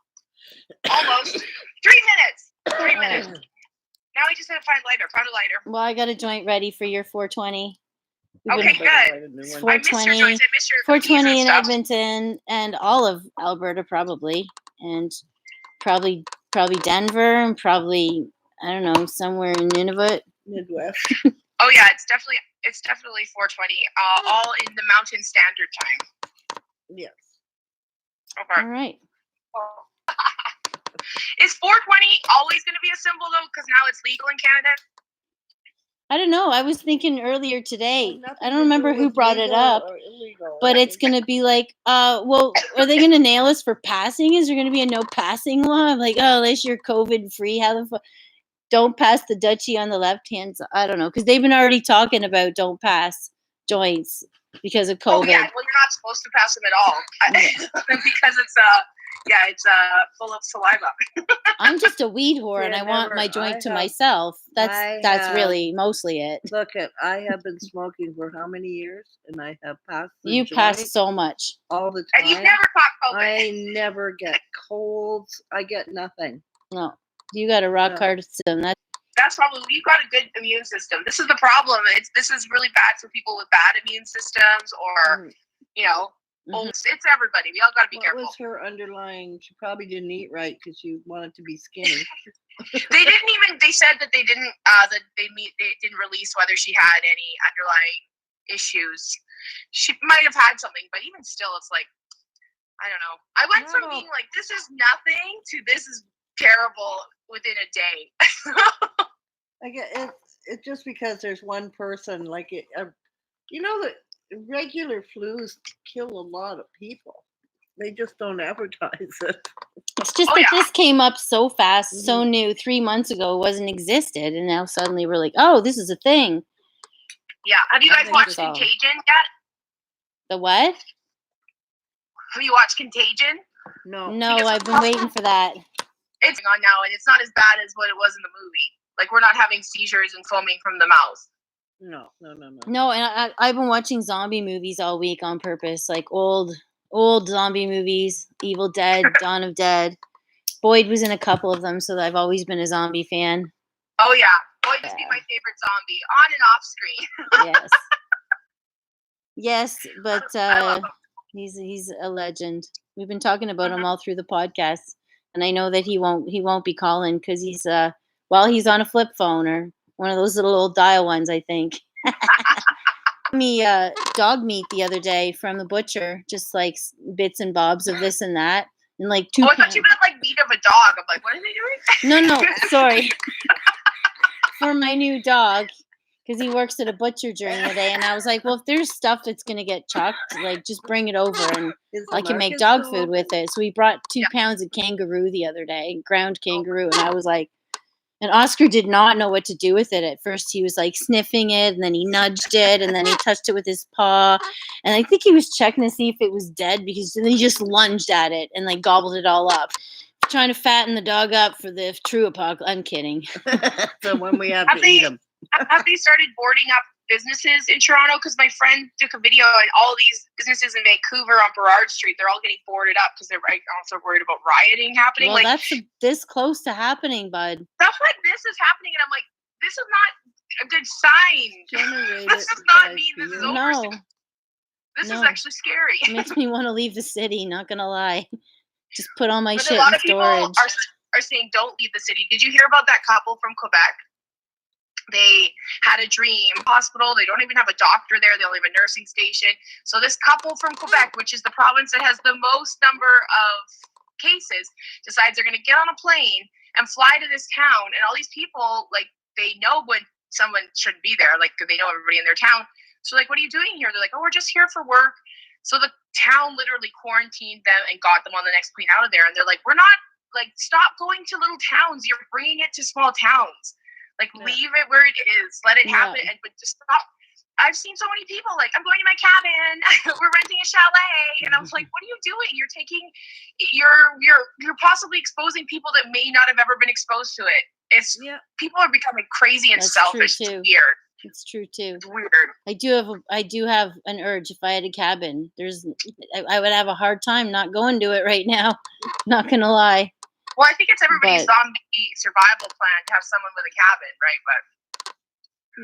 Almost. 3 minutes. 3 minutes. Now I just had to find a lighter. Found a lighter. Well, I got a joint ready for your 420. Okay, good. It's I missed your 420, joints. I missed your 420 in stuff. Edmonton and all of Alberta probably, and probably Denver, and probably, I don't know, somewhere in Nunavut. Midwest. Oh yeah, it's definitely 420. All in the Mountain Standard Time. Yes. Okay. All right. Is 420 always going to be a symbol though? Because now it's legal in Canada. I don't know. I was thinking earlier today. I don't remember who brought it up, but it's going to be like, well, are they going to nail us for passing? Is there going to be a no passing law? I'm like, oh, unless you're COVID free, how the fuck? Don't pass the duchy on the left hand side. I don't know, because they've been already talking about don't pass joints because of COVID. Oh yeah, well you're not supposed to pass them at all because it's full of saliva. I'm just a weed whore, and I want my joint to myself. That's really mostly it. Look, I have been smoking for how many years, and I have passed. You pass so much all the time, and you've never caught COVID. I never get colds. I get nothing. No, you got a rock hard system. That's probably you've got a good immune system. This is the problem. This is really bad for people with bad immune systems, or it's everybody. We all got to be careful. What was her underlying? She probably didn't eat right because she wanted to be skinny. They didn't even. They said that they didn't. They didn't release whether she had any underlying issues. She might have had something, but even still, it's like I don't know. I went from being like this is nothing to this is terrible within a day. I get it just because there's one person like it. The regular flus kill a lot of people. They just don't advertise it. It's just that this came up so fast, so new. 3 months ago, it wasn't existed, and now suddenly we're like, oh, this is a thing. Yeah. Have you guys watched Contagion yet? The what? Have you watched Contagion? No. No, I've been waiting for that. It's on now, and it's not as bad as what it was in the movie. Like, we're not having seizures and foaming from the mouth. No. No, and I've been watching zombie movies all week on purpose, like old zombie movies, Evil Dead, Dawn of Dead. Boyd was in a couple of them, so I've always been a zombie fan. Oh yeah, Boyd used to be my favorite zombie, on and off screen. Yes, but he's a legend. We've been talking about him all through the podcast, and I know that he won't be calling because he's he's on a flip phone or one of those little old dial ones, I think. Me dog meat the other day from the butcher, just like bits and bobs of this and that, and like 2 I thought you meant like meat of a dog. I'm like, what are they doing? No, sorry. For my new dog, because he works at a butcher during the day, and I was like, well, if there's stuff that's gonna get chucked, like just bring it over, and I can make dog food with it. So we brought 2 pounds of kangaroo the other day, ground kangaroo, and I was like. And Oscar did not know what to do with it. At first, he was like sniffing it, and then he nudged it, and then he touched it with his paw. And I think he was checking to see if it was dead because then he just lunged at it and like gobbled it all up. Trying to fatten the dog up for the true apocalypse. I'm kidding. So when we have to eat them. Have they started boarding up businesses in Toronto? Because my friend took a video, and all these businesses in Vancouver on Burrard Street, they're all getting boarded up because they're also worried about rioting happening. Well, like that's this close to happening, bud. Stuff like this is happening, and I'm like, this is not a good sign. This does not mean this is over. No. This is actually scary. It makes me want to leave the city, not gonna lie. Just put all my shit a lot in of people storage. are saying don't leave the city. Did you hear about that couple from Quebec? They had a dream hospital. They don't even have a doctor there. They only have a nursing station. So this couple from Quebec, which is the province that has the most number of cases, decides they're going to get on a plane and fly to this town. And all these people, like, they know when someone shouldn't be there. Like, they know everybody in their town. So, like, what are you doing here? They're like, oh, we're just here for work. So the town literally quarantined them and got them on the next plane out of there. And they're like, we're not, like, stop going to little towns. You're bringing it to small towns. Like, leave it where it is. Let it happen. And but just stop. I've seen so many people like, I'm going to my cabin. We're renting a chalet. And I was like, what are you doing? You're taking, you're possibly exposing people that may not have ever been exposed to it. It's people are becoming crazy and selfish. It's weird. It's true too. It's weird. I do have an urge. If I had a cabin, I would have a hard time not going to it right now. Not gonna lie. Well, I think it's everybody's zombie survival plan to have someone with a cabin, right? But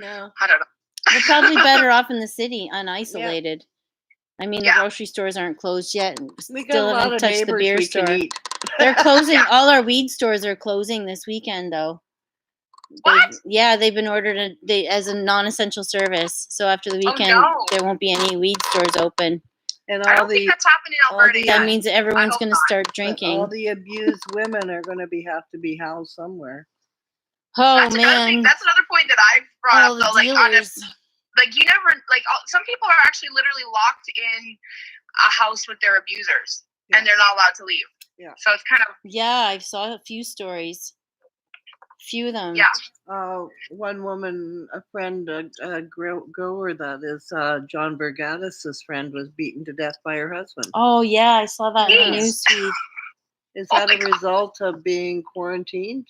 no, I don't know. We're probably better off in the city, unisolated. I mean, the grocery stores aren't closed yet. We got Still a lot haven't of touched the neighbors beer we can store. eat. They're closing. All our weed stores are closing this weekend, though. What? They've been ordered as a non-essential service. So after the weekend, there won't be any weed stores open. And I don't think that's happening in Alberta yet. That means everyone's going to start drinking. All the abused women are going to have to be housed somewhere. Oh That's another thing. man! That's another point that I've brought All up. the Though, dealers. Like you never some people are actually literally locked in a house with their abusers, and they're not allowed to leave. Yeah. So it's kind of I saw a few stories. Few of them. Yeah. One woman, a friend, a grower that is John Bergatis' friend, was beaten to death by her husband. Oh yeah, I saw that in the news feed. Is that a result of being quarantined?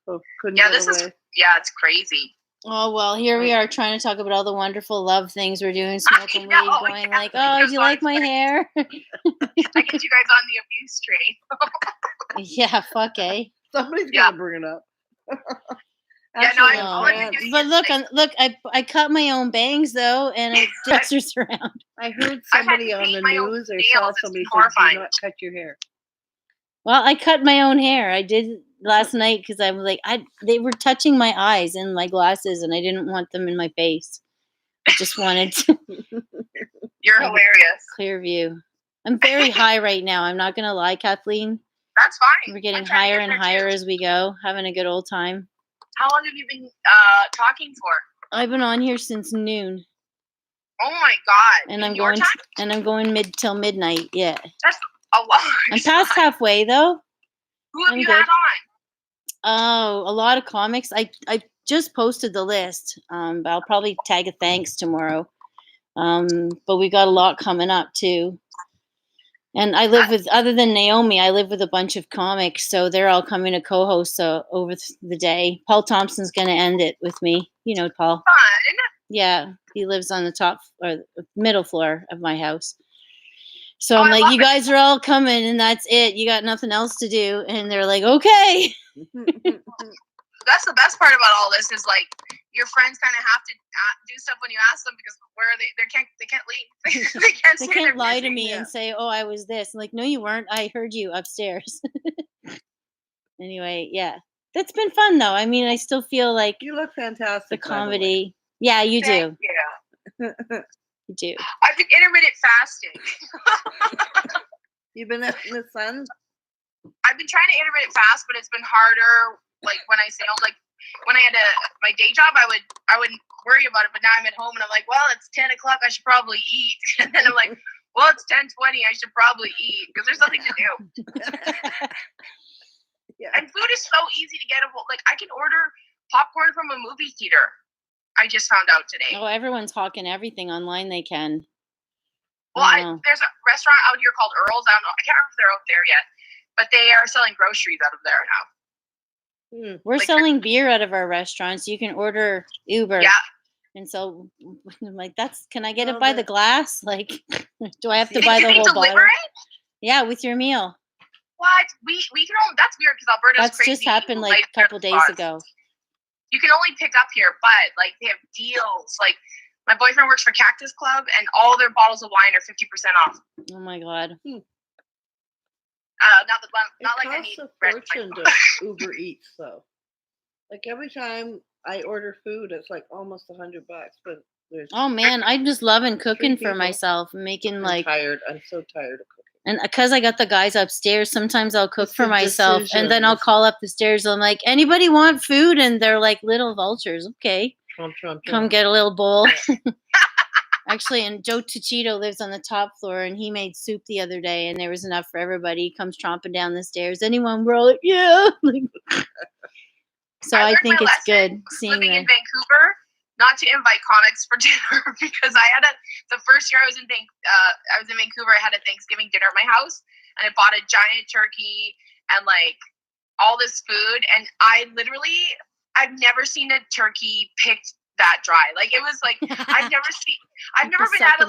So couldn't yeah, get this away? is it's crazy. Oh well, here we are trying to talk about all the wonderful love things we're doing, smoking weed, going like, "Oh, do you like my hair?" I get you guys on the abuse train. Yeah, fuck, eh? Somebody's gotta bring it up. But I cut my own bangs though, and I dressers around. I heard somebody on the news or saw somebody say, "Do not cut your hair." Well, I cut my own hair. I did last night because I was like, they were touching my eyes and my glasses, and I didn't want them in my face. I just wanted to. You're hilarious. Clear view. I'm very high right now. I'm not gonna lie, Kathleen. That's fine. We're getting higher and higher as we go, having a good old time. How long have you been talking for? I've been on here since noon. Oh my god! And I'm going till midnight. Yeah. That's a lot. I'm past halfway though. Who have you had on? Oh, a lot of comics. I just posted the list. But I'll probably tag a thanks tomorrow. But we got a lot coming up too. And I live with, other than Naomi, I live with a bunch of comics, so they're all coming to co-host over the day. Paul Thompson's going to end it with me. You know Paul. Fun. Yeah, he lives on the top or middle floor of my house. So I'm like, you guys are all coming, and that's it. You got nothing else to do, and they're like, okay. That's the best part about all this is like your friends kind of have to do stuff when you ask them because where are they? They can't leave. They can't lie to me and say, "Oh, I was this." I'm like, no, you weren't. I heard you upstairs. Anyway, yeah, that's been fun though. I mean, I still feel like you look fantastic. The comedy, yeah, you do. Yeah, you do. I've been intermittent fasting. You've been in the sun. I've been trying to intermittent fast, but it's been harder. Like when I sailed, like when I had my day job, I wouldn't worry about it. But now I'm at home and I'm like, well, it's 10 o'clock. I should probably eat. And then I'm like, well, it's 10:20. I should probably eat because there's nothing to do. Yeah. And food is so easy to get. Like I can order popcorn from a movie theater. I just found out today. Oh, everyone's hawking everything online they can. Well, there's a restaurant out here called Earl's. I don't know. I can't remember if they're out there yet, but they are selling groceries out of there now. We're selling beer out of our restaurants. You can order Uber. Yeah. And so I'm like, can I get it by the glass? Like, do I have to buy the whole bottle? Deliver it? Yeah, with your meal. What? We can only, that's weird because Alberta's That's crazy. Just happened like a couple days ago. You can only pick up here, but like they have deals. Like my boyfriend works for Cactus Club and all their bottles of wine are 50% off. Oh my God. Not like I need a fortune to Uber Eats though. Like every time I order food, it's like almost $100. But there's oh man, I'm just loving cooking for myself, making I'm tired. I'm so tired of cooking. And because I got the guys upstairs, sometimes I'll cook for myself, and then I'll call up the stairs. I'm like, anybody want food? And they're like little vultures. Okay, come get a little bowl. Actually, and Joe Tuchito lives on the top floor, and he made soup the other day, and there was enough for everybody. He comes tromping down the stairs. Anyone? We're all like, yeah. So I think it's good seeing living in Vancouver, not to invite comics for dinner because the first year I was in Vancouver, I had a Thanksgiving dinner at my house, and I bought a giant turkey and like all this food, and I've never seen a turkey picked that dry. Like it was like I've never been at a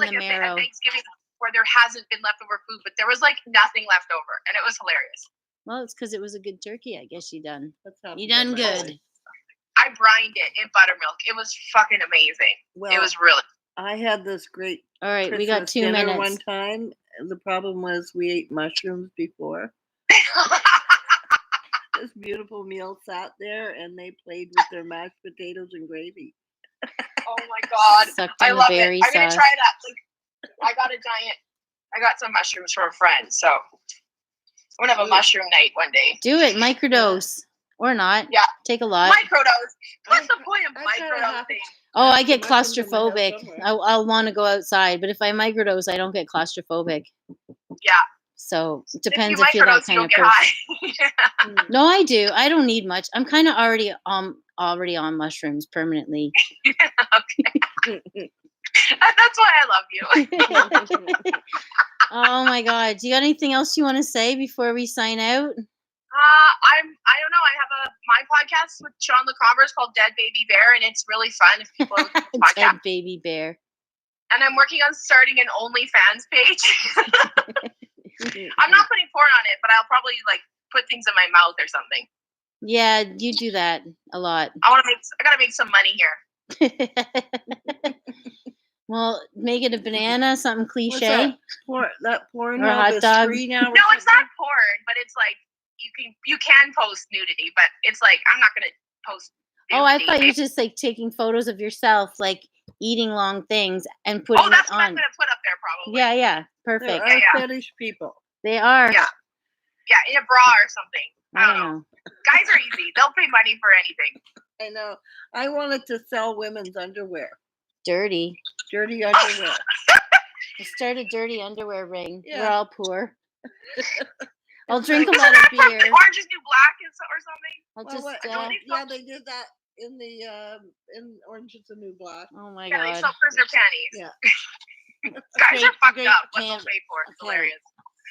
Thanksgiving where there hasn't been leftover food, but there was like nothing left over, and it was hilarious. Well, it's because it was a good turkey. I guess you done good. I brined it in buttermilk. It was fucking amazing. Well, it was really. I had this great All right, we got Christmas 2 dinner minutes. one time. The problem was we ate mushrooms before. This beautiful meal sat there, and they played with their mashed potatoes and gravy. Oh my god, Sucked I in the love it. berry I'm gonna sauce. try that. Like, I got some mushrooms from a friend, so I'm gonna have a mushroom night one day. Do it, microdose or not. Yeah, take a lot. microdose. What's the point of microdosing? Oh, I get claustrophobic. I'll want to go outside, but if I microdose, I don't get claustrophobic. Yeah. So it If depends you if you're that microdose, kind you'll of get person. high. No, I do. I don't need much. I'm kind of already on mushrooms permanently. That's why I love you. Oh my god. Do you got anything else you want to say before we sign out? I don't know. I have my podcast with Sean LeCommerce called Dead Baby Bear, and it's really fun if people are looking for podcasts. Dead Baby Bear. And I'm working on starting an OnlyFans page. I'm not putting porn on it, but I'll probably like put things in my mouth or something. Yeah, you do that a lot. I gotta make some money here. Well, make it a banana, something cliche. That porn or a hot dog. free now. No, it's not porn, but it's like you can post nudity, but it's like I'm not gonna post nudity. Oh, I thought you were just like taking photos of yourself, like eating long things and putting it that's on. what I'm gonna put up there probably. Yeah, perfect. They're fetish people. They are. Yeah, in a bra or something. I don't know. Guys are easy. They'll pay money for anything. I know. I wanted to sell women's underwear. Dirty underwear. Start a dirty underwear ring. Yeah. We're all poor. I'll drink a lot of beer. Orange is New Black or something. I'll just they did that in the in Orange is the New Black. Oh my They god. sell their panties. Yeah. Guys are fucked up. What they'll pay for it. It's hilarious.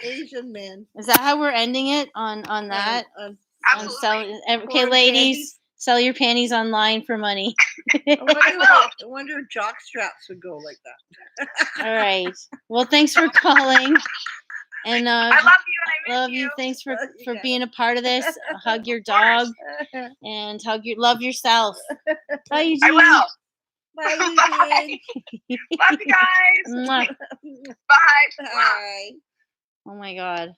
Asian men. Is that how we're ending it on that? Absolutely. Okay, ladies, sell your panties online for money. I wonder if jock straps would go like that. All right. Well, thanks for calling. And I love you and I miss love you. Thanks for being a part of this. Hug your dog and love yourself. Bye, Eugene. I will. Bye, Bye. Love you guys. Mwah. Bye. Bye. Oh my god.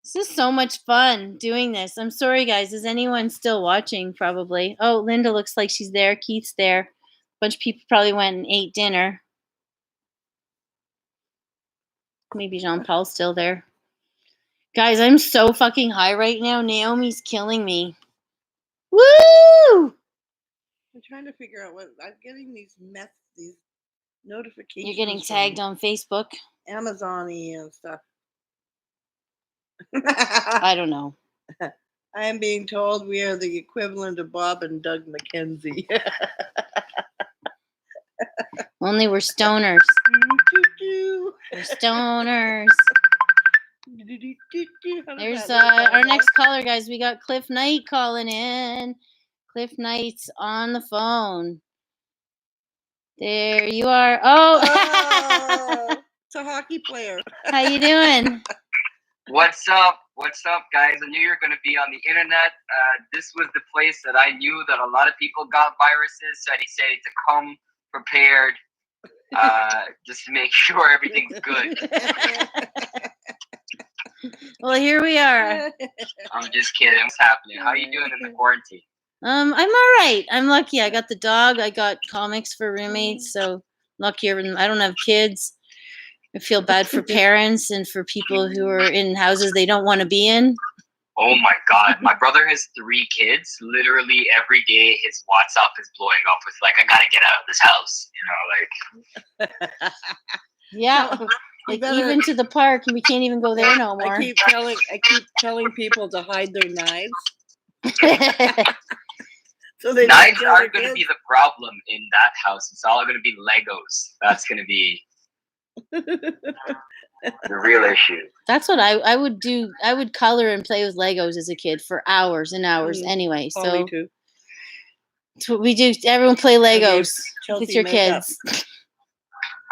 This is so much fun doing this. I'm sorry, guys. Is anyone still watching? Probably. Oh, Linda looks like she's there. Keith's there. A bunch of people probably went and ate dinner. Maybe Jean-Paul's still there. Guys, I'm so fucking high right now. Naomi's killing me. Woo! I'm trying to figure out what I'm getting these notifications. You're getting tagged on Facebook. Amazon-y and stuff. I don't know. I am being told we are the equivalent of Bob and Doug McKenzie. Only we're stoners. We're stoners. There's our next caller, guys. We got Cliff Knight calling in. Cliff Knight's on the phone. There you are. Oh, it's a hockey player. How you doing? What's up? What's up, guys? I knew you were going to be on the internet. This was the place that I knew that a lot of people got viruses, so I decided to come prepared just to make sure everything's good. Well, here we are. I'm just kidding. What's happening? How you doing in the quarantine? I'm all right. I'm lucky. I got the dog. I got comics for roommates, so lucky. I don't have kids. I feel bad for parents and for people who are in houses they don't want to be in. Oh my God. My brother has 3 kids. Literally every day his WhatsApp is blowing up with like, I gotta get out of this house. You know, like. Yeah. Like even to the park, and we can't even go there no more. I keep telling people to hide their knives. So knives aren't going to be the problem in that house. It's all going to be Legos. That's going to be the real issue. That's what I would do. I would color and play with Legos as a kid for hours and hours anyway. So that's what we do. Everyone play Legos with your kids.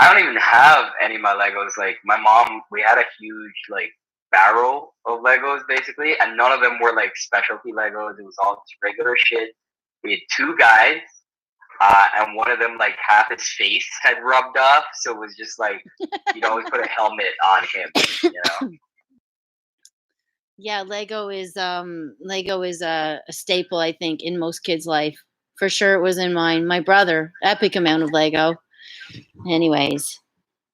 I don't even have any of my Legos. Like my mom, we had a huge like barrel of Legos basically, and none of them were like specialty Legos. It was all just regular shit. We had 2 guys, and one of them like half his face had rubbed off, so it was just like you'd always put a helmet on him, you know. Yeah, Lego is a staple, I think, in most kids' life. For sure, it was in mine. My brother, epic amount of Lego. Anyways,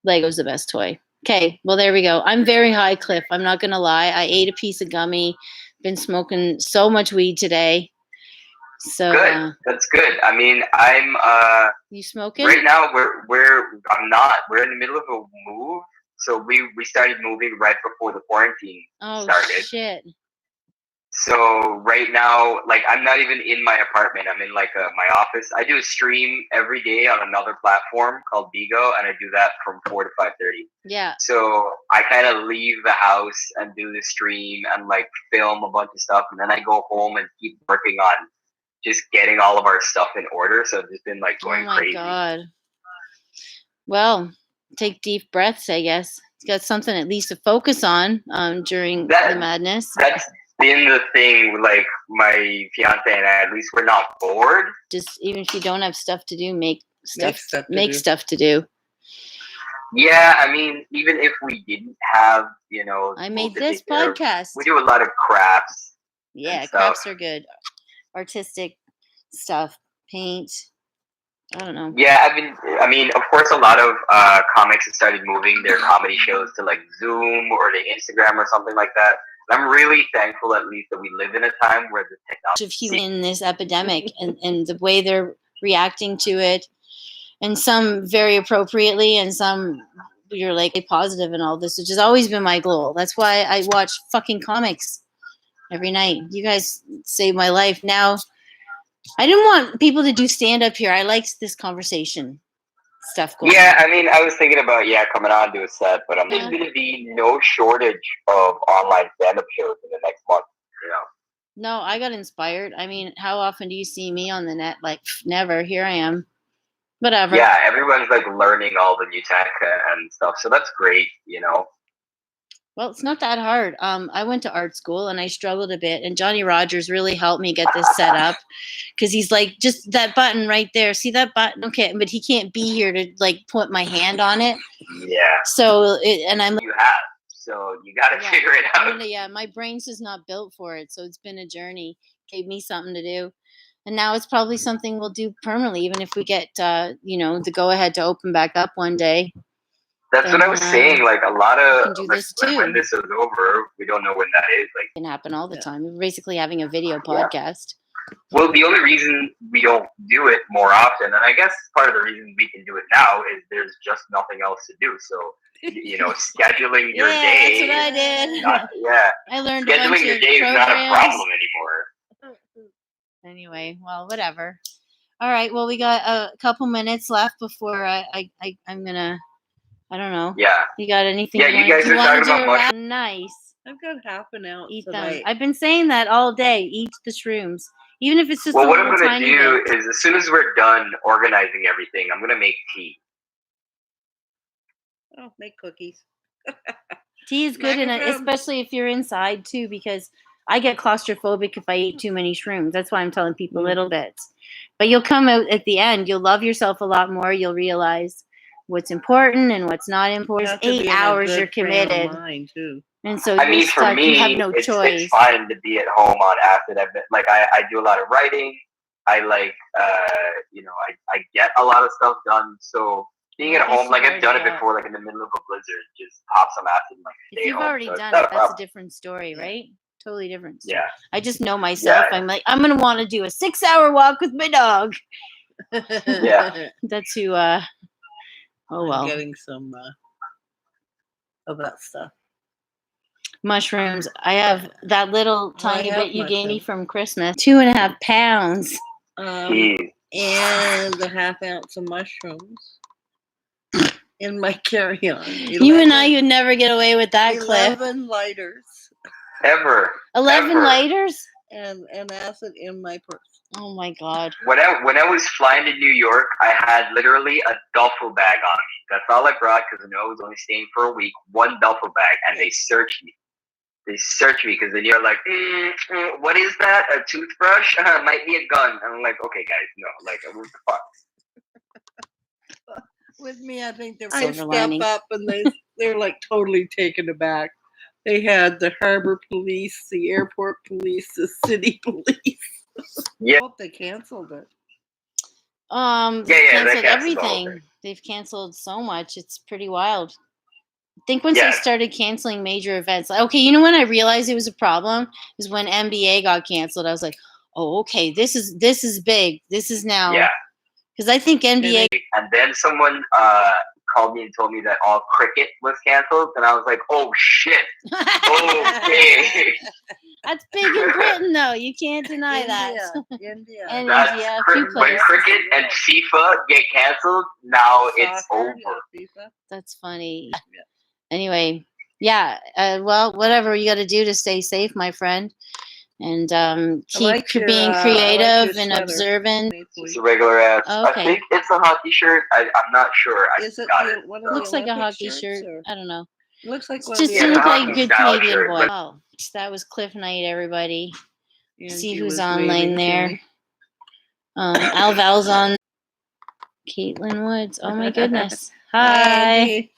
Lego's the best toy. Okay, well, there we go. I'm very high, Cliff. I'm not going to lie. I ate a piece of gummy. Been smoking so much weed today. So good. That's good. I mean, I'm you smoking? Right now I'm not. We're in the middle of a move. So we started moving right before the quarantine started. Shit. So right now, like, I'm not even in my apartment. I'm in like my office. I do a stream every day on another platform called Bigo, and I do that from 4 to 5:30. Yeah. So I kind of leave the house and do the stream and like film a bunch of stuff, and then I go home and keep working on just getting all of our stuff in order. So it's just been like going crazy. Oh my God. Well, take deep breaths, I guess. It's got something at least to focus on during the madness. That's been the thing, like my fiance and I, at least we're not bored. Just even if you don't have stuff to do, make stuff to do. Yeah, I mean, even if we didn't have, you know, I made this podcast. We do a lot of crafts. Yeah, crafts are good. Artistic stuff, paint. I don't know. Yeah, I mean, of course, a lot of comics have started moving their comedy shows to like Zoom or to Instagram or something like that. And I'm really thankful, at least, that we live in a time where the technology in this epidemic and the way they're reacting to it, and some very appropriately, and some you're like positive and all this, which has always been my goal. That's why I watch fucking comics every night. You guys saved my life. Now, I didn't want people to do stand up here. I liked this conversation stuff going on. I mean, I was thinking about coming on to a set, but there's going to be no shortage of online stand up shows in the next month. You know. No, I got inspired. I mean, how often do you see me on the net? Like, never. Here I am. Whatever. Yeah, everyone's like learning all the new tech and stuff, so that's great. You know. Well, it's not that hard. I went to art school and I struggled a bit, and Johnny Rogers really helped me get this set up because he's like, just that button right there. See that button? Okay, but he can't be here to like put my hand on it. Yeah. So, and I'm you have, so you got to figure it out. My brain's just not built for it. So it's been a journey. Gave me something to do, and now it's probably something we'll do permanently, even if we get the go ahead to open back up one day. That's what I was saying. Like a lot of when this is over, we don't know when that is. Like, it can happen all the time. We're basically having a video podcast. Well, the only reason we don't do it more often, and I guess part of the reason we can do it now, is there's just nothing else to do. So, scheduling your day. That's what I did. I learned scheduling your day is not a problem anymore. Anyway, well, whatever. All right. Well, we got a couple minutes left before I'm gonna. I don't know. Yeah. You got anything? Yeah, you guys are talking about mushrooms. Nice. I've got half an ounce. Eat them. I've been saying that all day. Eat the shrooms, even if it's just. Well, what I'm gonna do is, as soon as we're done organizing everything, I'm gonna make tea. Oh, make cookies. Tea is good, and especially if you're inside too, because I get claustrophobic if I eat too many shrooms. That's why I'm telling people little bits. But you'll come out at the end. You'll love yourself a lot more. You'll realize what's important and what's not important. 8 hours you're committed. And so I mean, for me, you have no choice. It's fine to be at home on acid. I've been I do a lot of writing. I I get a lot of stuff done. So being at home, like I've done it before, like in the middle of a blizzard, just pop some acid and if you've already done it, that's a different story, right? Totally different story. Yeah. I just know myself. Yeah. I'm like, I'm gonna want to do a 6-hour walk with my dog. Yeah. That's who oh well. I'm getting some of that stuff. Mushrooms. I have that little tiny bit you gave me from Christmas. 2.5 pounds. And a half ounce of mushrooms in my carry-on. You and I, you'd never get away with that, Cliff. 11 lighters. Ever. 11 lighters? And acid in my purse. Oh my God. When I was flying to New York, I had literally a duffel bag on me. That's all I brought because I knew I was only staying for a week. One duffel bag, and they searched me. They search me because then you're like, what is that? A toothbrush? Might be a gun. And I'm like, okay, guys, no, like, what the fuck? With me, I think I Silver step lining. up and they're like totally taken aback. They had the harbor police, the airport police, the city police. Yeah. I hope they canceled it. They've they canceled canceled the whole everything. thing. They've canceled so much. It's pretty wild. I think once they started canceling major events, okay, you know when I realized it was a problem is when NBA got canceled. I was like, oh, okay, this is big. This is now. Yeah. Because I think NBA. And then someone called me and told me that all cricket was canceled, and I was like, oh shit. Okay. That's big in Britain, though. You can't deny that. India. And That's India, a few when places. cricket and FIFA get canceled, now it's over. That's funny. Anyway, yeah. Well, whatever you got to do to stay safe, my friend, and keep being creative and observant. It's a regular ass. Okay. I think it's a hockey shirt. I'm not sure. Is it one of the looks like a Olympic hockey shirts, shirt. or? I don't know. It looks like one Just of the look like a hockey good style Canadian shirt, boy. but- Oh, that was Cliff Knight, everybody. See he who's was online waving to there. me. Al Val's on. Caitlin Woods. Oh my goodness. Hi, Hi. Angie.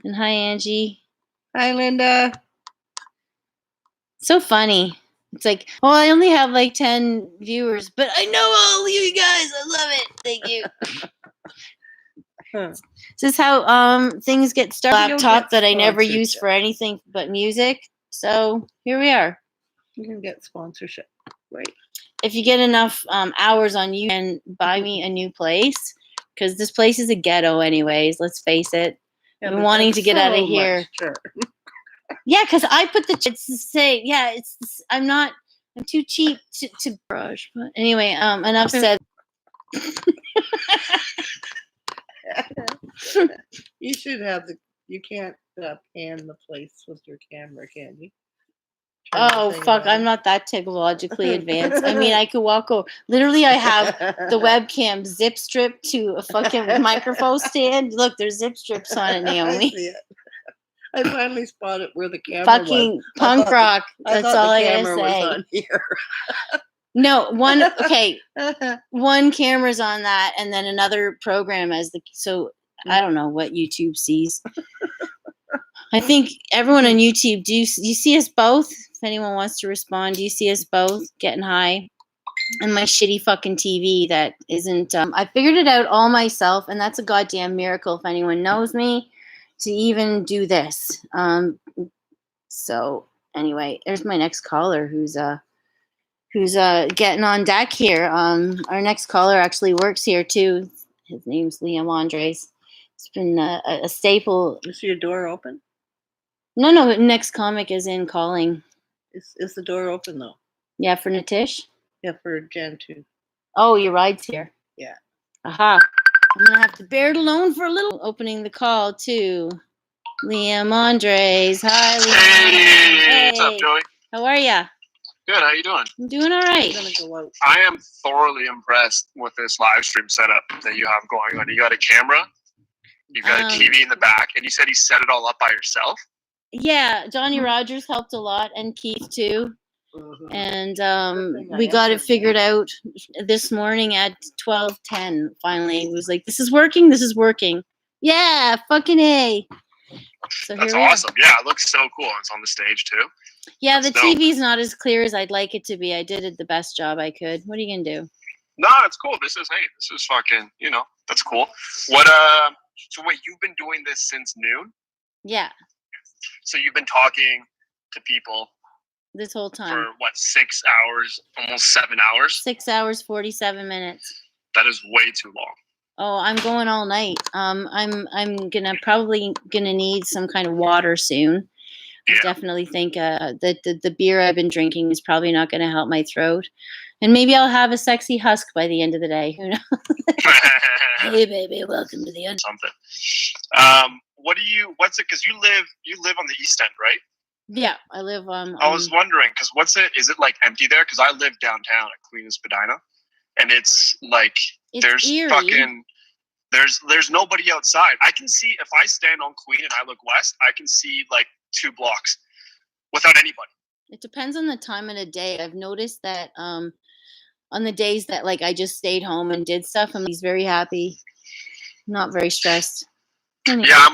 And hi, Angie. Hi, Linda. So funny. It's like, well, I only have like 10 viewers, but I know all of you guys. I love it. Thank you. This is how things get started. Laptop that I never use for anything but music. So here we are. You can get sponsorship. Right. If you get enough hours on you and buy me a new place, because this place is a ghetto anyways, let's face it. I've been wanting to get out of here. Yeah, because I put it's to say, yeah, I'm too cheap to brush. But anyway, enough said. You should have you can't pan the place with your camera, can you? Oh, fuck, I'm not that technologically advanced. I mean, I could walk over. Literally, I have the webcam zip strip to a fucking microphone stand. Look, there's zip strips on it, Naomi. I see it. I finally spotted where the camera fucking was. punk rock. That's all I gotta was say. on here. No, one camera's on that, and then another program so I don't know what YouTube sees. I think everyone on YouTube, do you see us both? If anyone wants to respond, do you see us both getting high? And my shitty fucking TV that isn't. I figured it out all myself, and that's a goddamn miracle if anyone knows me to even do this. So anyway, there's my next caller who's getting on deck here. Our next caller actually works here too. His name's Liam Andres. It's been a staple. Is your door open? No. Next comic is in calling. Is the door open though? Yeah, for Natish. Yeah, for Jen too. Oh, your ride's here. Yeah. Aha. I'm gonna have to bear it alone for a little. Opening the call to Liam Andres. Hi, Liam. Hey, what's up, Joey? How are ya? Good. How you doing? I'm doing all right. I am thoroughly impressed with this live stream setup that you have going on. You got a camera, you got a TV in the back, and you said you set it all up by yourself. Yeah, Johnny Rogers helped a lot, and Keith too. And we got it figured out this morning at 12:10. Finally, it was like, "This is working. This is working." Yeah, fucking A. So That's here we awesome. Yeah, it looks so cool. It's on the stage too. Yeah, That's the dope. TV's not as clear as I'd like it to be. I did it the best job I could. What are you gonna do? No, it's cool. This is fucking, that's cool. What so wait, you've been doing this since noon? Yeah, So you've been talking to people this whole time. for what, 6 hours, almost 7 hours? 6 hours 47 minutes. That is way too long. Oh, I'm going all night. I'm probably gonna need some kind of water soon. I definitely think that the beer I've been drinking is probably not going to help my throat, and maybe I'll have a sexy husk by the end of the day. Who knows? Hey, baby, welcome to the end. Something. What's it? Because you live on the East End, right? Yeah, I live on. I was wondering, because is it like empty there? Because I live downtown at Queen and Spadina, and it's like there's eerie. fucking. There's nobody outside. I can see if I stand on Queen and I look west, I can see like 2 blocks. without anybody. It depends on the time of the day. I've noticed that on the days that like I just stayed home and did stuff, he's very happy, not very stressed. Anyway. Yeah,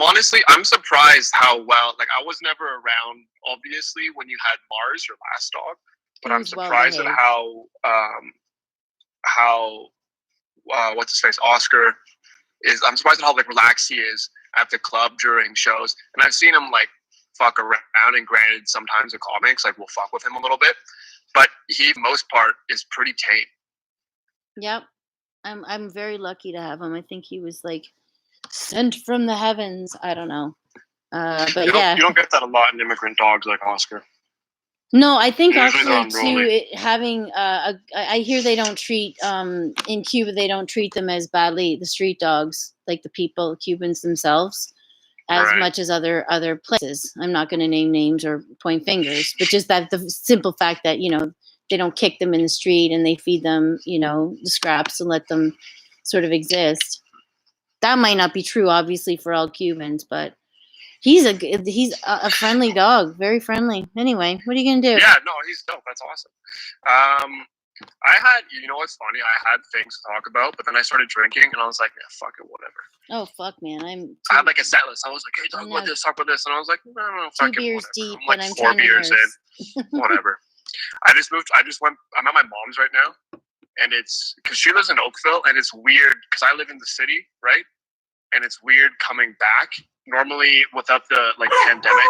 I'm surprised how well, like I was never around, obviously, when you had Mars, your last dog, but I'm surprised at how what's his face, Oscar is. I'm surprised at how like relaxed he is at the club during shows, and I've seen him like fuck around, and granted, sometimes the comics like will fuck with him a little bit, but he, for the most part, is pretty tame. Yep, I'm very lucky to have him. I think he was like sent from the heavens. I don't know, but you don't get that a lot in immigrant dogs like Oscar. No, I think Usually actually too, having I hear they don't treat in Cuba, they don't treat them as badly, the street dogs, like the people, Cubans themselves, as much as other places. I'm not going to name names or point fingers, but just that the simple fact that, you know, they don't kick them in the street and they feed them, you know, the scraps and let them sort of exist. That might not be true, obviously, for all Cubans, but he's a friendly dog, very friendly. Anyway, what are you gonna do? Yeah, no, he's dope. That's awesome. I had, you know what's funny? I had things to talk about, but then I started drinking, and I was like, yeah, fuck it, whatever. Oh fuck, man, I had like a set list. I was like, hey, talk about this, and I was like, no, fuck it, beers whatever. deep, I'm like and I'm 4 trying to beers nurse. in, whatever. I'm at my mom's right now, and it's because she lives in Oakville, and it's weird because I live in the city, right? And it's weird coming back. Normally, without the like pandemic,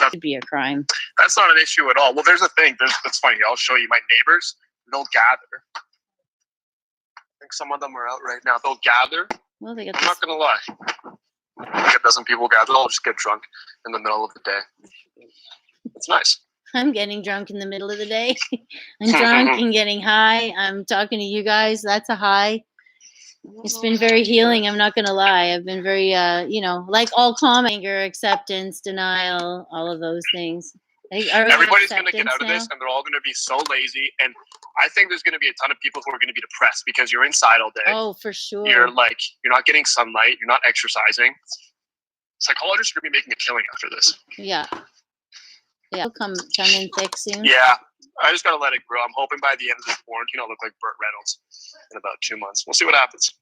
It'd be a crime. That's not an issue at all. Well, there's a thing. That's funny. I'll show you. My neighbors, they'll gather. I think some of them are out right now. They'll gather. Well, they got I'm not gonna lie. Like a dozen people gather. They'll just get drunk in the middle of the day. It's nice. I'm getting drunk in the middle of the day. I'm drunk and getting high. I'm talking to you guys. That's a high. It's been very healing. I'm not going to lie. I've been very, you know, like all calm, anger, acceptance, denial, all of those things. Everybody's going to get out of this, and they're all going to be so lazy. And I think there's going to be a ton of people who are going to be depressed because you're inside all day. Oh, for sure. You're not getting sunlight. You're not exercising. Psychologists are going to be making a killing after this. Yeah. Yeah, it'll come in thick soon. Yeah, I just gotta let it grow. I'm hoping by the end of this quarantine, I'll look like Burt Reynolds in about 2 months. We'll see what happens.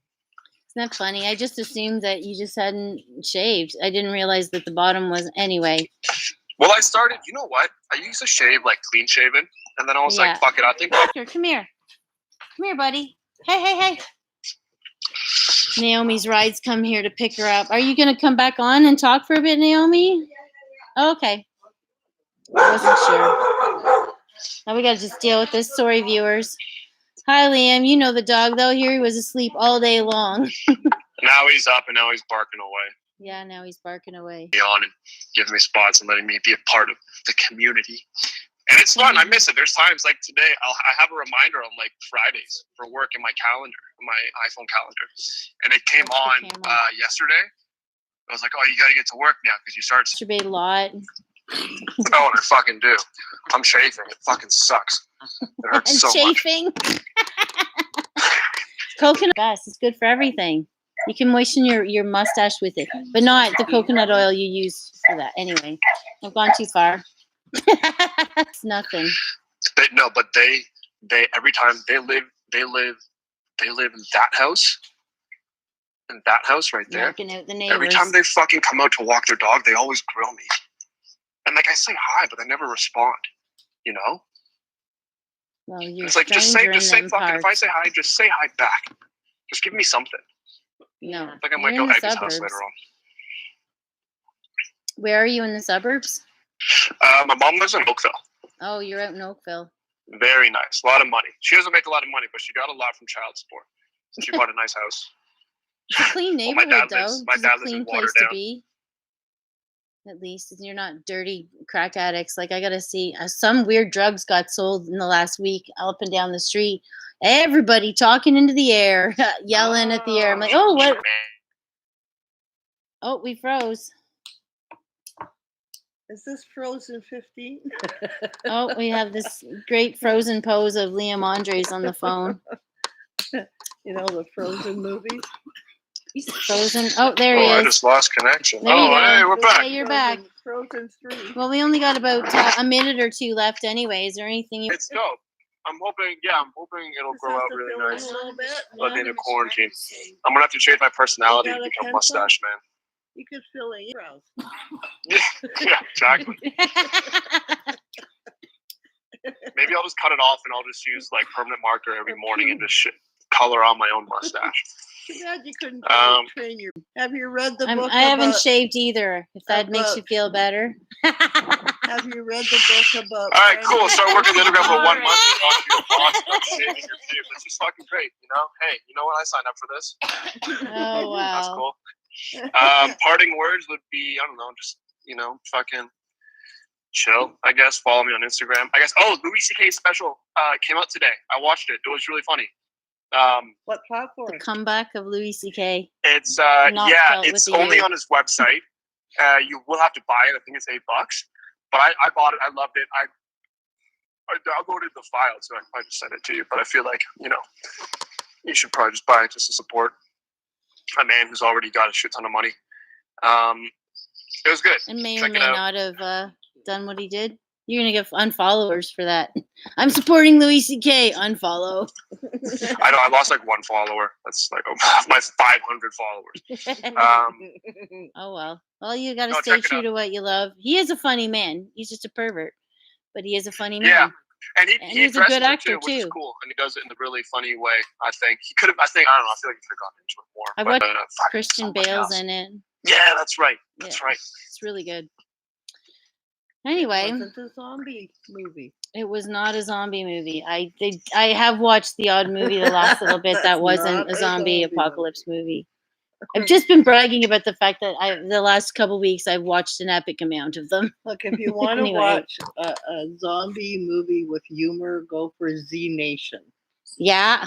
Isn't that funny? I just assumed that you just hadn't shaved. I didn't realize that the bottom was anyway. Well, I started. You know what? I used to shave like clean shaven, and then I was like, "Fuck it, I think." Come here, buddy. Hey. Naomi's rides come here to pick her up. Are you gonna come back on and talk for a bit, Naomi? Oh, okay. I wasn't sure. Now we gotta just deal with this. Sorry, viewers. Hi, Liam. You know the dog, though. Here he was asleep all day long. Now he's up, and now he's barking away. Yeah, now he's barking away. On and giving me spots and letting me be a part of the community. And it's fun. I miss it. There's times like today, I have a reminder on like Fridays for work in my calendar, my iPhone calendar. And it came on yesterday. I was like, oh, you got to get to work now because you start. Masturbate a lot. Oh, and I fucking do. I'm chafing. It fucking sucks. It hurts so chafing. Much. Coconut best. It's good for everything. You can moisten your mustache with it, but not the coconut oil you use for that. Anyway, I've gone too far. It's nothing. But they every time they live in that house. In that house right there. Every time they fucking come out to walk their dog, they always grill me. And like I say hi, but they never respond. You know? Well, you're it's like just say fucking parts. If I say hi, just say hi back. Just give me something. No. Like I might go head to his house later on. Where are you in the suburbs? My mom lives in Oakville. Oh, you're out in Oakville. Very nice. A lot of money. She doesn't make a lot of money, but she got a lot from child support. So she bought a nice house. It's a clean neighborhood, though. It's a clean place to be. At least you're not dirty crack addicts. Like I gotta see, some weird drugs got sold in the last week up and down the street. Everybody talking into the air, yelling at the air. I'm like, oh, what? Oh, we froze. Is this Frozen 15? Oh, we have this great frozen pose of Liam Andres on the phone. You know, the Frozen movies? He's frozen. Oh, there he I is. just lost connection. There you go. Hey, we're back. Hey, you're back. Frozen 3. Well, we only got about a minute or two left anyway. Is there anything you... It's dope. I'm hoping it'll grow out really nice. By the end of quarantine. I'm gonna have to change my personality to become mustache man. You could fill in your brows. Yeah, exactly. Maybe I'll just cut it off and I'll just use like permanent marker every morning and just color on my own mustache. Too bad you couldn't train your. Have you read the book? I haven't shaved either. If that makes you feel better. Have you read the book about? All right, cool. Start working the Instagram for 1 month. And talk to your boss about shaving your pubes. It's just fucking great, you know. Hey, you know what? I signed up for this. Oh wow. That's cool. Parting words would be, I don't know, just fucking chill. I guess follow me on Instagram. I guess. Oh, Louis C.K.'s special came out today. I watched it. It was really funny. What platform? The comeback of Louis C.K. It's it's only on his website. You will have to buy it. I think it's $8. But I bought it. I loved it. I downloaded the file, so I can probably just send it to you. But I feel like you should probably just buy it just to support a man who's already got a shit ton of money. It was good. And may or may not have done what he did. You're gonna get unfollowers for that. I'm supporting Louis C.K. Unfollow. I know I lost like 1 follower. That's like my 500 followers. Oh well. Well, you got to stay true to what you love. He is a funny man. He's just a pervert, but he is a funny man. Yeah, and he's a good actor too, which is cool. And he does it in a really funny way. I think he could have. I don't know. I feel like he could have gone into it more. I watched Christian Bale's in it. Yeah, that's right. That's right. It's really good. Anyway, it wasn't a zombie movie. It was not a zombie movie. I have watched the odd movie the last little bit that wasn't a zombie apocalypse movie. I've just been bragging about the fact that the last couple weeks I've watched an epic amount of them. Look, if you want to watch a zombie movie with humor, go for Z Nation. Yeah.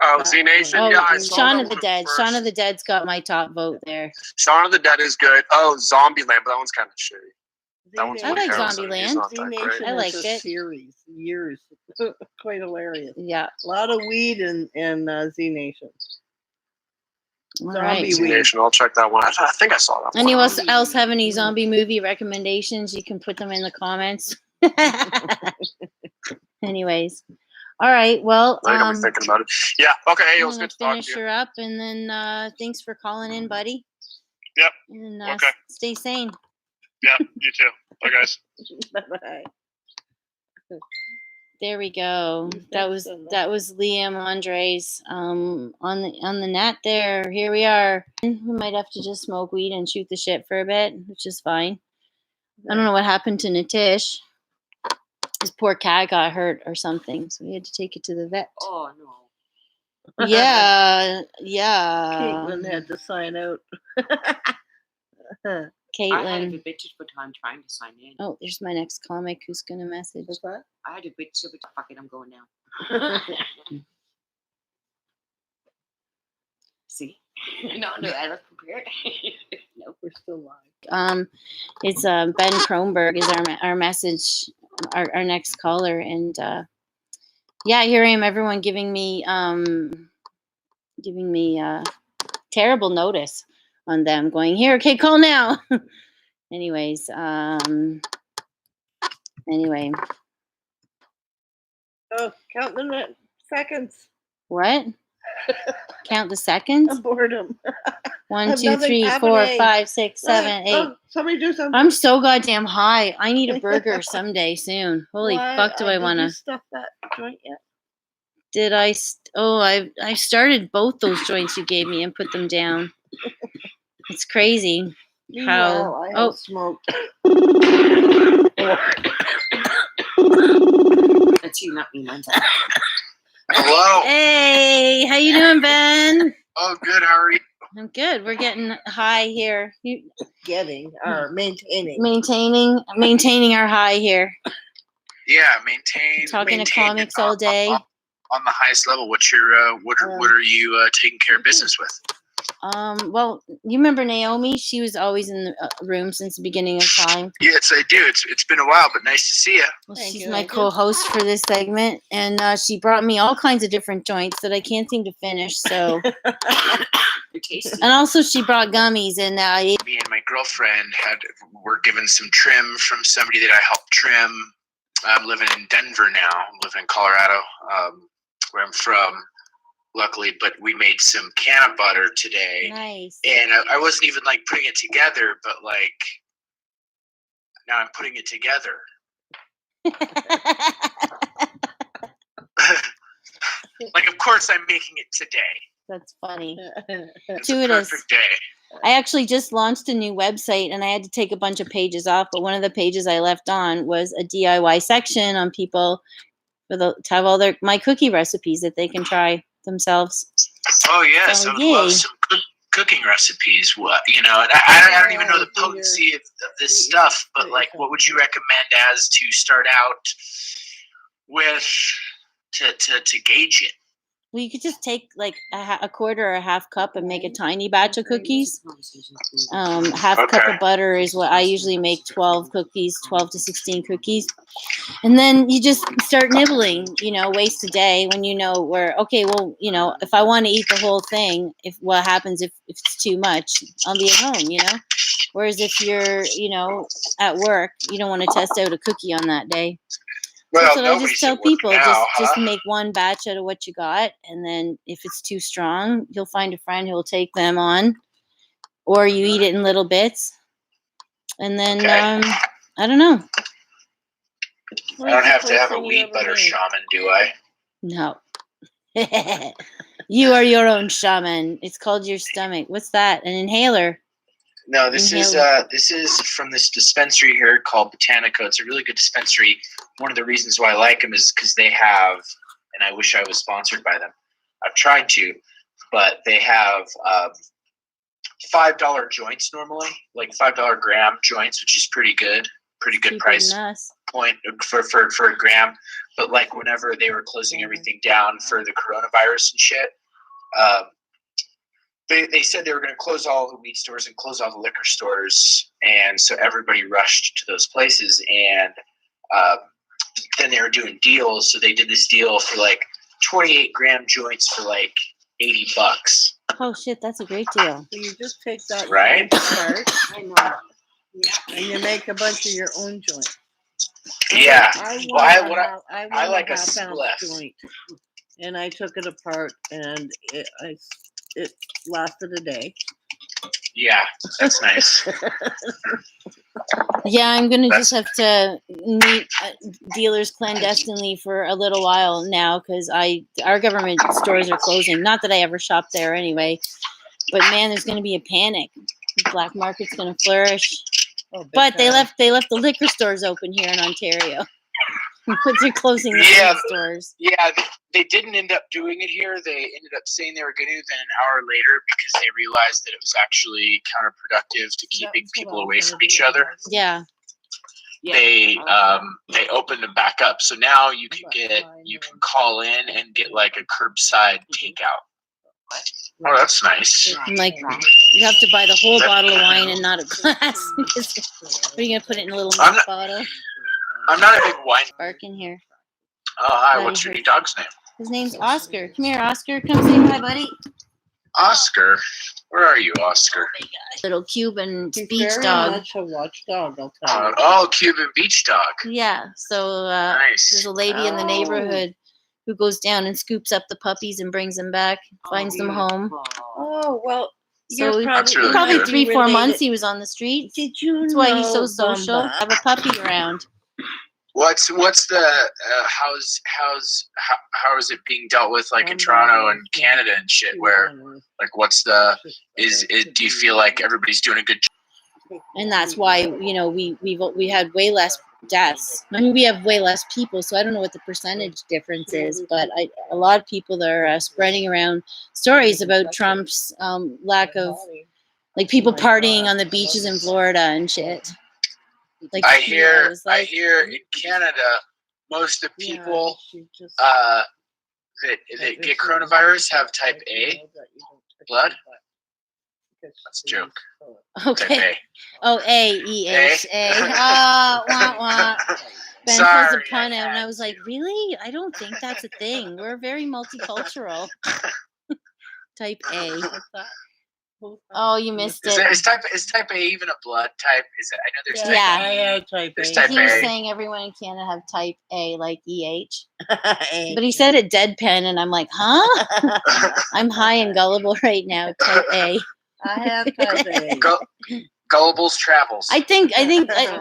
Oh, Z Nation. Oh, yeah, I saw Shaun that of the one Dead. first. Shaun of the Dead's got my top vote there. Shaun of the Dead is good. Oh, Zombieland, but that one's kind of shitty. That one's I like Zombieland. Z Nation I liked is a series, years, quite hilarious. Yeah, a lot of weed in Z Nation. Right. Z Nation. I'll check that one. I think I saw that one. Anyone else have any zombie movie recommendations? You can put them in the comments. Anyways, all right. Well, I got me thinking about it. Yeah. Okay. Hey, it was good to talk to you. Finish her up, and then thanks for calling in, buddy. Yep. And okay. Stay sane. Yeah. You too. Bye, guys. Bye. There we go. That was Liam Andres on the net there. Here we are. We might have to just smoke weed and shoot the shit for a bit, which is fine. I don't know what happened to Nitish. His poor cat got hurt or something, so we had to take it to the vet. Oh no. Yeah. Caitlin had to sign out. Caitlin. I had a bitch of a time trying to sign in. Oh, there's my next comic who's gonna message. What's that? I had a bitch of a time. Fuck it, I'm going now. See? No, I look prepared. No, we're still live. It's Ben Kronberg is our message, our next caller, and yeah, here I am. Everyone giving me terrible notice on them. Going here, okay, call now. Anyways, anyway. Oh, count the seconds. What? Count the seconds? Boredom. 1, 2, 3, 4, 5, 6, 7, 8. Oh, somebody do something. I'm so goddamn high. I need a burger someday soon. Holy fuck, do I want Did you to? stuff that joint yet? Did I? I started both those joints you gave me and put them down. It's crazy. How? Meanwhile, I have smoked. That's you, not me, mine's Hello. Hey, how you doing, Ben? Oh, good. How are you? I'm good. We're getting high here. Maintaining our high here. Yeah, Talking maintain to comics all day. On the highest level. What are you taking care of business with? Well, you remember Naomi? She was always in the room since the beginning of time. Yes, I do. It's been a while, but nice to see you. Well, she's my co-host for this segment, and she brought me all kinds of different joints that I can't seem to finish. So And also, she brought gummies, and me and my girlfriend were given some trim from somebody that I helped trim. I'm living in Denver now. I'm living in Colorado, where I'm from, luckily. But we made some canna butter today. Nice. And I wasn't even like putting it together, but like now I'm putting it together. Like, of course, I'm making it today. That's funny. It's a perfect day. I actually just launched a new website, and I had to take a bunch of pages off, but one of the pages I left on was a DIY section on people to have all my cookie recipes that they can try themselves. Oh yes, So, I would love some cooking recipes. What, you know, and I don't even know the potency of this stuff, but like, what would you recommend as to start out with to gauge it? Well, you could just take like a quarter or a half cup and make a tiny batch of cookies. Half cup of butter is what I usually make. 12 to 16 cookies. And then you just start nibbling, waste a day when you know where, okay, well, if I want to eat the whole thing, what happens if it's too much, I'll be at home, Whereas if you're, at work, you don't want to test out a cookie on that day. So that's what I just tell people. Just make one batch out of what you got. And then if it's too strong, you'll find a friend who will take them on, or you eat it in little bits. And then, I don't know. I don't have to have a wheat butter shaman, do I? No. You are your own shaman. It's called your stomach. What's that? An inhaler? No, this is from this dispensary here called Botanica. It's a really good dispensary. One of the reasons why I like them is because they have, and I wish I was sponsored by them. I've tried to, but they have $5 joints normally, like $5 gram joints, which is pretty good price point for a gram. But like whenever they were closing everything down for the coronavirus and shit, they said they were going to close all the weed stores and close all the liquor stores, and so everybody rushed to those places. And then they were doing deals, so they did this deal for like 28 gram joints for like $80. Oh shit, that's a great deal. So you just take that right apart, I know, and you make a bunch of your own joints. Yeah, I like a half-ounce joint, and I took it apart, and it lasted a day. Yeah, that's nice. Yeah, I'm gonna just have to meet dealers clandestinely for a little while now because our government stores are closing. Not that I ever shop there anyway, but man, there's gonna be a panic. The black market's gonna flourish. But they left the liquor stores open here in Ontario. But they're closing the weed stores. Yeah, they didn't end up doing it here. They ended up saying they were going to, then an hour later, because they realized that it was actually counterproductive to keeping people away from each other. Yeah. They opened them back up, so now you can call in and get like a curbside takeout. Oh, that's nice. I'm like, you have to buy the whole bottle of wine and not a glass. Are you gonna put it in a little bottle? I'm not a big wine. Bark in here. Oh, hi. What's your new dog's name? His name's Oscar. Come here, Oscar. Come say hi, buddy. Oscar? Where are you, Oscar? Little Cuban beach very dog. Much a watchdog, I'll tell you. Oh, Cuban beach dog. Yeah. So nice. There's a lady in the neighborhood who goes down and scoops up the puppies and brings them back, finds them home. Oh, well. So really probably good. 3-4 months he was on the street. Did you That's why he's so know, social. Bumba? Have a puppy around. What's the how is it being dealt with like in Toronto and Canada and shit? Where like what's the do you feel like everybody's doing a good job? And that's why we had way less deaths. I mean, we have way less people, so I don't know what the percentage difference is, but a lot of people are spreading around stories about Trump's lack of like people partying on the beaches in Florida and shit. Like, I hear in Canada, most of the people that get coronavirus have type A blood. That's a joke. Okay. Oh, A-E-H-A. Oh, wah, wah. Ben pulls a pun out, and I was like, really? I don't think that's a thing. We're very multicultural. Type A. Oh, you missed Is, it. is type A even a blood type? Is it? I know there's type Yeah. B. I have type There's A. type He was A. saying everyone in Canada have type A, like EH. A. But he said it deadpan, and I'm like, huh? I'm high and gullible right now, type A. I have type A. Gullible's travels. I think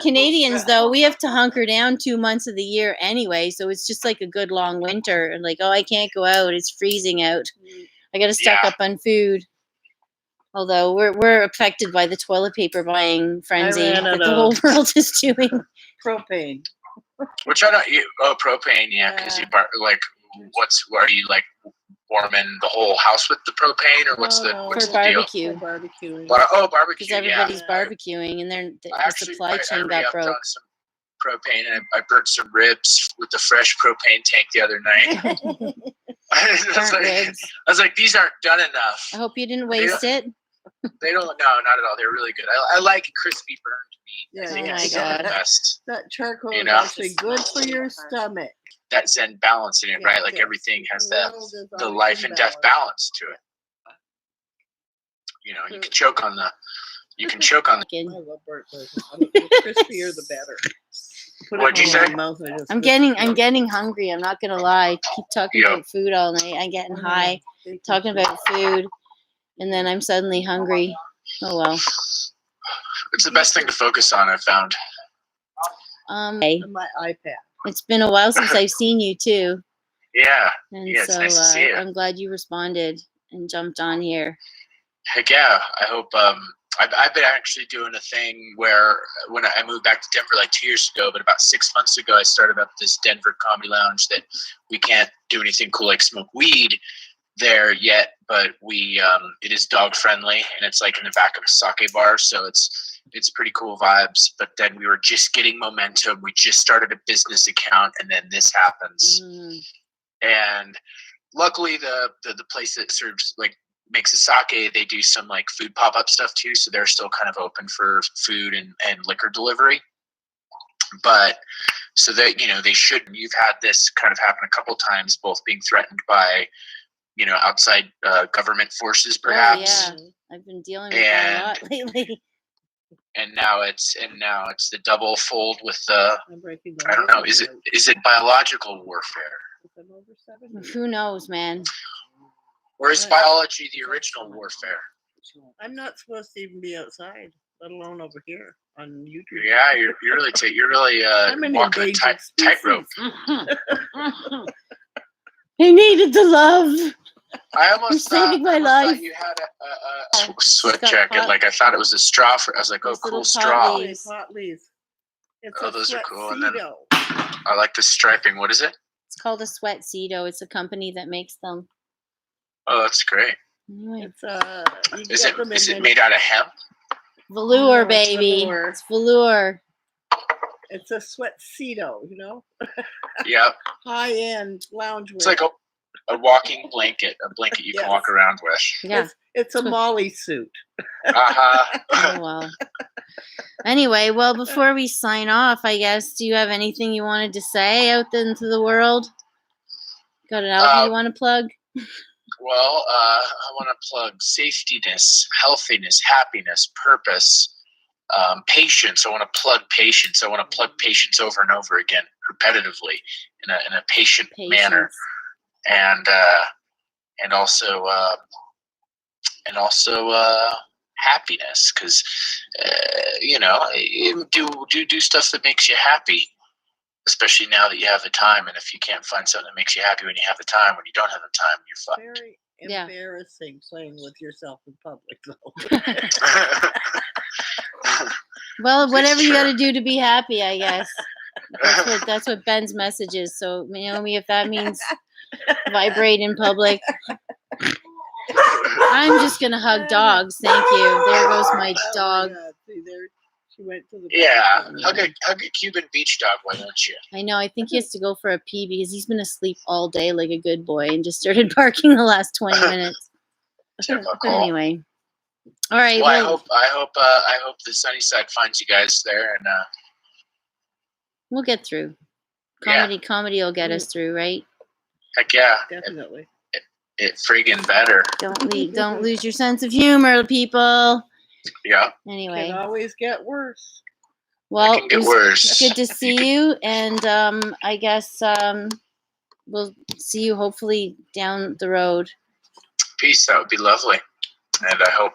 Canadians, though, we have to hunker down 2 months of the year anyway, so it's just like a good long winter. And like, oh, I can't go out; it's freezing out. I got to stock up on food. Although we're affected by the toilet paper buying frenzy that the whole world is doing. Propane. We're trying to propane, yeah, because you like are you like warming the whole house with the propane, or what's the barbecue? Deal? Barbecuing. Barbecue. Because everybody's barbecuing, and the supply chain got broke. On some propane, and I burnt some ribs with the fresh propane tank the other night. I was like, these aren't done enough. I hope you didn't waste it. They don't. No, not at all. They're really good. I like crispy burned meat. Yeah, I think oh it's my God. the best. That charcoal You is know? actually good for your stomach. That Zen balance in it, right? Like everything has the life and death balance to it. You know, you can choke on the. You can choke on the. I love burnt bacon. The crispier, the better. What'd you say? I'm getting hungry. I'm not gonna lie. Keep talking about food all night. I'm getting high, talking about food, and then I'm suddenly hungry. Oh well. It's the best thing to focus on, I've found. Hey. My iPad. It's been a while since I've seen you too. Yeah. And yeah, so it's nice to see you. I'm glad you responded and jumped on here. Heck yeah. I hope I've been actually doing a thing where when I moved back to Denver like 2 years ago, but about 6 months ago, I started up this Denver comedy lounge that we can't do anything cool like smoke weed there yet, but it is dog friendly, and it's like in the back of a sake bar, so it's pretty cool vibes. But then we were just getting momentum. We just started a business account, and then this happens. And luckily the place that serves like makes a sake, they do some like food pop-up stuff too, so they're still kind of open for food and liquor delivery. But so that, you know, they shouldn't. You've had this kind of happen a couple times, both being threatened by, you know, outside government forces, perhaps. Oh, yeah. I've been dealing with that a lot lately. And now it's the double fold with the. I don't know. Is it biological warfare? Who knows, man? Or is biology the original warfare? I'm not supposed to even be outside, let alone over here on YouTube. Yeah, you're really walking a tightrope. I needed the love. I almost saving my life. Thought you had a sweat jacket. Like I thought it was a straw for. I was like, oh, cool straw. Hot leaves. Oh, those are cool. And then I like the striping. What is it? It's called a Sweatcedo. It's a company that makes them. Oh, that's great. It's Is it made out of hemp? Velour, baby. It's velour. It's a Sweatcedo, you know? Yeah. High-end loungewear. It's like a walking blanket, a blanket you can walk around with. Yeah. It's a Molly suit. Uh-huh. Oh, well. Anyway, well, before we sign off, I guess, do you have anything you wanted to say out into the world? Got an album you want to plug? Well, I want to plug safetyness, healthiness, happiness, purpose, patience. I want to plug patience. I want to plug patience over and over again, repetitively, in a patient manner, and also happiness, because you know, do stuff that makes you happy. Especially now that you have the time, and if you can't find something that makes you happy when you have the time, when you don't have the time, you're fucked. Very embarrassing playing with yourself in public, though. Well, whatever you got to do to be happy, I guess. That's what Ben's message is. So, Naomi, if that means vibrate in public, I'm just gonna hug dogs. Thank you. There goes my dog. She went to the hug a Cuban beach dog, why don't you? I know. I think he has to go for a pee because he's been asleep all day like a good boy and just started barking the last 20 minutes. Anyway, all right. Well, I hope the sunny side finds you guys there, and we'll get through. Comedy will get us through, right? Heck yeah. Definitely. it friggin' better. Don't lose your sense of humor, people. Yeah. Anyway. Can always get worse. Well, can get worse. It's good to see you, and I guess we'll see you hopefully down the road. Peace. That would be lovely. And I hope,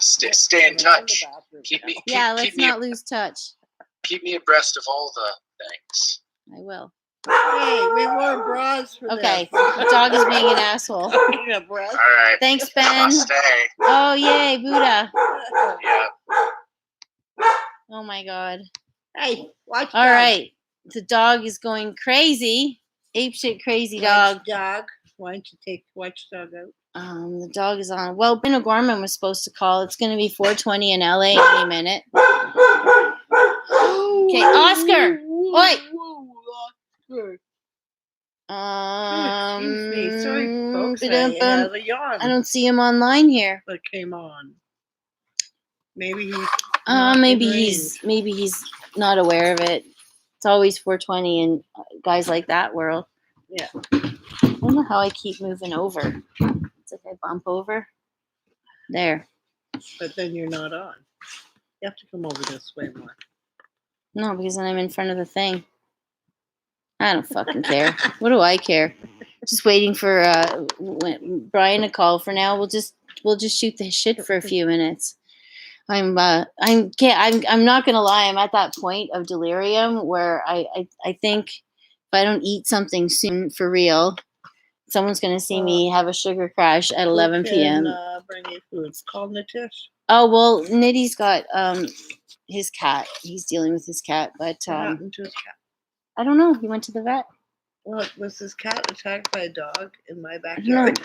stay in touch. Let's not lose touch. Keep me abreast of all the things. I will. Hey, we wore bras for Okay, this. the dog is being an asshole. All right. Thanks, Ben. Namaste. Oh, yay, Buddha. Yeah. Oh, my God. Hey, watch All dog. right. The dog is going crazy. Ape shit crazy dog. Dog. Why don't you watch dog out? The dog is on. Well, Ben O'Gorman was supposed to call. It's going to be 4:20 in LA any minute. Okay, Oscar. Oi. Excuse me. Sorry, folks. I had a yawn. I don't see him online here. That came on. Maybe he's. Maybe he's not aware of it. It's always 4:20 in guys like that world. Yeah. I don't know how I keep moving over. It's like I bump over. There. But then you're not on. You have to come over this way more. No, because then I'm in front of the thing. I don't fucking care. What do I care? Just waiting for Brian to call. For now, we'll just shoot the shit for a few minutes. I'm not gonna lie. I'm at that point of delirium where I think if I don't eat something soon for real, someone's gonna see me have a sugar crash at 11 p.m. Bring you food. It's called Nitish. Oh well, Nitty's got his cat. He's dealing with his cat, but What happened to his cat? I don't know. He went to the vet. Well, was his cat attacked by a dog in my backyard?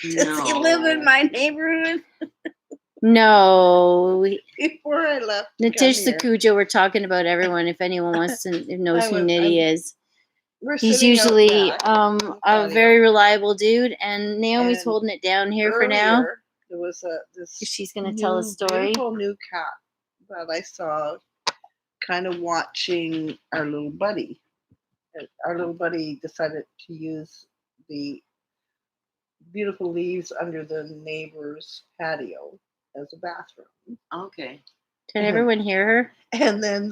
Does he live in my neighborhood? No. Before I left, Nitish Sakuja, we're talking about everyone. If anyone wants to knows who Nitty is, he's usually a very reliable dude. And Naomi's holding it down here for now. There was she's going to tell a story. Beautiful new cat that I saw, kind of watching our little buddy. Our little buddy decided to use the beautiful leaves under the neighbor's patio as a bathroom. Okay. Can everyone hear her? And then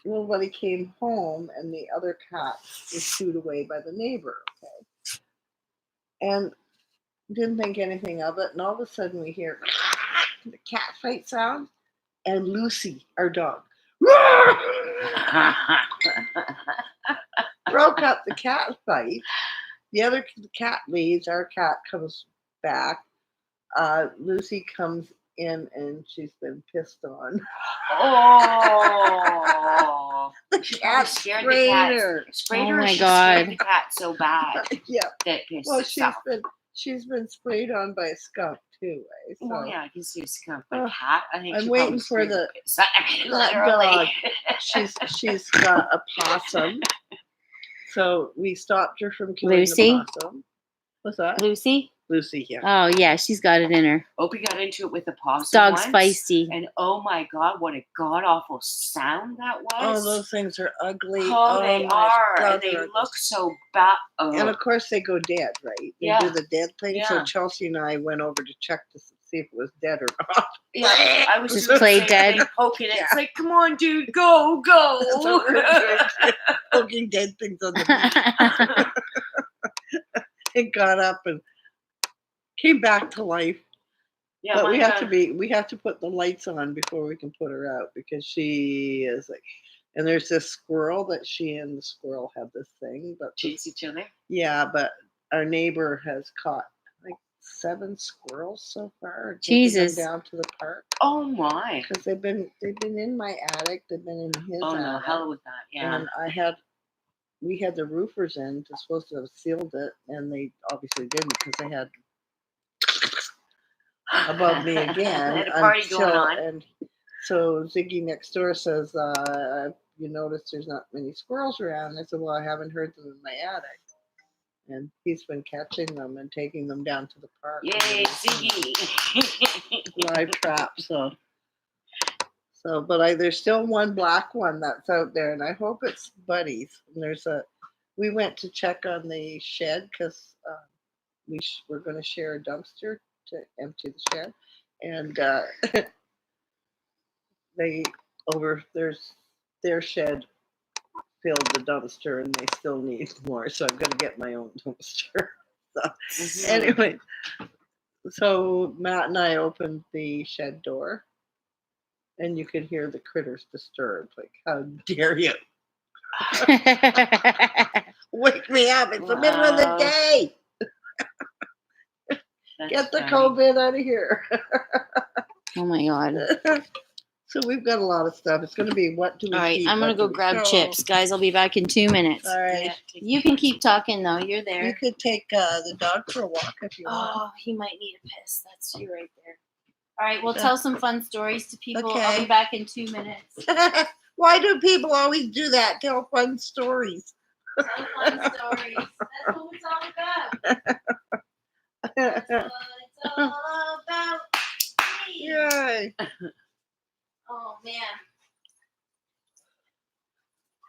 little buddy came home and the other cat was shooed away by the neighbor. Okay. And didn't think anything of it. And all of a sudden we hear the cat fight sound and Lucy, our dog, broke up the cat fight. The other cat leaves. Our cat comes back. Lucy comes in and she's been pissed on. Oh, the cat sprayed her. Sprayed her. Oh my She God. scared the cat so bad. Yeah. That pissed Well, herself. she's been sprayed on by a skunk too. Right? So, Well, yeah, I can see a skunk, but a cat. I think I'm she waiting probably for scared the piss. I mean, literally. dog. She's got a possum. So we stopped her from killing Lucy? the possum. What's that? Lucy? Lucy, yeah. Oh yeah, she's got it in her. Opie got into it with a possum. Dog's once, feisty. And oh my God, what a god awful sound that was. Oh, those things are ugly. Oh, they my are. God, And they they're ugly. look so bad. Oh. And of course they go dead, right? They Yeah. do the dead thing. So Yeah. Chelsea and I went over to check to see if it was dead or not. Yeah, I was Just doing the play same dead. thing, poking it. It's like, come on, dude, go, go. That's what we're doing. Poking dead things on the beach. It got up and came back to life. Yeah, But we mine have to put the lights on before we can put her out because she is like, and there's this squirrel that she and the squirrel have this thing, but chase each other. yeah, but our neighbor has caught like 7 squirrels so far. and taken Jesus. them down to the park Oh my. because they've been in my attic. They've been in his Oh attic. no, hell with that. Yeah. And we had the roofers in. They're supposed to have sealed it, and they obviously didn't because they had above me again. They had a party going on. And so Ziggy next door says, you notice there's not many squirrels around. And I said, well, I haven't heard them in my attic. And he's been catching them and taking them down to the park. Yay, Ziggy. Live trap. So, but there's still one black one that's out there, and I hope it's Buddy's. And there's we went to check on the shed because we're going to share a dumpster to empty the shed, and their shed filled the dumpster, and they still need more, so I'm going to get my own dumpster. So anyway, so Matt and I opened the shed door, and you could hear the critters disturbed, like, how dare you wake me up, it's the middle of the day. Get the COVID out of here. Oh my God. So we've got a lot of stuff. It's going to be what do we All right, eat, I'm going to go grab chips. Guys, I'll be back in 2 minutes. All right. You can keep talking, though. You're there. You could take the dog for a walk if you want. Oh, he might need a piss. That's you right there. All right, we'll tell some fun stories to people. Okay. I'll be back in 2 minutes. Why do people always do that? Tell fun stories. Tell fun stories. That's what it's all about. That's what it's all about. Yay. Oh, man.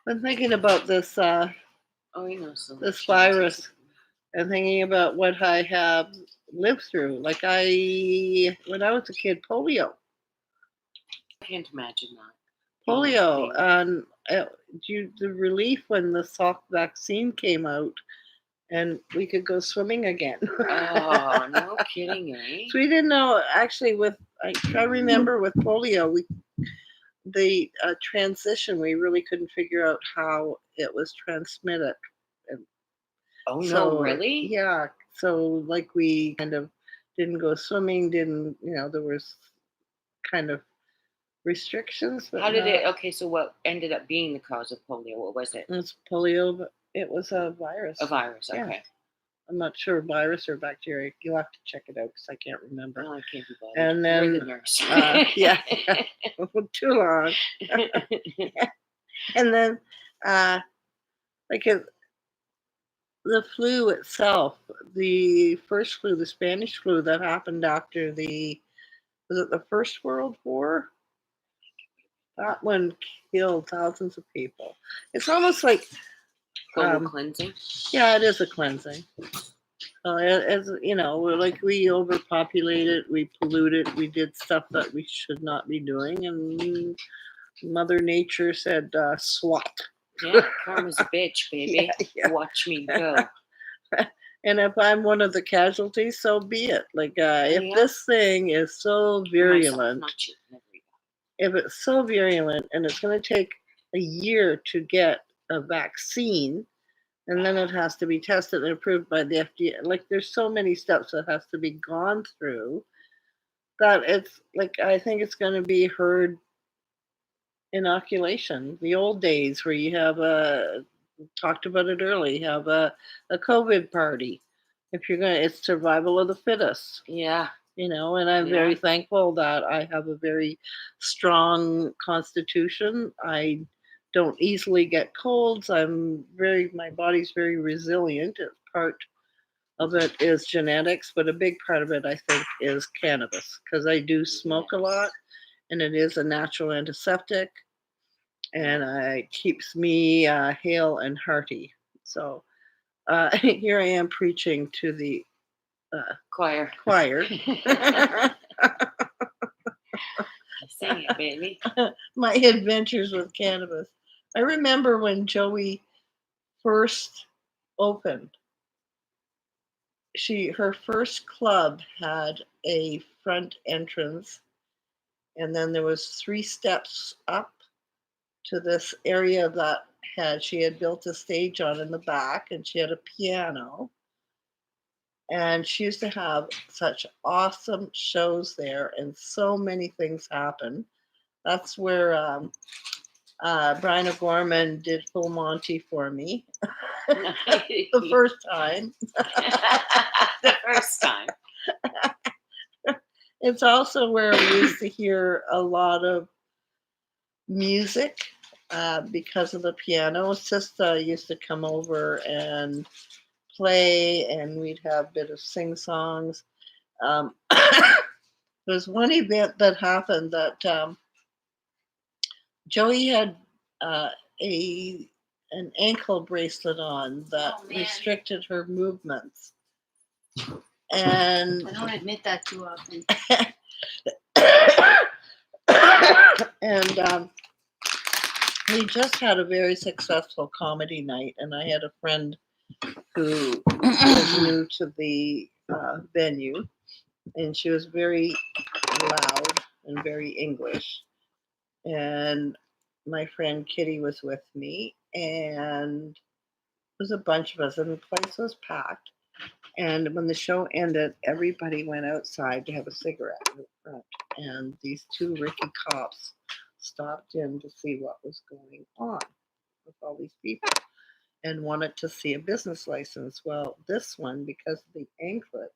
I'm thinking about this this virus and thinking about what I have lived through. Like when I was a kid, polio. I can't imagine that. Polio. And the relief when the Salk vaccine came out and we could go swimming again. Oh, no kidding, eh? So we didn't know, actually, I remember with polio, the transition, we really couldn't figure out how it was transmitted. And oh, no, really? Yeah. So, like, we kind of didn't go swimming, there was kind of restrictions. But How did it, okay, so what ended up being the cause of polio? What was it? It was polio, but it was a virus. A virus, Yeah. okay. I'm not sure, virus or bacteria. You'll have to check it out because I can't remember. Oh, I can't be bothered. And then, You're the nurse. yeah, too long. And then, the flu itself, the first flu, the Spanish flu that happened after was it the First World War? That one killed thousands of people. It's almost like global cleansing. Yeah, it is a cleansing. As we're like, we overpopulated, we polluted, we did stuff that we should not be doing, and Mother Nature said, "SWAT." Yeah, karma's a bitch, baby. Yeah. Watch me go. And if I'm one of the casualties, so be it. Like, if this thing is so virulent, if it's so virulent, and it's going to take a year to get a vaccine, and then it has to be tested and approved by the FDA. Like, there's so many steps that has to be gone through that it's like, I think it's going to be herd inoculation. The old days where you have talked about it early, you have a COVID party. If you're it's survival of the fittest. Yeah. And I'm very thankful that I have a very strong constitution. I don't easily get colds. My body's very resilient. Part of it is genetics, but a big part of it, I think, is cannabis, because I do smoke a lot, and it is a natural antiseptic, and it keeps me hale and hearty. So here I am preaching to the choir. Sing it, baby. My adventures with cannabis. I remember when Joey first opened. Her first club had a front entrance, and then there was 3 steps up to this area that she had built a stage on in the back, and she had a piano. And she used to have such awesome shows there, and so many things happen. That's where Brian O'Gorman did Full Monty for me. The first time. The first time. It's also where we used to hear a lot of music because of the piano. Sista used to come over and play, and we'd have a bit of sing-songs. There's one event that happened that Joey had a an ankle bracelet on that restricted her movements. And I don't admit that too often. and we just had a very successful comedy night, and I had a friend who was new to the venue, and she was very loud and very English. And my friend Kitty was with me, and it was a bunch of us, and the place was packed. And when the show ended, everybody went outside to have a cigarette in front. And these two Ricky cops stopped in to see what was going on with all these people and wanted to see a business license. Well, this one, because of the anklet,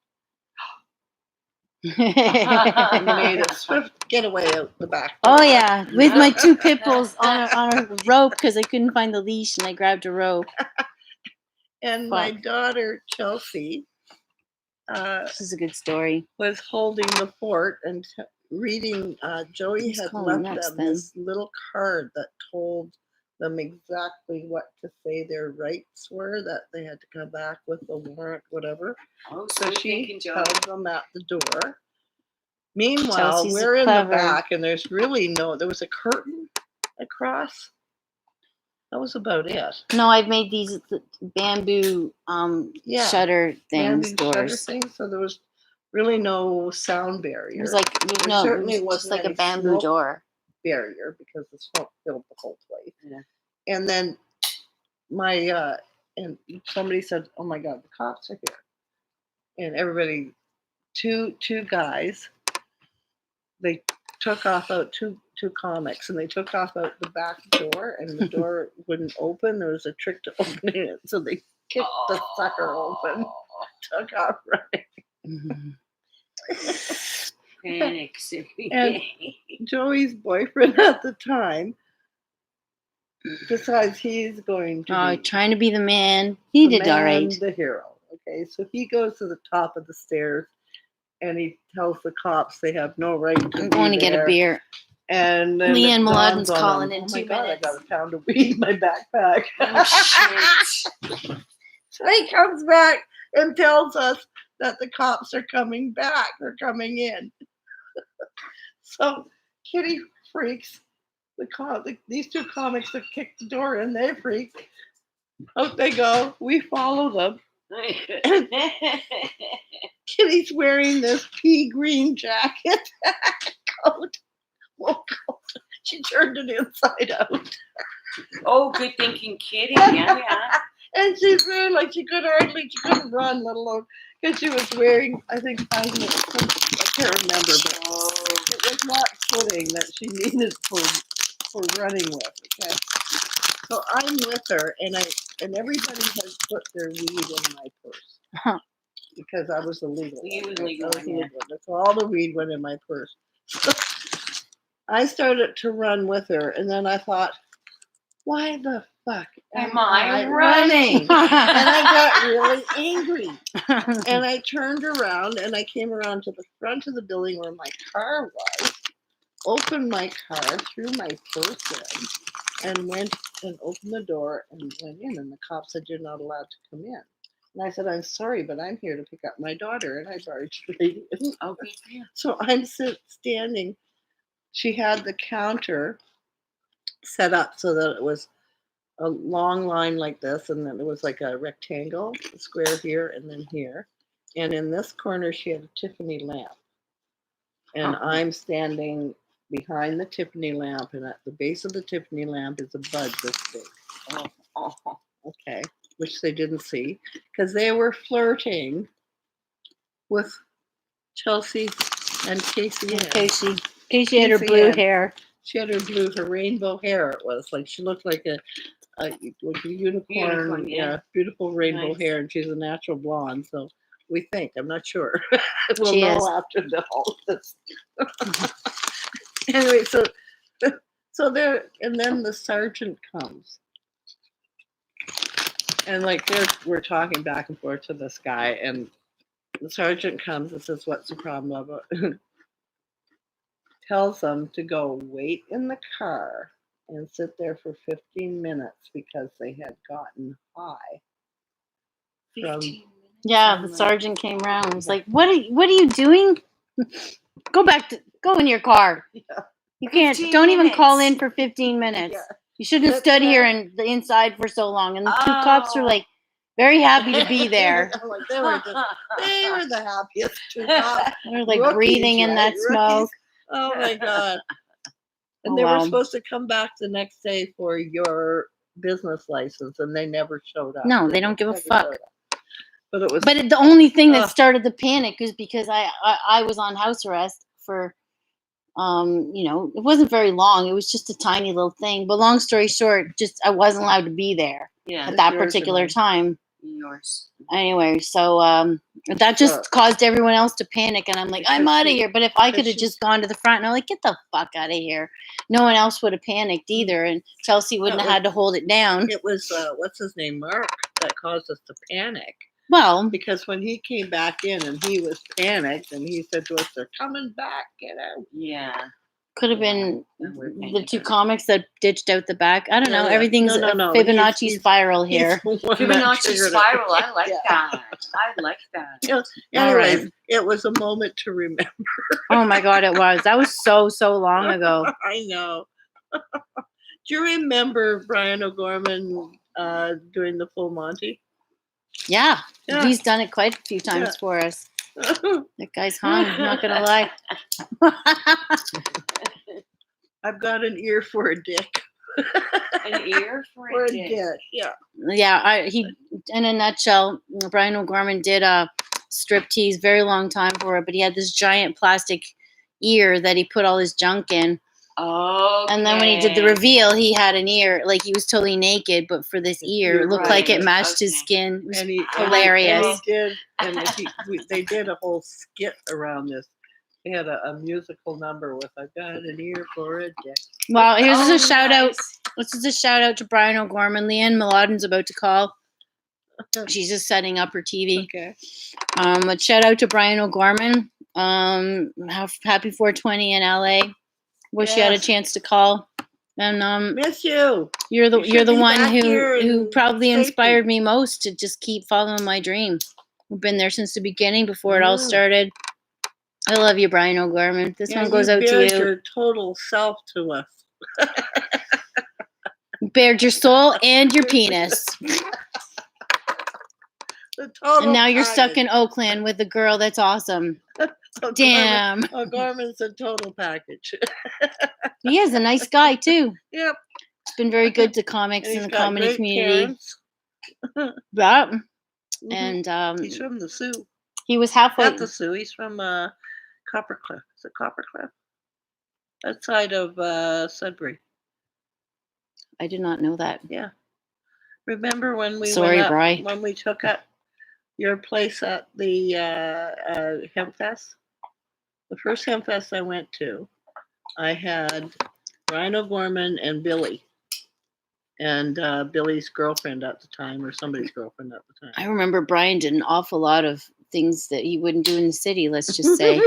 made a swift getaway out the back door. Oh yeah, with my two pit bulls on a rope because I couldn't find the leash, and I grabbed a rope. And my daughter Chelsea, this is a good story, was holding the fort and reading. Joey had left them this little card that told them exactly what to say their rights were, that they had to come back with a warrant, whatever. Oh, so she held them at the door. Meanwhile, Chelsea's we're in clever. the back, and there's really there was a curtain across. That was about it. No, I've made these bamboo shutter things, Bamboo shutter doors. things, so there was really no sound barrier. It was like certainly it was just wasn't like a any bamboo smoke door. barrier because the smoke filled the whole place. Yeah. And then my and somebody said, "Oh my God, the cops are here!" And everybody, two guys, they took off out two comics, and they took off out the back door, and the door wouldn't open. There was a trick to opening it, so they kicked the sucker open, took off running. Panic. And Joey's boyfriend at the time decides he's going to be trying to be the man. He did all right. the hero. Okay, so he goes to the top of the stairs, and he tells the cops they have no right to I'm going to get a beer. And then Leanne Miladin's Mladen's calling in oh 2 my God, minutes. I got a pound of weed in my backpack. Oh, shit. So he comes back and tells us that the cops are coming back. They're coming in. So Kitty freaks. These two comics that kicked the door in, they freak. Out they go. We follow them. Kitty's wearing this pea green jacket coat. She turned it inside out. Oh, good thinking, Kitty. Yeah. And she's wearing like she couldn't run, let alone because she was wearing, I think, I can't remember, but it was not footing that she needed for running with. Okay, so I'm with her, and everybody has put their weed in my purse because I was illegal. So all the weed went in my purse. So I started to run with her, and then I thought, why the fuck am I running? And I got really angry. And I turned around, and I came around to the front of the building where my car was, opened my car, threw my purse in, and went and opened the door and went in. And the cop said, "You're not allowed to come in." And I said, "I'm sorry, but I'm here to pick up my daughter." And I barged right in. So I'm standing. She had the counter set up so that it was a long line like this, and then it was like a rectangle, a square here and then here. And in this corner, she had a Tiffany lamp. And I'm standing behind the Tiffany lamp, and at the base of the Tiffany lamp is a bud this big. Okay, which they didn't see because they were flirting with Chelsea and Casey. Casey had her blue hair. She had her rainbow hair. It was like she looked like a unicorn. Beautiful rainbow hair, and she's a natural blonde. So we think. I'm not sure. We'll She know is. after all this. Anyway, so there, and then the sergeant comes, and like we're talking back and forth to this guy, and the sergeant comes and says, "What's the problem?" Tells them to go wait in the car and sit there for 15 minutes because they had gotten high. Yeah, the sergeant came around and was like, "What are you doing? Go in your car. You can't. Don't even call in for 15 minutes. You shouldn't have stood here in the inside for so long." And the two cops are like, very happy to be there. Like they were the happiest two cops. They were like Rookies, breathing in that Rookies. smoke. Oh my God. And Oh, they were wow. supposed to come back the next day for your business license, and they never showed up. No, they don't give a never fuck. showed up. But it was. But the only thing that started the panic is because I was on house arrest for, it wasn't very long. It was just a tiny little thing. But long story short, just I wasn't allowed to be there at that particular time. Yours. Anyway, so that just caused everyone else to panic, and I'm like, I'm out of here. But if I could have just gone to the front, and I'm like, get the fuck out of here. No one else would have panicked either, and Chelsea wouldn't have had to hold it down. It was what's his name, Mark, that caused us to panic. Well, because when he came back in and he was panicked, and he said to us, "They're coming back, get out." Yeah. Could have been the two comics that ditched out the back. I don't know. Yeah. Everything's No. a Fibonacci spiral here. Fibonacci spiral. I like that. I like that. Anyways, it was a moment to remember. Oh my God, it was. That was so long ago. I know. Do you remember Brian O'Gorman doing the full Monty? Yeah. He's done it quite a few times for us. That guy's hung. I'm not gonna lie. I've got an ear for a dick. An ear for a dick. Yeah. Yeah. He, in a nutshell, Brian O'Gorman did a striptease, very long time for it, but he had this giant plastic ear that he put all his junk in. Oh. And then when he did the reveal, he had an ear, like he was totally naked, but for this ear, it looked like it matched his skin. It was hilarious. They did a whole skit around this. They had a musical number with "I got an ear for a dick." Well, here's a shout out. This is a shout out to Brian O'Gorman. Leanne Mladen's about to call. She's just setting up her TV. Okay. But shout out to Brian O'Gorman. Happy 420 in LA. Wish you had a chance to call. And miss you. You're the one who in probably safety. inspired me most to just keep following my dream. We've been there since the beginning, before it all started. I love you, Brian O'Gorman. This one goes out to bared you. Your total self to us. Bared your soul and your penis. And now you're stuck in Oakland with a girl that's awesome. Damn. O'Gorman's a total package. He is a nice guy too. Yep. He's been very good to comics And in he's the got comedy great community. parents. Yeah. Mhm. And he's from the Sioux. he was halfway. Not the Sioux. He's from Coppercliff. Is it Coppercliff? Outside of Sudbury. I did not know that. Yeah. Remember when we Sorry, went up, Bri. when we took up your place at the Hempfest? The first Hempfest I went to, I had Brian O'Gorman and Billy. And Billy's girlfriend at the time, or somebody's girlfriend at the time. I remember Brian did an awful lot of things that he wouldn't do in the city, let's just say.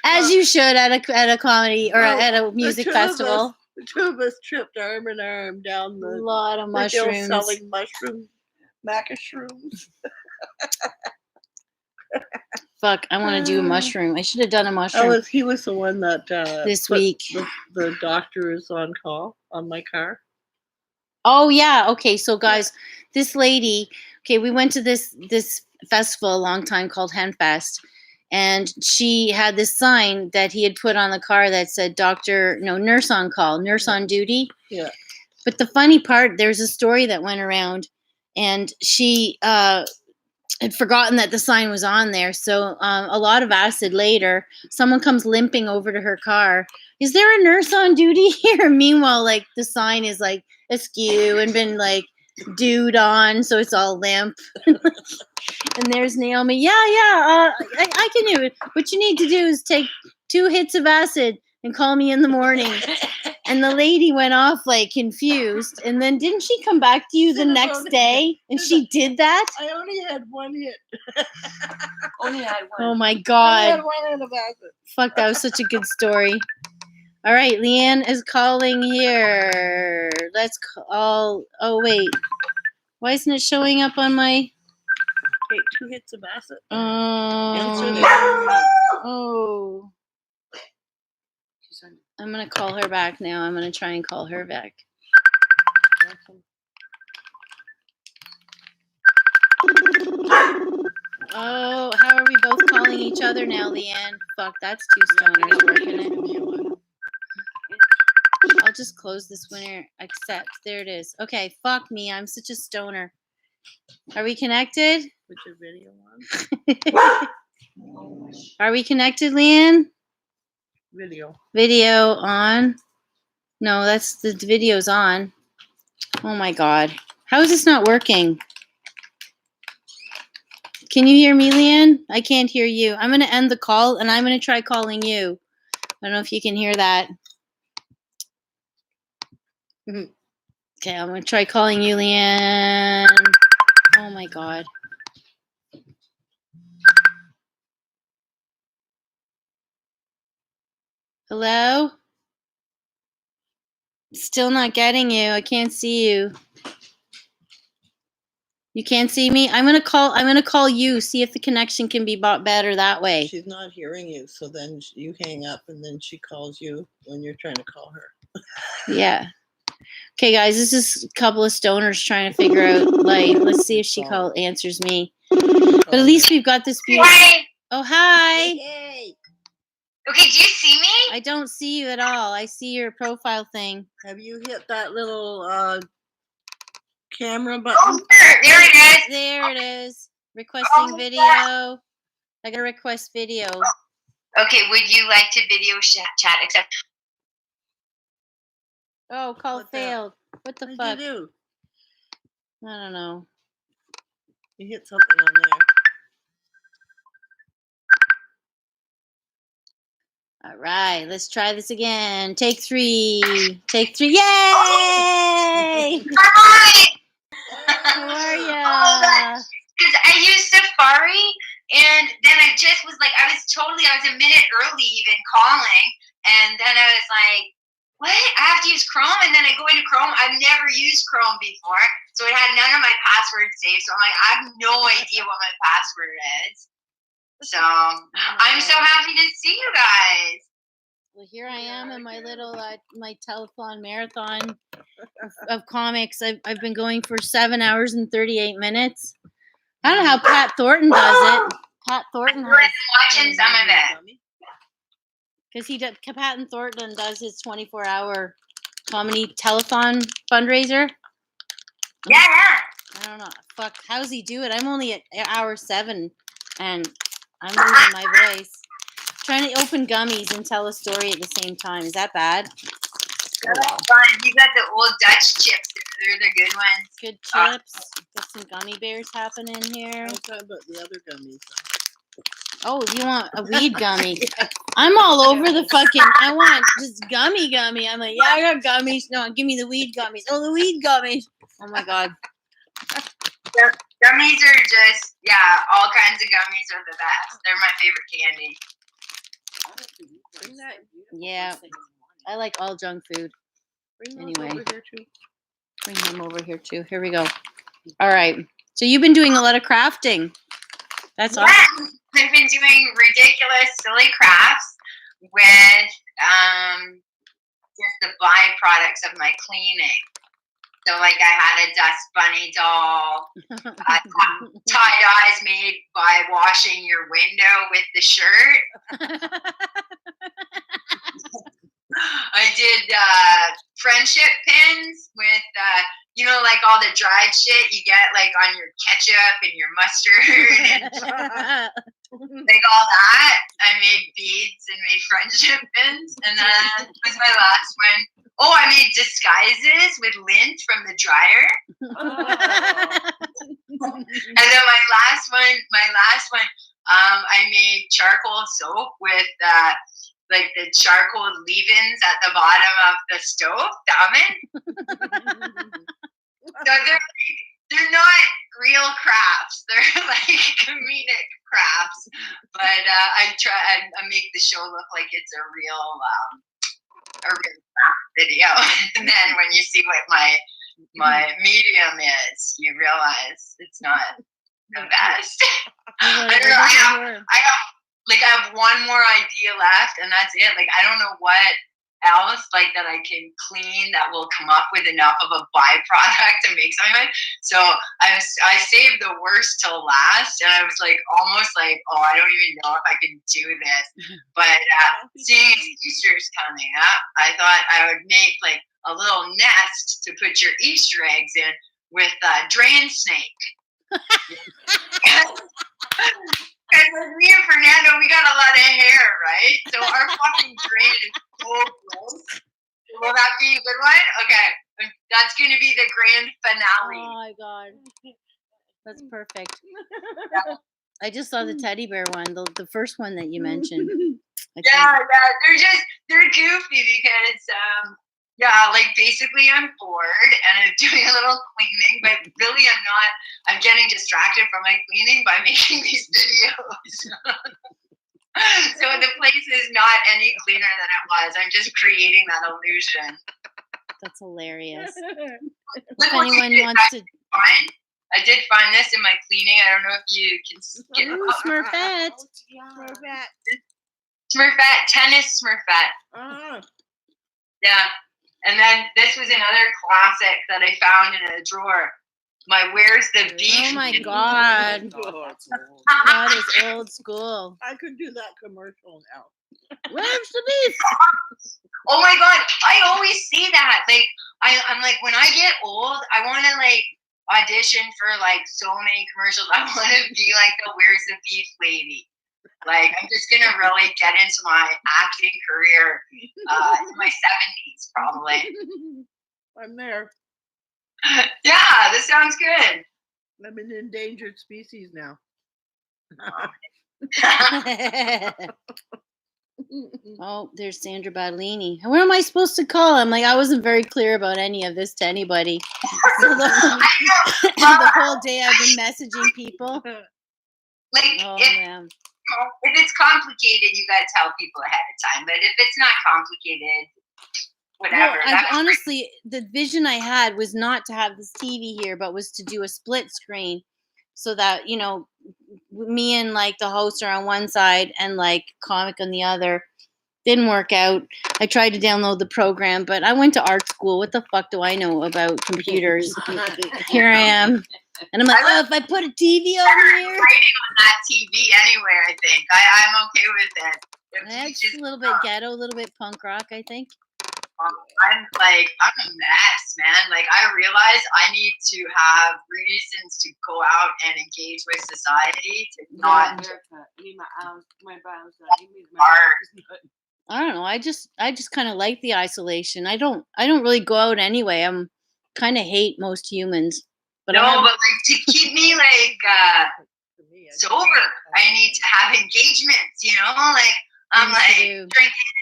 As you should at a comedy or at a music festival. The two of us tripped arm in arm down the lot of the hill mushrooms. selling macashrooms. Fuck, I want to do a mushroom. I should have done a mushroom. He was the one that this put week. The doctor is on call on my car. Oh yeah. Okay. So guys, this lady, we went to this festival a long time called Henfest, and she had this sign that he had put on the car that said nurse on call, nurse on duty. Yeah. But the funny part, there's a story that went around, and she had forgotten that the sign was on there. So a lot of acid later, someone comes limping over to her car. Is there a nurse on duty here? Meanwhile, like the sign is like askew and been like dude on, so it's all limp. And there's Naomi. Yeah, I can do it. What you need to do is take 2 hits of acid and call me in the morning. And the lady went off like confused. And then didn't she come back to you the next day? And she did that? I only had 1 hit. Only had one. Oh my I God. had 1 hit of acid. Fuck, that was such a good story. All right, Leanne is calling here. Let's call. Oh wait, why isn't it showing up on my? Take 2 hits of acid. Oh. I'm gonna call her back now. I'm gonna try and call her back. Oh, how are we both calling each other now, Leanne? Fuck, that's 2 stoners working it. I'll just close this winner. Accept. There it is. Okay, fuck me. I'm such a stoner. Are we connected? Put your video on. Are we connected, Leanne? Video. Video on. No, that's the video's on. Oh my god. How is this not working? Can you hear me, Leanne? I can't hear you. I'm going to end the call, and I'm going to try calling you. I don't know if you can hear that. Okay, I'm going to try calling you, Leanne. Oh my god. Hello? Still not getting you. I can't see you. You can't see me? I'm gonna call you, see if the connection can be bought better that way. She's not hearing you, so then you hang up and then she calls you when you're trying to call her. Yeah. Okay, guys, this is a couple of stoners trying to figure out life. Let's see if she answers me. But at least we've got this beautiful. Hi. Oh, hi. Hey. Okay, do you see me? I don't see you at all. I see your profile thing. Have you hit that little camera button? Oh, there it is. There it is. Requesting video. I gotta request video. Okay, would you like to video chat? Accept. Oh, call failed. What the fuck? Did you do? I don't know. You hit something on there. All right, let's try this again. Take 3. Take 3. Yay! Hi. How are ya? Because I used Safari, and then I just was like, I was a minute early even calling, and then I was like, what? I have to use Chrome, and then I go into Chrome. I've never used Chrome before, so it had none of my passwords saved. So I'm like, I have no idea what my password is. So I'm so happy to see you guys. Well, here I am in my little my telethon marathon of comics. I've been going for 7 hours and 38 minutes. I don't know how Pat Thornton does it. Pat Thornton I'm watching some of it. Because Pat Thornton does his 24-hour comedy telethon fundraiser. Yeah. I don't know. Fuck, how's he do it? I'm only at hour 7, and I'm losing my voice. Trying to open gummies and tell a story at the same time. Is that bad? That's fun. You got the old Dutch chips. They're the good ones. Good chips. Got some gummy bears happening here. I'm talking about the other gummies. Oh, you want a weed gummy? I'm all over the fucking. I want just gummy. I'm like, yeah, I got gummies. No, give me the weed gummies. Oh, the weed gummies. Oh my god. Gummies are just, all kinds of gummies are the best. They're my favorite candy. Yeah, I like all junk food. Anyway, bring him over here too. Here we go. All right. So you've been doing a lot of crafting. That's awesome. I've been doing ridiculous, silly crafts with just the byproducts of my cleaning. So, like, I had a dust bunny doll, tie-dyes made by washing your window with the shirt. I did friendship pins with, like all the dried shit you get, like, on your ketchup and your mustard and like all that. I made beads and made friendship pins. And then was my last one. Oh, I made disguises with lint from the dryer. And then my last one, I made charcoal soap with like the charcoal leave-ins at the bottom of the stove, the oven. So they're not real crafts. They're like comedic crafts. But I make the show look like it's a real a really fast video. And then when you see what my medium is, you realize it's not the best. I don't know. I have one more idea left, and that's it. Like, I don't know what else like that I can clean that will come up with enough of a byproduct to make something. So I saved the worst till last, and I was like almost like, oh, I don't even know if I can do this. But seeing Easter's coming up, I thought I would make like a little nest to put your Easter eggs in with a drain snake. Because with me and Fernando, we got a lot of hair, right? So our fucking drain is so close. Will that be a good one? Okay. That's going to be the grand finale. Oh my God. That's perfect. Yeah. I just saw the teddy bear one, the first one that you mentioned. Yeah. They're goofy because, like basically I'm bored and I'm doing a little cleaning, but really I'm getting distracted from my cleaning by making these videos. So the place is not any cleaner than it was. I'm just creating that illusion. That's hilarious. Look If what anyone you did. wants to... I did find this in my cleaning. I don't know if you can get it. Smurfette. Smurfette. Tennis Smurfette. Yeah. And then this was another classic that I found in a drawer. My Where's the Beef? Oh my God. That is old school. I could do that commercial now. Where's the beef? Oh my God. I always see that. Like, I'm like, when I get old, I want to like audition for like so many commercials. I want to be like the Where's the Beef lady. Like, I'm just going to really get into my acting career in my 70s, probably. I'm there. Yeah, this sounds good. I'm an endangered species now. Oh, there's Sandra Badalini. Where am I supposed to call? I'm like, I wasn't very clear about any of this to anybody. So the whole day I've been messaging people. Like, oh, man. If it's complicated, you got to tell people ahead of time. But if it's not complicated, whatever. Well, honestly, the vision I had was not to have this TV here, but was to do a split screen so that, you know, me and like the host are on one side and like comic on the other. Didn't work out. I tried to download the program, but I went to art school. What the fuck do I know about computers? Here I am. And I'm like, oh, if I put a TV over here. Writing on that TV anywhere, I think. I'm okay with it. That's a little bit ghetto, a little bit punk rock, I think. I'm a mess, man. Like, I realize I need to have reasons to go out and engage with society to not I don't know. I just kind of like the isolation. I don't really go out anyway. I'm kind of hate most humans. But but like to keep me like sober, I need to have engagements. You know, like I'm like drinking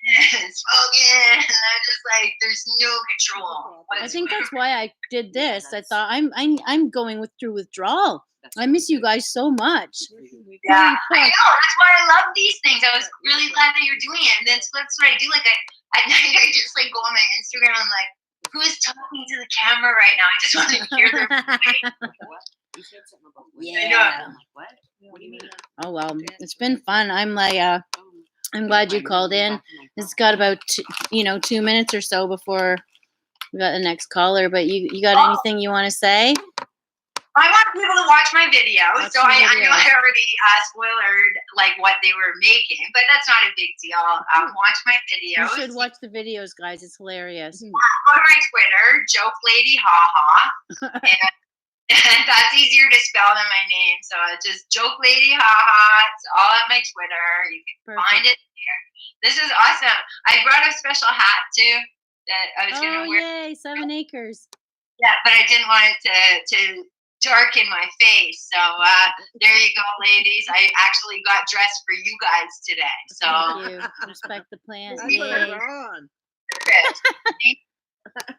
and smoking, and I'm just like there's no control. I think that's why I did this. I thought I'm going through withdrawal. I miss you guys so much. Yeah, I know. That's why I love these things. I was really glad that you're doing it. And that's what I do. Like at night, I just like go on my Instagram. I'm like, who is talking to the camera right now? I just want to hear their voice. Yeah. What do you mean? Oh well, it's been fun. I'm like, I'm glad you called in. It's got about 2 minutes or so before we got the next caller. But you got anything you want to say? I want people to watch my videos. So I know I already spoiled like what they were making, but that's not a big deal. Watch my videos. You should watch the videos, guys. It's hilarious. Go to my Twitter, Joke Lady Haha, and that's easier to spell than my name. So it's just Joke Lady Haha. It's all at my Twitter. You can find it here. This is awesome. I brought a special hat too that I was gonna wear. Yay! 7 acres. Yeah, but I didn't want it to darken my face. So there you go, ladies. I actually got dressed for you guys today. So thank you. Respect the plan.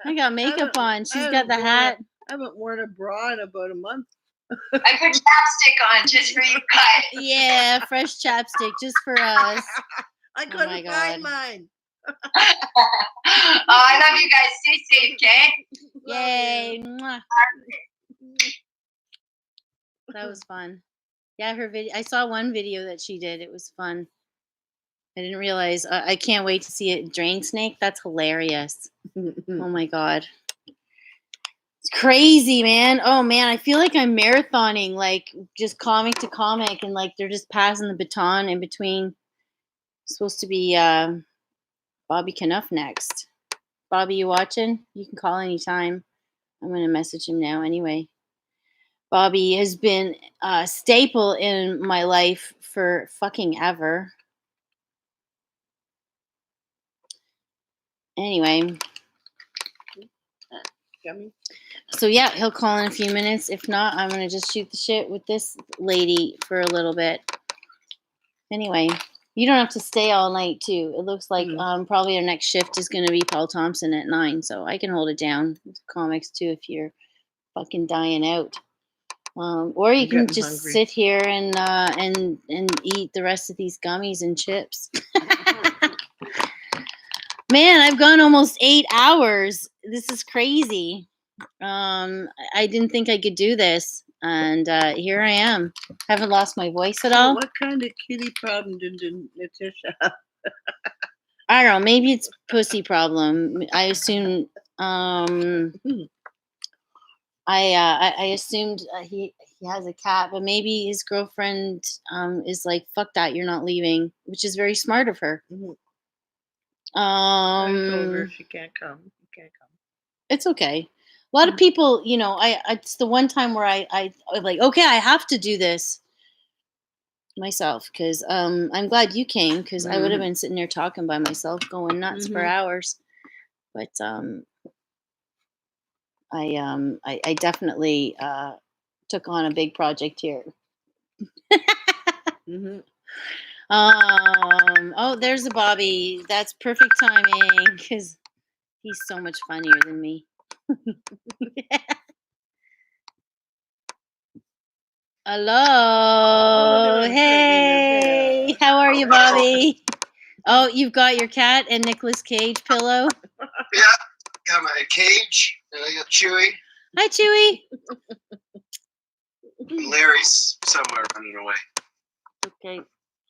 I got makeup on. She's got the hat. I haven't worn a bra in about a month. I put chapstick on just for you guys. Yeah, fresh chapstick just for us. I couldn't find mine. I love you guys. Stay safe, okay? Yay. Mwah. That was fun. Yeah, her video. I saw one video that she did. It was fun. I didn't realize. I can't wait to see it. Drain snake. That's hilarious. Oh my god. It's crazy, man. Oh man, I feel like I'm marathoning, like just comic to comic, and like they're just passing the baton in between. It's supposed to be Bobby Knuff next. Bobby, you watching? You can call anytime. I'm gonna message him now anyway. Bobby has been a staple in my life for fucking ever. Anyway. So yeah, he'll call in a few minutes. If not, I'm gonna just shoot the shit with this lady for a little bit. Anyway, you don't have to stay all night too. It looks like probably our next shift is gonna be Paul Thompson at 9, so I can hold it down with comics too if you're fucking dying out. Or you can just sit here and eat the rest of these gummies and chips. Man, I've gone almost 8 hours. This is crazy. I didn't think I could do this, and here I am. Haven't lost my voice at all. What kind of kitty problem did Natasha have? I don't know. Maybe it's pussy problem. I assume. I assumed he has a cat, but maybe his girlfriend is like, "Fuck that, you're not leaving," which is very smart of her. I told her she can't come. You can't come. It's okay. A lot of people, you know, it's the one time where I like, okay, I have to do this myself because I'm glad you came because I would have been sitting there talking by myself, going nuts for hours. But I definitely took on a big project here. Oh, there's a Bobby. That's perfect timing because he's so much funnier than me. Hello. Hey. How are you, Bobby? Oh, you've got your cat and Nicolas Cage pillow? Yeah, got my cage. And I got Chewy. Hi, Chewy. Larry's somewhere running away. Okay.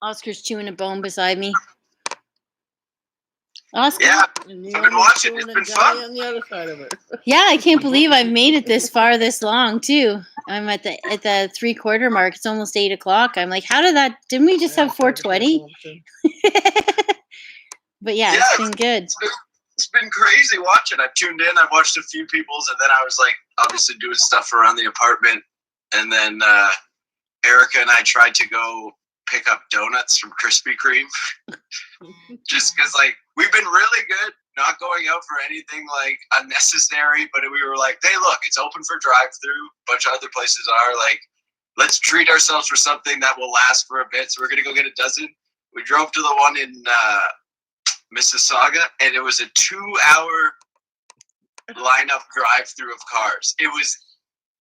Oscar's chewing a bone beside me. Oscar? Yeah, I've been watching. It's been fun. On the other side of it. Yeah, I can't believe I've made it this far, this long too. I'm at the 3/4 mark. It's almost 8 o'clock. I'm like, how did that? Didn't we just have 4:20? But yeah, it's been good. It's been crazy watching. I've tuned in. I've watched a few people's, and then I was like, obviously doing stuff around the apartment, and then Erica and I tried to go pick up donuts from Krispy Kreme, just because like we've been really good. Not going out for anything like unnecessary, but we were like, hey, look, it's open for drive-through. A bunch of other places are like, let's treat ourselves for something that will last for a bit. So we're going to go get a dozen. We drove to the one in Mississauga, and it was a 2-hour lineup drive-through of cars. It was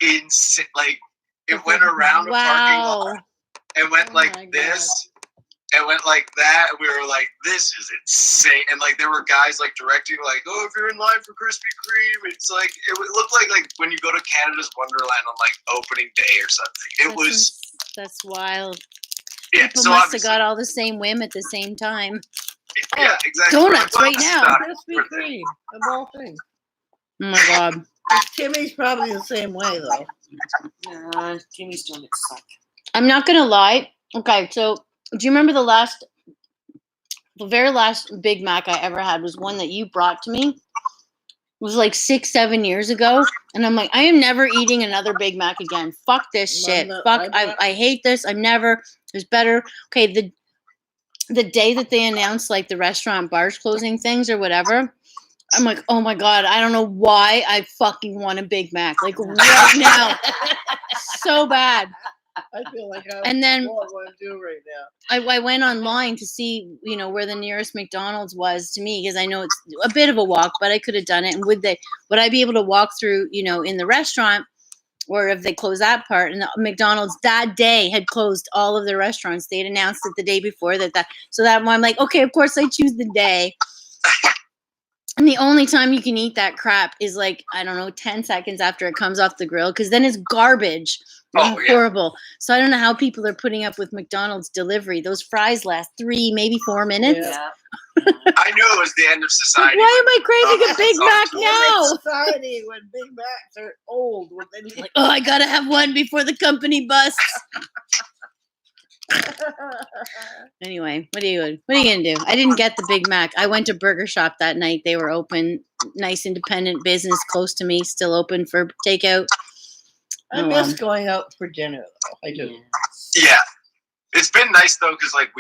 insane. Like, it went around a parking lot and went like this. And went like that, and we were like, this is insane. And like there were guys like directing like, oh, if you're in line for Krispy Kreme, it's like it looked like when you go to Canada's Wonderland on like opening day or something. That's wild. Yeah, People so must have got all the same whim at the same time. Yeah, exactly. Donuts right now. Krispy Kreme, of all things. Oh my god. Timmy's probably the same way though. Timmy's donuts suck. I'm not gonna lie. Okay, so do you remember the very last Big Mac I ever had was one that you brought to me? It was like 6-7 years ago. And I'm like, I am never eating another Big Mac again. Fuck this shit. I hate this. There's better. Okay, the day that they announced like the restaurant bars closing things or whatever, I'm like, oh my God, I don't know why I fucking want a Big Mac. Like right now. So bad. I feel like I want to do right now. I went online to see, you know, where the nearest McDonald's was to me because I know it's a bit of a walk, but I could have done it. And would I be able to walk through, you know, in the restaurant, or if they close that part? And the McDonald's that day had closed all of their restaurants. They had announced it the day before that. So that one, I'm like, okay, of course I choose the day. And the only time you can eat that crap is like, I don't know, 10 seconds after it comes off the grill, because then it's garbage. Oh, yeah. Horrible. So I don't know how people are putting up with McDonald's delivery. Those fries last 3, maybe 4 minutes. Yeah. I knew it was the end of society. Why am I craving a Big Mac now? Society when Big Macs are old. When they Like, oh, I gotta have one before the company busts. Anyway, what are you gonna do? I didn't get the Big Mac. I went to Burger Shop that night. They were open, nice independent business close to me, still open for takeout. I miss going out for dinner though. I do. Yeah. It's been nice though, because like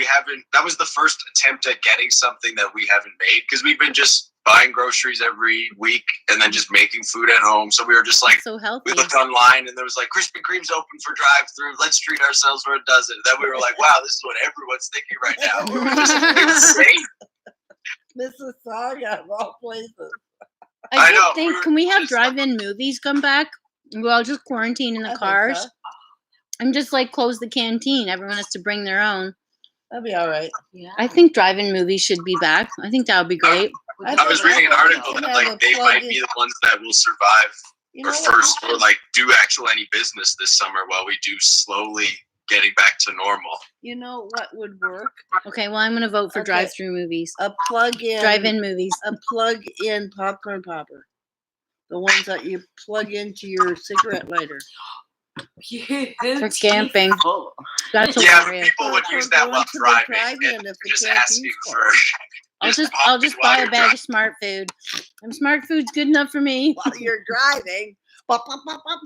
that was the first attempt at getting something that we haven't made, because we've been just buying groceries every week and then just making food at home. So we were just like, so healthy. We looked online and there was like Krispy Kreme's open for drive-through. Let's treat ourselves for a dozen. And then we were like, wow, this is what everyone's thinking right now. We were just insane. Mississauga of all places. I did think, can we have drive-in movies come back? We'll all just quarantine in the cars. So. And just like close the canteen. Everyone has to bring their own. That'd be all right. Yeah. I think drive-in movies should be back. I think that would be great. I was reading an article that like they might be the ones that will survive or like do any business this summer while we do slowly getting back to normal. You know what would work? Okay, well, I'm going to vote for drive-through movies. A plug-in. Drive-in movies. A plug-in popcorn popper. The ones that you plug into your cigarette lighter. For camping. That's hilarious. People would use that while driving and just asking for. I'll just buy a bag of Smart Food. And Smart Food's good enough for me. While you're driving. Bop, bop, bop, bop.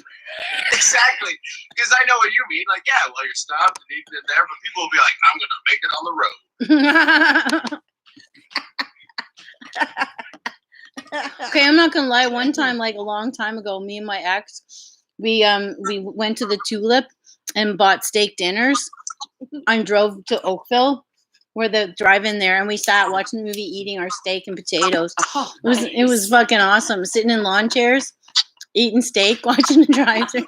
Exactly, because I know what you mean. Like, yeah, while you're stopped and eating it there, but people will be like, "I'm gonna make it on the road." Okay, I'm not gonna lie. One time, like a long time ago, me and my ex, we went to the Tulip and bought steak dinners and drove to Oakville, where the drive-in there, and we sat watching the movie, eating our steak and potatoes. It was fucking awesome. Sitting in lawn chairs, eating steak, watching the drive-thru.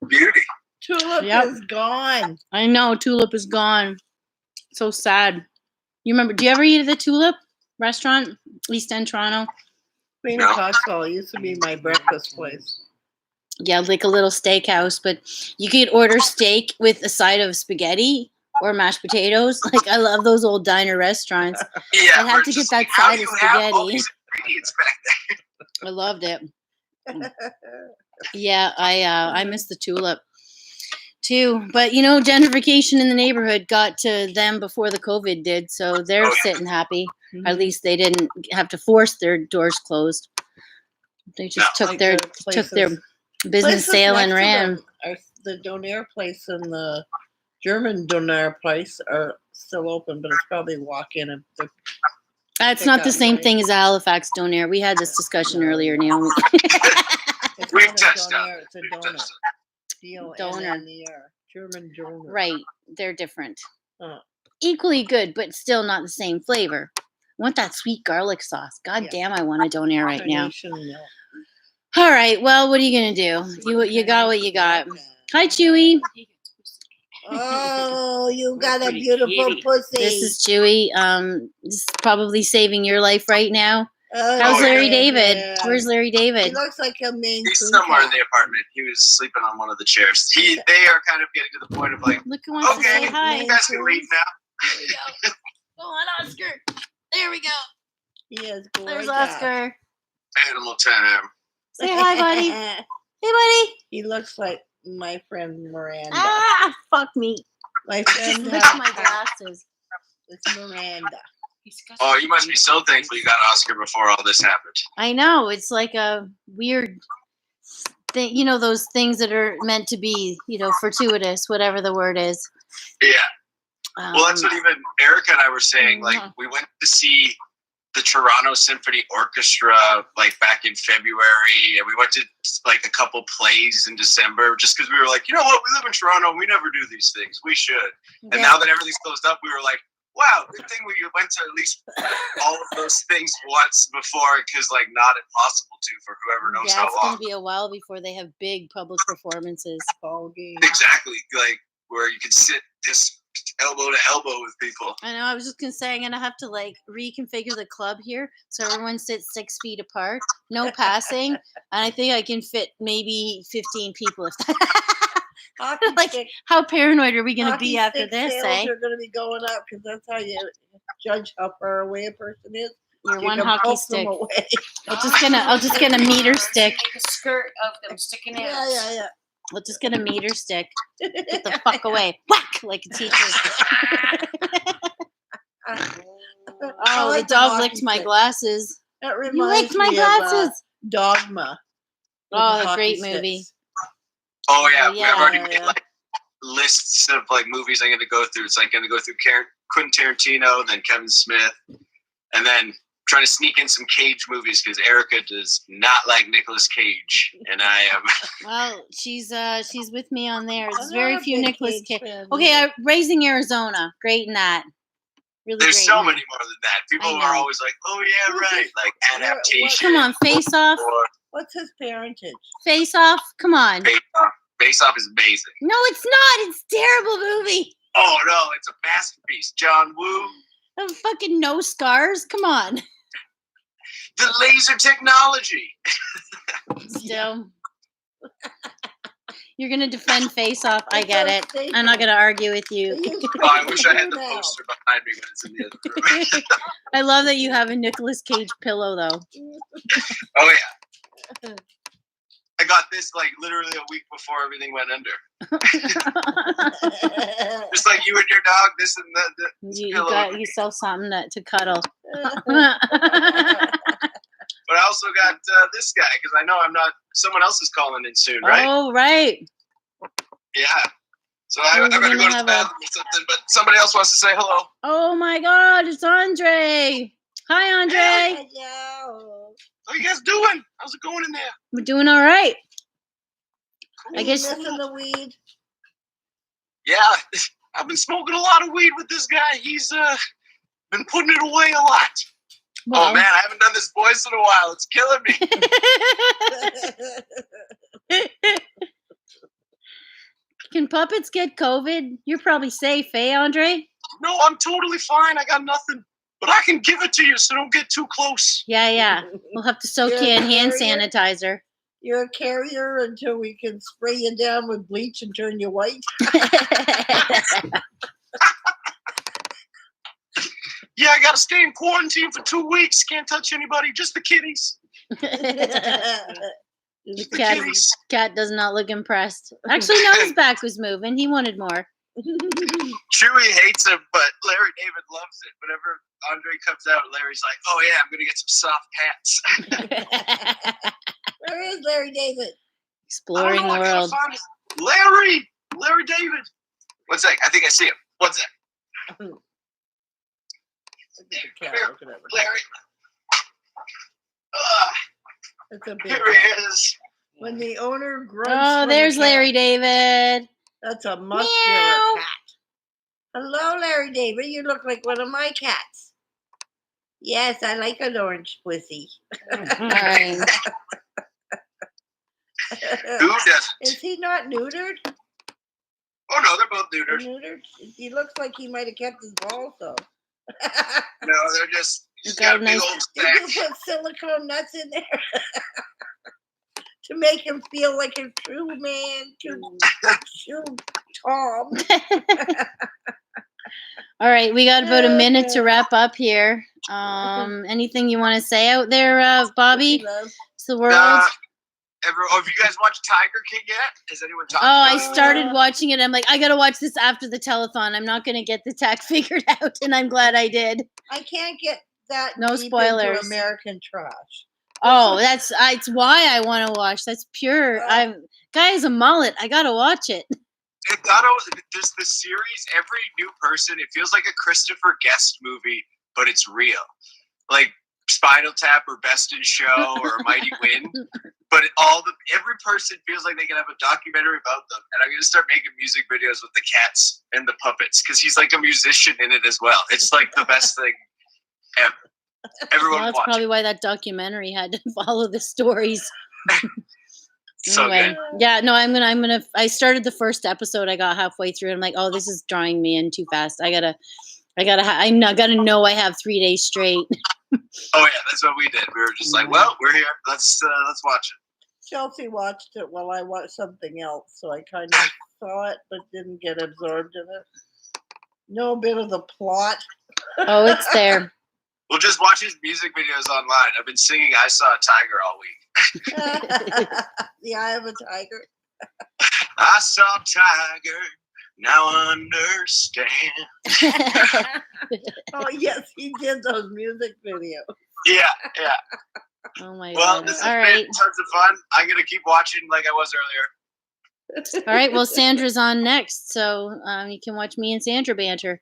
Beauty. Tulip is gone. I know, Tulip is gone. So sad. You remember? Do you ever eat at the Tulip restaurant, East End, Toronto? Queen of Coxwell used to be my breakfast place. Yeah, like a little steakhouse, but you could order steak with a side of spaghetti or mashed potatoes. Like, I love those old diner restaurants. Yeah, I'd have to get that side of spaghetti. Back I loved it. Yeah, I miss the Tulip too. But you know, gentrification in the neighborhood got to them before the COVID did, so they're sitting happy. Mm-hmm. At least they didn't have to force their doors closed. They just took their business sale and ran. The Donair place and the German Donair place are still open, but it's probably walk-in. And it's not the same thing as Halifax Donair. We had this discussion earlier, Naomi. We've touched on it. It's a donut. German donut. Right. They're different. Equally good, but still not the same flavor. I want that sweet garlic sauce. God damn, I want a Donair right now. All right. Well, what are you going to do? You got what you got. Hi, Chewy. Oh, you got a beautiful pussy. This is Chewy. This is probably saving your life right now. How's Larry David? Yeah. Where's Larry David? He looks like a Maine He's somewhere in the apartment. He was sleeping on one of the chairs. They are kind of getting to the point of like, look who wants to say hi. You guys can leave now. There we go. Go on, Oscar. There we go. He is gorgeous. There's Oscar. Animal time. Say hi, buddy. Hey, buddy. He looks like my friend Miranda. Ah, fuck me. My friend. Look at my glasses. It's Miranda. Oh, you must be so thankful you got Oscar before all this happened. I know. It's like a weird thing. You know, those things that are meant to be, fortuitous, whatever the word is. Yeah. Well, that's what even Erica and I were saying. Like, we went to see the Toronto Symphony Orchestra, like, back in February. And we went to, like, a couple plays in December just because we were like, you know what? We live in Toronto. We never do these things. We should. And now that everything's closed up, we were like, wow, good thing we went to at least all of those things once before, because like not impossible to for whoever knows how long. It's going to be a while before they have big public performances. Ball games. Exactly, like where you can sit this elbow to elbow with people. I know. I was just gonna say I'm gonna have to like reconfigure the club here so everyone sits 6 feet apart, no passing, and I think I can fit maybe 15 people. If like, how paranoid are we gonna be after this? Sales Eh? are going to be going up because that's how you judge how far away a person is. Your You one can hockey poke them stick. away. I'll just get a meter stick. Make a skirt of them sticking out. Yeah. I'll just get a meter stick. Get the fuck away. Whack! Like a teacher. Oh, the dog licked my glasses. That reminds You licked my me glasses. of Dogma. with Oh, the a great hockey movie. sticks. Oh yeah, yeah, I've already made like lists of like movies I'm going to go through. It's like going to go through Quentin Tarantino, then Kevin Smith, and then trying to sneak in some Cage movies because Erica does not like Nicolas Cage, and I am. Well, she's with me on there. There's I'm very not a few big Nicolas Cage Cage. fan Okay, either. Raising Arizona, great in that. Really There's great so in many that. more than that. People I are know. always like, "Oh yeah, right," like adaptation. Come on, Face Off. What's his parentage? Face Off. Come on. Face Off is amazing. No, it's not. It's a terrible movie. Oh no, it's a masterpiece. John Woo. The fucking no scars. Come on. The laser technology. Still. You're gonna defend Face Off. I get it. I'm not gonna argue with you. Oh, I wish I had the poster behind me when it's in the other room. I love that you have a Nicolas Cage pillow though. Oh yeah. I got this like literally a week before everything went under. Just like you and your dog, this and that. You got yourself something to cuddle. But I also got this guy because I know I'm not. Someone else is calling in soon, right? Oh, right. Yeah. So I better go to the bathroom or something. But somebody else wants to say hello. Oh my God, it's Andre. Hi, Andre. How you guys doing? How's it going in there? We're doing all right. I guess. Missing the weed. Yeah, I've been smoking a lot of weed with this guy. He's been putting it away a lot. Well. Oh man, I haven't done this voice in a while. It's killing me. Can puppets get COVID? You're probably safe, eh, Andre? No, I'm totally fine. I got nothing. But I can give it to you, so don't get too close. Yeah. We'll have to soak you in hand sanitizer. You're a carrier until we can spray you down with bleach and turn you white. Yeah, I gotta stay in quarantine for 2 weeks. Can't touch anybody, just the kitties. The cat does not look impressed. Actually, no, his back was moving. He wanted more. Chewy hates him, but Larry David loves it. Whenever Andre comes out, Larry's like, "Oh yeah, I'm gonna get some soft pats." Where is Larry David? Exploring the world. Larry David. One sec, I think I see him. One sec. Larry. It's a big Here he is. When the owner grunts. Oh, there's Larry David. That's a muscular cat. Hello, Larry David. You look like one of my cats. Yes, I like an orange pussy. Right. Who doesn't? Is he not neutered? Oh no, they're both neutered. Neutered? He looks like he might have kept his balls though. No, they're just. He's got got a big nice- old Did stack. you put silicone nuts in there to make him feel like a true man, true Tom? All right, we got about a minute to wrap up here. Anything you want to say out there, Bobby? To the world? Have you guys watched Tiger King yet? Has anyone talked Oh, about I it? started watching it. I'm like, I gotta watch this after the telethon. I'm not gonna get the tech figured out, and I'm glad I did. I can't get that No deep spoilers. into American trash. Oh, it's why I want to watch. That's pure. Guy has a mullet. I gotta watch it. There's this series. Every new person, it feels like a Christopher Guest movie, but it's real. Like Spinal Tap or Best in Show or Mighty Wind. But every person feels like they can have a documentary about them. And I'm gonna start making music videos with the cats and the puppets because he's like a musician in it as well. It's like the best thing ever. Everyone Well, that's watch. probably why that documentary had to follow the stories. So Anyway, good. yeah, no, I started the first episode. I got halfway through. I'm like, oh, this is drawing me in too fast. I gotta know I have 3 days straight. Oh yeah, that's what we did. We were just like, well, we're here. Let's watch it. Chelsea watched it while I watched something else, so I kind of saw it but didn't get absorbed in it. Know a bit of the plot. Oh, it's there. We'll just watch his music videos online. I've been singing "I Saw a Tiger" all week. The Eye of a Tiger. I saw a tiger. Now I understand. Oh yes, he did those music videos. Yeah. Oh my Well, god. this All has right. been tons of fun. I'm gonna keep watching like I was earlier. All right. Well, Sandra's on next, so you can watch me and Sandra banter.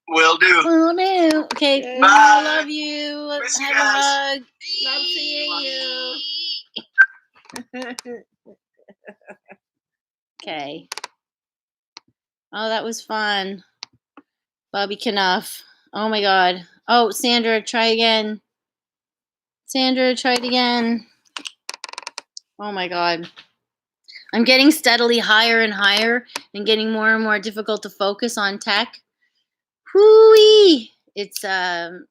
Will do. Oh no. Okay. Bye. I love you. Miss you Have guys. a hug. Love seeing you. Okay. Oh, that was fun. Bobby Knuff. Oh my god. Oh, Sandra, try again. Sandra, try it again. Oh my god. I'm getting steadily higher and higher and getting more and more difficult to focus on tech. Whoo-wee! It's gonna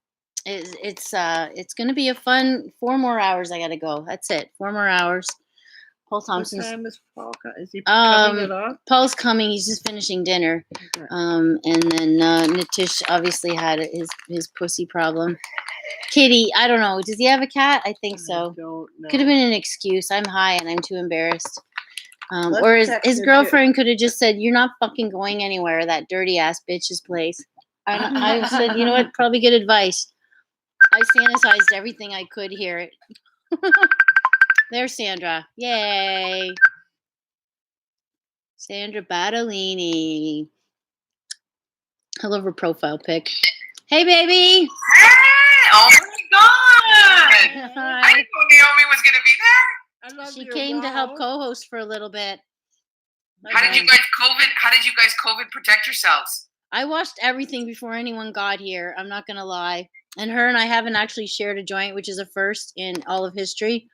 be a fun 4 more hours. I gotta go. That's it. 4 more hours. Paul Thompson's. What time is Paul? Is he coming it off? Paul's coming. He's just finishing dinner. Okay. And then Nitish obviously had his pussy problem. Kitty, I don't know. Does he have a cat? I think so. I don't know. Could have been an excuse. I'm high and I'm too embarrassed. Let's Or text his her, girlfriend could have just said, "You're not fucking going anywhere. That dirty ass bitch's place." I said, "You know what? Probably good advice." I sanitized everything I could here. There's Sandra. Yay. Sandra Battolini. I love her profile pic. Hey, baby. Hey! Oh my god! Hi. I didn't know Naomi was gonna be there. I love She your came to help wow. co-host for a little bit. How did you guys COVID protect yourselves? I watched everything before anyone got here. I'm not gonna lie. And her and I haven't actually shared a joint, which is a first in all of history.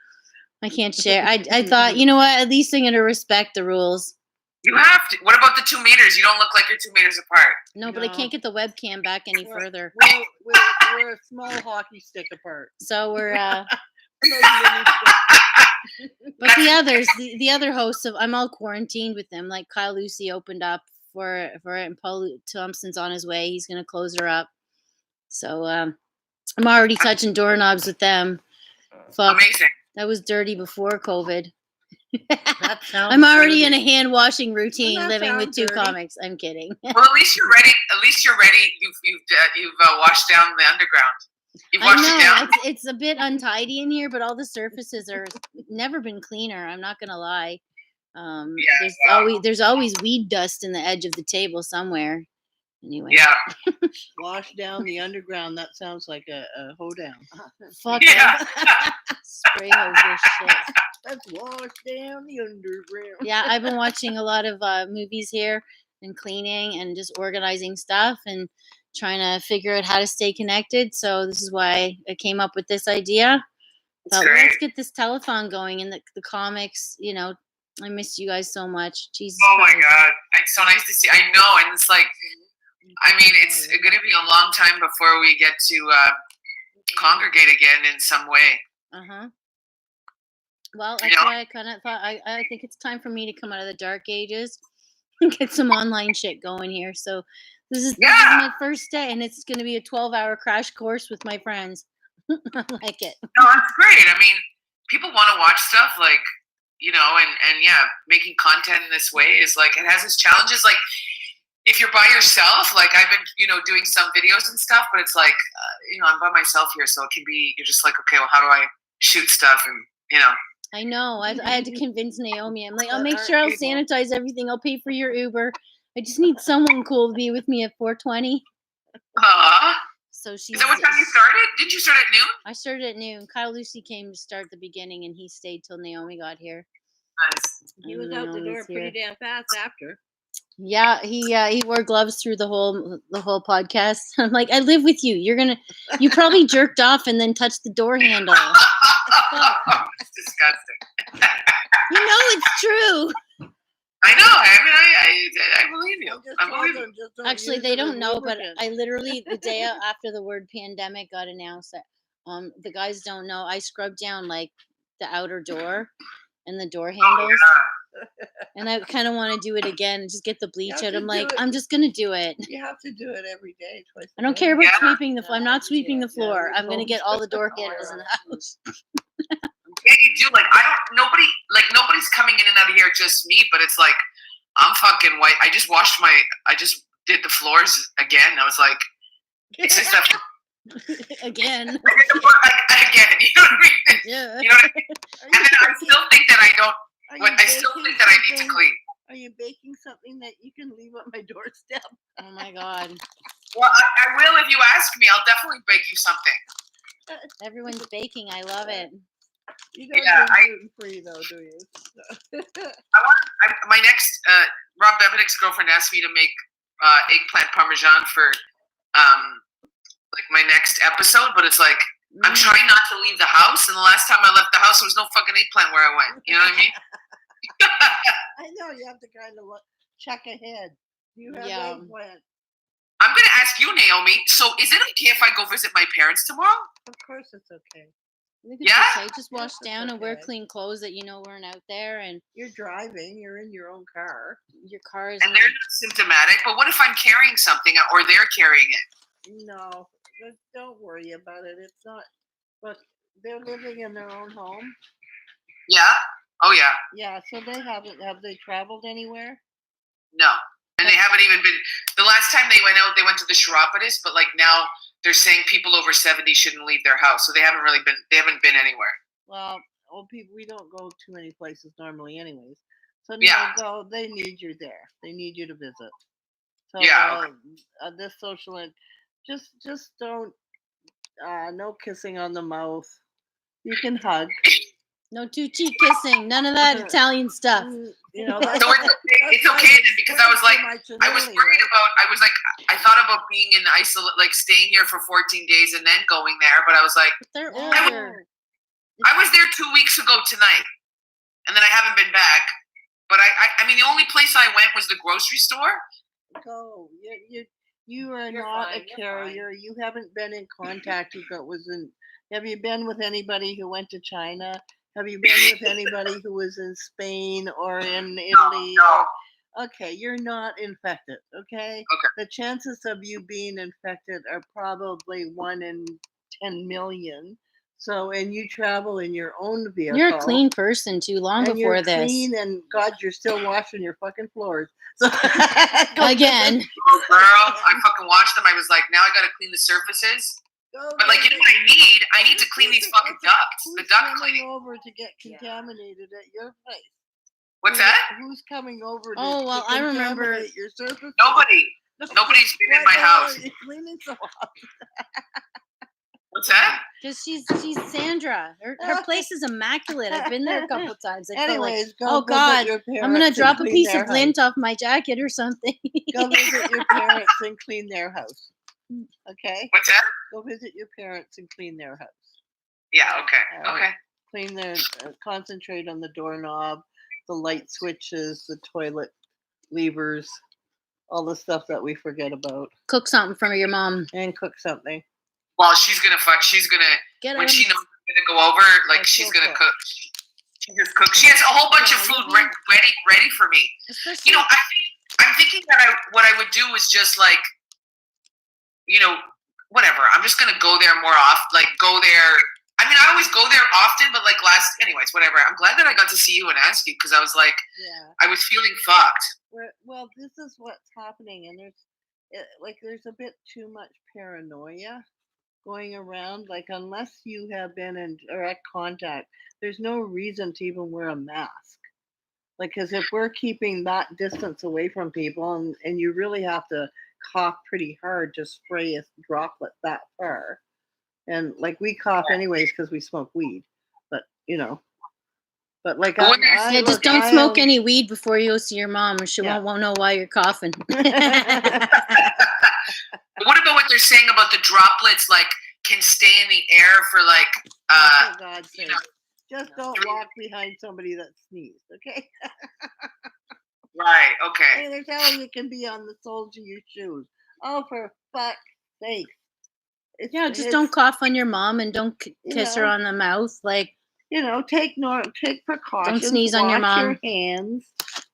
I can't share. I thought, you know what? At least I'm gonna respect the rules. You have to. What about the 2 meters? You don't look like you're 2 meters apart. No, but I can't get the webcam back any further. We're a small hockey stick apart. So we're Those mini sticks. but the others, the other hosts of I'm all quarantined with them. Like Kyle Lucy opened up for it, and Paul Thompson's on his way. He's gonna close her up. So I'm already touching doorknobs with them. Fuck. Amazing. That was dirty before COVID. That sounds I'm already dirty. in a hand washing routine, Doesn't that living with sound 2 dirty? comics. I'm kidding. Well, at least you're ready. At least you're ready. You've washed down the underground. You've I washed it down. know it's a bit untidy in here, but all the surfaces are never been cleaner. I'm not gonna lie. There's always weed dust in the edge of the table somewhere. Anyway. Yeah. Wash down the underground. That sounds like a hoedown. Fuck Yeah. Spray hose this shit. Let's wash down the underground. Yeah, I've been watching a lot of movies here and cleaning and just organizing stuff and trying to figure out how to stay connected. So this is why I came up with this idea. Thought, great. let's get this telethon going and the comics. You know, I miss you guys so much. Jesus. Oh my Christ. god, it's so nice to see. I know, and it's like, I mean, it's going to be a long time before we get to congregate again in some way. Well, that's why I kind of thought I think it's time for me to come out of the dark ages and get some online shit going here. So this is my first day, and it's going to be a 12-hour crash course with my friends. I like it. No, that's great. I mean, people want to watch stuff like, you know, and yeah, making content in this way is like, it has its challenges. Like, if you're by yourself, like I've been, you know, doing some videos and stuff, but it's like, you know, I'm by myself here. So it can be, you're just like, okay, well, how do I shoot stuff? And, you know. I know. I had to convince Naomi. I'm like, I'll make sure I'll sanitize everything. I'll pay for your Uber. I just need someone cool to be with me at 4:20. So she's. Is that what time you started? Did you start at noon? I started at noon. Kyle Lucy came to start the beginning, and he stayed till Naomi got here. Nice. He was out the door pretty damn fast after. Yeah, he wore gloves through the whole podcast. I'm like, I live with you. You probably jerked off and then touched the door handle. It's disgusting. it's true. I know. I believe you. I believe you. Actually, they don't know, but I literally, the day after the word pandemic got announced, the guys don't know, I scrubbed down like the outer door and the door handles. And I kind of want to do it again, just get the bleach out. I'm like, I'm just going to do it. You have to do it every day. Twice I don't care about sweeping the floor. I'm not sweeping the floor. I'm going to get all the door handles in the house. Yeah, you do. Like, nobody's coming in and out of here, just me. But it's like, I'm fucking white. I just did the floors again. I was like, it's just that. Again. Again. You know what I mean? Yeah. You know what I mean? And then I still think that I don't. I still think that I need to clean. Are you baking something that you can leave on my doorstep? Oh my God. Well, I will if you ask me. I'll definitely bake you something. Everyone's baking. I love it. You don't do gluten free though, do you? My next Rob Bebenik's girlfriend asked me to make eggplant parmesan for like my next episode, but it's like I'm trying not to leave the house, and the last time I left the house, there was no fucking eggplant where I went. You know what I mean? I know, you have to kind of check ahead. You have eggplant. I'm going to ask you, Naomi. So, is it okay if I go visit my parents tomorrow? Of course, it's okay. I think it's okay. Just wash down and wear clean clothes that you know weren't out there. And you're driving. You're in your own car. Your car is. And they're not symptomatic. But what if I'm carrying something or they're carrying it? No, don't worry about it. It's not. Look, they're living in their own home. Yeah. Oh yeah. Yeah. So they haven't. Have they traveled anywhere? No. And they haven't even been. The last time they went out, they went to the Chiropodist, but like now they're saying people over 70 shouldn't leave their house, so they haven't been anywhere. Well, old people, we don't go too many places normally, anyways. So no, they need you there. They need you to visit. So this social just don't. No kissing on the mouth. You can hug. No cheek kissing. None of that Italian stuff. You know, so it's okay then, because I was like, I thought about being in like staying here for 14 days and then going there, but I was like, I was there 2 weeks ago tonight, and then I haven't been back. But I mean, the only place I went was the grocery store. Go. You are not a carrier. You haven't been in contact with what was in. Have you been with anybody who went to China? Have you been with anybody who was in Spain or in Italy? No. Okay, you're not infected, okay? The chances of you being infected are probably 1 in 10 million. So, and you travel in your own vehicle. You're a clean person too, long and before you're this. Clean, and God, you're still washing your fucking floors. So Again. Oh, girl, I fucking washed them. I was like, now I got to clean the surfaces. But like, you know what I need? I need to clean these fucking ducts. The duct cleaning. Over to get contaminated at your place. What's that? Who's coming over? To I remember your surface. Nobody's been in my house. You're cleaning so often. What's that? Because she's Sandra. Her place is immaculate. I've been there a couple times. I feel like, Anyways, oh God, I'm gonna drop a piece of lint off my jacket or something. Go visit your parents and clean their house. Okay. What's that? Go visit your parents and clean their house. Yeah. Okay. Okay. Clean their. Concentrate on the doorknob, the light switches, the toilet levers, all the stuff that we forget about. Cook something for your mom. And cook something. Well, she's gonna when she knows I'm gonna go over. Like she's gonna cook. She just cooks. She has a whole bunch of food ready for me. You know, I'm thinking that what I would do is just like, you know, whatever. I'm just gonna go there more often. Like go there. I mean, I always go there often, but like anyways, whatever. I'm glad that I got to see you and ask you, because I was like, I was feeling fucked. Well, this is what's happening, and there's a bit too much paranoia going around. Like, unless you have been in direct contact, there's no reason to even wear a mask. Like, because if we're keeping that distance away from people, and you really have to cough pretty hard to spray a droplet that far. And like, we cough anyways because we smoke weed, but you know, like just don't smoke any weed before you go see your mom, or she won't know why you're coughing. What about what they're saying about the droplets? Like, can stay in the air for like, Just don't walk behind somebody that sneezed, okay? Right. Okay. Hey, there's how it can be on the soles of your shoes. Oh, for fuck's sake! Just don't cough on your mom and don't kiss her know, on the mouth. Like, take precautions. don't sneeze on your Wash mom. your hands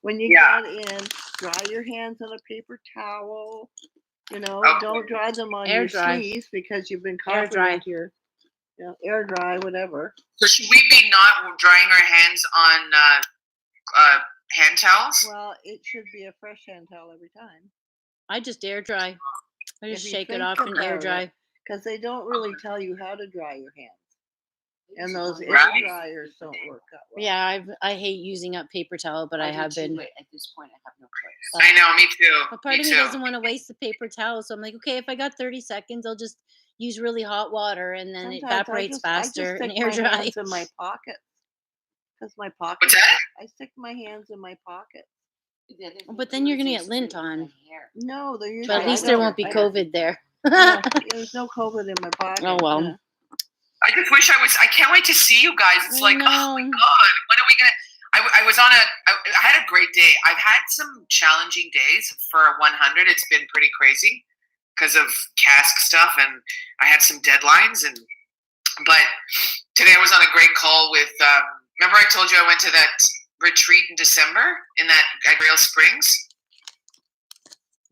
when you get in. Dry your hands on a paper towel. Don't dry them on Air your dry. sleeves because you've been Air coughing dry. with your air dry, whatever. So should we be not drying our hands on hand towels? Well, it should be a fresh hand towel every time. I just air dry. I just If you shake it think off and air about dry. it, because they don't really tell you how to dry your hands. And those air Right. dryers don't work out well. Yeah, I hate using up paper towel, but I have been. At this point, I have no choice. I know, me too. But part Me of me too. doesn't want to waste the paper towel, so I'm like, okay, if I got 30 seconds, I'll just use really hot water, and then it Sometimes evaporates I faster just and stick air my dry. hands in my pockets. Because my pockets. What's that? I stick my hands in my pockets. But then you're gonna get lint on. No, they're usually. But at least there won't be COVID there. Yeah, there's no COVID in my pocket. Oh well. I just wish I can't wait to see you guys. It's like, oh my God, when are we gonna? I was on I had a great day. I've had some challenging days for 100. It's been pretty crazy because of cask stuff, and I had some deadlines. But today I was on a great call with. Remember I told you I went to that retreat in December at Grail Springs.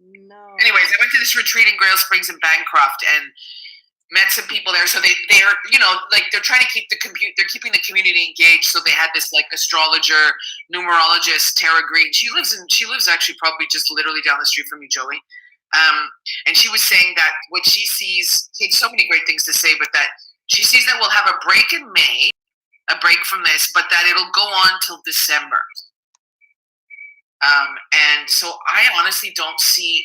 No. Anyways, I went to this retreat in Grail Springs in Bancroft and met some people there. So they're they're trying to keep they're keeping the community engaged. So they had this like astrologer, numerologist, Tara Green. She lives actually probably just literally down the street from you, Joey. And she was saying that what she sees, she had so many great things to say, but that she sees that we'll have a break in May, a break from this, but that it'll go on till December. And so I honestly don't see,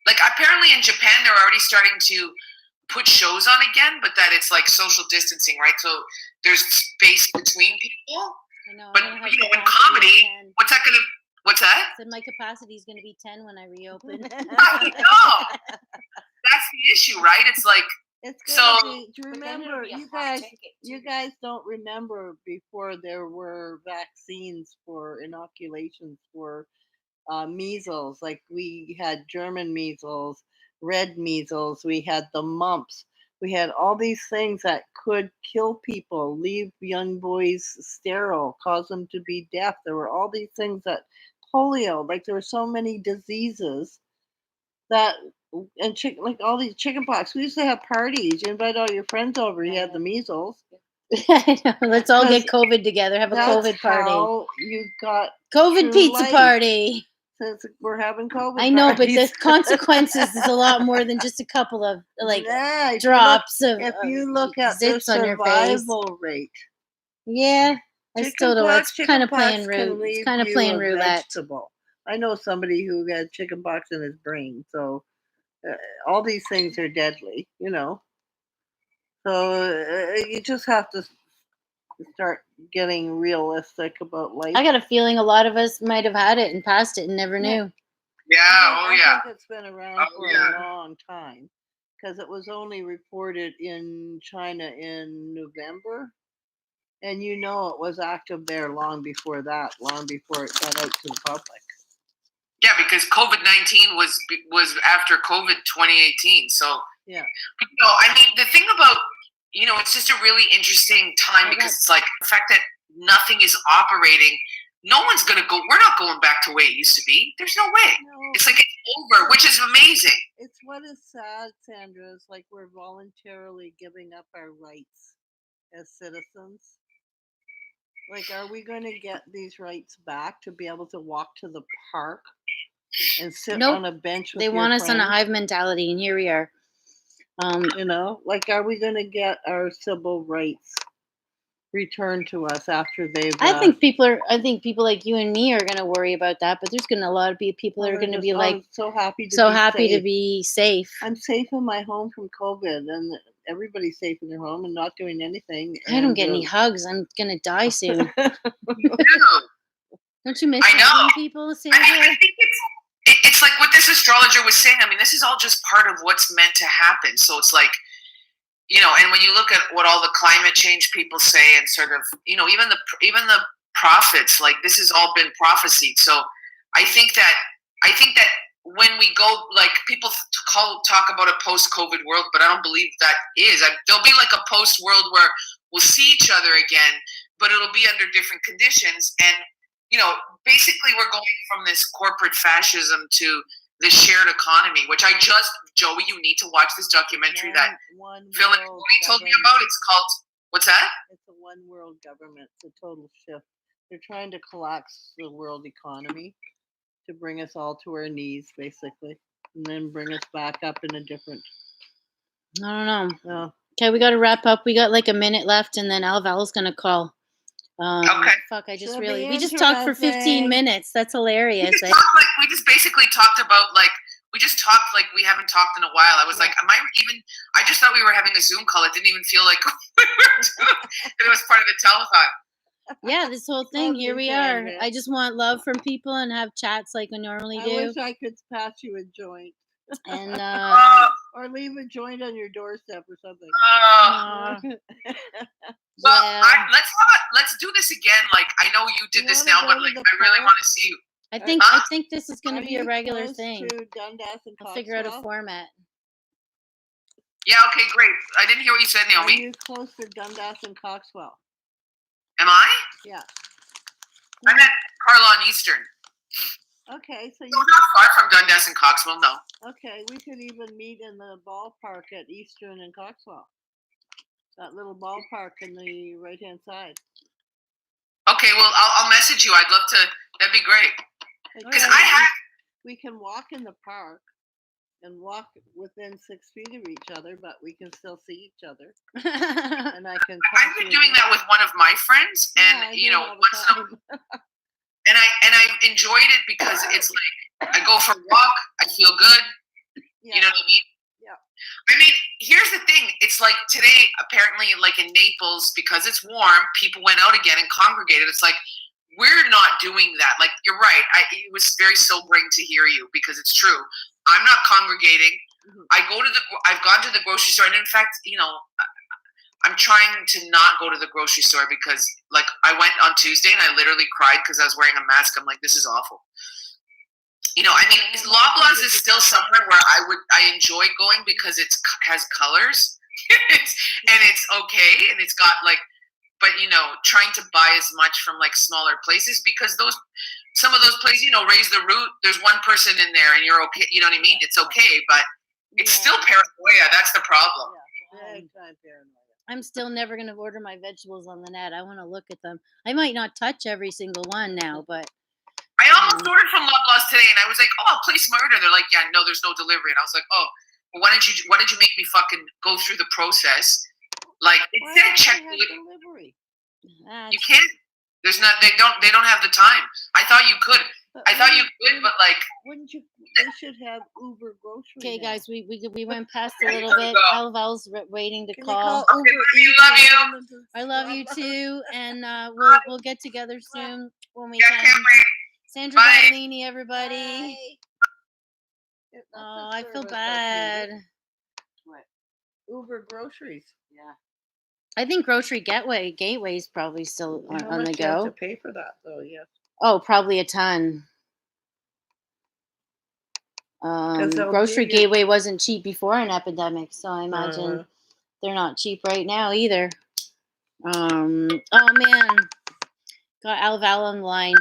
like, apparently in Japan they're already starting to put shows on again, but that it's like social distancing, right? So there's space between people. I know. But in comedy, what's that? So my capacity is going to be 10 when I reopen. I know. That's the issue, right? It's like remember, you guys don't remember before there were vaccines for inoculations for measles. Like we had German measles, red measles, we had the mumps, we had all these things that could kill people, leave young boys sterile, cause them to be deaf. There were all these things that polio, like there were so many diseases that, and like all these chicken pox. We used to have parties. You invite all your friends over. You had the measles. I know. Let's all get COVID together. Have a COVID party. How you got COVID pizza party. Since we're having COVID. I know, but the parties. consequences is a lot more than just a couple of drops of. If you look at the zits on your face. survival rate. Yeah, I still don't. It's kind of playing roulette. It's kind of playing roulette. I know somebody who had chickenpox in his brain, so all these things are deadly, So you just have to start getting realistic about life. I got a feeling a lot of us might have had it and passed it and never knew. Yeah, I think it's been around for a long time because it was only reported in China in November. And it was active there long before that, long before it got out to the public. Yeah, because COVID-19 was after COVID 2018. So, yeah. I mean, the thing about, it's just a really interesting time because it's like the fact that nothing is operating. No one's going to go. We're not going back to the way it used to be. There's no way. No. It's like it's over, which is amazing. It's what is sad, Sandra, is like we're voluntarily giving up our rights as citizens. Like, are we going to get these rights back to be able to walk to the park and sit on a bench with They your want us on a friends? hive mentality, and here we are. Like, are we going to get our civil rights returned to us after they've? I think people like you and me are going to worry about that, but there's going to a lot of people are going to be like so happy to be safe. I'm safe in my home from COVID, and everybody's safe in their home and not doing anything. I don't get any hugs. I'm going to die soon. Don't you miss hugging people, Sandra? I think it's like what this astrologer was saying. I mean, this is all just part of what's meant to happen. So it's like, and when you look at what all the climate change people say, and sort of, even the prophets, like this has all been prophesied. So I think that when we go, like people talk about a post-COVID world, but I don't believe that is. There'll be like a post-world where we'll see each other again, but it'll be under different conditions. And, basically we're going from this corporate fascism to the shared economy, which Joey, you need to watch this documentary that Phil and Cody told me about. It's called, what's that? It's a one world government. It's a total shift. They're trying to collapse the world economy to bring us all to our knees, basically, and then bring us back up in a different. I don't know. Okay, we got to wrap up. We got like a minute left, and then Alval's gonna call. Okay. Fuck, we just talked for 15 minutes. That's hilarious. We just basically talked about we haven't talked in a while. I was like, I just thought we were having a Zoom call. It didn't even feel like we were it was part of the telethon. Yeah, this whole thing. Here we are. I just want love from people and have chats like we normally do. I wish I could pass you a joint. And or leave a joint on your doorstep or something. Well, let's do this again. Like I know you did this now, but like I really want to see you. I think this is going to be a regular thing. I'll figure out a format. Yeah. Okay. Great. I didn't hear what you said, Naomi. Are you close to Dundas and Coxwell? Am I? Yeah. I'm at Carlon Eastern. Okay, so you're not far from Dundas and Coxwell, no. Okay, we could even meet in the ballpark at Eastern and Coxwell. That little ballpark in the right-hand side. Okay, well, I'll message you. I'd love to. That'd be great. Because we can walk in the park and walk within 6 feet of each other, but we can still see each other. And I've been doing that with one of my friends, and and I enjoyed it because it's like I go for a walk, I feel good. Yeah. You know what I mean? Yeah. I mean, here's the thing. It's like today, apparently, like in Naples, because it's warm, people went out again and congregated. It's like we're not doing that. Like you're right. It was very sobering to hear you because it's true. I'm not congregating. Mm-hmm. I've gone to the grocery store, and in fact, I'm trying to not go to the grocery store because, like, I went on Tuesday and I literally cried because I was wearing a mask. I'm like, this is awful. I mean, Loblaws is still somewhere where I enjoy going because it has colors and it's okay and it's got but trying to buy as much from like smaller places because some of those places, raise the root. There's one person in there and you're okay. You know what I mean? It's okay, but it's still paranoia. That's the problem. Yeah, big time paranoia. I'm still never going to order my vegetables on the net. I want to look at them. I might not touch every single one now, but I almost ordered from Loblaws today, and I was like, "Oh, I'll place my order." They're like, "Yeah, no, there's no delivery." And I was like, "Oh, well, why did you make me fucking go through the process? Like, it said check delivery. You can't. There's not. They don't have the time. I thought you could. I thought you could, but like, wouldn't you? They should have Uber grocery. Okay, now. guys, we went past a little bit. Alval's waiting to call. Okay, love you. I love you too, and we'll get together soon when we can. Can't wait. Sandra Bartolini, everybody. Oh, I feel bad. What? Uber groceries. Yeah. I think Grocery Gateway is probably still on the go. You have to pay for that, though. Yeah. Oh, probably a ton. Grocery Gateway wasn't cheap before an epidemic, so I imagine they're not cheap right now either. Oh man, got Alval on the line.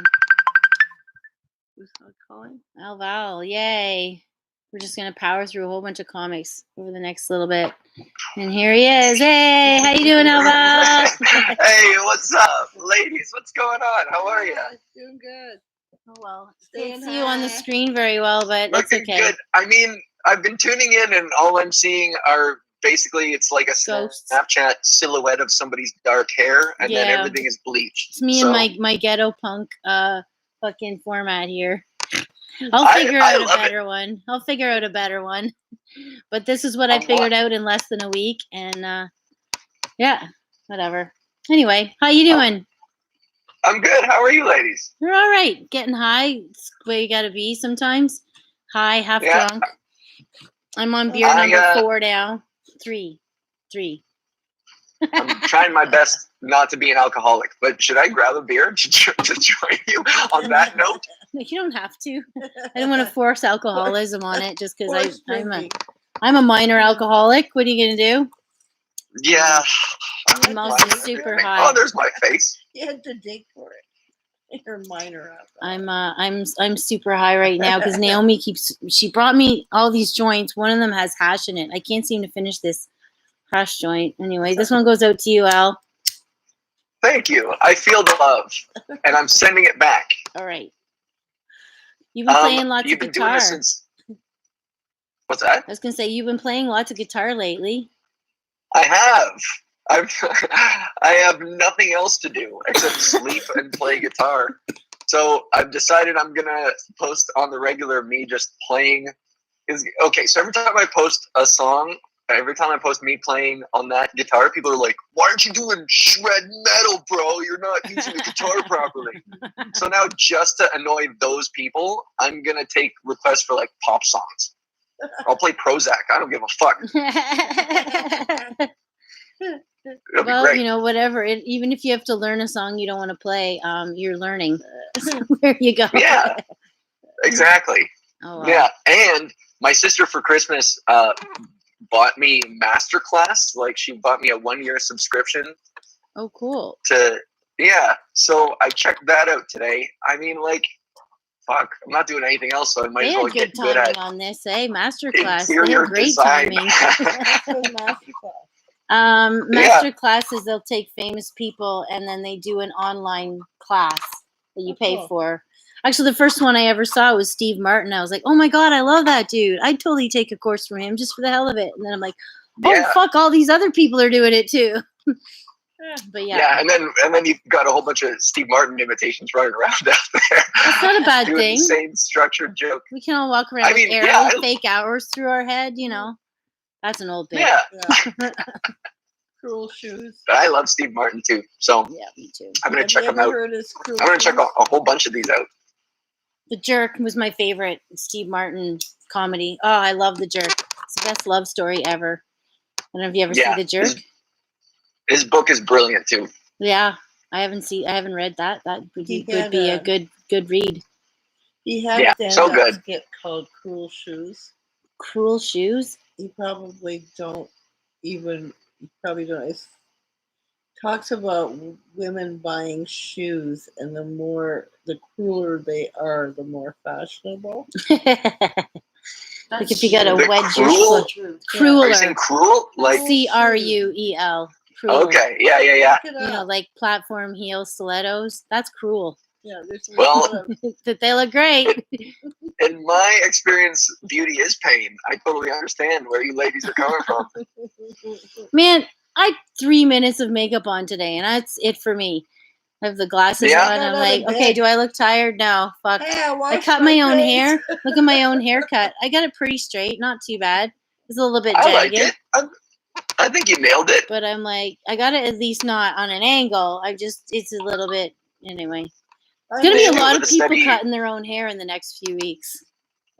Who's calling? Alval, yay! We're just gonna power through a whole bunch of comics over the next little bit, and here he is. Hey, how you doing, Alval? Hey, what's up, ladies? What's going on? How are you? Doing good. Oh well, can't see you on the screen very well, but Looking it's okay. Good. I mean, I've been tuning in, and all I'm seeing are basically it's like a Snapchat silhouette of somebody's dark hair, and then everything is bleached. It's me and my ghetto punk fucking format here. I'll figure out a better one. I'll figure out a better one. But this is what I figured out in less than a week, and yeah, whatever. Anyway, how you doing? I'm good. How are you, ladies? We're all right. Getting high. It's the way you gotta be sometimes. High, half drunk. I'm on beer number 4 now. 3. 3. I'm trying my best not to be an alcoholic, but should I grab a beer to join you on that note? No, you don't have to. I don't want to force alcoholism on it just because I'm a minor alcoholic. What are you gonna do? Yeah. I'm also super high. Oh, there's my face. You had to dig for it. You're minor alcoholic. I'm super high right now because Naomi she brought me all these joints. One of them has hash in it. I can't seem to finish this hash joint. Anyway, this one goes out to you, Al. Thank you. I feel the love, and I'm sending it back. All right. You've been playing lots you've of been guitar. doing this since. What's that? I was gonna say you've been playing lots of guitar lately. I have. I have nothing else to do except sleep and play guitar. So I've decided I'm gonna post on the regular me just playing. Okay, so every time I post a song, every time I post me playing on that guitar, people are like, "Why aren't you doing shred metal, bro? You're not using the guitar properly." So now, just to annoy those people, I'm gonna take requests for like pop songs. I'll play Prozac. I don't give a fuck. Well, you know, whatever. Even if you have to learn a song you don't want to play, you're learning. So there you go. Yeah, exactly. Oh, wow. Yeah, and my sister for Christmas bought me Masterclass. Like, she bought me a 1-year subscription. Oh, cool. So I checked that out today. I mean, like, fuck, I'm not doing anything else, so I might They as well had get good good timing at on this, eh? Masterclass. They interior had great design. timing. Master classes, they'll take famous people and then they do an online class that you pay for. Actually, the first one I ever saw was Steve Martin. I was like, oh my God, I love that dude. I'd totally take a course from him just for the hell of it. And then I'm like, oh, fuck, all these other people are doing it too. But Yeah, and then you've got a whole bunch of Steve Martin imitations running around out there. That's not a bad doing thing. The same structured joke. We can all walk around with arrows, fake hours through our head, you know. That's an old bit. Yeah. Cruel Shoes. But I love Steve Martin too. So yeah, me too. I'm gonna check him out. I'm gonna check a whole bunch of these out. The Jerk was my favorite Steve Martin comedy. Oh, I love The Jerk. It's the best love story ever. I don't know if you ever see The Jerk. His book is brilliant too. Yeah, I haven't read that. That would be a good read. He had a stand-up skit called Cruel Shoes. Cruel Shoes? You probably don't. It talks about women buying shoes, and the crueler they are, the more fashionable. Like if you got to wedge your foot. Crueler. Are you saying cruel? Like Cruel. Cruel. Okay, yeah. You know, like platform heel stilettos. That's cruel. Yeah, well, that they look great. In my experience, beauty is pain. I totally understand where you ladies are coming from. Man, I had 3 minutes of makeup on today, and that's it for me. I have the glasses on. I'm like, okay, do I look tired? No, fuck. Hey, I cut my own hair. Look at my own haircut. I got it pretty straight, not too bad. It's a little bit jagged. I like it. I think you nailed it. But I'm like, I got it at least not on an angle. It's a little bit, anyway. There's going to be a lot of people cutting their own hair in the next few weeks.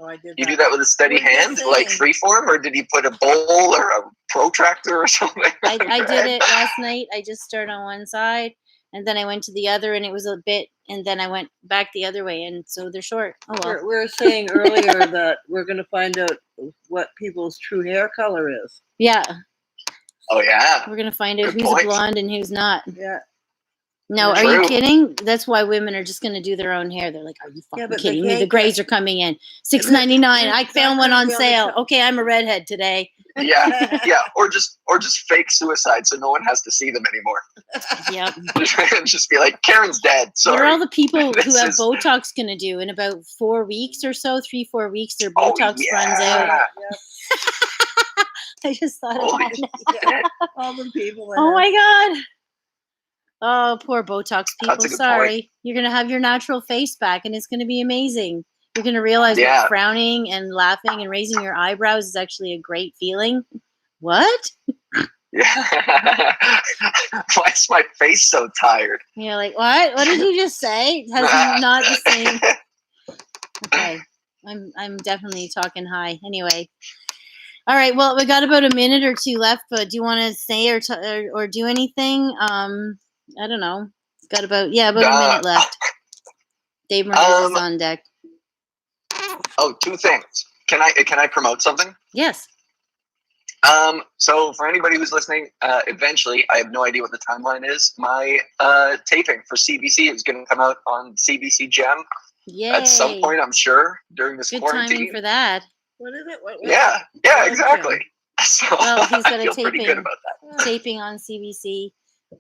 Oh, I did. You do that with a steady hand, like freeform, or did you put a bowl or a protractor or something? I did it last night. I just started on one side, and then I went to the other, and it was a bit, and then I went back the other way, and so they're short. Oh well. We were saying earlier that we're going to find out what people's true hair color is. Yeah. Oh yeah. We're gonna find out who's a blonde and who's not. Yeah. No, are you kidding? That's why women are just gonna do their own hair. They're like, "Are you fucking kidding me? The grays are coming in. $6.99. I found one on sale. Okay, I'm a redhead today." Yeah, or just fake suicide so no one has to see them anymore. Yep. Just be like, Karen's dead. Sorry. What are all the people who have Botox gonna do in about 4 weeks or so? 3-4 weeks, their Botox runs out. I just thought of that. All the people. Oh my God. Oh, poor Botox people. Sorry. You're going to have your natural face back, and it's going to be amazing. You're going to realize that frowning and laughing and raising your eyebrows is actually a great feeling. What? Yeah. Why is my face so tired? You're like, what? What did you just say? It has not the same. Okay. I'm definitely talking high. Anyway. All right. Well, we got about a minute or two left, but do you want to say or do anything? I don't know. Got about a minute left. Dave Murray is on deck. Oh, two things. Can I promote something? Yes. So for anybody who's listening, eventually, I have no idea what the timeline is. My taping for CBC is going to come out on CBC Gem at some point, I'm sure, during this quarantine. Good timing for that. What is it? What Yeah, exactly. So well, he's got I feel pretty good about that. Taping on CBC,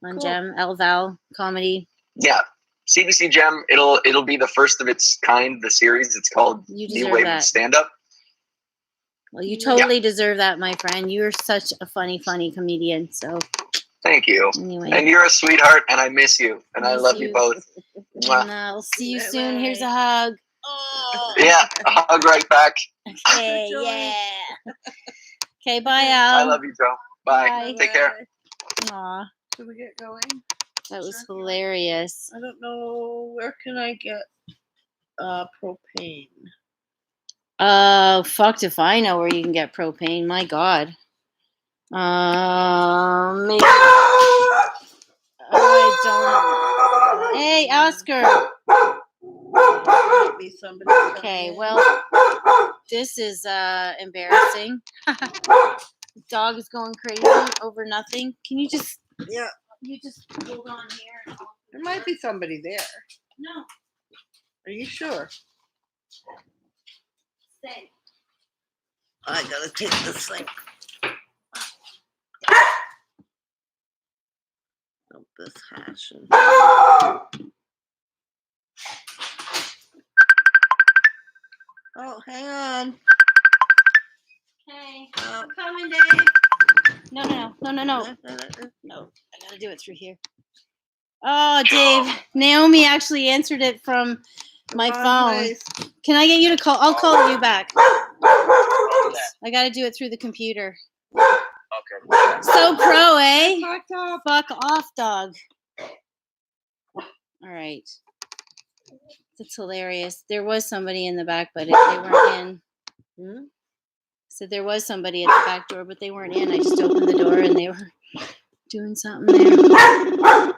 on Gem, Val comedy. Yeah, CBC Gem. It'll be the first of its kind. The series. It's called New Wave of Stand Up. Well, you totally deserve that, my friend. You're such a funny comedian. So thank you. Anyway. And you're a sweetheart, and I miss you, and I love you both. And I'll see you soon. Here's a hug. Oh. Yeah, a hug right back. Okay, yeah. Okay, bye, Al. I love you, Joe. Bye. Take care. Aw, Should we get going? that was hilarious. I don't know. Where can I get propane? Fucked if I know where you can get propane. My God. Maybe. I don't know. Hey, Oscar. Might be somebody coming Okay, in. well, this is embarrassing. Dog is going crazy over nothing. Can you just hold on here? There might be somebody there. No. Are you sure? Stay. I gotta take this thing. Oh, this hash. Oh, hang on. Okay, I'm coming, Dave. No. No, I gotta do it through here. Oh, Dave. Naomi actually answered it from my phone. Can I get you to call? I'll call you back. I gotta do it through the computer. Okay. So pro, eh? Fuck off, dog. All right. That's hilarious. There was somebody in the back, but they weren't in. So there was somebody at the back door, but they weren't in. I just opened the door and they were doing something there.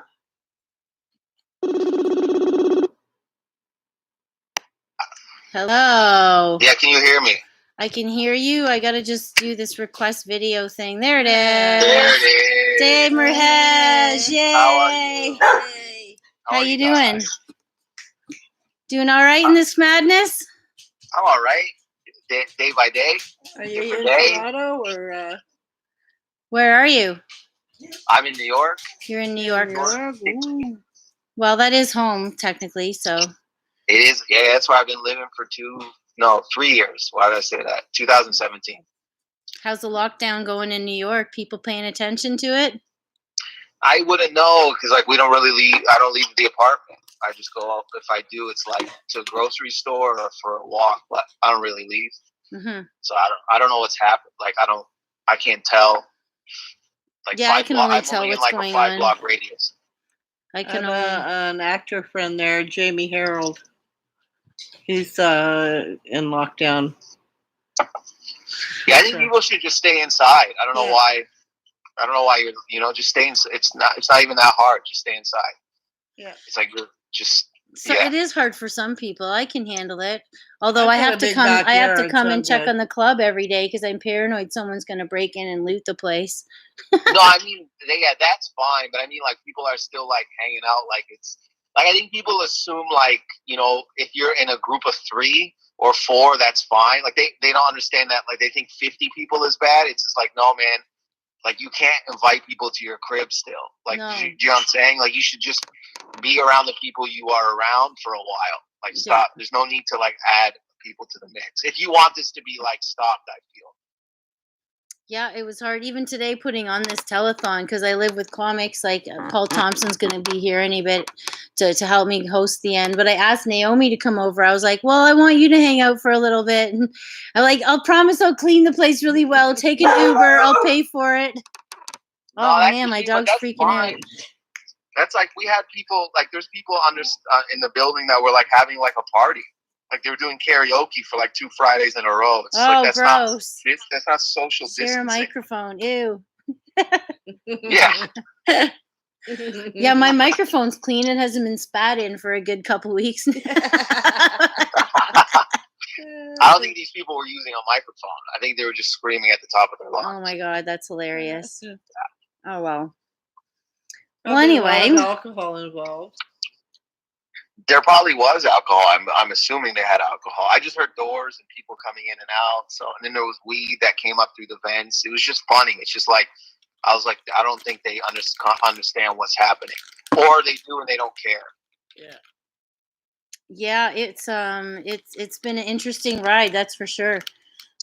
Hello. Yeah, can you hear me? I can hear you. I gotta just do this request video thing. There it is. There it is. Dave Merhez. Yay. How are you? How you doing? Doing all right in this madness? I'm all right. Day by day. Are you Different in day. Toronto or? Where are you? I'm in New York. You're in New York. Ooh. Well, that is home technically, so. It is. Yeah, that's where I've been living for 3 years. Why did I say that? 2017. How's the lockdown going in New York? People paying attention to it? I wouldn't know because we don't really leave. I don't leave the apartment. I just go out. If I do, it's to a grocery store or for a walk, but I don't really leave. Mm-hmm. So I don't know what's happened. I can't tell. I can only tell I'm only what's in going a 5 on. block radius. I can only an actor friend there, Jamie Harold. He's in lockdown. Yeah, I think people should just stay inside. I don't know why. I don't know why you're just stay inside. It's not even that hard. Just stay inside. Yeah. It's like you're just. So yeah. it is hard for some people. I can handle it. Although I've I got have a to big come. I have to backyard, come so and I'm check good. on the club every day because I'm paranoid someone's going to break in and loot the place. No, I mean, that's fine. But I mean, people are still hanging out. It's I think people assume if you're in a group of 3 or 4, that's fine. They don't understand that. They think 50 people is bad. It's just no, man. You can't invite people to your crib still. No. Do you know what I'm saying? You should just be around the people you are around for a while. Stop. There's no need to add people to the mix. If you want this to be stopped, I feel. Yeah, it was hard. Even today, putting on this telethon because I live with comics. Paul Thompson's going to be here any bit to help me host the end. But I asked Naomi to come over. I was like, "Well, I want you to hang out for a little bit." And I'll promise I'll clean the place really well. Take an Uber. I'll pay for it. Oh man, my dog's freaking out. That's we had people there's people in the building that were having a party. Like they were doing karaoke for like 2 Fridays in a row. It's Oh, like gross. that's not social Share a distancing. microphone. Ew. Yeah. Yeah, my microphone's clean. It hasn't been spat in for a good couple weeks. I don't think these people were using a microphone. I think they were just screaming at the top of their lungs. Oh my God, that's hilarious. Oh well. Well, Probably a lot anyway. of alcohol involved. There probably was alcohol. I'm assuming they had alcohol. I just heard doors and people coming in and out. So, and then there was weed that came up through the vents. It was just funny. It's just like, I was like, I don't think they understand what's happening, or they do and they don't care. Yeah. Yeah, it's been an interesting ride, that's for sure.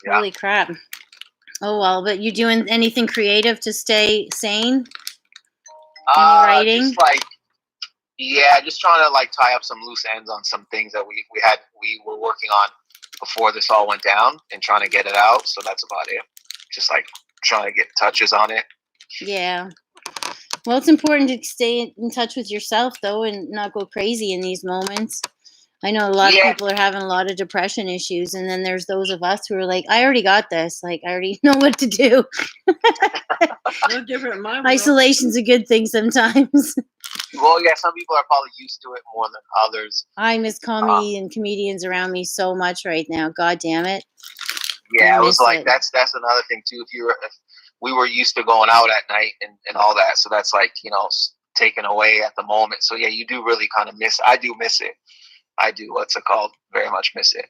Yeah. Holy crap. Oh well, but you doing anything creative to stay sane? Any writing? Just like, yeah, just trying to like tie up some loose ends on some things that we were working on before this all went down, and trying to get it out. So that's about it. Just like trying to get touches on it. Yeah. Well, it's important to stay in touch with yourself though, and not go crazy in these moments. I know a lot of people are having a lot of depression issues, and then there's those of us who are like, I already got this. Like, I already know what to do. No different in my world. Isolation's a good thing sometimes. Well, yeah, some people are probably used to it more than others. I miss comedy and comedians around me so much right now. God damn it. Yeah, I it was miss like it. that's another thing too. If we were used to going out at night and all that, so that's like, you know, taken away at the moment. So yeah, you do really kind of miss. I do miss it. I do. What's it called? Very much miss it.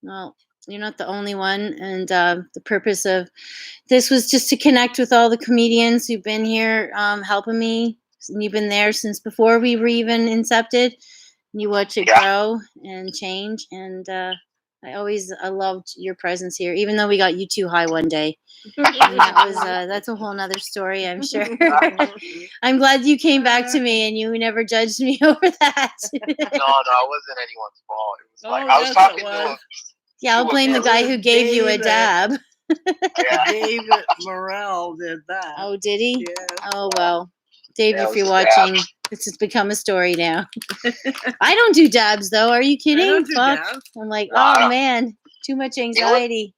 Well, you're not the only one. And the purpose of this was just to connect with all the comedians who've been here helping me. And you've been there since before we were even incepted. You watch it grow and change. And I loved your presence here, even though we got you too high one day. And that's a whole nother story, I'm sure. I'm glad you came back to me and you never judged me over that. No, it wasn't anyone's fault. It was like I was talking to Yeah, I'll blame the guy who gave you a dab. David Morrell did that. Oh, did he? Yeah. Oh, well. Dave, Yeah, it if you're was a dab. watching, this has become a story now. I don't do dabs, though. Are you kidding? don't do Fuck. dabs. I'm like, No, I oh, don't. man. Too much anxiety.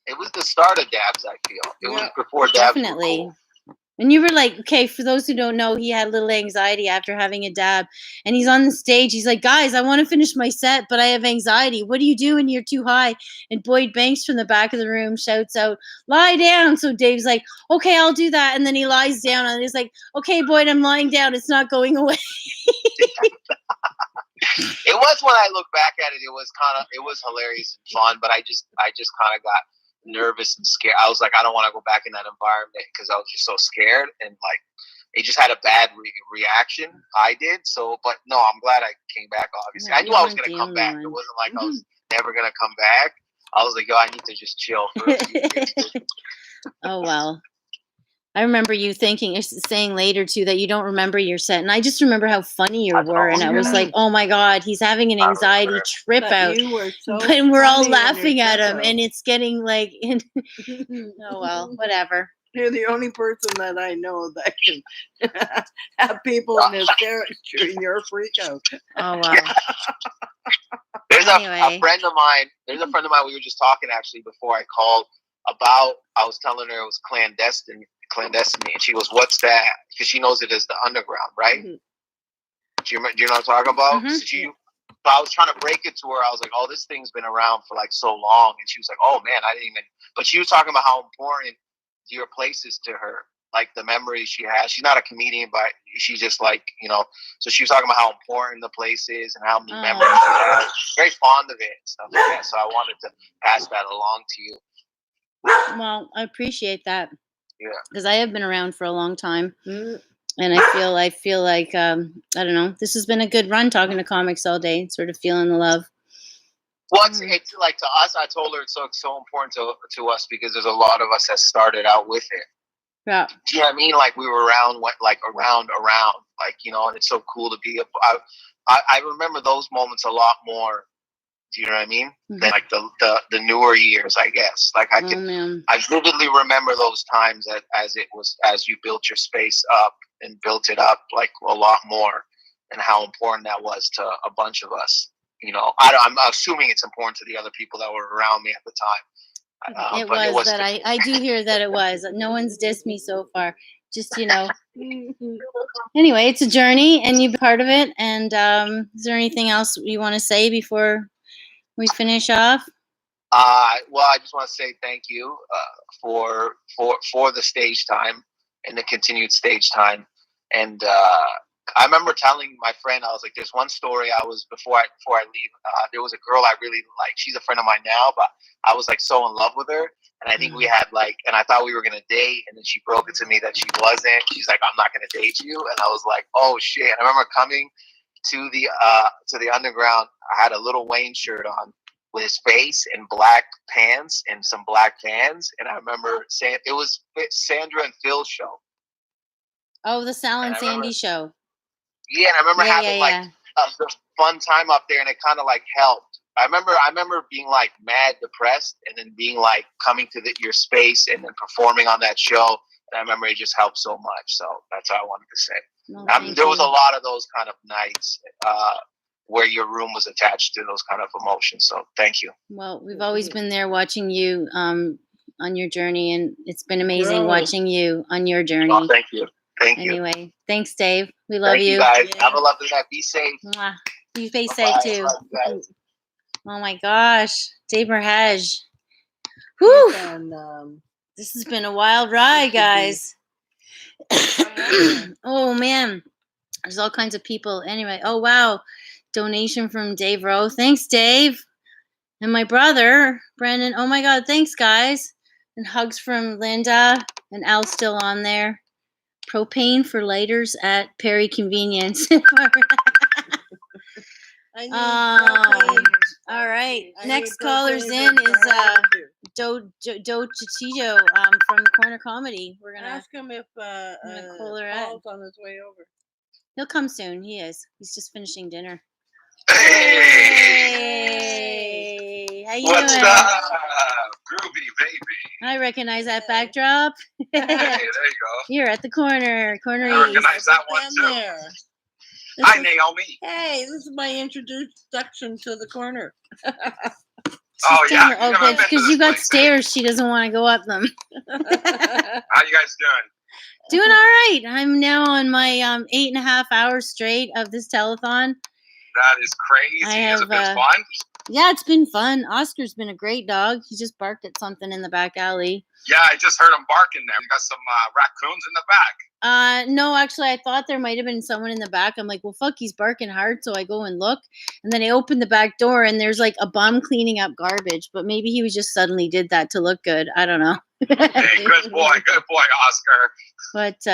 It was the start of dabs. I feel it was before dabs. were Definitely. cool. And you were like, okay, for those who don't know, he had a little anxiety after having a dab. And he's on the stage. He's like, guys, I want to finish my set, but I have anxiety. What do you do when you're too high? And Boyd Banks from the back of the room shouts out, lie down. So Dave's like, okay, I'll do that. And then he lies down. And he's like, okay, Boyd, I'm lying down. It's not going away. It was, when I look back at it, it was hilarious and fun, but I just kind of got nervous and scared. I was like, I don't want to go back in that environment because I was just so scared, and like it just had a bad reaction. I did so, but no, I'm glad I came back. Obviously, Yeah, I knew you I was weren't gonna the come back. only It one. wasn't like I was never gonna come back. I was like, yo, I need to just chill for a few days. Oh, well. I remember you saying later too that you don't remember your set, and I just remember how funny you were, and I was like, "Oh my God, he's having an anxiety trip But out," you were so and we're all funny on your laughing at trip him, out. and it's getting like, oh well, whatever. You're the only person that I know that can have people in hysterics during your freak out. Oh wow. There's Anyway. a friend of mine. There's a friend of mine. We were just talking actually before I called about. I was telling her it was clandestine, and she goes, "What's that?" Because she knows it as the underground, right? Mm-hmm. Do you know what I'm talking about? Mhm. So I was trying to break it to her. I was like, "Oh, this thing's been around for like so long," and she was like, "Oh man, I didn't even." But she was talking about how important your place is to her, like the memories she has. She's not a comedian, but she's just like, you know. So she was talking about how important the place is and how many memories she has. Very fond of it and stuff like that. So I wanted to pass that along to you. Well, I appreciate that. Yeah. Because I have been around for a long time, and I feel like I don't know. This has been a good run talking to comics all day, sort of feeling the love. Well, it's like to us. I told her it's so important to us because there's a lot of us that started out with it. Yeah. Do you know what I mean? Like we were around, like around, like, you know, and it's so cool to be. I remember those moments a lot more. Do you know what I mean? Than like the newer years, I guess. Like I vividly remember those times as you built your space up and built it up like a lot more, and how important that was to a bunch of us. you know, I'm assuming it's important to the other people that were around me at the time. It was that I do hear that it was. No one's dissed me so far. Just, you know. Anyway, it's a journey, and you've been part of it. And is there anything else you want to say before we finish off? Well, I just want to say thank you for the stage time and the continued stage time. And I remember telling my friend, I was like, "There's one story. Before I leave. There was a girl I really like. She's a friend of mine now, but I was like so in love with her, and I think we had and I thought we were gonna date, and then she broke it to me that she wasn't. She's like, I'm not gonna date you, and I was like, oh shit. And I remember coming to the underground. I had a Lil Wayne shirt on with his face and black pants and some black Vans, and I remember saying it was Sandra and Phil's show. Oh, the Sal and Sandy show. Yeah, and I remember having a fun time up there, and it kind of like helped. I remember being like mad depressed, and then being like coming to your space and then performing on that show. And I remember it just helped so much. So that's all I wanted to say. Well, there was a lot of those kind of nights where your room was attached to those kind of emotions. So thank you. Well, we've always been there watching you on your journey, and it's been amazing watching you on your journey. Oh, thank you. Thank you. Anyway, thanks, Dave. We love Thank you guys. Have a lovely night. Be safe. Mwah. You stay safe too. Oh my gosh, Dave Merhaj. Whew. This has been a wild ride, guys. Oh man, there's all kinds of people. Anyway, oh wow, donation from Dave Rowe. Thanks, Dave. And my brother, Brandon. Oh my God, thanks, guys. And hugs from Linda and Al's still on there. Propane for lighters at Perry Convenience. All right. Next caller's in is Do Chichijo from Corner Comedy. We're gonna ask him if Paul's on his way over. He'll come soon. He is. He's just finishing dinner. Hey, how you What's doing? up? Groovy, baby. I recognize that backdrop. Hey, there you go. You're at the corner. Corner I recognize that one too. Hi, Naomi. Hey, this is my introduction to the corner. Oh yeah. Oh, good, because you got stairs. She doesn't want to go up them. How you guys doing? Doing all right. I'm now on my 8.5 hours straight of this telethon. That is crazy. Has it been fun? Yeah, it's been fun. Oscar's been a great dog. He just barked at something in the back alley. Yeah, I just heard him barking there. We got some raccoons in the back. No, actually, I thought there might have been someone in the back. I'm like, well, fuck, he's barking hard. So I go and look. And then I open the back door and there's like a bum cleaning up garbage. But maybe he was just suddenly did that to look good. I don't know. Hey, good boy, Oscar. But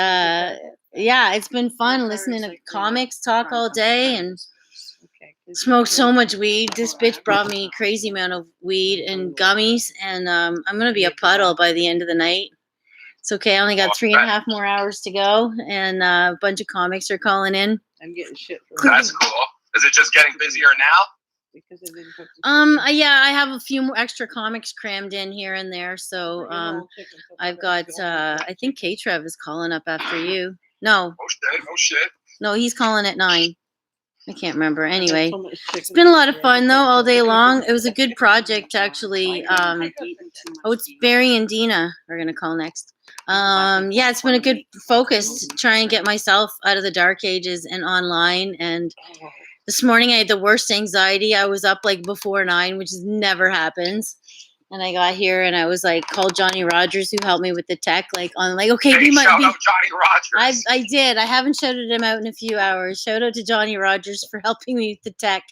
yeah, it's been fun listening to comics talk all day and smoked so much weed. This bitch brought me a crazy amount of weed and gummies. And I'm going to be a puddle by the end of the night. It's okay. I only got 3.5 more hours to go, and a bunch of comics are calling in. I'm getting shit. That's cool. Is it just getting busier now? Yeah, I have a few more extra comics crammed in here and there. So I've got. I think K-Trev is calling up after you. No. Oh shit. No, he's calling at 9. I can't remember. Anyway, it's been a lot of fun though, all day long. It was a good project actually. It's Barry and Dina are gonna call next. Yeah, it's been a good focus to try and get myself out of the dark ages and online. And this morning I had the worst anxiety. I was up like before 9, which never happens. And I got here and I was like, called Johnny Rogers, who helped me with the tech. Like, okay, hey, we might shout be. out Johnny Rogers. I did. I haven't shouted him out in a few hours. Shout out to Johnny Rogers for helping me with the tech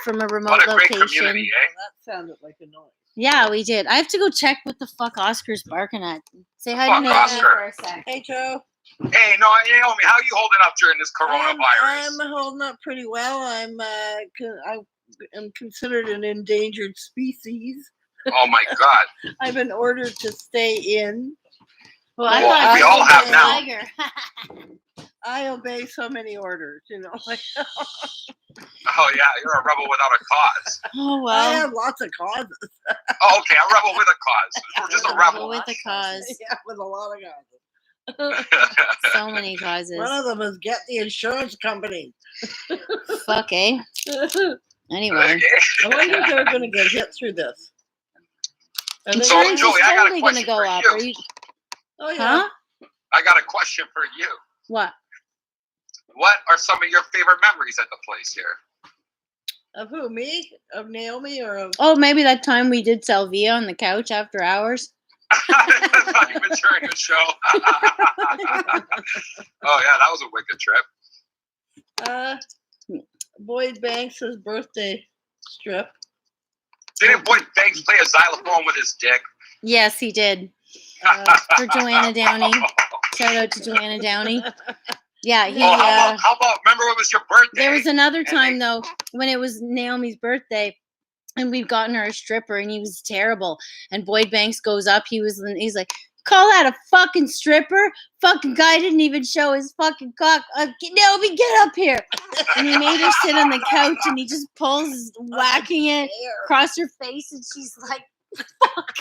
from a remote What a great location. community, eh? That sounded like a noise. Yeah, we did. I have to go check what the fuck Oscar's barking at. Say hi to Fuck Naomi Oscar. for a sec. Hey, Joe. Hey, no, Naomi, how are you holding up during this coronavirus? I'm holding up pretty well. I'm considered an endangered species. Oh my God. I've been ordered to stay in. Well, I thought we all have now. Tiger. I obey so many orders, Oh yeah, you're a rebel without a cause. Oh I well. have lots of causes. Oh, okay, a rebel with a cause. We're just a rebel. With a cause. Yeah, with a lot of causes. So many causes. One of them is get the insurance company. Fuck, eh? Anyway. I wonder if they're going to get hit through this. Are they Insurance gonna- is Joey, I got a totally going to question go for up. you. Are you? Oh, yeah. Huh? I got a question for you. What? What are some of your favorite memories at the place here? Of who? Me? Of Naomi or of... Oh, maybe that time we did Salvia on the couch after hours. Not even during the show. Oh yeah, that was a wicked trip. Boyd Banks' birthday strip. Didn't Boyd Banks play a xylophone with his dick? Yes, he did. For Joanna Downey. Shout out to Joanna Downey. Yeah, he. How about? Remember it was your birthday? There was another time though when it was Naomi's birthday, and we'd gotten her a stripper, and he was terrible. And Boyd Banks goes up. He's like, "Call that a fucking stripper? Fucking guy didn't even show his fucking cock. Naomi, get up here!" And he made her sit on the couch, and he just pulls, whacking it across her face, and she's like, "Fuck."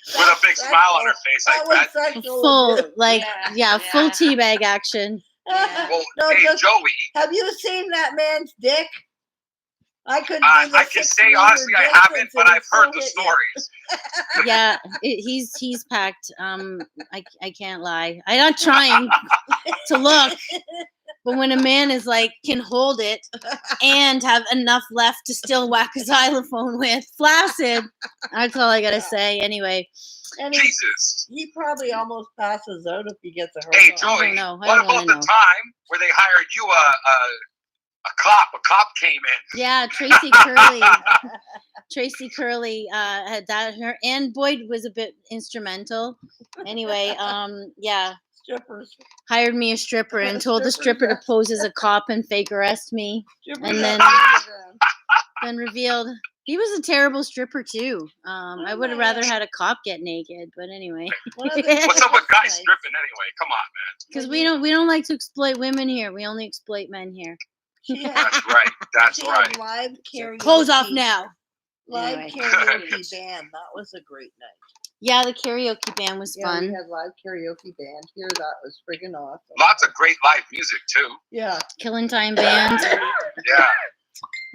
With a big smile on her face, I bet. Full, like, full teabag action. Well, No, hey, just- Joey. Have you seen that man's dick? I couldn't. I can say honestly, I haven't, but I've heard the stories. Yeah, he's packed. I can't lie. I'm not trying to look, but when a man is like can hold it and have enough left to still whack a xylophone with, flaccid. That's all I gotta say. Anyway. And Jesus. He probably almost passes out if he gets a hurt. Hey, Joey. What about the time where they hired you a cop? A cop came in. Yeah, Tracy Curley. Tracy Curley had that. Her and Boyd was a bit instrumental. Anyway, yeah. Strippers. Hired me a stripper and told the stripper to pose as a cop and fake arrest me, and then revealed he was a terrible stripper too. I would have rather had a cop get naked, but anyway. What's up with guys stripping anyway? Come on, man. Because we don't like to exploit women here. We only exploit men here. That's right. That's right. Live karaoke. Close off now. Live Anyway. karaoke band. That was a great night. Yeah, the karaoke band was fun. We had live karaoke band here. That was friggin' awesome. Lots of great live music too. Yeah. Killing Time Band. Yeah.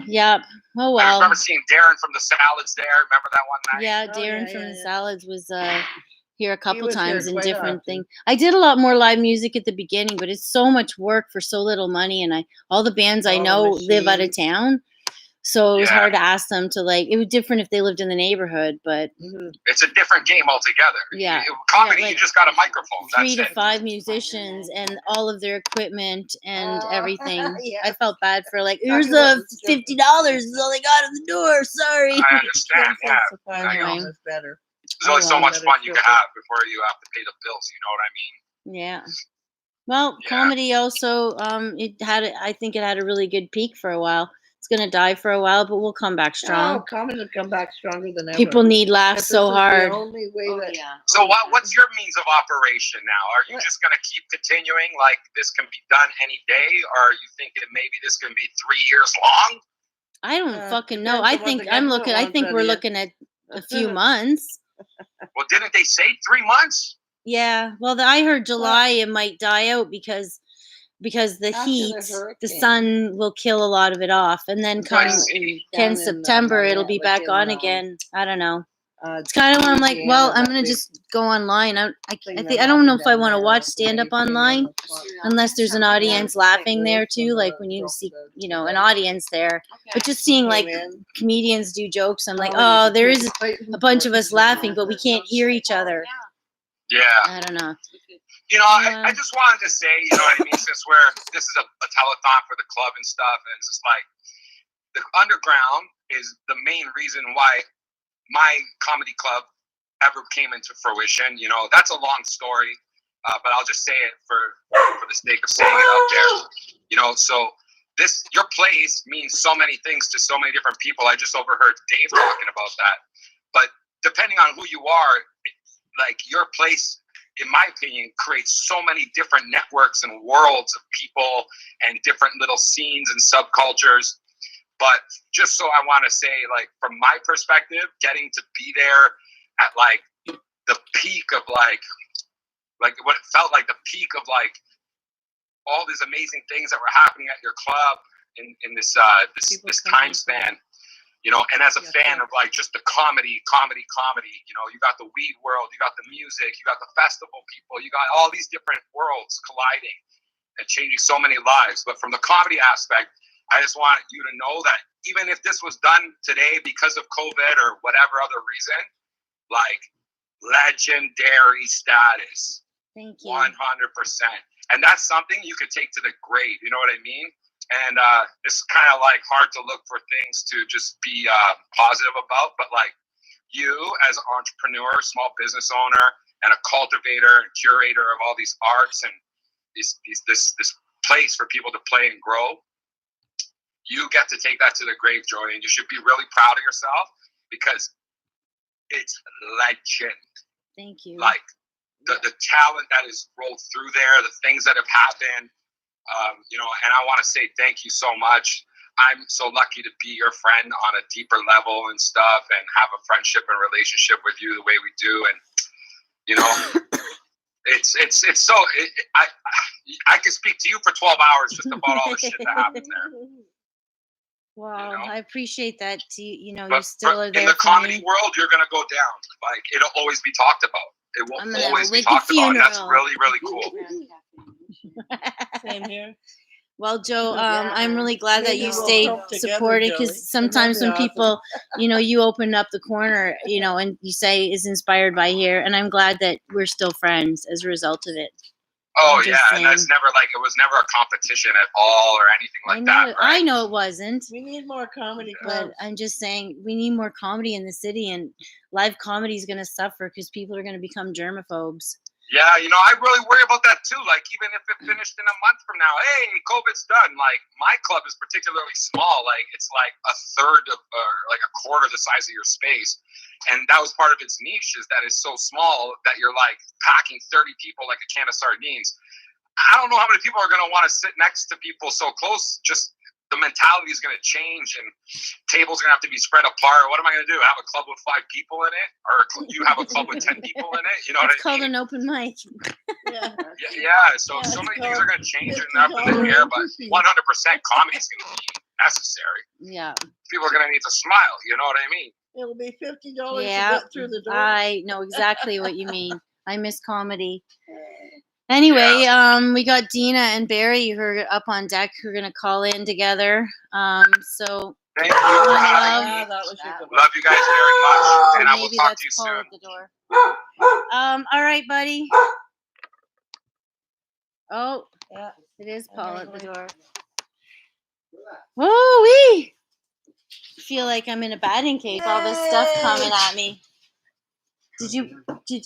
Yep. Oh I well. remember seeing Darren from the Salads there. Remember that one night? Yeah, Darren from the Salads was here a couple was here times in quite different often. things. I did a lot more live music at the beginning, but it's so much work for so little money, and all the bands I All the know live out of machines. town, so it was Yeah. hard to ask them to like. It was different if they lived in the neighborhood, but It's a different game altogether. yeah. Comedy, Yeah, you like just got a microphone. 3 That's to it. 5 musicians and all of their equipment and everything. yeah. I felt bad for like, Talking here's about a the strippers. $50 is all I got at the door. Sorry. I understand. Yeah. I Anyway. know. Better. There's only so Oh, much better fun you can stripper. have before you have to pay the bills. You know what I mean? Yeah. Well, comedy also, I think it had a really good peak for a while. It's gonna die for a while, but we'll come back strong. Oh, comedy will come back stronger than ever. People need laughs But so this is hard. The only way that. So what's your means of operation now? Are you just going to keep continuing like this can be done any day, or are you thinking maybe this can be 3 years long? I don't fucking know. depends I on what think the I'm government looking. I wants think out we're of you. looking at a few months. Well, didn't they say 3 months? Yeah. Well, I heard July it might die out because the After the heat, the hurricane. sun will kill a lot of it off, and then come see. Down in, September it'll be like back in, on again. I don't know. It's It's kind of when I'm like, well, I'm that gonna big just go online. I thing think that I don't know happened if I down want to there, watch that's stand up the main thing online on the spot. unless there's an audience laughing there too. some, Like when you see, jokes an audience there. But just seeing like Came in. comedians do jokes, I'm like, Oh, oh, there it's is a a bunch of us laughing, but we can't hear each other. Yeah. I don't know. You know, I just wanted to say, you know what I mean, since this is a telethon for the club and stuff, and it's just like the underground is the main reason why my comedy club ever came into fruition. You know, that's a long story, but I'll just say it for the sake of saying it out there. You know, so your place means so many things to so many different people. I just overheard Dave talking about that, but depending on who you are, like your place, in my opinion, creates so many different networks and worlds of people and different little scenes and subcultures. But just so I want to say, like, from my perspective, getting to be there at like the peak of like what it felt like the peak of like all these amazing things that were happening at your club in this time span. You know, and as a fan of like just the comedy, you know, you got the weed world, you got the music, you got the festival people, you got all these different worlds colliding and changing so many lives. But from the comedy aspect, I just want you to know that even if this was done today because of COVID or whatever other reason, like legendary status. Thank you. 100%. And that's something you could take to the grave. You know what I mean? And it's kind of like hard to look for things to just be positive about. But like you as an entrepreneur, small business owner, and a cultivator and curator of all these arts and this place for people to play and grow, you get to take that to the grave, Joey. And you should be really proud of yourself because it's legend. Thank you. Like the talent that is rolled through there, the things that have happened. You know, and I want to say thank you so much. I'm so lucky to be your friend on a deeper level and stuff, and have a friendship and relationship with you the way we do. And you know, I could speak to you for 12 hours just about all the shit that happens there. Wow, you know? I appreciate that. You know, but you still are there in the for comedy me. world. You're gonna go down. Like it'll always be talked about. It will always be talked about. And that's really, really cool. Same here. Well, Joe, I'm really glad that you stayed supported, because sometimes when people, you know, you open up the corner, you know, and you say is inspired by here, and I'm glad that we're still friends as a result of it. Oh yeah, and that's never like, it was never a competition at all or anything like that. Right? I know it wasn't. We need more comedy clubs. But I'm just saying we need more comedy in the city, and live comedy is going to suffer because people are going to become germaphobes. Yeah, you know, I really worry about that too. Like, even if it finished in a month from now, hey, COVID's done. Like, my club is particularly small. Like, it's like a third of, or like a quarter the size of your space. And that was part of its niche, is that it's so small that you're like packing 30 people like a can of sardines. I don't know how many people are going to want to sit next to people so close. Just the mentality is going to change, and tables are going to have to be spread apart. What am I going to do? Have a club with 5 people in it? Or you have a club with 10 people in it? You know what I mean? It's called an open mic. Yeah, so many things are going to change and up in the air, but 100% comedy is going to be necessary. Yeah. People are going to need to smile. You know what I mean? It'll be $50 to get through the door. I know exactly what you mean. I miss comedy. Anyway, we got Dina and Barry who are up on deck who are going to call in together. So thank you. Love you guys very much. And I will talk to you soon. At the door. All right, buddy. Oh, yeah, it is Paul at the door. Woo-wee! Feel like I'm in a batting cage. All this stuff coming at me.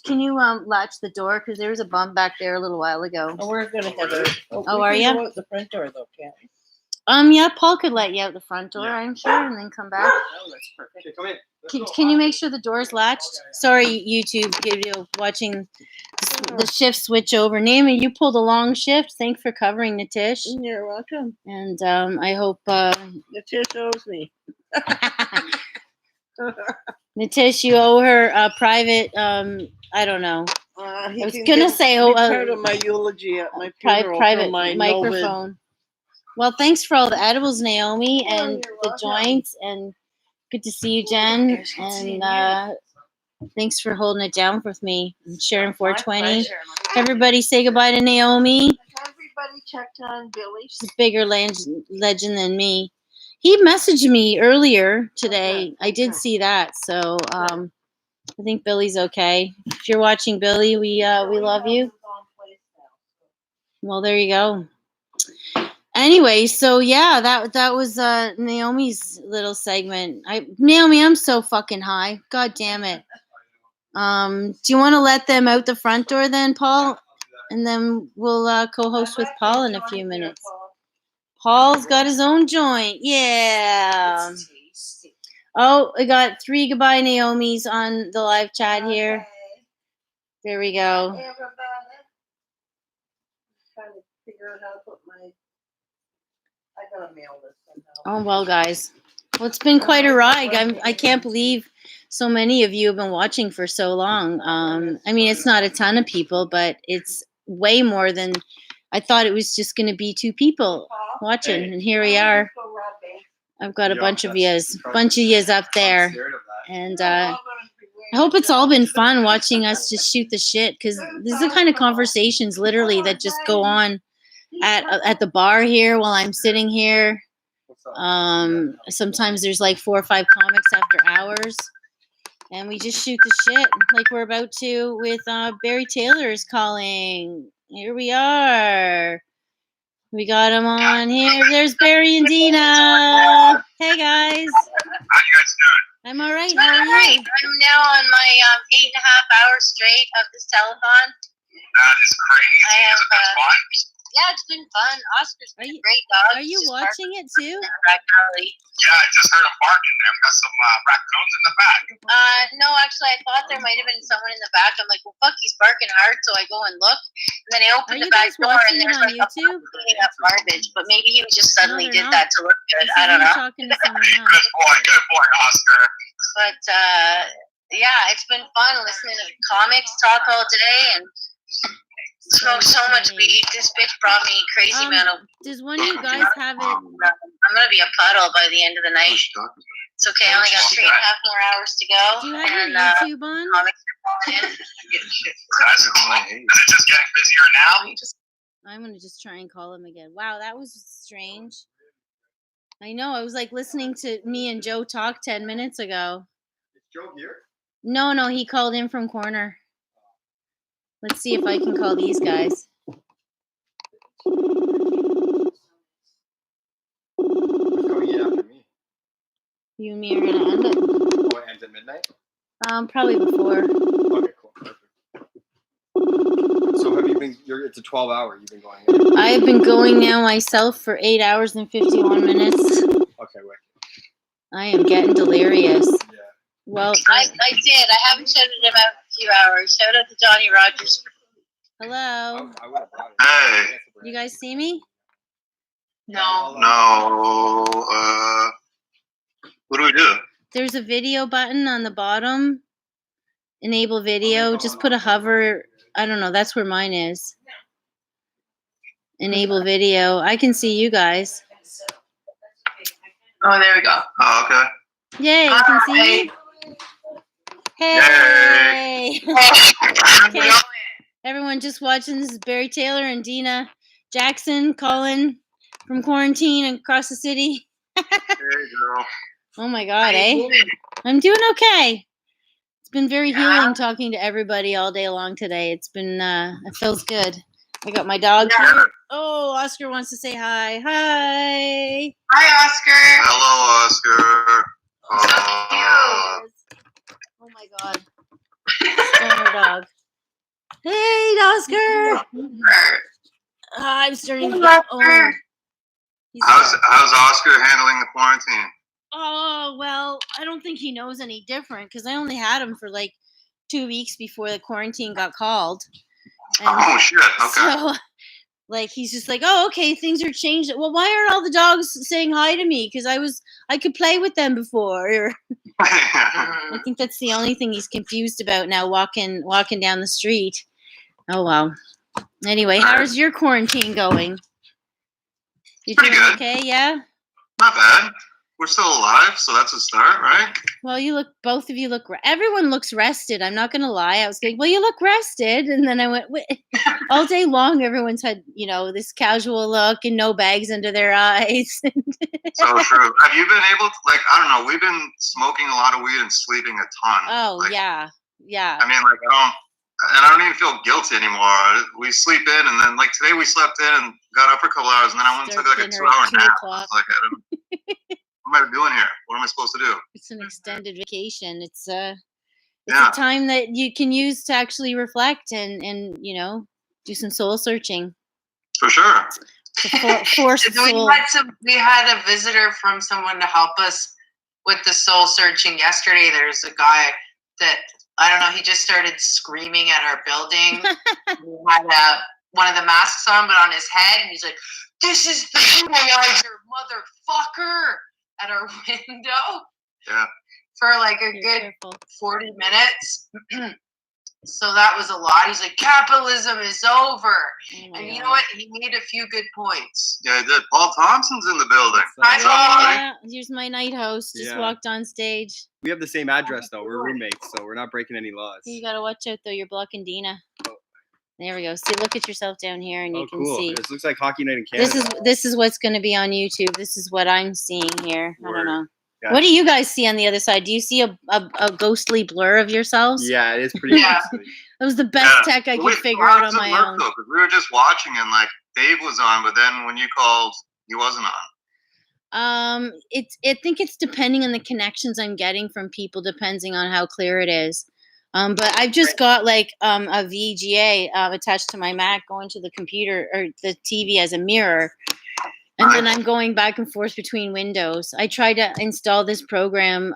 Can you latch the door? Because there was a bump back there a little while ago. Oh, we're gonna have a. Oh, are you? Go out the front door though, can't we? Yeah, Paul could let you out the front door, I'm sure, and then come back. Oh, that's perfect. Okay, come in. Can you make sure the door's latched? Sorry, YouTube video watching the shift switch over. Naomi, you pulled a long shift. Thanks for covering, Nitish. You're welcome. And I hope Nitish owes me. Nitish, you owe her a private. I don't know. I was gonna say part of my eulogy at my funeral. Private my microphone. Well, thanks for all the edibles, Naomi, and the joints, and good to see you, Jen. And thanks for holding it down with me and sharing 420. Everybody say goodbye to Naomi. Everybody checked on Billy. She's a bigger legend than me. He messaged me earlier today. I did see that, so I think Billy's okay. If you're watching, Billy, we love you. Well, there you go. Anyway, so yeah, that was Naomi's little segment. Naomi, I'm so fucking high. God damn it. Do you want to let them out the front door then, Paul? And then we'll co-host with Paul in a few minutes. Paul's got his own joint. Yeah. Oh, I got 3 goodbye Naomis on the live chat here. There we go. Trying to figure out how to put my. I gotta mail this somehow. Oh well, guys. Well, it's been quite a ride. I can't believe so many of you have been watching for so long. I mean, it's not a ton of people, but it's way more than I thought. It was just going to be 2 people. watching, and here we are. I've got a bunch of yous up there, and I hope it's all been fun watching us just shoot the shit, because this is the kind of conversations literally that just go on at the bar here while I'm sitting here. Sometimes there's like 4 or 5 comics after hours, and we just shoot the shit like we're about to with Barry Taylor's calling. Here we are. We got him on here. There's Barry and Dina. Hey guys. How you guys doing? I'm all right. How are you? I'm now on my 8.5 hours straight of this telethon. That is crazy. I have, Is it fun? Yeah, it's been fun. Oscar's been a great dog. Are you watching it too? Yeah, I just heard him barking there. We got some raccoons in the back. No, actually, I thought there might have been someone in the back. I'm like, well, fuck, he's barking hard, so I go and look. And then I open the back door, and there's like a cleaning up garbage. But maybe he just suddenly did that to look good. I don't know. Talking to someone else. Good boy, Oscar. But yeah, it's been fun listening to comics talk all day and smoke so much weed. This bitch brought me crazy amount of. Does one of you guys have it? I'm gonna be a puddle by the end of the night. It's okay. I only got 3.5 more hours to go. Do you have your YouTube on? Comics are falling in. That's cool. Is it just getting busier now? I'm gonna just try and call him again. Wow, that was strange. I know. I was like listening to me and Joe talk 10 minutes ago. Is Joe here? No, he called in from corner. Let's see if I can call these guys. You and me are gonna end it. Oh, it ends at midnight? Probably before. Okay, cool. Perfect. So have you been, it's a 12-hour you've been going. I have been going now myself for 8 hours and 51 minutes. Okay, wait. I am getting delirious. Yeah. Well, I did. I haven't shouted him out in a few hours. Shout out to Johnny Rogers. Hello. Hey. You guys see me? No. No. What do we do? There's a video button on the bottom. Enable video. Just put a hover. I don't know. That's where mine is. Enable video. I can see you guys. Oh, there we go. Oh, okay. Yay, you can see me? Hey! Okay. Everyone just watching, this is Barry Taylor and Dina Jackson calling from quarantine and across the city. Hey, girl. Oh my God, eh? I'm doing okay. It's been very healing talking to everybody all day long today. It's been, it feels good. I got my dog here. Oh, Oscar wants to say hi. Hi. Hi, Oscar. Hello, Oscar. Oh my God. Stoner dog. Hey, Oscar. I'm starting to get old. How's Oscar handling the quarantine? Oh, well, I don't think he knows any different because I only had him for like 2 weeks before the quarantine got called. And oh, shit. Okay. So, like, he's just like, oh, okay, things are changed. Well, why aren't all the dogs saying hi to me? Because I could play with them before. I think that's the only thing he's confused about now, walking down the street. Oh, wow. Anyway, how's your quarantine going? You Pretty doing good. Okay, yeah? Not bad. We're still alive, so that's a start, right? Well, both of you look, everyone looks rested. I'm not going to lie. I was like, well, you look rested. And then I went, wait. All day long, everyone's had, this casual look and no bags under their eyes. So true. Have you been able to, I don't know, we've been smoking a lot of weed and sleeping a ton. Oh, yeah. Yeah. I mean, I don't even feel guilty anymore. We sleep in, and then, today we slept in and got up for a couple hours, and then I went and took, a 2-hour nap. I was like, what am I doing here? What am I supposed to do? It's an extended vacation. It's a time that you can use to actually reflect and do some soul searching. For sure. We had a visitor from someone to help us with the soul searching yesterday. There's a guy that, I don't know, he just started screaming at our building. He had one of the masks on, but on his head, and he's like, "This is the Judaïzer, motherfucker!" at our window. Yeah. For a good 40 minutes. So that was a lot. He's like, capitalism is over. Oh And you know what? He made a few good points. Yeah, I did. Paul Thompson's in the building. Yeah, here's my night host. Just Yeah. walked on stage. We have the same address though. We're roommates, so we're not breaking any laws. You gotta watch out though. You're blocking Dina. There we go. See, look at yourself down here, and you can cool. see. This looks like Hockey Night in Canada. This is what's going to be on YouTube. This is what I'm seeing here. I don't know. Gotcha. What do you guys see on the other side? Do you see a ghostly blur of yourselves? Yeah, it is pretty. That was the best tech I could figure out on my own. Though, we were just watching and like Dave was on, but then when you called, he wasn't on. I think it's depending on the connections I'm getting from people, depending on how clear it is. But I've just got like a VGA attached to my Mac, going to the computer or the TV as a mirror. And then I'm going back and forth between windows. I tried to install this program,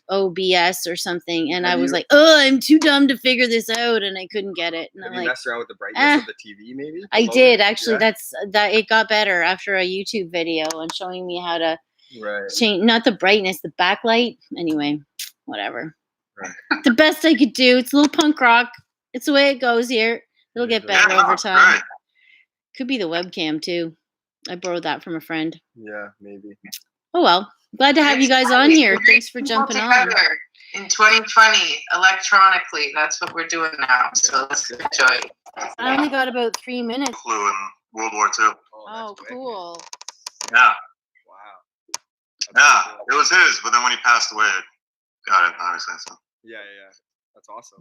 OBS or something, and I was like, "Oh, I'm too dumb to figure this out," and I couldn't get it. And Have I'm you like, messed around with the brightness of the TV, maybe? I Lower? did actually. Yeah. It got better after a YouTube video and showing me how to Right. change, not the brightness, the backlight. Anyway, whatever. Right. The best I could do. It's a little punk rock. It's the way it goes here. It'll get better over time. Right. Could be the webcam too. I borrowed that from a friend. Yeah, maybe. Oh well. Glad to have you guys on here. Thanks for jumping on. Together in 2020, electronically. That's what we're doing now. So let's enjoy. I only got about 3 minutes. Flew in World War II. Oh, cool. Yeah. Yeah, it was his, but then when he passed away, it got it, obviously. So. Yeah. That's awesome.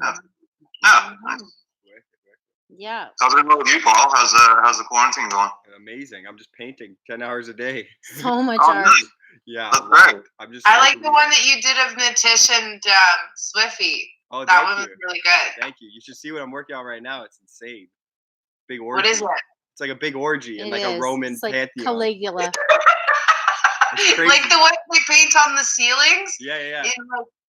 Yeah. Nice. Yeah. How's it going with you, Paul? How's the quarantine going? Amazing. I'm just painting 10 hours a day. So much Oh, art. nice. Yeah. That's great. I'm just. I like the one that you did of Nitish and Swiffy. Oh, that thank one was you. really good. Thank you. You should see what I'm working on right now. It's insane. Big orgy. What is it? It's like a big orgy in It like is. a Roman It's like pantheon. Caligula. It's crazy. Like the one they paint on the ceilings? Yeah. Yeah, It's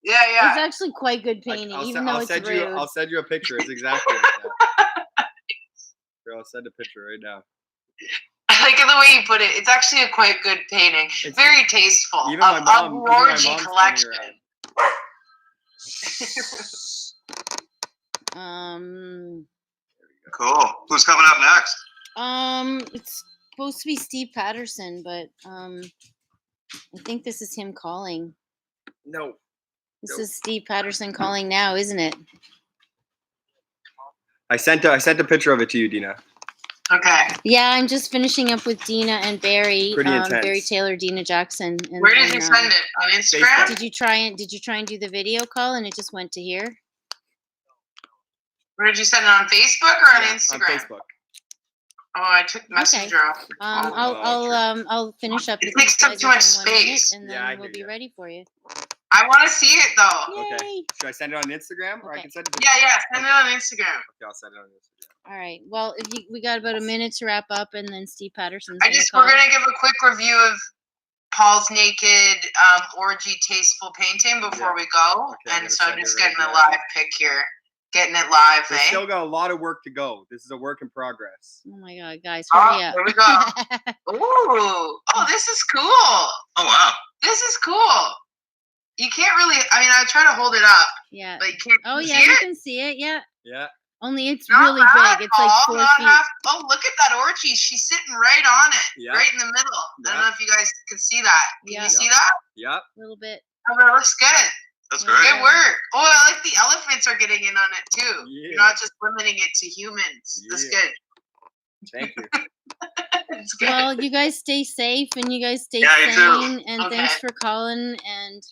yeah. actually quite good painting, even though it's send rude. you. I'll send you a picture. It's exactly like that. Here, I'll send a picture right now. I like the way you put it. It's actually a quite good painting. Very tasteful. Even my mom. A Even my orgy mom's collection. Cool. Who's coming up next? It's supposed to be Steve Patterson, but I think this is him calling. No. This is Steve Patterson calling now, isn't it? I sent a picture of it to you, Dina. Okay. Yeah, I'm just finishing up with Dina and Barry. Pretty intense. Barry Taylor, Dina Jackson. And Where did then, you send it? On Instagram? Facebook. Did you try and do the video call and it just went to here? Where did you send it? On Facebook or on On Instagram? Facebook. Oh, I took Messenger off. I'll finish up. It with takes you up guys too much within 1 minute, space. and Yeah, then I we'll hear be ya. ready for you. I want to see it though. Okay. Should I send it on Instagram or I can send it? Yeah. Send it on Instagram. Okay, I'll send it on Instagram. All right. Well, we got about a minute to wrap up, and then Steve Patterson's We're gonna give a quick review of Paul's naked orgy tasteful painting before we go, Okay, and so I'm just getting right a now. live pic here, getting it live. We've Eh? still got a lot of work to go. This is a work in progress. Oh my God, guys, hurry up! Here we go. Ooh, oh, this is cool. Oh wow, this is cool. You can't really. I mean, I try to hold it up. Yeah. But you can't. Oh see yeah, you it? can see it. Yeah. Yeah. Only it's Not really bad, big. It's like Paul, 4 not feet. half- Oh, look at that orgy. She's sitting right on it, Yeah. right in the middle. I Yeah. don't know if you guys can see that. Can Yeah. you see that? Yep. A little bit. Oh, that looks good. That's great. Good work. Oh, I like the elephants are getting in on it too. Yeah. You're not just limiting it to humans. That's Yeah. good. Thank you. It's good. Well, you guys stay safe and you guys stay Yeah, you too. sane. And Okay. thanks for calling. And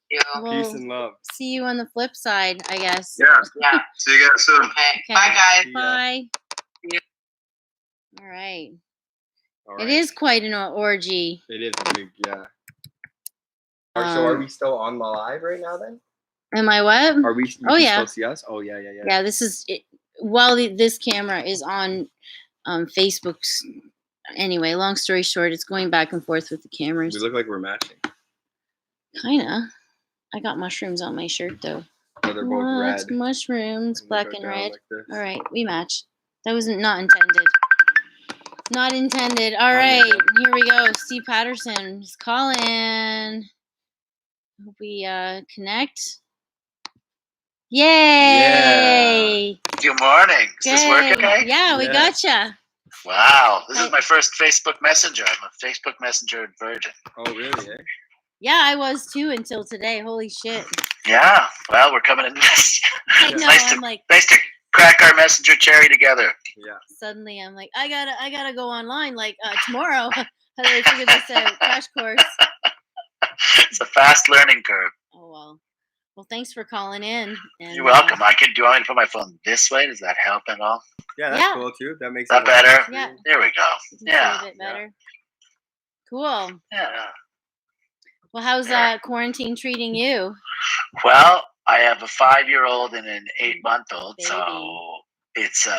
Yeah. we'll Peace and love. see you on the flip side, I guess. Yeah. Yeah. See you guys soon. Okay. Okay. Bye, guys. See ya. Bye. Yeah. All right. All It right. is quite an orgy. It is big, yeah. So are we still on the live right now then? Am I what? Are we? You Oh, can yeah. Still see us? Oh yeah. Yeah, this is it. While this camera is on Facebook's. Anyway, long story short, it's going back and forth with the cameras. We look like we're matching. Kinda. I got mushrooms on my shirt though. Oh, they're both What? red. Mushrooms, And they black go and down red. like this. All right, we match. That was not intended. Not intended. All right, here we go. Steve Patterson is calling. Hope we connect. Yay! Good morning. Is this working Good. okay? Yeah, we gotcha. Wow. This is my first Facebook Messenger. I'm a Facebook Messenger virgin. Oh, really? Eh? Yeah, I was too until today. Holy shit. Yeah. Well, we're coming in this. I know, I'm like, nice to crack our Messenger cherry together. Yeah. suddenly I'm like, I gotta go online like tomorrow. How do I figure this out? Crash course. It's a fast learning curve. Oh well. Well, thanks for calling in. And, You're welcome. Do you want me to put my phone this way? Does that help at all? Yeah, that's cool too. That makes that better. Yeah. There we go. You can Yeah. see a bit better. Cool. Yeah. Well, how's quarantine treating you? Well, I have a 5-year-old and an 8-month-old, so it's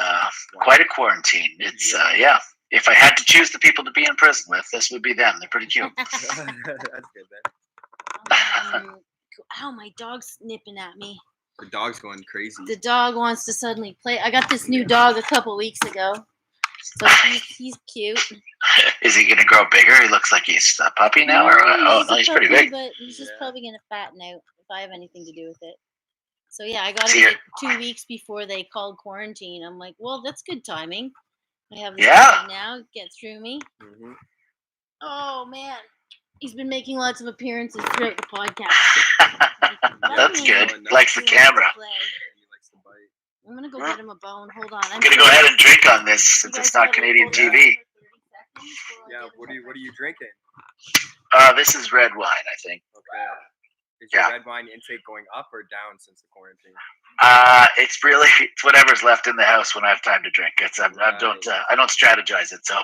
quite a quarantine. It's yeah. If I had to choose the people to be in prison with, this would be them. They're pretty cute. That's good then. Ow, my dog's nipping at me. The dog's going crazy. The dog wants to suddenly play. I got this new dog a couple weeks ago, so he's cute. Is he gonna grow bigger? He looks like he's a puppy now, no, he's pretty big. But he's just probably gonna fatten out if I have anything to do with it. So yeah, I got it like 2 weeks before they called quarantine. I'm like, well, that's good timing. I have this time now. Get through me. Mm-hmm. Oh man, he's been making lots of appearances throughout the podcast. That's good. Likes the camera. I'm gonna go get him a bone. Hold on. I'm gonna go ahead and drink on this since it's not Canadian TV. Yeah. What are you drinking? This is red wine, I think. Okay. Is your red wine intake going up or down since the quarantine? It's whatever's left in the house when I have time to drink. I don't strategize it. So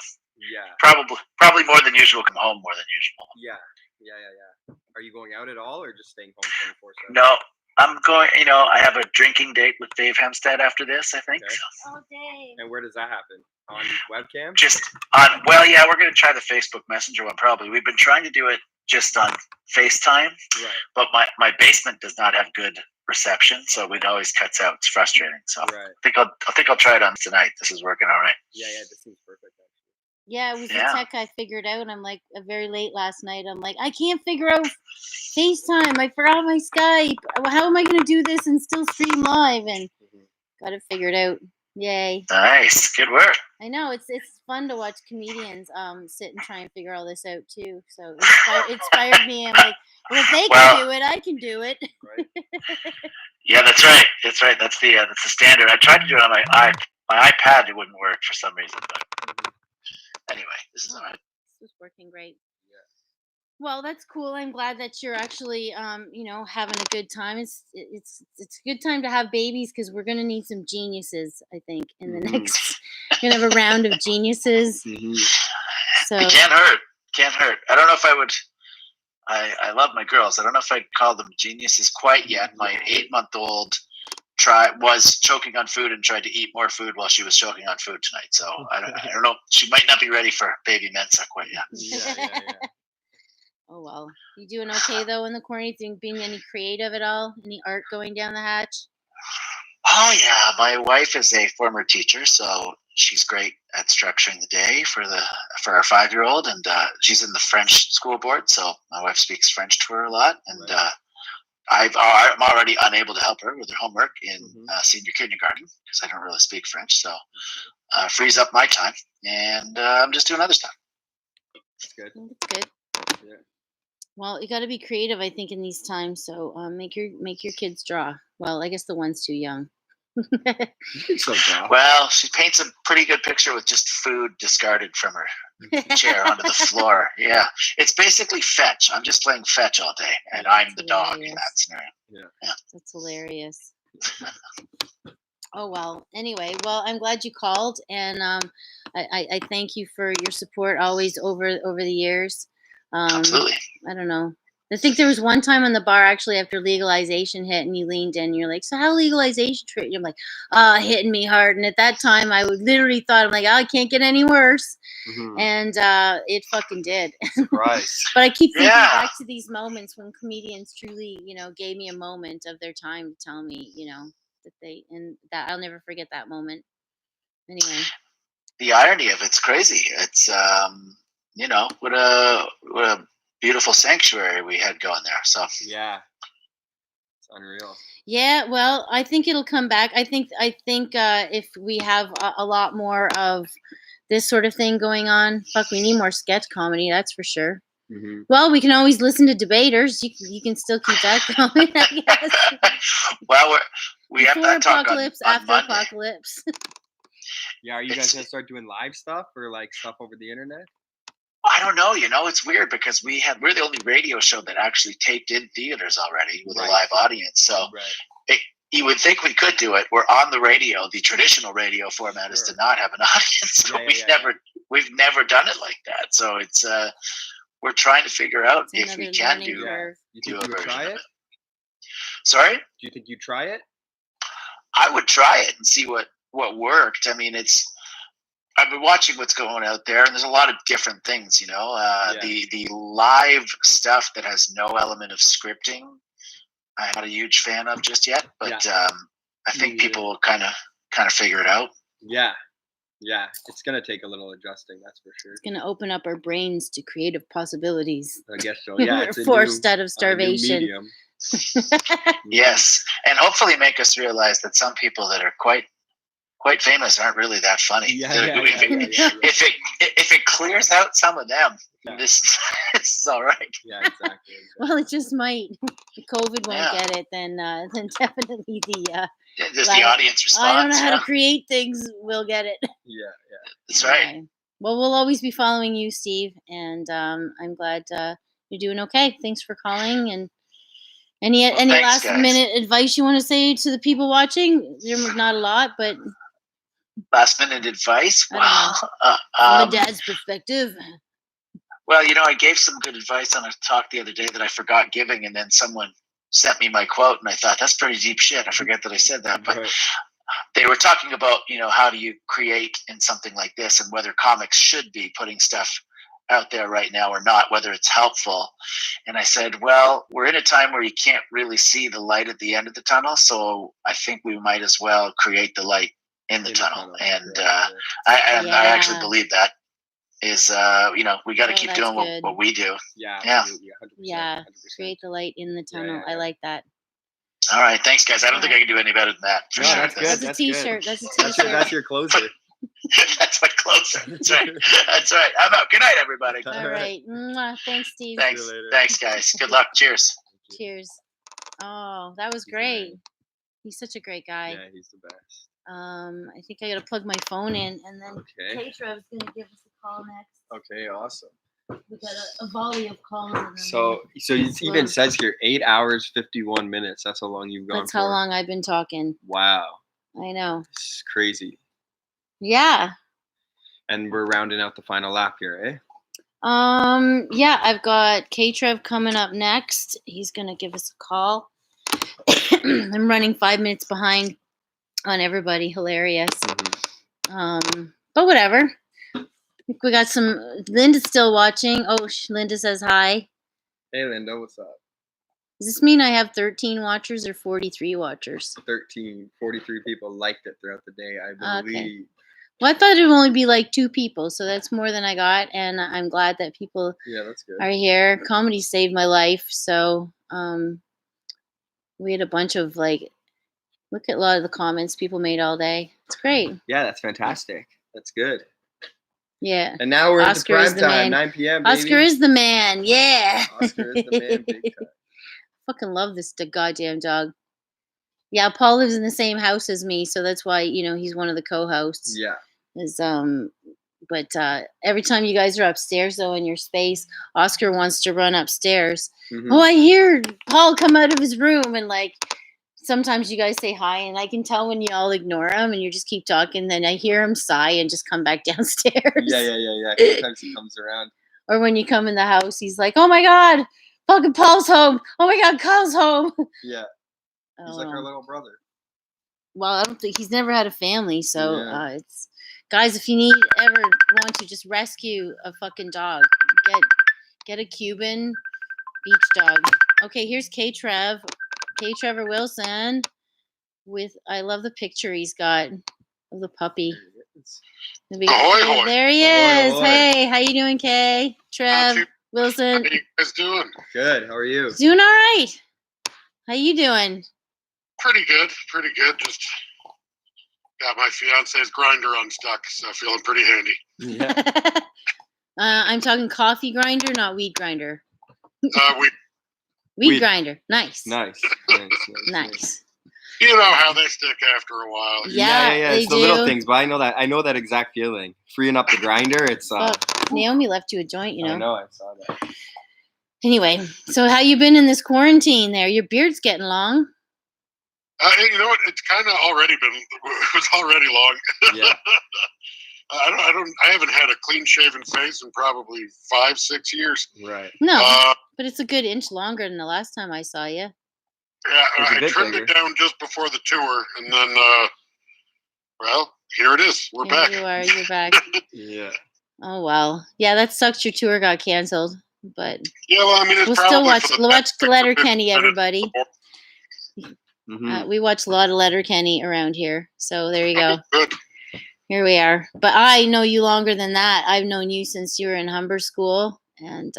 yeah, probably more than usual. Come home more than usual. Yeah. Are you going out at all or just staying home 24/7? No, I'm going. I have a drinking date with Dave Hempstead after this. I think. Okay. So. Oh, Dave. And where does that happen? On webcam? Just on. Well, yeah, we're going to try the Facebook Messenger one. Probably. We've been trying to do it just on FaceTime, right. But my basement does not have good reception, so it always cuts out. It's frustrating. So right. I think I'll try it on tonight. This is working all right. Yeah, this seems perfect. Yeah, it was the tech I figured out. I'm like, very late last night. I'm like, I can't figure out FaceTime. I forgot my Skype. How am I going to do this and still stream live? And got it figured out. Yay. Nice. Good work. I know. It's fun to watch comedians sit and try and figure all this out, too. So it inspired me. I'm like, well, if they can do it, I can do it. Right. Yeah, that's right. That's right. That's the standard. I tried to do it on my iPad. It wouldn't work for some reason, but. Anyway, this is all right. This is working great. Yeah. Well, that's cool. I'm glad that you're actually, having a good time. It's a good time to have babies because we're gonna need some geniuses. I think in the next, we're gonna have a round of geniuses. Mm-hmm. So it can't hurt. Can't hurt. I don't know if I would. I love my girls. I don't know if I'd call them geniuses quite yet. My 8-month-old was choking on food and tried to eat more food while she was choking on food tonight. So I don't know. She might not be ready for baby Mensa quite yet. Yeah. Oh well. You doing okay though in the quarantine? Being any creative at all? Any art going down the hatch? Oh yeah. My wife is a former teacher, so she's great at structuring the day for our 5-year-old, and she's in the French school board, so my wife speaks French to her a lot, and I'm already unable to help her with her homework in senior kindergarten because I don't really speak French. So frees up my time, and I'm just doing other stuff. That's good. That's good. Yeah. Well, you got to be creative, I think, in these times. So make your kids draw. Well, I guess the one's too young. Well, she paints a pretty good picture with just food discarded from her chair onto the floor. Yeah, it's basically fetch. I'm just playing fetch all day, and I'm the dog in that scenario. Yeah. That's hilarious. Oh well. Anyway, well, I'm glad you called, and I thank you for your support always over the years. Absolutely. I don't know. I think there was one time on the bar actually after legalization hit, and you leaned in. And you're like, "So how legalization treat you?" I'm like, hitting me hard. And at that time, I literally thought, I'm like, "Oh, it can't get any worse," and it fucking did. Surprise. But I keep thinking back to these moments when comedians truly, gave me a moment of their time to tell me, that I'll never forget that moment. Anyway, the irony of it's crazy. It's what a beautiful sanctuary we had going there. So yeah, it's Unreal. Yeah, well, I think it'll come back. I think if we have a lot more of this sort of thing going on, fuck, we need more sketch comedy. That's for sure. Mm-hmm. Well, we can always listen to debaters. You can still keep that going, I guess. Well, we have Before that talk apocalypse, on after Monday. apocalypse. Yeah, are you guys gonna start doing live stuff or like stuff over the internet? I don't know. It's weird because we're the only radio show that actually taped in theaters already with a live audience. So you would think we could do it. We're on the radio. The traditional radio format is to not have an audience. So we've never done it like that. So it's we're trying to figure out if we can do a version try of it. it. Sorry? Do you think you'd try it? I would try it and see what worked. I mean, I've been watching what's going out there, and there's a lot of different things, The live stuff that has no element of scripting, I'm not a huge fan of just yet, but I think people will kind of figure it out. Yeah. It's gonna take a little adjusting, that's for sure. It's gonna open up our brains to creative possibilities. I guess so. Yeah, We're forced out of starvation. Yes, and hopefully make us realize that some people that are quite famous aren't really that funny. If it clears out some of them, this is all right. Yeah, exactly. Well, it just might. If COVID won't get it, then definitely the just the audience response. I don't know how to create things. We'll get it. Yeah, that's right. Okay. Well, we'll always be following you, Steve, and I'm glad you're doing okay. Thanks for calling. And any last minute advice you want to say to the people watching? There's not a lot, but last minute advice. Well, from a dad's perspective. Well, I gave some good advice on a talk the other day that I forgot giving, and then someone sent me my quote, and I thought, that's pretty deep shit. I forget that I said that, but they were talking about, how do you create in something like this, and whether comics should be putting stuff out there right now or not, whether it's helpful. And I said, well, we're in a time where you can't really see the light at the end of the tunnel, so I think we might as well create the light in the tunnel. And I actually believe that is we got to keep doing what we do. Yeah, create the light in the tunnel. I like that. All right, thanks guys. I don't think I can do any better than that. For sure. That's good. That's a t-shirt. That's a t-shirt. That's your closer. That's my closer. That's right. That's right. I'm out. Good night, everybody. All right. Mwah. Thanks, Steve. Thanks guys. Good luck. Cheers. Cheers. Oh, that was great. He's such a great guy. Yeah, he's the best. I think I gotta plug my phone in, and then K-Trev's gonna give us a call next. Okay, awesome. We got a volley of calls. So it even says here 8 hours 51 minutes. That's how long you've gone. That's how long I've been talking. Wow. I know. It's crazy. Yeah. And we're rounding out the final lap here, eh? Yeah, I've got K-Trev coming up next. He's gonna give us a call. I'm running 5 minutes behind on everybody. Hilarious. But whatever. I think we got some. Linda's still watching. Oh, Linda says hi. Hey, Linda, what's up? Does this mean I have 13 watchers or 43 watchers? 13. 43 people liked it throughout the day, I believe. Okay. Well, I thought it would only be like 2 people, so that's more than I got, and I'm glad that people that's good. are here. Comedy saved my life, so we had a bunch of look at a lot of the comments people made all day. It's great. Yeah, that's fantastic. That's good. Yeah. And now we're at the prime time, 9 p.m. Baby. Oscar is the man. Yeah. Oscar is the man, big time. Fucking love this goddamn dog. Yeah, Paul lives in the same house as me, so that's why he's one of the co-hosts. Yeah. But every time you guys are upstairs though in your space, Oscar wants to run upstairs. Mm-hmm. Oh, I hear Paul come out of his room, and sometimes you guys say hi, and I can tell when you all ignore him and you just keep talking. Then I hear him sigh and just come back downstairs. Yeah. Sometimes he comes around. Or when you come in the house, he's like, "Oh my God, fucking Paul's home! Oh my God, Kyle's home!" Yeah, he's like our little brother. Well, I don't think he's never had a family, so Yeah. it's guys. If you ever want to just rescue a fucking dog, get a Cuban beach dog. Okay, here's K-Trev. K. Trevor Wilson I love the picture he's got of the puppy. There he is. Ahoy. Hey, how you doing, Kay? Trev Wilson. How you guys doing? Good. How are you? Doing all right. How you doing? Pretty good. Just got my fiance's grinder unstuck, so feeling pretty handy. Yeah. I'm talking coffee grinder, not weed grinder. We Weed grinder. Nice. Nice. Nice. You know how they stick after a while. Yeah, they It's the little do. things, but I know that exact feeling. Freeing up the grinder, it's Naomi left you a joint, you know. I know, I saw that. Anyway, so how you been in this quarantine there? Your beard's getting long. You know what? It's kind of already been. It's already long. Yeah. I haven't had a clean shaven face in probably 5-6 years. Right. No, but it's a good inch longer than the last time I saw you. Yeah, It's a I bit trimmed bigger. it down just before the tour, and then, well, here it is. We're back. You are. You're back. Yeah. Oh well. Yeah, that sucks. Your tour got canceled, but Yeah, well, I mean, it's we'll probably still watch for the best Letterkenny, everybody. Mm-hmm. We watch a lot of Letterkenny around here, so there you go. Good. Here we are. But I know you longer than that. I've known you since you were in Humber School, and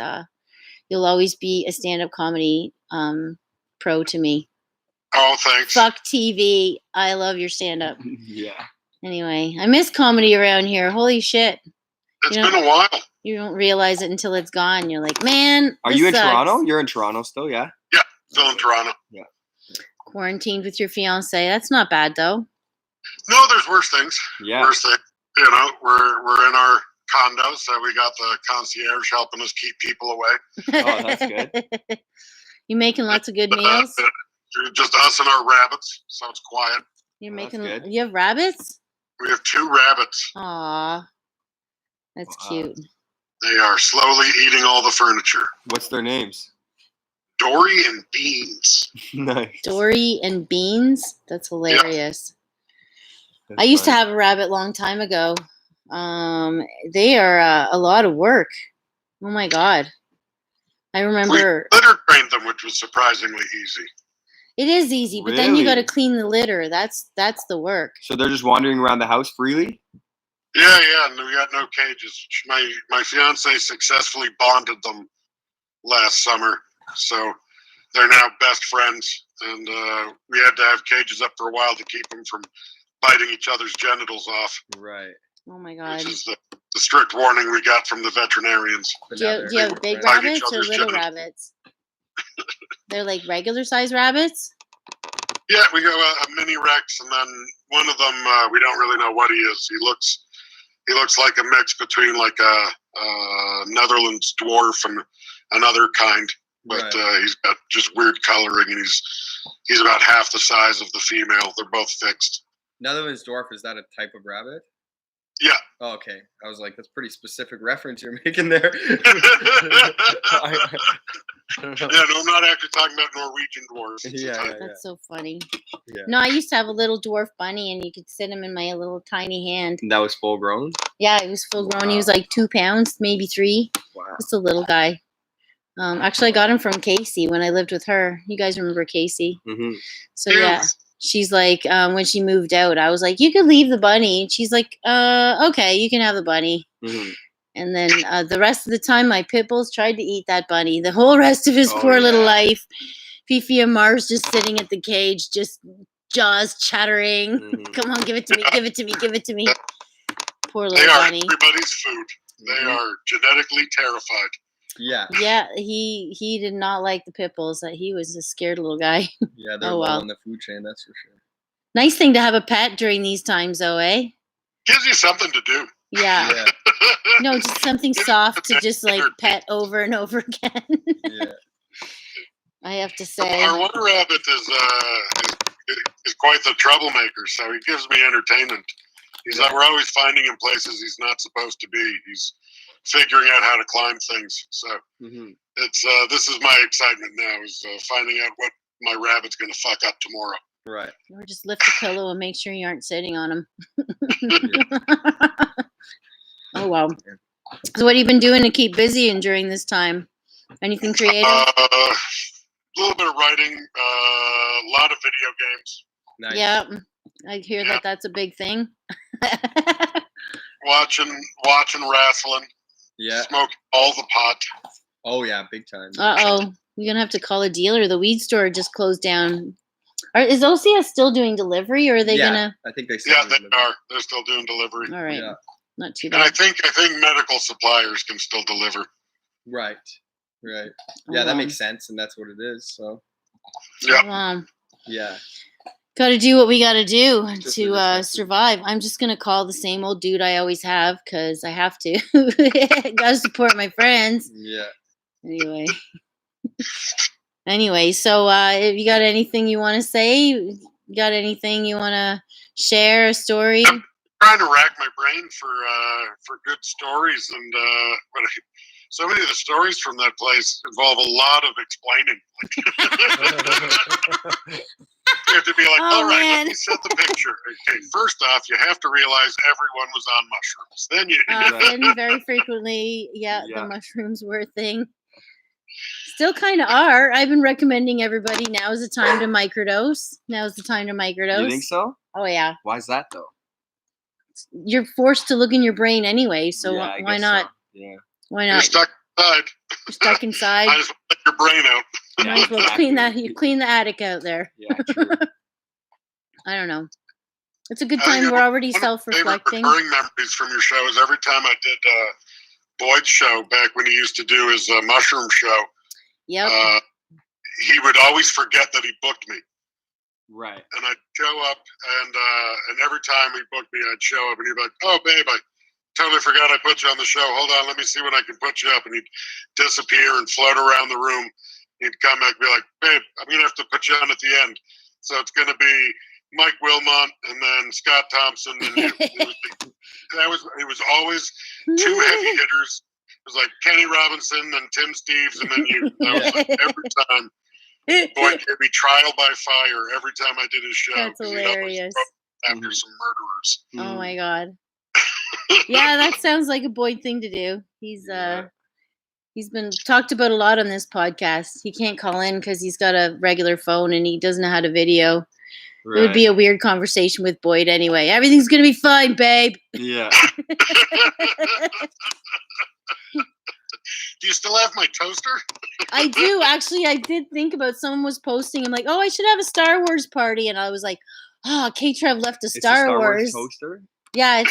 you'll always be a stand-up comedy pro to me. Oh, thanks. Fuck TV. I love your stand-up. Yeah. Anyway, I miss comedy around here. Holy shit. It's been a while. You don't realize it until it's gone. You're like, man, Are this you in sucks. Toronto? You're in Toronto still, yeah? Yeah, still in Toronto. Yeah. Quarantined with your fiance. That's not bad, though. No, there's worse things. Yeah. Worse things. You know, we're in our condo, so we got the concierge helping us keep people away. Oh, that's good. You making lots of good meals? Just us and our rabbits, so it's quiet. You're Well, that's making. good. You have rabbits? We have 2 rabbits. Aw, that's cute. They are slowly eating all the furniture. What's their names? Dory and Beans. Nice. Dory and Beans. That's hilarious. That's I used to funny. have a rabbit long time ago. They are a lot of work. Oh my god. I remember. We litter trained them, which was surprisingly easy. It is easy, but then you got to Really? clean the litter. That's the work. So they're just wandering around the house freely? Yeah, and we got no cages. My fiance successfully bonded them last summer, so they're now best friends. And we had to have cages up for a while to keep them from biting each other's genitals off, Right. Oh my god. which is the strict warning we got from the veterinarians. But Do now you they're have big Bite each rabbits or other's little genitals. rabbits? They're like regular size rabbits? Yeah, we got a mini Rex, and then one of them we don't really know what he is. He looks like a mix between like a Netherlands dwarf and another kind, but Right. he's got just weird coloring, and he's about half the size of the female. They're both fixed. Netherlands dwarf, is that a type of rabbit? Yeah. Oh, okay. I was like, that's pretty specific reference you're making there. Yeah, no, I'm not actually talking about Norwegian dwarfs. It's a type. That's so funny. Yeah. No, I used to have a little dwarf bunny, and you could sit him in my little tiny hand. And that was full grown? Yeah, he was full grown. He was like 2 pounds, maybe 3. Wow. Just a little guy. Actually, I got him from Casey when I lived with her. You guys remember Casey? Mm-hmm. So yeah, she's like, when she moved out, I was like, you could leave the bunny. And she's like, okay, you can have the bunny. Mm-hmm. And then the rest of the time, my pit bulls tried to eat that bunny. The whole rest of his poor little life. Fifi and Mars just sitting at the cage, just jaws chattering. Mm-hmm. Come on, give it to me, give it to me, give it to me. Poor They little are bunny. everybody's food. They are genetically terrified. Yeah. Yeah, he did not like the pit bulls. He was a scared little guy. Yeah, they're Oh, low well. on the food chain, that's for sure. Nice thing to have a pet during these times, though, eh? Gives you something to do. Yeah. Yeah. No, just something soft to just like pet over and over again. Yeah. I have to say. Our one rabbit is quite the troublemaker, so he gives me entertainment. He's like, we're always finding him places he's not supposed to be. He's figuring out how to climb things. So Mm-hmm. it's this is my excitement now, is finding out what my rabbit's going to fuck up tomorrow. Right. Or just lift the pillow and make sure you aren't sitting on him. Oh, wow. So what have you been doing to keep busy and during this time? Anything creative? A little bit of writing, a lot of video games. Nice. Yeah, I hear that that's a big thing. Watching wrestling. Yeah. Smoking all the pot. Oh yeah, big time. Uh-oh. You're gonna have to call a dealer. The weed store just closed down. Is OCS still doing delivery, or are they gonna? I think they. Yeah, they are. They're still doing delivery. All right, not too And bad. I think medical suppliers can still deliver. Right. Yeah, that makes sense, and that's what it is. So. Yeah. Yeah. Got to do what we got to do to survive. I'm just gonna call the same old dude I always have because I have to. Got to support my friends. Yeah. Anyway, so if you got anything you want to say, you got anything you want to share, a story? I'm trying to rack my brain for good stories, and but so many of the stories from that place involve a lot of explaining. You have to be like, all right, let me set the picture. Okay, first off, you have to realize everyone was on mushrooms. Then you. And very frequently, the mushrooms were a thing. Still kind of are. I've been recommending everybody, now is the time to microdose. Now's the time to microdose. You think so? Oh, yeah. Why is that, though? You're forced to look in your brain anyway, so I why guess not? So. Yeah. Why not? You're stuck inside. You're stuck inside. Might as well let your brain out. Might as well clean that. You clean the attic out there. Yeah, true. I don't know. It's a good time. We're already self-reflecting. Recurring memories from your show is every time I did Boyd's show back when he used to do his mushroom show. Yep. He would always forget that he booked me. Right. And I'd show up, and every time he booked me, I'd show up, and he'd be like, "Oh, babe, I totally forgot I put you on the show. Hold on, let me see when I can put you up." And he'd disappear and float around the room. He'd come back and be like, "Babe, I'm gonna have to put you on at the end. So it's gonna be Mike Wilmot and then Scott Thompson and you." It was always two heavy hitters. It was like Kenny Robinson and Tim Steves and then you. That was like every time. Boyd gave me trial by fire every time I did his show. That's hilarious. After some murderers. Oh my god. Yeah, that sounds like a Boyd thing to do. He's been talked about a lot on this podcast. He can't call in because he's got a regular phone and he doesn't know how to video. Right. It would be a weird conversation with Boyd anyway. Everything's gonna be fine, babe. Yeah. Do you still have my toaster? I do. Actually, I did think about someone was posting. I'm like, oh, I should have a Star Wars party. And I was like, oh, K-Trev left a Star Wars toaster? Yeah,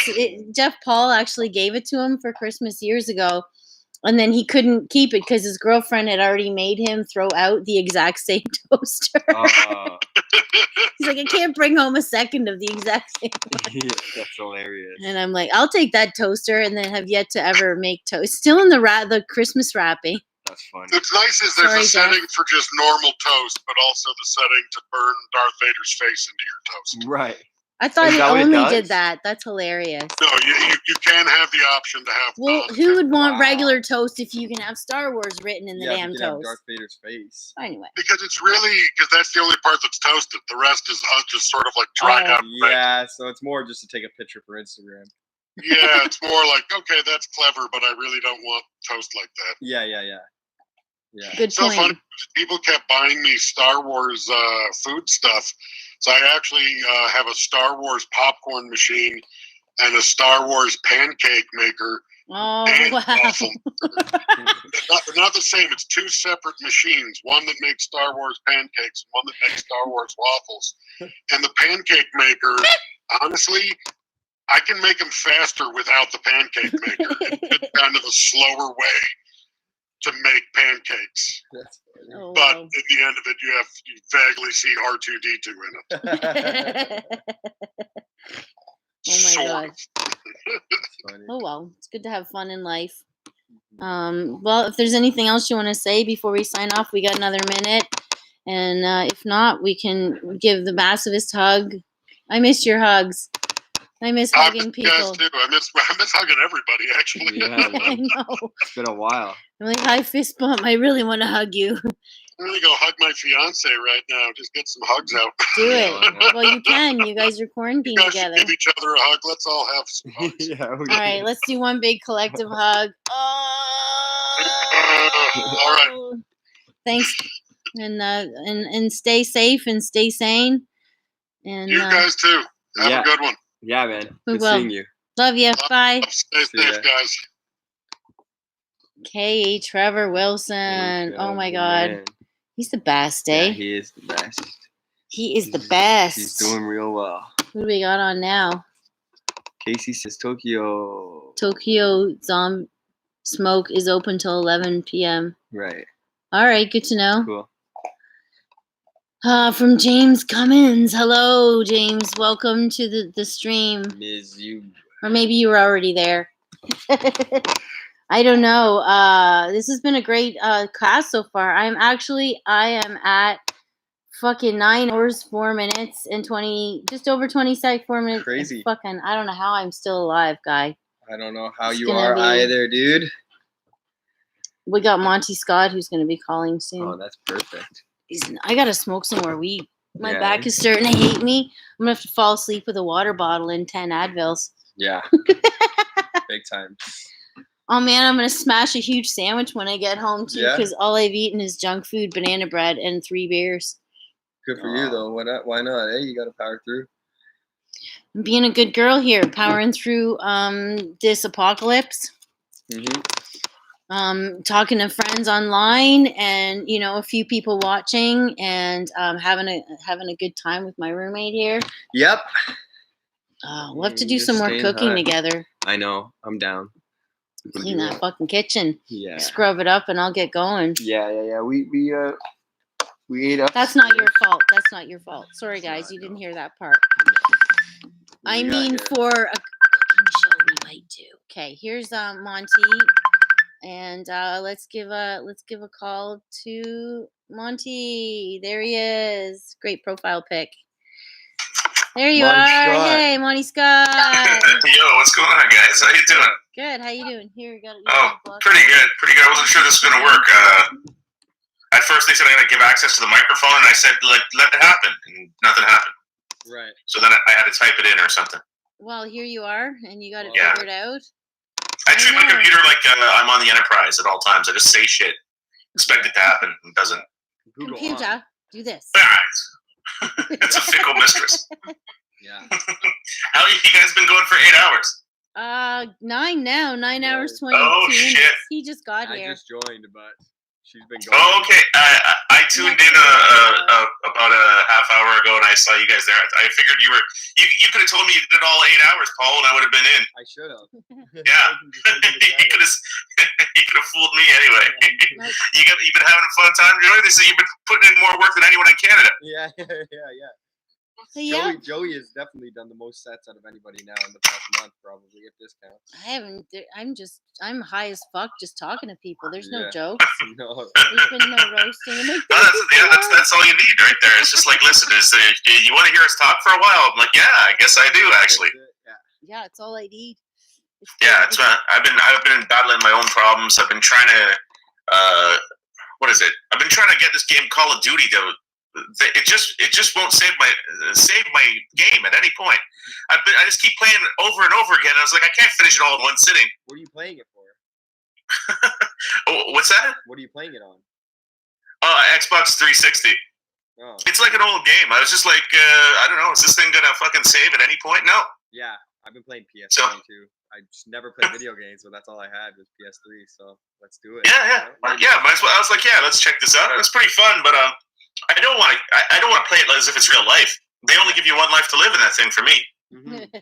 Jeff Paul actually gave it to him for Christmas years ago. And then he couldn't keep it because his girlfriend had already made him throw out the exact same toaster. He's like, I can't bring home a second of the exact same one. Yeah, that's hilarious. And I'm like, I'll take that toaster, and then have yet to ever make toast. Still in the Christmas wrapping. That's funny. What's nice is there's a setting for just normal toast, but also the setting to burn Darth Vader's face into your toast. Right. I thought it only did that. That's hilarious. No, you can have the option to have. Well, who would want regular toast if you can have Star Wars written in the damn you can toast? have Darth Vader's face. Anyway. Because that's the only part that's toasted. The rest is just sort of like dried out. Yeah, so it's more just to take a picture for Instagram. Yeah, it's more like, okay, that's clever, but I really don't want toast like that. Yeah. Good so point. Funny, people kept buying me Star Wars food stuff. So I actually have a Star Wars popcorn machine and a Star Wars pancake maker. Oh, wow. They're not the same. It's two separate machines. One that makes Star Wars pancakes and one that makes Star Wars waffles. And the pancake maker, honestly, I can make them faster without the pancake maker. It's kind of a slower way to make pancakes. But at the end of it, you vaguely see R2-D2 in it. Oh my god. Oh well, it's good to have fun in life. Well, if there's anything else you want to say before we sign off, we got another minute. And if not, we can give the massivest hug. I miss your hugs. I miss hugging people. Too. I miss hugging everybody, actually. Yeah, I know. It's been a while. I'm like, hi, fist bump. I really want to hug you. I'm going to go hug my fiance right now. Just get some hugs out. Do it. Well, you can. You guys are quarantined together. Give each other a hug. Let's all have some hugs. All right, let's do one big collective hug. All right. Thanks. And stay safe and stay sane. And you guys too. Have a good one. Yeah, man. We Good will. seeing you. Love you. Bye. Stay safe, guys. Trevor Wilson. Oh my God. Man. He's the best, eh? Yeah, he is the best. He is the best. He's doing real well. Who do we got on now? Casey says Tokyo. Tokyo Smoke is open till 11 p.m. Right. All right, good to know. Cool. From James Cummins. Hello, James. Welcome to the stream. Miss you. Or maybe you were already there. I don't know. This has been a great class so far. I am at fucking 9 hours, 4 minutes, and 20, just over 4 minutes. Crazy. Fucking, I don't know how I'm still alive, guy. I don't know how It's you gonna are be- either, dude. We got Monty Scott, who's going to be calling soon. Oh, that's perfect. I got to smoke some more weed. My Yeah. back is starting to hate me. I'm going to have to fall asleep with a water bottle and 10 Advils. Yeah. Big time. Oh, man, I'm going to smash a huge sandwich when I get home, too, Yeah? because all I've eaten is junk food, banana bread, and 3 beers. Good for you, though. Why not? Why not? Hey, you got to power through. I'm being a good girl here, powering through this apocalypse. Mm-hmm. Talking to friends online, and a few people watching, and having a good time with my roommate here. Yep. We'll have to do Just some more staying cooking high. together. I know. I'm down. We can Clean do that it. fucking kitchen. Yeah. Scrub it up, and I'll get going. Yeah. We ate up. That's not your fault. That's not your fault. Sorry, guys, you didn't hear that part. I got mean, here? for a cooking show, we might do. Okay, here's Monty, and let's give a call to Monty. There he is. Great profile pic. There you Monty are. Scott. Hey, Monty Scott. Yo, what's going on, guys? How you doing? Good. How you doing? Here, you got it. Oh, pretty good. Pretty good. I wasn't sure this was going to work. At first, they said I got to give access to the microphone, and I said, let it happen, and nothing happened. Right. So then I had to type it in or something. Well, here you are, and you got it Yeah. figured out. I treat my computer like I'm on the Enterprise at all times. I just say shit, expect it to happen, and it doesn't. Computer, do this. It's a fickle mistress. Yeah. How you guys been going for 8 hours? 9 now. 9 hours, 22 Oh, minutes. shit. He just got I here. just joined, but she's been going. Oh, okay. I tuned in about a half hour ago, and I saw you guys there. I figured you could have told me you did all 8 hours, Paul, and I would have been in. I should have. Yeah, you could have fooled me anyway. You've been having a fun time, Joey. They say you've been putting in more work than anyone in Canada. Yeah. So, yeah. Joey has definitely done the most sets out of anybody now in the past month, probably, if this counts. I haven't. I'm high as fuck just talking to people. There's no Yeah. jokes. No. There's been no roasting. I'm like, That's all you need right there. It's just like, listen, you want to hear us talk for a while? I'm like, yeah, I guess I do actually. yeah, it's all I need. Yeah, it's I've been battling my own problems. I've been trying to what is it? I've been trying to get this game Call of Duty to. It just won't save my game at any point. I just keep playing it over and over again. I was like, I can't finish it all in one sitting. What are you playing it for? Oh, what's that? What are you playing it on? Xbox 360. Oh. It's like an old game. I was just like, I don't know. Is this thing gonna fucking save at any point? No. Yeah, I've been playing PS3 too. I just never played video games, but that's all I had was PS3. So let's do it. Yeah. Might as well. I was like, yeah, let's check this out. It was pretty fun, but I don't want to play it as if it's real life. They only give you one life to live in that thing for me. Mm-hmm.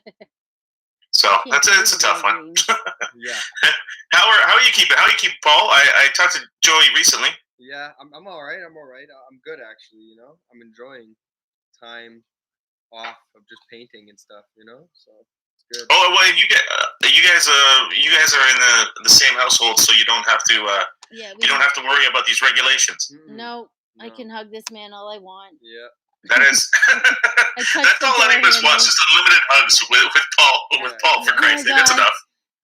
So it's a tough one. Yeah. How are you keeping? How are you keeping, Paul? I talked to Joey recently. Yeah, I'm all right. I'm all right. I'm good actually. I'm enjoying time off of just painting and stuff. So it's good. Oh well, you guys are in the same household, so you don't have to. You don't have to worry about these regulations. No, I can hug this man all I want. Yeah. That is. That's all any of us wants. Just unlimited hugs with Paul. With Paul, for Christ's sake, that's enough.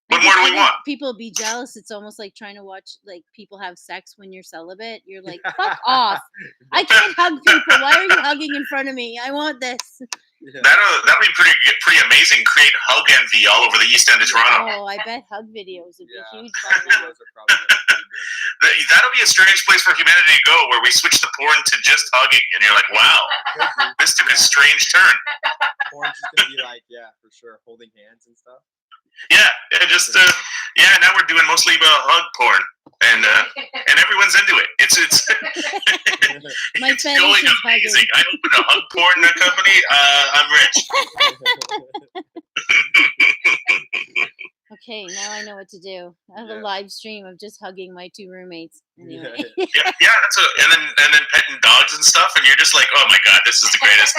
What more do we want? People be jealous. It's almost like trying to watch people have sex when you're celibate. You're like, fuck off. I can't hug people. Why are you hugging in front of me? I want this. That'll be pretty amazing. Create hug envy all over the East End of Toronto. Oh, I bet hug videos would be huge. That'll be a strange place for humanity to go, where we switch the porn to just hugging, and you're like, wow, this took a strange turn. Porn's just gonna be like, yeah, for sure, holding hands and stuff. Yeah, now we're doing mostly hug porn. and everyone's into it. It's My it's fetish going is amazing. I opened a hug porn company. I'm rich. Okay, now I know what to do. I have a live stream of just hugging my 2 roommates. Anyway. Yeah, that's and then petting dogs and stuff, and you're just like, oh my god, this is the greatest.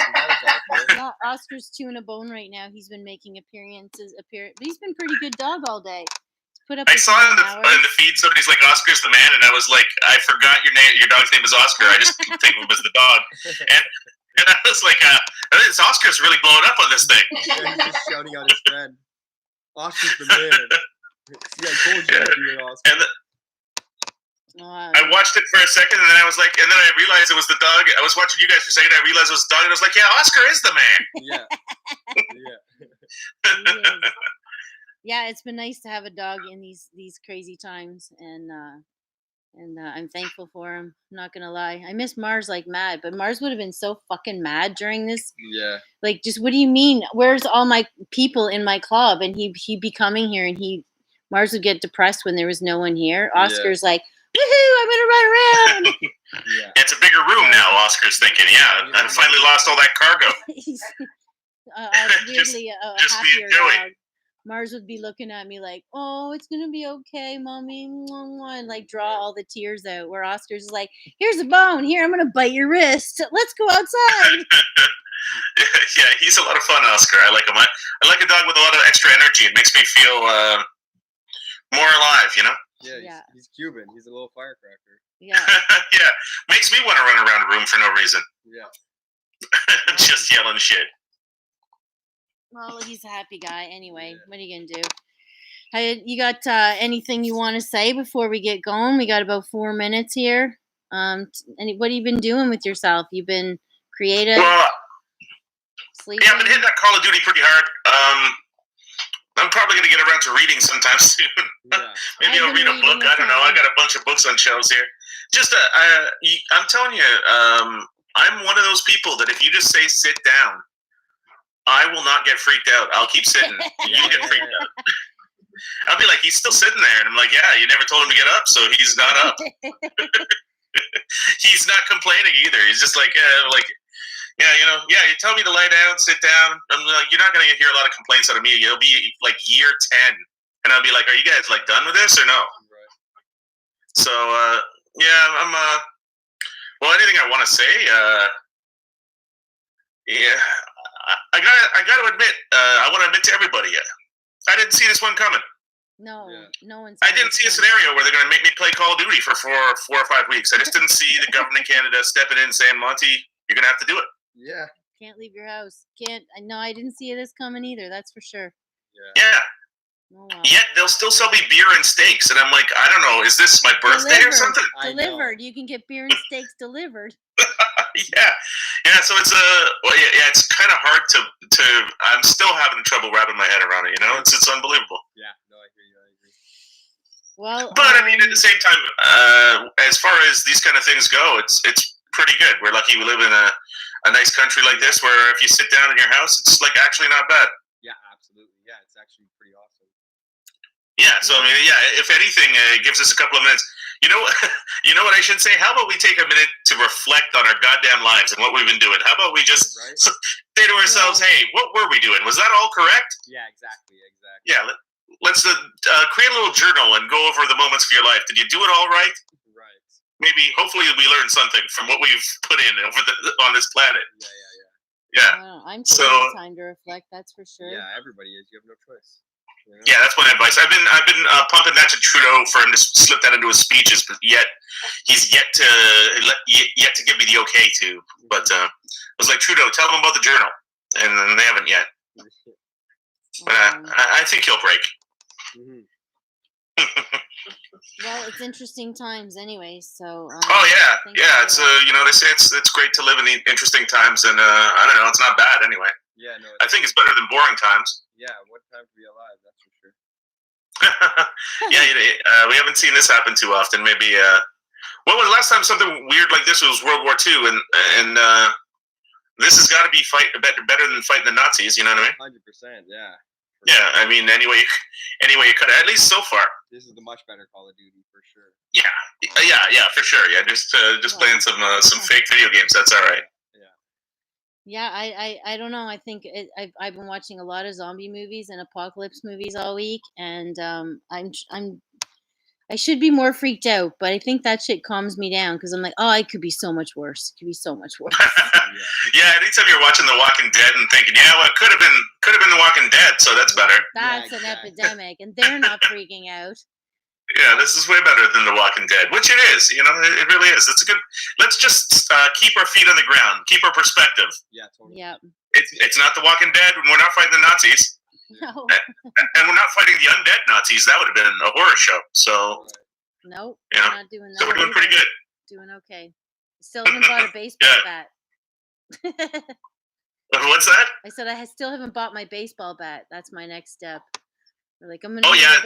Yeah, Oscar's chewing a bone right now. He's been making appearances, but he's been pretty good dog all day. He's put up I with saw in the feed somebody's like, Oscar's the man, and I was like, I forgot your name. Your dog's name is Oscar. I just think of him as the dog, and I was like, this Oscar's really blowing up on this thing. Yeah, he's just shouting out his friend. Oscar's the man. See, I told you I'd do it, Oscar. I watched it for a second, and then I was like, and then I realized it was the dog. I was watching you guys for a second, and I realized it was the dog, and I was like, yeah, Oscar is the man. Yeah. Yeah, it's been nice to have a dog in these crazy times, and I'm thankful for him. I'm not gonna lie. I miss Mars like mad, but Mars would have been so fucking mad during this. Yeah. Like, just what do you mean? Where's all my people in my club? And he'd be coming here, and Mars would get depressed when there was no one here. Oscar's like, woohoo! I'm gonna run around. It's a bigger room now. Oscar's thinking, I finally lost all that cargo. He's weirdly a just happier being Joey. dog. Mars would be looking at me like, "Oh, it's gonna be okay, mommy," and like draw all the tears out. Where Oscar's like, "Here's a bone. Here, I'm gonna bite your wrist. Let's go outside." Yeah, he's a lot of fun, Oscar. I like him. I like a dog with a lot of extra energy. It makes me feel more alive, you know? Yeah, he's Cuban. He's a little firecracker. Yeah. Yeah, makes me want to run around a room for no reason. Yeah. Just yelling shit. Well, he's a happy guy anyway. What are you gonna do? Hey, you got anything you want to say before we get going? We got about 4 minutes here. And what have you been doing with yourself? You've been creative. Well, sleeping. Yeah, I've been hitting that Call of Duty pretty hard. I'm probably gonna get around to reading sometime soon. Maybe I'll read a book. I don't know. I got a bunch of books on shelves here. Just I'm telling you, I'm one of those people that if you just say sit down, I will not get freaked out. I'll keep sitting. You get freaked out. I'll be like, he's still sitting there, and I'm like, yeah, you never told him to get up, so he's not up. He's not complaining either. He's just like, you tell me to lay down, sit down. I'm like, you're not gonna hear a lot of complaints out of me. It'll be like year 10, and I'll be like, are you guys like done with this or no? Right. So I'm well, anything I want to say, I gotta admit, I want to admit to everybody, I didn't see this one coming. No, no one's. I didn't see a scenario where they're going to make me play Call of Duty for 4 or 5 weeks. I just didn't see the government of Canada stepping in saying, Monty, you're going to have to do it. Yeah. Can't leave your house. Can't. No, I didn't see this coming either. That's for sure. Yeah. Oh, wow. Yet they'll still sell me beer and steaks, and I'm like, I don't know, is this my birthday or something? Delivered. You can get beer and steaks delivered. Yeah. So it's it's kind of hard to. I'm still having trouble wrapping my head around it. You know, it's unbelievable. Yeah. No, I hear you. I agree. Well, but I mean, at the same time, as far as these kind of things go, it's pretty good. We're lucky we live in a nice country like this, where if you sit down in your house, it's like actually not bad. Yeah, absolutely. Yeah, it's actually pretty awesome. Yeah, so I mean, if anything, it gives us a couple of minutes. You know what I should say? How about we take a minute to reflect on our goddamn lives and what we've been doing? How about we just say to ourselves, hey, what were we doing? Was that all correct? Yeah, exactly. Yeah, let's create a little journal and go over the moments of your life. Did you do it all right? Right. Maybe, hopefully, we learned something from what we've put in on this planet. Yeah. Well, I'm taking time to reflect. That's for sure. Yeah, everybody is. You have no choice. You know? Yeah, that's my advice. I've been pumping that to Trudeau for him to slip that into his speeches, but he's yet to give me the okay to. But I was like, Trudeau, tell him about the journal, and they haven't yet. But I think he'll break. Mm-hmm. Well, it's interesting times, anyway. So. It's they say it's great to live in the interesting times, and I don't know, it's not bad anyway. Yeah, no. I think it's better than boring times. Yeah, what time to be alive? That's for sure. We haven't seen this happen too often. Maybe. When was the last time something weird like this was World War II, and this has got to be better than fighting the Nazis. You know what I mean? 100%. Yeah. Yeah, I mean, anyway you could, at least so far. This is the much better Call of Duty for sure. Yeah, for sure. Yeah, just playing some fake video games. That's all right. Yeah, I don't know. I think I've been watching a lot of zombie movies and apocalypse movies all week, and I should be more freaked out, but I think that shit calms me down because I'm like, oh, it could be so much worse. It could be so much worse. Yeah, anytime you're watching The Walking Dead and thinking, yeah, well, it could have been The Walking Dead, so that's better. That's an epidemic, and they're not freaking out. Yeah, this is way better than The Walking Dead, which it is. You know, it really is. It's a good. Let's just keep our feet on the ground, keep our perspective. Yeah, totally. Yep. It's not The Walking Dead, and we're not fighting the Nazis. No. And we're not fighting the undead Nazis. That would have been a horror show. So. Nope. Yeah. We're not doing that. So we're doing pretty good. Doing okay. Still haven't bought a baseball bat. What's that? I said I still haven't bought my baseball bat. That's my next step. We're like, I'm gonna. Oh yeah,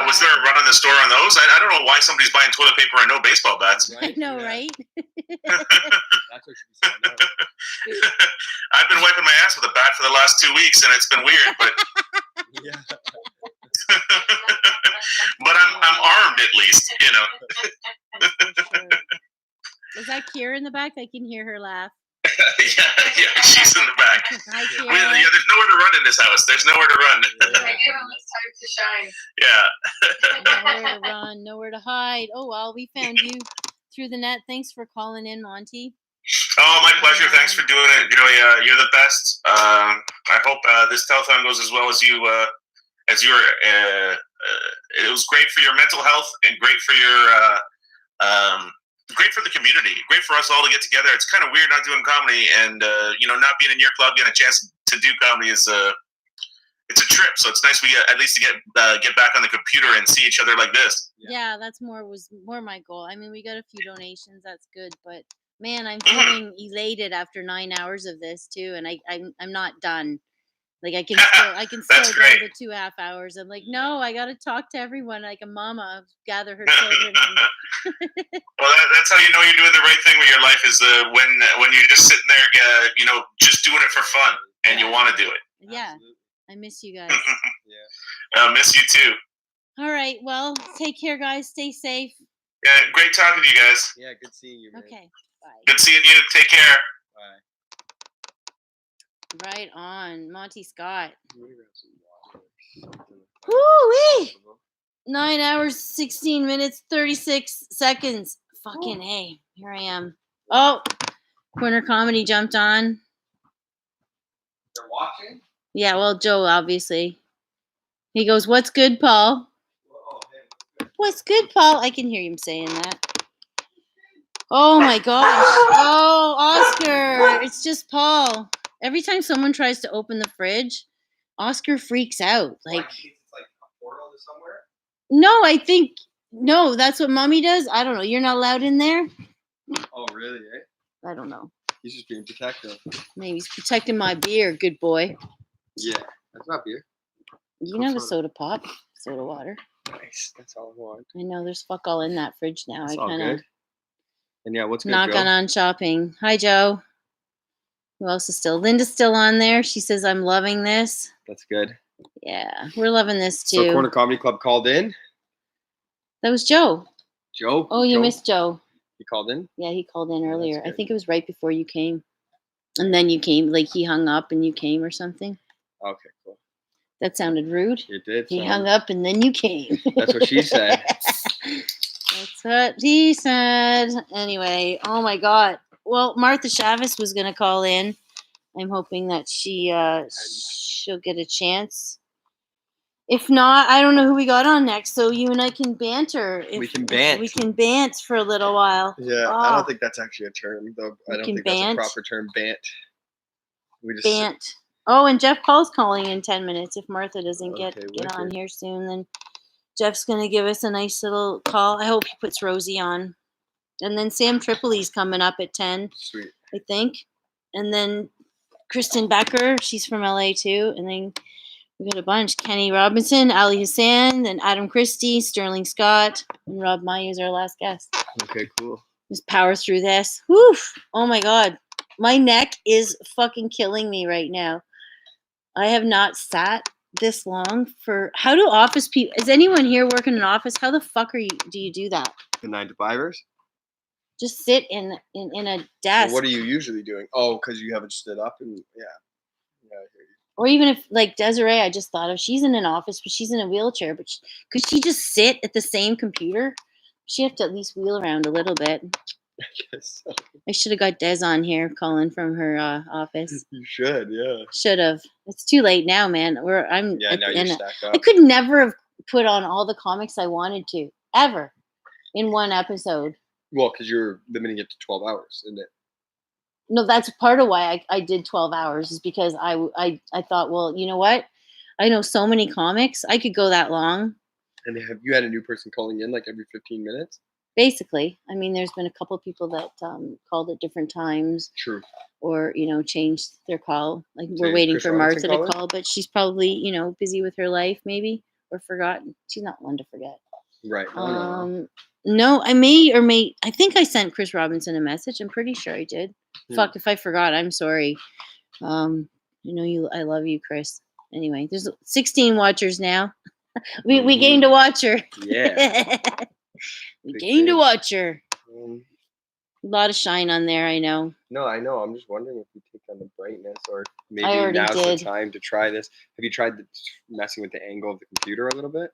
was there a bat. run on the store on those? I don't know why somebody's buying toilet paper and no baseball bats. I know, right? That's what should be saying. I've been wiping my ass with a bat for the last 2 weeks, and it's been weird, but Yeah. but I'm armed at least, you know. Is that Kira in the back? I can hear her laugh. yeah, she's in the back. Hi, Kira. Yeah, there's nowhere to run in this house. There's nowhere to run. I give them this time to shine. Yeah. Nowhere to run, nowhere to hide. Oh well, we found you through the net. Thanks for calling in, Monty. Oh, my pleasure. Thanks for doing it, Joey. You're the best. I hope this telethon goes as well as you were. It was great for your mental health and great for your great for the community, great for us all to get together. It's kind of weird not doing comedy, and not being in your club, getting a chance to do comedy is it's a trip. So it's nice we get at least to get back on the computer and see each other like this. Yeah, that's was more my goal. I mean, we got a few donations. That's good, but man, I'm feeling elated after 9 hours of this too, and I'm not done. Like I can still go the 2.5 hours. I'm like, no, I got to talk to everyone like a mama, gather her children. Well, that's how you know you're doing the right thing with your life is when you're just sitting there, just doing it for fun and you want to do it. Yeah, I miss you guys. I miss you too. All right, well, take care, guys. Stay safe. Yeah, great talking to you guys. Yeah, good seeing you, man. Okay, bye. Good seeing you. Take care. Bye. Right on, Monty Scott. Woo Woo-wee! 9 hours, 16 minutes, 36 seconds. Fucking hey, here I am. Oh, Corner Comedy jumped on. You're watching? Yeah, well, Joe, obviously. He goes, "What's good, Paul?" What's good, Paul? I can hear him saying that. Oh my gosh. Oh, Oscar. It's just Paul. Every time someone tries to open the fridge, Oscar freaks out. Like It's like a portal to somewhere? no, that's what Mommy does. I don't know. You're not allowed in there? Oh, really, eh? I don't know. He's just being protective. Maybe he's protecting my beer. Good boy. Yeah, that's not beer. You can have a soda pop, soda water. Nice. That's all I want. I know there's fuck all in that fridge now. That's I all kind of good. And yeah, what's good, not Joe? gone on shopping. Hi, Joe. Who else is still? Linda's still on there. She says, "I'm loving this." That's good. Yeah, we're loving this too. So Corner Comedy Club called in. That was Joe. Joe? Oh, you Joe? missed Joe. He called in? Yeah, he called in earlier. I good. think it was right before you came. And then you came, like he hung up and you came or something. Okay, cool. That sounded rude. It did. He sound- hung up and then you came. That's what she said. That's what he said. Anyway, oh my God. Well, Martha Chavez was going to call in. I'm hoping that she'll get a chance. If not, I don't know who we got on next. So you and I can banter. We can bant. We can bant for a little while. Yeah, Oh, I don't think that's actually a term, though. I don't can think that's bant. a proper term, bant. We just bant. Oh, and Jeff Paul's calling in 10 minutes. If Martha doesn't get Okay, on wicked. here soon, then Jeff's going to give us a nice little call. I hope he puts Rosie on. And then Sam Tripoli's coming up at 10, Sweet. I think. And then Kristen Becker, she's from LA too. And then we got a bunch. Kenny Robinson, Ali Hassan, then Adam Christie, Sterling Scott, and Rob Maya is our last guest. Okay, cool. Just power through this. Woof. Oh my God. My neck is fucking killing me right now. I have not sat this long for? How do office people? Is anyone here working in an office? How the fuck do you do that? The 9 to 5ers. Just sit in a Well, desk. what are you usually doing? Oh, because you haven't stood up and yeah. I hear you. Or even if, like Desiree, I just thought of, she's in an office, but she's in a wheelchair. But could she just sit at the same computer? She have to at least wheel around a little bit. I guess so. I should have got Des on here calling from her office. You should, yeah. Should have. It's too late now, man. Yeah, now you're stacked up. I could never have put on all the comics I wanted to ever in one episode. Well, because you're limiting it to 12 hours, isn't it? No, that's part of why I did 12 hours is because I thought, well, you know what? I know so many comics. I could go that long. And have you had a new person calling in like every 15 minutes? Basically. I mean, there's been a couple of people that called at different times. True. Or, changed their call. Like So we're waiting Chris for Robinson Martha to calling? call, but she's probably, busy with her life maybe or forgotten. She's not one to forget. Right. No. No, I think I sent Chris Robinson a message. I'm pretty sure I did. Fuck, if I forgot, I'm sorry. I love you, Chris. Anyway, there's 16 watchers now. we gained a watcher. Yeah. We Big gained a thing. watcher. A lot of shine on there, I know. No, I know. I'm just wondering if you take on the brightness or maybe already now's did. the time to try this. Have you tried messing with the angle of the computer a little bit?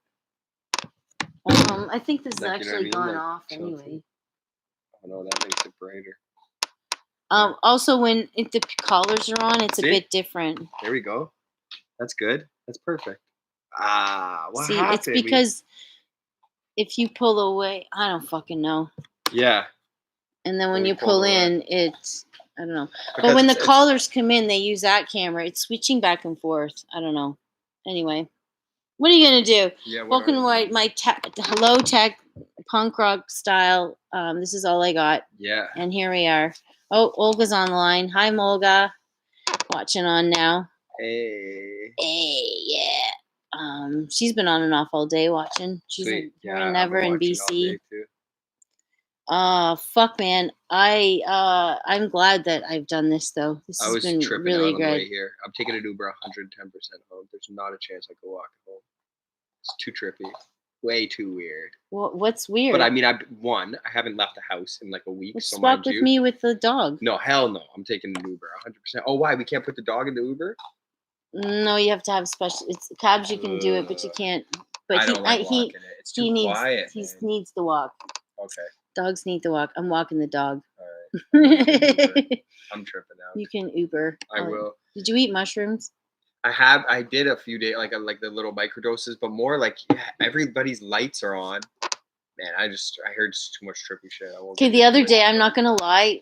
I think this has Like, you know what I actually mean? gone Like, off tilted. anyway. Oh no, that makes it brighter. Also, if the collars are on, it's a See? bit different. There we go. That's good. That's perfect. What See, happened? it's because if you pull away, I don't fucking know. Yeah. And then when We you pulled pull away. in, it's, I don't know. Because But when the it's- collars come in, they use that camera. It's switching back and forth. I don't know. Anyway, what are you going to do? Yeah, what Welcome are to my hello tech punk rock style. This is all I got. Yeah. And here we are. Oh, Olga's on the line. Hi, Olga. Watching on now. Hey. Hey, yeah. She's been on and off all day watching. She's Sweet. in, Yeah, never I've been in watching all BC. day, too. Fuck, man. I'm glad that I've done this though. This I has was been tripping really out on the way good. here. I'm taking an Uber 110% home. There's not a chance I could walk home. It's too trippy. Way too weird. What's weird? But I mean, I haven't left the house in like a week. Just So walk mind with you. me with the dog. No, hell no. I'm taking an Uber 100%. Oh, why? We can't put the dog in the Uber? No, you have to have special. It's cabs. You can do it, but you can't. But I don't like walking it. It's too needs quiet, he man. needs the walk. Okay. Dogs need the walk. I'm walking the dog. All right. I'm tripping out. You can Uber. I will. Did you eat mushrooms? I did a few days, like the little microdoses, but more like everybody's lights are on. Man, I heard just too much trippy shit. Okay, the other day, I'm not gonna lie,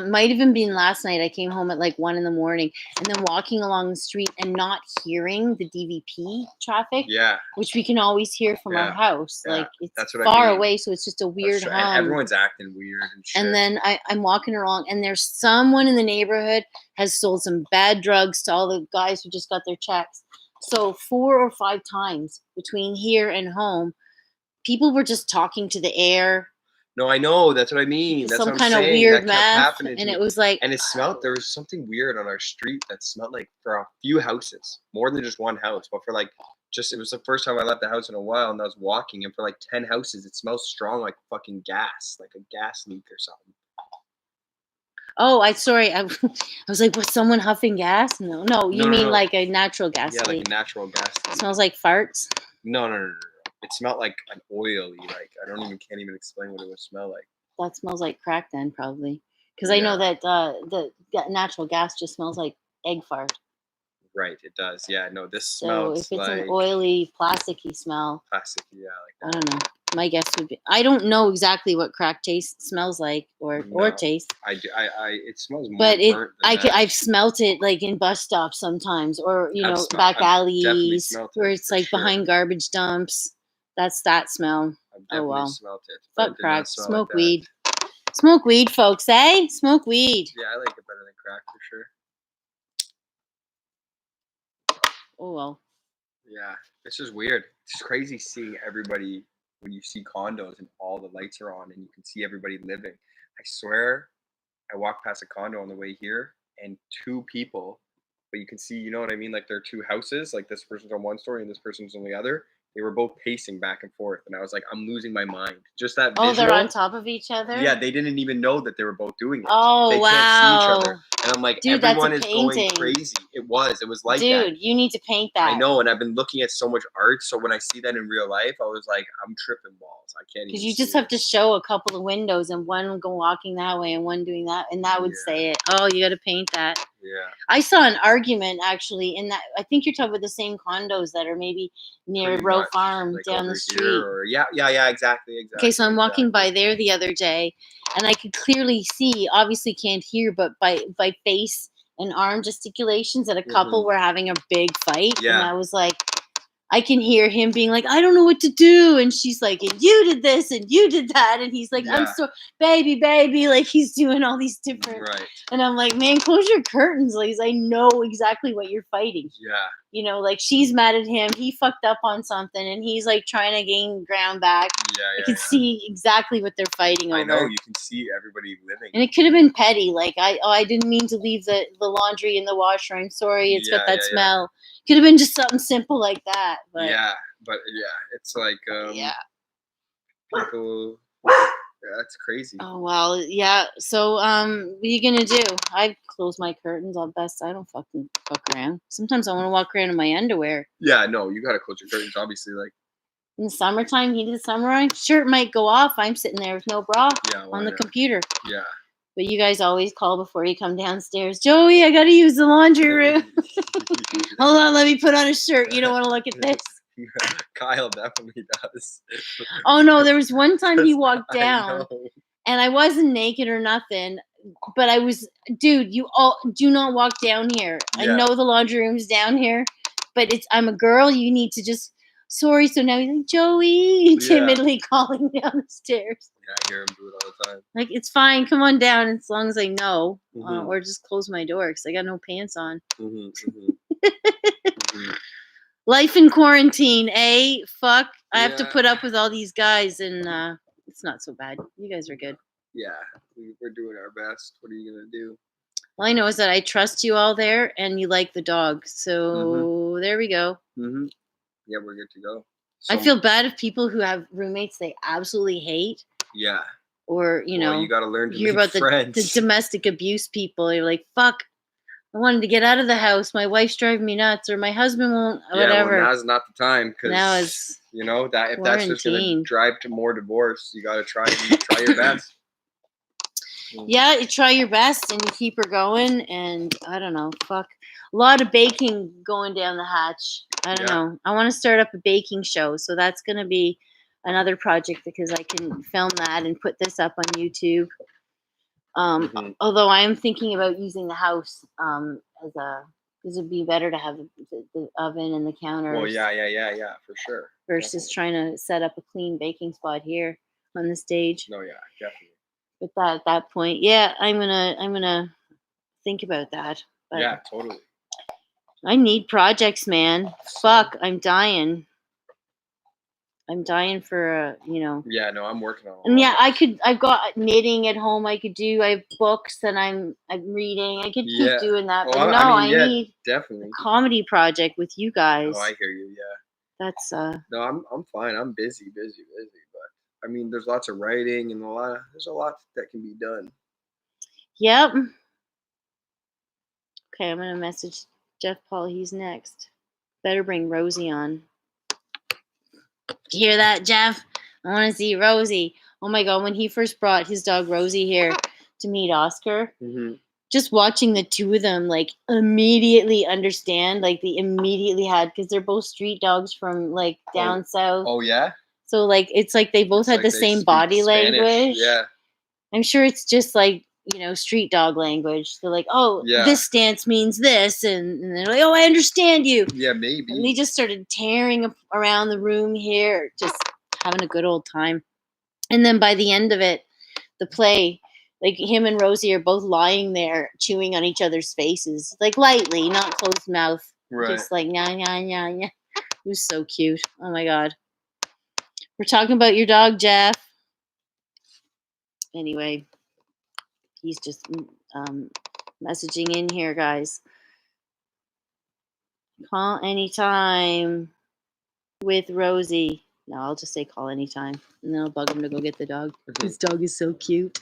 might even been last night. I came home at like 1 a.m. and then walking along the street and not hearing the DVP traffic. Yeah. Which we can always hear from our Yeah. house. Yeah. Like it's That's what I far mean. away, so it's just a weird And hum. everyone's acting weird and shit. And then I'm walking along, and there's someone in the neighborhood has sold some bad drugs to all the guys who just got their checks. So 4 or 5 times between here and home, people were just talking to the air. No, I know. That's what I mean. That's Some what I'm kind of saying. weird That kept meth, happening to and me. it was like, and it smelled. There was something weird on our street that smelled like for a few houses, more than just one house, but for like it was the first time I left the house in a while, and I was walking, and for like 10 houses, it smells strong like fucking gas, like a gas leak or something. oh, I was like, was someone huffing gas? No, you No, mean no. like a natural gas Yeah, like leak? a natural gas leak. It smells like farts. No. It smelled like an oily, like can't even explain what it would smell like. That smells like crack then, probably. Because I know that the natural gas just smells like egg fart. Right, it does. Yeah, no, this So smells if it's like an oily, plasticky smell, plastic. Yeah, like I don't know. My guess would be, I don't know exactly what crack smells like or No, tastes. I it smells more But burnt than that. I've smelt it like in bus stops sometimes, or back I've definitely alleys smelt where it, it's for like sure. behind garbage dumps. That's that smell. I've Oh definitely well. smelt it. but it Fuck did not crack. smell like Smoke that. weed. Smoke weed, folks. Eh? Smoke weed. Yeah, I like it better than crack for sure. Oh well. Yeah, it's just weird. It's crazy seeing everybody when you see condos and all the lights are on and you can see everybody living. I swear, I walked past a condo on the way here and 2 people but you can see, you know what I mean? Like there are two houses, like this person's on one story and this person's on the other. They were both pacing back and forth, and I was like, I'm losing my mind. Just that visual. Oh, they're on top of each other? Yeah, they didn't even know that they were both doing it. Oh, they wow. can't see each other. And I'm like, Dude, everyone that's is a going painting. crazy. It was like Dude, that. you need to paint that. I know, and I've been looking at so much art, so when I see that in real life, I was like, I'm tripping balls. I can't even Because you see just have to show a couple of windows and one go walking that way and one doing that, and that would say it. Oh, you got to paint that. Yeah. I saw an argument actually in that. I think you're talking about the same condos that are maybe near Pretty Row much, Farm like down over the street. here, or exactly. Okay, so I'm walking by there the other day, and I could clearly see, obviously can't hear, but by face and arm gesticulations that a couple were having a big fight. Yeah. And I was like, I can hear him being like, I don't know what to do. And she's like, and you did this and you did that. And he's like, I'm so baby. Like he's doing all these different. Right. And I'm like, man, close your curtains. Like, I know exactly what you're fighting. Yeah. You know, like she's mad at him. He fucked up on something and he's like trying to gain ground back. I can see exactly what they're fighting over. I know, you can see everybody living. And it could have been petty. Like, I didn't mean to leave the laundry in the washer. I'm sorry. It's got that smell. Could have been just something simple like that. But It's like people. That's crazy. Oh well, yeah. So what are you gonna do? I close my curtains. I'll best. I don't fucking fuck around. Sometimes I want to walk around in my underwear. Yeah, no, you gotta close your curtains. Obviously, like in the summertime, heat of the summer, shirt might go off. I'm sitting there with no bra on the computer. Yeah. But you guys always call before you come downstairs. Joey, I gotta use the laundry room. Hold on, let me put on a shirt. You don't want to look at this. Kyle definitely does. Oh no, there was one time he walked down and I wasn't naked or nothing, but I was, dude, you all do not walk down here. I know the laundry room's down here, but I'm a girl. You need to just, sorry. So now he's like, Joey, timidly calling down the stairs. Yeah, I hear him do it all the time. Like, it's fine. Come on down as long as I know, or just close my door because I got no pants on. Life in quarantine, eh? Fuck. I have to put up with all these guys, and it's not so bad. You guys are good. Yeah, we're doing our best. What are you going to do? All I know is that I trust you all there, and you like the dog. So there we go. Yeah, we're good to go. I feel bad if people who have roommates they absolutely hate. Yeah. Or, you know, you got to learn to hear make about friends. the domestic abuse people. You're like, fuck. I wanted to get out of the house. My wife's driving me nuts, or my husband won't. Whatever. Yeah, well, now's not the time now because it's you know that if that's just going to drive to more divorce, you got to try your best. Yeah, you try your best and you keep her going. And I don't know, fuck, a lot of baking going down the hatch. I don't know. I want to start up a baking show, so that's going to be another project because I can film that and put this up on YouTube. Although I am thinking about using the house as a, because it'd be better to have the oven and the counters. Well, yeah, for sure. Versus trying to set up a clean baking spot here on the stage. No, yeah, definitely. But at that point, yeah, I'm gonna think about that. But yeah, totally. I need projects, man. Fuck, I'm dying. I'm dying for you know. Yeah, no, I'm working on it. And yeah, I've got knitting at home I could do. I have books that I'm reading. I could keep doing that. But well, no, I need definitely a comedy project with you guys. Oh, I hear you, yeah. That's No, I'm fine. I'm busy, but I mean there's lots of writing and there's a lot that can be done. Yep. Okay, I'm gonna message Jeff Paul, he's next. Better bring Rosie on. You hear that, Jeff? I want to see Rosie. Oh my God, when he first brought his dog Rosie here to meet Oscar, just watching the two of them like immediately understand, like they immediately had, because they're both street dogs from like down south. Oh yeah? So like it's like they both had the same body language. Yeah. I'm sure it's just like, you know, street dog language. They're like, oh, this stance means this. And they're like, oh, I understand you. Yeah, maybe. And they just started tearing around the room here, just having a good old time. And then by the end of it, the play, like him and Rosie are both lying there chewing on each other's faces, like lightly, not closed mouth. Right. Just like, nya, nya, nya, nya. It was so cute. Oh my God. We're talking about your dog, Jeff. Anyway. He's just messaging in here, guys. Call anytime with Rosie. No, I'll just say call anytime. And then I'll bug him to go get the dog. This dog is so cute.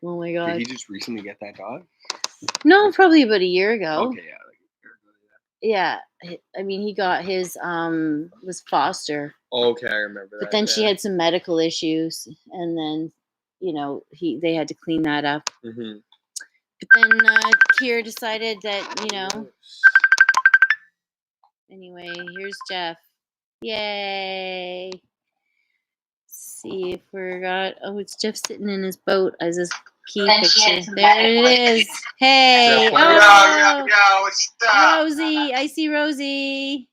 Oh my god. Did he just recently get that dog? No, probably about a year ago. Okay, yeah. Yeah. I mean, he got his was foster. Okay, I remember that. But then she had some medical issues, and then, you know, they had to clean that up. Mm-hmm. But then Kira decided that, you know. Anyway, here's Jeff. Yay! See if we got. Oh, it's Jeff sitting in his boat as his key picture. There it is. Hey! Oh, Yo, what's up? Rosie! I see Rosie.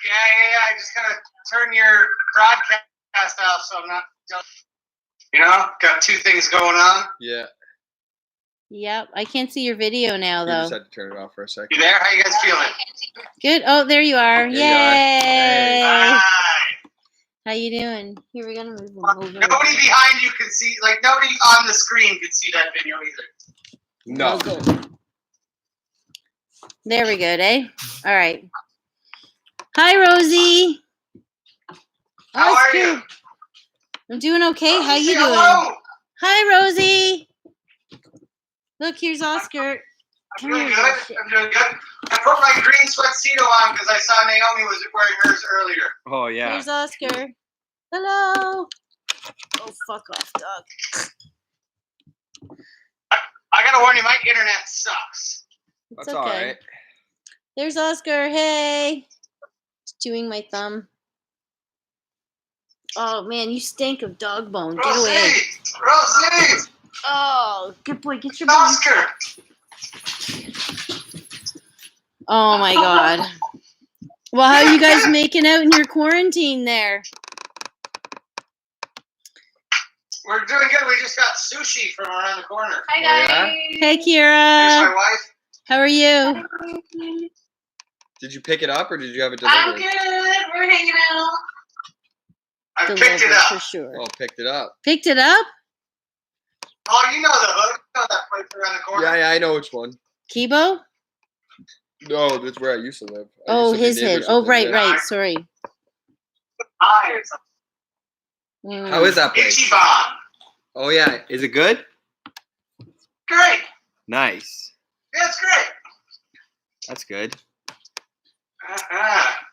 Yeah. I just gotta turn your broadcast off so I'm not. You know, got two things going on. Yeah. Yep, I can't see your video now You though. just had to turn it off for a second. You there? How you guys feeling? Good. Oh, there you are. There you Yay! are. Hey. How you doing? Here, we're gonna move them over. Nobody behind you can see, like nobody on the screen can see that video either. No. There we go, eh? All right. Hi, Rosie. How are you? I'm doing okay. How you doing? Hello. Hi, Rosie. Look, here's Oscar. I'm doing good. I put my green sweatsuit on because I saw Naomi was wearing hers earlier. Oh yeah. Here's Oscar. Hello. Oh, fuck off, dog. I gotta warn you, my internet sucks. It's okay. All right. There's Oscar. Hey. Just chewing my thumb. Oh man, you stink of dog bone. Get away. Rosie! Oh, good boy. Get your Oscar! Oh my god. Well, how are you guys making out in your quarantine there? We're doing good. We just got sushi from around the corner. Hi guys. Hey Kira. Here's my wife. How are you? Did you pick it up or did you have it delivered? I'm good. We're hanging out. I picked it up. For sure. Oh, picked it up. Picked it up? Oh, you know the hood. You know that place around the corner. Yeah, I know which one. Kibo? No, that's where I used to live. Oh, his head. Oh, right. Sorry. How is that place? Ichiban. Oh yeah, is it good? Great. Nice. Yeah, it's great. That's good.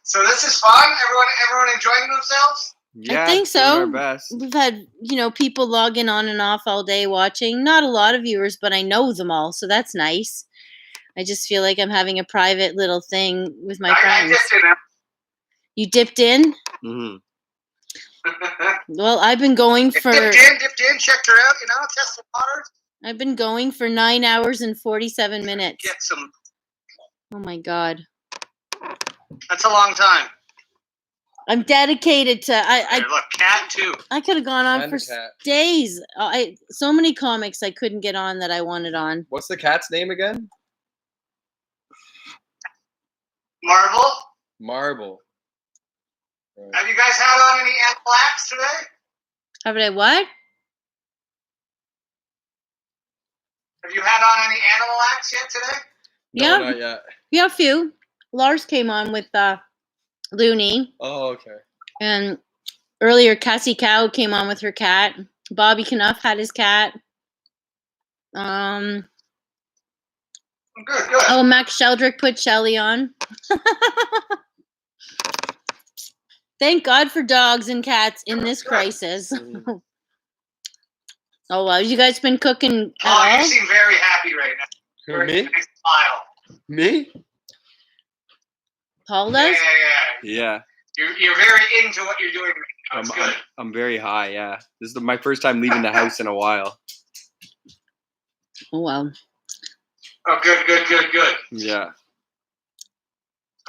So this is fun. Everyone enjoying themselves? Yeah, I think doing so. our best. We've had, people logging on and off all day watching. Not a lot of viewers, but I know them all, so that's nice. I just feel like I'm having a private little thing with my friends. I dipped in. You dipped in? Mm-hmm. Well, I've been going for... Dipped in, checked her out, test the waters. I've been going for 9 hours and 47 minutes. Get some... Oh my god. That's a long time. I'm dedicated to... Look, cat too. I could have gone on And for the cat. days. So many comics I couldn't get on that I wanted on. What's the cat's name again? Marble. Right. Have you guys had on any animal acts today? Have I what? Have you had on any animal acts yet today? Yeah. No, not yet. Yeah, a few. Lars came on with Looney. Oh, okay. And earlier, Cassie Cow came on with her cat. Bobby Knuff had his cat. Good. Oh, Max Sheldrick put Shelly on. Thank God for dogs and cats in this crisis. Oh, wow. You guys been cooking at all? You seem very happy right now. Who, me? Nice smile. Me? Paul does? Yeah. You're very into what you're doing right now. It's good. I'm very high, yeah. This is my first time leaving the house in a while. Oh, wow. Oh, good. Yeah.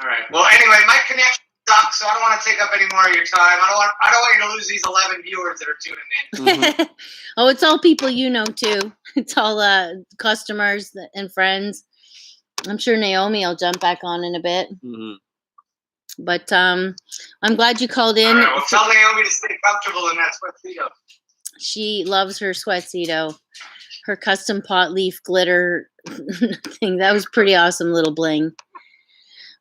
All right. Well, anyway, my connection sucks, so I don't want to take up any more of your time. I don't want you to lose these 11 viewers that are tuning in. Mm-hmm. Oh, it's all people you know, too. It's all customers and friends. I'm sure Naomi will jump back on in a bit. Mm-hmm. But I'm glad you called in. All right, well, tell Naomi to stay comfortable in that sweatshirt. She loves her sweatsito. Her custom pot leaf glitter thing. That was pretty awesome little bling.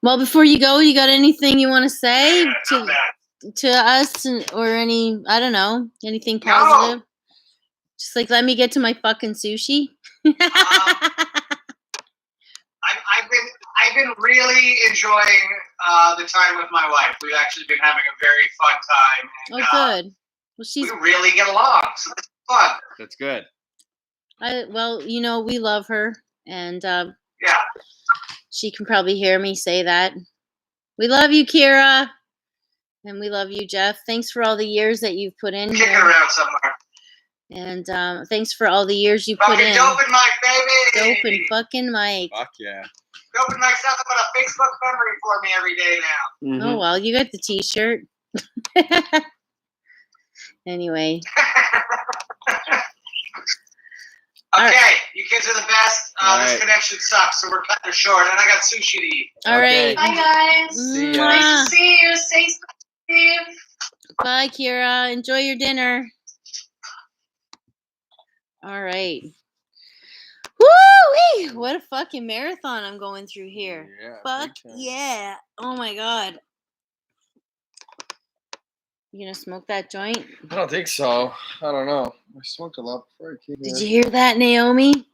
Well, before you go, you got anything you want to say to us, or any, I don't know, anything positive? No. Just like, let me get to my fucking sushi. I've been really enjoying the time with my wife. We've actually been having a very fun time. And, good. Well, we really get along, so it's fun. That's good. Well, we love her, and she can probably hear me say that. We love you, Kira, and we love you, Jeff. Thanks for all the years that you've put in here. Around somewhere. And thanks for all the years you put in. Dope and Mike, baby. Dope and fucking Mike. Fuck yeah. Dope and Mike's nothing but a Facebook memory for me every day now. Mm-hmm. Oh, well, you got the t-shirt. Anyway. Okay, you kids are the best. This connection sucks, so we're cutting it short, and I got sushi to eat. All right. Bye, guys. See ya. Nice to see you. Stay safe. Bye, Kira. Enjoy your dinner. All right. Woo-wee! What a fucking marathon I'm going through here. Yeah, fuck yeah. Oh my god. You gonna smoke that joint? I don't think so. I don't know. I smoked a lot before I came here. Did you hear that, Naomi?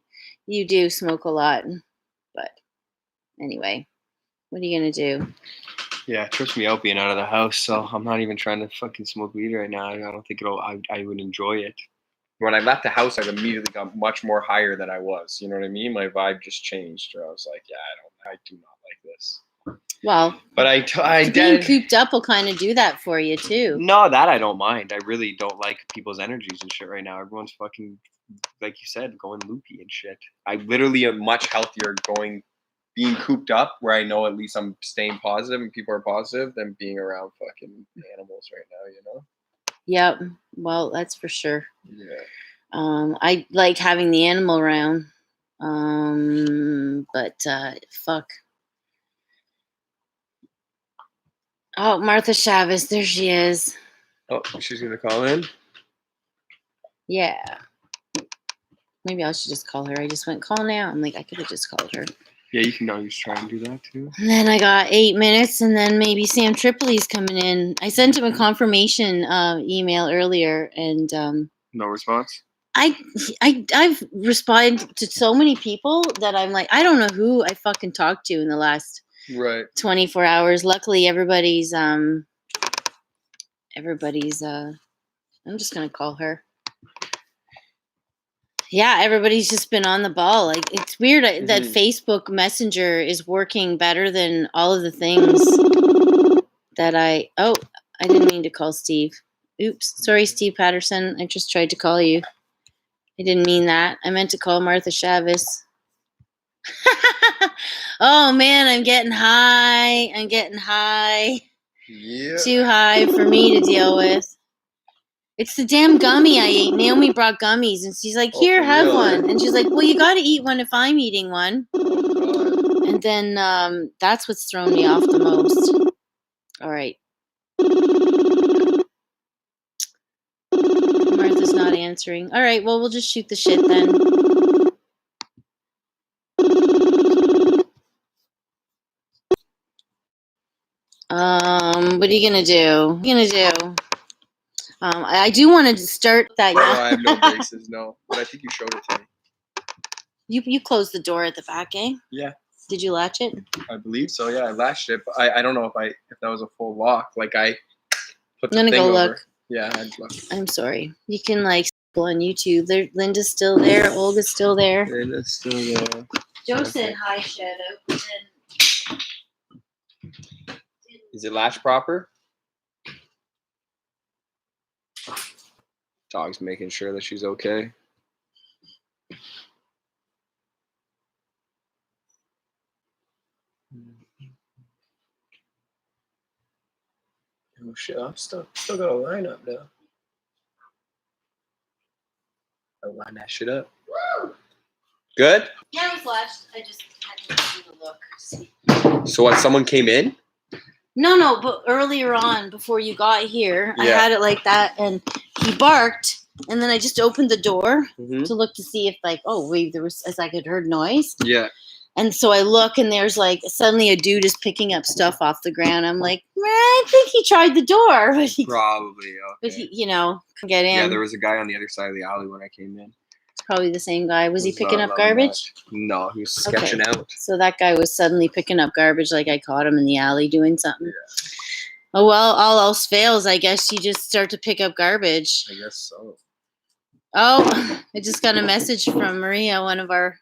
You do smoke a lot. But anyway, what are you gonna do? Yeah, it trips me out being out of the house, so I'm not even trying to fucking smoke weed right now. I don't think I would enjoy it. When I left the house, I immediately got much more higher than I was. You know what I mean? My vibe just changed. Where I was like, I do not like this. Well, but being cooped up will kind of do that for you too. No, that I don't mind. I really don't like people's energies and shit right now. Everyone's fucking, like you said, going loopy and shit. I literally am much healthier being cooped up, where I know at least I'm staying positive and people are positive, than being around fucking animals right now. You know? Yep. Well, that's for sure. Yeah. I like having the animal around. But fuck. Oh, Martha Chavez, there she is. Oh, she's gonna call in? Yeah. Maybe I should just call her. I just went, call now. I'm like, I could have just called her. Yeah, you can always try and do that too. And then I got 8 minutes, and then maybe Sam Tripoli's coming in. I sent him a confirmation email earlier, and no response. I've responded to so many people that I'm like, I don't know who I fucking talked to in the last 24 hours. Luckily, everybody's I'm just gonna call her. Yeah, everybody's just been on the ball. Like, it's weird that Facebook Messenger is working better than all of the things that I didn't mean to call Steve. Oops. Sorry, Steve Patterson. I just tried to call you. I didn't mean that. I meant to call Martha Chavez. Oh, man, I'm getting high. Yeah. Too high for me to deal with. It's the damn gummy I ate. Naomi brought gummies, and she's like, here, have one. And she's like, well, you got to eat one if I'm eating one. And then that's what's thrown me off the most. All right. Martha's not answering. All right, well, we'll just shoot the shit then. What are you going to do? I do want to start that. Bro, I have no braces, no. But I think you showed it to me. You closed the door at the back, eh? Yeah. Did you latch it? I believe so. Yeah, I latched it, but I don't know if that was a full lock. Like, I put the I'm gonna thing go over. look. Yeah, I'd look. I'm sorry. You can go on YouTube. Linda's still there. Olga's still there. Linda's still there. Joe said hi, Shadow. Is it latched proper? Dog's making sure that she's okay. Oh shit! I'm still got a line up now. I'll line that shit up. Good. Yeah, it was latched. I just had to do the look. So what? Someone came in? No, but earlier on, before you got here, I had it like that, and he barked, and then I just opened the door to look to see if, there was, as I could heard noise. Yeah. And so I look, and there's like suddenly a dude is picking up stuff off the ground. I'm like, I think he tried the door, but he Probably. Okay. but he, you know, couldn't get in. Yeah, there was a guy on the other side of the alley when I came in. It's probably the same guy. Was he picking not up loving garbage? that. No, he was sketching Okay. out. So that guy was suddenly picking up garbage, like I caught him in the alley doing something. Yeah. Oh well, all else fails. I guess you just start to pick up garbage. I guess so. Oh, I just got a message from Maria, one of our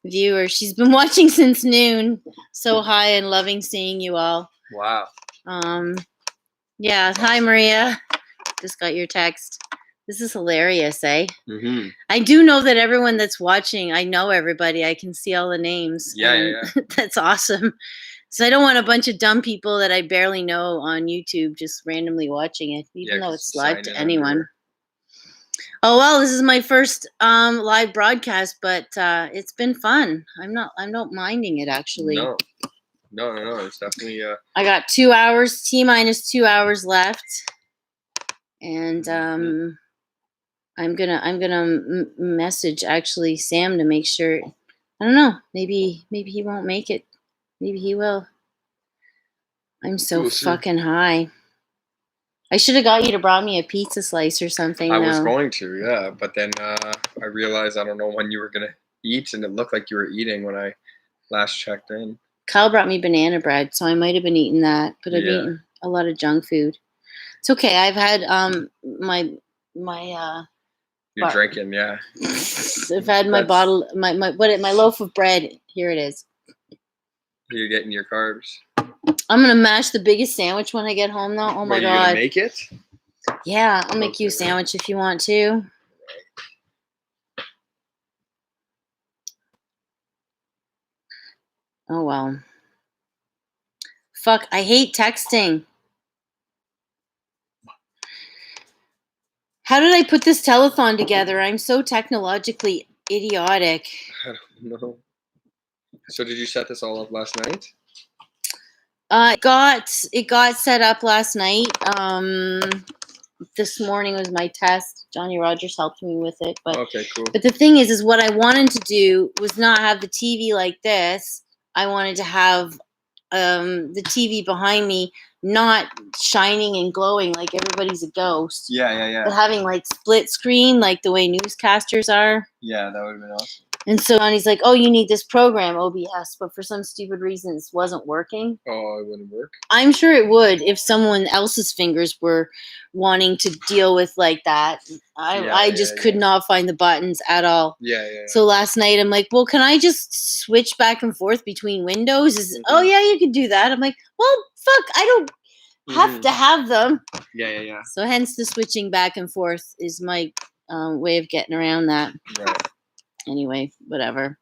viewers. She's been watching since noon. So hi and loving seeing you all. Wow. Yeah. Hi, Maria. Just got your text. This is hilarious, eh? Mm-hmm. I do know that everyone that's watching, I know everybody. I can see all the names. Yeah. That's awesome. So I don't want a bunch of dumb people that I barely know on YouTube just randomly watching it, even though it's live to anyone. Oh well, this is my first live broadcast, but it's been fun. I'm not minding it actually. No. It's definitely. I got 2 hours, T-minus 2 hours left, and I'm gonna message actually Sam to make sure. I don't know. Maybe he won't make it. Maybe he will. I'm so fucking high. I should have got you to brought me a pizza slice or something. I was going to, yeah, but then I realized I don't know when you were gonna eat, and it looked like you were eating when I last checked in. Kyle brought me banana bread, so I might have been eating that, but I've eaten a lot of junk food. It's okay. I've had my You're drinking, yeah. I've had my bottle, my loaf of bread. Here it is. You're getting your carbs. I'm gonna mash the biggest sandwich when I get home, though. Oh my god! Are you gonna make it? Yeah, I'll make you a sandwich if you want to. Oh well. Fuck! I hate texting. How did I put this telethon together? I'm so technologically idiotic. I don't know. So did you set this all up last night? It got set up last night. This morning was my test. Johnny Rogers helped me with it. But okay, cool. But the thing is what I wanted to do was not have the TV like this. I wanted to have the TV behind me not shining and glowing like everybody's a ghost. Yeah. But having like split screen like the way newscasters are. Yeah, that would have been awesome. And so Johnny's like, oh, you need this program, OBS, but for some stupid reason it wasn't working. Oh, it wouldn't work? I'm sure it would if someone else's fingers were wanting to deal with like that. I just could not find the buttons at all. Yeah. So last night I'm like, well, can I just switch back and forth between windows? Oh, yeah, you could do that. I'm like, well, fuck, I don't have to have them. Yeah. So hence the switching back and forth is my way of getting around that. Right. Anyway, whatever.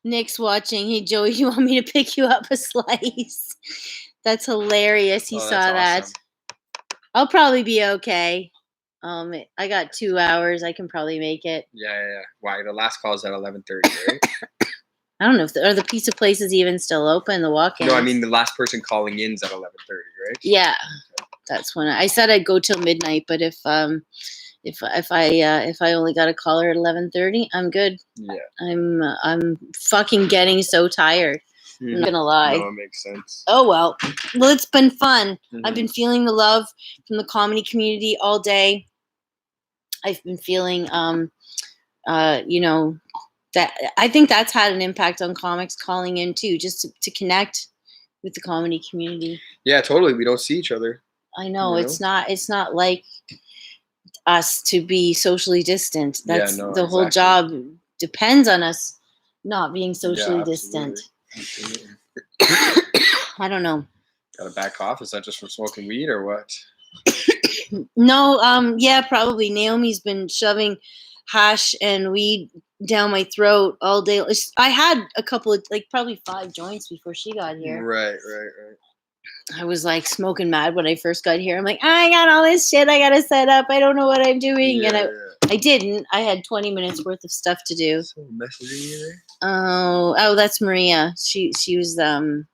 Nick's watching. Hey, Joey, you want me to pick you up a slice? That's hilarious. He saw that. Awesome. I'll probably be okay. I got 2 hours. I can probably make it. Yeah. Why? The last call is at 11:30, right? I don't know if are the pizza places even still open. The walk-ins. No, I mean the last person calling in is at 11:30, right? Yeah, that's when I said I'd go till midnight. But if I only got a caller at 11:30, I'm good. Yeah. I'm fucking getting so tired. I'm not gonna lie. No, it makes sense. Oh well. Well, it's been fun. I've been feeling the love from the comedy community all day. I've been feeling that I think that's had an impact on comics calling in too, just to connect with the comedy community. Yeah, totally. We don't see each other. I know, it's not like us to be socially distant. That's the whole job depends on us not being socially distant. Absolutely. I don't know. Got to back off? Is that just from smoking weed or what? No, yeah, probably. Naomi's been shoving hash and weed down my throat all day. I had a couple of, like, probably 5 joints before she got here. Right. I was like smoking mad when I first got here. I'm like, I got all this shit I gotta set up. I don't know what I'm doing. And I didn't. I had 20 minutes worth of stuff to do. So messaging you there? Oh, that's Maria. She was oh,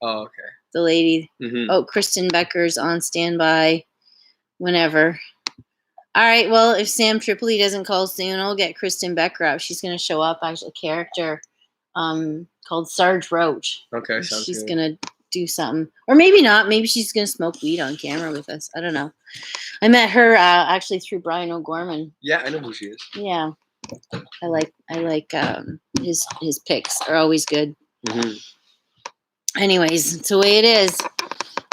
okay. The lady. Mm-hmm. Oh, Kristen Becker's on standby whenever. All right. Well, if Sam Tripoli doesn't call soon, I'll get Kristen Becker up. She's going to show up as a character called Sarge Roach. Okay, sounds She's good. going to do something. Or maybe not. Maybe she's going to smoke weed on camera with us. I don't know. I met her actually through Brian O'Gorman. Yeah, I know who she is. Yeah. I like his picks are always good. Mm-hmm. Anyways, it's the way it is.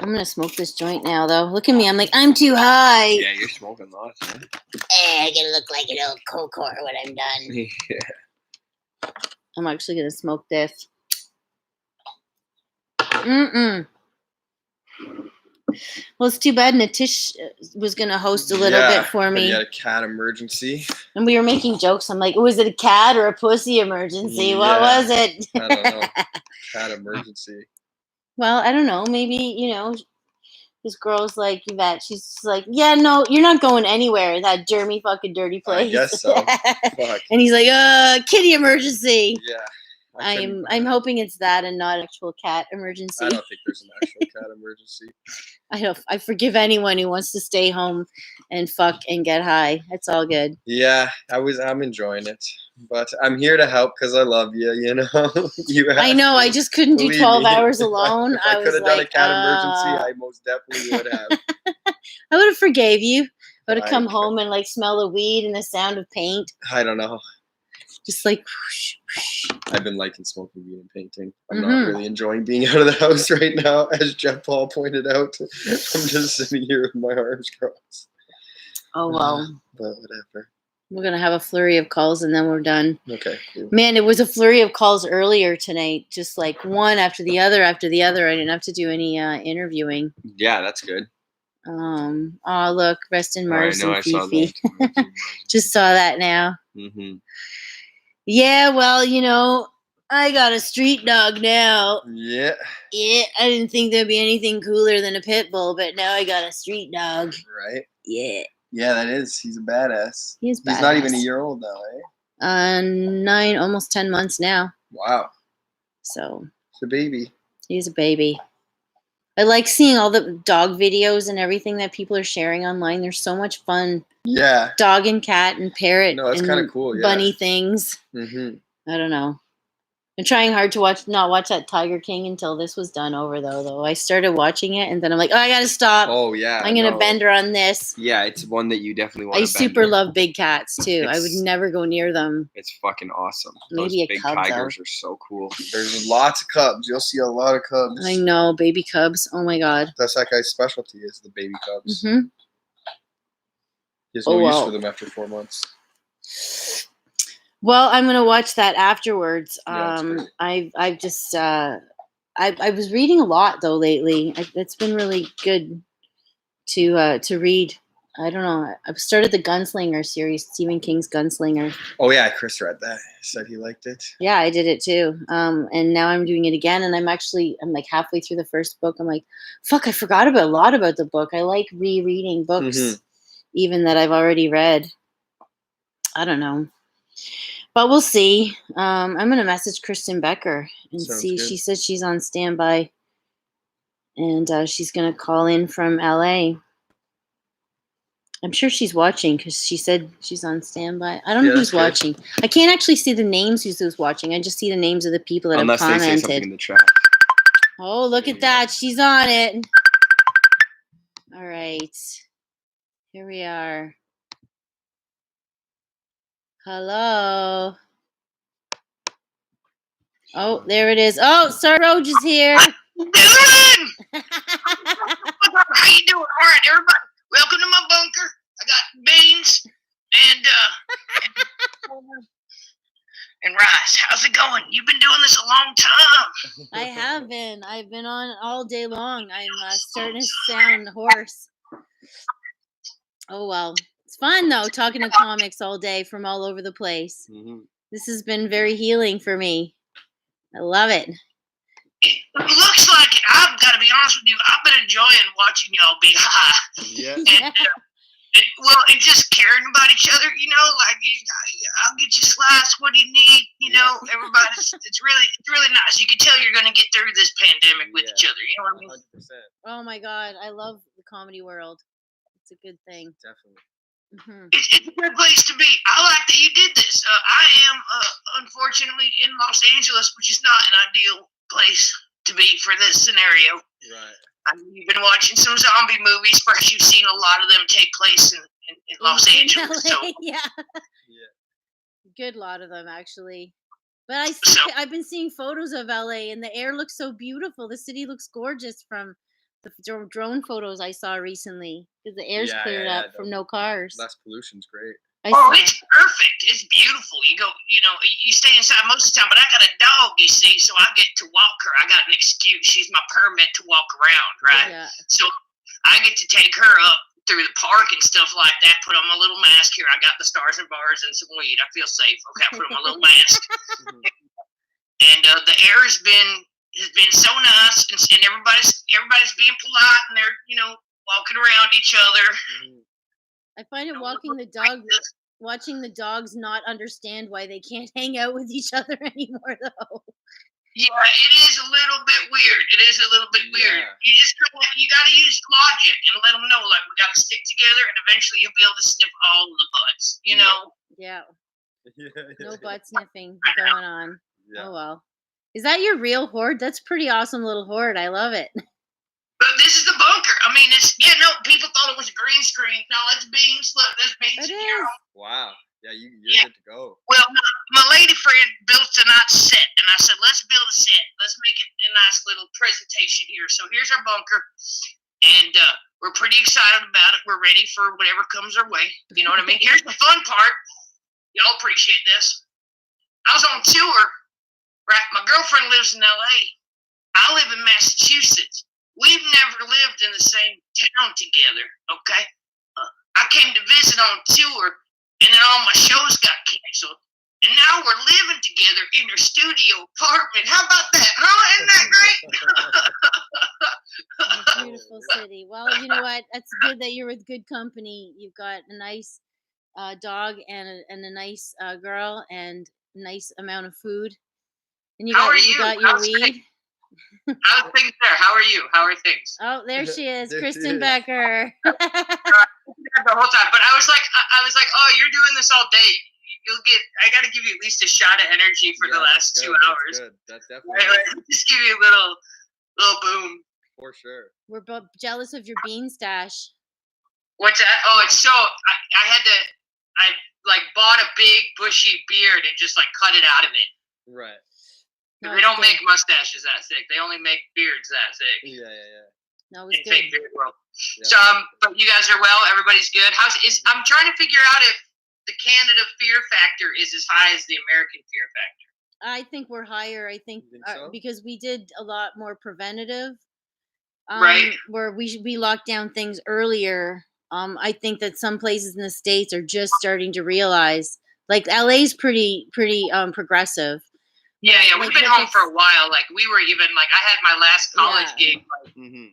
I'm going to smoke this joint now, though. Look at me. I'm like, I'm too high. Yeah, you're smoking lots, man. I gotta look like an old coke-whore when I'm done. Yeah. I'm actually gonna smoke this. Well, it's too bad Natish was gonna host a little bit for but me, he had a cat emergency. and we were making jokes. I'm like, was it a cat or a pussy emergency? What was it? I don't know. Cat emergency. Well, I don't know. Maybe this girl's like Yvette. She's like, yeah, no, you're not going anywhere. That dirty place. I guess so. Fuck. And he's like, kitty emergency. Yeah. I'm hoping it's that and not actual cat emergency. I don't think there's an actual cat emergency. I forgive anyone who wants to stay home and fuck and get high. It's all good. Yeah, I'm enjoying it, but I'm here to help because I love you. You know, I know. I just couldn't do Believe 12 me. hours alone. If I was could have done a like, cat emergency, I most definitely would have. I would have forgave you. I would have I come home and like smell the weed and the sound of paint. I don't know. Just like whoosh, whoosh. I've been liking smoking weed and painting. I'm not really enjoying being out of the house right now, as Jeff Paul pointed out. I'm just sitting here with my arms crossed. Oh well. But whatever. We're gonna have a flurry of calls and then we're done. Okay. Cool. Man, it was a flurry of calls earlier tonight, just like one after the other after the other. I didn't have to do any interviewing. Yeah, that's good. Oh look, rest in Mars I know, and I saw Fifi. that. Just saw that now. Mm-hmm. Yeah, well, I got a street dog now. Yeah. Yeah, I didn't think there'd be anything cooler than a pit bull, but now I got a street dog. Right. Yeah. Yeah, that is. He's a badass. He's He's not even a badass. year old now, eh? 9, almost 10 months now. Wow. So. It's a baby. He's a baby. I like seeing all the dog videos and everything that people are sharing online. There's so much fun. Yeah. Dog and cat and parrot No, that's and kinda cool, yeah. bunny things. Mm-hmm. I don't know. I'm trying hard to not watch that Tiger King until this was done over, though. I started watching it, and then I'm like, oh, I gotta stop. Oh, yeah. I'm gonna bend her on this. Yeah, it's one that you definitely want I to super love big cats, too. I would It's- never go near them. It's fucking awesome. Maybe Those a big cub, tigers though. are so cool. There's lots of cubs. You'll see a lot of cubs. I know, baby cubs. Oh, my God. That's that guy's specialty is the baby cubs. Hmm. He has no use wow. for them after 4 months. Well, I'm gonna watch that afterwards. Yeah, that's great. I've just I was reading a lot though lately. It's been really good to read. I don't know. I've started the Gunslinger series, Stephen King's Gunslinger. Oh yeah, Chris read that. Said he liked it. Yeah, I did it too. And now I'm doing it again, and I'm like halfway through the first book. I'm like, fuck, I forgot a lot about the book. I like rereading books, even that I've already read. I don't know. But we'll see. I'm going to message Kristen Becker and Sounds see. good. She says she's on standby. And she's going to call in from LA. I'm sure she's watching because she said she's on standby. I don't know Yeah, who's that's good. watching. I can't actually see the names who's watching. I just see the names of the people that Unless have they say something commented. in the chat. Oh, look at that. She's on it. All right. Here we are. Hello. Oh, there it is. Oh, Saroj is here. How you doing? All right, everybody. Welcome to my bunker. I got beans and rice. How's it going? You've been doing this a long time. I have been. I've been on all day long. I'm starting to sound hoarse. Oh, well. It's fun, though, talking to comics all day from all over the place. This has been very healing for me. I love it. It looks like it. I've got to be honest with you. I've been enjoying watching y'all be high. Yeah. And just caring about each other, like I'll get you sliced. What do you need? Everybody's. It's really nice. You can tell you're going to get through this pandemic with each other. You know what I mean? 100%. Oh, my God. I love the comedy world. It's a good thing. Definitely. It's a good place to be. I like that you did this. I am, unfortunately, in Los Angeles, which is not an ideal place to be for this scenario. Right. You've been watching some zombie movies. Perhaps you've seen a lot of them take place in Los Angeles. So. Yeah. Good lot of them, actually. But I've been seeing photos of LA, and the air looks so beautiful. The city looks gorgeous from the drone photos I saw recently, because the air's cleared up from no cars. Less pollution's great. It's perfect. It's beautiful. You go, you stay inside most of the time, but I got a dog, you see, so I get to walk her. I got an excuse. She's my permit to walk around, right? Yeah. So I get to take her up through the park and stuff like that, put on my little mask here. I got the stars and bars and some weed. I feel safe. Okay, I put on my little mask. And the air has been so nice, and everybody's being polite, and they're, walking around each other. I find it watching the dogs not understand why they can't hang out with each other anymore, though. Yeah, it is a little bit weird. Weird. You got to use logic and let them know, like, we got to stick together, and eventually you'll be able to sniff all of the butts, Yeah. No butt sniffing going on. Yeah. Oh, well. Is that your real horde? That's pretty awesome little horde. I love it. But this is the bunker. I mean, people thought it was a green screen. No, it's beans. Look, there's beans in here. Wow. Yeah, you're good to go. Well, my lady friend built a nice set, and I said, let's build a set. Let's make it a nice little presentation here. So here's our bunker, and we're pretty excited about it. We're ready for whatever comes our way. You know what I mean? Here's the fun part. Y'all appreciate this. I was on tour, right? My girlfriend lives in L.A. I live in Massachusetts. We've never lived in the same town together, okay? I came to visit on tour, and then all my shows got canceled. And now we're living together in her studio apartment. How about that? Huh? Isn't that great? Beautiful city. Well, you know what? That's good that you're with good company. You've got a nice dog and a nice girl and a nice amount of food. And you got your weed. How's things there? How are you? How are things? Oh, there she is, Kristen Becker. The whole time, but I was like, oh, you're doing this all day. I got to give you at least a shot of energy for the last 2 hours. That's definitely right, just give you a little boom. For sure. We're both jealous of your bean stash. What's that? Oh, it's so I bought a big bushy beard and just cut it out of it. Right. No, they don't make mustaches that thick. They only make beards that thick. Yeah. No, it's in good. fake beard world. Yeah. So, but you guys are well. Everybody's good. I'm trying to figure out if the Canada fear factor is as high as the American fear factor. I think we're higher. I think so? Because we did a lot more preventative. Right. Where we locked down things earlier. I think that some places in the States are just starting to realize, like LA's pretty progressive. Yeah, we've been home for a while. We were even I had my last college gig.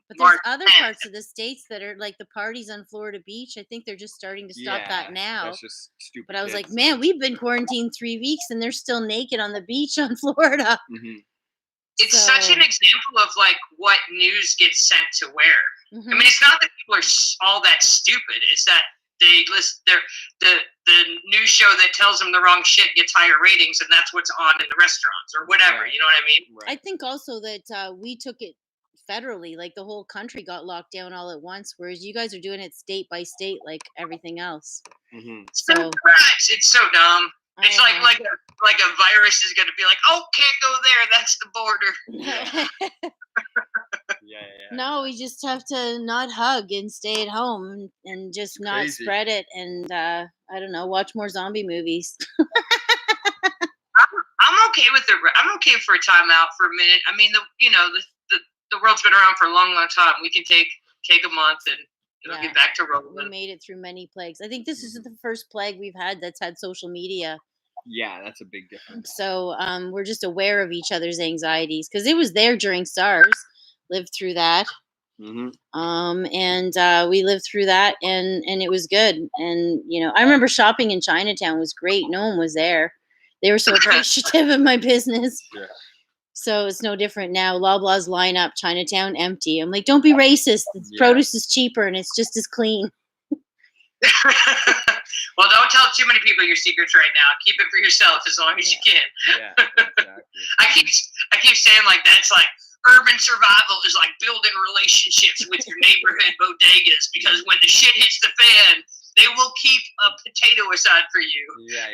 But there's other parts of the States that are like the parties on Florida Beach. I think they're just starting to stop that now. That's just stupid. But I was like, man, we've been quarantined 3 weeks and they're still naked on the beach on Florida. It's such an example of what news gets sent to where. I mean, it's not that people are all that stupid. It's that they list the news show that tells them the wrong shit gets higher ratings, and that's what's on in the restaurants or whatever. Right. You know what I mean? I think also that we took it federally, the whole country got locked down all at once, whereas you guys are doing it state by state, like everything else. So it's so dumb. It's like a virus is going to be like, oh, can't go there. That's the border. No, we just have to not hug and stay at home and just not spread it. And I don't know, watch more zombie movies. I'm okay with it. I'm okay for a timeout for a minute. I mean, the world's been around for a long, long time. We can take a month and it'll get back to rolling. We made it through many plagues. I think this is the first plague we've had that's had social media. Yeah, that's a big difference. So we're just aware of each other's anxieties because it was there during SARS. Lived through that. And we lived through that and it was good. And, I remember shopping in Chinatown was great. No one was there. They were so appreciative of my business. Yeah. So it's no different now. Loblaws line up, Chinatown empty. I'm like, don't be racist. The produce is cheaper and it's just as clean. Well, don't tell too many people your secrets right now. Keep it for yourself as long as you can. Yeah, exactly. I keep saying like that's like urban survival is like building relationships with your neighborhood bodegas because when the shit hits the fan, they will keep a potato aside for you. Yeah.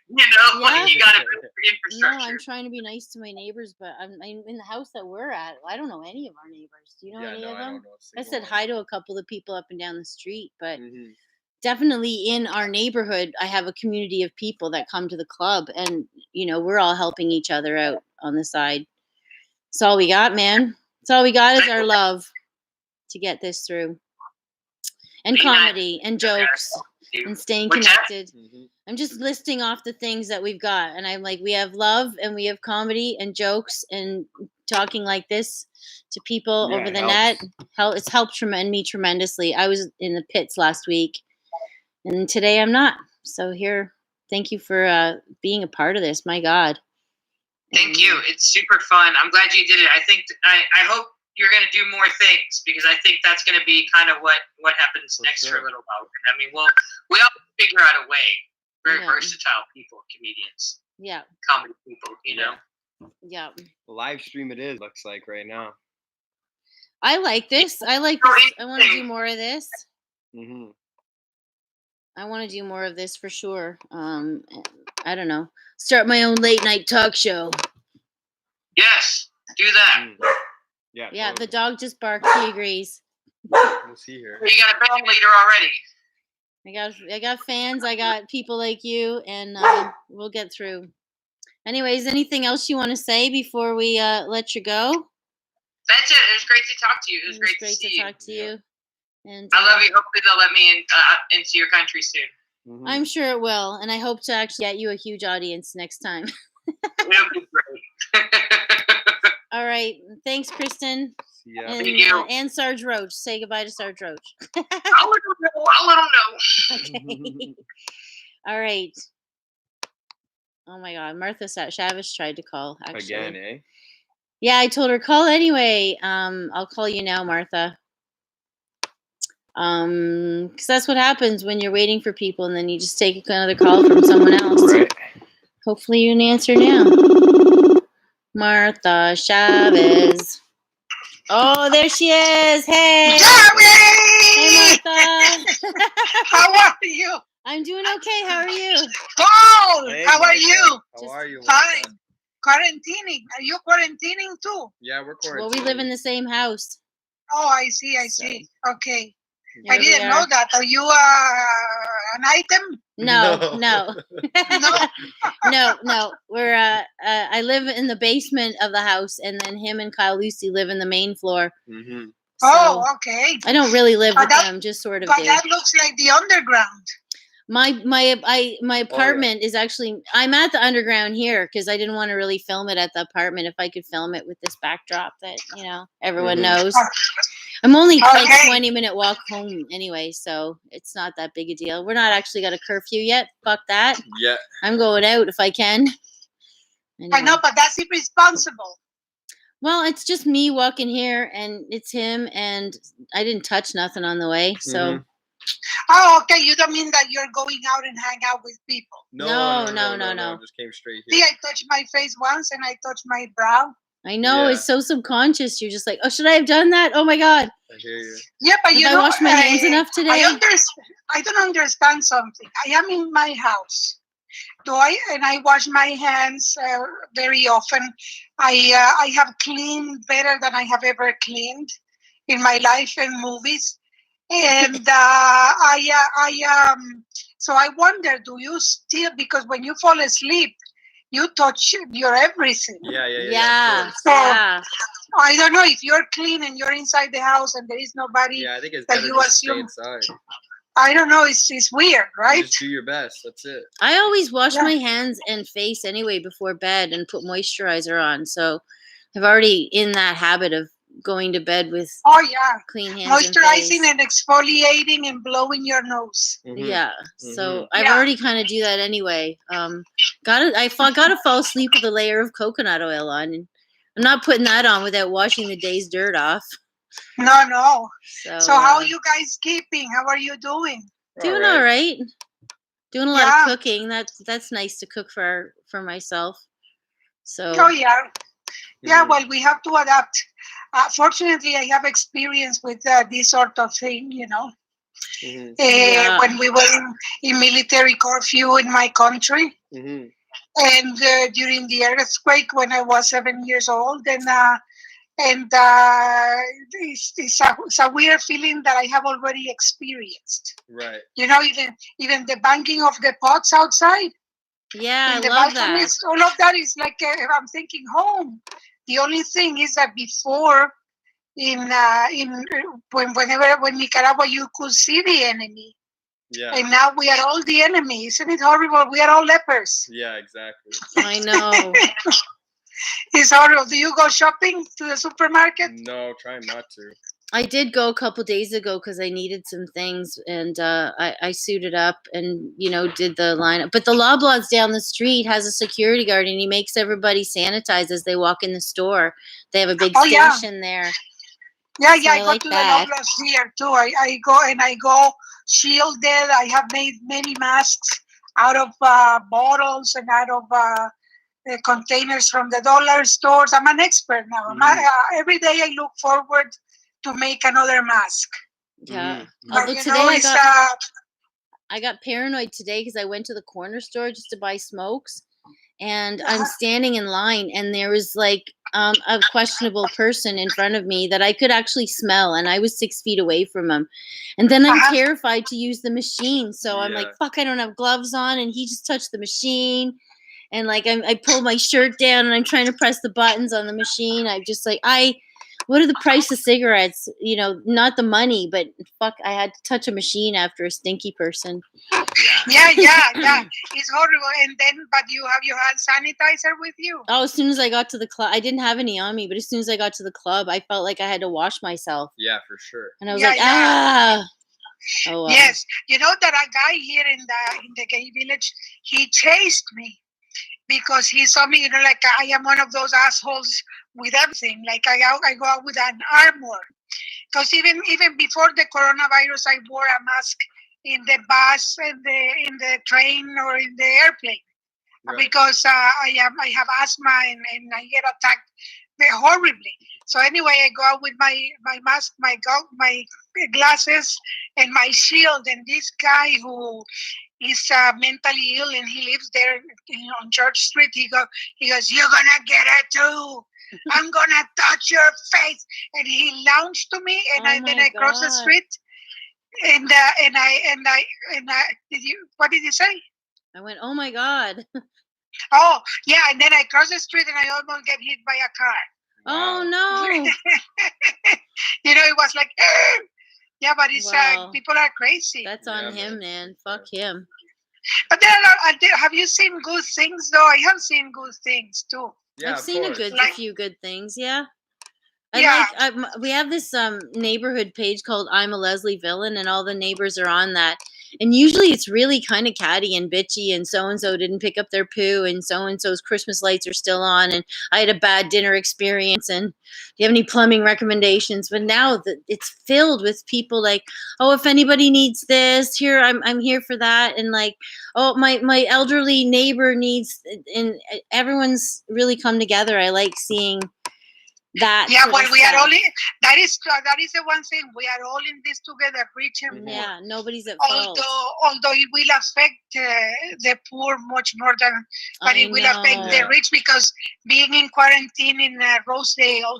You know, like you got to build your No, infrastructure. I'm trying to be nice to my neighbors, but I'm in the house that we're at. I don't know any of our neighbors. Do you know any of I them? don't know a I single said one. hi to a couple of people up and down the street, but Mhm. definitely in our neighborhood, I have a community of people that come to the club, and you know, we're all helping each other out on the side. That's all we got, man. That's all we got is our love to get this through, and Be nice. comedy and jokes and staying What's that? connected. I'm just listing off the things that we've got, and I'm like, we have love and we have comedy and jokes and talking like this to people Yeah, over it the helps. net. It's helped me tremendously. I was in the pits last week, and today I'm not. So here, thank you for being a part of this. My God. Thank you. It's super fun. I'm glad you did it. I hope you're going to do more things because I think that's going to be kind of what happens next for a little while. I mean, we'll figure out a way. Very versatile people, comedians, Yeah. comedy people, you know. Yeah. Live stream it is, looks like right now. I like this. I like this. I want to do more of this. Mm-hmm. I want to do more of this for sure. I don't know. Start my own late night talk show. Yes, do that. Yeah. Yeah, Totally. the dog just barked. He agrees. We'll see here. You got a band leader already. I got fans. I got people like you, and we'll get through. Anyways, anything else you want to say before we let you go? That's it. It was great to talk to you. It was great to see you. Talk to you. And I love you. Hopefully they'll let me into your country soon. Mm-hmm. I'm sure it will, and I hope to actually get you a huge audience next time. It'll be great. All right. Thanks, Kristen. Yeah. And, Thank you. and Sarge Roach. Say goodbye to Sarge Roach. I'll let him know. Okay. All right. Oh my God. Martha Chavez tried to call, actually. Again, eh? Yeah, I told her, call anyway. I'll call you now, Martha. Because that's what happens when you're waiting for people and then you just take another call from someone else. Right. Hopefully you can answer now. Martha Chavez. Oh, there she is. Hey. Hey, Martha. How are you? I'm doing okay. How are you? Paul, Hey, how are Martha. you? How are you? Fine. Martha? Quarantining. Are you quarantining too? Yeah, we're quarantining. Well, we live in the same house. Oh, I see. Okay. Here I we didn't are. know that. Are you an item? No. No. No. We're I live in the basement of the house, and then him and Kyle Lucy live in the main floor. Mm-hmm. Oh, okay. I don't really live But with that- them, just sort of But do. that looks like the underground. My apartment is actually, I'm at the underground here because I didn't want to really film it at the apartment. If I could film it with this backdrop that, you know, everyone knows. I'm only like 20-minute walk home anyway, so it's not that big a deal. We're not actually got a curfew yet. Fuck that. Yeah. I'm going out if I can. I know, but that's irresponsible. Well, it's just me walking here, and it's him, and I didn't touch nothing on the way, so. Oh, okay. You don't mean that you're going out and hang out with people. No. Just came straight See, here. I touched my face once and I touched my brow. I know, Yeah. it's so subconscious. You're just like, oh, should I have done that? Oh my God. I hear you. Yeah, but Have I washed my hands enough today? I don't understand something. I am in my house. I wash my hands very often. I have cleaned better than I have ever cleaned in my life and movies. And so I wonder, do you still, because when you fall asleep, you touch your everything. Yeah. So I don't know if you're clean and you're inside the house and there is nobody. Yeah, I think it's that better you just to stay assume. inside. I don't know. It's weird, right? You just do your best. That's it. I always wash my hands and face anyway before bed and put moisturizer on. So I've already in that habit of going to bed with clean hands Moisturizing and face. and exfoliating and blowing your nose. Yeah. So I've already kind of do that anyway. Gotta fall asleep with a layer of coconut oil on. And I'm not putting that on without washing the day's dirt off. No. So So how are you guys keeping? How are you doing? Doing all right. Doing a lot of cooking. That's nice to cook for myself. So. Oh yeah. Yeah, well, we have to adapt. Fortunately, I have experience with this sort of thing, you know. When we were in military curfew in my country, and during the earthquake when I was 7 years old, and it's a weird feeling that I have already experienced. Right. You know, even the banging of the pots outside. Yeah, in the I love balconies, that. all of that is like I'm thinking home. The only thing is that before, when Nicaragua, you could see the enemy. Yeah. And now we are all the enemy. Isn't it horrible? We are all lepers. Yeah, exactly. I know. It's horrible. Do you go shopping to the supermarket? No, trying not to. I did go a couple days ago because I needed some things, and I suited up and, you know, did the lineup. But the Loblaws down the street has a security guard, and he makes everybody sanitize as they walk in the store. They have a big station there. Yeah, So I go like to that. the Loblaws here too. I go shielded. I have made many masks out of bottles and out of containers from the dollar stores. I'm an expert now. Every day I look forward to make another mask. Yeah. But, Although you today know, I got paranoid today because I went to the corner store just to buy smokes, and I'm standing in line, and there was like a questionable person in front of me that I could actually smell, and I was 6 feet away from him. And then I'm terrified to use the machine, so I'm like, fuck, I don't have gloves on, and he just touched the machine. And like I pull my shirt down and I'm trying to press the buttons on the machine. I'm just like, what are the price of cigarettes? You know, not the money, but fuck, I had to touch a machine after a stinky person. Yeah. It's horrible. And then, but you have your hand sanitizer with you. Oh, as soon as I got to the club, I didn't have any on me, but as soon as I got to the club, I felt like I had to wash myself. Yeah, for sure. And I was like, ah. Oh, well. Yes, you know that a guy here in the gay village, he chased me because he saw me, you know, like I am one of those assholes with everything. Like I go out with an armor. Because even before the coronavirus, I wore a mask in the bus, in the train, or in the airplane, because I have asthma and I get attacked horribly. So anyway, I go out with my mask, my glasses, and my shield. And this guy who is mentally ill and he lives there on Church Street, he goes, "You're gonna get it too. I'm gonna touch your face." And he lunged to me, and I crossed the street, and what did you say? I went, "Oh my God." Oh yeah, and then I crossed the street and I almost get hit by a car. Oh no! You know, it was like, yeah, but it's people are crazy. That's on him, man. Fuck him. But have you seen good things though? I have seen good things too. Yeah, I've seen a few good things. Yeah. We have this neighborhood page called I'm a Leslie Villain, and all the neighbors are on that. And usually it's really kind of catty and bitchy, and so-and-so didn't pick up their poo, and so-and-so's Christmas lights are still on, and I had a bad dinner experience, and do you have any plumbing recommendations? But now it's filled with people like, oh, if anybody needs this, here, I'm here for that. And like, oh, my elderly neighbor needs, and everyone's really come together. I like seeing that. Yeah, well, we are all in, that is the one thing, we are all in this together, rich and poor. Yeah, nobody's at fault. Although it will affect the poor much more than, but it will affect the rich, because being in quarantine in Rosedale,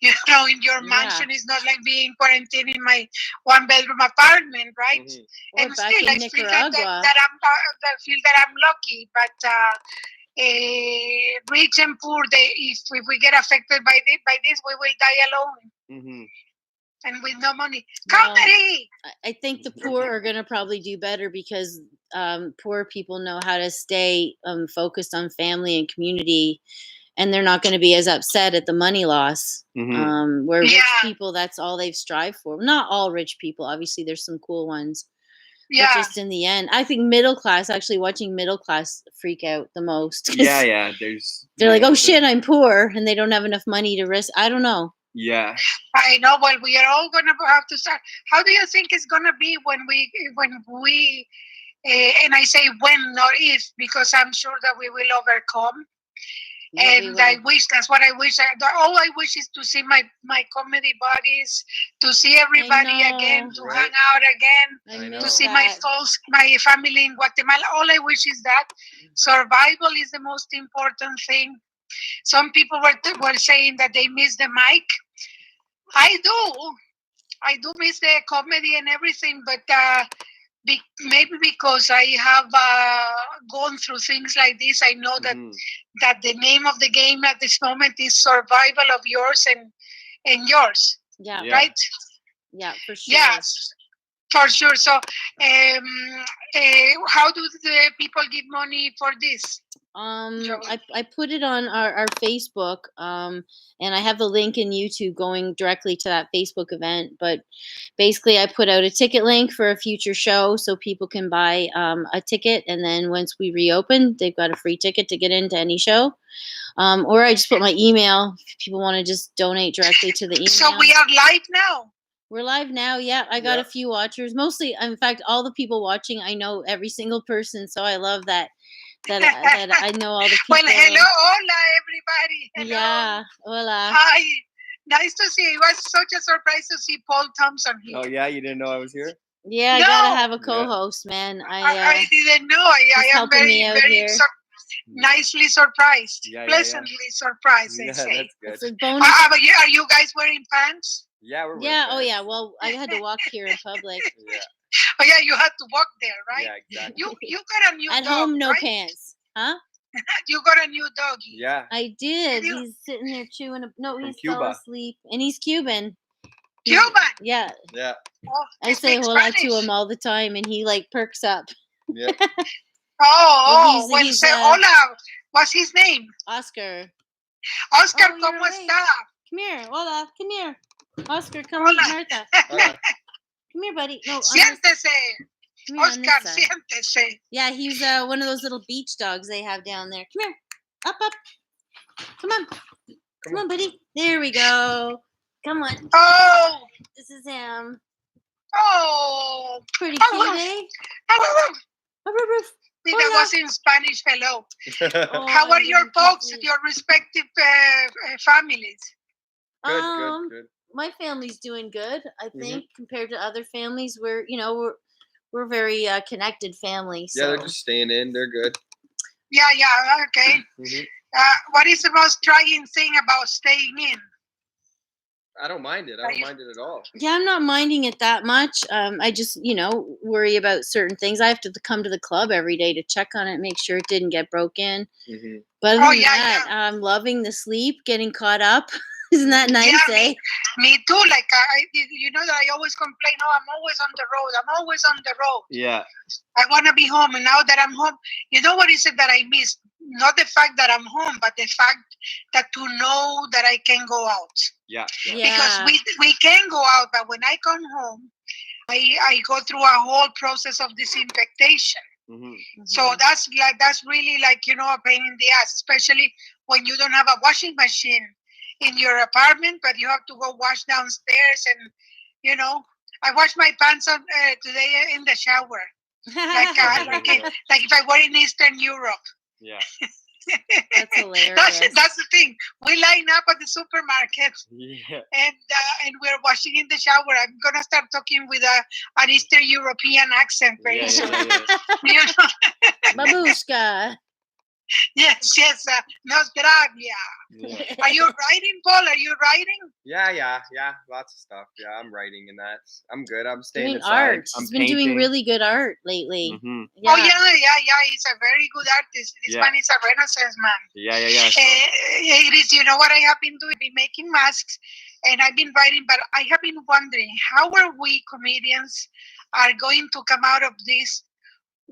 you know, in your mansion is not like being quarantined in my 1-bedroom apartment, right? Mm-hmm. And still, I feel that I'm lucky, but rich and poor, if we get affected by this, we will die alone and with no money. Comedy. I think the poor are going to probably do better, because poor people know how to stay focused on family and community, and they're not going to be as upset at the money loss. Where rich people, that's all they've strived for. Not all rich people, obviously there's some cool ones. But just in the end, I think watching middle class freak out the most. Yeah. They're like, oh shit, I'm poor, and they don't have enough money to risk. I don't know. Yeah. I know. Well, we are all gonna have to start. How do you think it's gonna be when we And I say when, not if, because I'm sure that we will overcome. Yeah, we And will. I wish, that's what I wish. All I wish is to see my comedy buddies, to see everybody again, to Right. hang out again, I know. to see my folks, my family in Guatemala. All I wish is that survival is the most important thing. Some people were saying that they miss the mic. I do miss the comedy and everything, but maybe because I have gone through things like this, I know that the name of the game at this moment is survival of yours and yours. Yeah. Right? Yeah, for sure. Yes, for sure. So, how do the people give money for this? I put it on our Facebook, and I have the link in YouTube going directly to that Facebook event. But basically, I put out a ticket link for a future show so people can buy a ticket, and then once we reopen, they've got a free ticket to get into any show. Or I just put my email if people want to just donate directly to the email. So we are live now. We're live now. Yeah, I got a few watchers. Mostly, in fact, all the people watching, I know every single person. So I love that I know all the people. Well, hello, hola, everybody. Hello. Yeah, hola. Hi. Nice to see you. It was such a surprise to see Paul Thompson here. Oh yeah, you didn't know I was here? Yeah, I gotta have a co-host, man. I didn't know. I he's am helping very, me out very here. nicely surprised. Yeah, Pleasantly surprised, I Yeah, say. that's It's a good. bonus. Are you guys wearing pants? Yeah, we're Yeah. Oh yeah. Well, I had to walk here in public. Yeah. Oh yeah, you had to walk there, right? Yeah, exactly. You got a new At dog, home, no right? pants. Huh? You got a new doggy. Yeah. I did. you- He's sitting there chewing. No, From he's fell Cuba. asleep, and he's Cuban. Cuban. Yeah. Yeah. Oh, I he say speaks hola to Spanish. him all the time, and he like perks up. Yeah. Oh, well, he's, say hola. What's his name? Oscar. Oscar, Oh, you're ¿cómo right. está? Come here. Hola. Come here. Oscar, come meet Martha. Hola. Come here, buddy. No, on this, Siéntese. come here on this Oscar, side. siéntese. Yeah, he's one of those little beach dogs they have down there. Come here. Up. Come on. Come on, buddy. There we go. Come on. Oh. This is him. Oh. Pretty Oh, cute, eh? See, that was in Spanish. Hello. Oh, How are I'm your getting folks, confused. your respective families? Good. My family's doing good. I think compared to other families, we're very connected family. So. Yeah, they're just staying in. They're good. Yeah, okay. What is the most trying thing about staying in? I don't mind it. I don't mind it at all. Yeah, I'm not minding it that much. I just, worry about certain things. I have to come to the club every day to check on it, make sure it didn't get broken. But other than that, I'm loving the sleep, getting caught up. Isn't that nice, eh? Me too. Like, you know that I always complain, I'm always on the road. I'm always on the road. Yeah. I want to be home. And now that I'm home, you know what is it that I miss? Not the fact that I'm home, but the fact that to know that I can go out. Yeah. Because we can go out, but when I come home, I go through a whole process of disinfectation. So that's really like, a pain in the ass, especially when you don't have a washing machine in your apartment, but you have to go wash downstairs. And, I washed my pants on today in the shower. Like if I were in Eastern Europe. Yeah. That's hilarious. That's the thing. We line up at the supermarket, and we're washing in the shower. I'm gonna start talking with an Eastern European accent very soon. Babushka. Yes. Nostravia. Are you writing, Paul? Are you writing? Yeah. Lots of stuff. Yeah, I'm writing and that. I'm good. I'm staying Doing inside. art. He's been doing really good art lately. Yeah. Oh yeah. He's a very good artist. This man is a Renaissance man. Yeah. It is. You know what I have been doing? Been making masks, and I've been writing. But I have been wondering how are we comedians are going to come out of this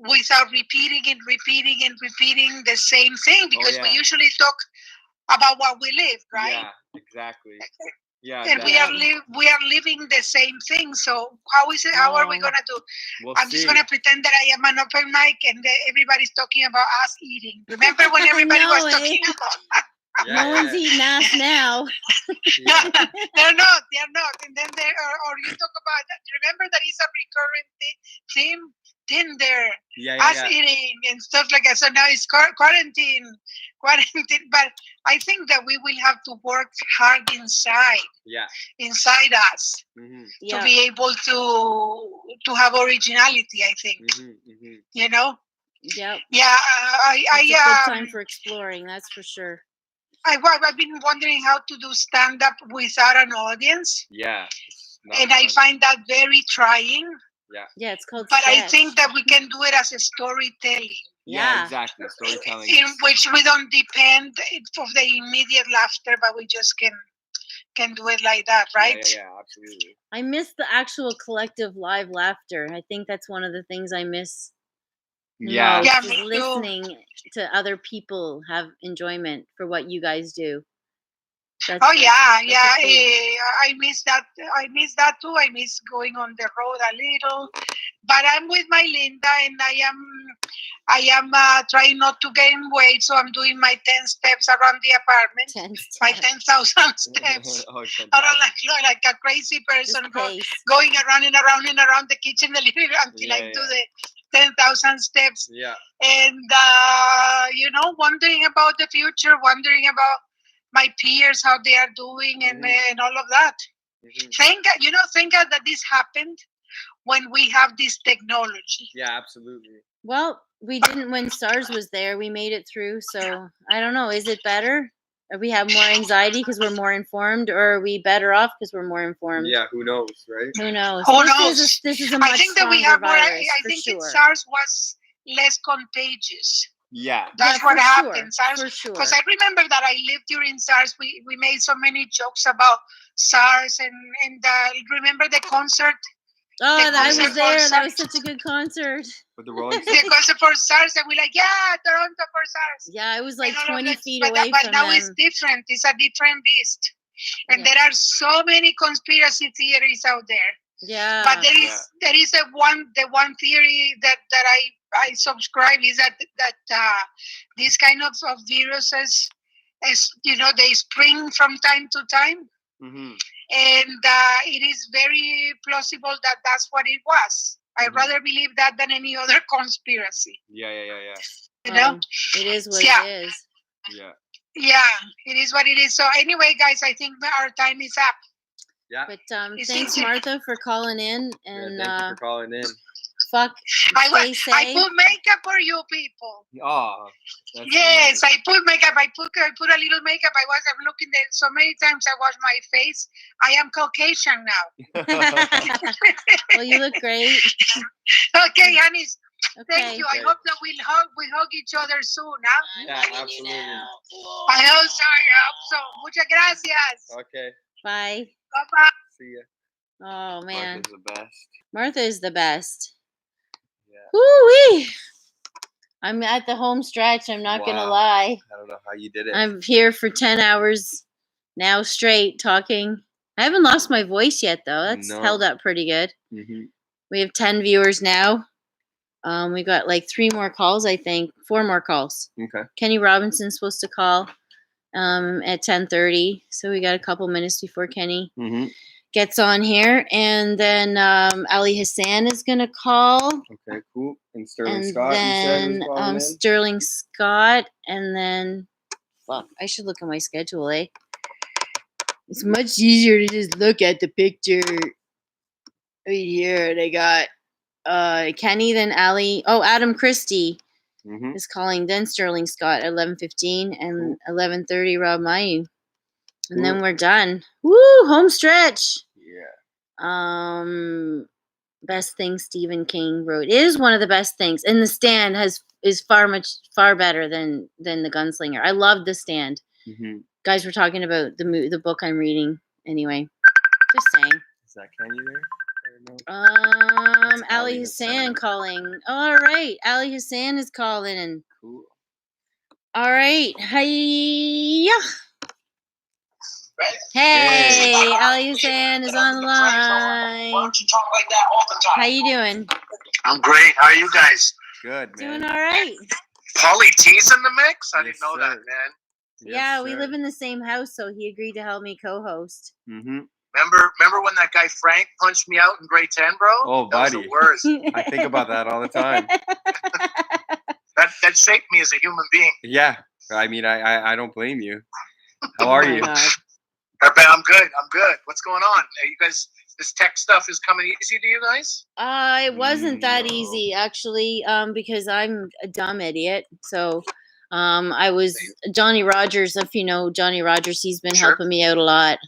without repeating the same thing, because we usually talk about what we live, right? Yeah, exactly. Yeah, and we are living the same thing. So how is it? How are we gonna do? I'm just gonna pretend that I am an open mic and everybody's talking about us eating. Remember when everybody was talking about? No one's eating ass now. They're not. And then or you talk about that. Remember that is a recurrent theme. Tinder, Yeah, ass eating, and stuff like that. So now it's quarantine. But I think that we will have to work hard inside us to be able to have originality. I think you know. Yep. Yeah, It's a good time for exploring. That's for sure. I've been wondering how to do stand up without an audience. Yeah. And I find that very trying. Yeah, it's called But I sketch. think that we can do it as a storytelling. Yeah, exactly. Storytelling. In which we don't depend of the immediate laughter, but we just can do it like that, right? Yeah, absolutely. I miss the actual collective live laughter. I think that's one of the things I miss. Yeah. Most, is listening to other people have enjoyment for what you guys do. That's I miss that. I miss that too. I miss going on the road a little, but I'm with my Linda, and I am trying not to gain weight, so I'm doing my 10 steps around the apartment. My 10,000 steps. Like a crazy person, going around and around and around the kitchen, the living room until I do the 10,000 steps. Yeah. And wondering about the future, wondering about my peers, how they are doing, and all of that. Thank God that this happened when we have this technology. Yeah, absolutely. Well, we didn't when SARS was there. We made it through. So I don't know. Is it better? Or we have more anxiety because we're more informed, or are we better off because we're more informed? Yeah, who knows, right? Who knows? Who knows? This is a much I think that we have more. virus, I think SARS was less contagious. Yeah. That's what happened. SARS, because I remember that I lived during SARS. We made so many jokes about SARS, and remember the concert. Oh, I was there. That was such a good concert. With the Rolling Stones. The concert for SARS, and we're like, yeah, Toronto for SARS. Yeah, I was like 20 feet away but from now them. it's different. It's a different beast, and there are so many conspiracy theories out there. Yeah. But there is the one theory that I subscribe is that these kind of viruses, they spring from time to time, and it is very plausible that that's what it was. I'd rather believe that than any other conspiracy. Yeah. You know, it is what it is. Yeah, it is what it is. So anyway, guys, I think our time is up. Yeah. But thanks, Martha, for calling in. And thank you for calling in. Fuck. I put makeup for you people. Oh. Yes, I put makeup. I put a little makeup. I'm looking there so many times. I wash my face. I am Caucasian now. Well, you look great. Okay, honeys. Okay. Thank you. I hope that we hug each other soon, huh? Yeah, absolutely. I hope so. So, muchas gracias. Okay. Bye. Bye-bye. See ya. Oh, man. Martha's the best. Martha is the best. Yeah. Woo-wee. I'm at the home stretch. I'm not going to lie. I don't know how you did it. I'm here for 10 hours now straight talking. I haven't lost my voice yet, though. That's held up pretty good. We have 10 viewers now. We got like 3 more calls, I think. 4 more calls. Okay. Kenny Robinson's supposed to call at 10:30. So we got a couple minutes before Kenny gets on here. And then Ali Hassan is going to call. Okay, cool. And Sterling And Scott, then you said, was Sterling Scott. And then, fuck, I should look at my schedule, eh? It's much easier to just look at the picture right here. They got Kenny, then Ali. Oh, Adam Christie is calling. Then Sterling Scott at 11:15 and 11:30. Rob Mayu, and then we're done. Woo! Home stretch. Yeah. Best thing Stephen King wrote. It is one of the best things. And The Stand is far better than The Gunslinger. I love The Stand. Guys, we're talking about the book I'm reading. Anyway, just saying. Is that Kenny there? No? Ali Hassan calling. All right, Ali Hassan is calling. Cool. All right, hiya. Hey, Ali Hassan is on the line. Why don't you talk like that all the time? How you doing? I'm great. How are you guys? Good, man. Doing all right. Paulie T's in the mix? I didn't know that, man. Yeah, we live in the same house, so he agreed to help me co-host. Remember when that guy Frank punched me out in grade 10, bro? Oh, That was buddy. the worst. I think about that all the time. That shaped me as a human being. Yeah. I mean, I don't blame you. How are you? I'm good. What's going on? Are you guys, this tech stuff is coming easy to you guys? It wasn't that easy, actually, because I'm a dumb idiot. So I was Johnny Rogers, if you know Johnny Rogers, he's been helping me out a lot.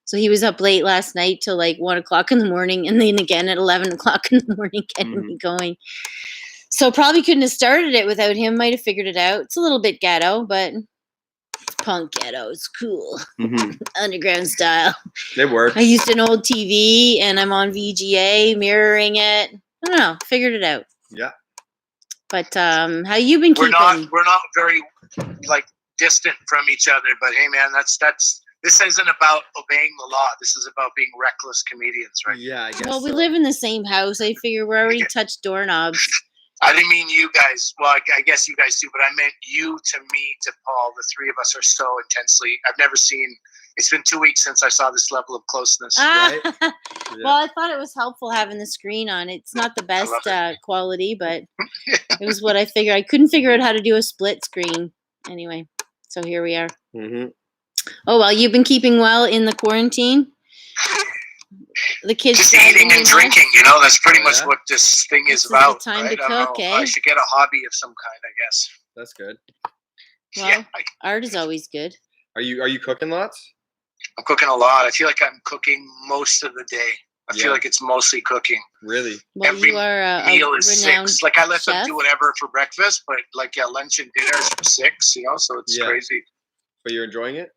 So he was up late last night till like 1 o'clock in the morning, and then again at 11 o'clock in the morning getting me going. So probably couldn't have started it without him. Might have figured it out. It's a little bit ghetto, but it's punk ghetto. It's cool. Underground style. It works. I used an old TV and I'm on VGA mirroring it. I don't know. Figured it out. Yeah. But how you been keeping? We're not very like distant from each other, but hey man, that's this isn't about obeying the law. This is about being reckless comedians, right? Yeah, I guess. Well, we live in the same house. I figure we're already touched doorknobs. I didn't mean you guys. Well, I guess you guys do, but I meant you to me, to Paul. The three of us are so intensely. I've never seen. It's been 2 weeks since I saw this level of closeness. Right? Well, I thought it was helpful having the screen on. It's not the best quality, but it was what I figured. I couldn't figure out how to do a split screen. Anyway, so here we are. Oh, well, you've been keeping well in the quarantine? The kids just eating and drinking, you know, that's pretty much what this thing is about. Time right? to cook, I should get a hobby of some kind, I guess. That's good. Well, art is always good. Are you cooking lots? I'm cooking a lot. I feel like I'm cooking most of the day. I feel like it's mostly cooking. Really? Well, every you are a meal is renowned 6. Like I let them chef. do whatever for breakfast, but like lunch and dinner is for 6. You know, so it's crazy. But you're enjoying it?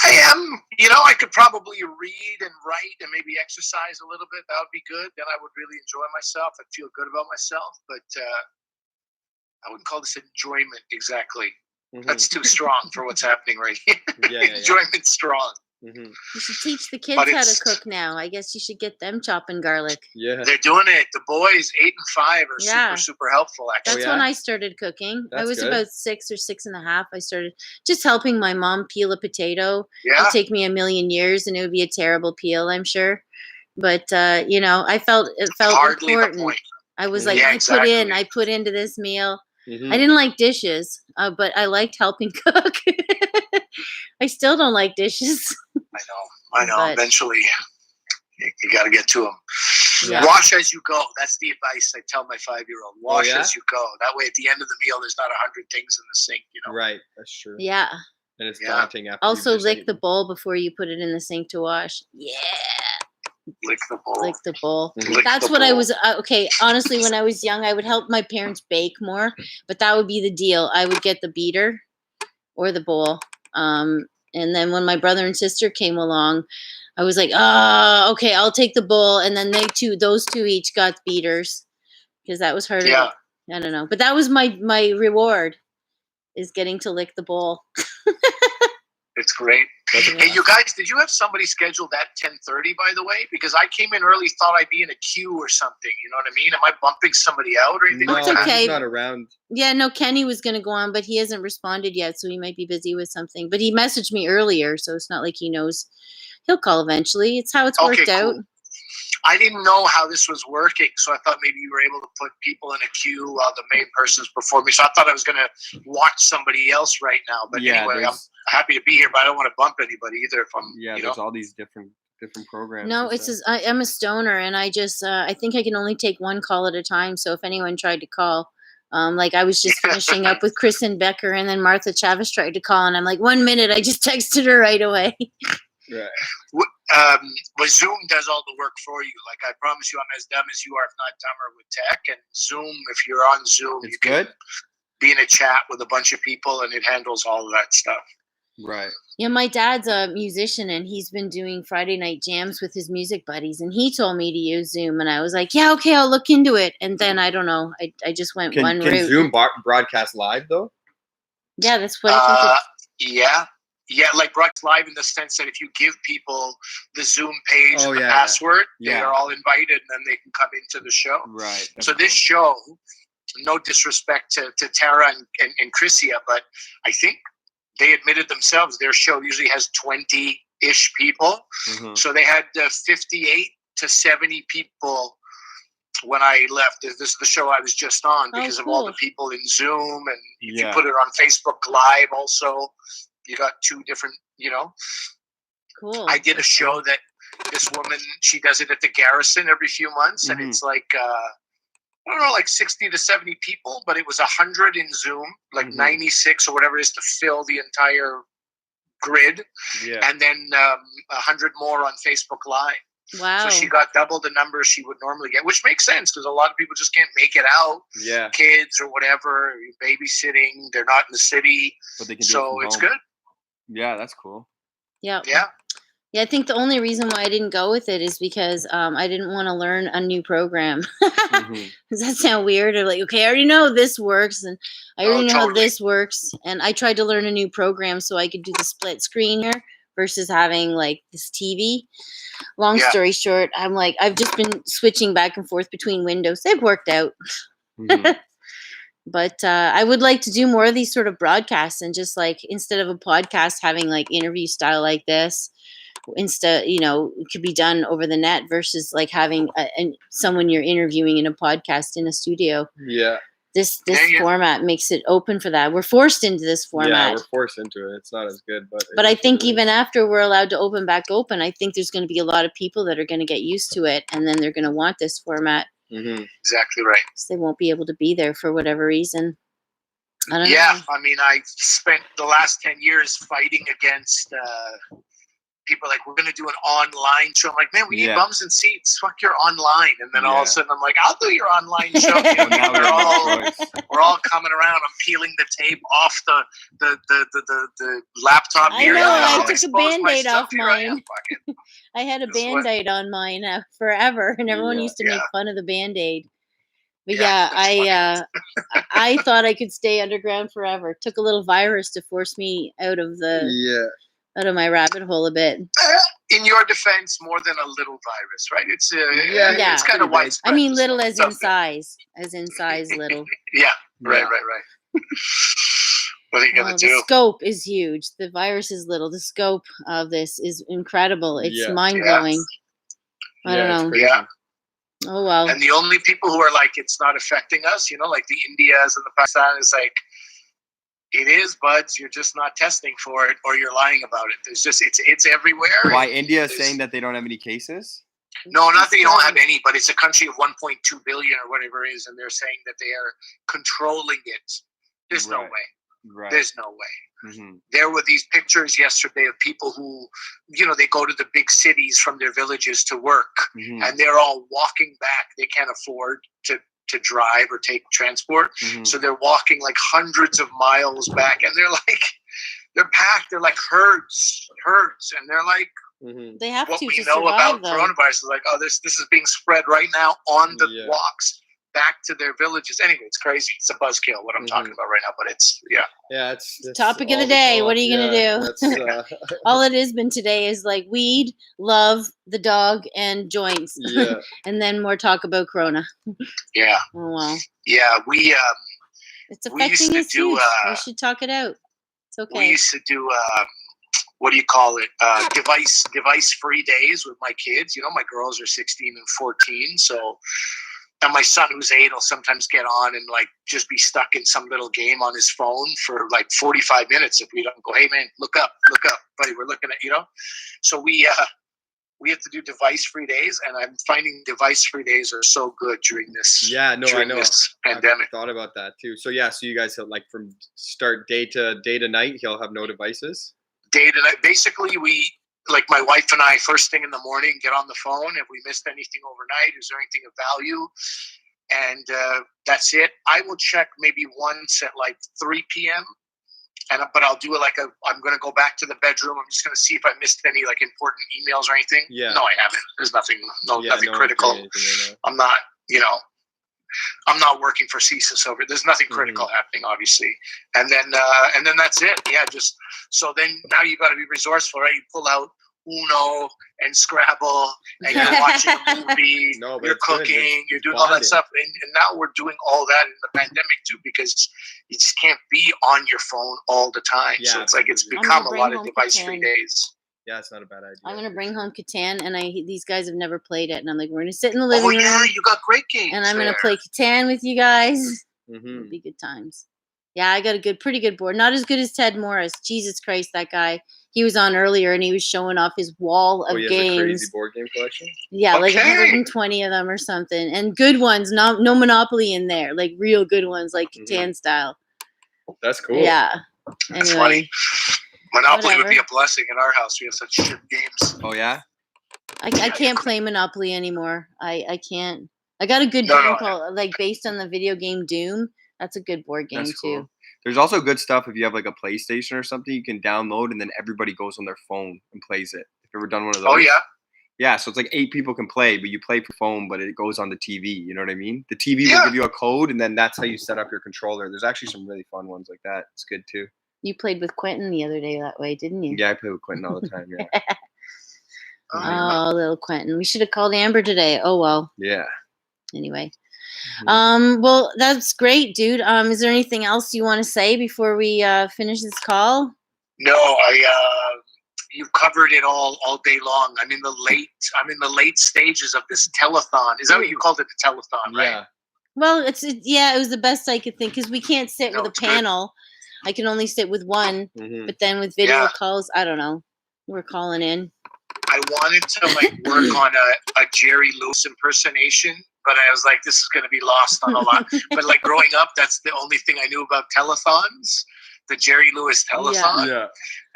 I am. You know, I could probably read and write and maybe exercise a little bit. That would be good. Then I would really enjoy myself. I'd feel good about myself. But I wouldn't call this enjoyment exactly. That's too strong for what's happening right here. Enjoyment's strong. You should teach the kids how to cook now. I guess you should get them chopping garlic. Yeah. They're doing it. The boys, 8 and 5, are super helpful, actually. That's when I started cooking. I That's was good. about 6 or 6.5. I started just helping my mom peel a potato. Yeah. It'd take me a million years and it would be a terrible peel, I'm sure. But you know, it felt Hardly the important. point. I was like, Yeah, I put into this meal. I didn't like dishes, but I liked helping cook. I still don't like dishes. I know. But- Eventually, you got to get to them. Yeah. Wash as you go. That's the advice I tell my 5-year-old. Wash yeah? as you go. That way, at the end of the meal, there's not 100 things in the sink. You know. Right. That's true. Yeah. And it's daunting after. Also, you've just lick eaten. the bowl before you put it in the sink to wash. Yeah. Lick the bowl. Lick the bowl. Lick That's the what I bowl. was. Okay, honestly, when I was young, I would help my parents bake more, but that would be the deal. I would get the beater or the bowl. And then when my brother and sister came along, I was like, oh, okay, I'll take the bowl. And then those two each got beaters because that was harder. Yeah. I don't know, but that was my reward, is getting to lick the bowl. It's great. Hey, you guys, did you have somebody scheduled at 10:30, by the way? Because I came in early, thought I'd be in a queue or something. You know what I mean? Am I bumping somebody out or anything No, like that? okay. he's not around. Yeah, no, Kenny was going to go on, but he hasn't responded yet, so he might be busy with something. But he messaged me earlier, so it's not like he knows. He'll call eventually. It's how it's worked out. Cool. I didn't know how this was working, so I thought maybe you were able to put people in a queue while the main person's performing. So I thought I was going to watch somebody else right now. But Yeah, anyway, I'm there's- happy to be here, but I don't want to bump anybody either. If I'm, Yeah, you know. there's all these different programs. No, and it's stuff. just, I'm a stoner, and I just I think I can only take one call at a time. So if anyone tried to call, like I was just finishing up with Kristen Becker, and then Martha Chavez tried to call, and I'm like, 1 minute. I just texted her right away. Right. But Zoom does all the work for you. Like I promise you, I'm as dumb as you are, if not dumber, with tech. And Zoom, if you're on Zoom, you can be in a chat with a bunch of people, and it handles all of that stuff. Right. Yeah, my dad's a musician, and he's been doing Friday night jams with his music buddies, and he told me to use Zoom, and I was like, yeah, okay, I'll look into it. And then I don't know, I just went one Can route. Zoom broadcast live though? Yeah, that's what I think. Yeah, like broadcast live in the sense that if you give people the Zoom page and the yeah. password, Yeah. they are all invited, and then they can come into the show. Right. So this show, no disrespect to Tara and Chrissia, but I think they admitted themselves their show usually has 20 ish people. Mm-hmm. So they had 58 to 70 people when I left. This is the show I was just on because of all the people in Zoom, and if you put it on Facebook Live also, you got two different, Cool. I did a show that this woman, she does it at the Garrison every few months, and it's like, I don't know, like 60 to 70 people, but it was 100 in Zoom, like 96 or whatever it is to fill the entire grid, and then 100 more on Facebook Live. Wow. So she got double the numbers she would normally get, which makes sense because a lot of people just can't make it out. Yeah. Kids or whatever, babysitting, they're not in the city. But they can so it's good. Yeah, that's cool. Yeah. Yeah. Yeah, I think the only reason why I didn't go with it is because I didn't want to learn a new program. Does that sound weird? Or like, okay, I already know this works, and I already know how this works. And I tried to learn a new program so I could do the split screen here versus having like this TV. Long story short, I'm like, I've just been switching back and forth between windows. They've worked out. But I would like to do more of these sort of broadcasts and just like, instead of a podcast, having like interview style like this. Instead, it could be done over the net versus like having someone you're interviewing in a podcast in a studio. Yeah. This format makes it open for that. We're forced into this format. Yeah, we're forced into it. It's not as good, but I think even after we're allowed to open back open, I think there's going to be a lot of people that are going to get used to it, and then they're going to want this format. Exactly right. So they won't be able to be there for whatever reason. I don't know. Yeah, I mean, I spent the last 10 years fighting against people like, we're going to do an online show. I'm like, man, we need bums and seats. Fuck your online. And then all of a sudden I'm like, I'll do your online show. We're all coming around. I'm peeling the tape off the laptop. I know. I took a Band-Aid off mine. I had a Band-Aid on mine forever, and everyone used to make fun of the Band-Aid. But I thought I could stay underground forever. It took a little virus to force me out of out of my rabbit hole a bit. In your defense, more than a little virus, right? It's it's kind of widespread. I mean, little as in size, little. Yeah, right. What are you gonna do? The scope is huge. The virus is little. The scope of this is incredible. It's mind blowing. I don't know. Yeah. Oh well. And the only people who are like, it's not affecting us, like the Indias and the Pakistan, is like, it is, buds. You're just not testing for it, or you're lying about it. There's just it's everywhere. Why India is saying that they don't have any cases? No, not that you don't have any, but it's a country of 1.2 billion or whatever it is, and they're saying that they are controlling it. There's no way. Right. There's no way. There were these pictures yesterday of people who, they go to the big cities from their villages to work, and they're all walking back. They can't afford to drive or take transport. So they're walking like hundreds of miles back, and they're packed. They're like herds. And they're like, they have what to we know about coronavirus is like, oh, this is being spread right now on the walks back to their villages. Anyway, it's crazy. It's a buzzkill what I'm talking about right now, but it's it's topic of the day. What are you gonna do? All it has been today is like weed, love, the dog, and joints. And then more talk about Corona. Yeah. Oh wow. Yeah, it's affecting us huge. We should talk it out. It's okay. We used to do what do you call it? Device free days with my kids. My girls are 16 and 14, so. And my son, who's 8, will sometimes get on and like just be stuck in some little game on his phone for like 45 minutes if we don't go, hey man, look up, buddy, we're looking at, So we have to do device-free days, and I'm finding device-free days are so good during this. I know. This pandemic. I thought about that too. So so you guys have like from start day to night, he'll have no devices. Day to night, basically like my wife and I, first thing in the morning, get on the phone. If we missed anything overnight, is there anything of value? And that's it. I will check maybe once at like 3 p.m. But I'll do it like I'm going to go back to the bedroom. I'm just going to see if I missed any like important emails or anything. Yeah. No, I haven't. There's nothing critical. I'm not, I'm not working for CSIS over. There's nothing critical happening, obviously. And then that's it. Yeah. Just so then now you got to be resourceful, right? You pull out Uno and Scrabble, and you're watching a movie, you're cooking, you're doing all that stuff. And now we're doing all that in the pandemic too, because you just can't be on your phone all the time. So it's like it's become a lot of device-free days. Yeah, it's not a bad idea. I'm gonna bring home Catan, and these guys have never played it, and I'm like, we're gonna sit in the living room. Oh yeah, you got great games. And I'm gonna there. play Catan with you guys. Mm-hmm. It'll be good times. Yeah, I got a pretty good board. Not as good as Ted Morris. Jesus Christ, that guy. He was on earlier, and he was showing off his wall of he has games. a crazy board game collection? Yeah, like 120 of them or something, and good ones. No Monopoly in there, like real good ones, like Catan style. That's cool. Yeah. That's Anyway, funny. Monopoly whatever. would be a blessing in our house. We have such shit games. Oh yeah. I can't play Monopoly anymore. I can't. I got a good game called like based on the video game Doom. That's a good board game That's too. cool. There's also good stuff if you have like a PlayStation or something you can download, and then everybody goes on their phone and plays it. Have you ever done one of those? Oh yeah. Yeah, so it's like 8 people can play, but you play per phone, but it goes on the TV. You know what I mean? The TV will give you a code, and then that's how you set up your controller. There's actually some really fun ones like that. It's good too. You played with Quentin the other day that way, didn't you? Yeah, I play with Quentin all the time. Yeah. Oh, little Quentin. We should have called Amber today. Oh well. Yeah. Anyway. Well, that's great, dude. Is there anything else you want to say before we finish this call? No, you covered it all day long. I'm in the late stages of this telethon. Is that what you called it, the telethon, right? Yeah. Well, it was the best I could think because we can't sit with a panel. I can only sit with one, but then with video calls, I don't know. We're calling in. I wanted to work on a Jerry Lewis impersonation, but I was like, this is going to be lost on a lot. But growing up, that's the only thing I knew about telethons, the Jerry Lewis telethon. Yeah.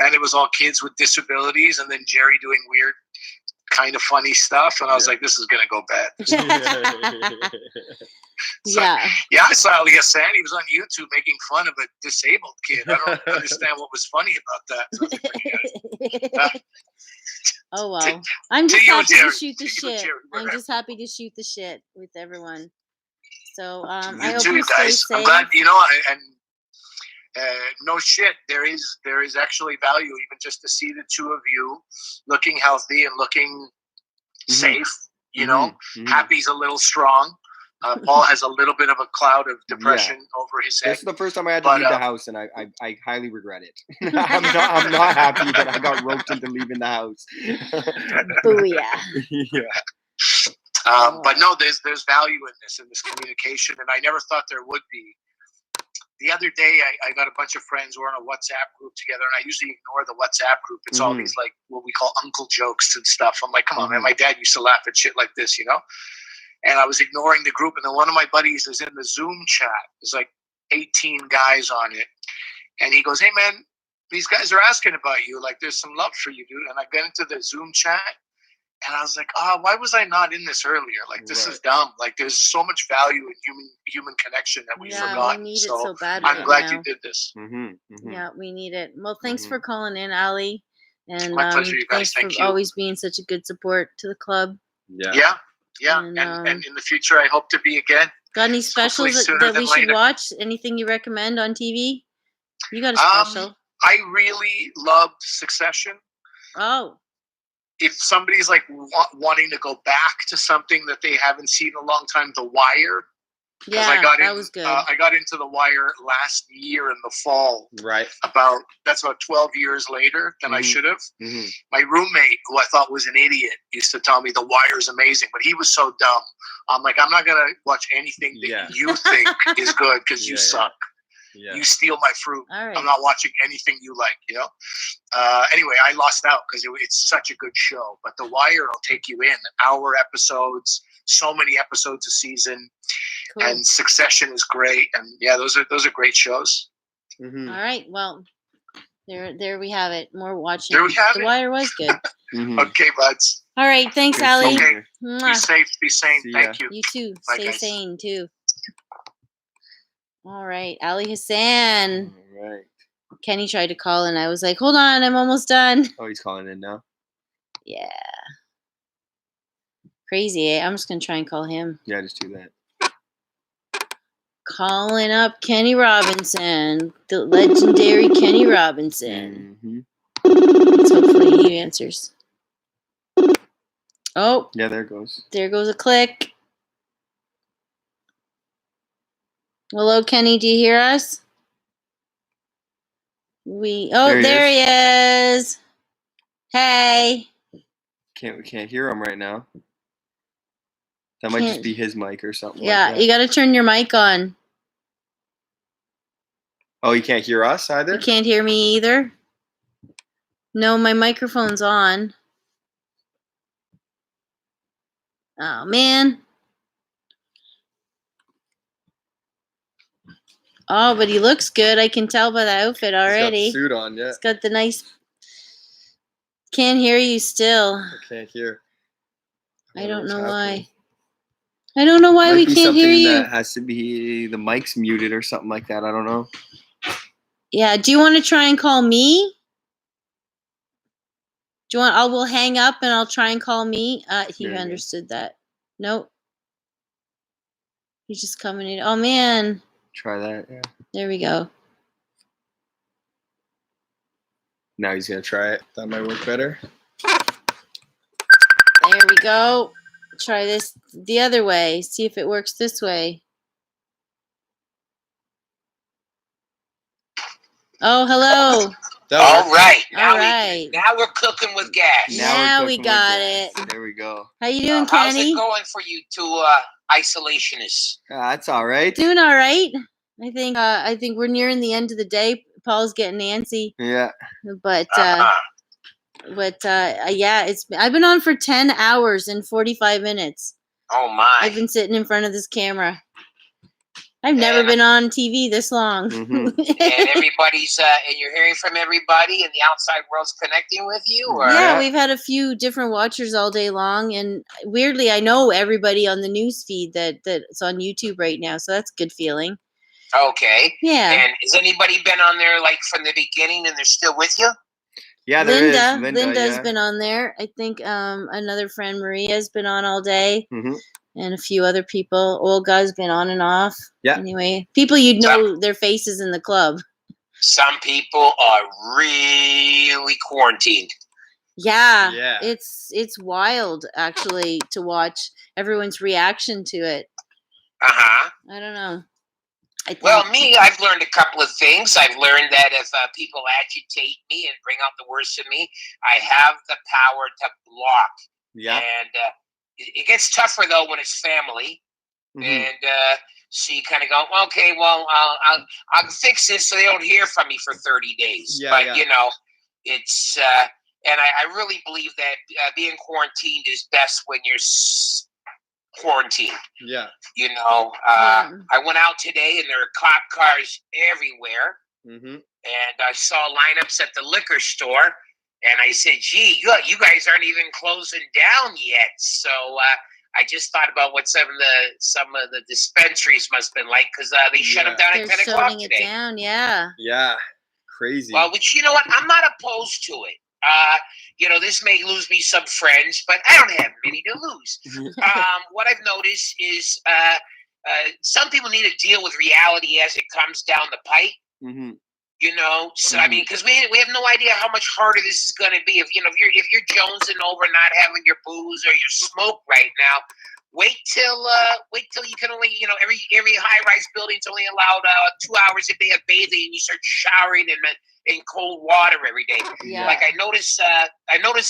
And it was all kids with disabilities, and then Jerry doing weird, kind of funny stuff. And I was like, this is going to go bad. Yeah, I saw Ali Hassan. He was on YouTube making fun of a disabled kid. I don't understand what was funny about that. Oh well, I'm just happy to shoot the shit. I'm just happy to shoot the shit with everyone. So I hope you stay safe. I'm glad, and no shit. There is actually value even just to see the two of you looking healthy and looking safe. Happy's a little strong. Paul has a little bit of a cloud of depression over his head. This is the first time I had to leave the house, and I highly regret it. I'm not happy that I got roped into leaving the house. Booyah. Yeah. But no, there's value in this communication, and I never thought there would be. The other day, I got a bunch of friends who are in a WhatsApp group together, and I usually ignore the WhatsApp group. It's all these what we call uncle jokes and stuff. I'm like, come on, man, my dad used to laugh at shit like this, And I was ignoring the group, and then one of my buddies is in the Zoom chat. There's 18 guys on it. And he goes, hey, man, these guys are asking about you. There's some love for you, dude. And I get into the Zoom chat, and I was like, why was I not in this earlier? This is dumb. There's so much value in human connection that we forgot. We need it so bad I'm right glad now. you did this. Yeah, we need it. Well, thanks for calling in, Ali. And my pleasure, you guys. thanks Thank for you. always being such a good support to the club. Yeah. And in the future, I hope to be again. Got any specials that we should watch? Anything you recommend on TV? You got a special? I really loved Succession. Oh. If somebody's wanting to go back to something that they haven't seen in a long time, The Wire. Yeah, that was good. I got into The Wire last year in the fall. Right. That's about 12 years later than I should have. My roommate, who I thought was an idiot, used to tell me The Wire is amazing, but he was so dumb. I'm like, I'm not going to watch anything that you think is good because you suck. Yeah. You steal my fruit. Right. I'm not watching anything you like, Anyway, I lost out because it's such a good show. But The Wire will take you in. Hour episodes, so many episodes a season. Cool. And Succession is great. And yeah, those are great shows. All right. Well, there we have it. More watching. There we have The it. Wire was good. Okay, buds. All right. Thanks, Ali. Okay. Be safe. Be sane. Thank you. You too. Bye, Stay guys. sane too. All right, Ali Hassan. All right. Kenny tried to call, and I was like, hold on, I'm almost done. Oh, he's calling in now? Yeah. Crazy, eh? I'm just going to try and call him. Yeah, just do that. Calling up Kenny Robinson, the legendary Kenny Robinson. Let's hopefully he answers. Oh. Yeah, there it goes. There goes a click. Hello, Kenny. Do you hear us? There he is. Hey. We can't hear him right now. That might just be his mic or something. Yeah, like that. you got to turn your mic on. Oh, you can't hear us either? You can't hear me either? No, my microphone's on. Oh, man. Oh, but he looks good. I can tell by the outfit already. He's got the suit on, yeah. He's got the nice... Can't hear you still. I can't hear. I don't know why. I don't know why we can't hear you. That has to be the mic's muted or something like that. I don't know. Yeah, do you want to try and call me? Do you want? We'll hang up and I'll try and call me. He understood that. Nope. He's just coming in. Oh man. Try that. Yeah. There we go. Now he's gonna try it. That might work better. There we go. Try this the other way. See if it works this way. Oh, hello. All right. All right. Now we're cooking with gas. Now we got it. There we go. How you doing, How's Kenny? it going for you two isolationists? That's all right. Doing all right. I think we're nearing the end of the day. Paul's getting antsy. Yeah. But yeah, I've been on for 10 hours and 45 minutes. Oh my. I've been sitting in front of this camera. I've never been on TV this long. And everybody's and you're hearing from everybody and the outside world's connecting with you, or Yeah, we've had a few different watchers all day long, and weirdly I know everybody on the news feed that's on YouTube right now, so that's a good feeling. Okay. Yeah. And has anybody been on there like from the beginning and they're still with you? Yeah, Linda's been on there. I think another friend, Maria's been on all day. Mm-hmm. And a few other people. Olga's been on and off. Yeah. Anyway, people you'd know their faces in the club. Some people are really quarantined. Yeah. Yeah. It's wild actually to watch everyone's reaction to it. Uh-huh. I don't know. Well, I've learned a couple of things. I've learned that if people agitate me and bring out the worst in me, I have the power to block. Yeah. And it gets tougher though when it's family, and so you kind of go, okay, well, I'll fix this so they don't hear from me for 30 days. Yeah, but yeah. you know, it's and I really believe that being quarantined is best when you're quarantined. Yeah. You know, I went out today and there are cop cars everywhere, Mm-hmm. and I saw lineups at the liquor store. And I said, gee, you guys aren't even closing down yet. So I just thought about what some of the dispensaries must have been like, because they shut them down at 10 o'clock shutting today. it down, yeah. Yeah. Crazy. Well, which, you know what? I'm not opposed to it. You know, this may lose me some friends, but I don't have many to lose. What I've noticed is some people need to deal with reality as it comes down the pipe. Mm-hmm. You know, so I mean, because we have no idea how much harder this is going to be. If you're jonesing over not having your booze or your smoke right now, wait till you can only, you know, every high rise building's only allowed 2 hours a day of bathing, and you start showering in cold water every day. Yeah. Like I noticed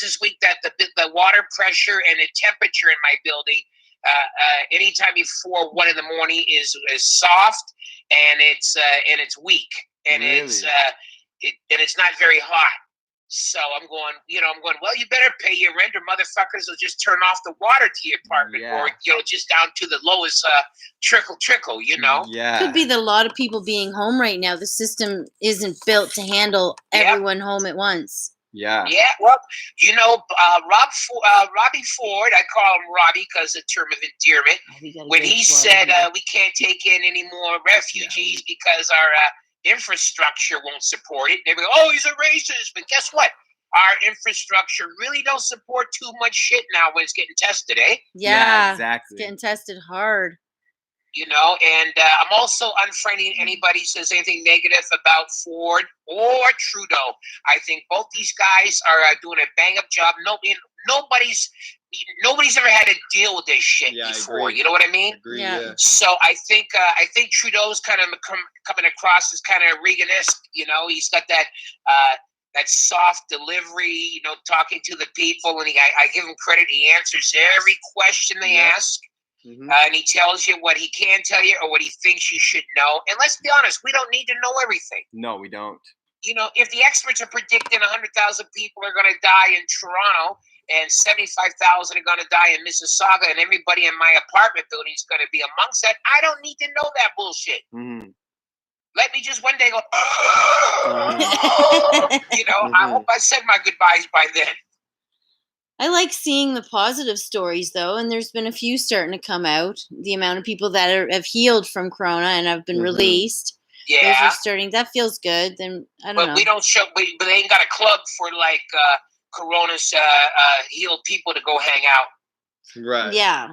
this week that the water pressure and the temperature in my building anytime before 1 in the morning is soft, and it's weak. And Really? it's not very hot. So I'm going, well, you better pay your rent or motherfuckers will just turn off the water to your apartment, or, you know, just down to the lowest trickle, you know? Yeah. Could be that a lot of people being home right now. The system isn't built to handle everyone home at once. Yeah. Yeah, well, you know, Robbie Ford, I call him Robbie because of term of endearment, when he said we can't take in any more refugees because our infrastructure won't support it. They go, oh, he's a racist. But guess what? Our infrastructure really don't support too much shit now when it's getting tested, eh? Yeah, exactly. It's getting tested hard. You know, and I'm also unfriending anybody who says anything negative about Ford or Trudeau. I think both these guys are doing a bang-up job. Nobody's ever had to deal with this shit before. You know what I mean? Yeah. So I think Trudeau's kind of coming across as kind of Reagan-esque. You know, he's got that that soft delivery, you know, talking to the people, and I give him credit. He answers every question they ask, and he tells you what he can tell you or what he thinks you should know. And let's be honest, we don't need to know everything. No, we don't. You know, if the experts are predicting 100,000 people are going to die in Toronto and 75,000 are going to die in Mississauga, and everybody in my apartment building is going to be amongst that, I don't need to know that bullshit. Let me just one day go, you know, I hope I said my goodbyes by then. I like seeing the positive stories, though, and there's been a few starting to come out. The amount of people that have healed from Corona and have been released. Yeah. Those are starting. That feels good. Then I don't know. But we don't show, but they ain't got a club for like Corona's healed people to go hang out. Right. Yeah.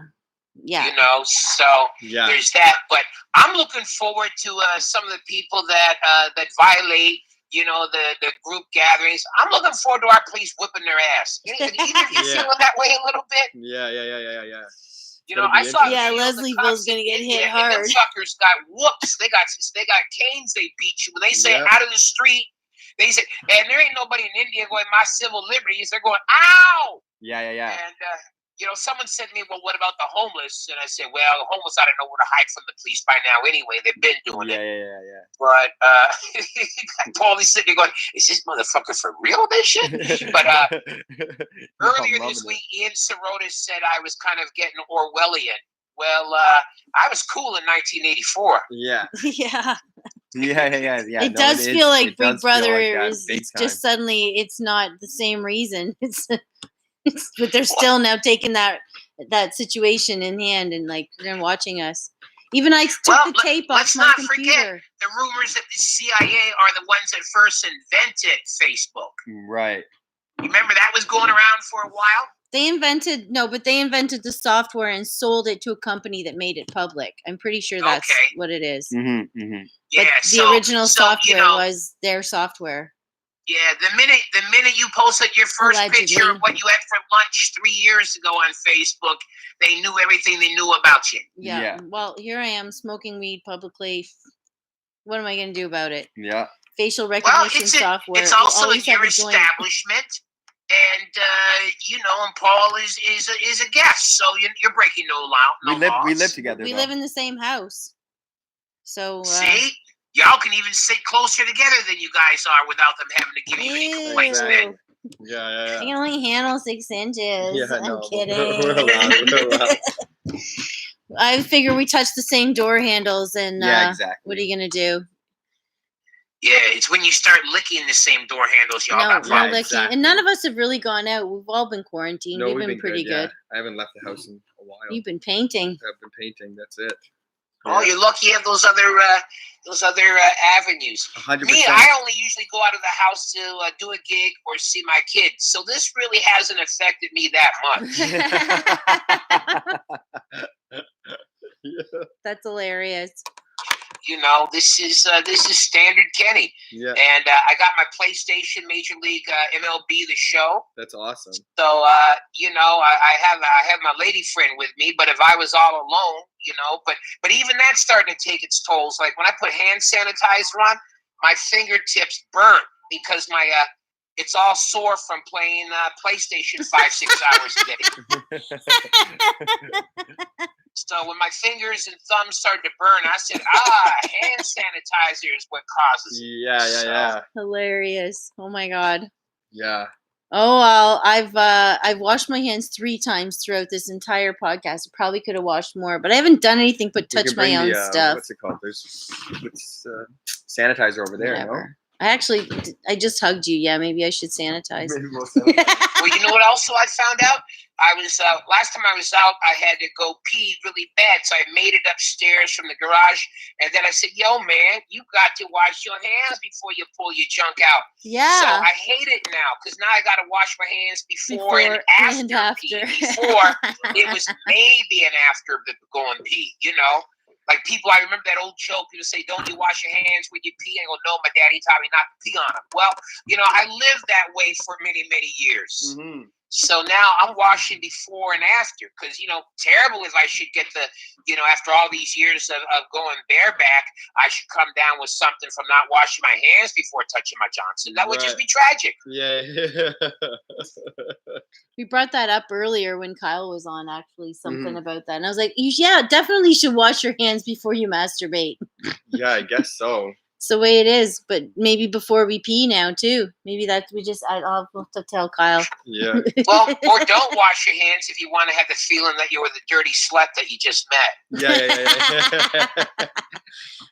Yeah. You know, so there's that. But I'm looking forward to some of the people that that violate, you know, the group gatherings. I'm looking forward to our police whipping their ass. You feeling that way a little bit? Yeah. You know, I saw. Yeah, Leslieville's gonna get hit hard. And them fuckers got whoops. They got canes. They beat you. When they say out of the street, they say, and there ain't nobody in India going my civil liberties. They're going ow. Yeah. And you know, someone said to me, well, what about the homeless? And I said, well, the homeless ought to know where to hide from the police by now anyway. They've been doing it. Yeah. But Paulie's sitting there going, is this motherfucker for real, this shit? But earlier this week, Ian Sirota said I was kind of getting Orwellian. Well, I was cool in 1984. Yeah. Yeah. It does feel like Big Brother is just suddenly, it's not the same reason. But they're still now taking that situation in hand and like they're watching us. Even I took the tape off my computer. Let's not forget the rumors that the CIA are the ones that first invented Facebook. Right. You remember that was going around for a while? They invented the software and sold it to a company that made it public. I'm pretty sure that's what it is. Yeah, but the original software was their software. Yeah, the minute you posted your first picture of what you had for lunch 3 years ago on Facebook, they knew everything they knew about you. Yeah. Well, here I am smoking weed publicly. What am I going to do about it? Yeah. Facial recognition software. It's also your establishment, and you know, and Paul is a guest, so you're breaking no laws. We live together. We live in the same house. So see. Y'all can even sit closer together than you guys are without them having to give you any complaints, man. Yeah. I can only handle 6 inches. I'm kidding. We're allowed. I figure we touch the same door handles, and exactly. What are you gonna do? Yeah, it's when you start licking the same door handles, y'all got problems. No, exactly. And none of us have really gone out. We've all been quarantined. No, we've been pretty good. I haven't left the house in a while. You've been painting. I've been painting. That's it. Oh, you're lucky you have those other avenues. 100%. Me, I only usually go out of the house to do a gig or see my kids. So this really hasn't affected me that much. That's hilarious. You know, this is standard Kenny. Yeah. And I got my PlayStation Major League MLB The Show. That's awesome. So you know, I have my lady friend with me, but if I was all alone, you know, but even that's starting to take its tolls. Like when I put hand sanitizer on, my fingertips burn because my it's all sore from playing PlayStation 5-6 hours a day. So when my fingers and thumbs started to burn, I said, hand sanitizer is what causes it. Yeah. Hilarious. Oh my God. Yeah. Oh well, I've washed my hands 3 times throughout this entire podcast. I probably could have washed more, but I haven't done anything but touch my own stuff. What's it called? There's sanitizer over there. Whatever. I just hugged you. Yeah, maybe I should sanitize. Well, you know what also I found out? I was last time I was out, I had to go pee really bad, so I made it upstairs from the garage, and then I said, "Yo, man, you got to wash your hands before you pull your junk out." Yeah. So I hate it now because now I got to wash my hands before and after. Pee. Before it was maybe an after the going pee, you know. Like people, I remember that old joke. People say, "Don't you wash your hands when you pee?" And I go, "No, my daddy taught me not to pee on them." Well, you know, I lived that way for many, many years. Mm-hmm. So now I'm washing before and after, because, terrible if I should get after all these years of going bareback, I should come down with something from not washing my hands before touching my Johnson. That would just be tragic. Yeah. We brought that up earlier when Kyle was on, actually, something about that. And I was like, yeah, definitely should wash your hands before you masturbate. Yeah, I guess so. It's the way it is, but maybe before we pee now too. Maybe I'll have to tell Kyle. Yeah. Well, or don't wash your hands if you want to have the feeling that you were the dirty slut that you just met. Yeah.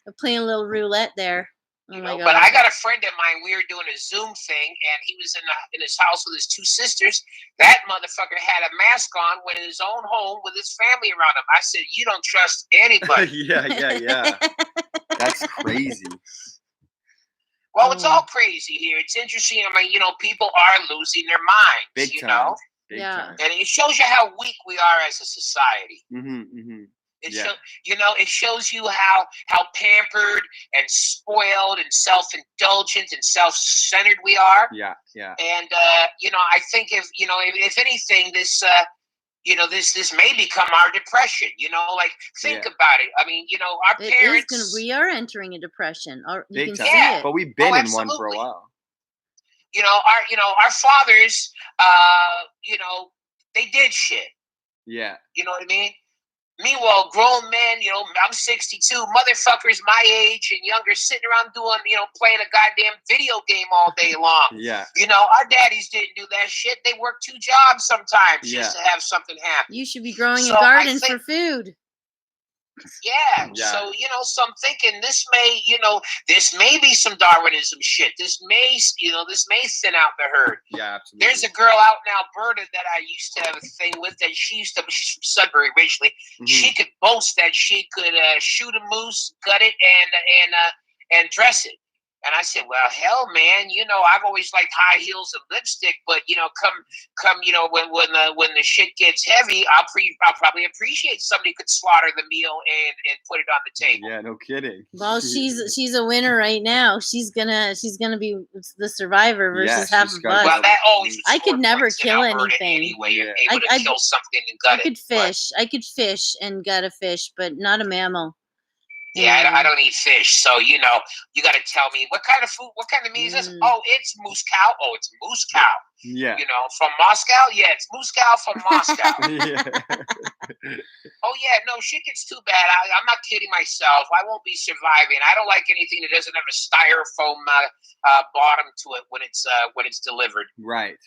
I'm playing a little roulette there. Oh my God. But I got a friend of mine. We were doing a Zoom thing, and he was in his house with his 2 sisters. That motherfucker had a mask on when in his own home with his family around him. I said, "You don't trust anybody." Yeah. That's crazy. Well, it's all crazy here. It's interesting. I mean, people are losing their minds. Big time. Big time. And it shows you how weak we are as a society. It shows you how pampered and spoiled and self-indulgent and self-centered we are. Yeah. And I think if anything, this this may become our depression. Think about it. I mean, our parents. We are entering a depression. You can time. see it. But we've been in one for a while. Our fathers, they did shit. Yeah. You know what I mean? Meanwhile, grown men, I'm 62, motherfuckers my age and younger sitting around doing, playing a goddamn video game all day long. Yeah. Our daddies didn't do that shit. They worked 2 jobs sometimes just to have something happen. You should be growing a garden for food. Yeah. So, so I'm thinking this may be some Darwinism shit. This may thin out the herd. Yeah, absolutely. There's a girl out in Alberta that I used to have a thing with that she's from Sudbury originally. She could boast that she could shoot a moose, gut it, and dress it. And I said, well, hell, man, I've always liked high heels and lipstick, but come, when the shit gets heavy, I'll probably appreciate somebody could slaughter the meal and put it on the table. Yeah, no kidding. Well, she's a winner right now. She's gonna be the survivor versus half of us. Well, that always. I could never kill anything. Anyway, you're able to kill something and gut it. I could fish and gut a fish, but not a mammal. Yeah, I don't eat fish, so you got to tell me what kind of food, what kind of meat is this? Oh, it's moose cow. Oh, it's moose cow. Yeah. From Moscow. Yeah, it's moose cow from Moscow. Oh yeah, no, shit gets too bad. I'm not kidding myself. I won't be surviving. I don't like anything that doesn't have a styrofoam bottom to it when it's delivered. Right.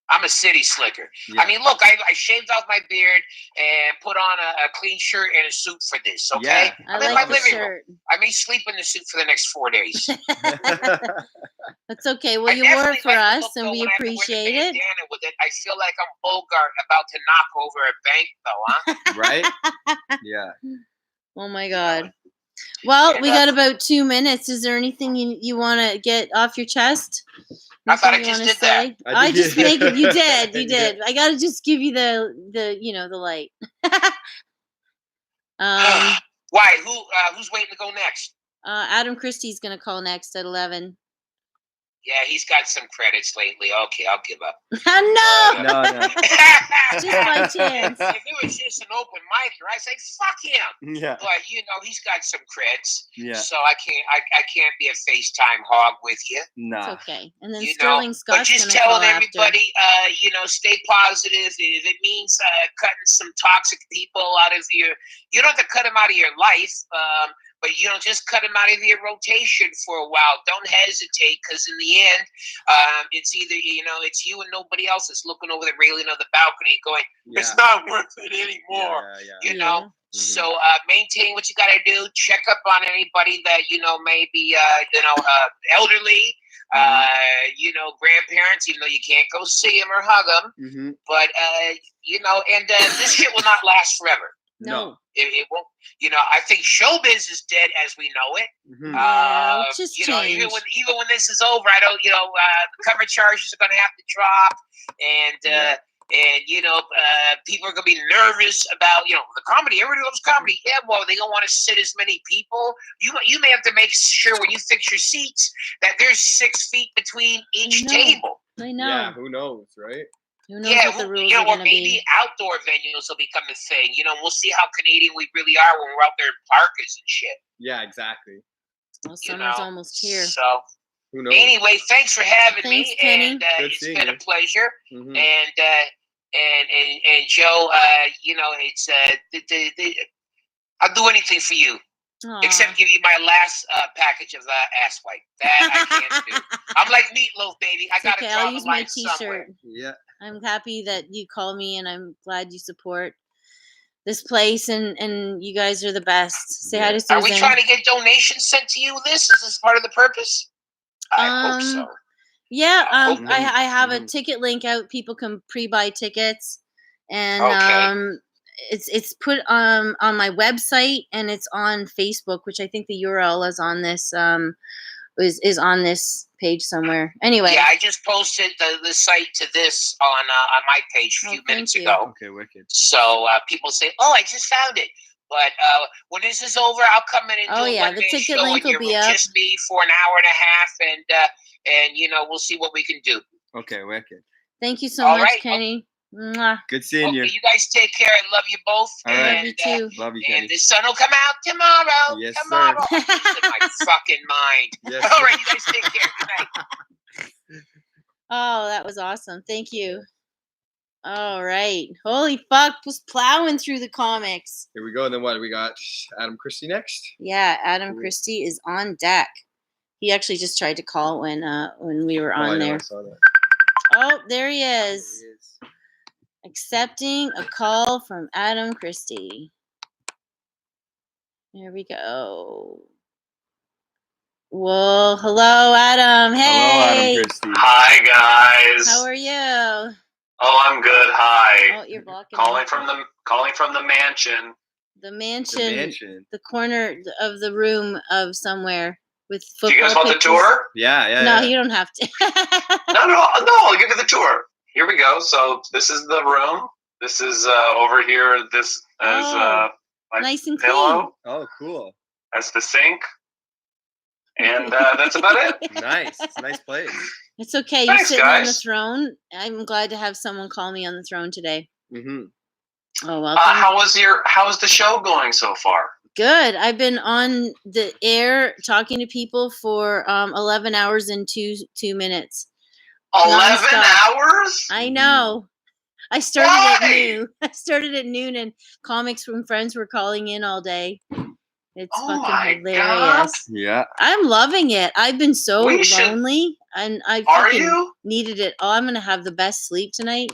I'm a city slicker. Yeah. I mean, look, I shaved off my beard and put on a clean shirt and a suit for this, okay? Yeah, I'm in my living room. I may sleep in the suit for the next 4 days. That's okay. Well, you work for us, and we appreciate it. With it. I feel like I'm Bogart about to knock over a bank, though, huh? Right? Yeah. Oh, my God. Well, we got about 2 minutes. Is there anything you want to get off your chest? I thought I just did that. I just make it. You did. You did. I gotta just give you the light. Why? Who's waiting to go next? Adam Christie's gonna call next at 11. Yeah, he's got some credits lately. Okay, I'll give up. No. Just by chance. If it was just an open micer, I'd say fuck him. Yeah. But he's got some creds. Yeah. So I can't be a FaceTime hog with you. No. It's okay. And then Sterling Scott's but just gonna call telling everybody, stay positive. If it means cutting some toxic people out of you don't have to cut them out of your life. But just cut them out of your rotation for a while. Don't hesitate, because in the end, it's either it's you and nobody else that's looking over the railing of the balcony, going, "It's not worth it anymore." Yeah. So maintain what you got to do. Check up on anybody that may be elderly, grandparents, even though you can't go see them or hug them. Mm-hmm. But and this shit will not last forever. No. It won't. I think showbiz is dead as we know it. Mm-hmm. It's just changed. Even when this is over, I don't. The cover charges are going to have to drop, and people are going to be nervous about the comedy. Everybody loves comedy. Yeah, well, they don't want to sit as many people. You may have to make sure when you fix your seats that there's 6 feet between each table. I know. Yeah, who knows, right? Who knows what the rules are or going to maybe be? outdoor venues will become a thing. We'll see how Canadian we really are when we're out there in parkas and shit. Yeah, exactly. Well, summer's almost here. So, who knows? anyway, thanks for having Thanks, me, Kenny. and Good it's seeing been you. a pleasure. Mhm. And Joe, it's I'll do anything for you. Aw. Except give you my last package of ass wipe. That I can't do. I'm like Meatloaf, baby. I It's gotta okay. draw I'll the use my line somewhere. T-shirt. Yeah. I'm happy that you called me, and I'm glad you support this place, and you guys are the best. Say hi to Susan. Are we trying to get donations sent to you? Is this part of the purpose? I hope so. Yeah, I hope- have a ticket link out. People can pre-buy tickets, and Okay. it's put on my website, and it's on Facebook, which I think the URL is on this is on this page somewhere. Anyway. Yeah, I just posted the site to this on my page a few minutes ago. Okay, wicked. So people say, "Oh, I just found it." But when this is over, I'll come in and do a Yeah, the one-man ticket show link in your will be room, up. just me for an hour and a half, and we'll see what we can do. Okay, wicked. Thank you so All much, right. Kenny. Mwah. Good seeing Okay, you. you guys take care. I love you both. All right. Love you too. Love you, And Kenny. the sun will come out tomorrow. Yes, tomorrow. sir. I'm losing my fucking mind. Yes, All sir. right, you guys take care. Good night. Oh, that was awesome. Thank you. All right. Holy fuck, just plowing through the comics. Here we go. Then what? We got Adam Christie next. Yeah, Adam Cool. Christie is on deck. He actually just tried to call when we were on I know, there. I saw that. Oh, there he is. Accepting a call from Adam Christie. There we go. Well, hello, Adam. Hey. Hello, Adam Christie. Hi guys. How are you? Oh, I'm good. Hi. Oh, you're blocking Calling me. from the mansion. The mansion, mansion. the corner of the room of somewhere with football Do you guys want the pictures. tour? Yeah. No, you don't have to. No, I'll give you the tour. Here we go. So this is the room. This is over here. This is my nice and pillow. Oh, cool. That's the sink. And that's about it. Nice. It's a nice place. It's okay. Thanks, You're sitting on the guys. throne. I'm glad to have someone call me on the throne today. Mm-hmm. Oh, welcome. How's the show going so far? Good. I've been on the air talking to people for 11 hours and two minutes. 11 nonstop. hours? I know. I started Why? at noon. I started at noon, and comics from friends were calling in all day. It's Oh my fucking hilarious. Yeah. I'm loving it. I've been so We should- lonely, and I Are fucking you? needed it. Oh, I'm gonna have the best sleep tonight.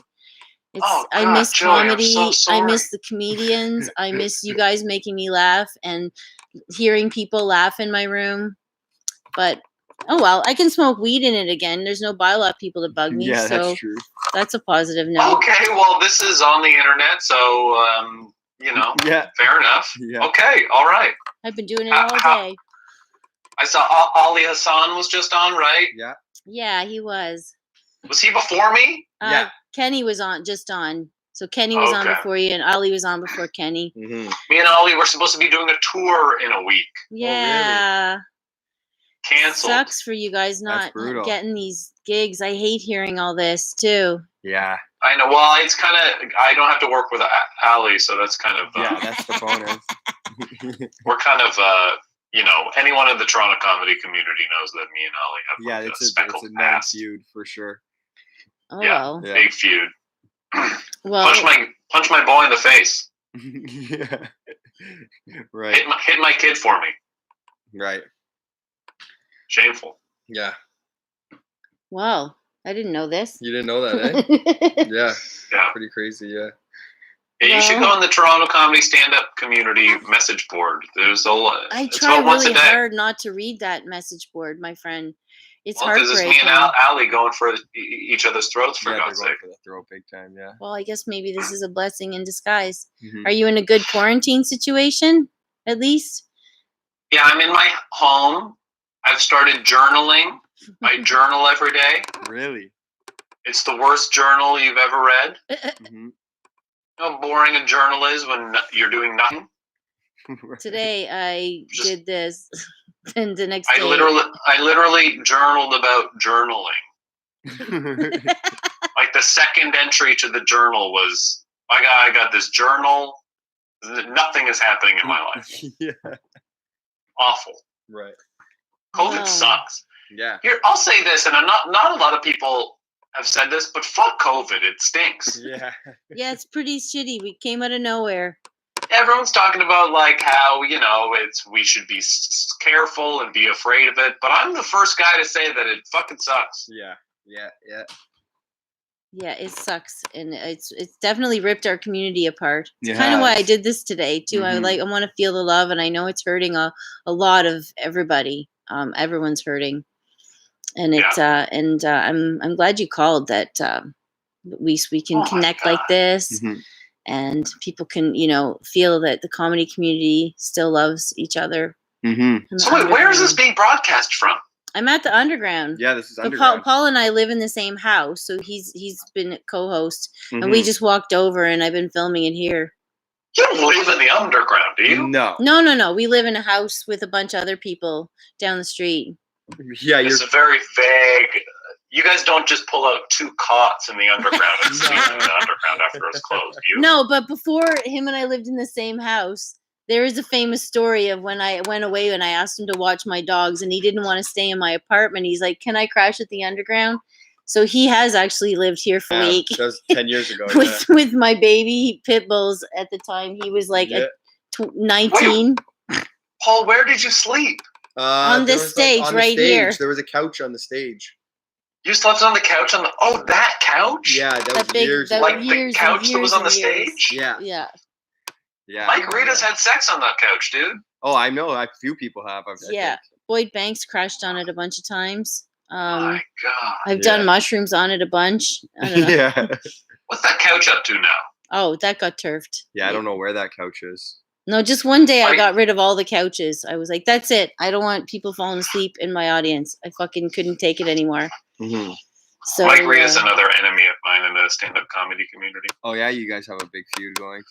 It's Oh, I God, miss Joey, I'm comedy. so I sorry. miss the comedians. I miss you guys making me laugh and hearing people laugh in my room. But oh well, I can smoke weed in it again. There's no bylaw people to bug me. Yeah, so that's true. that's a positive note. Okay, well, this is on the internet, so Yeah. fair enough. Yeah. Okay, all right. I've been doing it all day. I saw Ali Hassan was just on, right? Yeah. Yeah, he was. Was he before me? Yeah. Kenny was just on. So Kenny was on Okay. before you, and Ali was on before Kenny. Mm-hmm. Me and Ali were supposed to be doing a tour in a week. Yeah. Canceled. Sucks for you guys not brutal. getting these gigs. I hate hearing all this too. Yeah. I know. Well, it's kind of. I don't have to work with Ali, so that's kind of. Yeah, that's the bonus. We're kind of. Anyone in the Toronto comedy community knows that me and Ali have Yeah, like it's a a speckled known past. feud for sure. Oh Yeah, well. Yeah. big feud. Well, Punch my boy in the face. Yeah. Right. Hit my kid for me. Right. Shameful. Yeah. wow. I didn't know this. You didn't know that, eh? Yeah. Yeah. Pretty crazy, yeah. Yeah, you should go on the Toronto comedy stand-up community message board. There's a lot. I It's try about once a really day. hard not to read that message board, my friend. It's Well, because it's me heartbreaking. and Ali going for each other's throats, for Yeah, they're God's going sake. for the throat big time, yeah. Well, I guess maybe this is a blessing in disguise. Mhm. Are you in a good quarantine situation, at least? Yeah, I'm in my home. I've started journaling. I journal every day. Really? It's the worst journal you've ever read. Mm-hmm. You know how boring a journal is when you're doing nothing? Today I did this, and the next I day literally journaled about journaling. Like the the second entry to the journal was, I got this journal. Nothing is happening in my life. Yeah. Awful. Right. COVID sucks. Yeah. Here, I'll say this, and not a lot of people have said this, but fuck COVID. It stinks. Yeah. Yeah, it's pretty shitty. We came out of nowhere. Everyone's talking about like how, we should be careful and be afraid of it, but I'm the first guy to say that it fucking sucks. Yeah. Yeah. Yeah. Yeah, it sucks, and it's definitely ripped our community apart. It's It kind of why I has. did this today too. Mhm. I want to feel the love, and I know it's hurting a lot of everybody. Everyone's hurting, and I'm glad you called that. We can connect like this, and people can feel that the comedy community still loves each other. Mm-hmm. So wait, where is this being broadcast from? I'm at the Underground. Yeah, this is But Underground. Paul and I live in the same house, so he's been a co-host, and we Mhm. just walked over, and I've been filming it here. You don't live in the Underground, do you? No. No. We live in a house with a bunch of other people down the street. Yeah, This is very vague. You guys don't just pull out 2 cots in the Underground and sleep in the Underground after it's closed, do you? No, but before him and I lived in the same house, there is a famous story of when I went away and I asked him to watch my dogs, and he didn't want to stay in my apartment. He's like, "Can I crash at the Underground?" So he has actually lived here for a week. That was 10 years ago. with my baby pit bulls at the time. He was like 19. Paul, where did you sleep? On there this was, stage on the right here. There was a couch on the stage. You slept on the couch that couch? Yeah, that was big- years that ago. was Like years the couch and that was years on the and years. stage? Yeah. Yeah. Yeah. Mike Rita's had sex on that couch, dude. Oh, I know. A few people have. I Yeah. think. Boyd Banks crashed on it a bunch of times. My God. I've done mushrooms on it a bunch. I don't know. Yeah. What's that couch up to now? Oh, that got turfed. Yeah, I don't know where that couch is. No, just one day I got rid of all the couches. I was like, that's it. I don't want people falling asleep in my audience. I fucking couldn't take it anymore. Mm-hmm. So Mike Rita's another enemy of mine in the stand-up comedy community. Oh yeah, you guys have a big feud going.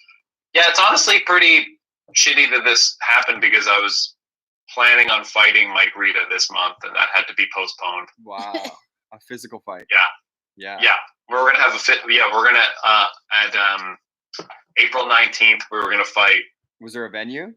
Yeah, it's honestly pretty shitty that this happened because I was planning on fighting Mike Rita this month, and that had to be postponed. Wow, a physical fight. Yeah. We're gonna have a fit. Yeah, we're gonna at April 19th. We were gonna fight. Was there a venue?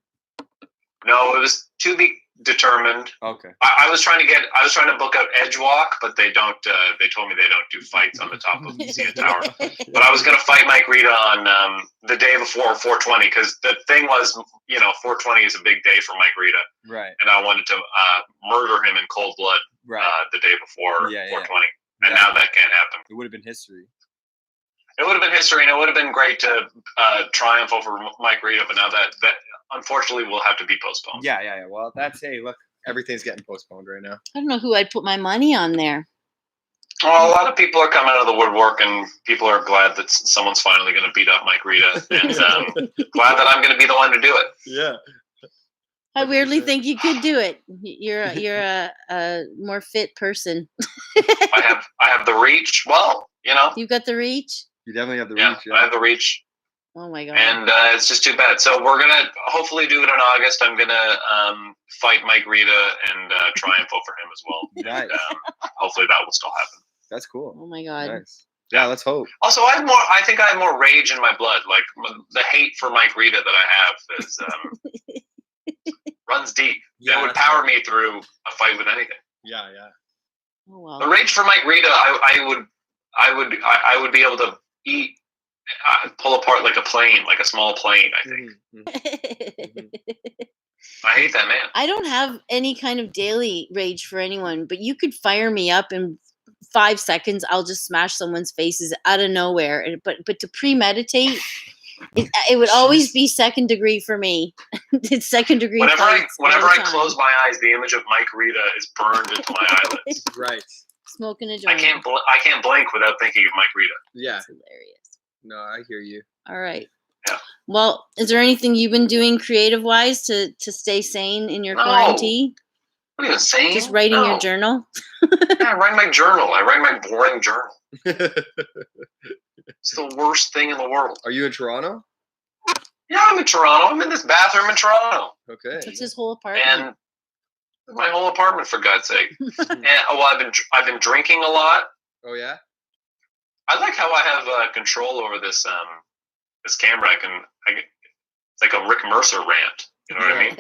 No, it was to be determined. Okay. I was trying to book out Edgewalk, but they don't. They told me they don't do fights on the top of the CN Tower. But I was gonna fight Mike Rita on the day before 420 because the thing was, 420 is a big day for Mike Rita. Right. And I wanted to murder him in cold blood. Right. The day before 420, and Yeah. now that can't happen. It would have been history. It would have been history, and it would have been great to triumph over Mike Rita, but now that unfortunately will have to be postponed. Yeah. Well, look, everything's getting postponed right now. I don't know who I'd put my money on there. Well, a lot of people are coming out of the woodwork, and people are glad that someone's finally going to beat up Mike Rita, and glad that I'm going to be the one to do it. Yeah. I weirdly think you could do it. You're a more fit person. I have the reach. Well, You've got the reach. You definitely have the yeah, reach. I have the reach. Oh my God. And it's just too bad. So we're gonna hopefully do it in August. I'm gonna fight Mike Rita and triumph over him as well. Nice. And, hopefully that will still happen. That's cool. Oh my God. Nice. Yeah, let's hope. Also, I think I have more rage in my blood. Like the hate for Mike Rita that I have is runs deep. Yeah, it would power me through a fight with anything. Yeah. Oh well. The rage for Mike Rita, I would be able to pull apart like a plane, like a small plane. I think. I hate that man. I don't have any kind of daily rage for anyone, but you could fire me up in 5 seconds. I'll just smash someone's faces out of nowhere. But to premeditate, it would always be second degree for me. It's second degree. Whenever I time. close my eyes, the image of Mike Rita is burned into my eyelids. Right. Smoking a joint. I can't blink without thinking of Mike Rita. Yeah. That's hilarious. No, I hear you. All right. Yeah. Well, is there anything you've been doing creative wise to stay sane in your quarantine? What are you saying? Just writing your journal? Yeah, I write my journal. I write my boring journal. It's the worst thing in the world. Are you in Toronto? Yeah, I'm in Toronto. I'm in this bathroom in Toronto. Okay. It's his whole apartment. And my whole apartment, for God's sake. And I've been drinking a lot. Oh yeah. I like how I have control over this this camera. It's like a Rick Mercer rant. You know what I mean?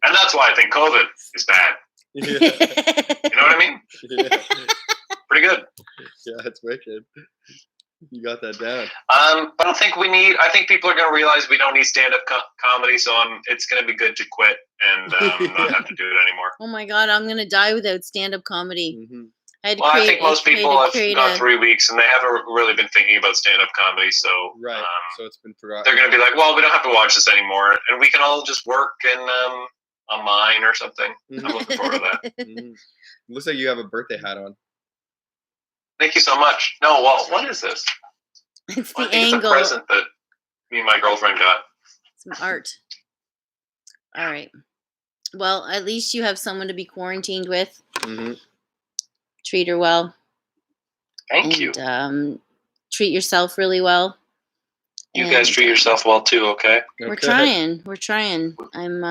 And that's why I think COVID is bad. You know what I mean? Pretty good. Yeah, that's wicked. You got that down. But I think I think people are going to realize we don't need stand-up comedy, so it's going to be good to quit and not have to do it anymore. Oh my God, I'm going to die without stand-up comedy. Mm-hmm. I think most people have gone 3 weeks and they haven't really been thinking about stand-up comedy, so right. So it's been forgotten. They're going to be like, well, we don't have to watch this anymore, and we can all just work in a mine or something. Mm-hmm. I'm looking forward to that. Mm-hmm. Looks like you have a birthday hat on. Thank you so much. No, well, what is this? It's the I think angle. It's a present that me and my girlfriend got. Some art. All right. Well, at least you have someone to be quarantined with. Mm-hmm. Treat her well. Thank you. Treat yourself really well. You guys treat yourself well too, okay? We're trying. I'm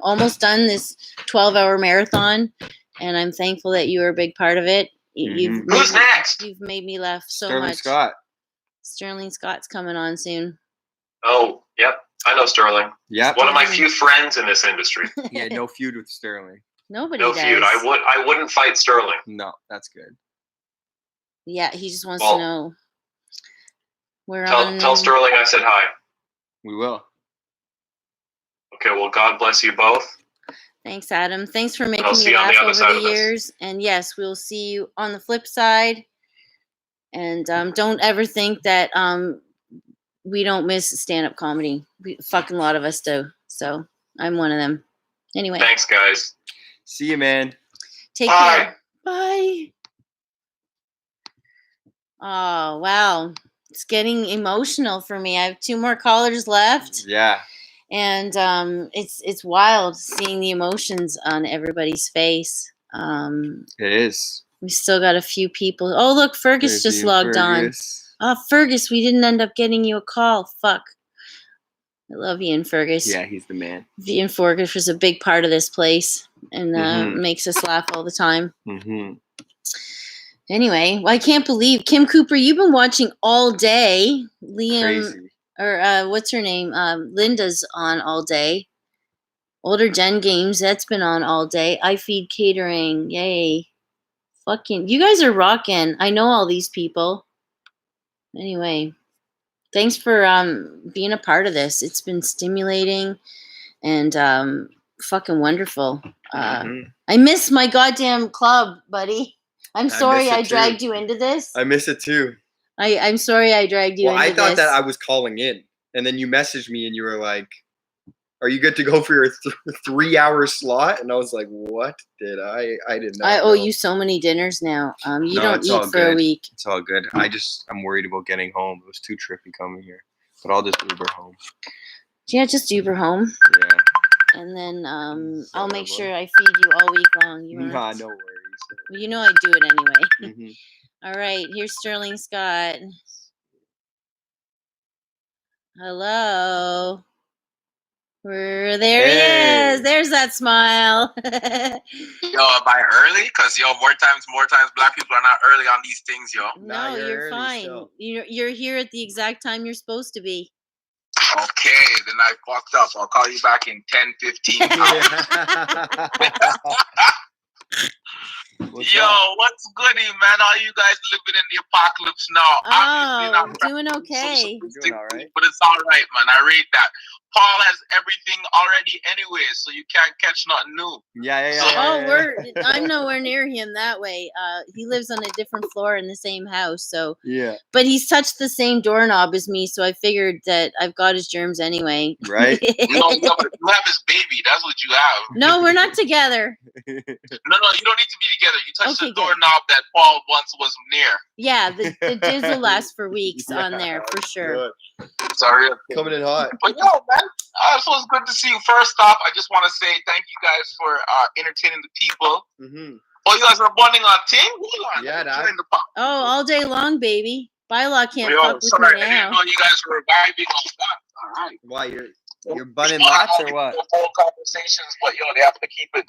almost done this 12-hour marathon, and I'm thankful that you were a big part of it. Who's next? You've made me laugh so Sterling much. Scott. Sterling Scott's coming on soon. Oh, yep. I know Sterling. Yep. One of my few friends in this industry. Yeah, no feud with Sterling. Nobody No does. feud. I wouldn't fight Sterling. No, that's good. Yeah, he just wants to know. Tell Sterling I said hi. We will. Okay, well, God bless you both. Thanks, Adam. Thanks for making I'll me see you on laugh the other over side the of this. years. And yes, we'll see you on the flip side. And don't ever think that we don't miss stand-up comedy. Fucking lot of us do. So I'm one of them. Anyway. Thanks, guys. See you, man. Take care. Bye. Oh, wow. It's getting emotional for me. I have 2 more callers left. Yeah. And it's wild seeing the emotions on everybody's face. It is. We still got a few people. Oh, look, Fergus just logged on. Oh, Fergus, we didn't end up getting you a call. Fuck. I love Ian Fergus. Yeah, he's the man. Ian Fergus was a big part of this place and makes us laugh all the time. Mm-hmm. Anyway, well, I can't believe Kim Cooper, you've been watching all day. Liam, Crazy. or what's her name? Linda's on all day. Older Gen Games, that's been on all day. I Feed Catering, yay. Fucking, you guys are rocking. I know all these people. Anyway, thanks for being a part of this. It's been stimulating and fucking wonderful. I miss my goddamn club, buddy. I'm sorry I dragged you into this. I miss it too. I'm sorry I dragged you into this. Well, I thought that I was calling in, and then you messaged me and you were like, "Are you good to go for your 3-hour slot?" And I was like, "What did I did not. I owe you so many dinners now. You don't eat for a week. It's all good. I'm worried about getting home. It was too trippy coming here, but I'll just Uber home. Yeah, just Uber home. Yeah. And then I'll make sure I feed you all week long. Nah, no worries. Well, you know I do it anyway. Mm-hmm. All right, here's Sterling Scott. Hello. There he is. There's that smile. Yo, am I early? Because more times, black people are not early on these things, yo. No, you're fine. So. You're here at the exact time you're supposed to be. Okay, then I fucked up. I'll call you back in 10, 15 Yo, what's goody, man? How you guys living in the apocalypse now? Oh, doing okay. Doing all right. But it's all right, man. I read that. Paul has everything already anyway, so you can't catch nothing new. Yeah. I'm nowhere near him that way. He lives on a different floor in the same house, so. Yeah. But he's touched the same doorknob as me, so I figured that I've got his germs anyway. Right. No, you have his baby. That's what you have. No, we're not together. No, you don't need to be together. You touched the doorknob that Paul once was near. Yeah, the jizz will last for weeks on there, for sure. Sorry. Coming in hot. But yo, man, so it's good to see you. First off, I just want to say thank you guys for entertaining the people. Mm-hmm. Oh, you guys are bonding on ting? Yeah, Oh, all day long, baby. Bylaw can't fuck with sorry, me I now. didn't know you guys were vibing on that. All right. Why, you're bunning lots or what? Whole conversations, but they have to keep it,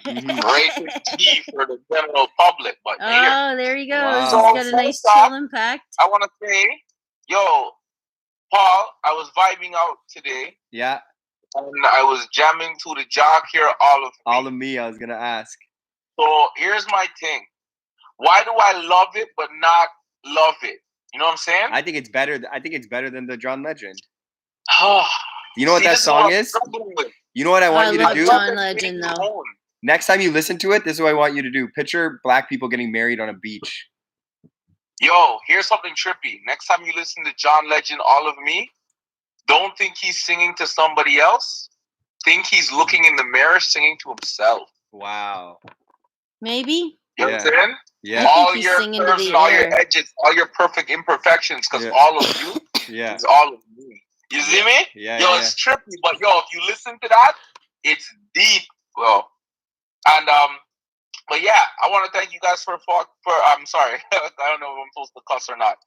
Rated T for the general public. But Oh, there he goes. So He's got a nice first off, chill impact. I want to say, yo, Paul, I was vibing out today. Yeah. And I was jamming to the jock here, all of me. I was gonna ask. So here's my thing. Why do I love it but not love it? You know what I'm saying? I think it's better. I think it's better than the John Legend. Oh, You know what that song is? You know what I want you to do? John Legend, though. Next time you listen to it, this is what I want you to do. Picture black people getting married on a beach. Yo, here's something trippy. Next time you listen to John Legend, All of Me, don't think he's singing to somebody else. Think he's looking in the mirror singing to himself. Wow. Maybe. You know what I'm saying? Yeah. All your curves and all your edges, all your perfect imperfections, because all of you is all of me. You see me? Yeah. Yo, it's trippy, but yo, if you listen to that, it's deep, bro. And but yeah, I want to thank you guys for I'm sorry, I don't know if I'm supposed to cuss or not.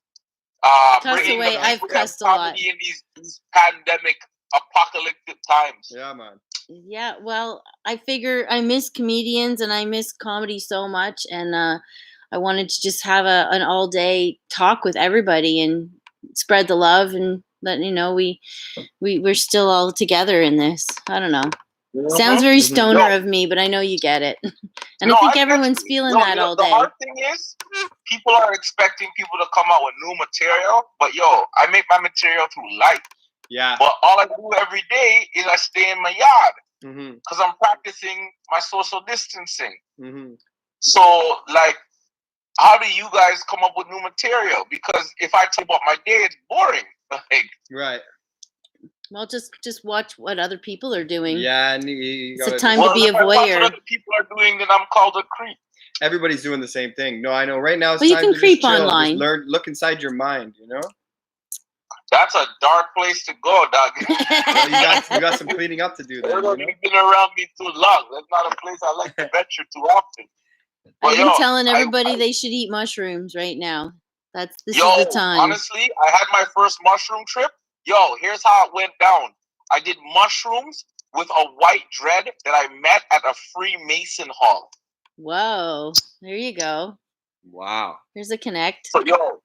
Cuss away. I've cussed a lot. In these pandemic apocalyptic times. Yeah, man. Yeah, well, I figure I miss comedians and I miss comedy so much, and I wanted to just have an all day talk with everybody and spread the love and let we're still all together in this. I don't know. Sounds very stoner of me, but I know you get it. And I think everyone's feeling that all day. The hard thing is, people are expecting people to come out with new material, but yo, I make my material through life. Yeah. But all I do every day is I stay in my yard because I'm practicing my social distancing. So, like, how do you guys come up with new material? Because if I tell you about my day, it's boring. Like, right. Well, just watch what other people are doing. Yeah, and it's a time to be a voyeur. If other people are doing, then I'm called a creep. Everybody's doing the same thing. No, I know. Right now, it's well, time you can to creep just chill. online. Just look inside your mind. You know. That's a dark place to go, dog. Well, you got some cleaning up to do there. You've been around me too long. That's not a place I like to venture too often. I've been telling everybody they should eat mushrooms right now. This is the time. Honestly, I had my first mushroom trip. Yo, here's how it went down. I did mushrooms with a white dread that I met at a Freemason hall. Whoa, there you go. Wow. There's a connect. So, yo,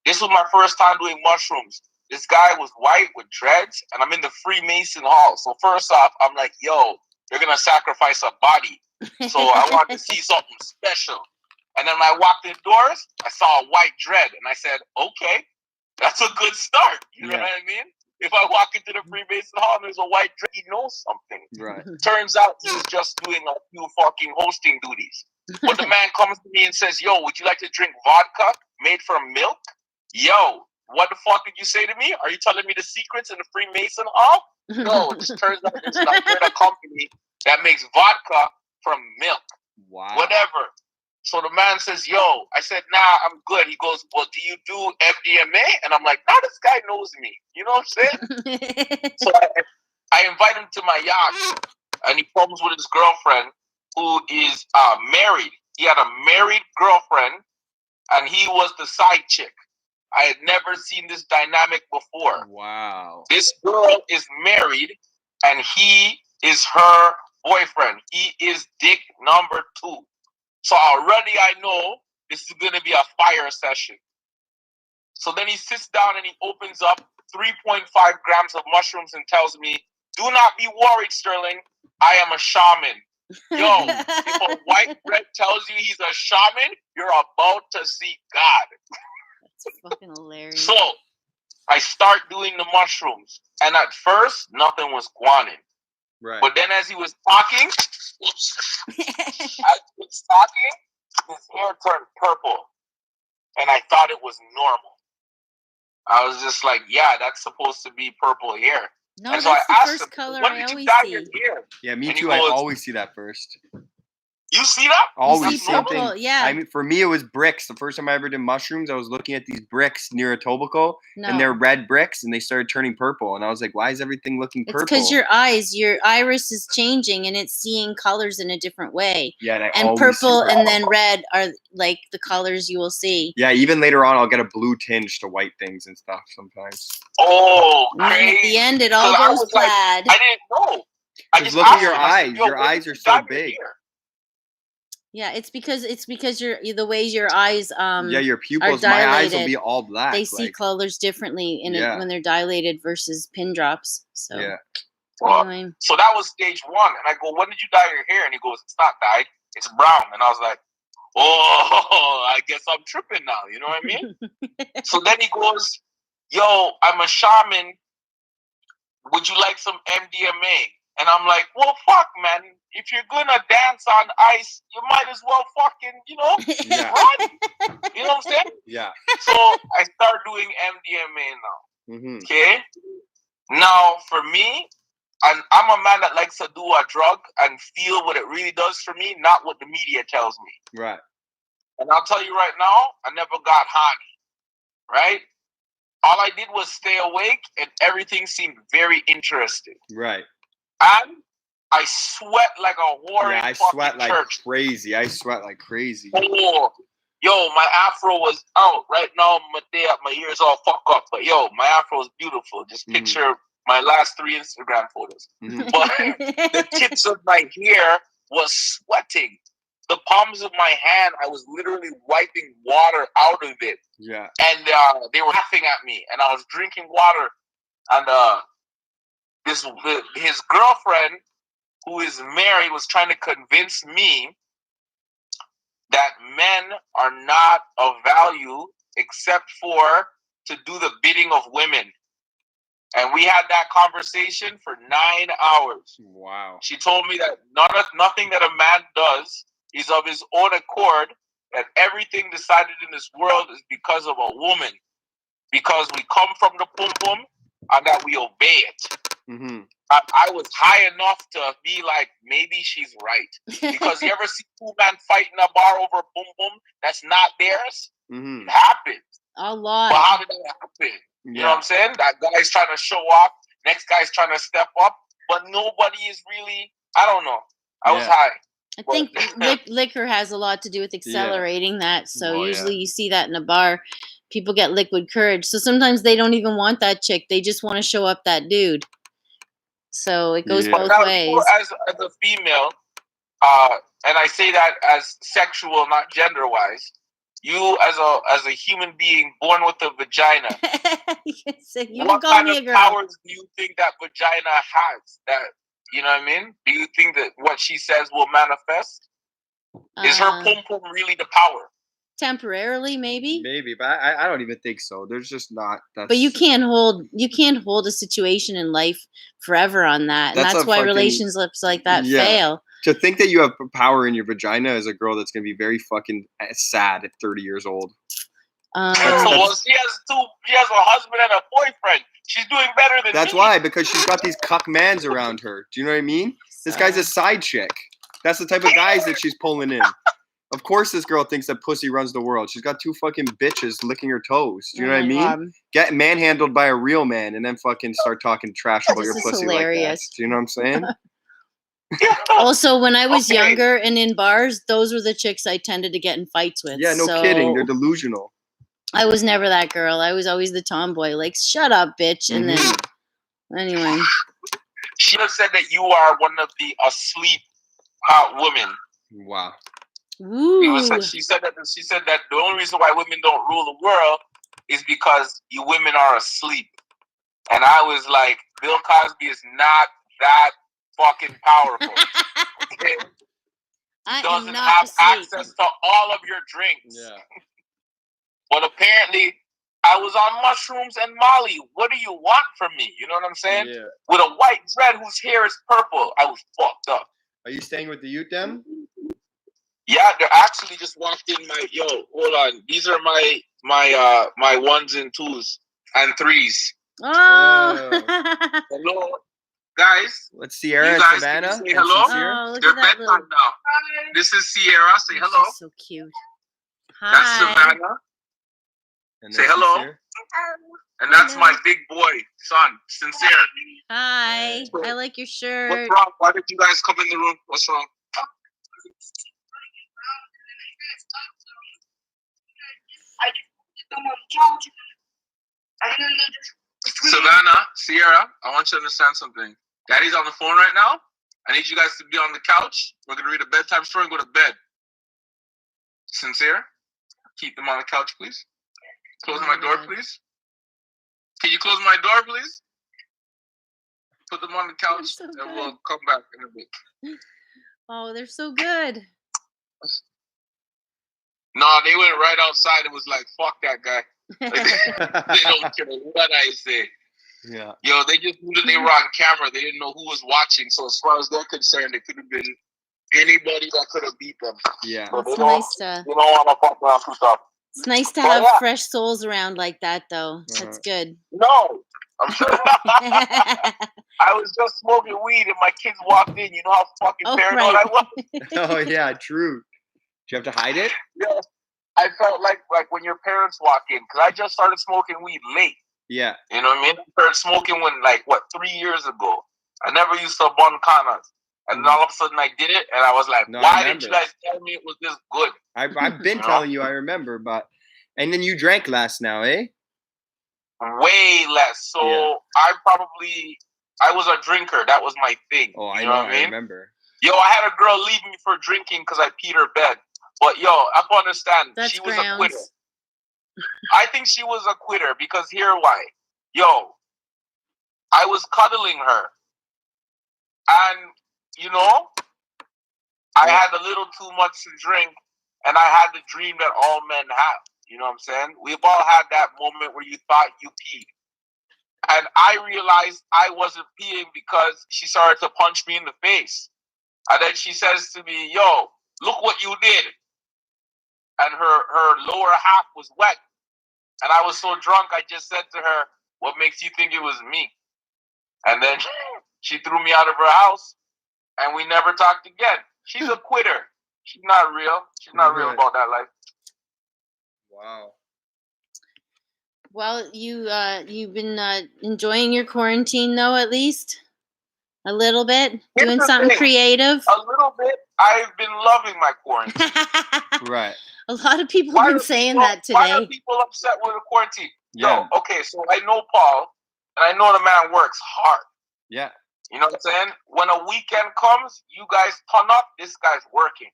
this was my first time doing mushrooms. This guy was white with dreads, and I'm in the Freemason hall. So first off, I'm like, yo, they're going to sacrifice a body. So I wanted to see something special. And then when I walked indoors, I saw a white dread, and I said, okay, that's a good start. You know what I mean? If I walk into the Freemason hall and there's a white dread, he knows something. Right. Turns out he was just doing a few fucking hosting duties. But the man comes to me and says, yo, would you like to drink vodka made from milk? Yo, what the fuck did you say to me? Are you telling me the secrets in the Freemason hall? No, it just turns out there's a company that makes vodka from milk. Wow. Whatever. So the man says, yo, I said, nah, I'm good. He goes, well, do you do MDMA? And I'm like, nah, this guy knows me. You know what I'm saying? So I invite him to my yacht, and he comes with his girlfriend who is married. He had a married girlfriend, and he was the side chick. I had never seen this dynamic before. Wow. This girl is married, and he is her boyfriend. He is dick number 2. So already I know this is going to be a fire session. So then he sits down and he opens up 3.5 grams of mushrooms and tells me, do not be worried, Sterling. I am a shaman. Yo, if a white bread tells you he's a shaman, you're about to see God. That's fucking hilarious. So I start doing the mushrooms. And at first, nothing was guanin. Right. But then as he was talking, as he was talking, his hair turned purple. And I thought it was normal. I was just like, yeah, that's supposed to be purple hair. No, and that's so I the asked first him, color when I did you always dye see. your hair? Yeah, me And he too. I goes, always see that first. You see that? Always You see same purple, thing. yeah. I mean, for me, it was bricks. The first time I ever did mushrooms, I was looking at these bricks near Etobicoke, No. and they're red bricks, and they started turning purple. And I was like, why is everything looking It's purple? because your iris is changing and it's seeing colors in a different way. Yeah, and I And always see purple red. and then red are like the colors you will see. Yeah, even later on, I'll get a blue tinge to white things and stuff sometimes. Oh, And then at the end, it all I goes was like, plaid. I didn't know. I Just just look at asked your him. I said, eyes. yo, Your when eyes did are you so dye your big. hair? Yeah, it's because the ways your eyes yeah, your are pupils. My eyes will dilated. be all black. They see like, colors differently Yeah. when they're dilated versus pin drops. So yeah. Well, anyway. so that was stage 1, and I go, "When did you dye your hair?" And he goes, "It's not dyed, it's brown." And I was like, "Oh, I guess I'm tripping now." You know what I mean? So then he goes, "Yo, I'm a shaman. Would you like some MDMA?" And I'm like, "Well, fuck, man. If you're gonna dance on ice, you might as well fucking, Yeah. run." You know what I'm saying? Yeah. So I start doing MDMA now. Mm-hmm. Okay. Now, for me, I'm a man that likes to do a drug and feel what it really does for me, not what the media tells me. Right. And I'll tell you right now, I never got honey. Right? All I did was stay awake, and everything seemed very interesting. Right. And I sweat like a whore Yeah, in I fucking sweat like church. crazy. I sweat like crazy. Oh, yo, my afro was out. Right now, my ears all fucked up. But yo, my afro is beautiful. Just picture my last 3 Instagram photos. But the tips of my hair was sweating. The palms of my hand, I was literally wiping water out of it. Yeah. And they were laughing at me. And I was drinking water. And his girlfriend, who is married, was trying to convince me that men are not of value except for to do the bidding of women. And we had that conversation for 9 hours. Wow. She told me that nothing that a man does is of his own accord, that everything decided in this world is because of a woman. Because we come from the pum pum and that we obey it. Mm-hmm. I was high enough to be like, maybe she's right. Because you ever see 2 men fight in a bar over boom boom that's not theirs? Mm-hmm. It happens. A lot. But how did that happen? You know what I'm saying? That guy's trying to show off. Next guy's trying to step up. But nobody is really, I don't know. I was high. I think liquor has a lot to do with accelerating that. So usually you see that in a bar. People get liquid courage. So sometimes they don't even want that chick. They just want to show up that dude. So it goes both ways. You as a female, and I say that as sexual, not gender-wise, you as a human being born with a vagina, what kind of powers do you think that vagina has? That, you know what I mean? Do you think that what she says will manifest? Is her pum pum really the power? Temporarily, maybe. Maybe, but I don't even think so. There's just not. But you can't hold a situation in life forever on that, and that's why relationships like that fail. To think that you have power in your vagina as a girl that's gonna be very fucking sad at 30 years old. Well, she has a husband and a boyfriend. She's doing better than That's me. why, because she's got these cuck mans around her. Do you know what I mean? This guy's a side chick. That's the type of guys that she's pulling in. Of course this girl thinks that pussy runs the world. She's got 2 fucking bitches licking her toes. Do you know what I mean? God. Get manhandled by a real man and then fucking start talking trash about your pussy hilarious. like that. Do you know what I'm saying? Also, when I was younger and in bars, those were the chicks I tended to get in fights with. Yeah, no kidding. They're delusional. I was never that girl. I was always the tomboy. Like, shut up, bitch. And then, anyway. She have said that you are one of the asleep hot women. Wow. Ooh. She said that the only reason why women don't rule the world is because you women are asleep. And I was like, Bill Cosby is not that fucking powerful. Okay? I doesn't have access to all of your drinks. Yeah. But apparently, I was on mushrooms and Molly. What do you want from me? You know what I'm saying? Yeah. With a white dread whose hair is purple, I was fucked up. Are you staying with the youth them? Yeah, they're actually just walked in my hold on. These are my 1s and 2s and 3s. Oh. Hello, guys. What's Sierra and Savannah? Say hello. They're bedtime now. This is Sierra. Say hello. She's so cute. Hi. That's Savannah. And say hello. And that's my big boy son, Sincere. Hi. I like your shirt. What's wrong? Why did you guys come in the room? What's wrong? Savannah, Sierra, I want you to understand something. Daddy's on the phone right now. I need you guys to be on the couch. We're going to read a bedtime story and go to bed. Sincere? Keep them on the couch, please. Close my door, please. Can you close my door, please? Put them on the couch, so and good. we'll come back in a bit. Oh, they're so good. No, they went right outside and was like, fuck that guy. Like, they don't care what I say. Yeah. Yo, they just knew that they were on camera. They didn't know who was watching. So as far as they're concerned, it could have been anybody that could have beat them. Yeah. So It's nice to. you don't want to fuck around too tough. It's nice to But have yeah. fresh souls around like that, though. That's good. No. I'm sure. I was just smoking weed and my kids walked in. You know how fucking paranoid I was? Oh yeah, true. Do you have to hide it? Yeah. I felt like when your parents walk in, because I just started smoking weed late. Yeah. You know what I mean? I started smoking when 3 years ago. I never used to bun canas. And then all of a sudden I did it and I was like, No, I why did remember. you guys tell me it was this good? I've been You know? telling you, I remember, but and then you drank last now, eh? Way less. So Yeah. I was a drinker. That was my thing. Oh, I you know, know what I mean? remember. Yo, I had a girl leave me for drinking because I peed her bed. But yo, I can understand. That's she was grounds. a quitter. I think she was a quitter because here why. Yo, I was cuddling her. And, you know, I had a little too much to drink. And I had the dream that all men have. You know what I'm saying? We've all had that moment where you thought you peed. And I realized I wasn't peeing because she started to punch me in the face. And then she says to me, yo, look what you did. And her lower half was wet. And I was so drunk, I just said to her, what makes you think it was me? And then she threw me out of her house, and we never talked again. She's a quitter. She's not real. She's not real about that life. Wow. Well, you've been enjoying your quarantine, though, at least a little bit, doing Here's the something thing. creative. A little bit. I've been loving my quarantine. Right. A lot of people have been saying that Why are today. people upset with the quarantine? Yeah. Yo, okay, so I know Paul, and I know the man works hard. Yeah. You know what I'm saying? When a weekend comes, you guys turn up, this guy's working.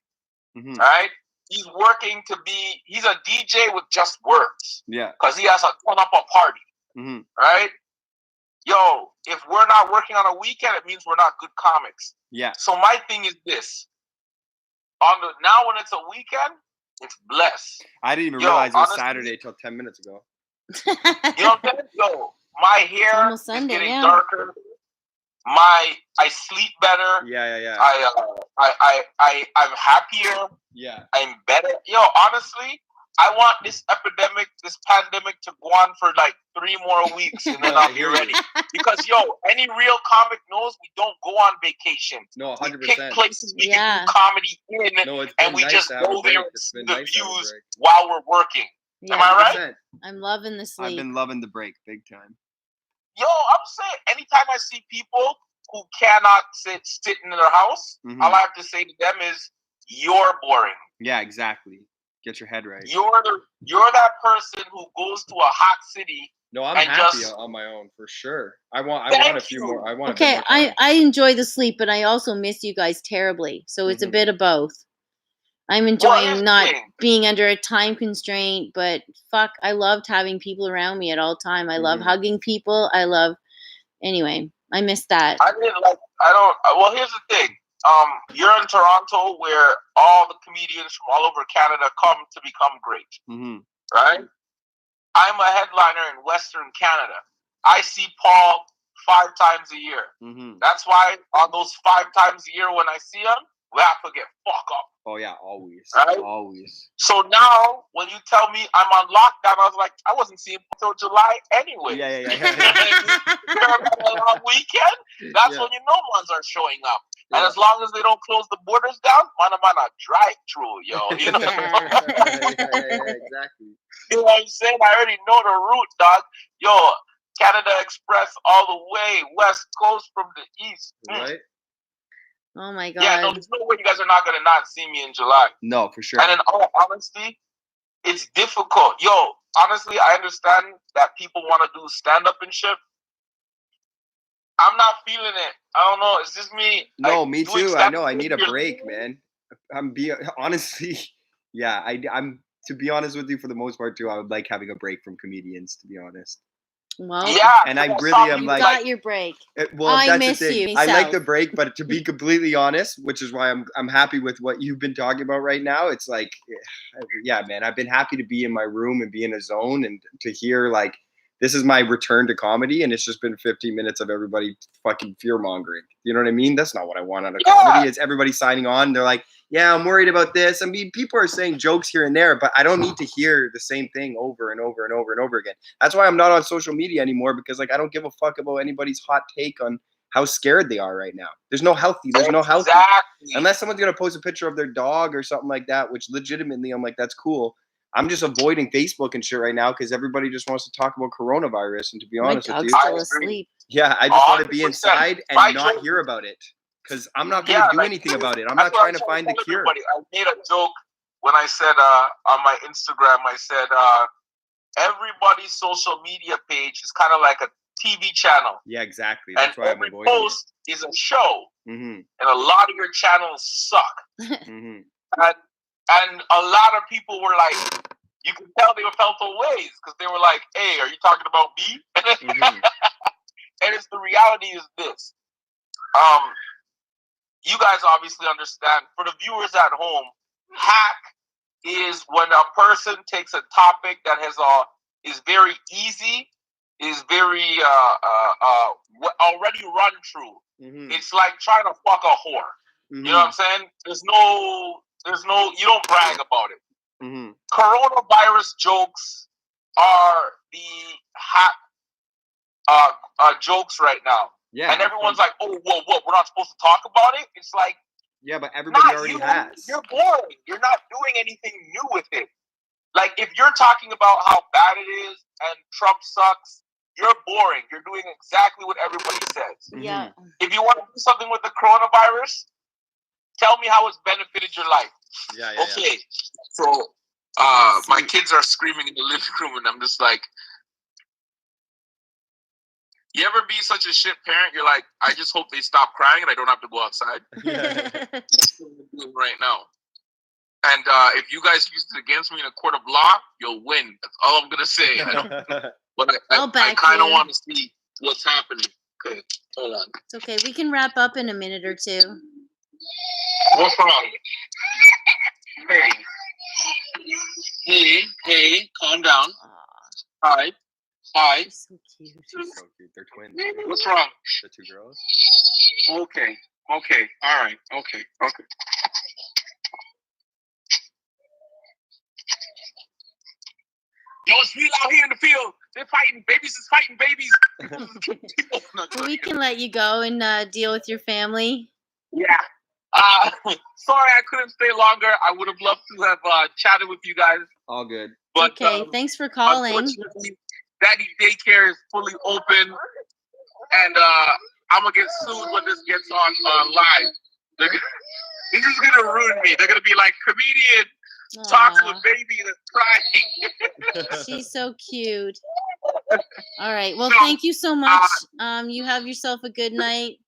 Mm-hmm. Right? He's working he's a DJ with just words. Yeah. Because he has to turn up a party. Mm-hmm. Right? Yo, if we're not working on a weekend, it means we're not good comics. Yeah. So my thing is this. Now when it's a weekend, it's blessed. I didn't even Yo, realize it was honestly, Saturday till 10 minutes ago. You know what I'm saying? Yo, my hair almost is Sunday, getting yeah. darker. I sleep better. Yeah. I'm happier. Yeah. I'm better. Yo, honestly, I want this pandemic to go on for 3 more weeks and then I'll be ready. Because yo, any real comic knows we don't go on vacation. No, 100%. We pick places we can do comedy in, and we nice just to have a go there break. and It's see been the nice to have a views break. while we're working. Yeah. Am I right? I'm loving the sleep. I've been loving the break big time. Yo, I'm saying anytime I see people who cannot sit in their house, Mhm. all I have to say to them is, "You're boring." Yeah, exactly. Get your head right. You're that person who goes to a hot city. No, I'm and happy just, on my own for sure. I want a few you. more. I want a Okay, bit more time. I enjoy the sleep, but I also miss you guys terribly. So it's a bit of both. I'm enjoying not being under a time constraint, but fuck, I loved having people around me at all time. I love hugging people. Anyway, I miss that. Well, here's the thing. You're in Toronto where all the comedians from all over Canada come to become great. Mm-hmm. Right? I'm a headliner in Western Canada. I see Paul 5 times a year. Mm-hmm. That's why on those 5 times a year when I see him, we have to get fuck up. Oh yeah, always. Right? Always. So now, when you tell me I'm on lockdown, I was like, I wasn't seeing him until July anyway. Yeah. You're on a long weekend, that's when you know ones are showing up. Yeah. And as long as they don't close the borders down, man, drive through, yo. You know? Yeah, exactly. You know what I'm saying? I already know the route, dog. Yo, Canada Express all the way, West Coast from the East. Right? Oh my God. Yeah, no, there's no way you guys are not going to not see me in July. No, for sure. And in all honesty, it's difficult. Yo, honestly, I understand that people want to do stand-up and shit. I'm not feeling it. I don't know. It's just me. No, me too. I know. I need a break, man. Honestly, Yeah, I'm to be honest with you, for the most part too, I would like having a break from comedians, to be honest. Well, and I really am like, got your break. Well, I that's miss the thing. you. I like myself. the break, but to be completely honest, which is why I'm happy with what you've been talking about right now. It's like, yeah, man, I've been happy to be in my room and be in a zone and to hear like, this is my return to comedy, and it's just been 15 minutes of everybody fucking fear mongering. You know what I mean? That's not what I want out of comedy. It's everybody signing on. They're like, yeah, I'm worried about this. I mean, people are saying jokes here and there, but I don't need to hear the same thing over and over and over and over again. That's why I'm not on social media anymore, because like I don't give a fuck about anybody's hot take on how scared they are right now. There's no healthy. Unless someone's gonna post a picture of their dog or something like that, which legitimately I'm like, that's cool. I'm just avoiding Facebook and shit right now because everybody just wants to talk about coronavirus. And to be honest with you, still asleep. Yeah, I just want to be inside and not hear about it because I'm not going to do anything about it. I'm not trying to find the cure. I made a joke when I said on my Instagram, I said everybody's social media page is kind of like a TV channel. Yeah, exactly. That's why I'm every avoiding post is a show, Mm-hmm. and a lot of your channels suck. Mm-hmm. And a lot of people were like, you can tell they felt the ways because they were like, hey, are you talking about me? Mm-hmm. And it's the reality is this. You guys obviously understand. For the viewers at home, hack is when a person takes a topic that has is very easy, is very already run through. Mm-hmm. It's like trying to fuck a whore. Mm-hmm. You know what I'm saying? There's no, you don't brag about it. Mm-hmm. Coronavirus jokes are the hot jokes right now. Yeah. And everyone's like, oh, what? We're not supposed to talk about it? It's like, yeah, but everybody already has. You're boring. You're not doing anything new with it. Like, if you're talking about how bad it is and Trump sucks, you're boring. You're doing exactly what everybody says. Yeah. If you want to do something with the coronavirus, tell me how it's benefited your life. Yeah. Okay. So, my kids are screaming in the living room, and I'm just like, you ever be such a shit parent? You're like, I just hope they stop crying and I don't have to go outside. That's what I'm doing right now. And if you guys use it against me in a court of law, you'll win. That's all I'm gonna say. But I kind of want to see what's happening. Okay, hold on. It's okay. We can wrap up in a minute or two. What's wrong? Hey, calm down. Hi. So cute. She's so cute. They're twins. What's wrong? The two girls. Okay. All right. Okay. Yo, it's real out here in the field. They're fighting. Babies is fighting babies. Well, we can let you go and deal with your family. Yeah. Sorry I couldn't stay longer. I would have loved to have chatted with you guys. All good. But, okay. Thanks for calling. Unfortunately, Daddy Daycare is fully open. And I'm going to get sued when this gets on live. This is going to ruin me. They're going to be like, comedian talks to a baby that's crying. She's so cute. All right. Well, thank you so much. You have yourself a good night.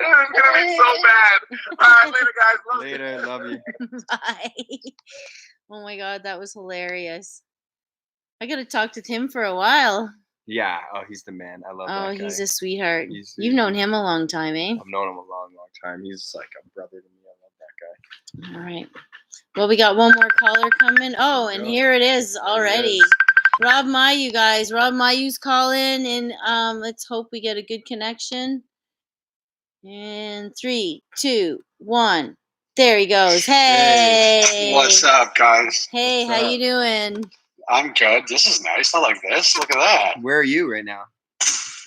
It's gonna be so bad. All right, later, guys. Later, love you. Bye. Oh my God, that was hilarious. I gotta talk to him for a while. Yeah. Oh, he's the man. I love that guy. Oh, he's a sweetheart. You've known him a long time, eh? I've known him a long time. He's like a brother to me. I love that guy. All right. Well, we got one more caller coming. Oh, and here it is already. Rob Mayu, guys. Rob Mayu's calling, and let's hope we get a good connection. And 3, 2, 1. There he goes. Hey. What's up, guys? Hey, how you doing? I'm good. This is nice. I like this. Look at that. Where are you right now?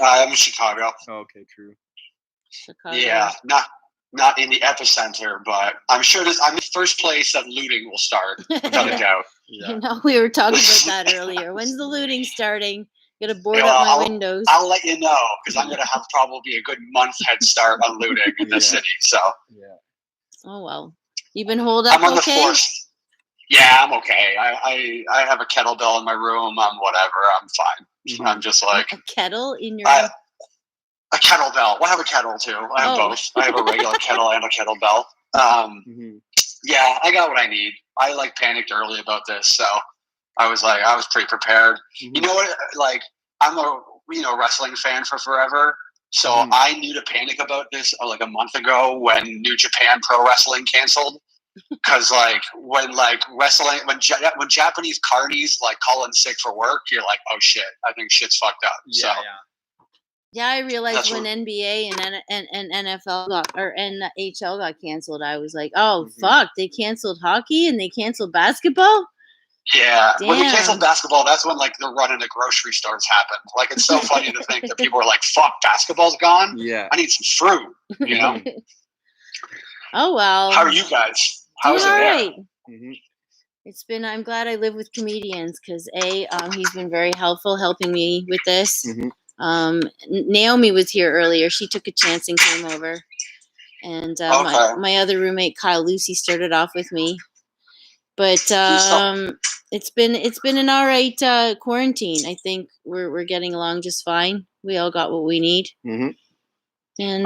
I'm in Chicago. Oh, okay, true. Chicago. Yeah, not in the epicenter, but I'm sure I'm the first place that looting will start, without a doubt. You know, we were talking about that earlier. When's the looting starting? Gonna board up my windows. I'll let you know because I'm gonna have probably a good month head start on looting in the city. So. Yeah. Oh well, you've been holed up. I'm on okay? the fourth. Yeah, I'm okay. I have a kettlebell in my room. I'm whatever. I'm fine. Mm-hmm. I'm just like a kettle in your. A kettlebell. Well, I have a kettle too. I have both. I have a regular kettle and a kettlebell. Yeah, I got what I need. I like panicked early about this, so I was pretty prepared. You know what? Like, I'm a wrestling fan for forever, so I knew to panic about this like a month ago when New Japan Pro Wrestling canceled. Because when Japanese carnies like call in sick for work, you're like, oh shit, I think shit's fucked up. Yeah, I realized when NBA and NFL or NHL got canceled, I was like, oh fuck, they canceled hockey and they canceled basketball. Yeah, when they Damn. canceled basketball, that's when like the run into grocery stores happened. Like, it's so funny to think that people are like, fuck, basketball's gone. Yeah, I need some fruit. You know. Oh well. How are you guys? How's it all there? right. It's been. I'm glad I live with comedians because he's been very helpful helping me with this. Naomi was here earlier. She took a chance and came over, and my other roommate Kyle Lucy started off with me. But it's been an all right quarantine. I think we're getting along just fine. We all got what we need. And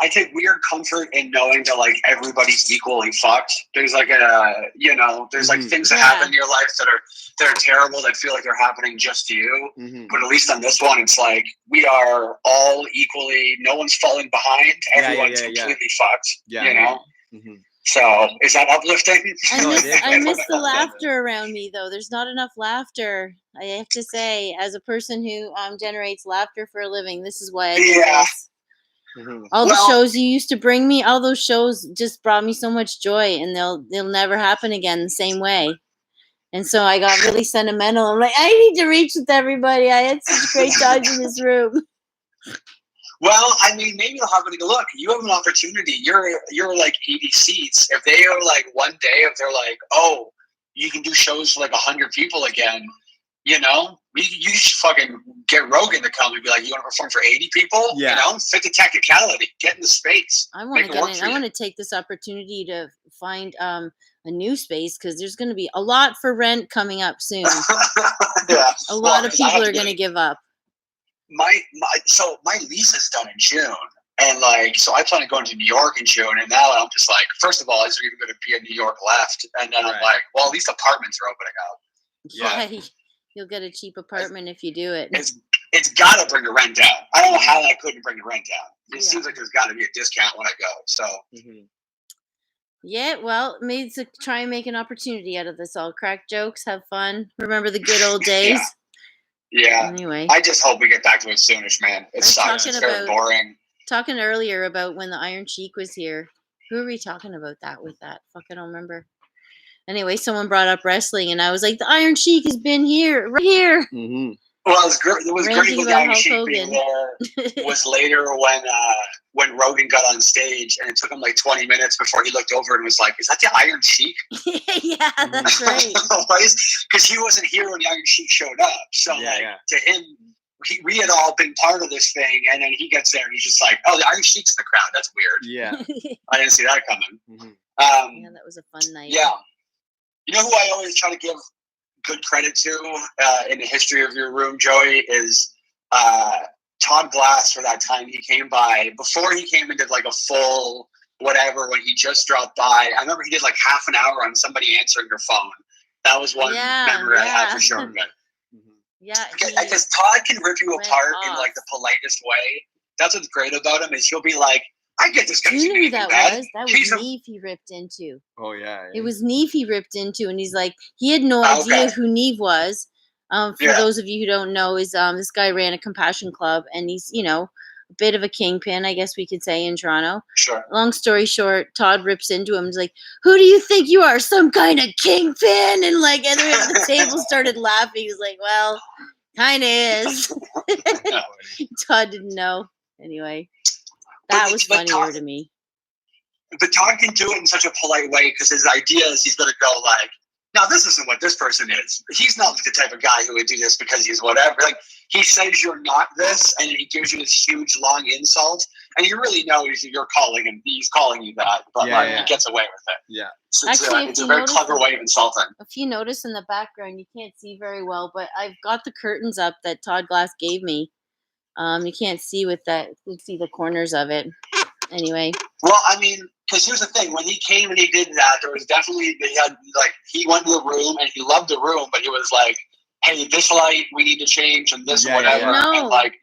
I take weird comfort in knowing that like everybody's equally fucked. There's like there's like things that happen in your life that are terrible that feel like they're happening just to you. But at least on this one, it's like we are all equally. No one's falling behind. Everyone's completely fucked. You know. So is that uplifting? I miss the laughter around me, though. There's not enough laughter. I have to say, as a person who generates laughter for a living, this is why I do this. All the shows you used to bring me, all those shows just brought me so much joy, and they'll never happen again the same way. And so I got really sentimental. I'm like, I need to reach with everybody. I had such great times in this room. Well, I mean, maybe you'll have a look. You have an opportunity. You're like 80 seats. If they are like one day, if they're like, oh, you can do shows for like 100 people again, you know, you just fucking get Rogan to come and be like, you want to perform for 80 people? Yeah. You know, fit the technicality, get in the space. I want to get in. I want to take this opportunity to find a new space because there's going to be a lot for rent coming up soon. A lot of people are going to give up. My lease is done in June, and so I plan on going to New York in June, and now I'm just like, first of all, is there even going to be a New York left? And then I'm like, well, at least apartments are opening up. Yeah, you'll get a cheap apartment if you do it. It's got to bring the rent down. I don't know how I couldn't bring the rent down. It seems like there's got to be a discount when I go. So. Yeah, well, maybe to try and make an opportunity out of this all. Crack jokes, have fun, remember the good old days. Yeah. Anyway, I just hope we get back to it soonish, man. It sucks. It's very boring. Talking earlier about when the Iron Sheik was here. Who are we talking about that with that? Fuck, I don't remember. Anyway, someone brought up wrestling, and I was like, the Iron Sheik has been here, right here. Well, it was great when the Iron Sheik being there was later when Rogan got on stage, and it took him like 20 minutes before he looked over and was like, is that the Iron Sheik? Yeah, that's right. Because he wasn't here when the Iron Sheik showed up. So to him, we had all been part of this thing, and then he gets there and he's just like, oh, the Iron Sheik's in the crowd. That's weird. Yeah. I didn't see that coming. Yeah, that was a fun night. Yeah. You know who I always try to give good credit to in the history of your room, Joey, is Todd Glass for that time he came by. Before he came and did like a full whatever, when he just dropped by, I remember he did like half an hour on somebody answering your phone. That was one memory I have for sure. Yeah. Because Todd can rip you apart in like the politest way. That's what's great about him is he'll be like, I get this guy. You knew that was? That was Neve he ripped into. Oh, yeah. It was Neve he ripped into, and he's like, he had no idea who Neve was. For those of you who don't know, is this guy ran a compassion club, and he's, a bit of a kingpin, I guess we could say, in Toronto. Sure. Long story short, Todd rips into him. He's like, who do you think you are, some kind of kingpin? And like, everyone at the table started laughing. He's like, well, kind of is. Todd didn't know. Anyway. That was funnier to me. But Todd can do it in such a polite way because his idea is he's going to go like, now this isn't what this person is. He's not the type of guy who would do this because he's whatever. Like he says you're not this, and he gives you this huge long insult, and you really know you're calling him. He's calling you that, but he gets away with it. Yeah, it's a very clever way of insulting. If you notice in the background, you can't see very well, but I've got the curtains up that Todd Glass gave me. You can't see with that. You see the corners of it. Anyway. Well, I mean, because here's the thing: when he came and he did that, there was definitely he went to the room and he loved the room, but he was like, "Hey, this light we need to change and this whatever," and like.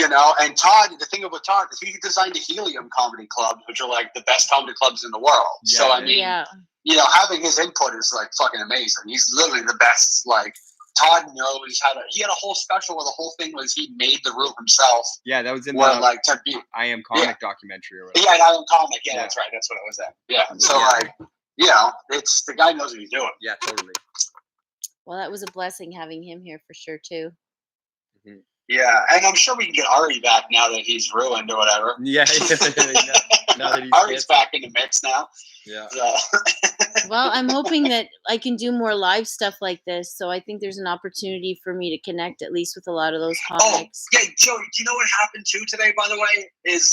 And Todd, the thing about Todd is he designed the Helium Comedy Club, which are like the best comedy clubs in the world. Yeah, so I mean, having his input is like fucking amazing. He's literally the best. Like Todd knows how to. He had a whole special where the whole thing was he made the room himself. Yeah, that was in where, the I Am Comic documentary. Or whatever. Yeah, I Am Comic. Yeah, that's right. That's what it was at. Yeah. So it's the guy knows what he's doing. Yeah, totally. Well, that was a blessing having him here for sure too. Mm-hmm. Yeah, and I'm sure we can get Ari back now that he's ruined or whatever. Yeah, now that he's Ari's back in the mix now. Yeah. So. Well, I'm hoping that I can do more live stuff like this. So I think there's an opportunity for me to connect at least with a lot of those comics. Oh, yeah, Joey, do you know what happened too today, by the way? Is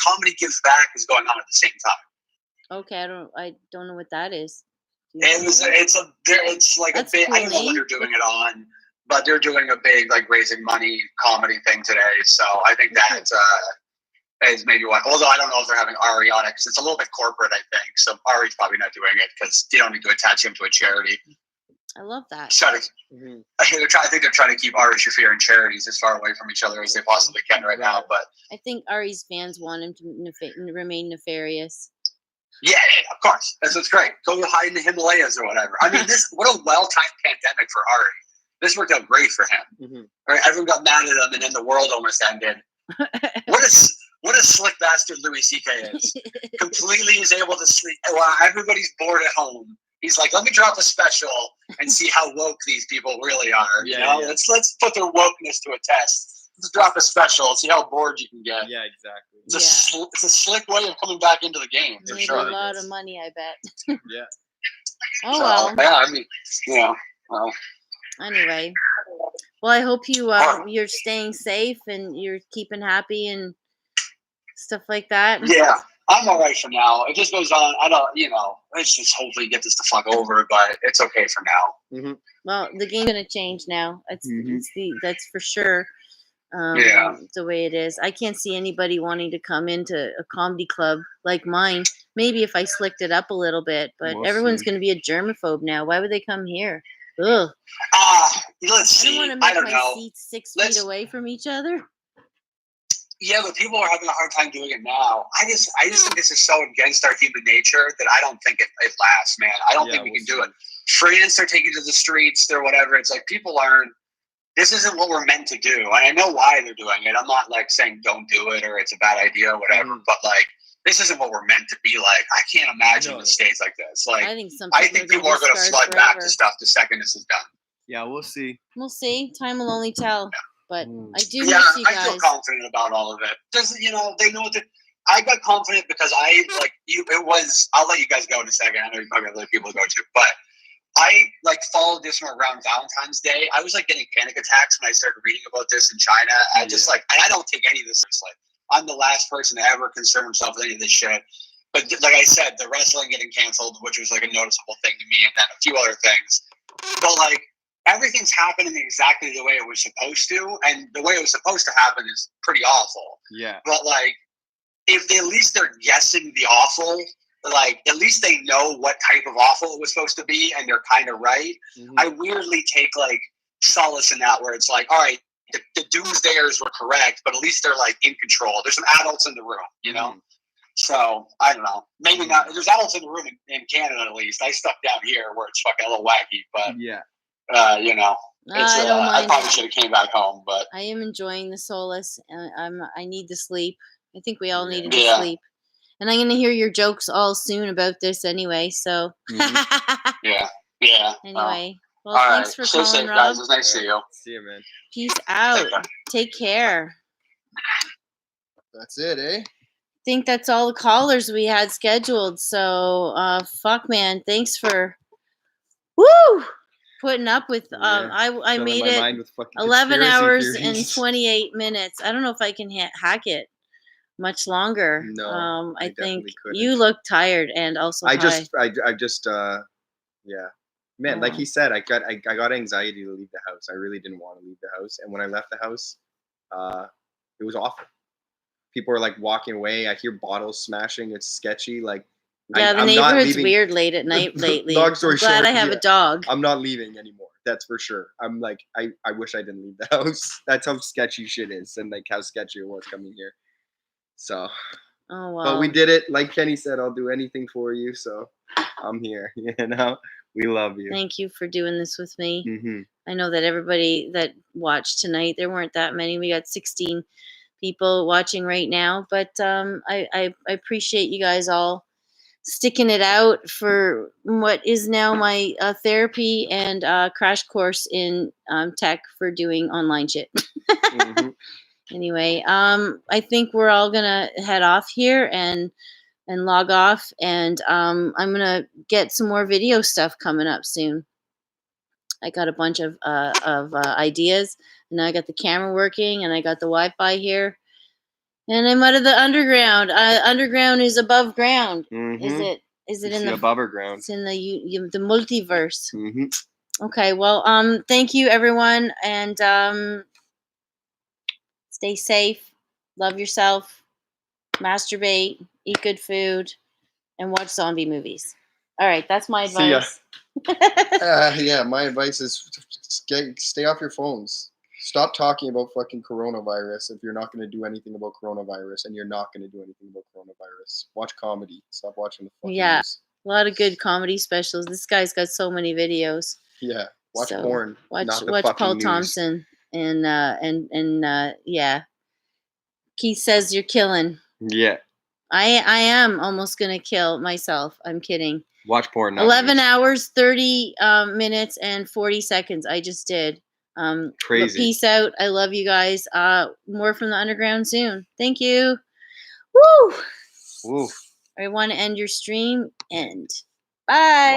Comedy Gives Back is going on at the same time. Okay, I don't know what that is. It's like That's a big, cool, I don't know what they're doing it on, but they're doing a big like raising money comedy thing today. So I think that is maybe why. Although I don't know if they're having Ari on it because it's a little bit corporate, I think. So Ari's probably not doing it because you don't need to attach him to a charity. I love that. I think they're trying to keep Ari Shaffir and charities as far away from each other as they possibly can right now. But I think Ari's fans want him to remain nefarious. Yeah, of course. That's great. Go hide in the Himalayas or whatever. I mean, what a well-timed pandemic for Ari. This worked out great for him. Mm-hmm. Right? Everyone got mad at him, and then the world almost ended. What a slick bastard Louis C.K. is. Completely is able to sleep while everybody's bored at home. He's like, let me drop a special and see how woke these people really are. Yeah. Let's put their wokeness to a test. Let's drop a special, see how bored you can get. Yeah, exactly. It's a slick way of coming back into the game, for Made sure. a lot of money, I bet. Yeah. Oh, well. Yeah, I mean, well. Anyway, well, I hope you're staying safe and you're keeping happy and stuff like that. Yeah, I'm all right for now. It just goes on. I don't, let's just hopefully get this the fuck over, but it's okay for now. Mm-hmm. Well, the game's gonna change now. That's for sure. The way it is. I can't see anybody wanting to come into a comedy club like mine. Maybe if I slicked it up a little bit, but everyone's going to be a germaphobe now. Why would they come here? Ugh. Let's see. I don't want to make my seats 6 feet away from each other. Yeah, but people are having a hard time doing it now. I just think this is so against our human nature that I don't think it lasts, man. I don't think we can do it. France, they're taking to the streets, they're whatever. It's like people aren't. This isn't what we're meant to do. And I know why they're doing it. I'm not like saying don't do it or it's a bad idea or whatever. But like, this isn't what we're meant to be like. I can't imagine the states like this. Like, I think people are going to flood back to stuff the second this is done. Yeah, we'll see. We'll see. Time will only tell. But I do miss you guys. I feel confident about all of it. They know that I got confident because I'll let you guys go in a second. I know you probably have other people to go to, but I followed this from around Valentine's Day. I was getting panic attacks when I started reading about this in China. I just and I don't take any of this seriously. I'm the last person to ever concern himself with any of this shit. But like I said, the wrestling getting canceled, which was a noticeable thing to me, and then a few other things. But everything's happening exactly the way it was supposed to, and the way it was supposed to happen is pretty awful. Yeah. But if at least they're guessing the awful. At least they know what type of awful it was supposed to be, and they're kind of right. Mm-hmm. I weirdly take solace in that, where it's like, all right, the doomsdayers were correct, but at least they're in control. There's some adults in the room, Mm-hmm. So I don't know. Maybe not. There's adults in the room in Canada at least. I stuck down here where it's fucking a little wacky, but I don't mind. I probably should have came back home, but I am enjoying the solace. I need to sleep. I think we all needed to sleep. And I'm going to hear your jokes all soon about this anyway, so. Yeah. Anyway, well, all thanks right. for calling, safe, Rob. guys. It was nice to see you. See you, man. Peace out. Take care. That's it, eh? I think that's all the callers we had scheduled, so fuck, man. Thanks for putting up with I made it 11 hours and 28 minutes. I don't know if I can hack it much longer. No, I think you look tired and also I just man, like he said, I got anxiety to leave the house. I really didn't want to leave the house, and when I left the house, it was awful. people are like walking away. I hear bottles smashing. It's sketchy. Like, Yeah, the I'm not neighborhood's leaving. weird late at night lately. Long story I'm glad short, I have a dog. I'm not leaving anymore. That's for sure. I'm like, I wish I didn't leave the house. That's how sketchy shit is, and like how sketchy it was coming here. So, oh wow. But we did it. Like Kenny said, I'll do anything for you. So I'm here. You know, we love you. Thank you for doing this with me. Mm-hmm. I know that everybody that watched tonight, there weren't that many. We got 16 people watching right now, but I appreciate you guys all sticking it out for what is now my therapy and crash course in tech for doing online shit. Mm-hmm. Anyway, I think we're all gonna head off here and log off, and I'm gonna get some more video stuff coming up soon. I got a bunch of ideas, and now I got the camera working, and I got the Wi-Fi here. And I'm out of the underground. Underground is above ground. Mm-hmm. Is it? Is it it's in the above ground? It's in the multiverse. Mm-hmm. Okay. Well, thank you everyone, and stay safe. Love yourself. Masturbate. Eat good food, and watch zombie movies. All right. That's my advice. Yeah, my advice is stay off your phones. Stop talking about fucking coronavirus if you're not going to do anything about coronavirus, and you're not going to do anything about coronavirus. Watch comedy. Stop watching the fucking news. A lot of good comedy specials. This guy's got so many videos. Yeah, watch porn. Watch not the Paul news. Thompson and yeah. Keith says you're killing. Yeah. I am almost gonna kill myself. I'm kidding. Watch porn. 11 hours, 30 minutes, and 40 seconds. I just did. Crazy. Peace out. I love you guys. More from the underground soon. Thank you. Woo. Woo. I want to end your stream. End. Bye.